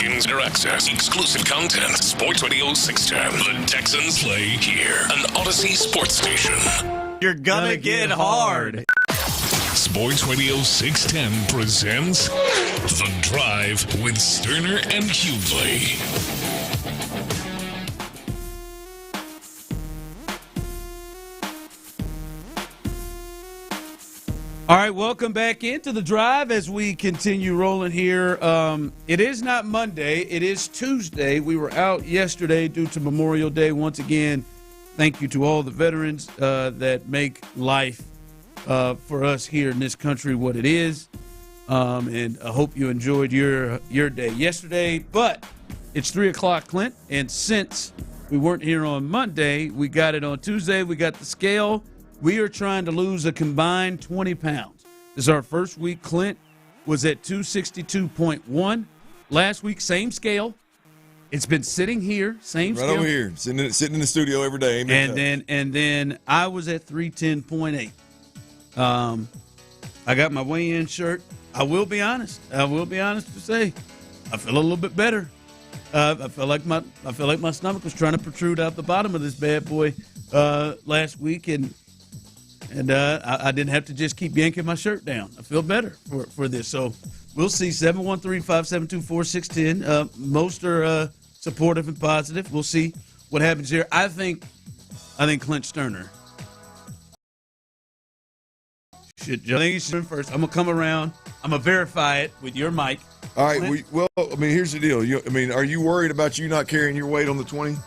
Insider access, exclusive content. Sports Radio 610. The Texans play here. An Odyssey sports station. You're gonna get hard. Sports Radio 610 presents The Drive with Stoerner and Hughley. All right, welcome back into The Drive as we continue rolling here. It is not Monday. It is Tuesday. We were out yesterday due to Memorial Day. Once again, thank you to all the veterans that make life for us here in this country what it is. And I hope you enjoyed your day yesterday. But it's 3 o'clock, Clint. And since we weren't here on Monday, we got it on Tuesday. We got the scale. We are trying to lose a combined 20 pounds. This is our first week. Clint was at 262.1. Last week, same scale. It's been sitting here, same scale. Right over here, sitting in the studio every day. And then I was at 310.8. I got my weigh-in shirt. I will be honest to say, I feel a little bit better. I feel like my stomach was trying to protrude out the bottom of this bad boy last week, and I didn't have to just keep yanking my shirt down. I feel better for this. So we'll see. 713-572-4610. Most are supportive and positive. We'll see what happens here. I think Clint Stoerner should. I think he should first. I'm gonna come around. I'm gonna verify it with your mic. All right. Here's the deal. Are you worried about you not carrying your weight on the 20?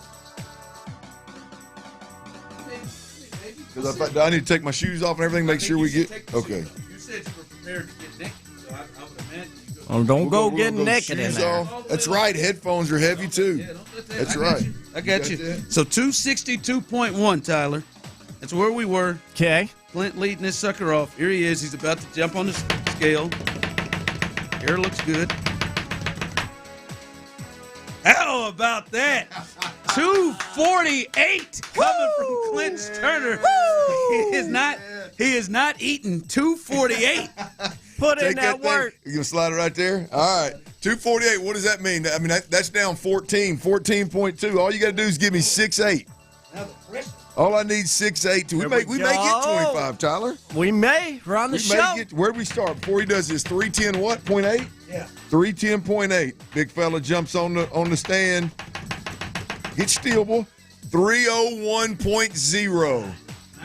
Because I need to take my shoes off and everything, make sure we get. Okay. You said you were prepared to get naked, so I would imagine you go. Oh, don't go getting naked in there. Off. That's right. Headphones are heavy too. Yeah, don't let that. That's right. I got you. So 262.1, Tyler. That's where we were. Okay. Clint leading this sucker off. Here he is. He's about to jump on the scale. Hair looks good. How about that? 248 coming from Clint Stoerner. He is not eating 248. Put in that work. You gonna slide it right there? All right. 248. What does that mean? I mean that's down 14.2. All you gotta do is give me 6'8". All I need is 6'8". We may get 25, Tyler. We may. We're on the show. Where do we start? Before he does this, 310 what? 0.8? Yeah. 310.8. Big fella jumps on the stand. Get stealable. 301.0.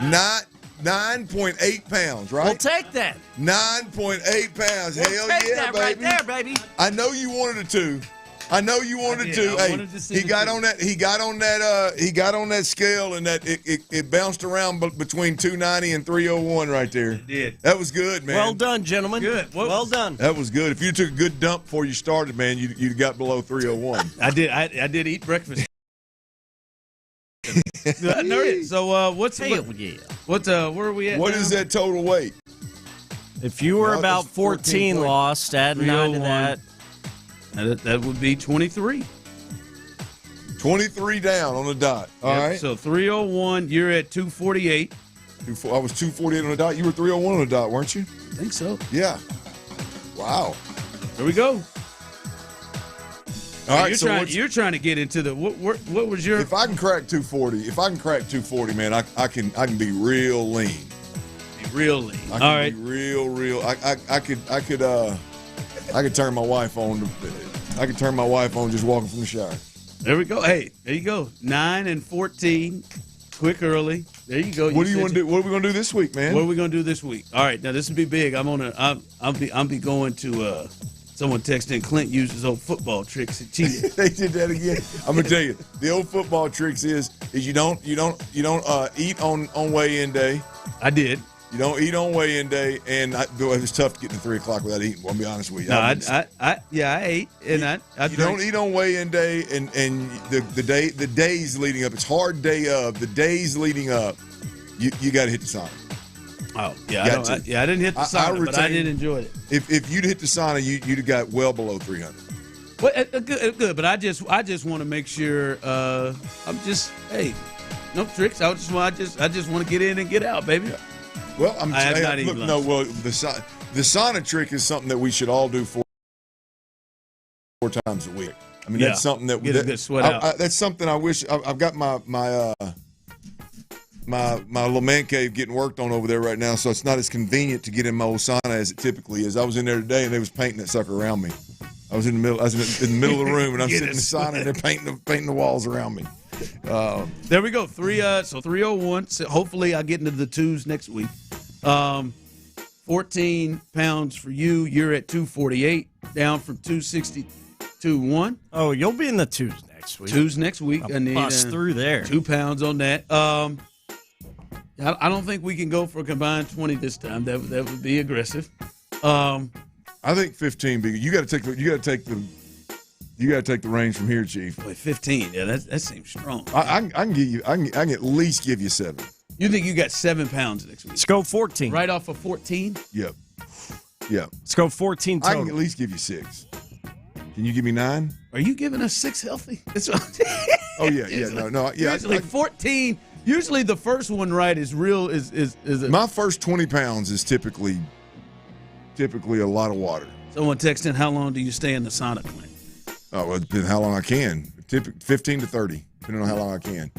Not 9.8 pounds, right? We'll take that. 9.8 pounds. We'll Hell take yeah, that baby. right there, baby. I know you wanted it to. I know you wanted to. Hey, he got on that scale, and that it bounced around between 290 and 301 right there. It did. That was good, man. Well done, gentlemen. Good. Well done. That was good. If you took a good dump before you started, man, you'd got below 301. I did. I did eat breakfast. So what's Hell yeah. Where are we at? What now? is that total weight? If you were about 14 lost, add 9 to that. That would be 23. 23 down on the dot. All right. So 301. You're at 248. I was 248 on the dot. You were 301 on the dot, weren't you? I think so. Yeah. Wow. Here we go. All right. You're trying to get into the what was your? If I can crack 240, man, I can be real lean. Be real lean. I can be real. I could turn my wife on. I could turn my wife on just walking from the shower. There we go. Hey, there you go. 9 and 14. Quick early. There you go. What do you want to do? What are we going to do this week, man? What are we going to do this week? All right. Now this will be big. I'll be going to. Someone texted Clint used his old football tricks and cheated. They did that again. I'm gonna tell you, the old football tricks is you don't eat on weigh-in day. I did. You don't eat on weigh-in day, and it's tough to get to 3 o'clock without eating. I'll be honest with you. No, I ate, and I you don't eat on weigh-in day, and the days leading up. It's hard day of the days leading up. You got to hit the sauna. Oh yeah, I didn't hit the sauna, but I did enjoy it. If you'd hit the sauna, you'd have got well below 300. Well, good, but I just want to make sure. I'm just no tricks. I just want to get in and get out, baby. Yeah. Well, the sauna trick is something that we should all do 4 times a week. I mean, that's something that get a good sweat out. That's something I wish I've got my little man cave getting worked on over there right now, so it's not as convenient to get in my old sauna as it typically is. I was in there today and they was painting that sucker around me. I was in the middle of the room and I'm sitting in the sauna and they're painting the walls around me. There we go. 301. So hopefully I'll get into the twos next week. 14 pounds for you. You're at 248, down from 262.1. Oh, you'll be in the twos next week. Twos next week. I need bust through there. 2 pounds on that. I don't think we can go for a combined 20 this time. That would be aggressive. I think 15. You got to take the reins from here, Chief. Boy, 15. Yeah, that seems strong. I can at least give you 7. You think you got 7 pounds next week? Let's go 14. Right off of 14? Yep. Let's go 14 total. I can at least give you 6. Can you give me 9? Are you giving us 6 healthy? Oh yeah. Usually 14. Usually the first one right is real. Is my first 20 pounds is typically a lot of water. Someone texting, how long do you stay in the sauna, Clint? Oh, well, it depends how long I can. 15 to 30, depending on how long I can.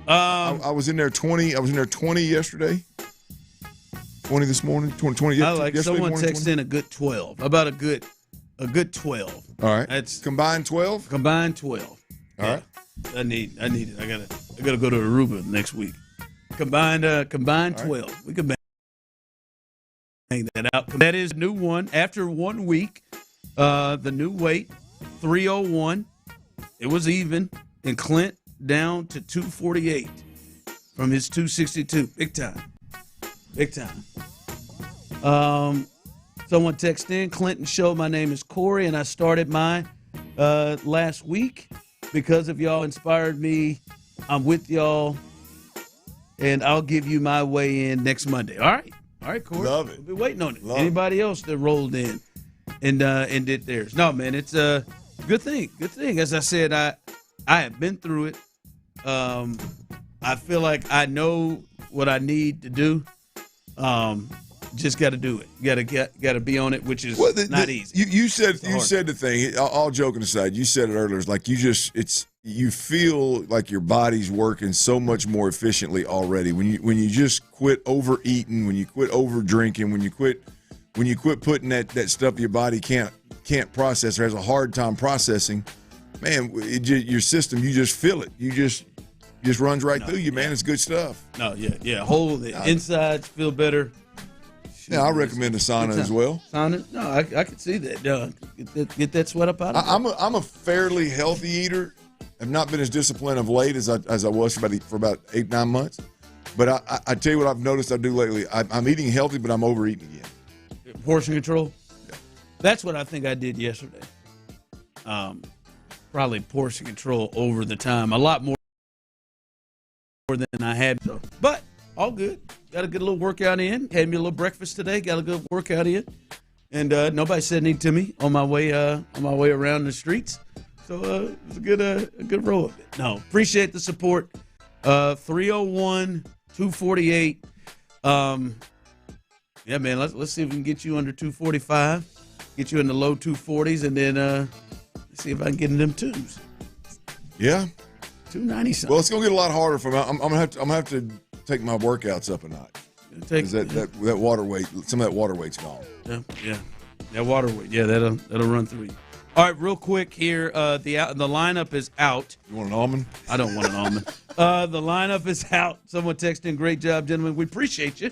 I was in there 20. I was in there 20 yesterday. 20 this morning. 20 yesterday. I like someone texted in a good 12. How about a good 12? All right. That's combined 12. Combined 12. All right. I need it. I gotta go to Aruba next week. Combined 12. Right. We can bang that out. That is new one after 1 week. The new weight 301. It was even, and Clint down to 248 from his 262. Big time. Someone texted in, Clinton Show. My name is Corey, and I started mine last week. Because of y'all inspired me. I'm with y'all, and I'll give you my way in next Monday. All right, Corey. Love it. We'll be waiting on it. Anybody else that rolled in and did theirs? No, man, it's a good thing. Good thing. As I said, I have been through it. I feel like I know what I need to do. Just got to do it. Got to be on it, which is not easy. You said the thing. All joking aside, you said it earlier. It's like you feel like your body's working so much more efficiently already when you just quit overeating, when you quit over drinking, when you quit putting that stuff your body can't process or has a hard time processing. Man, your system, you just feel it. You just runs right through you, man. It's good stuff. No, yeah. Whole the insides feel better. Yeah, I recommend a sauna as well. Sauna? No, I can see that. Get that sweat up out of there. I'm a fairly healthy eater. I've not been as disciplined of late as I was for about 8-9 months. But I tell you what I've noticed I do lately. I'm eating healthy, but I'm overeating again. Portion control? Yeah. That's what I think I did yesterday. Probably portion control over the time. A lot more than I had. But all good. Got a good little workout in. Had me a little breakfast today. Got a good workout in, and nobody said anything to me on my way around the streets. So it was a good roll of it. No, appreciate the support. 301, 248. Yeah, man. Let's see if we can get you under 245. Get you in the low 240s, and then let's see if I can get in them twos. Yeah. 290 something. Well, it's gonna get a lot harder for me. I'm gonna have to take my workouts up a notch. That water weight, some of that water weight's gone. Yeah. That water weight, that'll run through you. All right, real quick here, the lineup is out. You want an almond? I don't want an almond. The lineup is out. Someone texted in, great job, gentlemen. We appreciate you.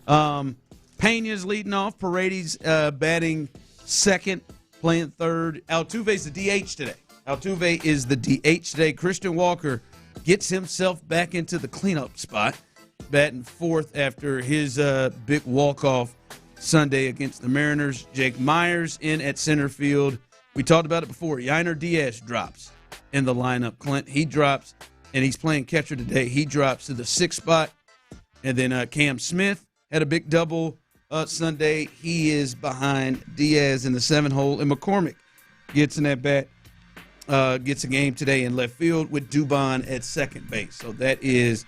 Pena's leading off. Paredes batting second, playing third. Altuve's the DH today. Altuve is the DH today. Christian Walker gets himself back into the cleanup spot, batting fourth after his big walk-off Sunday against the Mariners. Jake Myers in at center field. We talked about it before. Yainer Diaz drops in the lineup. Clint, he drops, and he's playing catcher today. He drops to the sixth spot. And then Cam Smith had a big double Sunday. He is behind Diaz in the 7th hole. And McCormick gets in that bat. Gets a game today in left field with Dubon at second base. So that is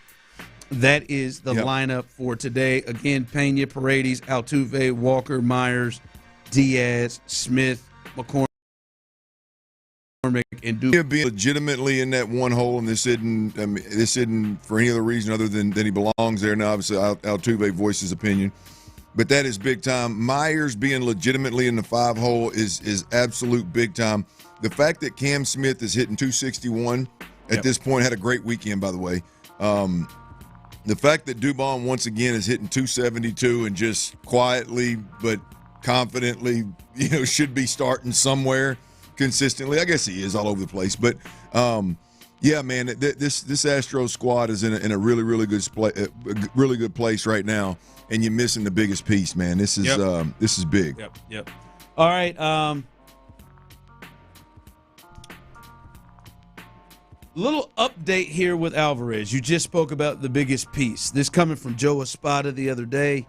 the lineup for today. Again, Pena, Paredes, Altuve, Walker, Myers, Diaz, Smith, McCormick. and do being legitimately in that one hole, and this isn't for any other reason other than he belongs there. Now, obviously, Altuve voiced his opinion, but that is big time. Myers being legitimately in the 5 hole is absolute big time. The fact that Cam Smith is hitting 261 at this point, had a great weekend, by the way. The fact that Dubon once again is hitting 272 and just quietly but confidently, should be starting somewhere consistently. I guess he is all over the place, but yeah, man, this Astros squad is in a really, really good place right now, and you're missing the biggest piece, man. This is big. Yep. All right. Little update here with Alvarez. You just spoke about the biggest piece. This coming from Joe Espada the other day.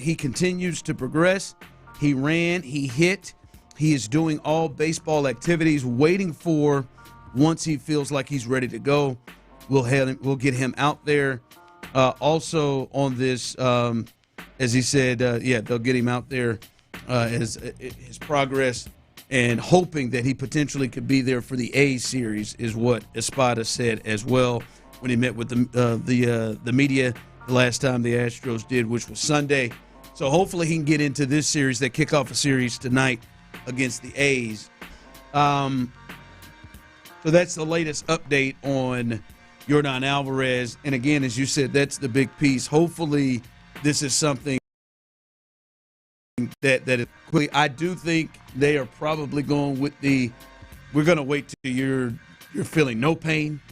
He continues to progress. He ran. He hit. He is doing all baseball activities, waiting for once he feels like he's ready to go. We'll get him out there. Also on this, as he said, they'll get him out there as his progress, and hoping that he potentially could be there for the A series is what Espada said as well when he met with the media the last time the Astros did, which was Sunday. So hopefully he can get into this series. They kick off a series tonight against the A's. So that's the latest update on Yordan Alvarez. And again, as you said, that's the big piece. Hopefully this is something that is quickly. I do think they are probably going with we're going to wait till you're feeling no pain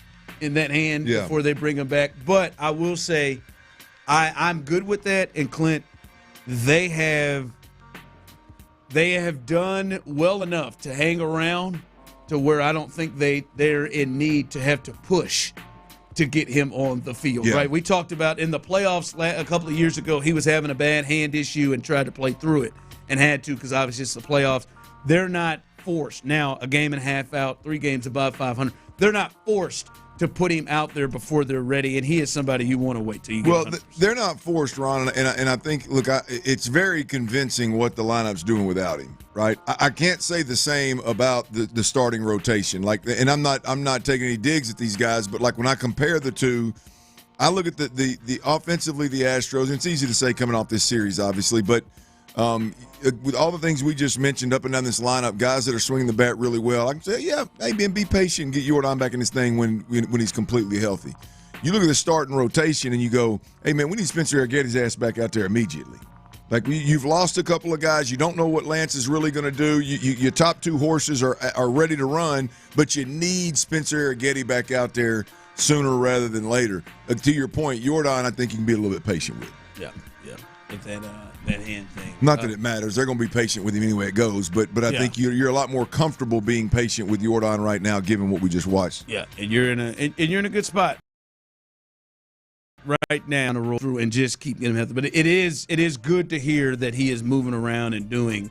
in that hand before they bring him back. But I will say I'm good with that. And Clint, they have done well enough to hang around to where I don't think they're in need to have to push to get him on the field, right? We talked about in the playoffs a couple of years ago, he was having a bad hand issue and tried to play through it and had to because obviously it's the playoffs. They're not forced. Now, a game and a half out, 3 games above 500, they're not forced to put him out there before they're ready, and he is somebody you want to wait till you get 100%. They're not forced, Ron, and I think, look, it's very convincing what the lineup's doing without him, right? I can't say the same about the starting rotation, and I'm not taking any digs at these guys, but like when I compare the two, I look at the offensively the Astros, and it's easy to say coming off this series, obviously, but with all the things we just mentioned up and down this lineup, guys that are swinging the bat really well, I can say, maybe be patient and get Yordan back in this thing when he's completely healthy. You look at the starting rotation and you go, hey, man, we need Spencer Arrieta's ass back out there immediately. Like, you've lost a couple of guys. You don't know what Lance is really going to do. Your top 2 horses are ready to run, but you need Spencer Arrieta back out there sooner rather than later. To your point, Yordan, I think you can be a little bit patient with. Yeah. With that hand thing. Not that it matters. They're going to be patient with him anyway it goes, but I think you're a lot more comfortable being patient with Yordan right now, given what we just watched. Yeah, and you're in a good spot right now to roll through and just keep getting him healthy. But it is good to hear that he is moving around and doing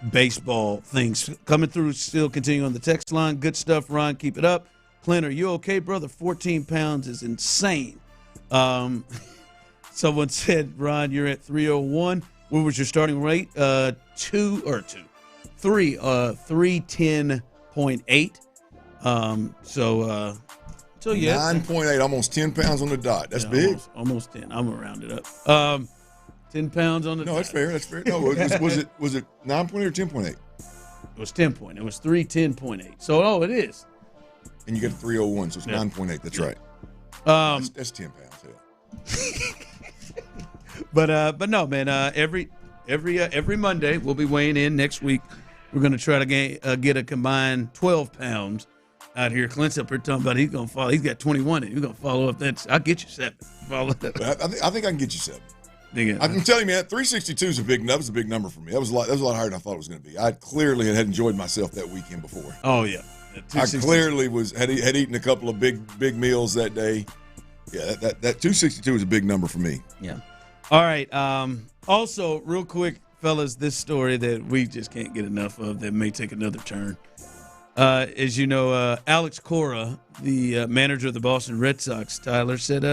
baseball things. Coming through, still continuing on the text line. Good stuff, Ron. Keep it up. Clint, are you okay, brother? 14 pounds is insane. Someone said, Ron, you're at 301. What was your starting rate? 310.8. So yeah, 9.8, almost 10 pounds on the dot. That's big. Almost 10. I'm gonna round it up. 10 pounds on the. No, that's fair. No, was it 9.8 or 10.8? It was 10.8. It was 310.8. So it is. And you get a 301, so it's 9.8. That's right. That's 10 pounds. Yeah. But no, man. Every Monday we'll be weighing in. Next week we're going to try to get a combined 12 pounds out here. Clint's up here talking about he's going to follow. He's got 21. He's going to follow up. I'll get you 7. Follow that. I think I can get you 7. I can tell you, man. 362 is a big number for me. That was a lot higher than I thought it was going to be. I clearly had enjoyed myself that weekend before. Oh yeah. I clearly had eaten a couple of big meals that day. Yeah, that 262 is a big number for me. Yeah. All right. Also, real quick, fellas, this story that we just can't get enough of that may take another turn. As you know, Alex Cora, the manager of the Boston Red Sox, Tyler, said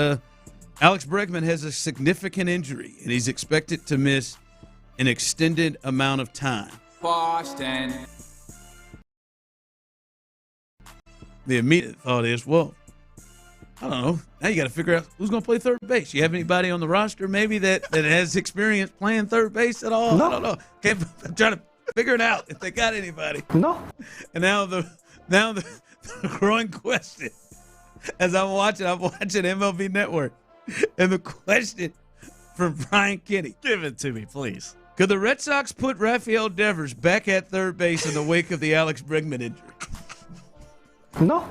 Alex Bregman has a significant injury, and he's expected to miss an extended amount of time. Boston. the immediate thought is, well, I don't know. Now you got to figure out who's going to play third base. You have anybody on the roster maybe that has experience playing third base at all? No. I don't know. I'm trying to figure it out if they got anybody. No. And now the growing question, as I'm watching MLB Network, and the question from Brian Kenny. Give it to me, please. Could the Red Sox put Rafael Devers back at third base in the wake of the Alex Bregman injury? No.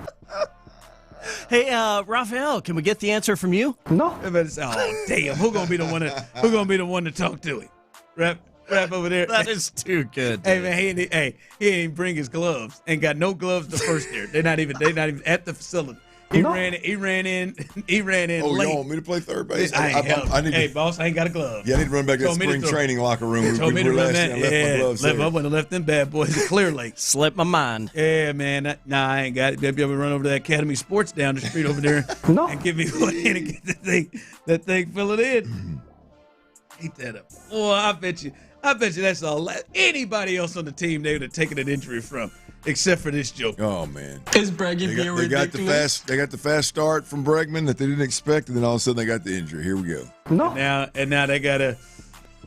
Hey, Rafael, can we get the answer from you? No. Oh, damn! Who's gonna be the one to talk to him? Rap over there. That is too good. Hey man, he ain't bring his gloves. Ain't got no gloves the first year. They're not even at the facility. He ran in. Oh, late. you want me to play third base? Boss, I ain't got a glove. Yeah, I need to run back to that spring training locker room. Told me to run that. I wouldn't have left them bad boys at Clear Lake. Slipped my mind. Yeah, man. I ain't got it. Maybe I'll run over to that Academy Sports down the street over there and give me one in and get that thing fill it in. Eat that up. Boy, I bet you that's all. Anybody else on the team they would have taken an injury from, except for this joke. Oh man, is Bregman being ridiculous? They got the fast start from Bregman that they didn't expect, and then all of a sudden they got the injury. Here we go. No. And now they got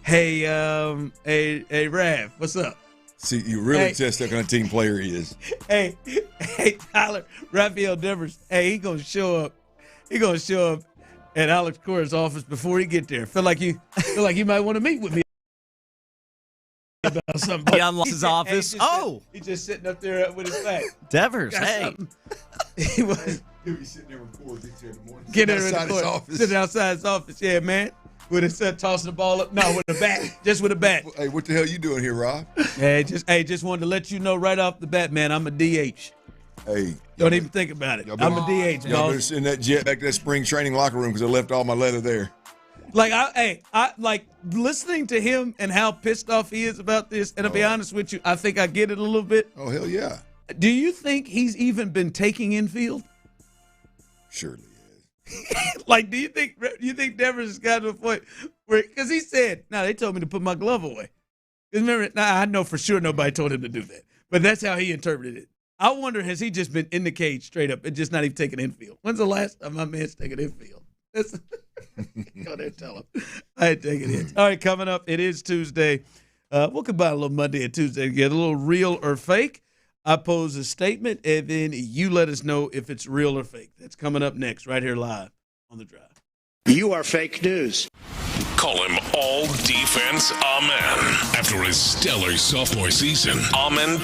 hey Rav, what's up? See, you really test that kind of team player he is. Hey Tyler, Rafael Devers. Hey, he gonna show up at Alex Cora's office before he get there. Feel like you might want to meet with me about something. He unlocks his office. He's just sitting up there with his back. Devers, hey. He was. He'll be sitting there recording in the morning. Get there outside his office. Sitting outside his office, yeah, man. With his son tossing the ball up. No, with a bat. Just with a bat. Hey, what the hell you doing here, Rob? Hey, just wanted to let you know right off the bat, man, I'm a DH. Hey. Don't even think about it. I'm a DH, Y'all better boss. send that jet back to that spring training locker room because I left all my leather there. Like, I like listening to him and how pissed off he is about this, and to be honest with you, I think I get it a little bit. Oh, hell yeah. Do you think he's even been taking infield? Surely. Like, do you think Devers has got to a point where, because he said, they told me to put my glove away. Because remember, I know for sure nobody told him to do that, but that's how he interpreted it. I wonder, has he just been in the cage straight up and just not even taking infield? When's the last time my man's taking infield? Go there, tell him. I ain't taking it. All right, coming up, it is Tuesday. We'll combine a little Monday and Tuesday together, a little real or fake. I pose a statement, and then you let us know if it's real or fake. That's coming up next, right here live on The Drive. You are fake news. Call him all defense amen. After a stellar sophomore season, amen.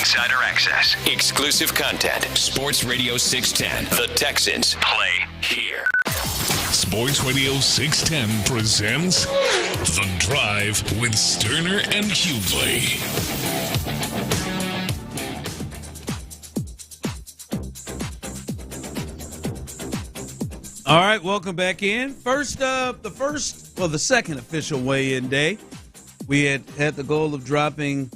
insider access, exclusive content. Sports Radio 610. The Texans play here. Sports Radio 610 presents The Drive with Stoerner and Hughley. All right, welcome back in. The second official weigh-in day. We had the goal of dropping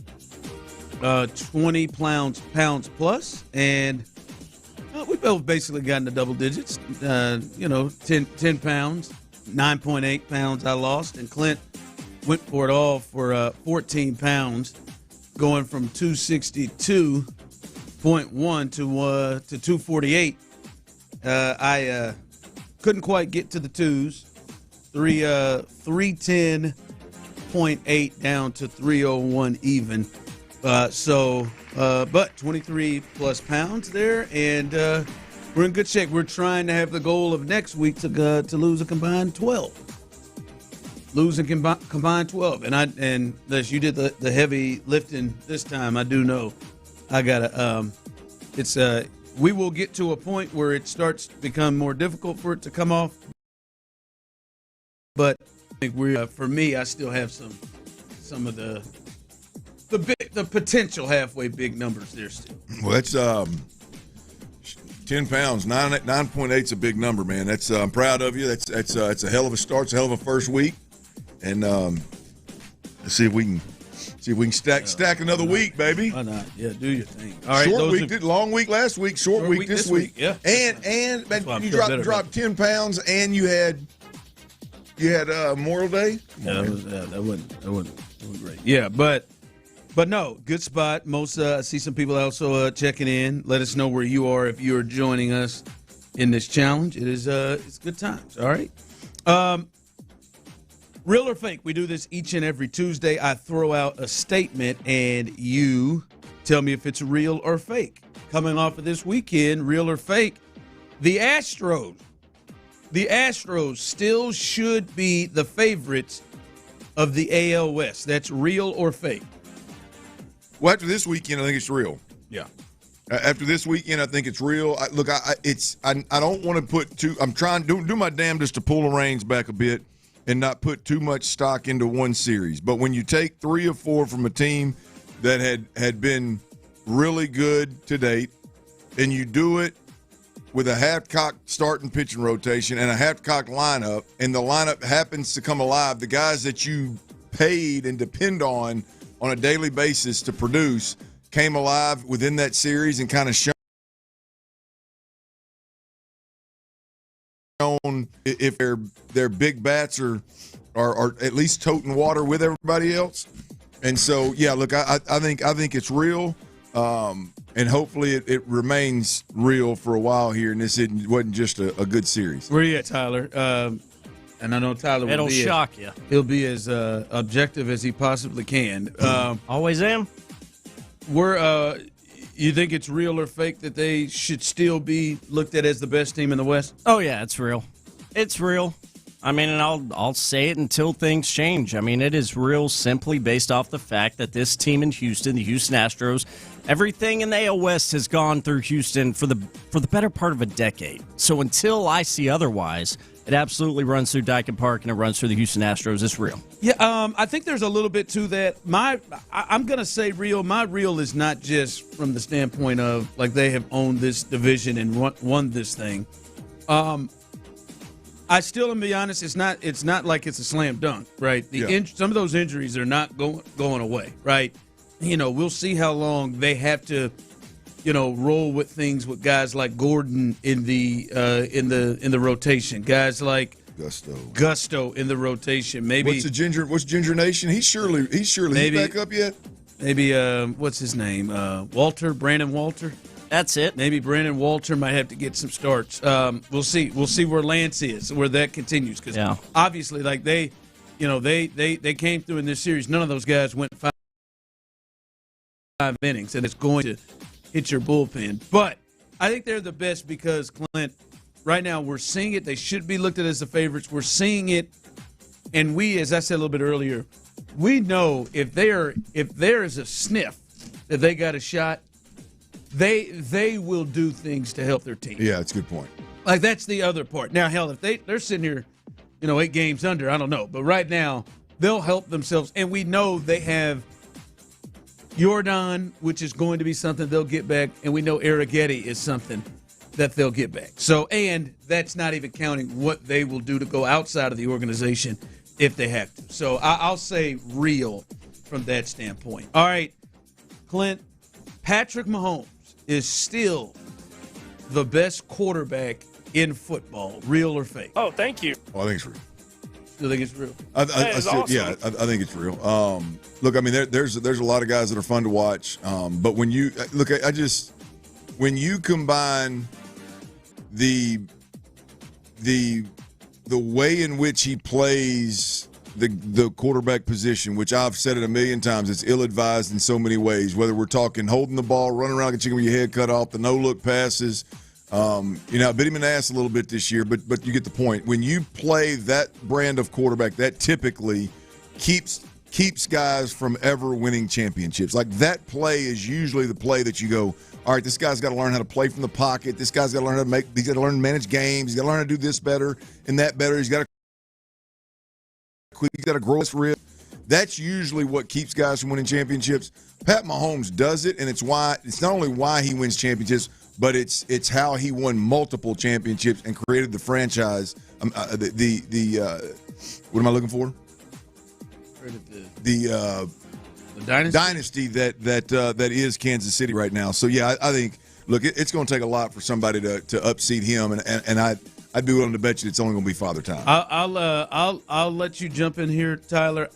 20 pounds plus, and we both basically got into double digits. 10 pounds, 9.8 pounds I lost, and Clint went for it all for 14 pounds, going from 262.1 to 248. I couldn't quite get to the twos. 310.8 down to 301 even. But 23 plus pounds there, and we're in good shape. We're trying to have the goal of next week to lose a combined 12. Combined 12, and as you did the heavy lifting this time, I do know I gotta. We will get to a point where it starts to become more difficult for it to come off. But I think for me, I still have some of the potential halfway big numbers there still. Well, that's 10 pounds, 9.8 is a big number, man. That's I'm proud of you. That's a hell of a start. It's a hell of a first week, and let's see if we can stack another week, baby. Why not? Yeah, do your thing. All right, short week, long week last week, short week this week. Yeah, and you dropped 10 pounds, and you had Memorial Day. Yeah, that wasn't great. Yeah, but no, good spot. Most I see some people also checking in. Let us know where you are if you are joining us in this challenge. It is it's good times. All right. Real or fake? We do this each and every Tuesday. I throw out a statement, and you tell me if it's real or fake. Coming off of this weekend, real or fake? The Astros still should be the favorites of the AL West. That's real or fake? Well, after this weekend, I think it's real. Yeah. After this weekend, I think it's real. I don't want to put too. I'm trying to do my damnedest to pull the reins back a bit and not put too much stock into one series. But when you take 3 or 4 from a team that had been really good to date, and you do it with a half-cocked starting pitching rotation and a half-cocked lineup, and the lineup happens to come alive, the guys that you paid and depend on a daily basis to produce came alive within that series and kind of shown if their big bats are at least toting water with everybody else. And so, yeah, look, I think it's real, and hopefully it remains real for a while here, and this wasn't just a good series. Where are you at, Tyler? And I know Tyler it'll shock you. He'll be as objective as he possibly can. Always am. You think it's real or fake that they should still be looked at as the best team in the West? Oh yeah, it's real. It's real. I mean, and I'll say it until things change. I mean, it is real simply based off the fact that this team in Houston, the Houston Astros, everything in the AL West has gone through Houston for the better part of a decade. So until I see otherwise, it absolutely runs through Dyken Park and it runs through the Houston Astros. It's real. Yeah, I think there's a little bit to that. I'm going to say real. My real is not just from the standpoint of like they have owned this division and won this thing. I still, to be honest, it's not like it's a slam dunk, right? Some of those injuries are not going away, right? We'll see how long they have to, roll with things with guys like Gordon in the rotation, guys like Gusto in the rotation. Maybe what's Ginger Nation? He's surely back up yet. Maybe what's his name? Brandon Walter. That's it. Maybe Brandon Walter might have to get some starts. We'll see. We'll see where Lance is, where that continues. Because obviously, like they came through in this series. None of those guys went 5 innings, and it's going to hit your bullpen. But I think they're the best because, Clint, right now we're seeing it. They should be looked at as the favorites. We're seeing it, and we, as I said a little bit earlier, we know if there is a sniff that they got a shot, they will do things to help their team. Yeah, that's a good point. Like, that's the other part. Now, hell, if they're sitting here, 8 games under, I don't know. But right now, they'll help themselves. And we know they have Jordan, which is going to be something they'll get back. And we know Arrighetti is something that they'll get back. So, and that's not even counting what they will do to go outside of the organization if they have to. So I'll say real from that standpoint. All right, Clint, Patrick Mahomes is still the best quarterback in football, real or fake? Oh, thank you. Oh, I think it's real. Still think it's real? I think it's real. Look, I mean, there's a lot of guys that are fun to watch. But when you look, when you combine the way in which he plays the quarterback position, which I've said it a million times, it's ill-advised in so many ways. Whether we're talking holding the ball, running around like a chicken with your head cut off, the no-look passes. I bit him in the ass a little bit this year, but you get the point. When you play that brand of quarterback, that typically keeps guys from ever winning championships. Like, that play is usually the play that you go, all right, this guy's got to learn how to play from the pocket. This guy's got to learn how to he's got to learn to manage games. He's got to learn how to do this better and that better. He's got to grow his rib. That's usually what keeps guys from winning championships. Pat Mahomes does it, and it's not only why he wins championships, but it's how he won multiple championships and created the franchise. What am I looking for? The dynasty that is Kansas City right now. So yeah, I think it's going to take a lot for somebody to upseat him, and I'd be willing to bet you it's only going to be Father Time. I'll let you jump in here, Tyler.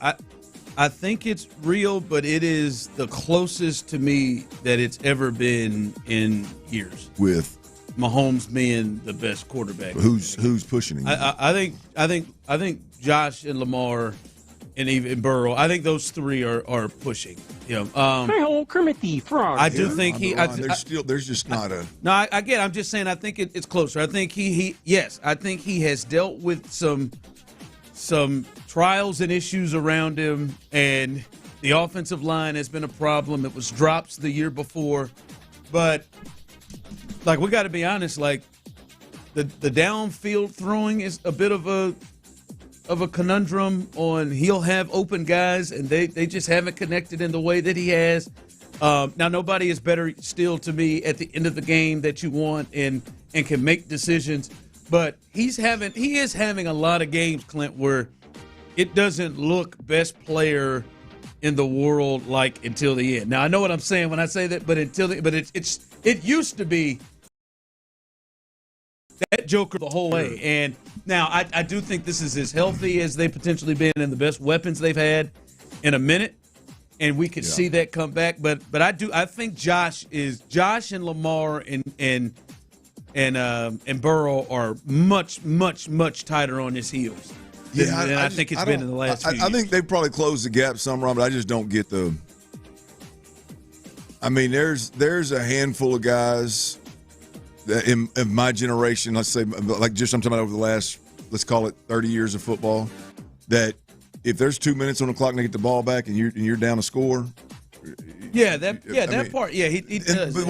I think it's real, but it is the closest to me that it's ever been in years. With Mahomes being the best quarterback. Who's pushing him? I think Josh and Lamar and even Burrow. I think those three are pushing him. Kermit the Frog. I do think there's just not a. No, I'm just saying. I think it's closer. I think I think he has dealt with some trials and issues around him, and the offensive line has been a problem. It was drops the year before, but like, we got to be honest. Like, the downfield throwing is a bit of a conundrum. He'll have open guys, and they just haven't connected in the way that he has. Now, nobody is better still to me at the end of the game that you want and can make decisions. But he is having a lot of games, Clint, where it doesn't look best player in the world like until the end. Now, I know what I'm saying when I say that, but it used to be that Joker the whole way. And now I do think this is as healthy as they potentially been and the best weapons they've had in a minute. And we could see that come back. But I think Josh and Lamar and Burrow are much, much, much tighter on his heels. Yeah, I think it's been in the last few years. I think they've probably closed the gap some, Ron, but I just don't get the. I mean, there's a handful of guys that in my generation, let's say, like, just I'm talking about over the last, let's call it 30 years of football, that if there's 2 minutes on the clock and they get the ball back and you're down a score. That part. Yeah, he does. And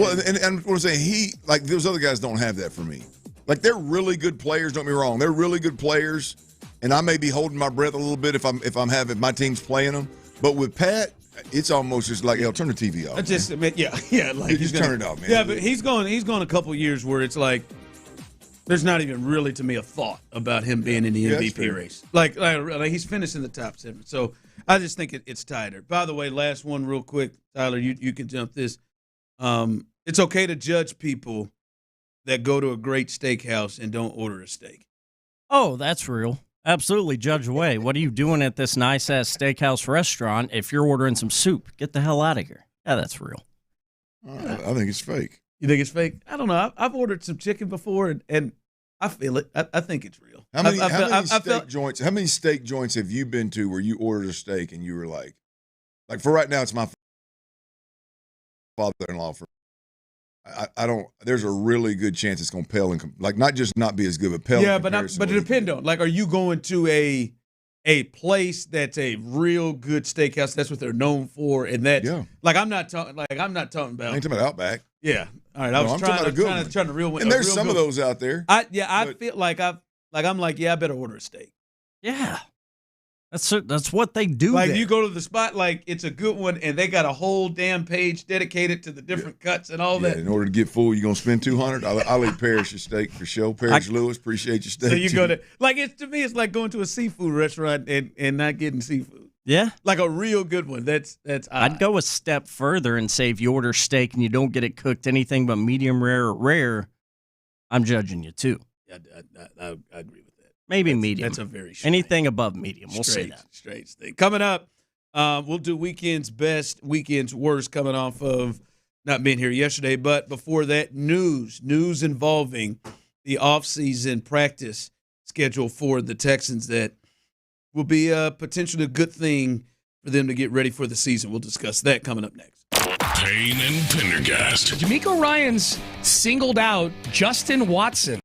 what I'm saying, like, those other guys don't have that for me. Like, they're really good players. Don't get me wrong, they're really good players, and I may be holding my breath a little bit if my team's playing them. But with Pat, it's almost just like, turn the TV off. Like, just turn it off, man. Yeah, but he's gone a couple years where it's like there's not even really, to me, a thought about him being in the MVP race. Like he's finished in the top 7. So I just think it's tighter. By the way, last one real quick, Tyler, you can jump this. It's okay to judge people that go to a great steakhouse and don't order a steak. Oh, that's real. Absolutely, judge away. What are you doing at this nice-ass steakhouse restaurant if you're ordering some soup? Get the hell out of here. Yeah, that's real. I think it's fake. You think it's fake? I don't know. I've ordered some chicken before, and I feel it. I think it's real. How many steak joints have you been to where you ordered a steak and you were like for right now, it's my father-in-law. I don't. There's a really good chance it's going to pale and not just not be as good, but pale. Yeah, but it depends on, like, are you going to a a place that's a real good steakhouse. That's what they're known for, and that's I'm not talking about. I ain't talking about Outback. Yeah, all right. I was trying to real one. And there's some of those out there. I feel like I better order a steak. Yeah. That's what they do. Like there. you go to the spot, like it's a good one, and they got a whole damn page dedicated to the different cuts and all that. In order to get full, you're gonna spend $200. I'll eat Parrish's steak for sure. Parrish Lewis, appreciate your steak. So you go to to me, it's like going to a seafood restaurant and not getting seafood. Yeah, like a real good one. That's. I'd go a step further and say if you order steak and you don't get it cooked anything but medium rare or rare, I'm judging you too. Yeah, I agree with. Maybe medium. That's a very straight, anything above medium. We'll say that. Straight steak. Coming up, we'll do weekend's best, weekend's worst. Coming off of not being here yesterday, but before that, news involving the offseason practice schedule for the Texans that will be potentially a good thing for them to get ready for the season. We'll discuss that coming up next. Payne and Pendergast. D'Amico Ryans singled out Justin Watson.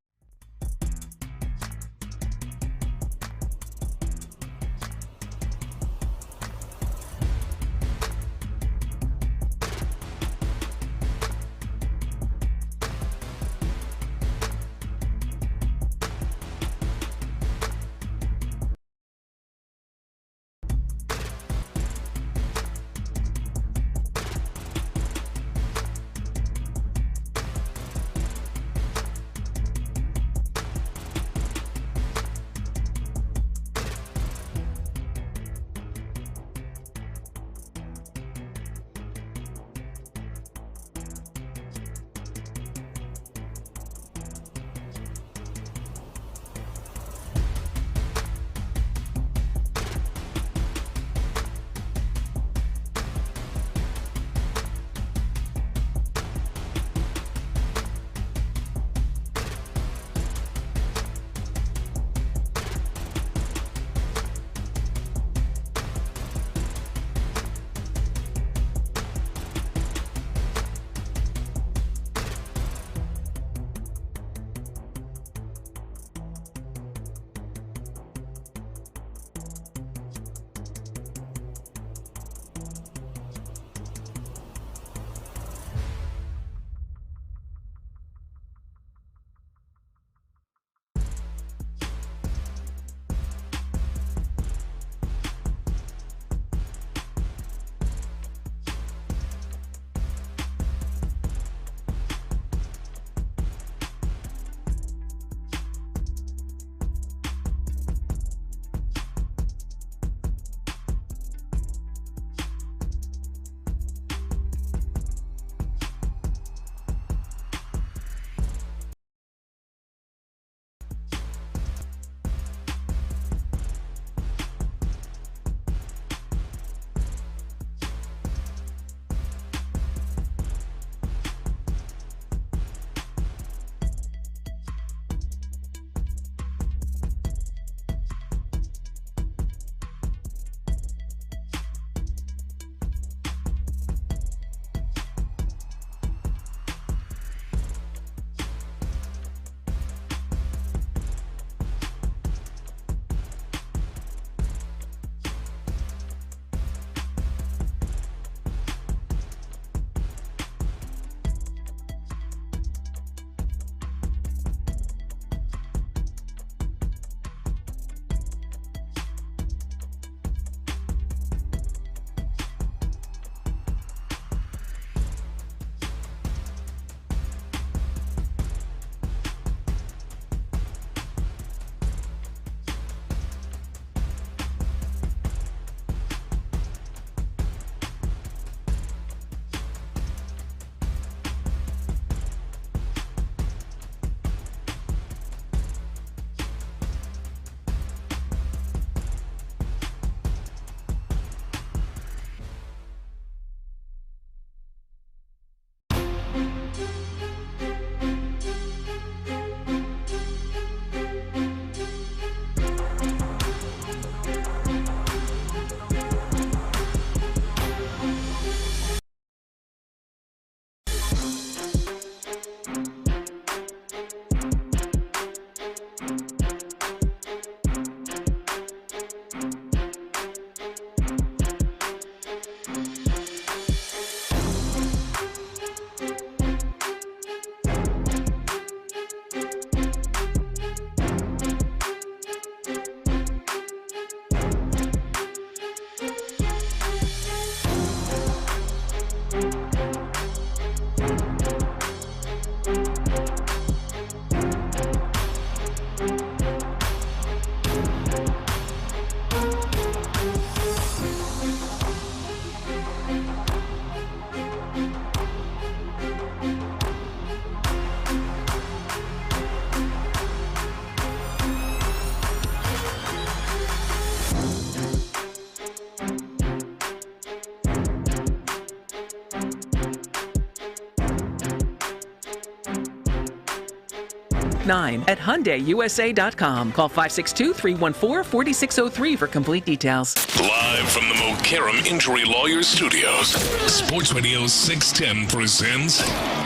9 at HyundaiUSA.com. Call 562-314-4603 for complete details. Live from the Mokaram Injury Lawyers Studios, Sports Radio 610 presents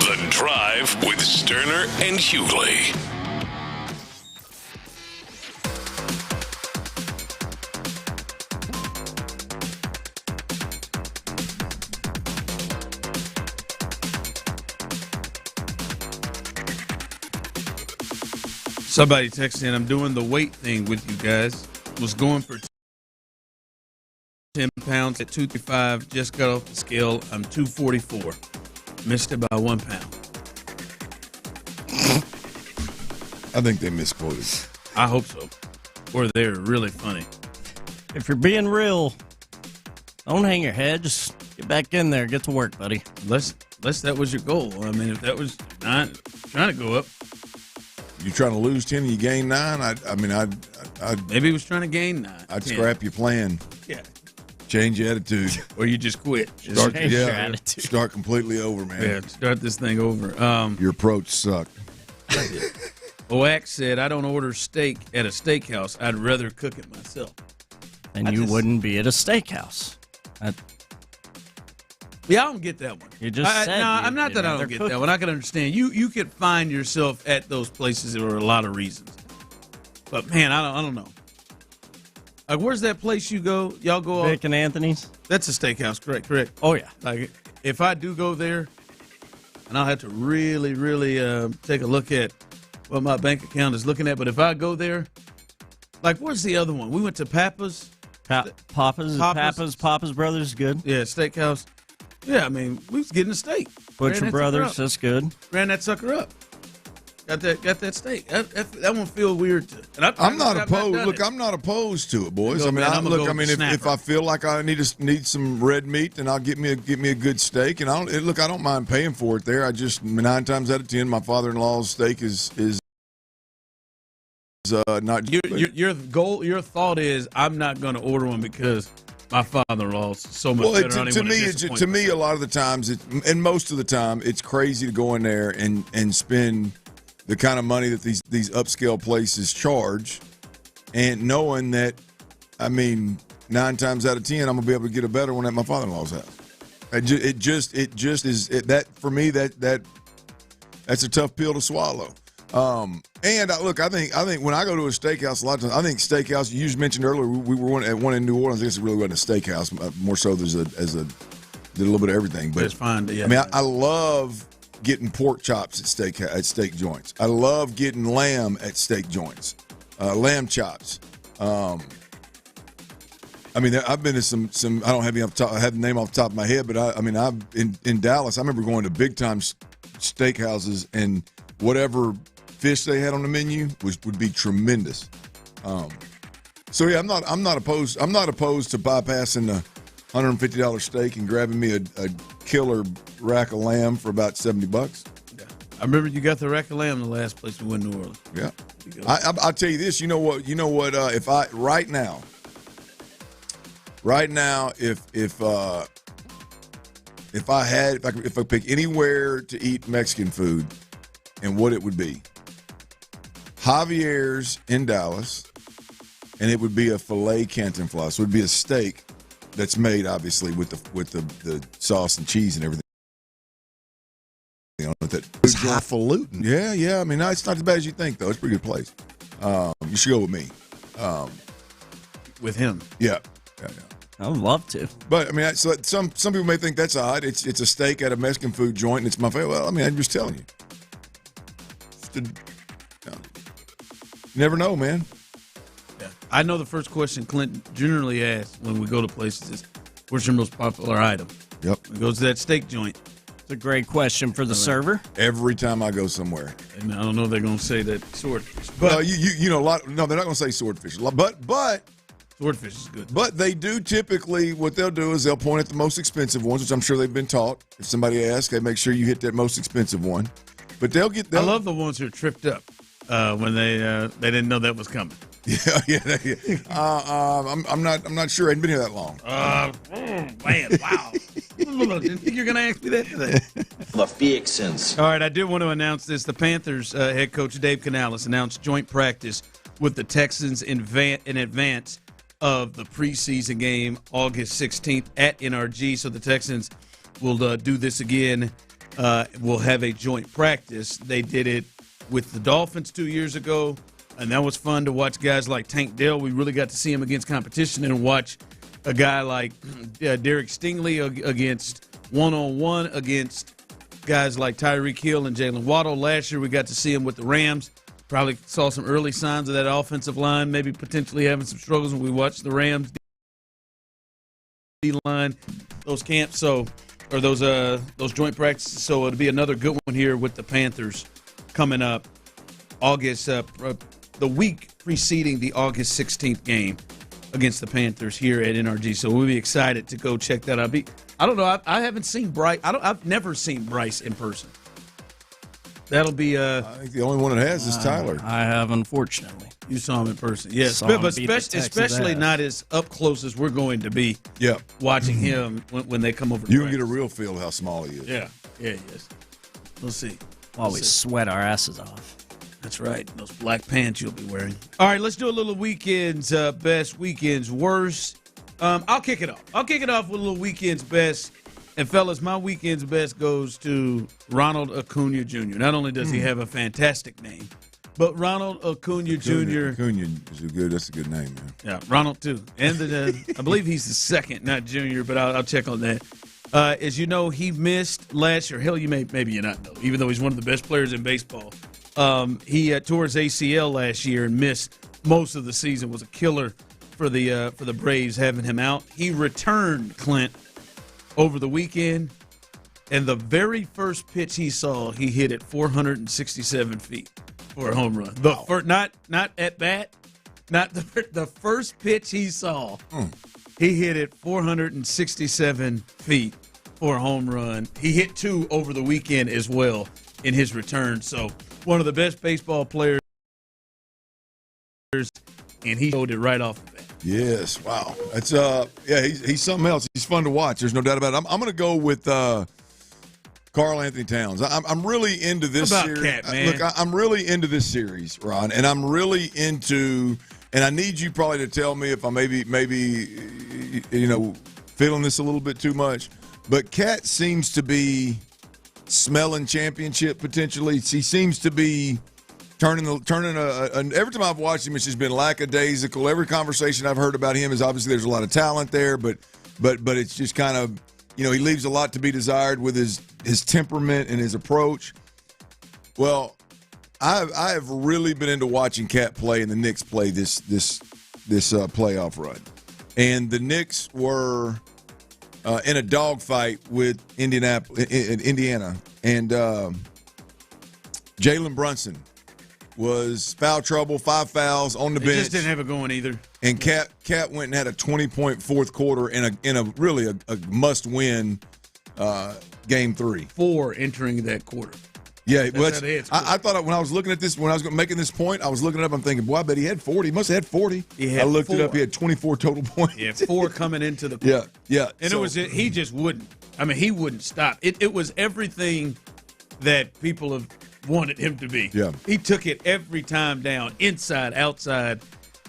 The Drive with Stoerner and Hughley. Somebody texted in, I'm doing the weight thing with you guys. Was going for 10 pounds at 235. Just got off the scale. I'm 244. Missed it by 1 pound. I think they misquoted. I hope so. Or they're really funny. If you're being real, don't hang your head. Just get back in there. Get to work, buddy. Unless that was your goal. I mean, if that was not trying to go up. You're trying to lose 10 and you gain 9? I'd maybe he was trying to gain 9. I'd scrap your plan. Yeah. Change your attitude. Or you just quit. Change your attitude. Start completely over, man. Yeah, start this thing over. Your approach sucked. Oak said, I don't order steak at a steakhouse. I'd rather cook it myself. And you wouldn't be at a steakhouse. Yeah, I don't get that one. You just said I'm not that I don't get that one. I can understand. You could find yourself at those places for a lot of reasons. But, man, I don't know. Like, where's that place you go? Y'all go Vic and Anthony's? That's a steakhouse, correct. Oh, yeah. Like, if I do go there, and I'll have to really, really take a look at what my bank account is looking at. But if I go there, like, where's the other one? We went to Papa's. Papa's Brothers, good. Yeah, steakhouse. Yeah, I mean, we was getting a steak. Butcher Brothers, that's good. Ran that sucker up. Got that steak. That one feel weird. I'm not opposed. Look, I'm not opposed to it, boys. If I feel like I need some red meat, then I'll get me a good steak. And I don't mind paying for it there. I just 9 times out of 10, my father-in-law's steak is not. Your thought is I'm not going to order one because my father-in-law's so much better. To me, a lot of the times, and most of the time, it's crazy to go in there and spend the kind of money that these upscale places charge, and knowing that, 9 times out of 10, I'm gonna be able to get a better one at my father-in-law's house. It just is that for me that's a tough pill to swallow. I think when I go to a steakhouse, a lot of times, I think steakhouse. You just mentioned earlier we were at one in New Orleans. I guess it really wasn't a steakhouse. More so, did a little bit of everything. But it's fine. Yeah. I love getting pork chops at steak joints. I love getting lamb at steak joints, lamb chops. I've been to some. I don't have the name off the top of my head, but I've in Dallas. I remember going to big time steakhouses, and whatever fish they had on the menu would be tremendous. So yeah, I'm not opposed. I'm not opposed to bypassing the $150 steak and grabbing me a killer rack of lamb for about $70. Yeah. I remember you got the rack of lamb the last place we went to New Orleans. Yeah. I'll tell you this. You know what? If I pick anywhere to eat Mexican food, and what it would be, Javier's in Dallas, and it would be a filet cantonflance. So it would be a steak that's made obviously with the sauce and cheese and everything. It's highfalutin. Yeah. It's not as bad as you think, though. It's a pretty good place. You should go with me. With him. Yeah. I would love to. But so some people may think that's odd. It's a steak at a Mexican food joint, and it's my favorite. Well, I'm just telling you. You never know, man. Yeah. I know the first question Clint generally asks when we go to places is, "What's your most popular item?" Yep. It goes to that steak joint. It's a great question for the server. Every time I go somewhere. And I don't know if they're going to say that swordfish. But no, you know a lot. No, they're not going to say swordfish. But swordfish is good. But they do typically, what they'll do is they'll point at the most expensive ones, which I'm sure they've been taught. If somebody asks, they make sure you hit that most expensive one. But I love the ones who are tripped up when they didn't know that was coming. Yeah. I'm not sure. I hadn't been here that long. Man, wow. Didn't think you were going to ask me that today. The Texans. All right, I did want to announce this. The Panthers head coach Dave Canales announced joint practice with the Texans in advance of the preseason game August 16th at NRG. So the Texans will do this again. We'll have a joint practice. They did it with the Dolphins 2 years ago, and that was fun to watch guys like Tank Dell. We really got to see him against competition and watch a guy like Derek Stingley against one-on-one against guys like Tyreek Hill and Jalen Waddle. Last year we got to see him with the Rams. Probably saw some early signs of that offensive line, maybe potentially having some struggles when we watched the Rams D-line, those camps, or those joint practices. So it'll be another good one here with the Panthers coming up August, the week preceding the August 16th game against the Panthers here at NRG. So we'll be excited to go check that out. I don't know. I haven't seen Bryce. I've never seen Bryce in person. That'll be. I think the only one that has is Tyler. I have, unfortunately. You saw him in person, yes, but especially not as up close as we're going to be. Yeah, watching him when they come over. You can get a real feel of how small he is. Yeah, he is. We'll see. While we sweat our asses off. That's right. Those black pants you'll be wearing. All right, let's do a little weekend's best, weekend's worst. I'll kick it off. I'll kick it off with a little weekend's best. And, fellas, my weekend's best goes to Ronald Acuna Jr. Not only does he have a fantastic name, but Ronald Acuna Jr. Acuna is that's a good name, man. Yeah, Ronald, too. And I believe he's the second, not junior, but I'll check on that. As you know, he missed last year. Hell, maybe you not know, even though he's one of the best players in baseball. He tore his ACL last year and missed most of the season. Was a killer for the Braves having him out. He returned, Clint, over the weekend, and the very first pitch he saw, he hit it 467 feet for a home run. Not at bat, not the first pitch he saw, he hit it 467 feet for a home run. He hit 2 over the weekend as well in his return. So one of the best baseball players, and he showed it right off the bat. Yes, wow. That's he's something else. He's fun to watch. There's no doubt about it. I'm going to go with Karl Anthony Towns. I'm really into this series. Cat, man? Look, I'm really into this series, Ron, and I'm really into. And I need you probably to tell me if I maybe feeling this a little bit too much. But Cat seems to be smelling championship potentially. He seems to be turning every time I've watched him, it's just been lackadaisical. Every conversation I've heard about him is obviously there's a lot of talent there, but it's just kind of, he leaves a lot to be desired with his temperament and his approach. Well, I have really been into watching Cat play and the Knicks play this playoff run, and the Knicks were in a dogfight with Indiana, and Jalen Brunson was foul trouble, 5 fouls on the bench. He just didn't have it going either. And Cat went and had a 20-point fourth quarter in a really a must-win game 3. 4 entering that quarter. Yeah, I thought when I was looking at this, when I was making this point, I was looking it up. I'm thinking, boy, I bet he had 40. He must have had 40. I looked it up. He had 24 total points. Yeah, 4 coming into the quarter. Yeah. And he just wouldn't. I mean, he wouldn't stop. It was everything that people have wanted him to be. Yeah. He took it every time down, inside, outside,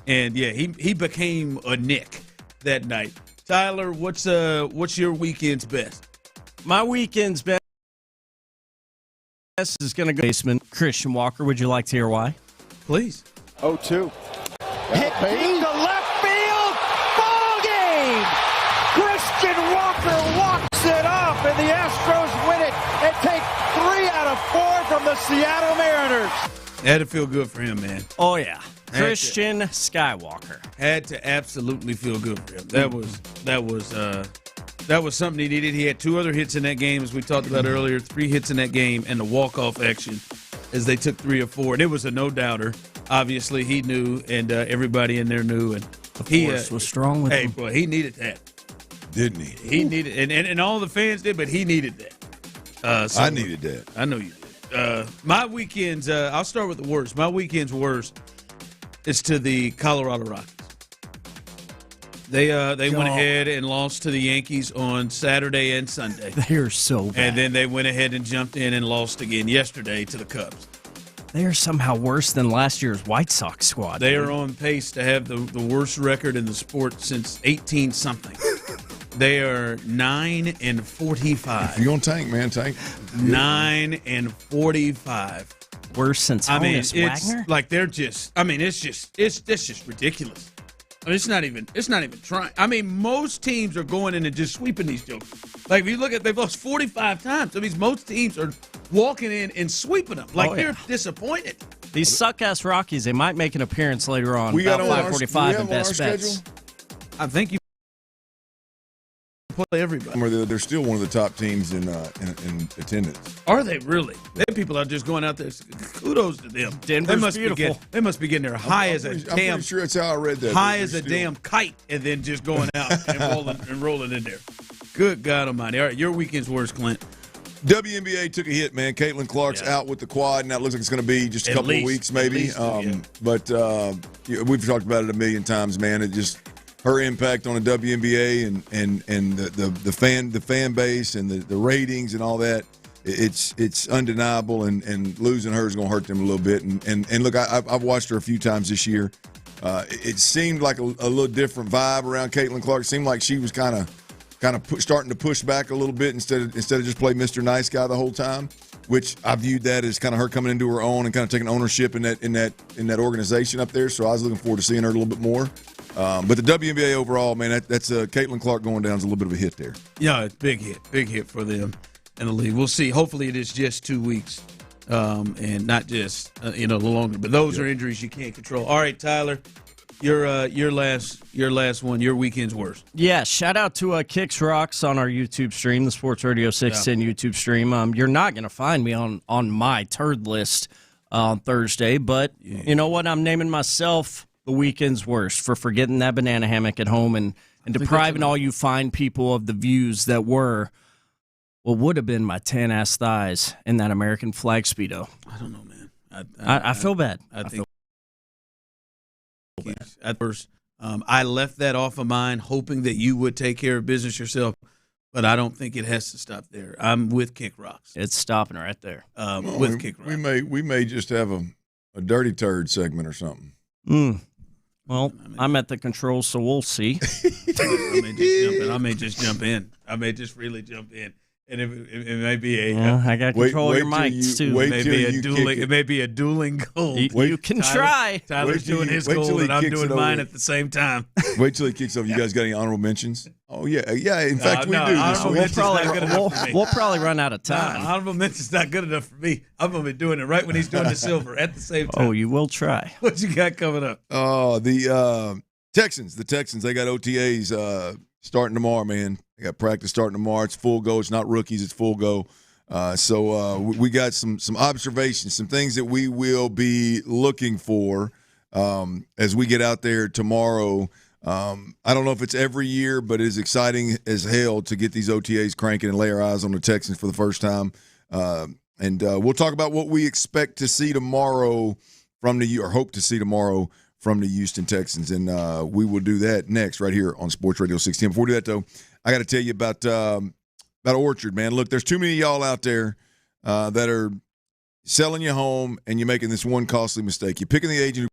and he became a Knick that night. Tyler, what's your weekend's best? My weekend's best is going to go basement. Christian Walker, would you like to hear why? Please. 0-2. Hit deep to left field. Ball game. Christian Walker walks it off, and the Astros win it and take 3 out of 4 from the Seattle Mariners. Had to feel good for him, man. Oh, yeah. Christian Skywalker. Had to absolutely feel good for him. That was something he needed. He had 2 other hits in that game, as we talked about earlier, 3 hits in that game, and the walk-off action as they took 3 or 4. And it was a no-doubter. Obviously, he knew, and everybody in there knew. And the force was strong with him. Hey, boy, he needed that. Didn't he? He needed and all the fans did, but he needed that. I needed that. I know you did. My weekends, I'll start with the worst. My weekend's worst is to the Colorado Rockies. They went ahead and lost to the Yankees on Saturday and Sunday. They're so bad. And then they went ahead and jumped in and lost again yesterday to the Cubs. They are somehow worse than last year's White Sox squad. They are on pace to have the worst record in the sport since 18-something. They are 9-45. If you're going to tank, man, tank. 9-45. Worse since Honus Wagner? Like they're just. I mean, it's just ridiculous. I mean, it's not even trying. I mean, most teams are going in and just sweeping these jokers. Like if you look at, they've lost 45 times. So most teams are walking in and sweeping them. Like they're disappointed. These suck-ass Rockies, they might make an appearance later on. We got about 5:45 in Best Bets. I think you play everybody. They're still one of the top teams in attendance. Are they really? Them people are just going out there. Kudos to them. Denver's beautiful. They must be getting there high as a I'm damn. pretty sure that's how I read that. High as a damn kite, and then just going out and rolling in there. Good God Almighty! All right, your weekend's worst, Clint. WNBA took a hit, man. Caitlin Clark's out with the quad, and that looks like it's going to be just a couple of weeks, maybe. But we've talked about it a million times, man. It just her impact on the WNBA and the fan base and the ratings and all that. It's undeniable, and losing her is going to hurt them a little bit. And look, I've watched her a few times this year. It seemed like a little different vibe around Caitlin Clark. It seemed like she was kind of starting to push back a little bit instead of just play Mr. Nice Guy the whole time, which I viewed that as kind of her coming into her own and kind of taking ownership in that organization up there. So I was looking forward to seeing her a little bit more. But the WNBA overall, man, that's Caitlin Clark going down is a little bit of a hit there. Yeah, it's big hit for them in the league. We'll see. Hopefully, it is just 2 weeks, and not just a little longer. But those are injuries you can't control. All right, Tyler, your last one. Your weekend's worst. Yeah, shout out to Kicks Rocks on our YouTube stream, the Sports Radio 610 YouTube stream. You're not going to find me on my turd list on Thursday, but you know what? I'm naming myself the weekend's worst for forgetting that banana hammock at home and depriving all you fine people of the views that were what would have been my tan-ass thighs in that American flag Speedo. I don't know, man. I feel bad. I think at first, I left that off of mine, hoping that you would take care of business yourself. But I don't think it has to stop there. I'm with Kick Rocks. It's stopping right there. Kick Rocks. We may just have a dirty turd segment or something. Well, I'm at the controls, so we'll see. I may just jump in. I may just really jump in. And it may be I got control of your mics, too. It may be a dueling goal. You can try. Tyler's doing his goal, and I'm doing mine at the same time. Wait till he kicks off. You guys got any honorable mentions? Oh, yeah. In fact, we do. We'll probably run out of time. Honorable mention's not good enough for me. I'm going to be doing it right when he's doing the silver at the same time. Oh, you will try. What you got coming up? Oh, the Texans. The Texans, they got OTAs starting tomorrow, man. They got practice starting tomorrow. It's full go. It's not rookies. It's full go. So we got some observations, some things that we will be looking for as we get out there tomorrow. I don't know if it's every year, but it is exciting as hell to get these OTAs cranking and lay our eyes on the Texans for the first time. And we'll talk about what we expect to see tomorrow or hope to see tomorrow from the Houston Texans. And we will do that next right here on Sports Radio 610. Before we do that, though, I got to tell you about Orchard, man. Look, there's too many of y'all out there that are selling your home, and you're making this one costly mistake. You're picking the agent who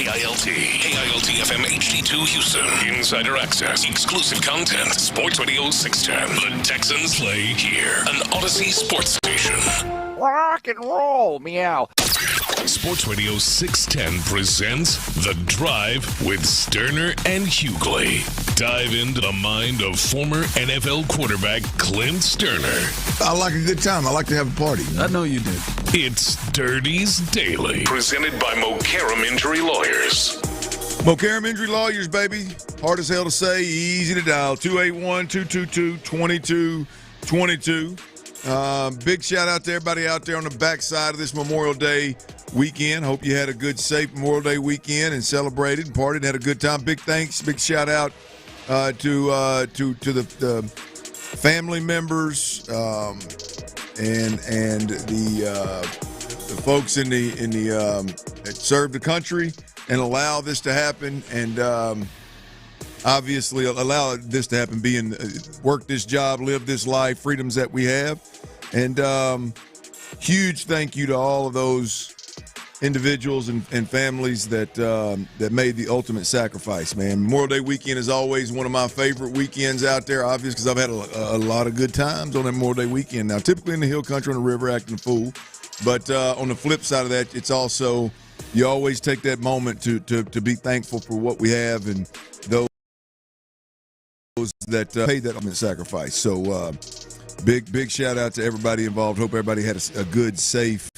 KILT, KILT FM HD2 Houston, Insider Access, exclusive content, Sports Radio 610. The Texans play here, an Odyssey sports station. Rock and roll, meow. Sports Radio 610 presents The Drive with Stoerner and Hughley. Dive into the mind of former NFL quarterback Clint Stoerner. I like a good time. I like to have a party. I know you do. It's Dirty's Daily, presented by Mokaram Injury Lawyers. Mokaram Injury Lawyers, baby. Hard as hell to say, easy to dial. 281-222-2222. Big shout out to everybody out there on the backside of this Memorial Day weekend. Hope you had a good, safe Memorial Day weekend and celebrated and partied and had a good time. Big thanks, big shout out to the family members and the folks in the that served the country and allow this to happen, and obviously allow this to happen, work this job, live this life, freedoms that we have. And huge thank you to all of those individuals and families that made the ultimate sacrifice, man. Memorial Day weekend is always one of my favorite weekends out there, obviously, because I've had a lot of good times on that Memorial Day weekend. Now, typically in the hill country on the river acting a fool, but on the flip side of that, it's also, you always take that moment to be thankful for what we have and those that paid that ultimate sacrifice. So big shout out to everybody involved. Hope everybody had a good, safe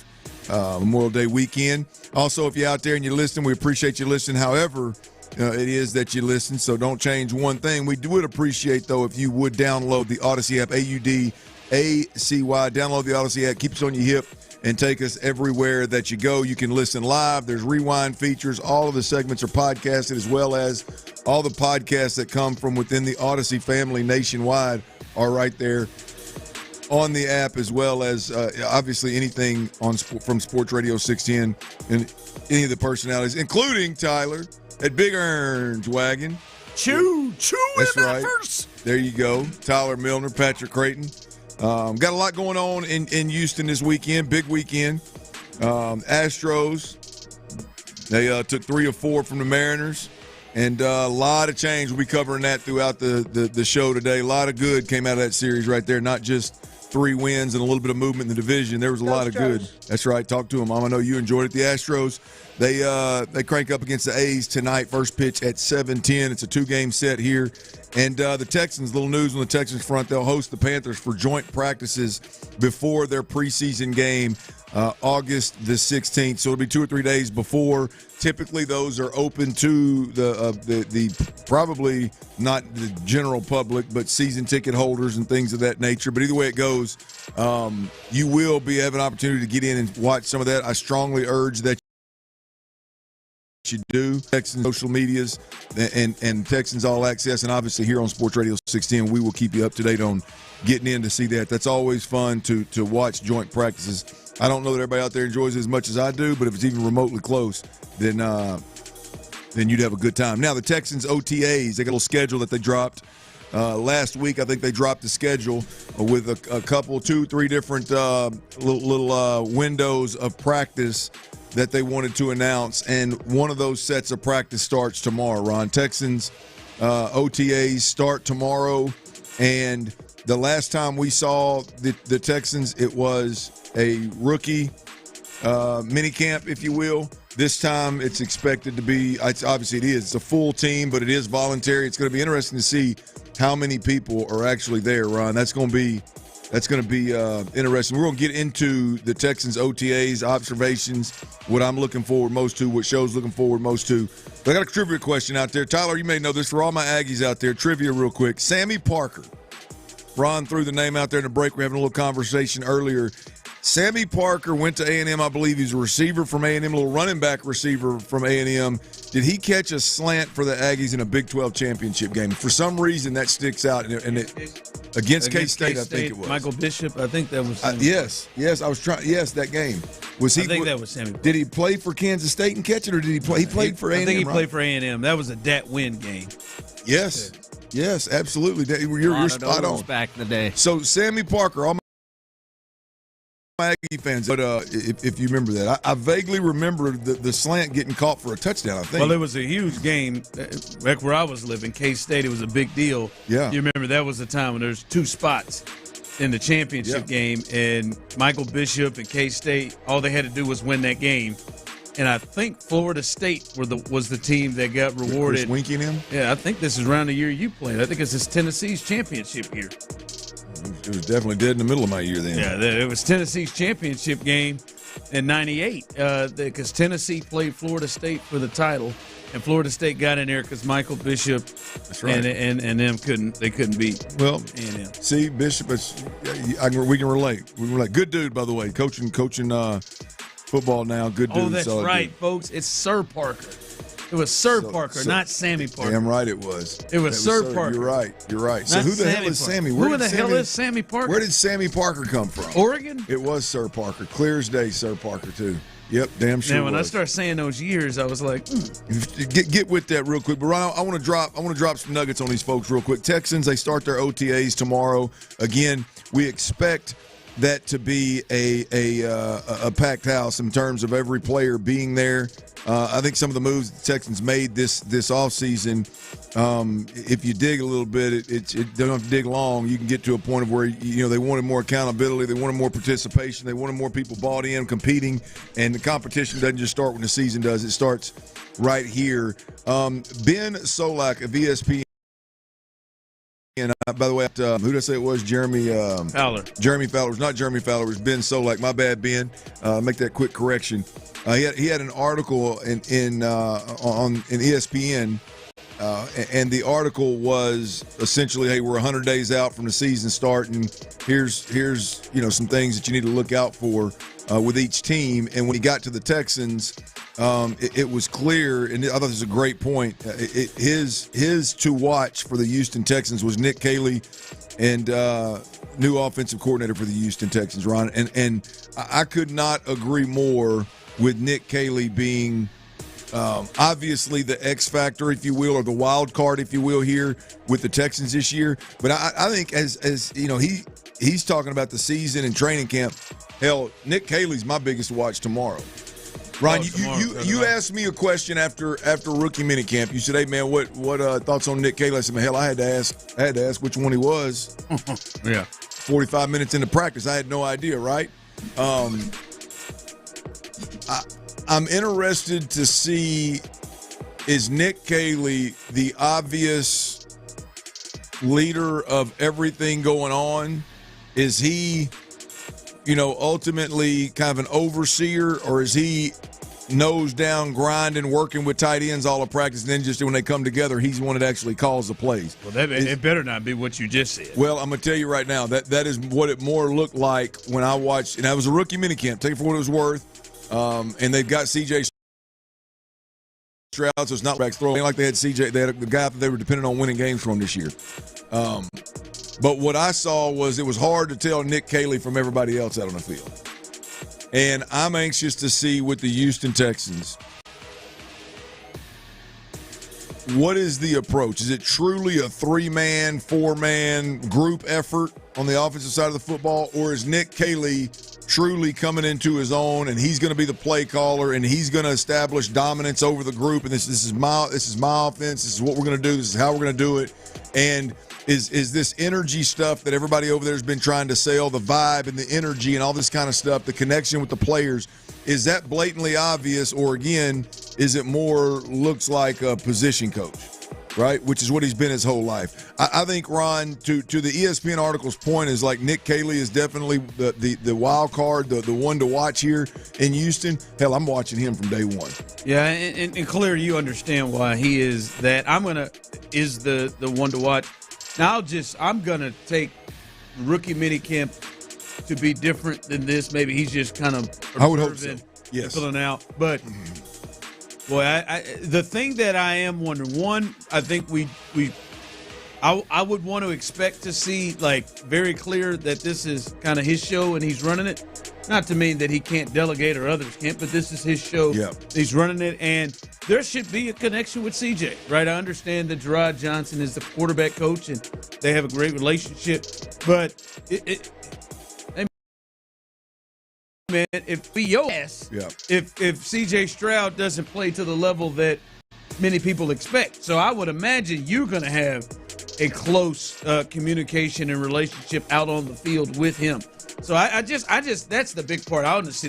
Memorial Day weekend. Also, if you're out there and you're listening, we appreciate you listening. However, it is that you listen, so don't change one thing. We would appreciate, though, if you would download the Odyssey app, AUDACY. Download the Odyssey app. Keep us on your hip and take us everywhere that you go. You can listen live. There's rewind features. All of the segments are podcasted, as well as all the podcasts that come from within the Odyssey family nationwide are right there on the app, as well as obviously anything from Sports Radio 610 and any of the personalities, including Tyler at Big Orange Wagon. Chew That's right. There you go. Tyler Milner, Patrick Creighton. Got a lot going on in Houston this weekend. Big weekend. Astros, they took 3 of 4 from the Mariners. And a lot of change. We'll be covering that throughout the show today. A lot of good came out of that series right there. Not just 3 wins and a little bit of movement in the division. There was a lot of good. That's right. Talk to them, Mom. I know you enjoyed it. The Astros, they crank up against the A's tonight. First pitch at 7:10. It's a 2-game set here. And the Texans, little news on the Texans front, they'll host the Panthers for joint practices before their preseason game, August the 16th. So it'll be 2 or 3 days before. Typically, those are open to the probably not the general public, but season ticket holders and things of that nature. But either way it goes, you will have an opportunity to get in and watch some of that. I strongly urge that you do. Texans social medias and Texans All Access, and obviously here on Sports Radio 610, we will keep you up to date on getting in to see that. That's always fun to watch joint practices. I don't know that everybody out there enjoys it as much as I do, but if it's even remotely close, then you'd have a good time. Now, the Texans OTAs, they got a little schedule that they dropped last week. I think they dropped the schedule with a couple, 2-3 different little windows of practice that they wanted to announce, and one of those sets of practice starts tomorrow, Ron. Texans OTAs start tomorrow, and the last time we saw the Texans, it was a rookie mini camp, if you will. This time it's expected to be, obviously it is, it's a full team, but it is voluntary. It's going to be interesting to see how many people are actually there, Ron. That's going to be interesting. We're going to get into the Texans OTAs, observations, what I'm looking forward most to, what show's looking forward most to. But I got a trivia question out there. Tyler, you may know this. For all my Aggies out there, trivia real quick. Sammy Parker. Ron threw the name out there in the break. We're having a little conversation earlier. Sammy Parker went to A&M. I believe he's a receiver from A&M, a little running back receiver from A&M. Did he catch a slant for the Aggies in a Big 12 championship game? For some reason, that sticks out. And it against K-State, I think it was. Michael Bishop, I think that was. Yes, I was trying. Yes, that game. I think that was Sammy Parker. Did he play for Kansas State and catch it, or did he play? He played for A&M. I think he played for A&M. That was a dat-win game. Yes. Yes, absolutely. You're spot on. Back in the day. So Sammy Parker, all my Aggie fans, but if you remember that, I vaguely remember the slant getting caught for a touchdown, I think. Well, it was a huge game. Back where I was living, K-State, it was a big deal. Yeah. You remember that was the time when there's 2 spots in the championship game, and Michael Bishop and K-State, all they had to do was win that game. And I think Florida State was the team that got rewarded. Chris Winky and him? Yeah, I think this is around the year you played. I think it's Tennessee's championship year. It was definitely dead in the middle of my year then. Yeah, it was Tennessee's championship game in '98 because Tennessee played Florida State for the title, and Florida State got in there because Michael Bishop and them couldn't beat. Well, see, Bishop, we can relate. We can relate. Good dude, by the way, coaching football now. Good dude. Oh, that's right, folks. It's Sir Parker. It was Sir Parker, not Sammy Parker. Damn right it was. It was Sir Parker. You're right. So Not who the hell Sammy is Parker. Sammy? Who in the hell is Sammy Parker? Where did Sammy Parker come from? Oregon? It was Sir Parker. Clear as day, Sir Parker, too. Yep, damn sure. Now, when I started saying those years, I was like, Get with that real quick. But Ron, I want to drop some nuggets on these folks real quick. Texans, they start their OTAs tomorrow. Again, we expect that to be a packed house in terms of every player being there. I think some of the moves the Texans made this offseason, if you dig a little bit, they don't have to dig long. You can get to a point of where they wanted more accountability, they wanted more participation, they wanted more people bought in, competing, and the competition doesn't just start when the season does. It starts right here. Ben Solak of ESPN. And by the way, who did I say it was? Jeremy Fowler. Jeremy Fowler. It was not Jeremy Fowler. It was Ben Solak. My bad, Ben. Make that quick correction. He had an article in ESPN, and the article was essentially, hey, we're 100 days out from the season starting. Here's some things that you need to look out for with each team. And when he got to the Texans, it was clear, and I thought this was a great point. His to watch for the Houston Texans was Nick Caley, and new offensive coordinator for the Houston Texans, Ron. And I could not agree more with Nick Caley being obviously the X factor, if you will, or the wild card, if you will, here with the Texans this year. But I think as you know, he's talking about the season and training camp. Hell, Nick Caley's my biggest watch tomorrow. Ryan, you asked me a question after rookie minicamp. You said, "Hey man, what thoughts on Nick Caley?" I said, "Man, hell, I had to ask which one he was." Yeah, 45 minutes into practice, I had no idea, right? I'm interested to see, is Nick Caley the obvious leader of everything going on? Is he, ultimately kind of an overseer, or is he nose down, grinding, working with tight ends all of practice, and then just when they come together, he's the one that actually calls the plays? Well, it better not be what you just said. Well, I'm going to tell you right now, that is what it more looked like when I watched, and that was a rookie minicamp, take it for what it was worth, and they've got C.J. Stroud, so it's not back throwing like they had CJ. They had the guy that they were dependent on winning games from this year. But what I saw was it was hard to tell Nick Caley from everybody else out on the field. And I'm anxious to see with the Houston Texans, what is the approach? Is it truly a 3-man, 4-man group effort on the offensive side of the football, or is Nick Caley truly coming into his own, and he's going to be the play caller, and he's going to establish dominance over the group, and this is my offense, this is what we're going to do, this is how we're going to do it, and is this energy stuff that everybody over there has been trying to sell, the vibe and the energy and all this kind of stuff, the connection with the players, is that blatantly obvious, or again, is it more looks like a position coach, right? Which is what he's been his whole life. I think, Ron, to the ESPN article's point, is like Nick Caley is definitely the wild card, the one to watch here in Houston. Hell, I'm watching him from day one. Yeah, and Claire, you understand why he is that. Is the one to watch. Now I'm gonna take rookie minicamp to be different than this. Maybe he's just kind of I would hope so. Yes, filling out. But boy, the thing that I am wondering, one, I think I would want to expect to see like very clear that this is kind of his show and he's running it. Not to mean that he can't delegate or others can't, but this is his show. Yeah. He's running it, and there should be a connection with CJ, right? I understand that Gerard Johnson is the quarterback coach, and they have a great relationship, but man, if we if C.J. Stroud doesn't play to the level that many people expect. So I would imagine you're going to have a close communication and relationship out on the field with him. So I just that's the big part. I want to see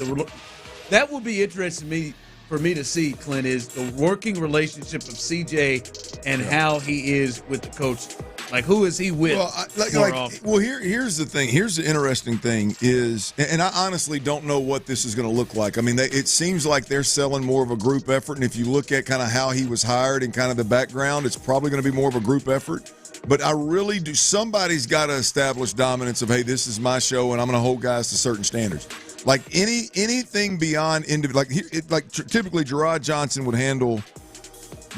that will be interesting for me to see, Clint, is the working relationship of CJ and how he is with the coach. Like, who is he with? Here's the thing. Here's the interesting thing is, and I honestly don't know what this is going to look like. I mean, it seems like they're selling more of a group effort, and if you look at kind of how he was hired and kind of the background, it's probably going to be more of a group effort. But I really do. Somebody's got to establish dominance of, hey, this is my show, and I'm going to hold guys to certain standards. Like anything beyond typically Gerard Johnson would handle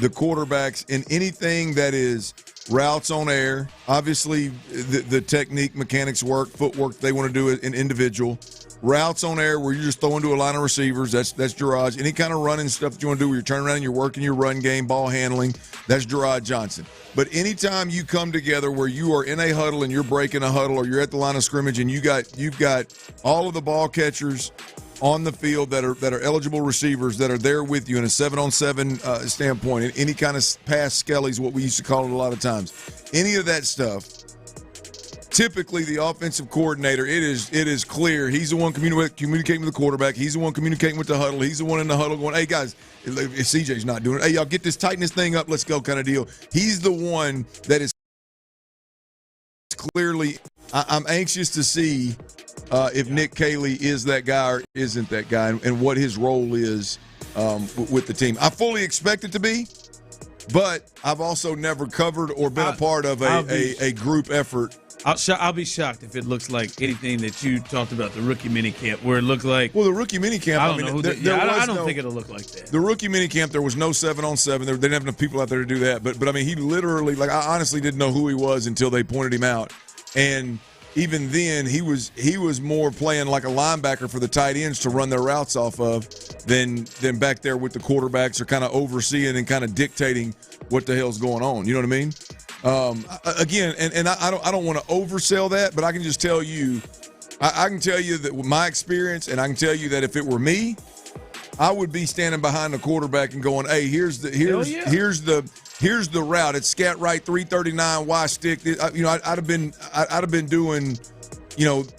the quarterbacks in anything that is routes on air. Obviously, the technique, mechanics work, footwork they want to do in individual. Routes on air where you're just throwing to a line of receivers, that's Gerard. Any kind of running stuff that you want to do where you're turning around and you're working your run game, ball handling, that's Gerard Johnson. But anytime you come together where you are in a huddle and you're breaking a huddle or you're at the line of scrimmage and you've got all of the ball catchers on the field that are eligible receivers that are there with you in a 7-on-7 standpoint, and any kind of pass skellies, what we used to call it a lot of times, any of that stuff. Typically, the offensive coordinator, it is clear he's the one communicating with the quarterback. He's the one communicating with the huddle. He's the one in the huddle going, hey, guys, if CJ's not doing it, hey, y'all get this, tighten this thing up, let's go kind of deal. He's the one that is clearly – I'm anxious to see if Nick Caley is that guy or isn't that guy and what his role is with the team. I fully expect it to be, but I've also never covered or been a part of a group effort. I'll be shocked if it looks like anything that you talked about, the rookie minicamp, where it looked like. Well, the rookie minicamp, I don't think it'll look like that. The rookie minicamp, there was no 7-on-7. They didn't have enough people out there to do that. But I mean, he literally, I honestly didn't know who he was until they pointed him out. And even then, he was more playing like a linebacker for the tight ends to run their routes off of than back there with the quarterbacks or kind of overseeing and kind of dictating what the hell's going on. You know what I mean? Again, and I don't want to oversell that, but I can just tell you, I can tell you that with my experience, and I can tell you that if it were me, I would be standing behind the quarterback and going, "Hey, here's the route. It's scat right 339 Y stick." I'd have been doing,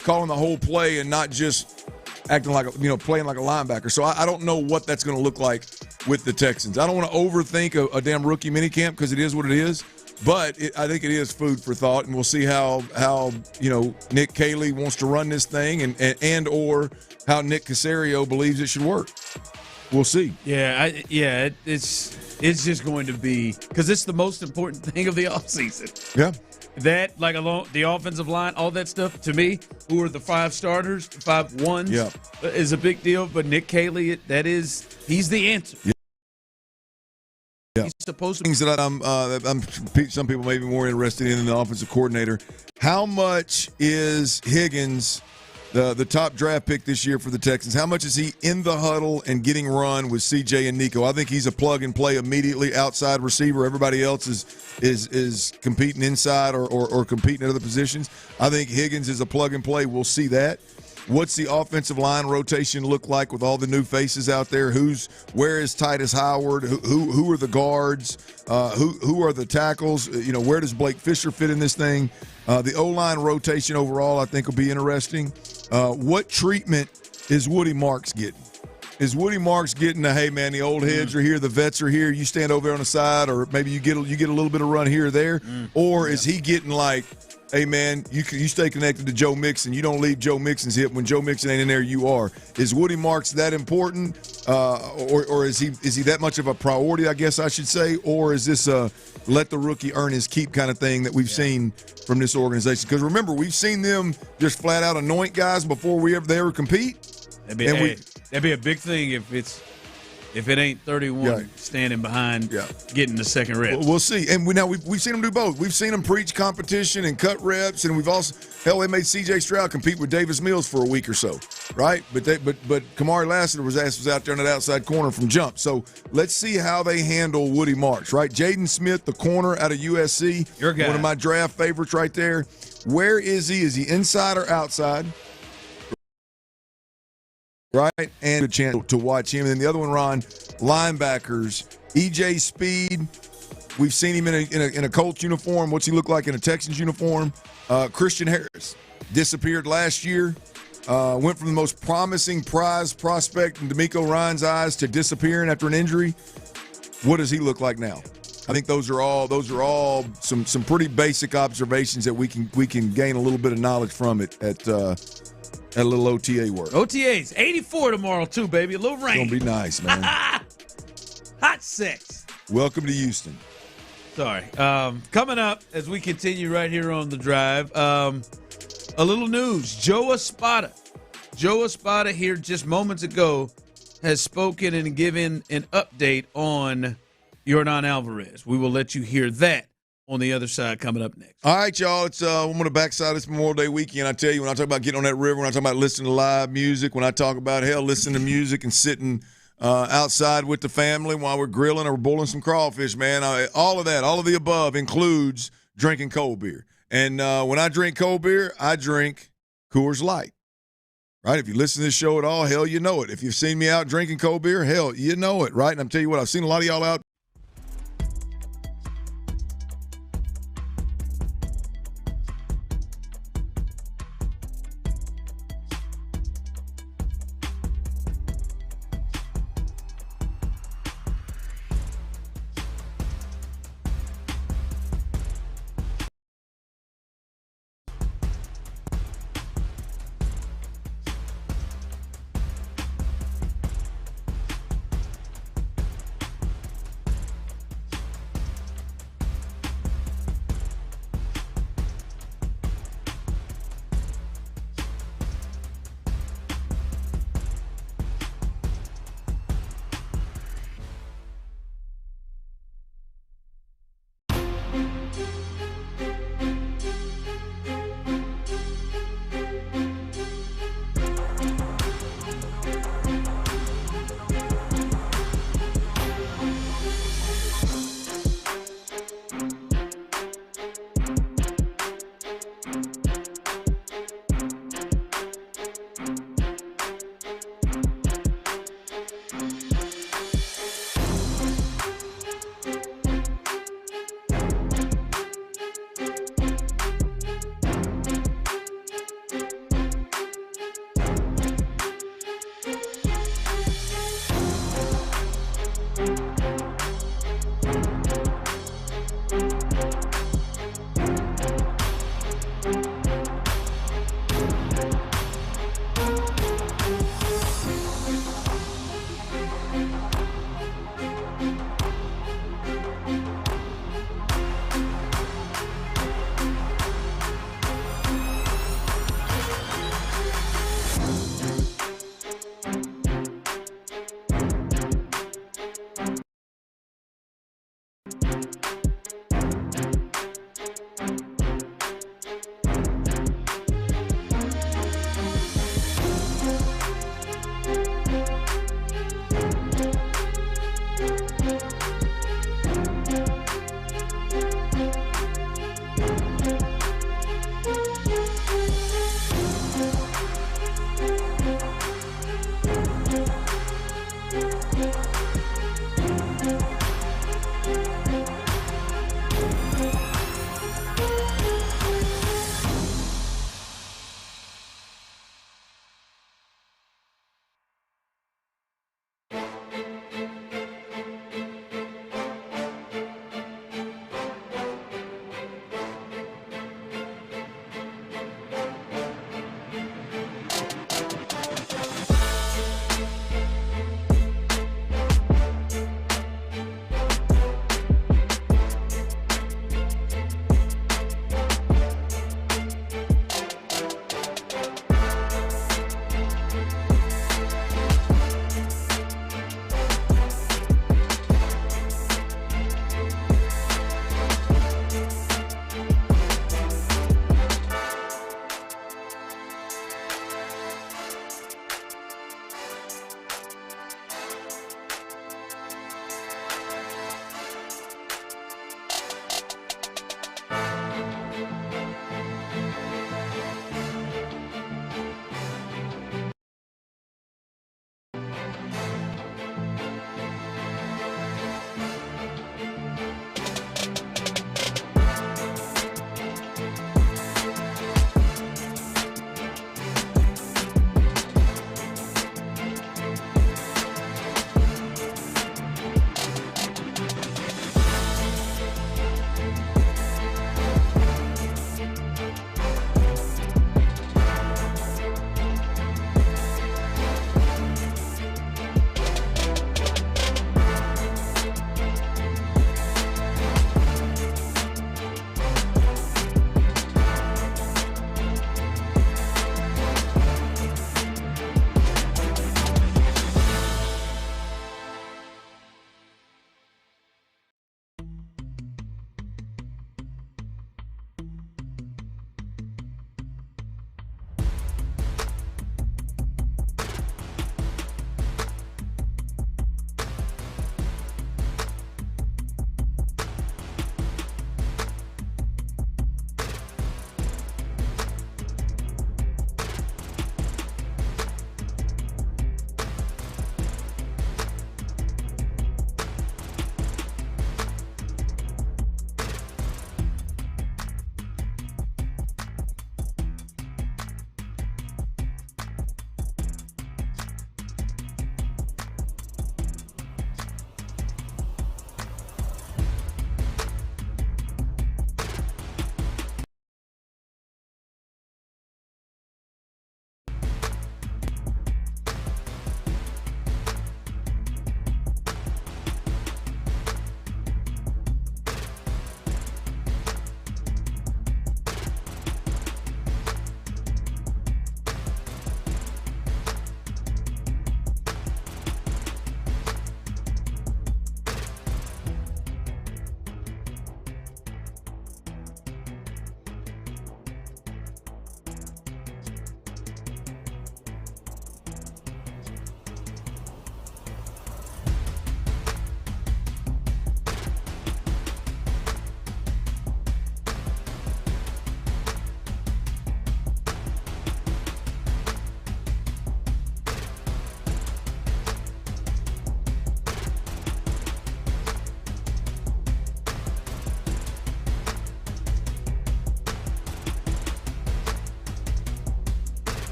calling the whole play and not just acting like playing like a linebacker. So I don't know what that's going to look like with the Texans. I don't want to overthink a damn rookie minicamp because it is what it is. But I think it is food for thought, and we'll see how Nick Caley wants to run this thing, and or how Nick Caserio believes it should work. We'll see. It's just going to be because it's the most important thing of the offseason. Yeah. That, along the offensive line, all that stuff, to me, who are the 5 starters, 5 ones, is a big deal. But Nick Caley, he's the answer. Yeah. Yeah. He's supposed to. Things that I'm some people may be more interested in the offensive coordinator. How much is Higgins, the top draft pick this year for the Texans, how much is he in the huddle and getting run with CJ and Nico? I think he's a plug and play immediately outside receiver. Everybody else is competing inside or competing at other positions. I think Higgins is a plug and play. We'll see that. What's the offensive line rotation look like with all the new faces out there? Where is Titus Howard? Who are the guards? Who are the tackles? Where does Blake Fisher fit in this thing? The O-line rotation overall, I think, will be interesting. What treatment is Woody Marks getting? Is Woody Marks getting the, hey, man, the old heads are here, the vets are here, you stand over there on the side, or maybe you get a little bit of run here or there? Or is he getting like, hey, man, you stay connected to Joe Mixon. You don't leave Joe Mixon's hip. When Joe Mixon ain't in there, you are. Is Woody Marks that important, or is he that much of a priority, I guess I should say, or is this a let the rookie earn his keep kind of thing that we've seen from this organization? Because remember, we've seen them just flat out anoint guys before they ever compete. That'd be a big thing if it ain't 31 standing behind getting the second rep. We'll see. And we've seen them do both. We've seen them preach competition and cut reps, and we've also they made C.J. Stroud compete with Davis Mills for a week or so, right? But Kamari Lassiter was out there on that outside corner from jump. So let's see how they handle Woody Marks, right? Jaden Smith, the corner out of USC, your guy, one of my draft favorites right there. Where is he? Is he inside or outside? right? And a chance to watch him. And then the other one, Ron, linebackers, E.J. Speed. We've seen him in a Colts uniform. What's he look like in a Texans uniform? Christian Harris disappeared last year. Went from the most promising prize prospect in D'Amico Ryan's eyes to disappearing after an injury. What does he look like now? I think those are all some pretty basic observations that we can gain a little bit of knowledge from it at a little OTA work. OTAs 84 tomorrow too, baby. A little rain. It's gonna be nice, man. Hot 6. Welcome to Houston. Sorry. Coming up as we continue right here on the drive, a little news. Joe Espada here just moments ago has spoken and given an update on Yordan Alvarez. We will let you hear that on the other side coming up next. All right, y'all. It's I'm on the backside of this Memorial Day weekend. I tell you, when I talk about getting on that river, when I talk about listening to live music, when I talk about, listening to music and sitting outside with the family while we're grilling or boiling some crawfish, man, all of that, all of the above includes drinking cold beer. And when I drink cold beer, I drink Coors Light. Right? If you listen to this show at all, hell, you know it. If you've seen me out drinking cold beer, hell, you know it, right? And I'm telling you what, I've seen a lot of y'all out.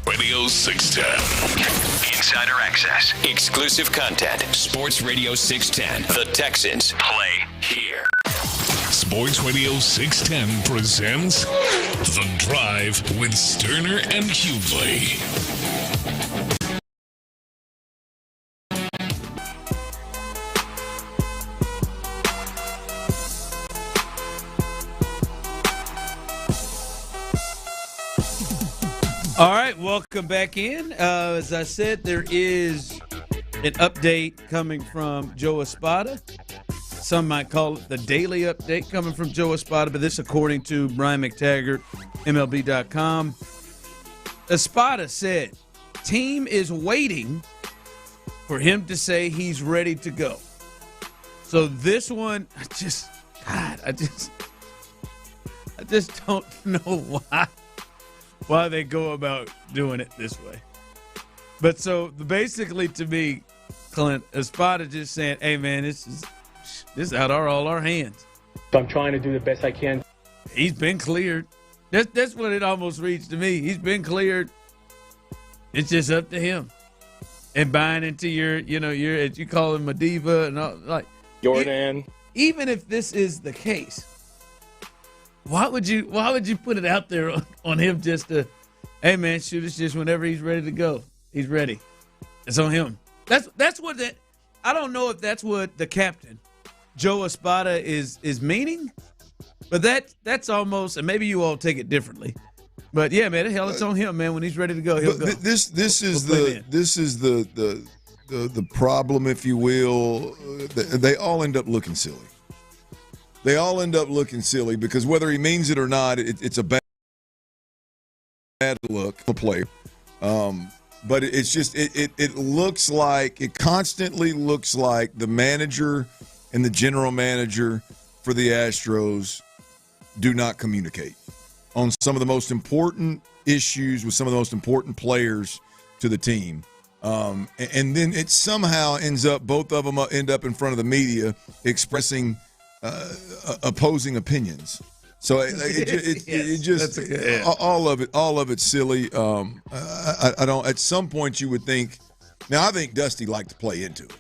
Radio 610. Insider access. Exclusive content. Sports Radio 610. The Texans play here. Sports Radio 610 presents The Drive with Stoerner and Hughley. All right, welcome back in. As I said, there is an update coming from Joe Espada. Some might call it the daily update coming from Joe Espada, but this according to Brian McTaggart, MLB.com. Espada said, team is waiting for him to say he's ready to go. So this one, I just don't know why they go about doing it this way. But so basically to me, Clint, Espada just saying, hey man, this is out of all our hands. So I'm trying to do the best I can. He's been cleared. That's what it almost reads to me. He's been cleared. It's just up to him. And buying into your you call him a diva and all, like Jordan. Even if this is the case, why would you put it out there on him just to, hey man, shoot, it's just whenever he's ready to go. He's ready. It's on him. That's what that. I don't know if that's what the captain, Joe Espada, is meaning, but that's almost, and maybe you all take it differently. But yeah, man, the hell, it's on him, man. When he's ready to go, he'll go. This is the problem, if you will. They all end up looking silly. They all end up looking silly because whether he means it or not, it's a bad look to play. But it's just it looks like, it constantly looks like the manager and the general manager for the Astros do not communicate on some of the most important issues with some of the most important players to the team. And then it somehow ends up, both of them end up in front of the media expressing opposing opinions. So it just all of it's silly. I don't. At some point, you would think. Now, I think Dusty liked to play into it.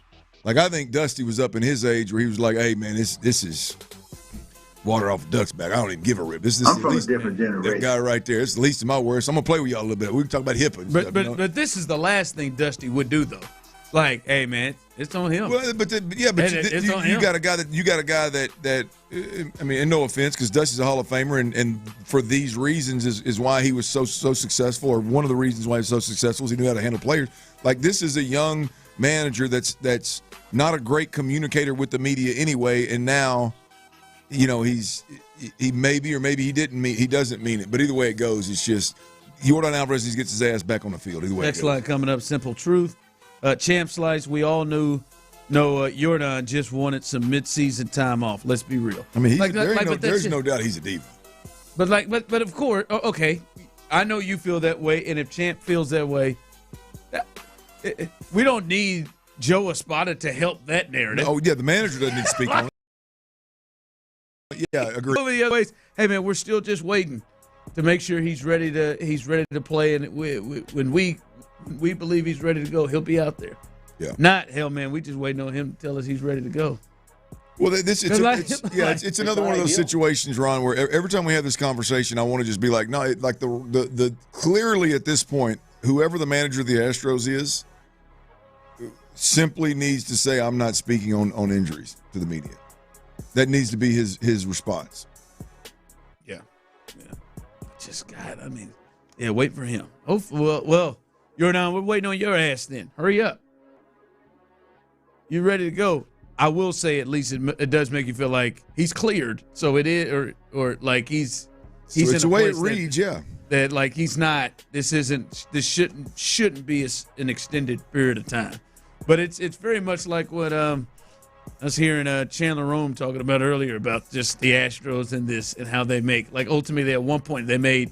Like, I think Dusty was up in his age where he was like, "Hey, man, this is water off a duck's back. I don't even give a rip. I'm from a different generation. That guy right there. It's the least of my worries. I'm gonna play with y'all a little bit. We can talk about hip and stuff. But this is the last thing Dusty would do, though. Like, hey man, it's on him. Well, you got a guy that I mean, and no offense, because Dusty's a Hall of Famer, and for these reasons is why he was so successful, or one of the reasons why he was so successful is he knew how to handle players. Like, this is a young manager that's not a great communicator with the media anyway, and now, he maybe or maybe he doesn't mean it, but either way it goes, it's just Yordan Alvarez gets his ass back on the field. Either way. Next line coming up, Simple Truth. Champ Slice, we all knew Yordan just wanted some midseason time off. Let's be real. I mean, there's no doubt he's a diva. But of course, okay, I know you feel that way, and if Champ feels that way, we don't need Joe Espada to help that narrative. Oh yeah, the manager doesn't need to speak on it. Yeah, agree. Over the other ways, hey man, we're still just waiting to make sure he's ready to play, and when we believe he's ready to go, he'll be out there. Yeah. Not, hell, man, we just waiting on him to tell us he's ready to go. Well, it's another one of those situations, Ron, where every time we have this conversation, I want to just be like, no, like the clearly at this point, whoever the manager of the Astros is, simply needs to say, I'm not speaking on injuries to the media. That needs to be his response. Yeah. Just, God, I mean, yeah, wait for him. Oh, well. Jordan, we're waiting on your ass then. Hurry up. You ready to go? I will say, at least it does make you feel like he's cleared. So it is, or like he's so it's the way it reads, yeah. That like he's not. This shouldn't be an extended period of time. But it's very much like what I was hearing Chandler Rome talking about earlier about just the Astros and this and how they make, like, ultimately at one point they made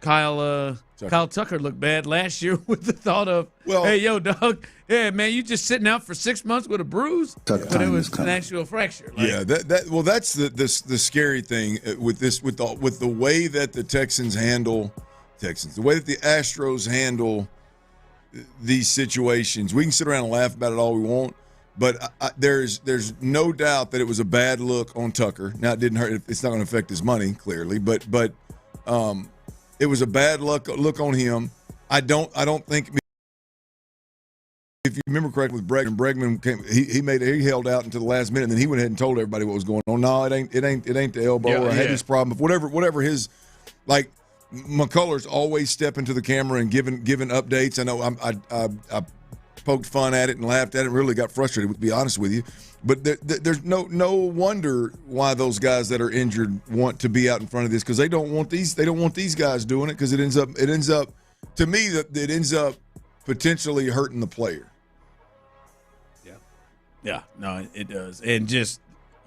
Kyle Tucker looked bad last year with the thought of, hey, yo, dog, yeah, man, you just sitting out for 6 months with a bruise, but it was an actual fracture. Like, yeah, that's the scary thing with this, with the way that the Texans handle Texans. The way that the Astros handle these situations, we can sit around and laugh about it all we want, but there's no doubt that it was a bad look on Tucker. Now, it didn't hurt. It's not going to affect his money, clearly, but it was a bad look on him. I don't think. If you remember correctly, with Bregman came, he held out until the last minute, and then he went ahead and told everybody what was going on. No, it ain't the elbow. I had this problem. Whatever his, like, McCullers always stepping to the camera and giving updates. I know I poked fun at it and laughed at it and really got frustrated, to be honest with you. But there's no wonder why those guys that are injured want to be out in front of this, because they don't want these guys doing it, because it ends up to me that it ends up potentially hurting the player. Yeah, no, it does. And just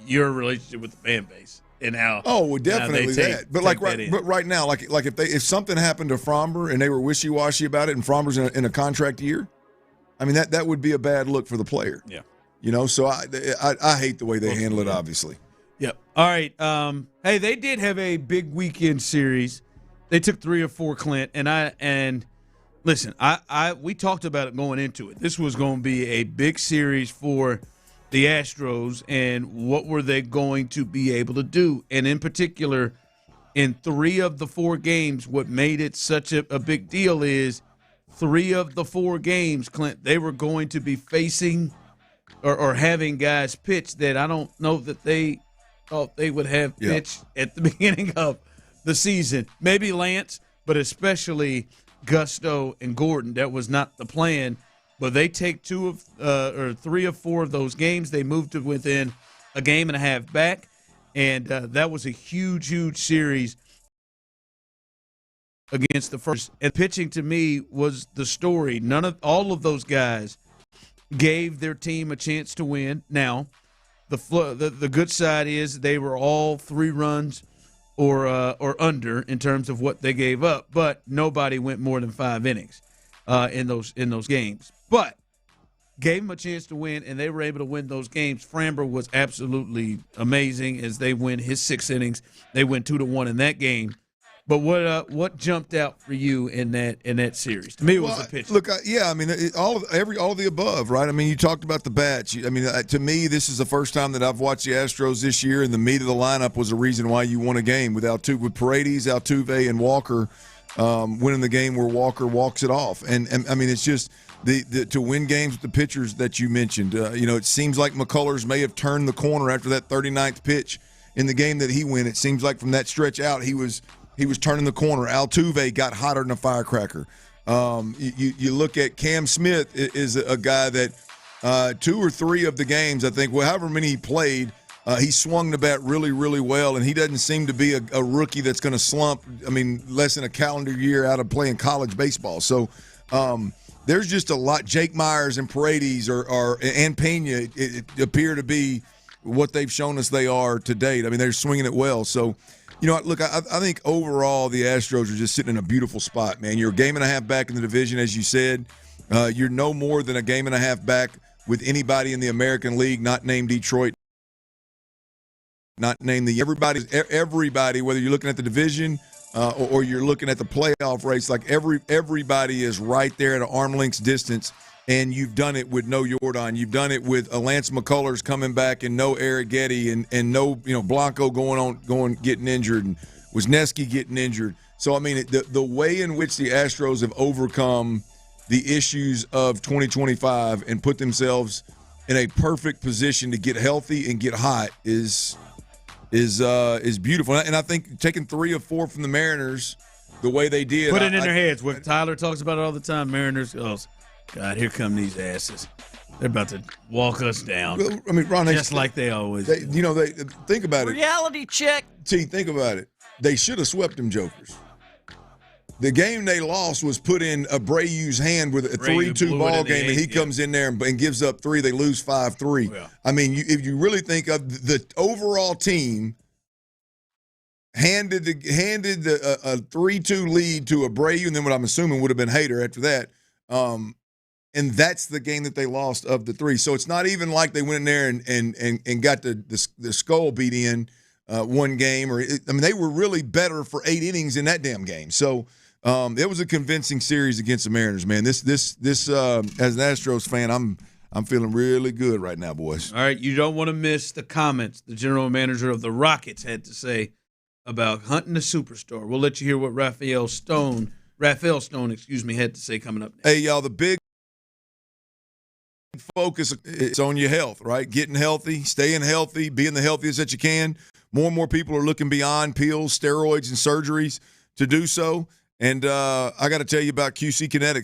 your relationship with the fan base and how. Oh, well, definitely that. But right now, like if something happened to Fromber and they were wishy-washy about it, and Fromber's in a contract year, I mean that would be a bad look for the player. Yeah. So I hate the way they handle it, obviously. Yep. All right. Hey, they did have a big weekend series. They took 3 or 4, Clint, and listen, we talked about it going into it. This was going to be a big series for the Astros, and what were they going to be able to do? And in particular, in 3 of the 4 games, what made it such a big deal is 3 of the 4 games, Clint, they were going to be facing or having guys pitch that I don't know that they thought they would have pitched at the beginning of the season. Maybe Lance, but especially Gusto and Gordon. That was not the plan, but they take 3 or 4 of those games. They moved to within a game and a half back, and that was a huge series against the first. And pitching, to me, was the story. All of those guys gave their team a chance to win. Now, the good side is they were all 3 runs or under in terms of what they gave up, but nobody went more than 5 innings in those games. But gave them a chance to win, and they were able to win those games. Framber was absolutely amazing as they win his 6 innings. They win 2-1 in that game. But what jumped out for you in that series? To me, it was the pitch. Look, I mean, all of the above, right? I mean, you talked about the bats. I mean, to me, this is the first time that I've watched the Astros this year, and the meat of the lineup was the reason why you won a game with Paredes, Altuve, and Walker winning the game where Walker walks it off. And I mean, it's just to win games with the pitchers that you mentioned. It seems like McCullers may have turned the corner after that 39th pitch in the game that he went. It seems like from that stretch out, he was turning the corner. Altuve got hotter than a firecracker. You look at Cam Smith is a guy that 2 or 3 of the games, I think, however many he played, he swung the bat really, really well, and he doesn't seem to be a rookie that's going to slump, I mean, less than a calendar year out of playing college baseball. So there's just a lot. Jake Myers and Paredes and Pena it appear to be what they've shown us they are to date. I mean, they're swinging it well. So, look, I think overall the Astros are just sitting in a beautiful spot, man. You're a game and a half back in the division, as you said. You're no more than a game and a half back with anybody in the American League, not named Detroit, not named everybody, whether you're looking at the division or you're looking at the playoff race, like everybody is right there at an arm length's distance. And you've done it with no Jordan. You've done it with Lance McCullers coming back and no Eric Getty and no Blanco getting injured and Wisniewski getting injured. So I mean the way in which the Astros have overcome the issues of 2025 and put themselves in a perfect position to get healthy and get hot is beautiful. And I think taking 3 or 4 from the Mariners the way they did, put it in their heads. What Tyler talks about it all the time. Mariners goes, God, here come these asses. They're about to walk us down. I mean, Ron, just like they always do. They think about it. Reality check. Think about it. They should have swept them jokers. The game they lost was put in Abreu's hand with a 3-2 ball game, and he comes in there and gives up 3. They lose 5-3. Yeah. I mean, if you really think of the overall team, handed a 3-2 lead to Abreu, and then what I'm assuming would have been Hader after that. And that's the game that they lost of the 3. So it's not even like they went in there and got the skull beat in one game. They were really better for 8 innings in that damn game. So it was a convincing series against the Mariners, man. This as an Astros fan, I'm feeling really good right now, boys. All right, you don't want to miss the comments the general manager of the Rockets had to say about hunting the superstar. We'll let you hear what Raphael Stone, had to say coming up next. Hey, y'all, the big focus is on your health, right? Getting healthy, staying healthy, being the healthiest that you can. More and more people are looking beyond pills, steroids, and surgeries to do so. And I got to tell you about QC Kinetics.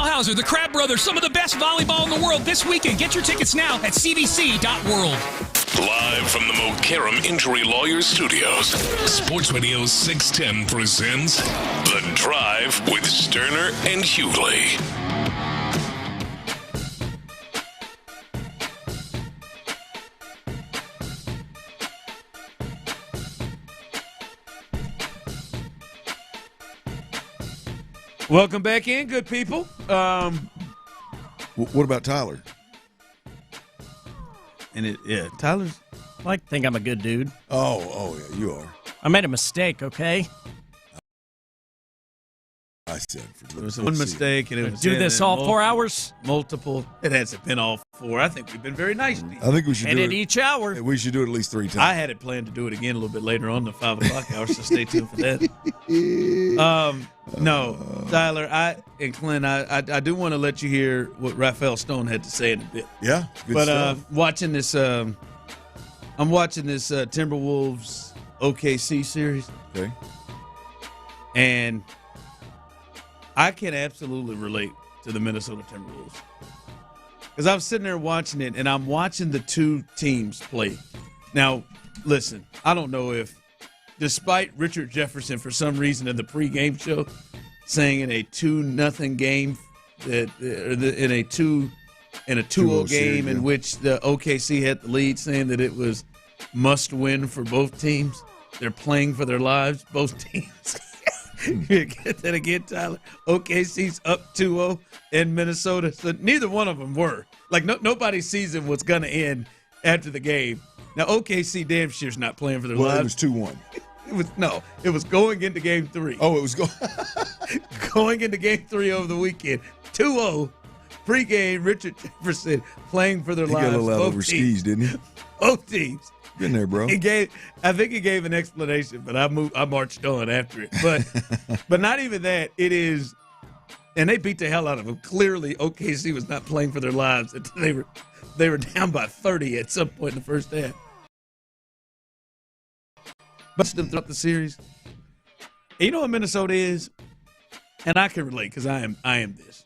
Hauser, the Crab Brothers, some of the best volleyball in the world this weekend. Get your tickets now at cvc.world. Live from the Mokaram Injury Lawyers Studios, Sports Radio 610 presents The Drive with Stoerner and Hughley. Welcome back in, good people. What about Tyler? Tyler's. I think I'm a good dude. Oh, yeah, you are. I made a mistake, okay? I said there was one mistake, and it was do this all 4 hours. Multiple. It hasn't been all 4. I think we've been very nice. I think we should do it each hour. We should do it at least 3 times. I had it planned to do it again a little bit later on the 5 o'clock hour, so stay tuned for that. No, Tyler, and Clint, I do want to let you hear what Rafael Stone had to say in a bit. Yeah, good stuff. Watching this, I'm watching this Timberwolves OKC series. Okay. And I can absolutely relate to the Minnesota Timberwolves. Because I'm sitting there watching it, and I'm watching the two teams play. Now, listen, I don't know if, despite Richard Jefferson, for some reason in the pregame show, saying in a 2-0 game, in a 2-0 game in which the OKC had the lead, saying that it was must-win for both teams. They're playing for their lives, both teams. You get that again, Tyler? OKC's up 2-0 in Minnesota. So neither one of them were. Like, nobody's season was going to end after the game. Now, OKC damn sure's not playing for their lives. It was 2-1. It was going into game 3. Oh, it was going into game 3 over the weekend. 2-0. Pregame, Richard Jefferson playing for their lives. He got a little out over skis, didn't he? Both teams. Been there, bro. I think he gave an explanation, but I marched on after it. But not even that. It is, and they beat the hell out of them. Clearly, OKC was not playing for their lives. They were down by 30 at some point in the first half. But throughout the series, you know what Minnesota is, and I can relate because I am this.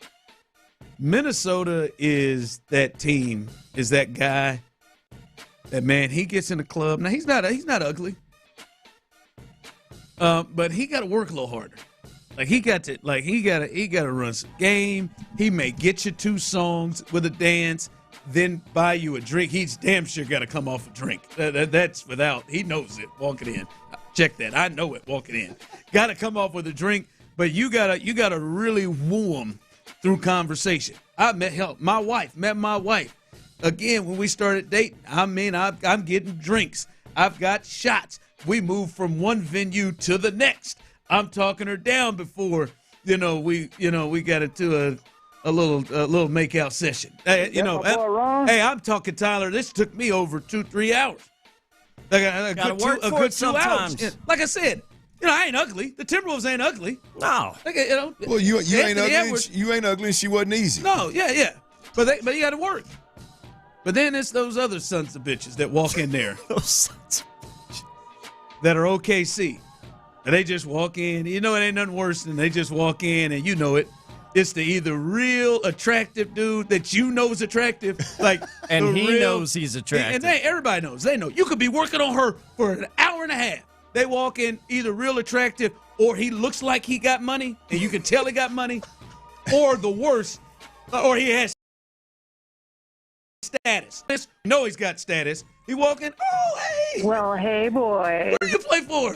Minnesota is that team, is that guy. That man, he gets in the club. Now he's not ugly, but he got to work a little harder. He got to run some game. He may get you 2 songs with a dance, then buy you a drink. He's damn sure got to come off a drink. That's without. He knows it walking in. Check that. I know it walking in. Got to come off with a drink, but you gotta really woo him through conversation. Met my wife. Again, when we started dating, I'm getting drinks. I've got shots. We moved from one venue to the next. I'm talking her down before, we got into a little make-out session. Hey, I'm talking, Tyler, this took me over 2-3 hours. A good 2 hours. Yeah. Like I said, I ain't ugly. The Timberwolves ain't ugly. No. Well, you ain't ugly. You ain't ugly, and she wasn't easy. No, yeah. But you got to work. But then it's those other sons of bitches that walk in there. Those sons of bitches. That are OKC. And they just walk in. It ain't nothing worse than they just walk in and you know it. It's the either real attractive dude that you know is attractive. And he knows he's attractive. And everybody knows. They know. You could be working on her for an hour and a half. They walk in either real attractive or he looks like he got money and you can tell he got money. Or the worst, or he has status. No, he's got status. He walk in, hey. Well, hey, boy. What do you play for?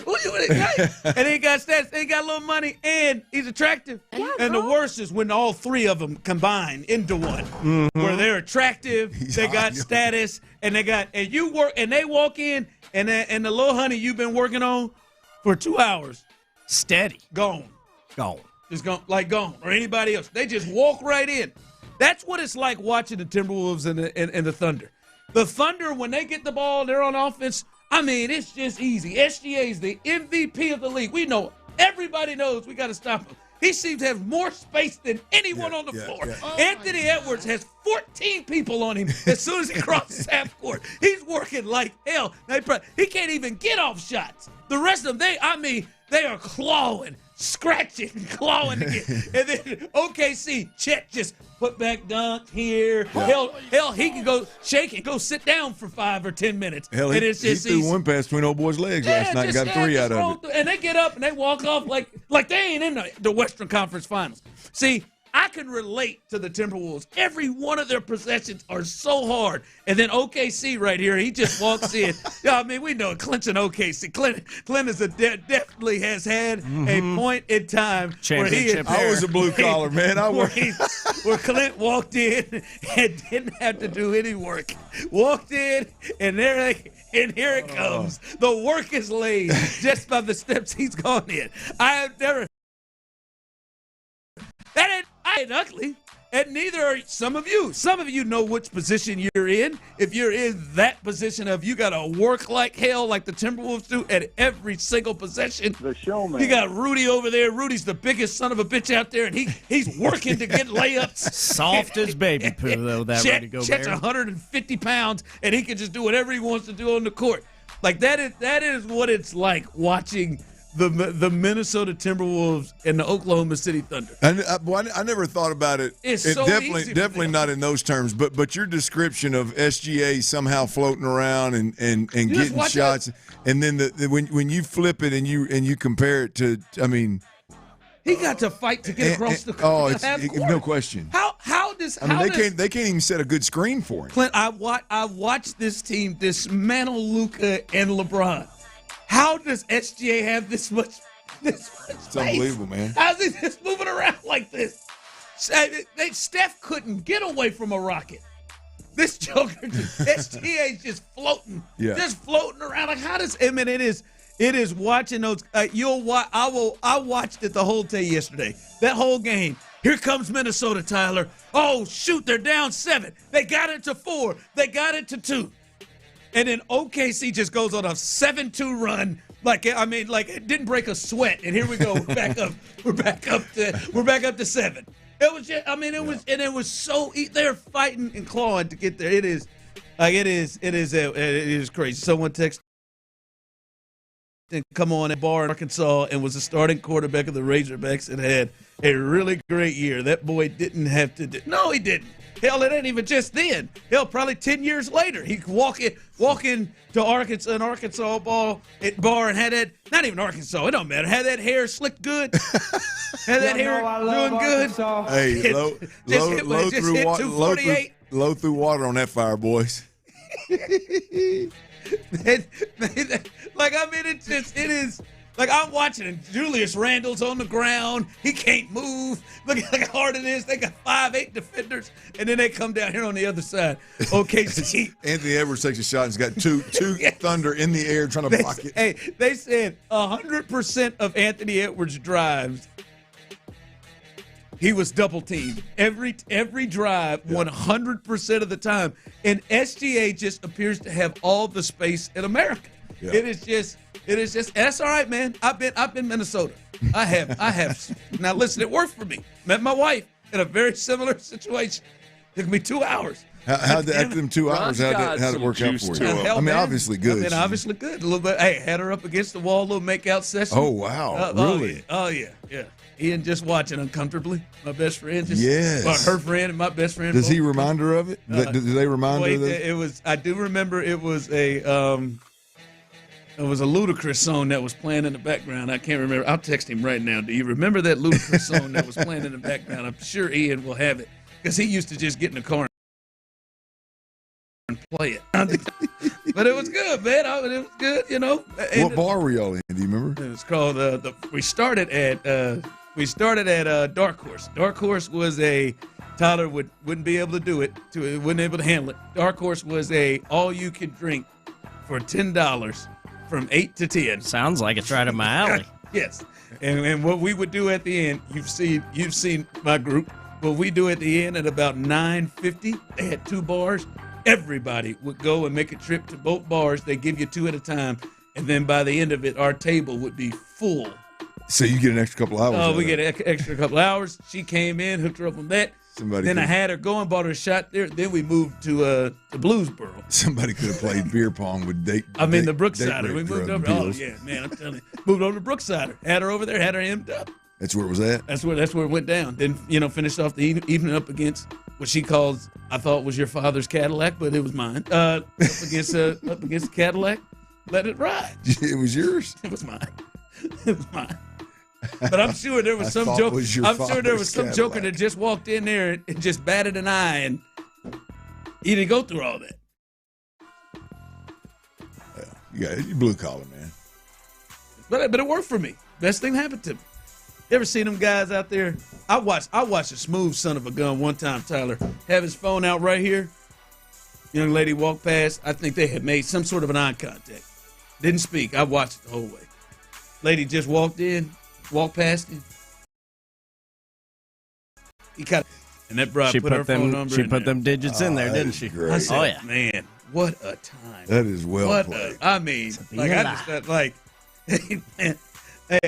And he got status. He got a little money, and he's attractive. Yeah, and the worst is when all 3 of them combine into one, where they're attractive, they got status, and they walk in, and the little honey you've been working on for 2 hours, steady, gone, just gone, gone, or anybody else. They just walk right in. That's what it's like watching the Timberwolves and the Thunder. The Thunder, when they get the ball, they're on offense. It's just easy. SGA is the MVP of the league. We know. Everybody knows we got to stop him. He seems to have more space than anyone on the floor. Yeah. Oh, Anthony Edwards has 14 people on him as soon as he crosses half court. He's working like hell. He can't even get off shots. The rest of them, they are clawing, scratching and clawing again. And then OKC, Chet just put back dunk here. Hell, he can go shake and go sit down for 5 or 10 minutes. Hell, and he just threw one pass between old boy's legs last night and got 3 out of it. And they get up and they walk off like they ain't in the Western Conference Finals. See, I can relate to the Timberwolves. Every one of their possessions are so hard. And then OKC right here, he just walks in. I mean, we know Clint's an OKC. Clint is definitely has had a point in time where he I was a blue collar, man. Where Clint walked in and didn't have to do any work. Walked in, and here it comes. The work is laid just by the steps he's gone in. I have never... I ain't ugly, and neither are some of you. Some of you know which position you're in. If you're in that position of you got to work like hell like the Timberwolves do at every single possession. The showman. You got Rudy over there. Rudy's the biggest son of a bitch out there, and he's working to get layups. Soft as baby poo, though, that Rudy Gobert. Chet's 150 pounds, and he can just do whatever he wants to do on the court. Like, that is what it's like watching the Minnesota Timberwolves and the Oklahoma City Thunder. I never thought about it. It's so definitely not in those terms. But your description of SGA somehow floating around and getting shots, and then when you flip it and you compare it to, I mean, he got to fight to get across the court. No question. They can't even set a good screen for him. Clint, I watched this team dismantle Luka and LeBron. How does SGA have this much It's unbelievable, man. How's he just moving around like this? Steph couldn't get away from a rocket. This joker, SGA's just floating, just floating around. Like, how does? I mean, it is watching those. I watched it the whole day yesterday. That whole game. Here comes Minnesota, Tyler. Oh shoot, they're down 7. They got it to 4. They got it to 2. And then OKC just goes on a 7-2 run. Like it didn't break a sweat. And here we go. We're back up. We're back up to 7. It was just, was, and it was so, they're fighting and clawing to get there. It is crazy. Someone texted, come on, at bar in Arkansas and was the starting quarterback of the Razorbacks and had a really great year. That boy didn't have to no, he didn't. Hell, it ain't even just then. Hell, probably 10 years later, he could walk in to Arkansas, an Arkansas bar and had that, not even Arkansas, it don't matter, had that hair slicked good, had that hair doing good. Hey, low through water on that fire, boys. It is. Like, I'm watching it. Julius Randle's on the ground. He can't move. Look at how hard it is. They got 5'8" defenders, and then they come down here on the other side. Okay, Anthony Edwards takes a shot and he's got two Thunder in the air trying to block it. Hey, they said 100% of Anthony Edwards' drives, he was double teamed. Every drive, 100% of the time. And SGA just appears to have all the space in America. Yeah. It is just, that's all right, man. I've been Minnesota. I have. Now listen, it worked for me. Met my wife in a very similar situation. It took me 2 hours. How'd them 2 hours, how'd it work out for you? Obviously good. Obviously good. A little bit. Hey, had her up against the wall, a little make-out session. Oh, wow. Really? Oh, yeah. Ian just watching uncomfortably. My best friend. Her friend and my best friend. Does he remind her of it? Do they remind her of it? I do remember it was a Ludacris song that was playing in the background. I can't remember. I'll text him right now. Do you remember that Ludacris song that was playing in the background? I'm sure Ian will have it because he used to just get in the car and play it. But it was good, man. It was good, you know. What bar were y'all in? Do you remember? It was called we started at Dark Horse. Dark Horse was Tyler wouldn't be able to do it. Wouldn't able to handle it. Dark Horse was all you could drink for $10 from 8 to 10. Sounds like it's right up my alley. Yes. And what we would do at the end, you've seen my group. What we do at the end at about 9:50, they had 2 bars. Everybody would go and make a trip to both bars. They give you 2 at a time, and then by the end of it, our table would be full. So you get an extra couple hours. Oh, we get an extra couple hours. She came in, hooked her up on that. Then I had her go and bought her a shot there. Then we moved to Bluesboro. Somebody could have played beer pong with the Brooksider. We moved over. Oh yeah, man, I'm telling you, moved over to Brooksider. Had her over there. Had her hemmed up. That's where it was at. That's where it went down. Then finished off the evening up against what she calls, I thought was your father's Cadillac, but it was mine. Up against the Cadillac. Let it ride. It was yours. It was mine. It was mine. But I'm sure there was some joke. I'm sure there was some joker that just walked in there and just batted an eye, and he didn't go through all that. Well, you blue collar, man. But it worked for me. Best thing happened to me. You ever see them guys out there? I watched a smooth son of a gun one time, Tyler, have his phone out right here. Young lady walked past. I think they had made some sort of an eye contact. Didn't speak. I watched it the whole way. Lady just walked past him. He cut, and that brought put her phone number. She put them digits in there, didn't she? I said, "Oh yeah, man, what a time!" That is well played. I mean, like I just thought, like, hey, man,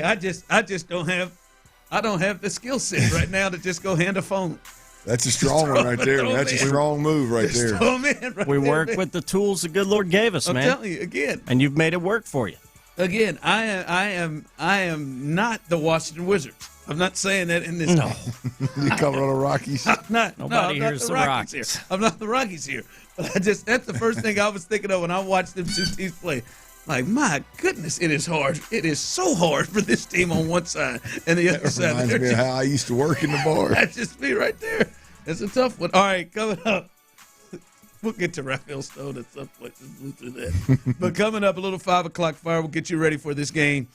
I just don't have the skill set right now to just go hand a phone. That's a strong one right there. That's a strong move right there. We work with the tools the good Lord gave us, man. I'm telling you again, and you've made it work for you. Again, I am not the Washington Wizards. I'm not saying that in this. No, you coming on the Rockies? I'm not. Nobody hears the Rockies here. I'm not the Rockies here. But that's the first thing I was thinking of when I watched them two teams play. Like, my goodness, it is hard. It is so hard for this team on one side and the other side. Reminds me of how I used to work in the bar. That's just me right there. It's a tough one. All right, coming up. We'll get to Raphael Stone at some point. Just move through that. But coming up, a little 5 o'clock fire. We'll get you ready for this game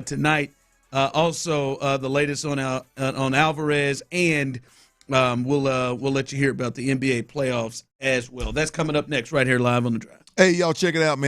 tonight. Also, the latest on Alvarez, and we'll let you hear about the NBA playoffs as well. That's coming up next right here live on The Drive. Hey, y'all, check it out, man.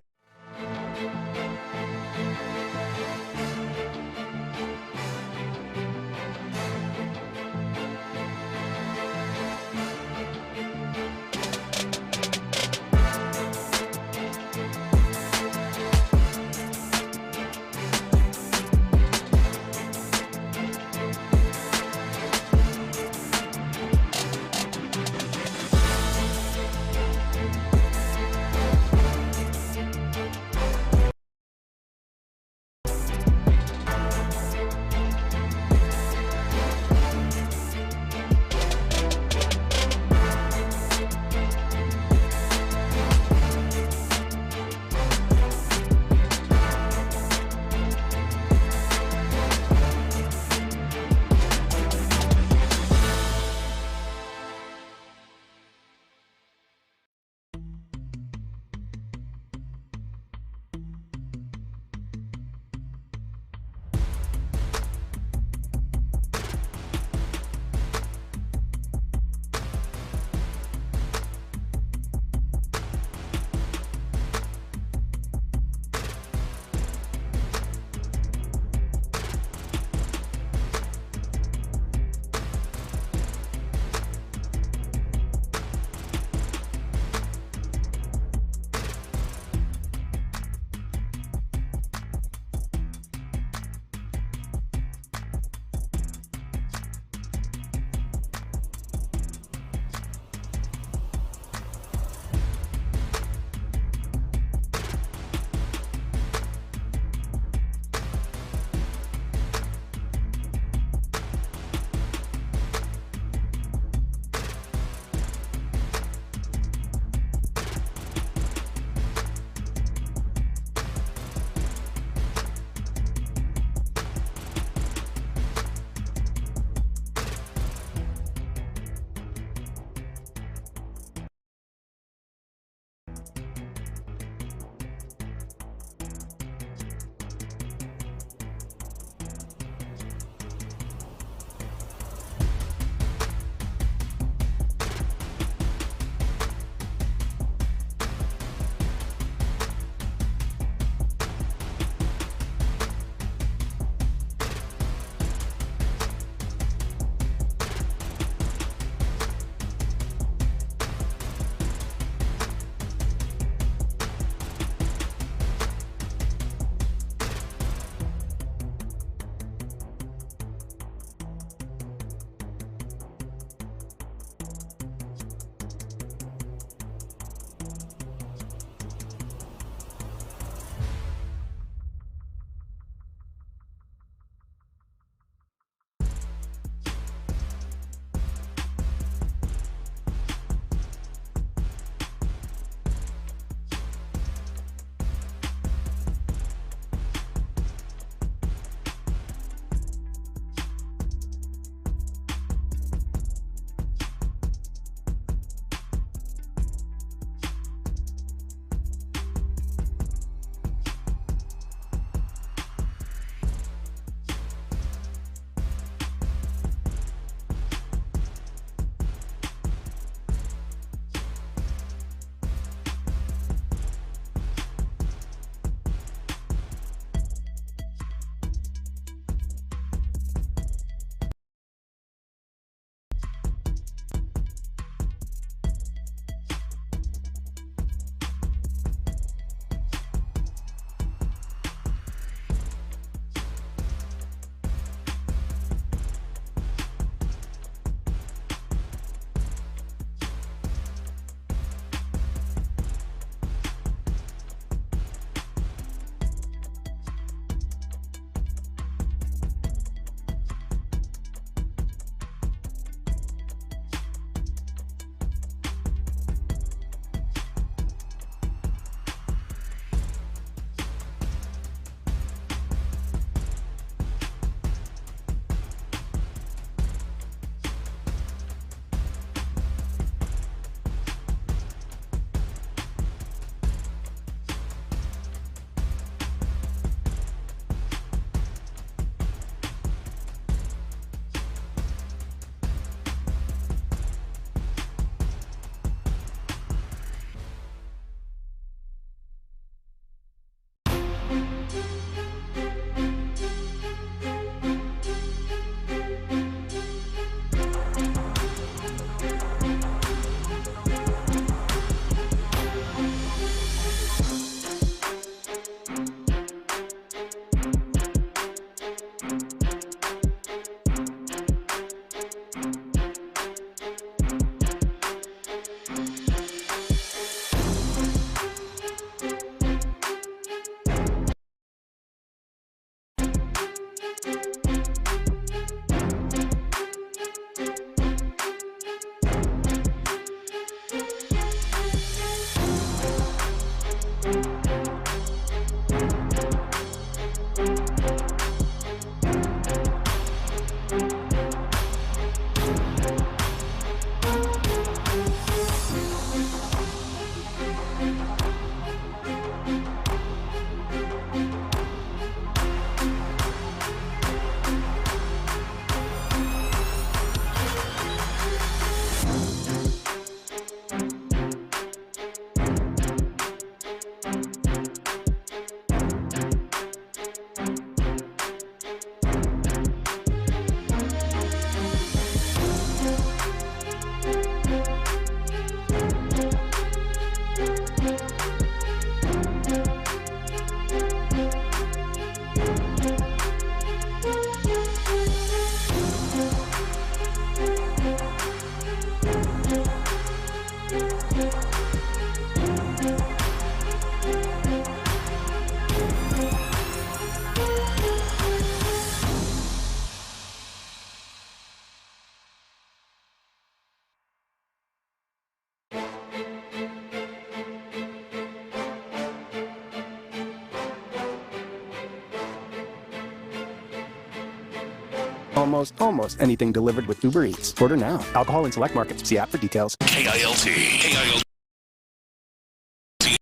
almost anything delivered with Uber Eats. Order now. Alcohol in select markets. See app for details. KILT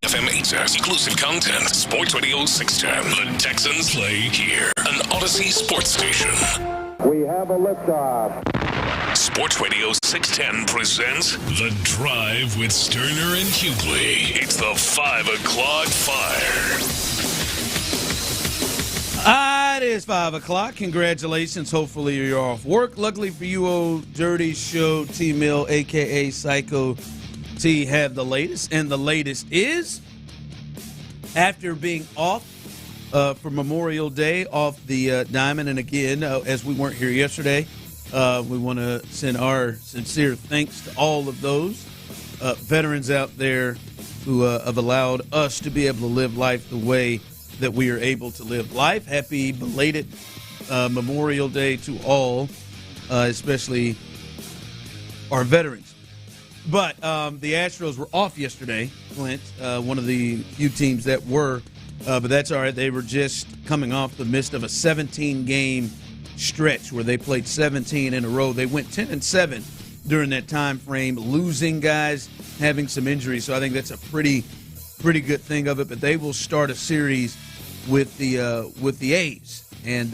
FM 8 exclusive content. Sports Radio 610. The Texans play here. An Odyssey sports station. We have a liftoff. Sports Radio 610 presents The Drive with Stoerner and Hughley. It's the 5 o'clock fire. It is 5 o'clock. Congratulations. Hopefully you're off work. Luckily for you, old dirty show, T-Mill, a.k.a. Psycho T, have the latest. And the latest is, after being off for Memorial Day, off the diamond, and again, as we weren't here yesterday, we want to send our sincere thanks to all of those veterans out there who have allowed us to be able to live life the way that we are able to live life. Happy belated Memorial Day to all, especially our veterans. But the Astros were off yesterday, Clint, one of the few teams that were, but that's all right. They were just coming off the midst of a 17-game stretch where they played 17 in a row. They went 10-7 during that time frame, losing guys, having some injuries. So I think that's a pretty good thing of it. But they will start a series with the A's, and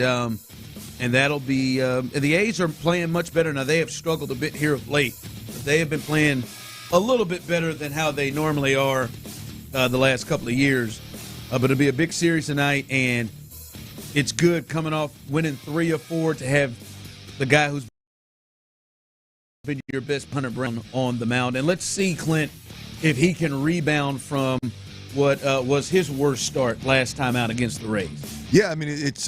that'll be the A's are playing much better now. They have struggled a bit here of late, but they have been playing a little bit better than how they normally are the last couple of years. But it'll be a big series tonight, and it's good coming off winning 3 or 4 to have the guy who's been your best punter, Brown, on the mound. And let's see, Clint, if he can rebound from what was his worst start last time out against the Rays. Yeah, I mean, it's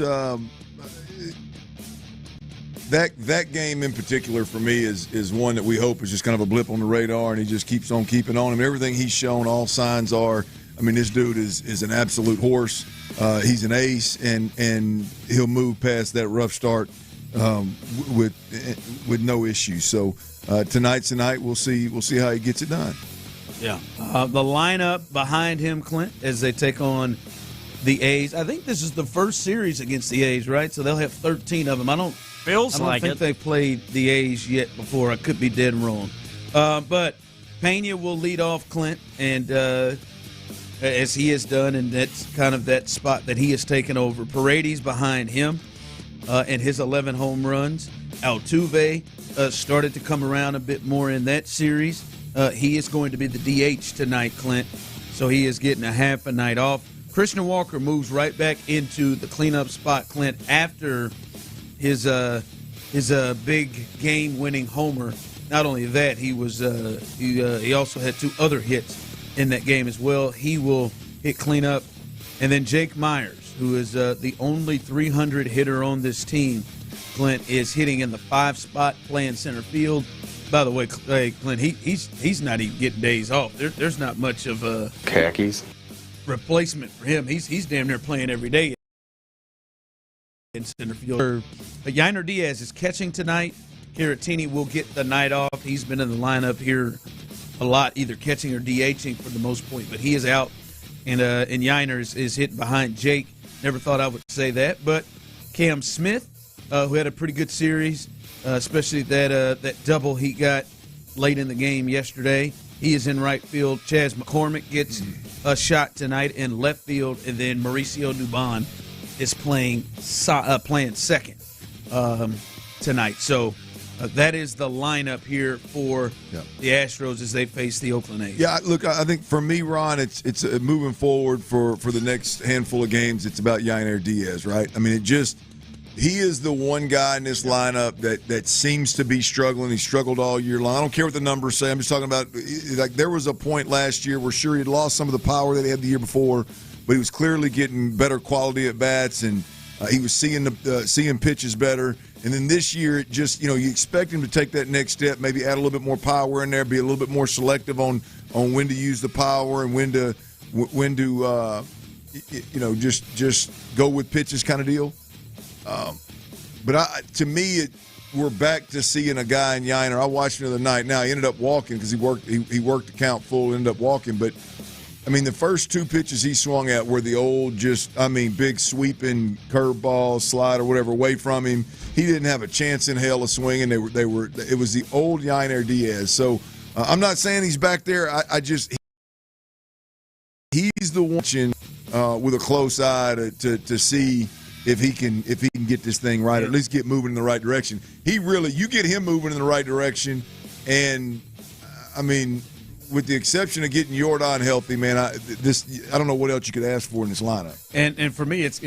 that game in particular for me is one that we hope is just kind of a blip on the radar, and he just keeps on keeping on. I mean, everything he's shown, all signs are, I mean, this dude is an absolute horse. He's an ace, and he'll move past that rough start with no issue. So tonight's the night. We'll see how he gets it done. Yeah. The lineup behind him, Clint, as they take on the A's. I think this is the first series against the A's, right? So they'll have 13 of them. I don't think they've played the A's yet before. I could be dead wrong. But Pena will lead off, Clint, and as he has done, and that's kind of that spot that he has taken over. Paredes behind him and his 11 home runs. Altuve started to come around a bit more in that series. He is going to be the DH tonight, Clint, so he is getting a half a night off. Christian Walker moves right back into the cleanup spot, Clint, after his big game-winning homer. Not only that, he also had 2 other hits in that game as well. He will hit cleanup. And then Jake Myers, who is the only 300 hitter on this team, Clint, is hitting in the 5 spot, playing center field. By the way, Clint, he's not even getting days off. There's not much of a khakis replacement for him. He's damn near playing every day in center field. Yainer Diaz is catching tonight. Caratini will get the night off. He's been in the lineup here a lot, either catching or DHing for the most part, but he is out. And Yainer is hitting behind Jake. Never thought I would say that, but Cam Smith, who had a pretty good series, especially that double he got late in the game yesterday. He is in right field. Chas McCormick gets a shot tonight in left field, and then Mauricio Dubon is playing second tonight. So that is the lineup here for the Astros as they face the Oakland A's. Yeah, look, I think for me, Ron, it's moving forward for the next handful of games. It's about Yainer Diaz, right? I mean, he is the one guy in this lineup that seems to be struggling. He struggled all year long. I don't care what the numbers say. I'm just talking about, like, there was a point last year where sure he had lost some of the power that he had the year before, but he was clearly getting better quality at bats, and he was seeing pitches better. And then this year, it just, you expect him to take that next step, maybe add a little bit more power in there, be a little bit more selective on when to use the power and when to just go with pitches kind of deal. But to me, we're back to seeing a guy in Yainer. I watched him the other night. Now he ended up walking because he worked the count full, ended up walking. But the first two pitches he swung at were the old, big sweeping curveball, slide or whatever away from him. He didn't have a chance in hell of swinging. It was the old Yainer Diaz. So I'm not saying he's back there. He's the one with a close eye to see if he can get this thing right, or at least get moving in the right direction. You get him moving in the right direction, and with the exception of getting Jordan healthy, man, I don't know what else you could ask for in this lineup. And for me, it's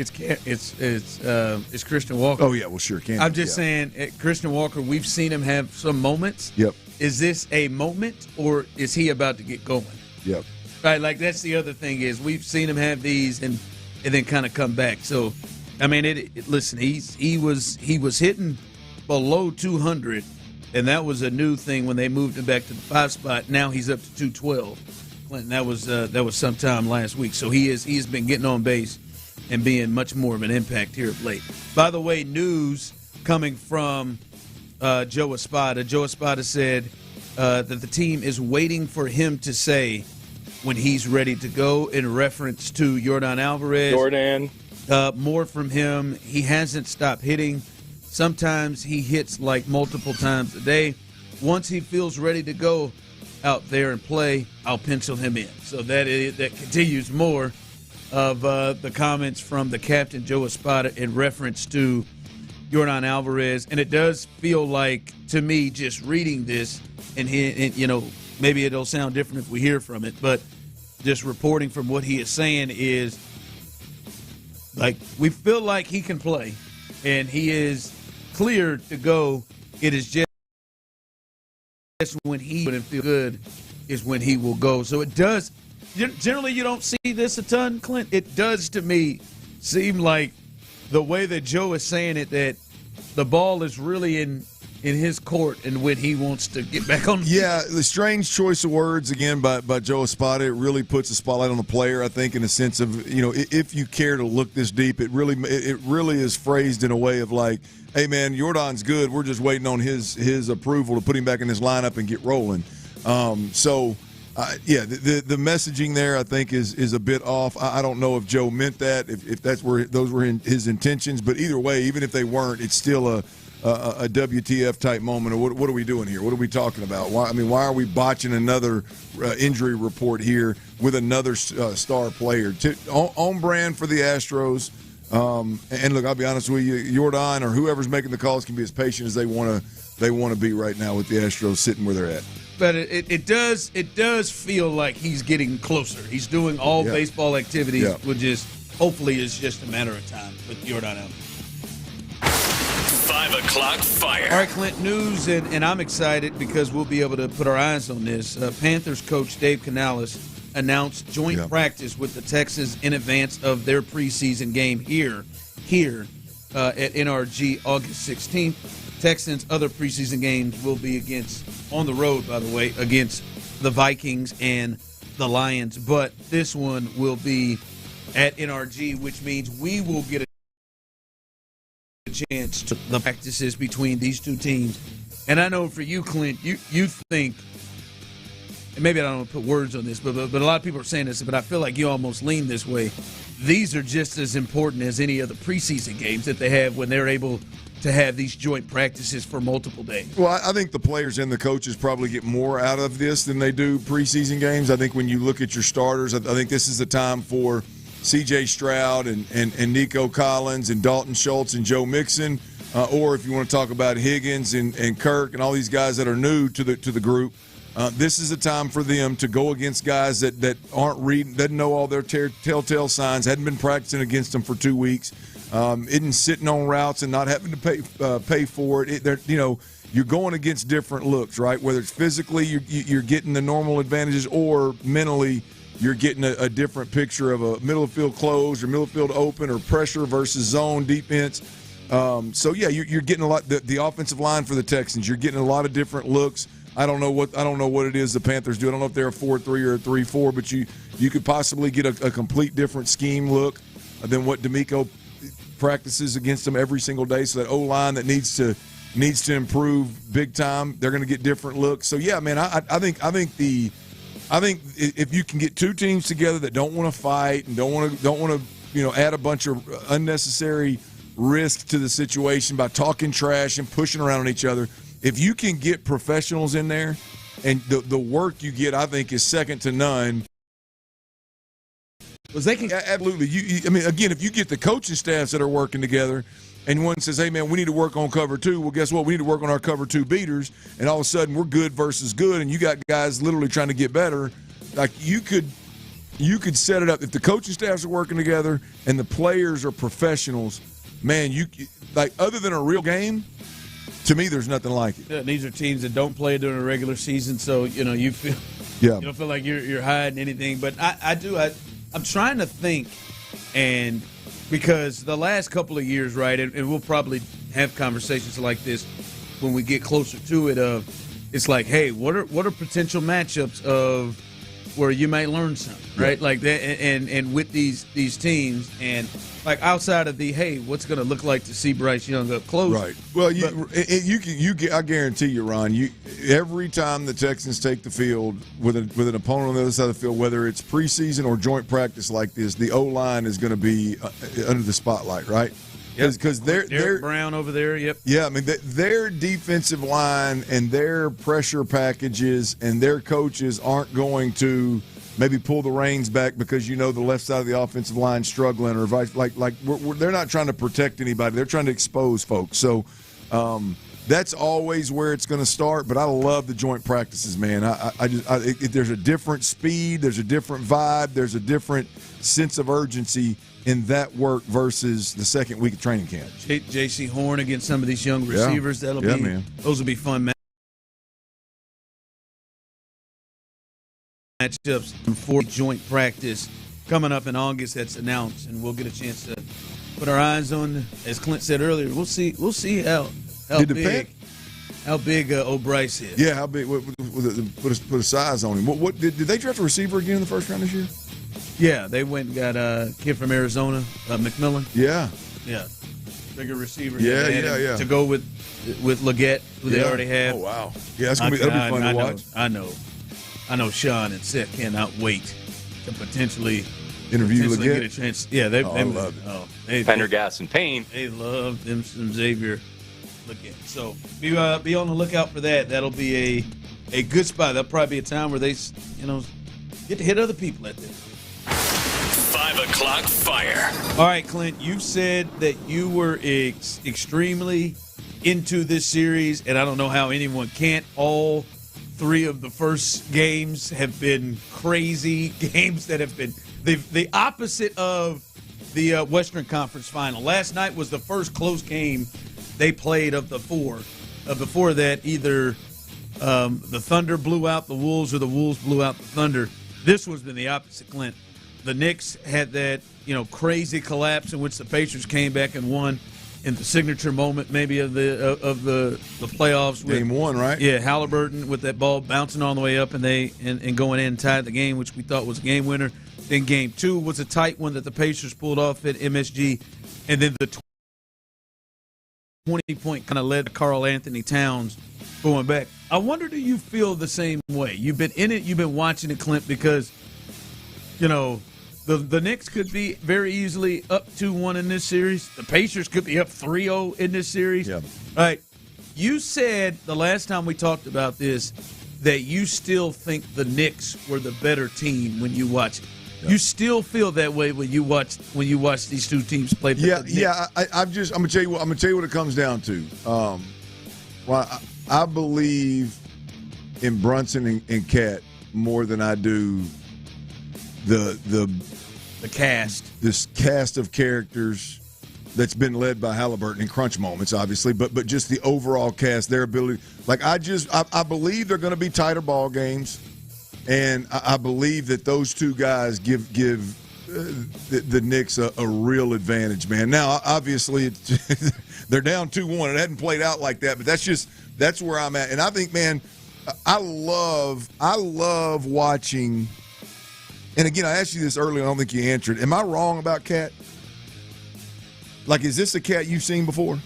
Christian Walker. Oh yeah, well sure. I'm just saying, Christian Walker. We've seen him have some moments. Yep. Is this a moment, or is he about to get going? Yep. Right. Like that's the other thing is we've seen him have these and then kind of come back. So, listen, he was hitting below 200. And that was a new thing when they moved him back to the 5 spot. Now he's up to 212. Clinton, that was sometime last week. So he's been getting on base and being much more of an impact here of late. By the way, news coming from Joe Espada. Joe Espada said that the team is waiting for him to say when he's ready to go in reference to Yordan Alvarez. Jordan. More from him. He hasn't stopped hitting. Sometimes he hits like multiple times a day. Once he feels ready to go out there and play, I'll pencil him in. So that continues more of the comments from the captain, Joe Espada, in reference to Yordan Alvarez. And it does feel like, to me, just reading this, and maybe it'll sound different if we hear from it, but just reporting from what he is saying is, like, we feel like he can play, and he is clear to go. It is just when he wouldn't feel good is when he will go. So it does. Generally, you don't see this a ton, Clint. It does to me seem like the way that Joe is saying it, that the ball is really in his court and when he wants to get back on. Yeah, the strange choice of words again by Joe Espada. It really puts a spotlight on the player, I think, in a sense of, if you care to look this deep, it really is phrased in a way of like, hey man, Jordan's good. We're just waiting on his approval to put him back in his lineup and get rolling. The messaging there I think is a bit off. I don't know if Joe meant that, if those were his intentions, but either way, even if they weren't, it's still a WTF type moment. Or what are we doing here? What are we talking about? Why are we botching another injury report here with another star player? On brand for the Astros. And look, I'll be honest with you, Jordan or whoever's making the calls can be as patient as they want to be right now with the Astros sitting where they're at. But it does feel like he's getting closer. He's doing all baseball activities, which is hopefully is just a matter of time with Jordan Alvarez. 5 o'clock fire. All right, Clint, news, and I'm excited because we'll be able to put our eyes on this. Panthers coach Dave Canales announced joint practice with the Texans in advance of their preseason game here at NRG August 16th. Texans' other preseason games will be on the road, by the way, against the Vikings and the Lions. But this one will be at NRG, which means we will get a chance to the practices between these two teams. And I know for you, Clint, you think, and maybe I don't want to put words on this, but a lot of people are saying this, but I feel like you almost lean this way. These are just as important as any of the preseason games that they have when they're able to have these joint practices for multiple days. Well, I think the players and the coaches probably get more out of this than they do preseason games. I think when you look at your starters, I think this is the time for C.J. Stroud and Nico Collins and Dalton Schultz and Joe Mixon, or if you want to talk about Higgins and Kirk and all these guys that are new to the group, this is a time for them to go against guys that aren't reading, doesn't know all their telltale signs, hadn't been practicing against them for 2 weeks, isn't sitting on routes and not having to pay for it. You're going against different looks, right? Whether it's physically you're getting the normal advantages, or mentally you're getting a different picture of a middle of field closed or middle of field open or pressure versus zone defense. You're getting a lot. The offensive line for the Texans, you're getting a lot of different looks. I don't know what it is the Panthers do. I don't know if they're a 4-3 or a 3-4, but you could possibly get a complete different scheme look than what D'Amico practices against them every single day. So that O-line that needs to improve big time, they're going to get different looks. So yeah, man, I think I think if you can get two teams together that don't want to fight and don't want to add a bunch of unnecessary risk to the situation by talking trash and pushing around on each other, if you can get professionals in there, and the work you get, I think, is second to none. Because they can absolutely. Again, if you get the coaching staffs that are working together, and one says, "Hey, man, we need to work on cover 2." Well, guess what? We need to work on our cover 2 beaters, and all of a sudden we're good versus good, and you got guys literally trying to get better. Like you could set it up if the coaching staffs are working together and the players are professionals. Man, other than a real game, to me, there's nothing like it. Yeah, these are teams that don't play during a regular season, so you feel you don't feel like you're hiding anything. But I'm trying to think, and because the last couple of years, right, and we'll probably have conversations like this when we get closer to it. It's like, hey, what are potential matchups of where you might learn something, right? Yeah. Like that, and with these teams, and like outside of the hey, what's going to look like to see Bryce Young up close? Right. Well, I guarantee you, Ron. Every time the Texans take the field with an opponent on the other side of the field, whether it's preseason or joint practice like this, the O-line is going to be under the spotlight, right? Because they're Brown over there. Yep. Yeah, I mean their defensive line and their pressure packages and their coaches aren't going to maybe pull the reins back because the left side of the offensive line struggling or they're not trying to protect anybody. They're trying to expose folks. So that's always where it's going to start. But I love the joint practices, man. There's a different speed, there's a different vibe, there's a different sense of urgency in that work versus the second week of training camp. J.C. Horn against some of these young receivers. Those will be fun matchups for joint practice coming up in August. That's announced, and we'll get a chance to put our eyes on. As Clint said earlier, we'll see how big O'Bryce is. Yeah, how big? Put a size on him. What did they draft a receiver again in the first round this year? Yeah, they went and got a kid from Arizona, McMillan. Yeah, bigger receiver. Yeah. To go with Leggett, who they already have. Oh wow, yeah, that'll be fun to watch. I know Sean and Seth cannot wait to potentially interview Leggett. Get a chance. Yeah, they love it. Oh, Pendergast and Payne. They love them some Xavier Leggett. So be on the lookout for that. That'll be a good spot. That'll probably be a time where they get to hit other people at this. 5 o'clock fire. All right, Clint, you've said that you were extremely into this series, and I don't know how anyone can't. All 3 of the first games have been crazy games that have been the opposite of the Western Conference Final. Last night was the first close game they played of the 4. Before that, either the Thunder blew out the Wolves or the Wolves blew out the Thunder. This was been the opposite, Clint. The Knicks had that, crazy collapse in which the Pacers came back and won in the signature moment, maybe of the playoffs. Game 1, right? Yeah, Halliburton with that ball bouncing all the way up and going in and tied the game, which we thought was a game winner. Then Game 2 was a tight one that the Pacers pulled off at MSG, and then the 20-point kind of led to Karl Anthony Towns going back. I wonder, do you feel the same way? You've been in it, you've been watching it, Clint, because the Knicks could be very easily up 2-1 in this series. The Pacers could be up 3-0 in this series. Yeah. All right. You said the last time we talked about this that you still think the Knicks were the better team when you watch it. Yeah. You still feel that way when you watch these two teams play. Yeah. I'm gonna tell you what it comes down to. I believe in Brunson and Cat more than I do the cast. This cast of characters that's been led by Halliburton in crunch moments, obviously, but just the overall cast, their ability. Like I believe they're going to be tighter ball games, and I believe that those two guys give the Knicks a real advantage, man. Now, obviously, they're down 2-1. It hadn't played out like that, but that's where I'm at. And I think, man, I love watching. And again, I asked you this earlier. I don't think you answered. Am I wrong about Cat? Like, is this a Cat you've seen before?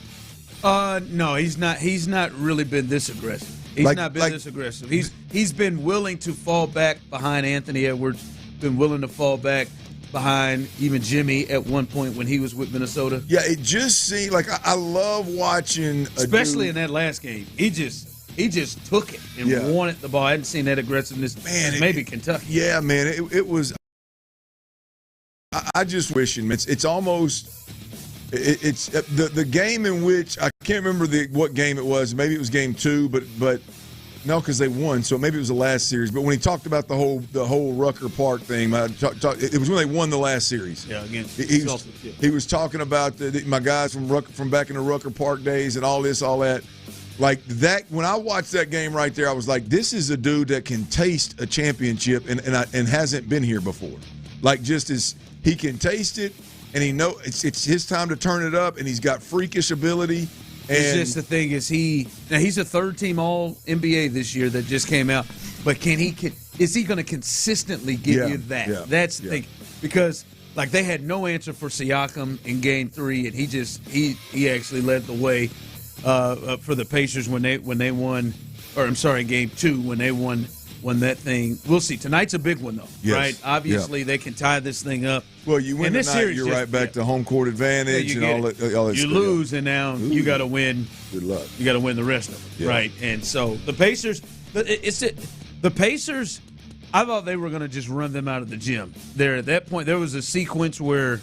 No, he's not. He's not really been this aggressive. He's not been this aggressive. He's been willing to fall back behind Anthony Edwards, been willing to fall back behind even Jimmy at one point when he was with Minnesota. Yeah, it just seemed like I love watching, especially in that last game. He just took it and wanted the ball. I hadn't seen that aggressiveness. Man, maybe Kentucky. Yeah, man, it was. I just wish it's almost. It's the game in which I can't remember what game it was. Maybe it was game 2, but no, because they won. So maybe it was the last series. But when he talked about the whole Rucker Park thing, it was when they won the last series. Yeah, against he was talking about my guys from back in the Rucker Park days and all this, all that. Like that, when I watched that game right there, I was like, this is a dude that can taste a championship and hasn't been here before. Like just as he can taste it. And he know it's his time to turn it up, and he's got freakish ability. And it's just the thing is he's a third-team All-NBA this year that just came out. But is he going to consistently give you that? Yeah, That's the thing, because like they had no answer for Siakam in Game 3, and he actually led the way for the Pacers when they won, or I'm sorry, Game 2 when they won that thing. We'll see. Tonight's a big one, though, right? Obviously, they can tie this thing up. Well, you win this series, you're right back to home court advantage and all that. You lose, and now you got to win. Good luck. You got to win the rest of it, right? And so the Pacers, the Pacers, I thought they were going to just run them out of the gym. There at that point, there was a sequence where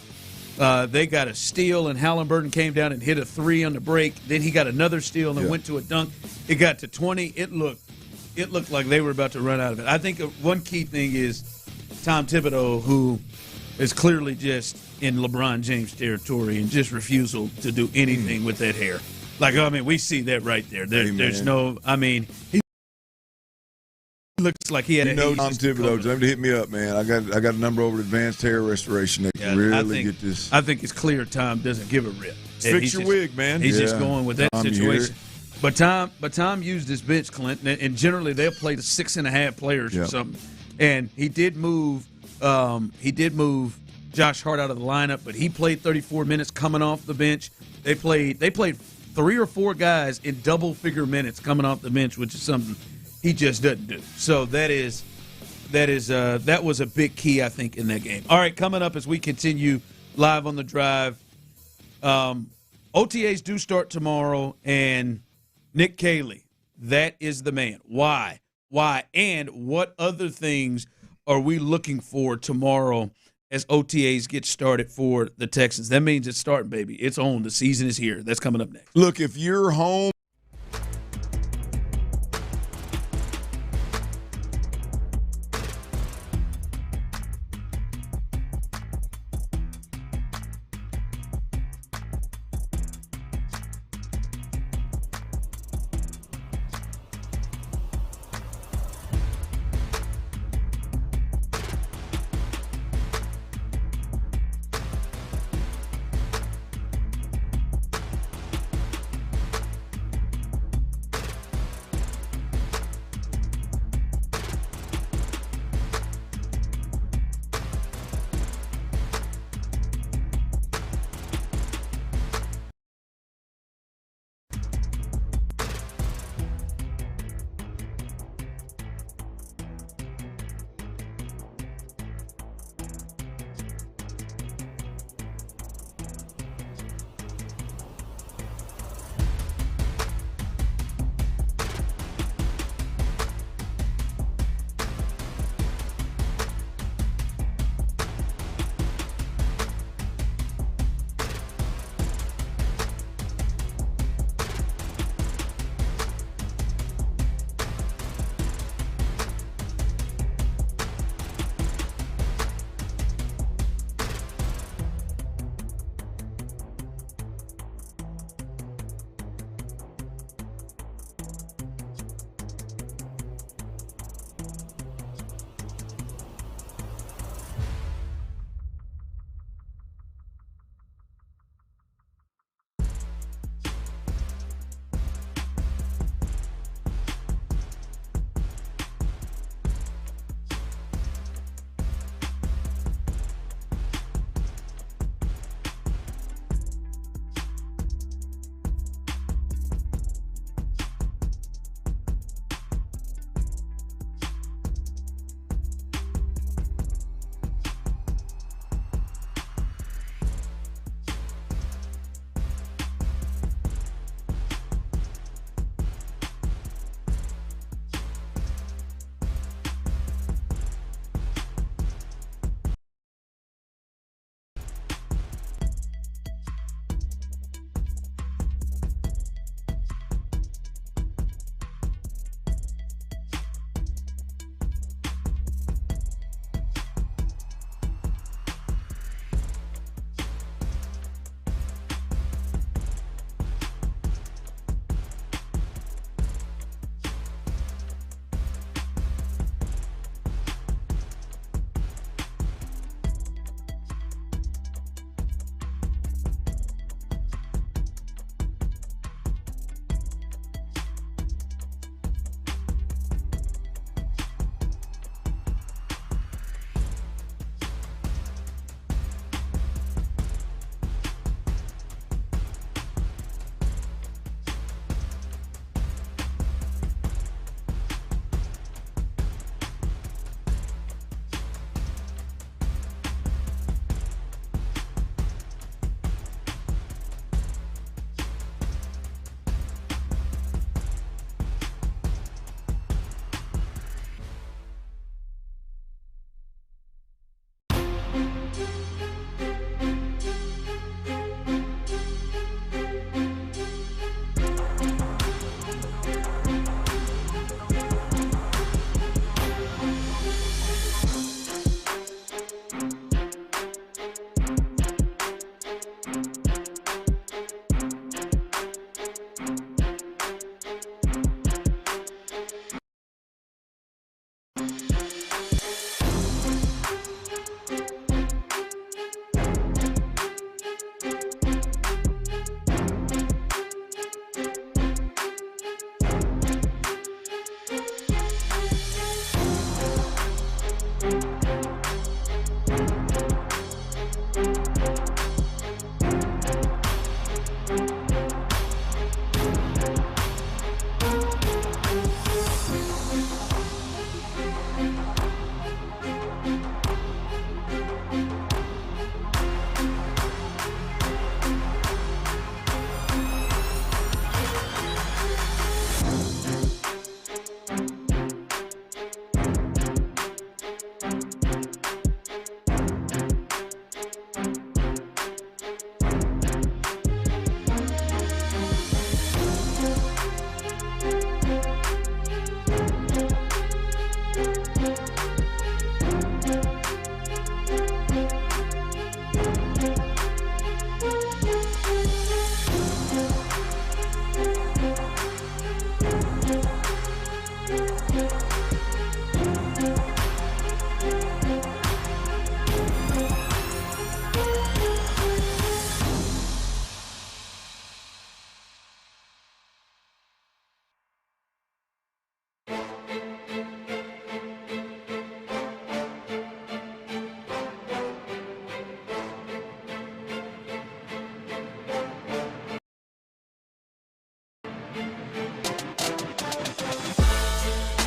they got a steal, and Halliburton came down and hit a 3 on the break. Then he got another steal and went to a dunk. It got to 20. It looked like they were about to run out of it. I think one key thing is Tom Thibodeau, who is clearly just in LeBron James territory and just refusal to do anything with that hair. Like, I mean, we see that right there. There's no, I mean, he looks like he had Tom Thibodeau, tell him to hit me up, man. I got a number over advanced hair restoration that can really get this. I think it's clear Tom doesn't give a rip. Fix your wig, man. He's just going with that situation. But Tom used his bench, Clint, and generally they'll play the 6.5 players or something. And he did move Josh Hart out of the lineup, but he played 34 minutes coming off the bench. They played 3 or 4 guys in double-figure minutes coming off the bench, which is something he just doesn't do. So that was a big key, I think, in that game. All right, coming up as we continue live on the drive, OTAs do start tomorrow, and Nick Caley, that is the man. Why? And what other things are we looking for tomorrow as OTAs get started for the Texans? That means it's starting, baby. It's on. The season is here. That's coming up next. Look, if you're home.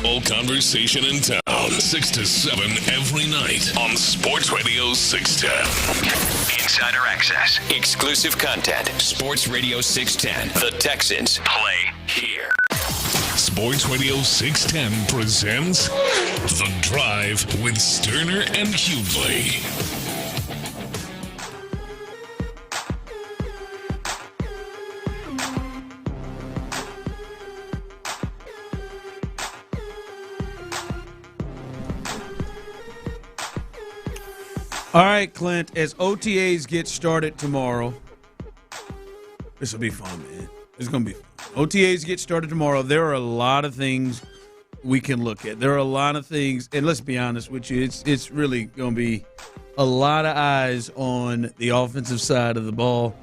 All conversation in town, 6 to 7 every night on Sports Radio 610. Insider access, exclusive content. Sports Radio 610. The Texans play here. Sports Radio 610 presents The Drive with Stoerner and Hughley. All right, Clint, as OTAs get started tomorrow, this will be fun, man. It's going to be fun. OTAs get started tomorrow. There are a lot of things we can look at. There are a lot of things, and let's be honest with you, it's really going to be a lot of eyes on the offensive side of the ball,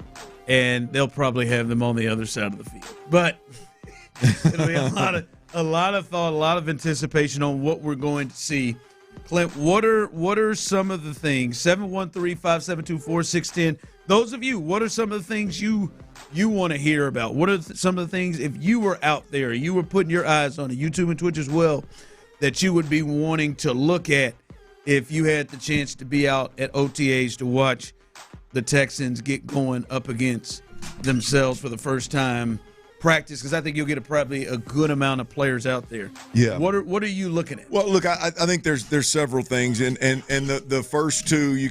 and they'll probably have them on the other side of the field. But it'll be a lot of thought, a lot of anticipation on what we're going to see. Clint, what are some of the things? 713-572-4610. Those of you, what are some of the things you want to hear about? What are some of the things, if you were out there, you were putting your eyes on it, YouTube and Twitch as well, that you would be wanting to look at if you had the chance to be out at OTAs to watch the Texans get going up against themselves for the first time? Practice, because I think you'll get probably a good amount of players out there. Yeah. What are you looking at? Well, look, I think there's several things, and the first two you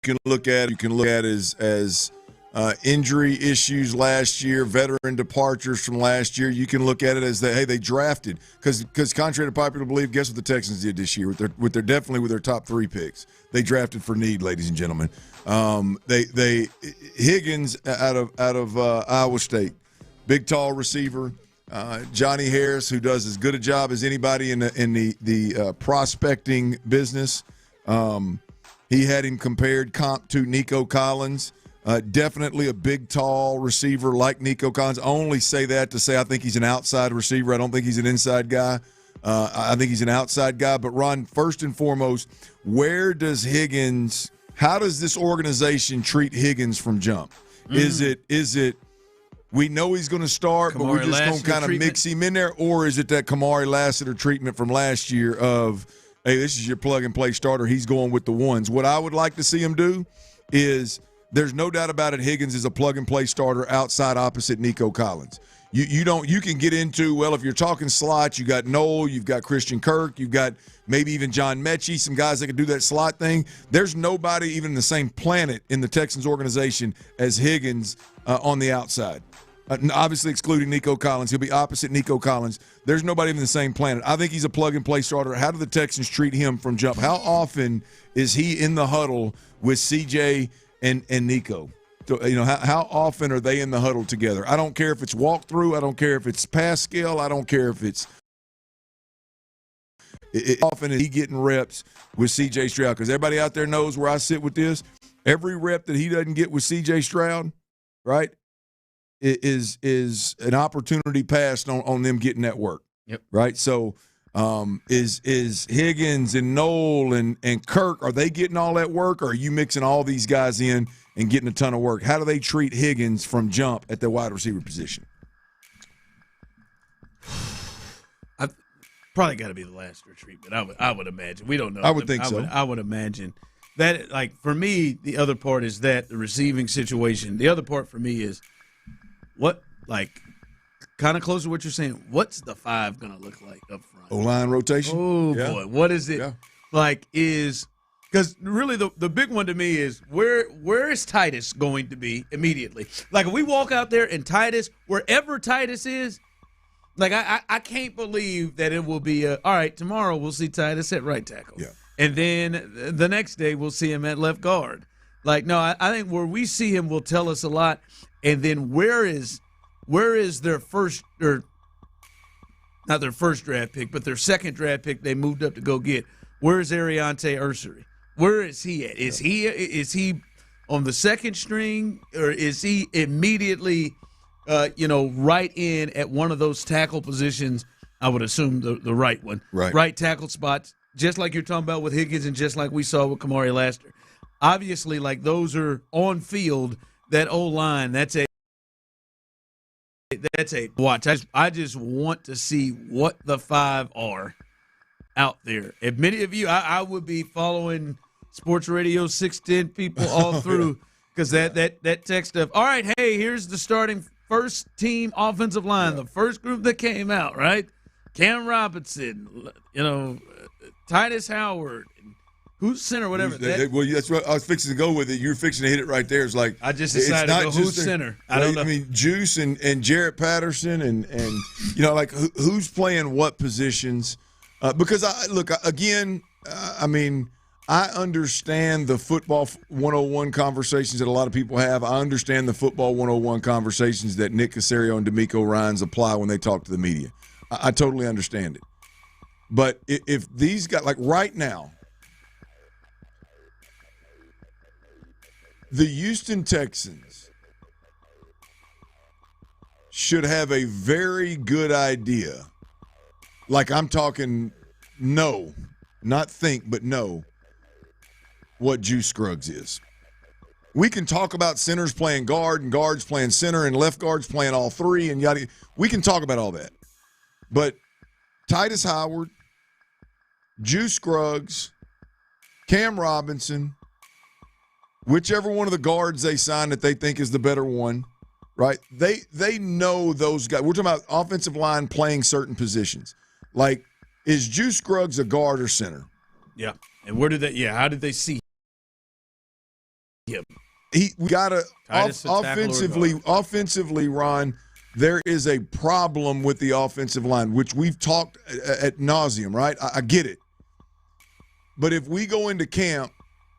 can look at as injury issues last year, veteran departures from last year. You can look at it as they drafted, because contrary to popular belief, guess what the Texans did this year with their top 3 picks? They drafted for need, ladies and gentlemen. They Higgins out of Iowa State, big tall receiver. Johnny Harris, who does as good a job as anybody in the prospecting business. He had him compared comp to Nico Collins. Definitely a big, tall receiver like Nico Collins. I only say that to say I think he's an outside receiver. I don't think he's an inside guy. I think he's an outside guy. But, Ron, first and foremost, how does this organization treat Higgins from jump? Is it we know he's going to start, but we're just going to kind of mix him in there? Or is it that Kamari Lassiter treatment from last year of, hey, this is your plug-and-play starter, he's going with the ones? What I would like to see him do is – there's no doubt about it, Higgins is a plug-and-play starter outside opposite Nico Collins. You can get into, well, if you're talking slots, you got Noel, you've got Christian Kirk, you've got maybe even John Mechie, some guys that can do that slot thing. There's nobody even in the same planet in the Texans organization as Higgins on the outside. Obviously excluding Nico Collins. He'll be opposite Nico Collins. There's nobody even in the same planet. I think he's a plug-and-play starter. How do the Texans treat him from jump? How often is he in the huddle with CJ and Nico? How often are they in the huddle together? I don't care if it's walkthrough. I don't care if it's pass skill. I don't care if it's often is he getting reps with C.J. Stroud, because everybody out there knows where I sit with this. Every rep that he doesn't get with C.J. Stroud, right, is an opportunity passed on them getting that work. Yep. Right? So is Higgins and Noel and Kirk, are they getting all that work, or are you mixing all these guys in and getting a ton of work? How do they treat Higgins from jump at the wide receiver position? I've probably got to be the Lassiter treatment. I would imagine. We don't know. I would think so. I would imagine that. Like, for me, the other part is that the receiving situation. The other part for me is what, like, kind of close to what you're saying. What's the 5 going to look like up front? O-line rotation. Oh boy, what is it like? Because really the big one to me is where is Titus going to be immediately? Like, if we walk out there and Titus, wherever Titus is, like, I can't believe that it will be all right, tomorrow we'll see Titus at right tackle. Yeah. And then the next day we'll see him at left guard. Like, no, I think where we see him will tell us a lot. And then where is their first, or not their first draft pick, but their second draft pick they moved up to go get? Where is Ariante Ursery? Where is he at? Is he on the second string, or is he immediately, right in at one of those tackle positions? I would assume the right one, right tackle spots, just like you're talking about with Higgins, and just like we saw with Kamari Lassiter. Obviously, like, those are on field. That O-line, that's That's a watch. I just want to see what the five are out there. If many of you, I would be following Sports Radio 610 people all through because that text of, all right, hey, here's the starting first team offensive line, the first group that came out, right? Cam Robinson, Titus Howard, who's center, whatever. Well, that's what I was fixing to go with it. You're fixing to hit it right there. It's like I just decided to go who's center. I don't know. I mean, Juice and Jarrett Patterson and like who's playing what positions. Because I understand the football 101 conversations that a lot of people have. I understand the football 101 conversations that Nick Caserio and D'Amico Ryans apply when they talk to the media. I totally understand it. But if these guys, like right now, the Houston Texans should have a very good idea. Like I'm talking no, not think, but no, what Juice Scruggs is. We can talk about centers playing guard and guards playing center and left guards playing all three and yada. We can talk about all that. But Titus Howard, Juice Scruggs, Cam Robinson, whichever one of the guards they sign that they think is the better one, right? They know those guys. We're talking about offensive line playing certain positions. Like, is Juice Scruggs a guard or center? Yeah. And where did they? Yeah. How did they see him? We got to offensively, Ron. There is a problem with the offensive line, which we've talked ad nauseum, right? I get it. But if we go into camp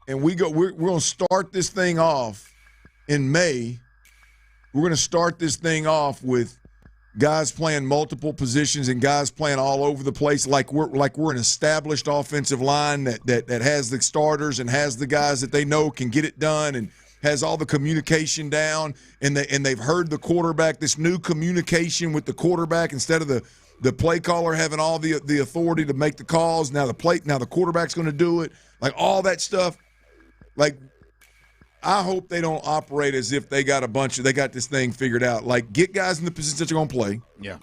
and we're going to start this thing off in May, we're going to start this thing off with guys playing multiple positions and guys playing all over the place, like we're an established offensive line that has the starters and has the guys that they know can get it done and has all the communication down, and they've heard the quarterback, this new communication with the quarterback instead of the play caller having all the authority to make the calls. Now the quarterback's going to do it. Like all that stuff. Like I hope they don't operate as if they got this thing figured out. Like get guys in the positions that you're going to play. Yeah.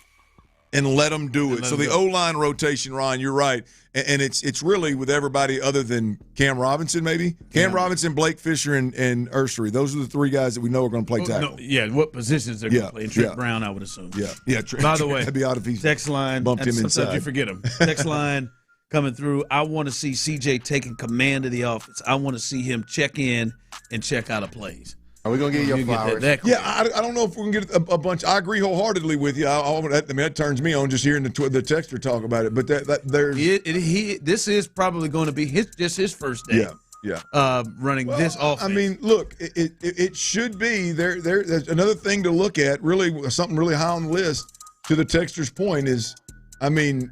And let them do it. So the O-line rotation, Ron, you're right. And it's really with everybody other than Cam Robinson, maybe. Cam Robinson, Blake Fisher, and Ursery. Those are the three guys that we know are going to play tackle. What positions they're going to play. And Trent Brown, I would assume. Yeah. By the way, that'd be odd if he text line, bumped him sometimes inside. You forget him. Text line coming through. I want to see CJ taking command of the offense. I want to see him check in and check out of plays. Are we going to get your flowers? I don't know if we're going to get a bunch. I agree wholeheartedly with you. That turns me on just hearing the texter talk about it. But this is probably going to be his first day. Running this offense. I mean, look, it should be there's another thing to look at. Really, something really high on the list. To the texter's point is, I mean,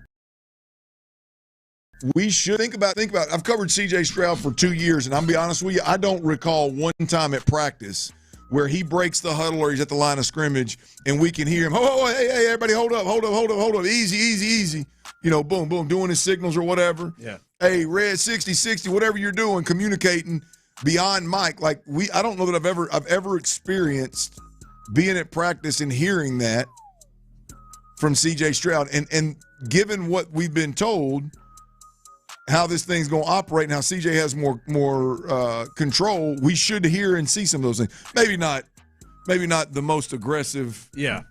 we should think about. I've covered C.J. Stroud for 2 years, and I'll be honest with you, I don't recall one time at practice where he breaks the huddle or he's at the line of scrimmage, and we can hear him. Oh, hey, everybody, hold up, easy. Boom, boom, doing his signals or whatever. Yeah. Hey, red 60, whatever you're doing, communicating beyond mic. Like I don't know that I've ever experienced being at practice and hearing that from C.J. Stroud, and given what we've been told. How this thing's going to operate and how CJ has more control, we should hear and see some of those things. Maybe not the most aggressive. Not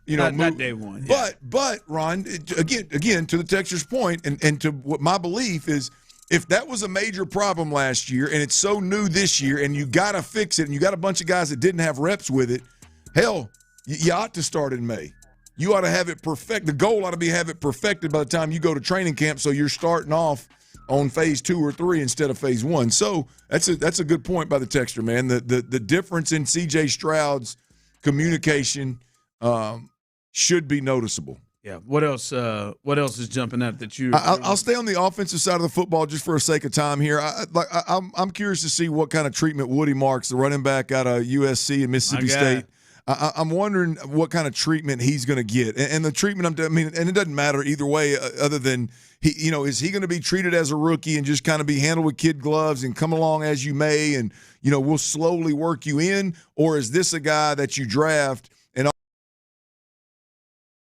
day one. Yeah. But Ron, again to the texter's point, and to what my belief is, if that was a major problem last year and it's so new this year, and you got to fix it, and you got a bunch of guys that didn't have reps with it, hell, you ought to start in May. You ought to have it perfect. The goal ought to be have it perfected by the time you go to training camp, so you're starting off on phase 2 or 3 instead of phase 1. So that's a good point by the texter, man. The difference in C.J. Stroud's communication should be noticeable. Yeah. What else is jumping out that you? I'll stay on the offensive side of the football just for the sake of time here. I'm curious to see what kind of treatment Woody Marks, the running back out of USC and Mississippi State. I'm wondering what kind of treatment he's going to get, and the treatment and it doesn't matter either way, other than is he going to be treated as a rookie and just kind of be handled with kid gloves and come along as you may, and we'll slowly work you in, or is this a guy that you draft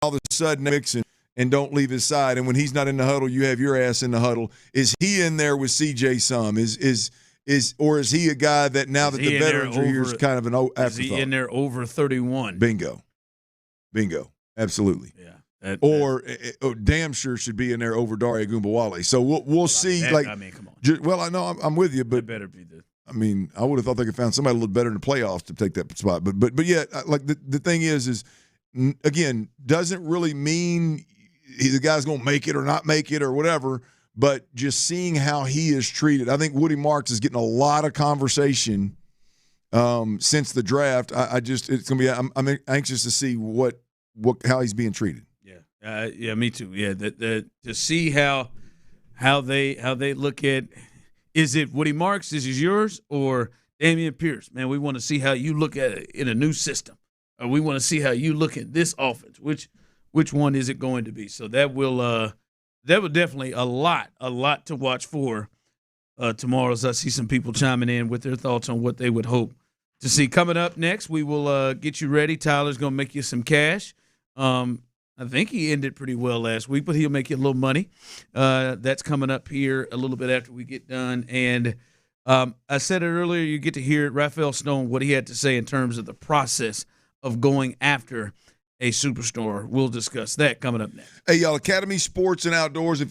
all of a sudden Mixon and don't leave his side. And when he's not in the huddle, you have your ass in the huddle. Is he in there with CJ some? Or is he a guy that now that the veterans are here is kind of an afterthought? Is he in there over 31? Bingo. Absolutely. Yeah. Damn sure should be in there over Dare Ogunbowale. So we'll see. That, I mean, come on. Well, I know I'm with you, but it better be the. I mean, I would have thought they could find somebody a little better in the playoffs to take that spot. But yeah, like the thing is again, doesn't really mean the guy's going to make it or not make it or whatever. But just seeing how he is treated, I think Woody Marks is getting a lot of conversation since the draft. It's going to be. I'm anxious to see how he's being treated. Yeah, me too. Yeah, to see how they look at. Is it Woody Marks? This is yours, or Dameon Pierce? Man, we want to see how you look at it in a new system, or we want to see how you look at this offense. Which one is it going to be? So that will definitely a lot to watch for tomorrow. As I see some people chiming in with their thoughts on what they would hope to see. Coming up next, we will get you ready. Tyler's going to make you some cash. I think he ended pretty well last week, but he'll make you a little money. That's coming up here a little bit after we get done. And I said it earlier, you get to hear Raphael Stone, what he had to say in terms of the process of going after a superstar. We'll discuss that coming up next. Hey, y'all, Academy Sports and Outdoors.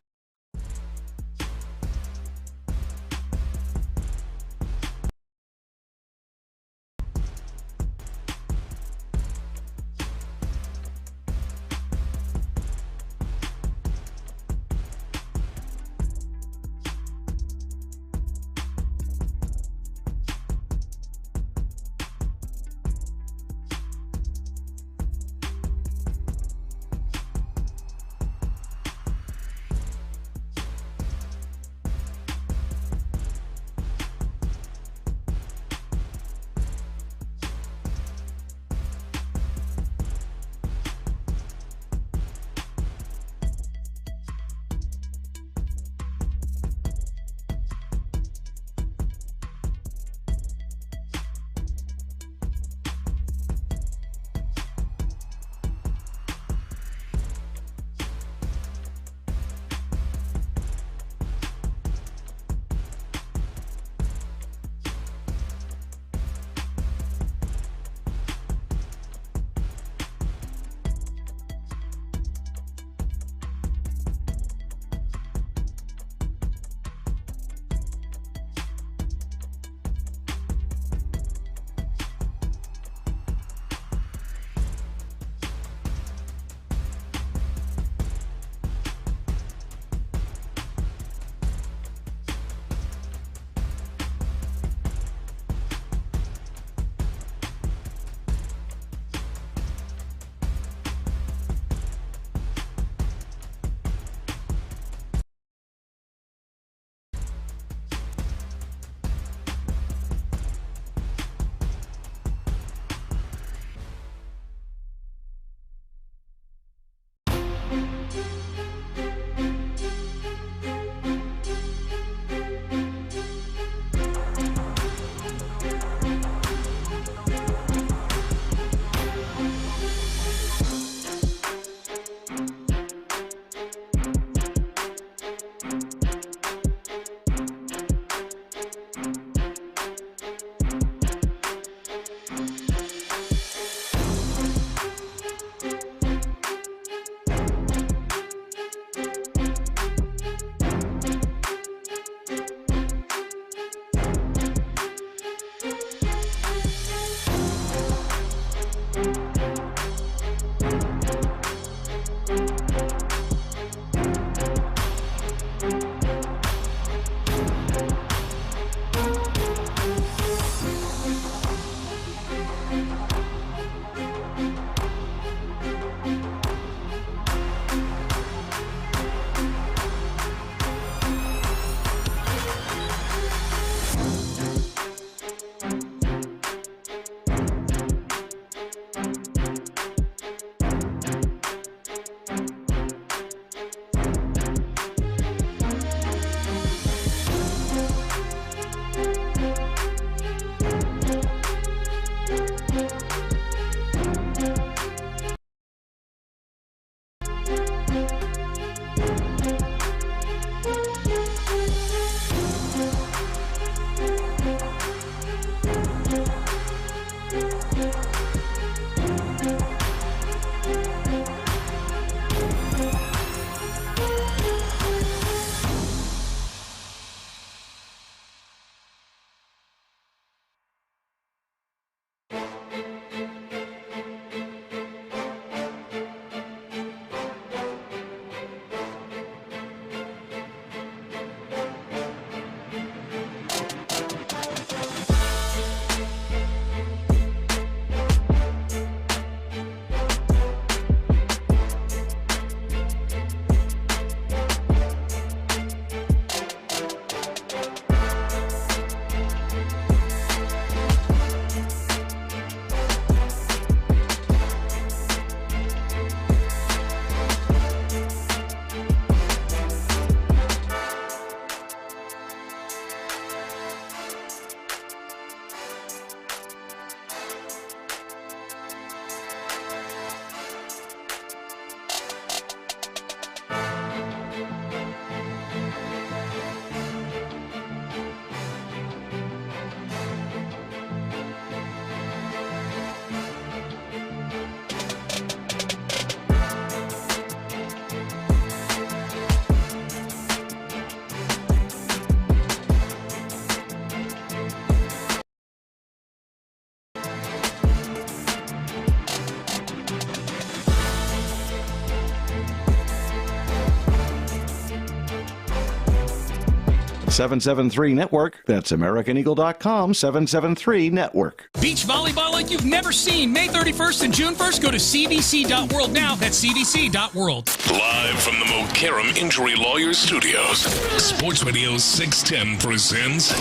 773 Network. That's AmericanEagle.com, 773 Network. Beach volleyball like you've never seen. May 31st and June 1st. Go to cvc.world now. That's cvc.world. Live from the McCarran Injury Lawyers Studios, Sports Radio 610 presents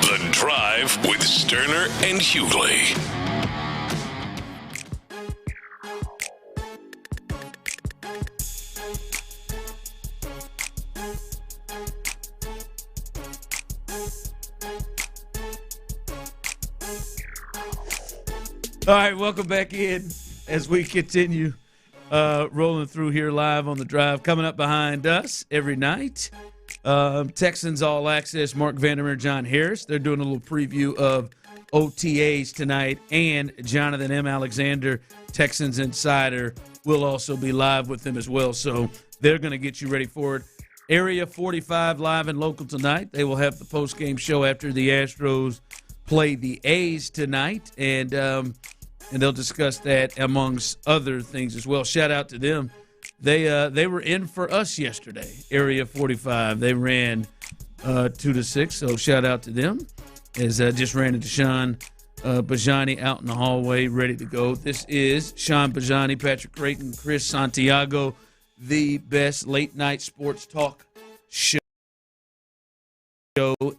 The Drive with Stoerner and Hughley. All right, welcome back in as we continue rolling through here live on The Drive. Coming up behind us every night, Texans All Access, Mark Vandermeer, John Harris. They're doing a little preview of OTAs tonight, and Jonathan M. Alexander, Texans Insider, will also be live with them as well. So they're going to get you ready for it. Area 45 live and local tonight. They will have the post-game show after the Astros play the A's tonight, and they'll discuss that amongst other things as well. Shout out to them. They were in for us yesterday, Area 45. They ran 2-6, so shout out to them. As just ran into Sean Bijani out in the hallway, ready to go. This is Sean Bijani, Patrick Creighton, Chris Santiago, the best late-night sports talk show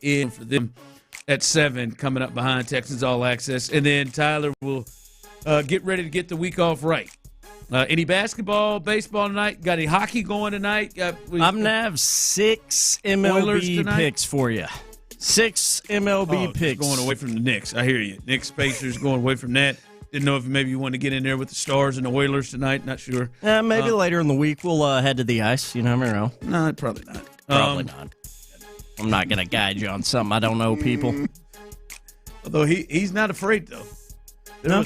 in for them at 7, coming up behind Texans All Access. And then Tyler will get ready to get the week off right. Any basketball, baseball tonight? Got any hockey going tonight? I'm going to have 6 MLB picks for you. 6 MLB picks. Going away from the Knicks. I hear you. Knicks, Pacers, going away from that. Didn't know if maybe you want to get in there with the Stars and the Oilers tonight. Not sure. Maybe later in the week we'll head to the ice. You never know. No, probably not. Probably not. I'm not going to guide you on something I don't know, people. Although he's not afraid, though. There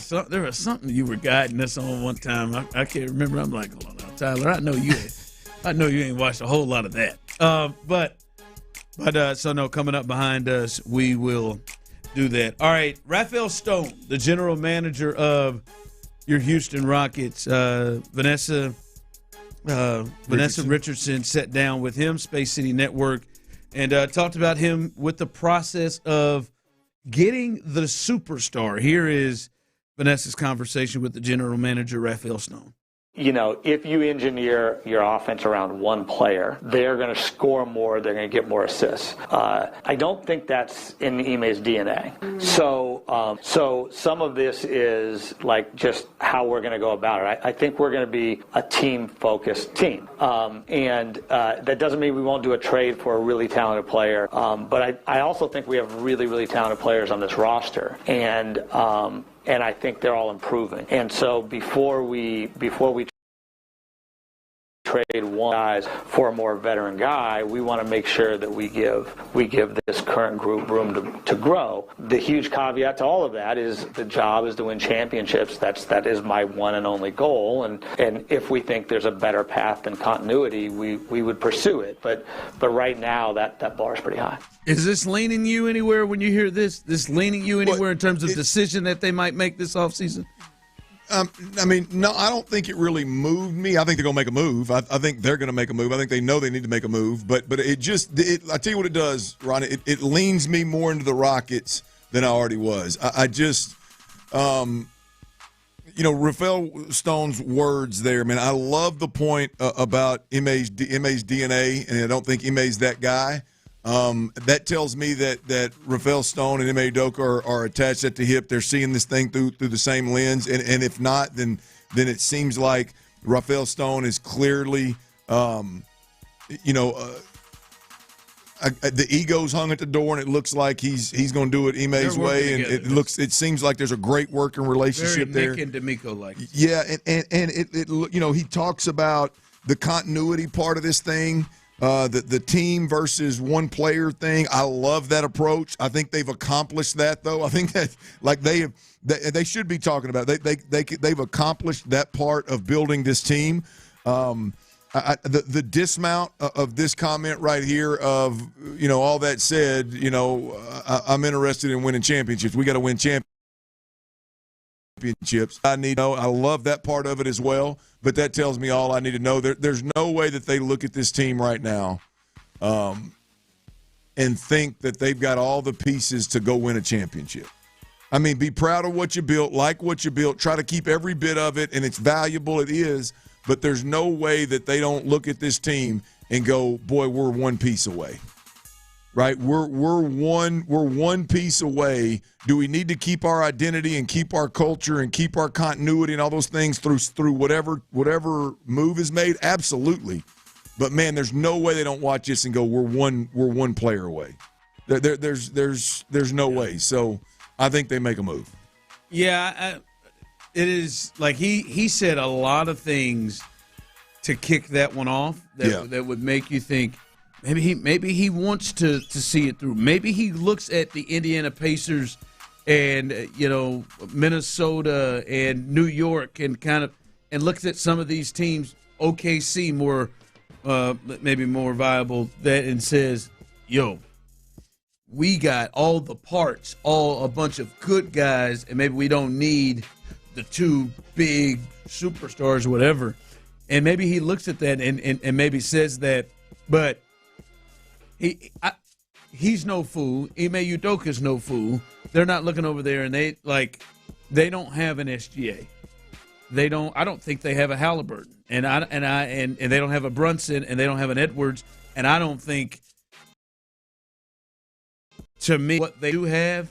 was something you were guiding us on one time. I can't remember. I'm like, hold on now, Tyler. I know you ain't watched a whole lot of that. So no, coming up behind us, we will do that. All right, Rafael Stone, the general manager of your Houston Rockets, Vanessa Richardson sat down with him, Space City Network, and talked about him with the process of getting the superstar. Here is Vanessa's conversation with the general manager, Rafael Stone. You know, if you engineer your offense around one player, they're going to score more, they're going to get more assists. I don't think that's in Ime's DNA. So some of this is like just how we're going to go about it. I think we're going to be a team-focused team. And that doesn't mean we won't do a trade for a really talented player. But I also think we have really, really talented players on this roster. And I think they're all improving. And so before we trade one guy for a more veteran guy, we want to make sure that we give this current group room to grow. The huge caveat to all of that is the job is to win championships. That is my one and only goal. And if we think there's a better path than continuity, we would pursue it. But right now that bar is pretty high. Is this leaning you anywhere when you hear this? This leaning you anywhere in terms of decision that they might make this offseason? No, I don't think it really moved me. I think they're going to make a move. I think they're going to make a move. I think they know they need to make a move. But I tell you what it does, Ronnie. It leans me more into the Rockets than I already was. Rafael Stone's words there, man. I love the point about Ime's DNA, and I don't think Ime's that guy. That tells me that Rafael Stone and Ime Udoka are attached at the hip. They're seeing this thing through the same lens, and if not, then it seems like Rafael Stone is clearly, the ego's hung at the door, and it looks like he's going to do it Ime's way, and it seems like there's a great working relationship there. Very Nick and D'Amico like. Yeah, and it he talks about the continuity part of this thing. The team versus one player thing. I love that approach. I think they've accomplished that, though. I think that they should be talking about it. They've accomplished that part of building this team. The dismount of this comment right here of all that said, I'm interested in winning championships. We got to win championships. I love that part of it as well, but that tells me all I need to know. There's no way that they look at this team right now and think that they've got all the pieces to go win a championship. I mean, be proud of what you built, like what you built, try to keep every bit of it, and it's valuable, it is, but there's no way that they don't look at this team and go, boy, we're one piece away. Right? We're one piece away. Do we need to keep our identity and keep our culture and keep our continuity and all those things through whatever move is made? Absolutely. But man, there's no way they don't watch this and go, we're one player away. There's no way. So I think they make a move. Yeah, it is like he said a lot of things to kick that one off that would make you think maybe he wants to see it through. Maybe he looks at the Indiana Pacers and Minnesota and New York and looks at some of these teams, OKC more maybe more viable, and says, yo, we got all the parts, a bunch of good guys, and maybe we don't need the two big superstars or whatever. And maybe he looks at that and maybe says that, but he's no fool. Ime Udoka's no fool. They're not looking over there, and they don't have an SGA. I don't think they have a Halliburton, and they don't have a Brunson, and they don't have an Edwards, and I don't think. To me, what they do have,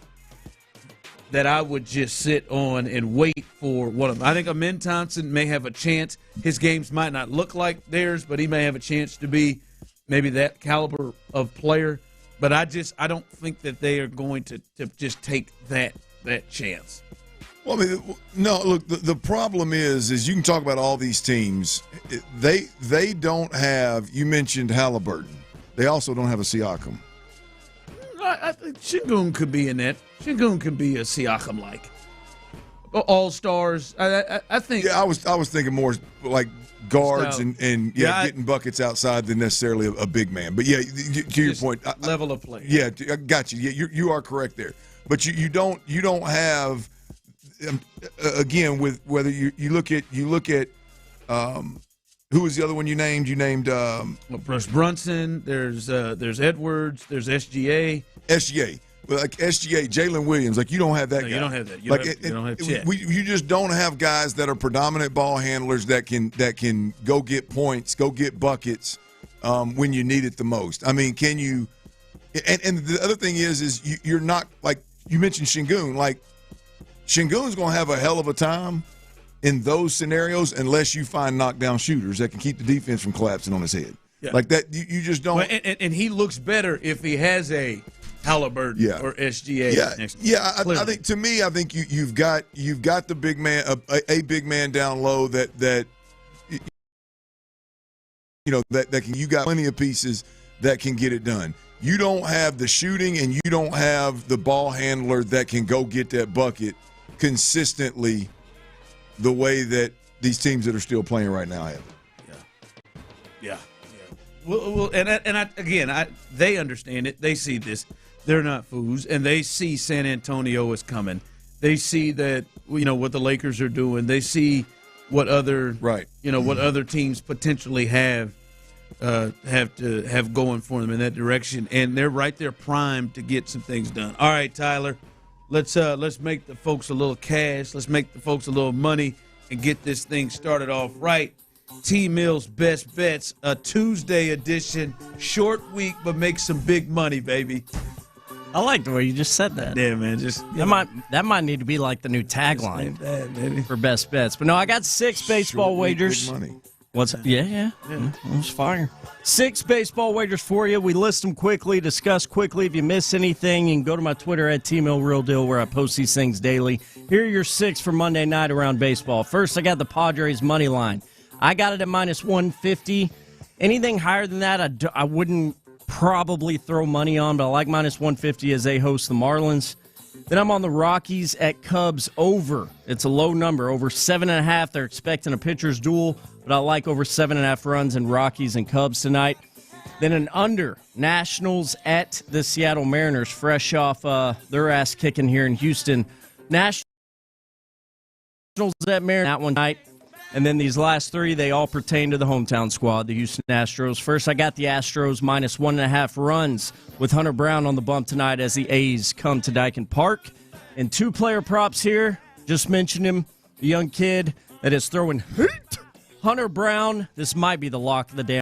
that I would just sit on and wait for one of them. I think Amin Thompson may have a chance. His games might not look like theirs, but he may have a chance to be maybe that caliber of player. But I don't think that they are going to just take that chance. Well, I mean, no, look, the problem is you can talk about all these teams. They don't have, you mentioned Halliburton. They also don't have a Siakam. I think Şengün could be in that. Şengün could be a Siakam-like. All-stars. I think. Yeah, I was thinking more like guards and getting buckets outside than necessarily a big man. But yeah, to your point, level of play. Yeah, I got you. Yeah, you are correct there. But you don't have again with whether you look at who was the other one you named? You named there's Brunson. There's Edwards. There's SGA. But like SGA, Jalen Williams, like you don't have that guy. You don't have that. You don't have Chet. You just don't have guys that are predominant ball handlers that can go get points, go get buckets when you need it the most. I mean, can you? And the other thing is you're not, like you mentioned Şengün. Like Şengün's going to have a hell of a time in those scenarios unless you find knockdown shooters that can keep the defense from collapsing on his head. Yeah. Like that, you just don't. Well, and he looks better if he has a Halliburton or SGA. I think to me, I think you've got the big man, a big man down low that can. You got plenty of pieces that can get it done. You don't have the shooting, and you don't have the ball handler that can go get that bucket consistently the way that these teams that are still playing right now have. Yeah. Well, they understand it. They see this. They're not fools, and they see San Antonio is coming. They see that what the Lakers are doing. They see what other what other teams potentially have going for them in that direction, and they're right there primed to get some things done. All right, Tyler, let's make the folks a little cash. Let's make the folks a little money and get this thing started off right. T-Mill's Best Bets, a Tuesday edition, short week, but make some big money, baby. I like the way you just said that. Yeah, man. That might need to be like the new tagline for Best Bets. But no, I got 6 baseball wagers. Big money. What's yeah. It was fire. 6 baseball wagers for you. We list them quickly, discuss quickly. If you miss anything, you can go to my Twitter at @TMillRealDeal, where I post these things daily. Here are your 6 for Monday night around baseball. First, I got the Padres money line. I got it at -150. Anything higher than that, I wouldn't probably throw money on, but I like -150 as they host the Marlins. Then I'm on the Rockies at Cubs over. It's a low number, over 7.5. They're expecting a pitcher's duel, but I like over 7.5 runs in Rockies and Cubs tonight. Then an under, Nationals at the Seattle Mariners, fresh off their ass kicking here in Houston. Nationals at Mariners, that one tonight. And then these last three, they all pertain to the hometown squad, the Houston Astros. First, I got the Astros minus 1.5 runs with Hunter Brown on the bump tonight as the A's come to Daikin Park. And 2 player props here. Just mentioned him, the young kid that is throwing heat. Hunter Brown. This might be the lock of the damn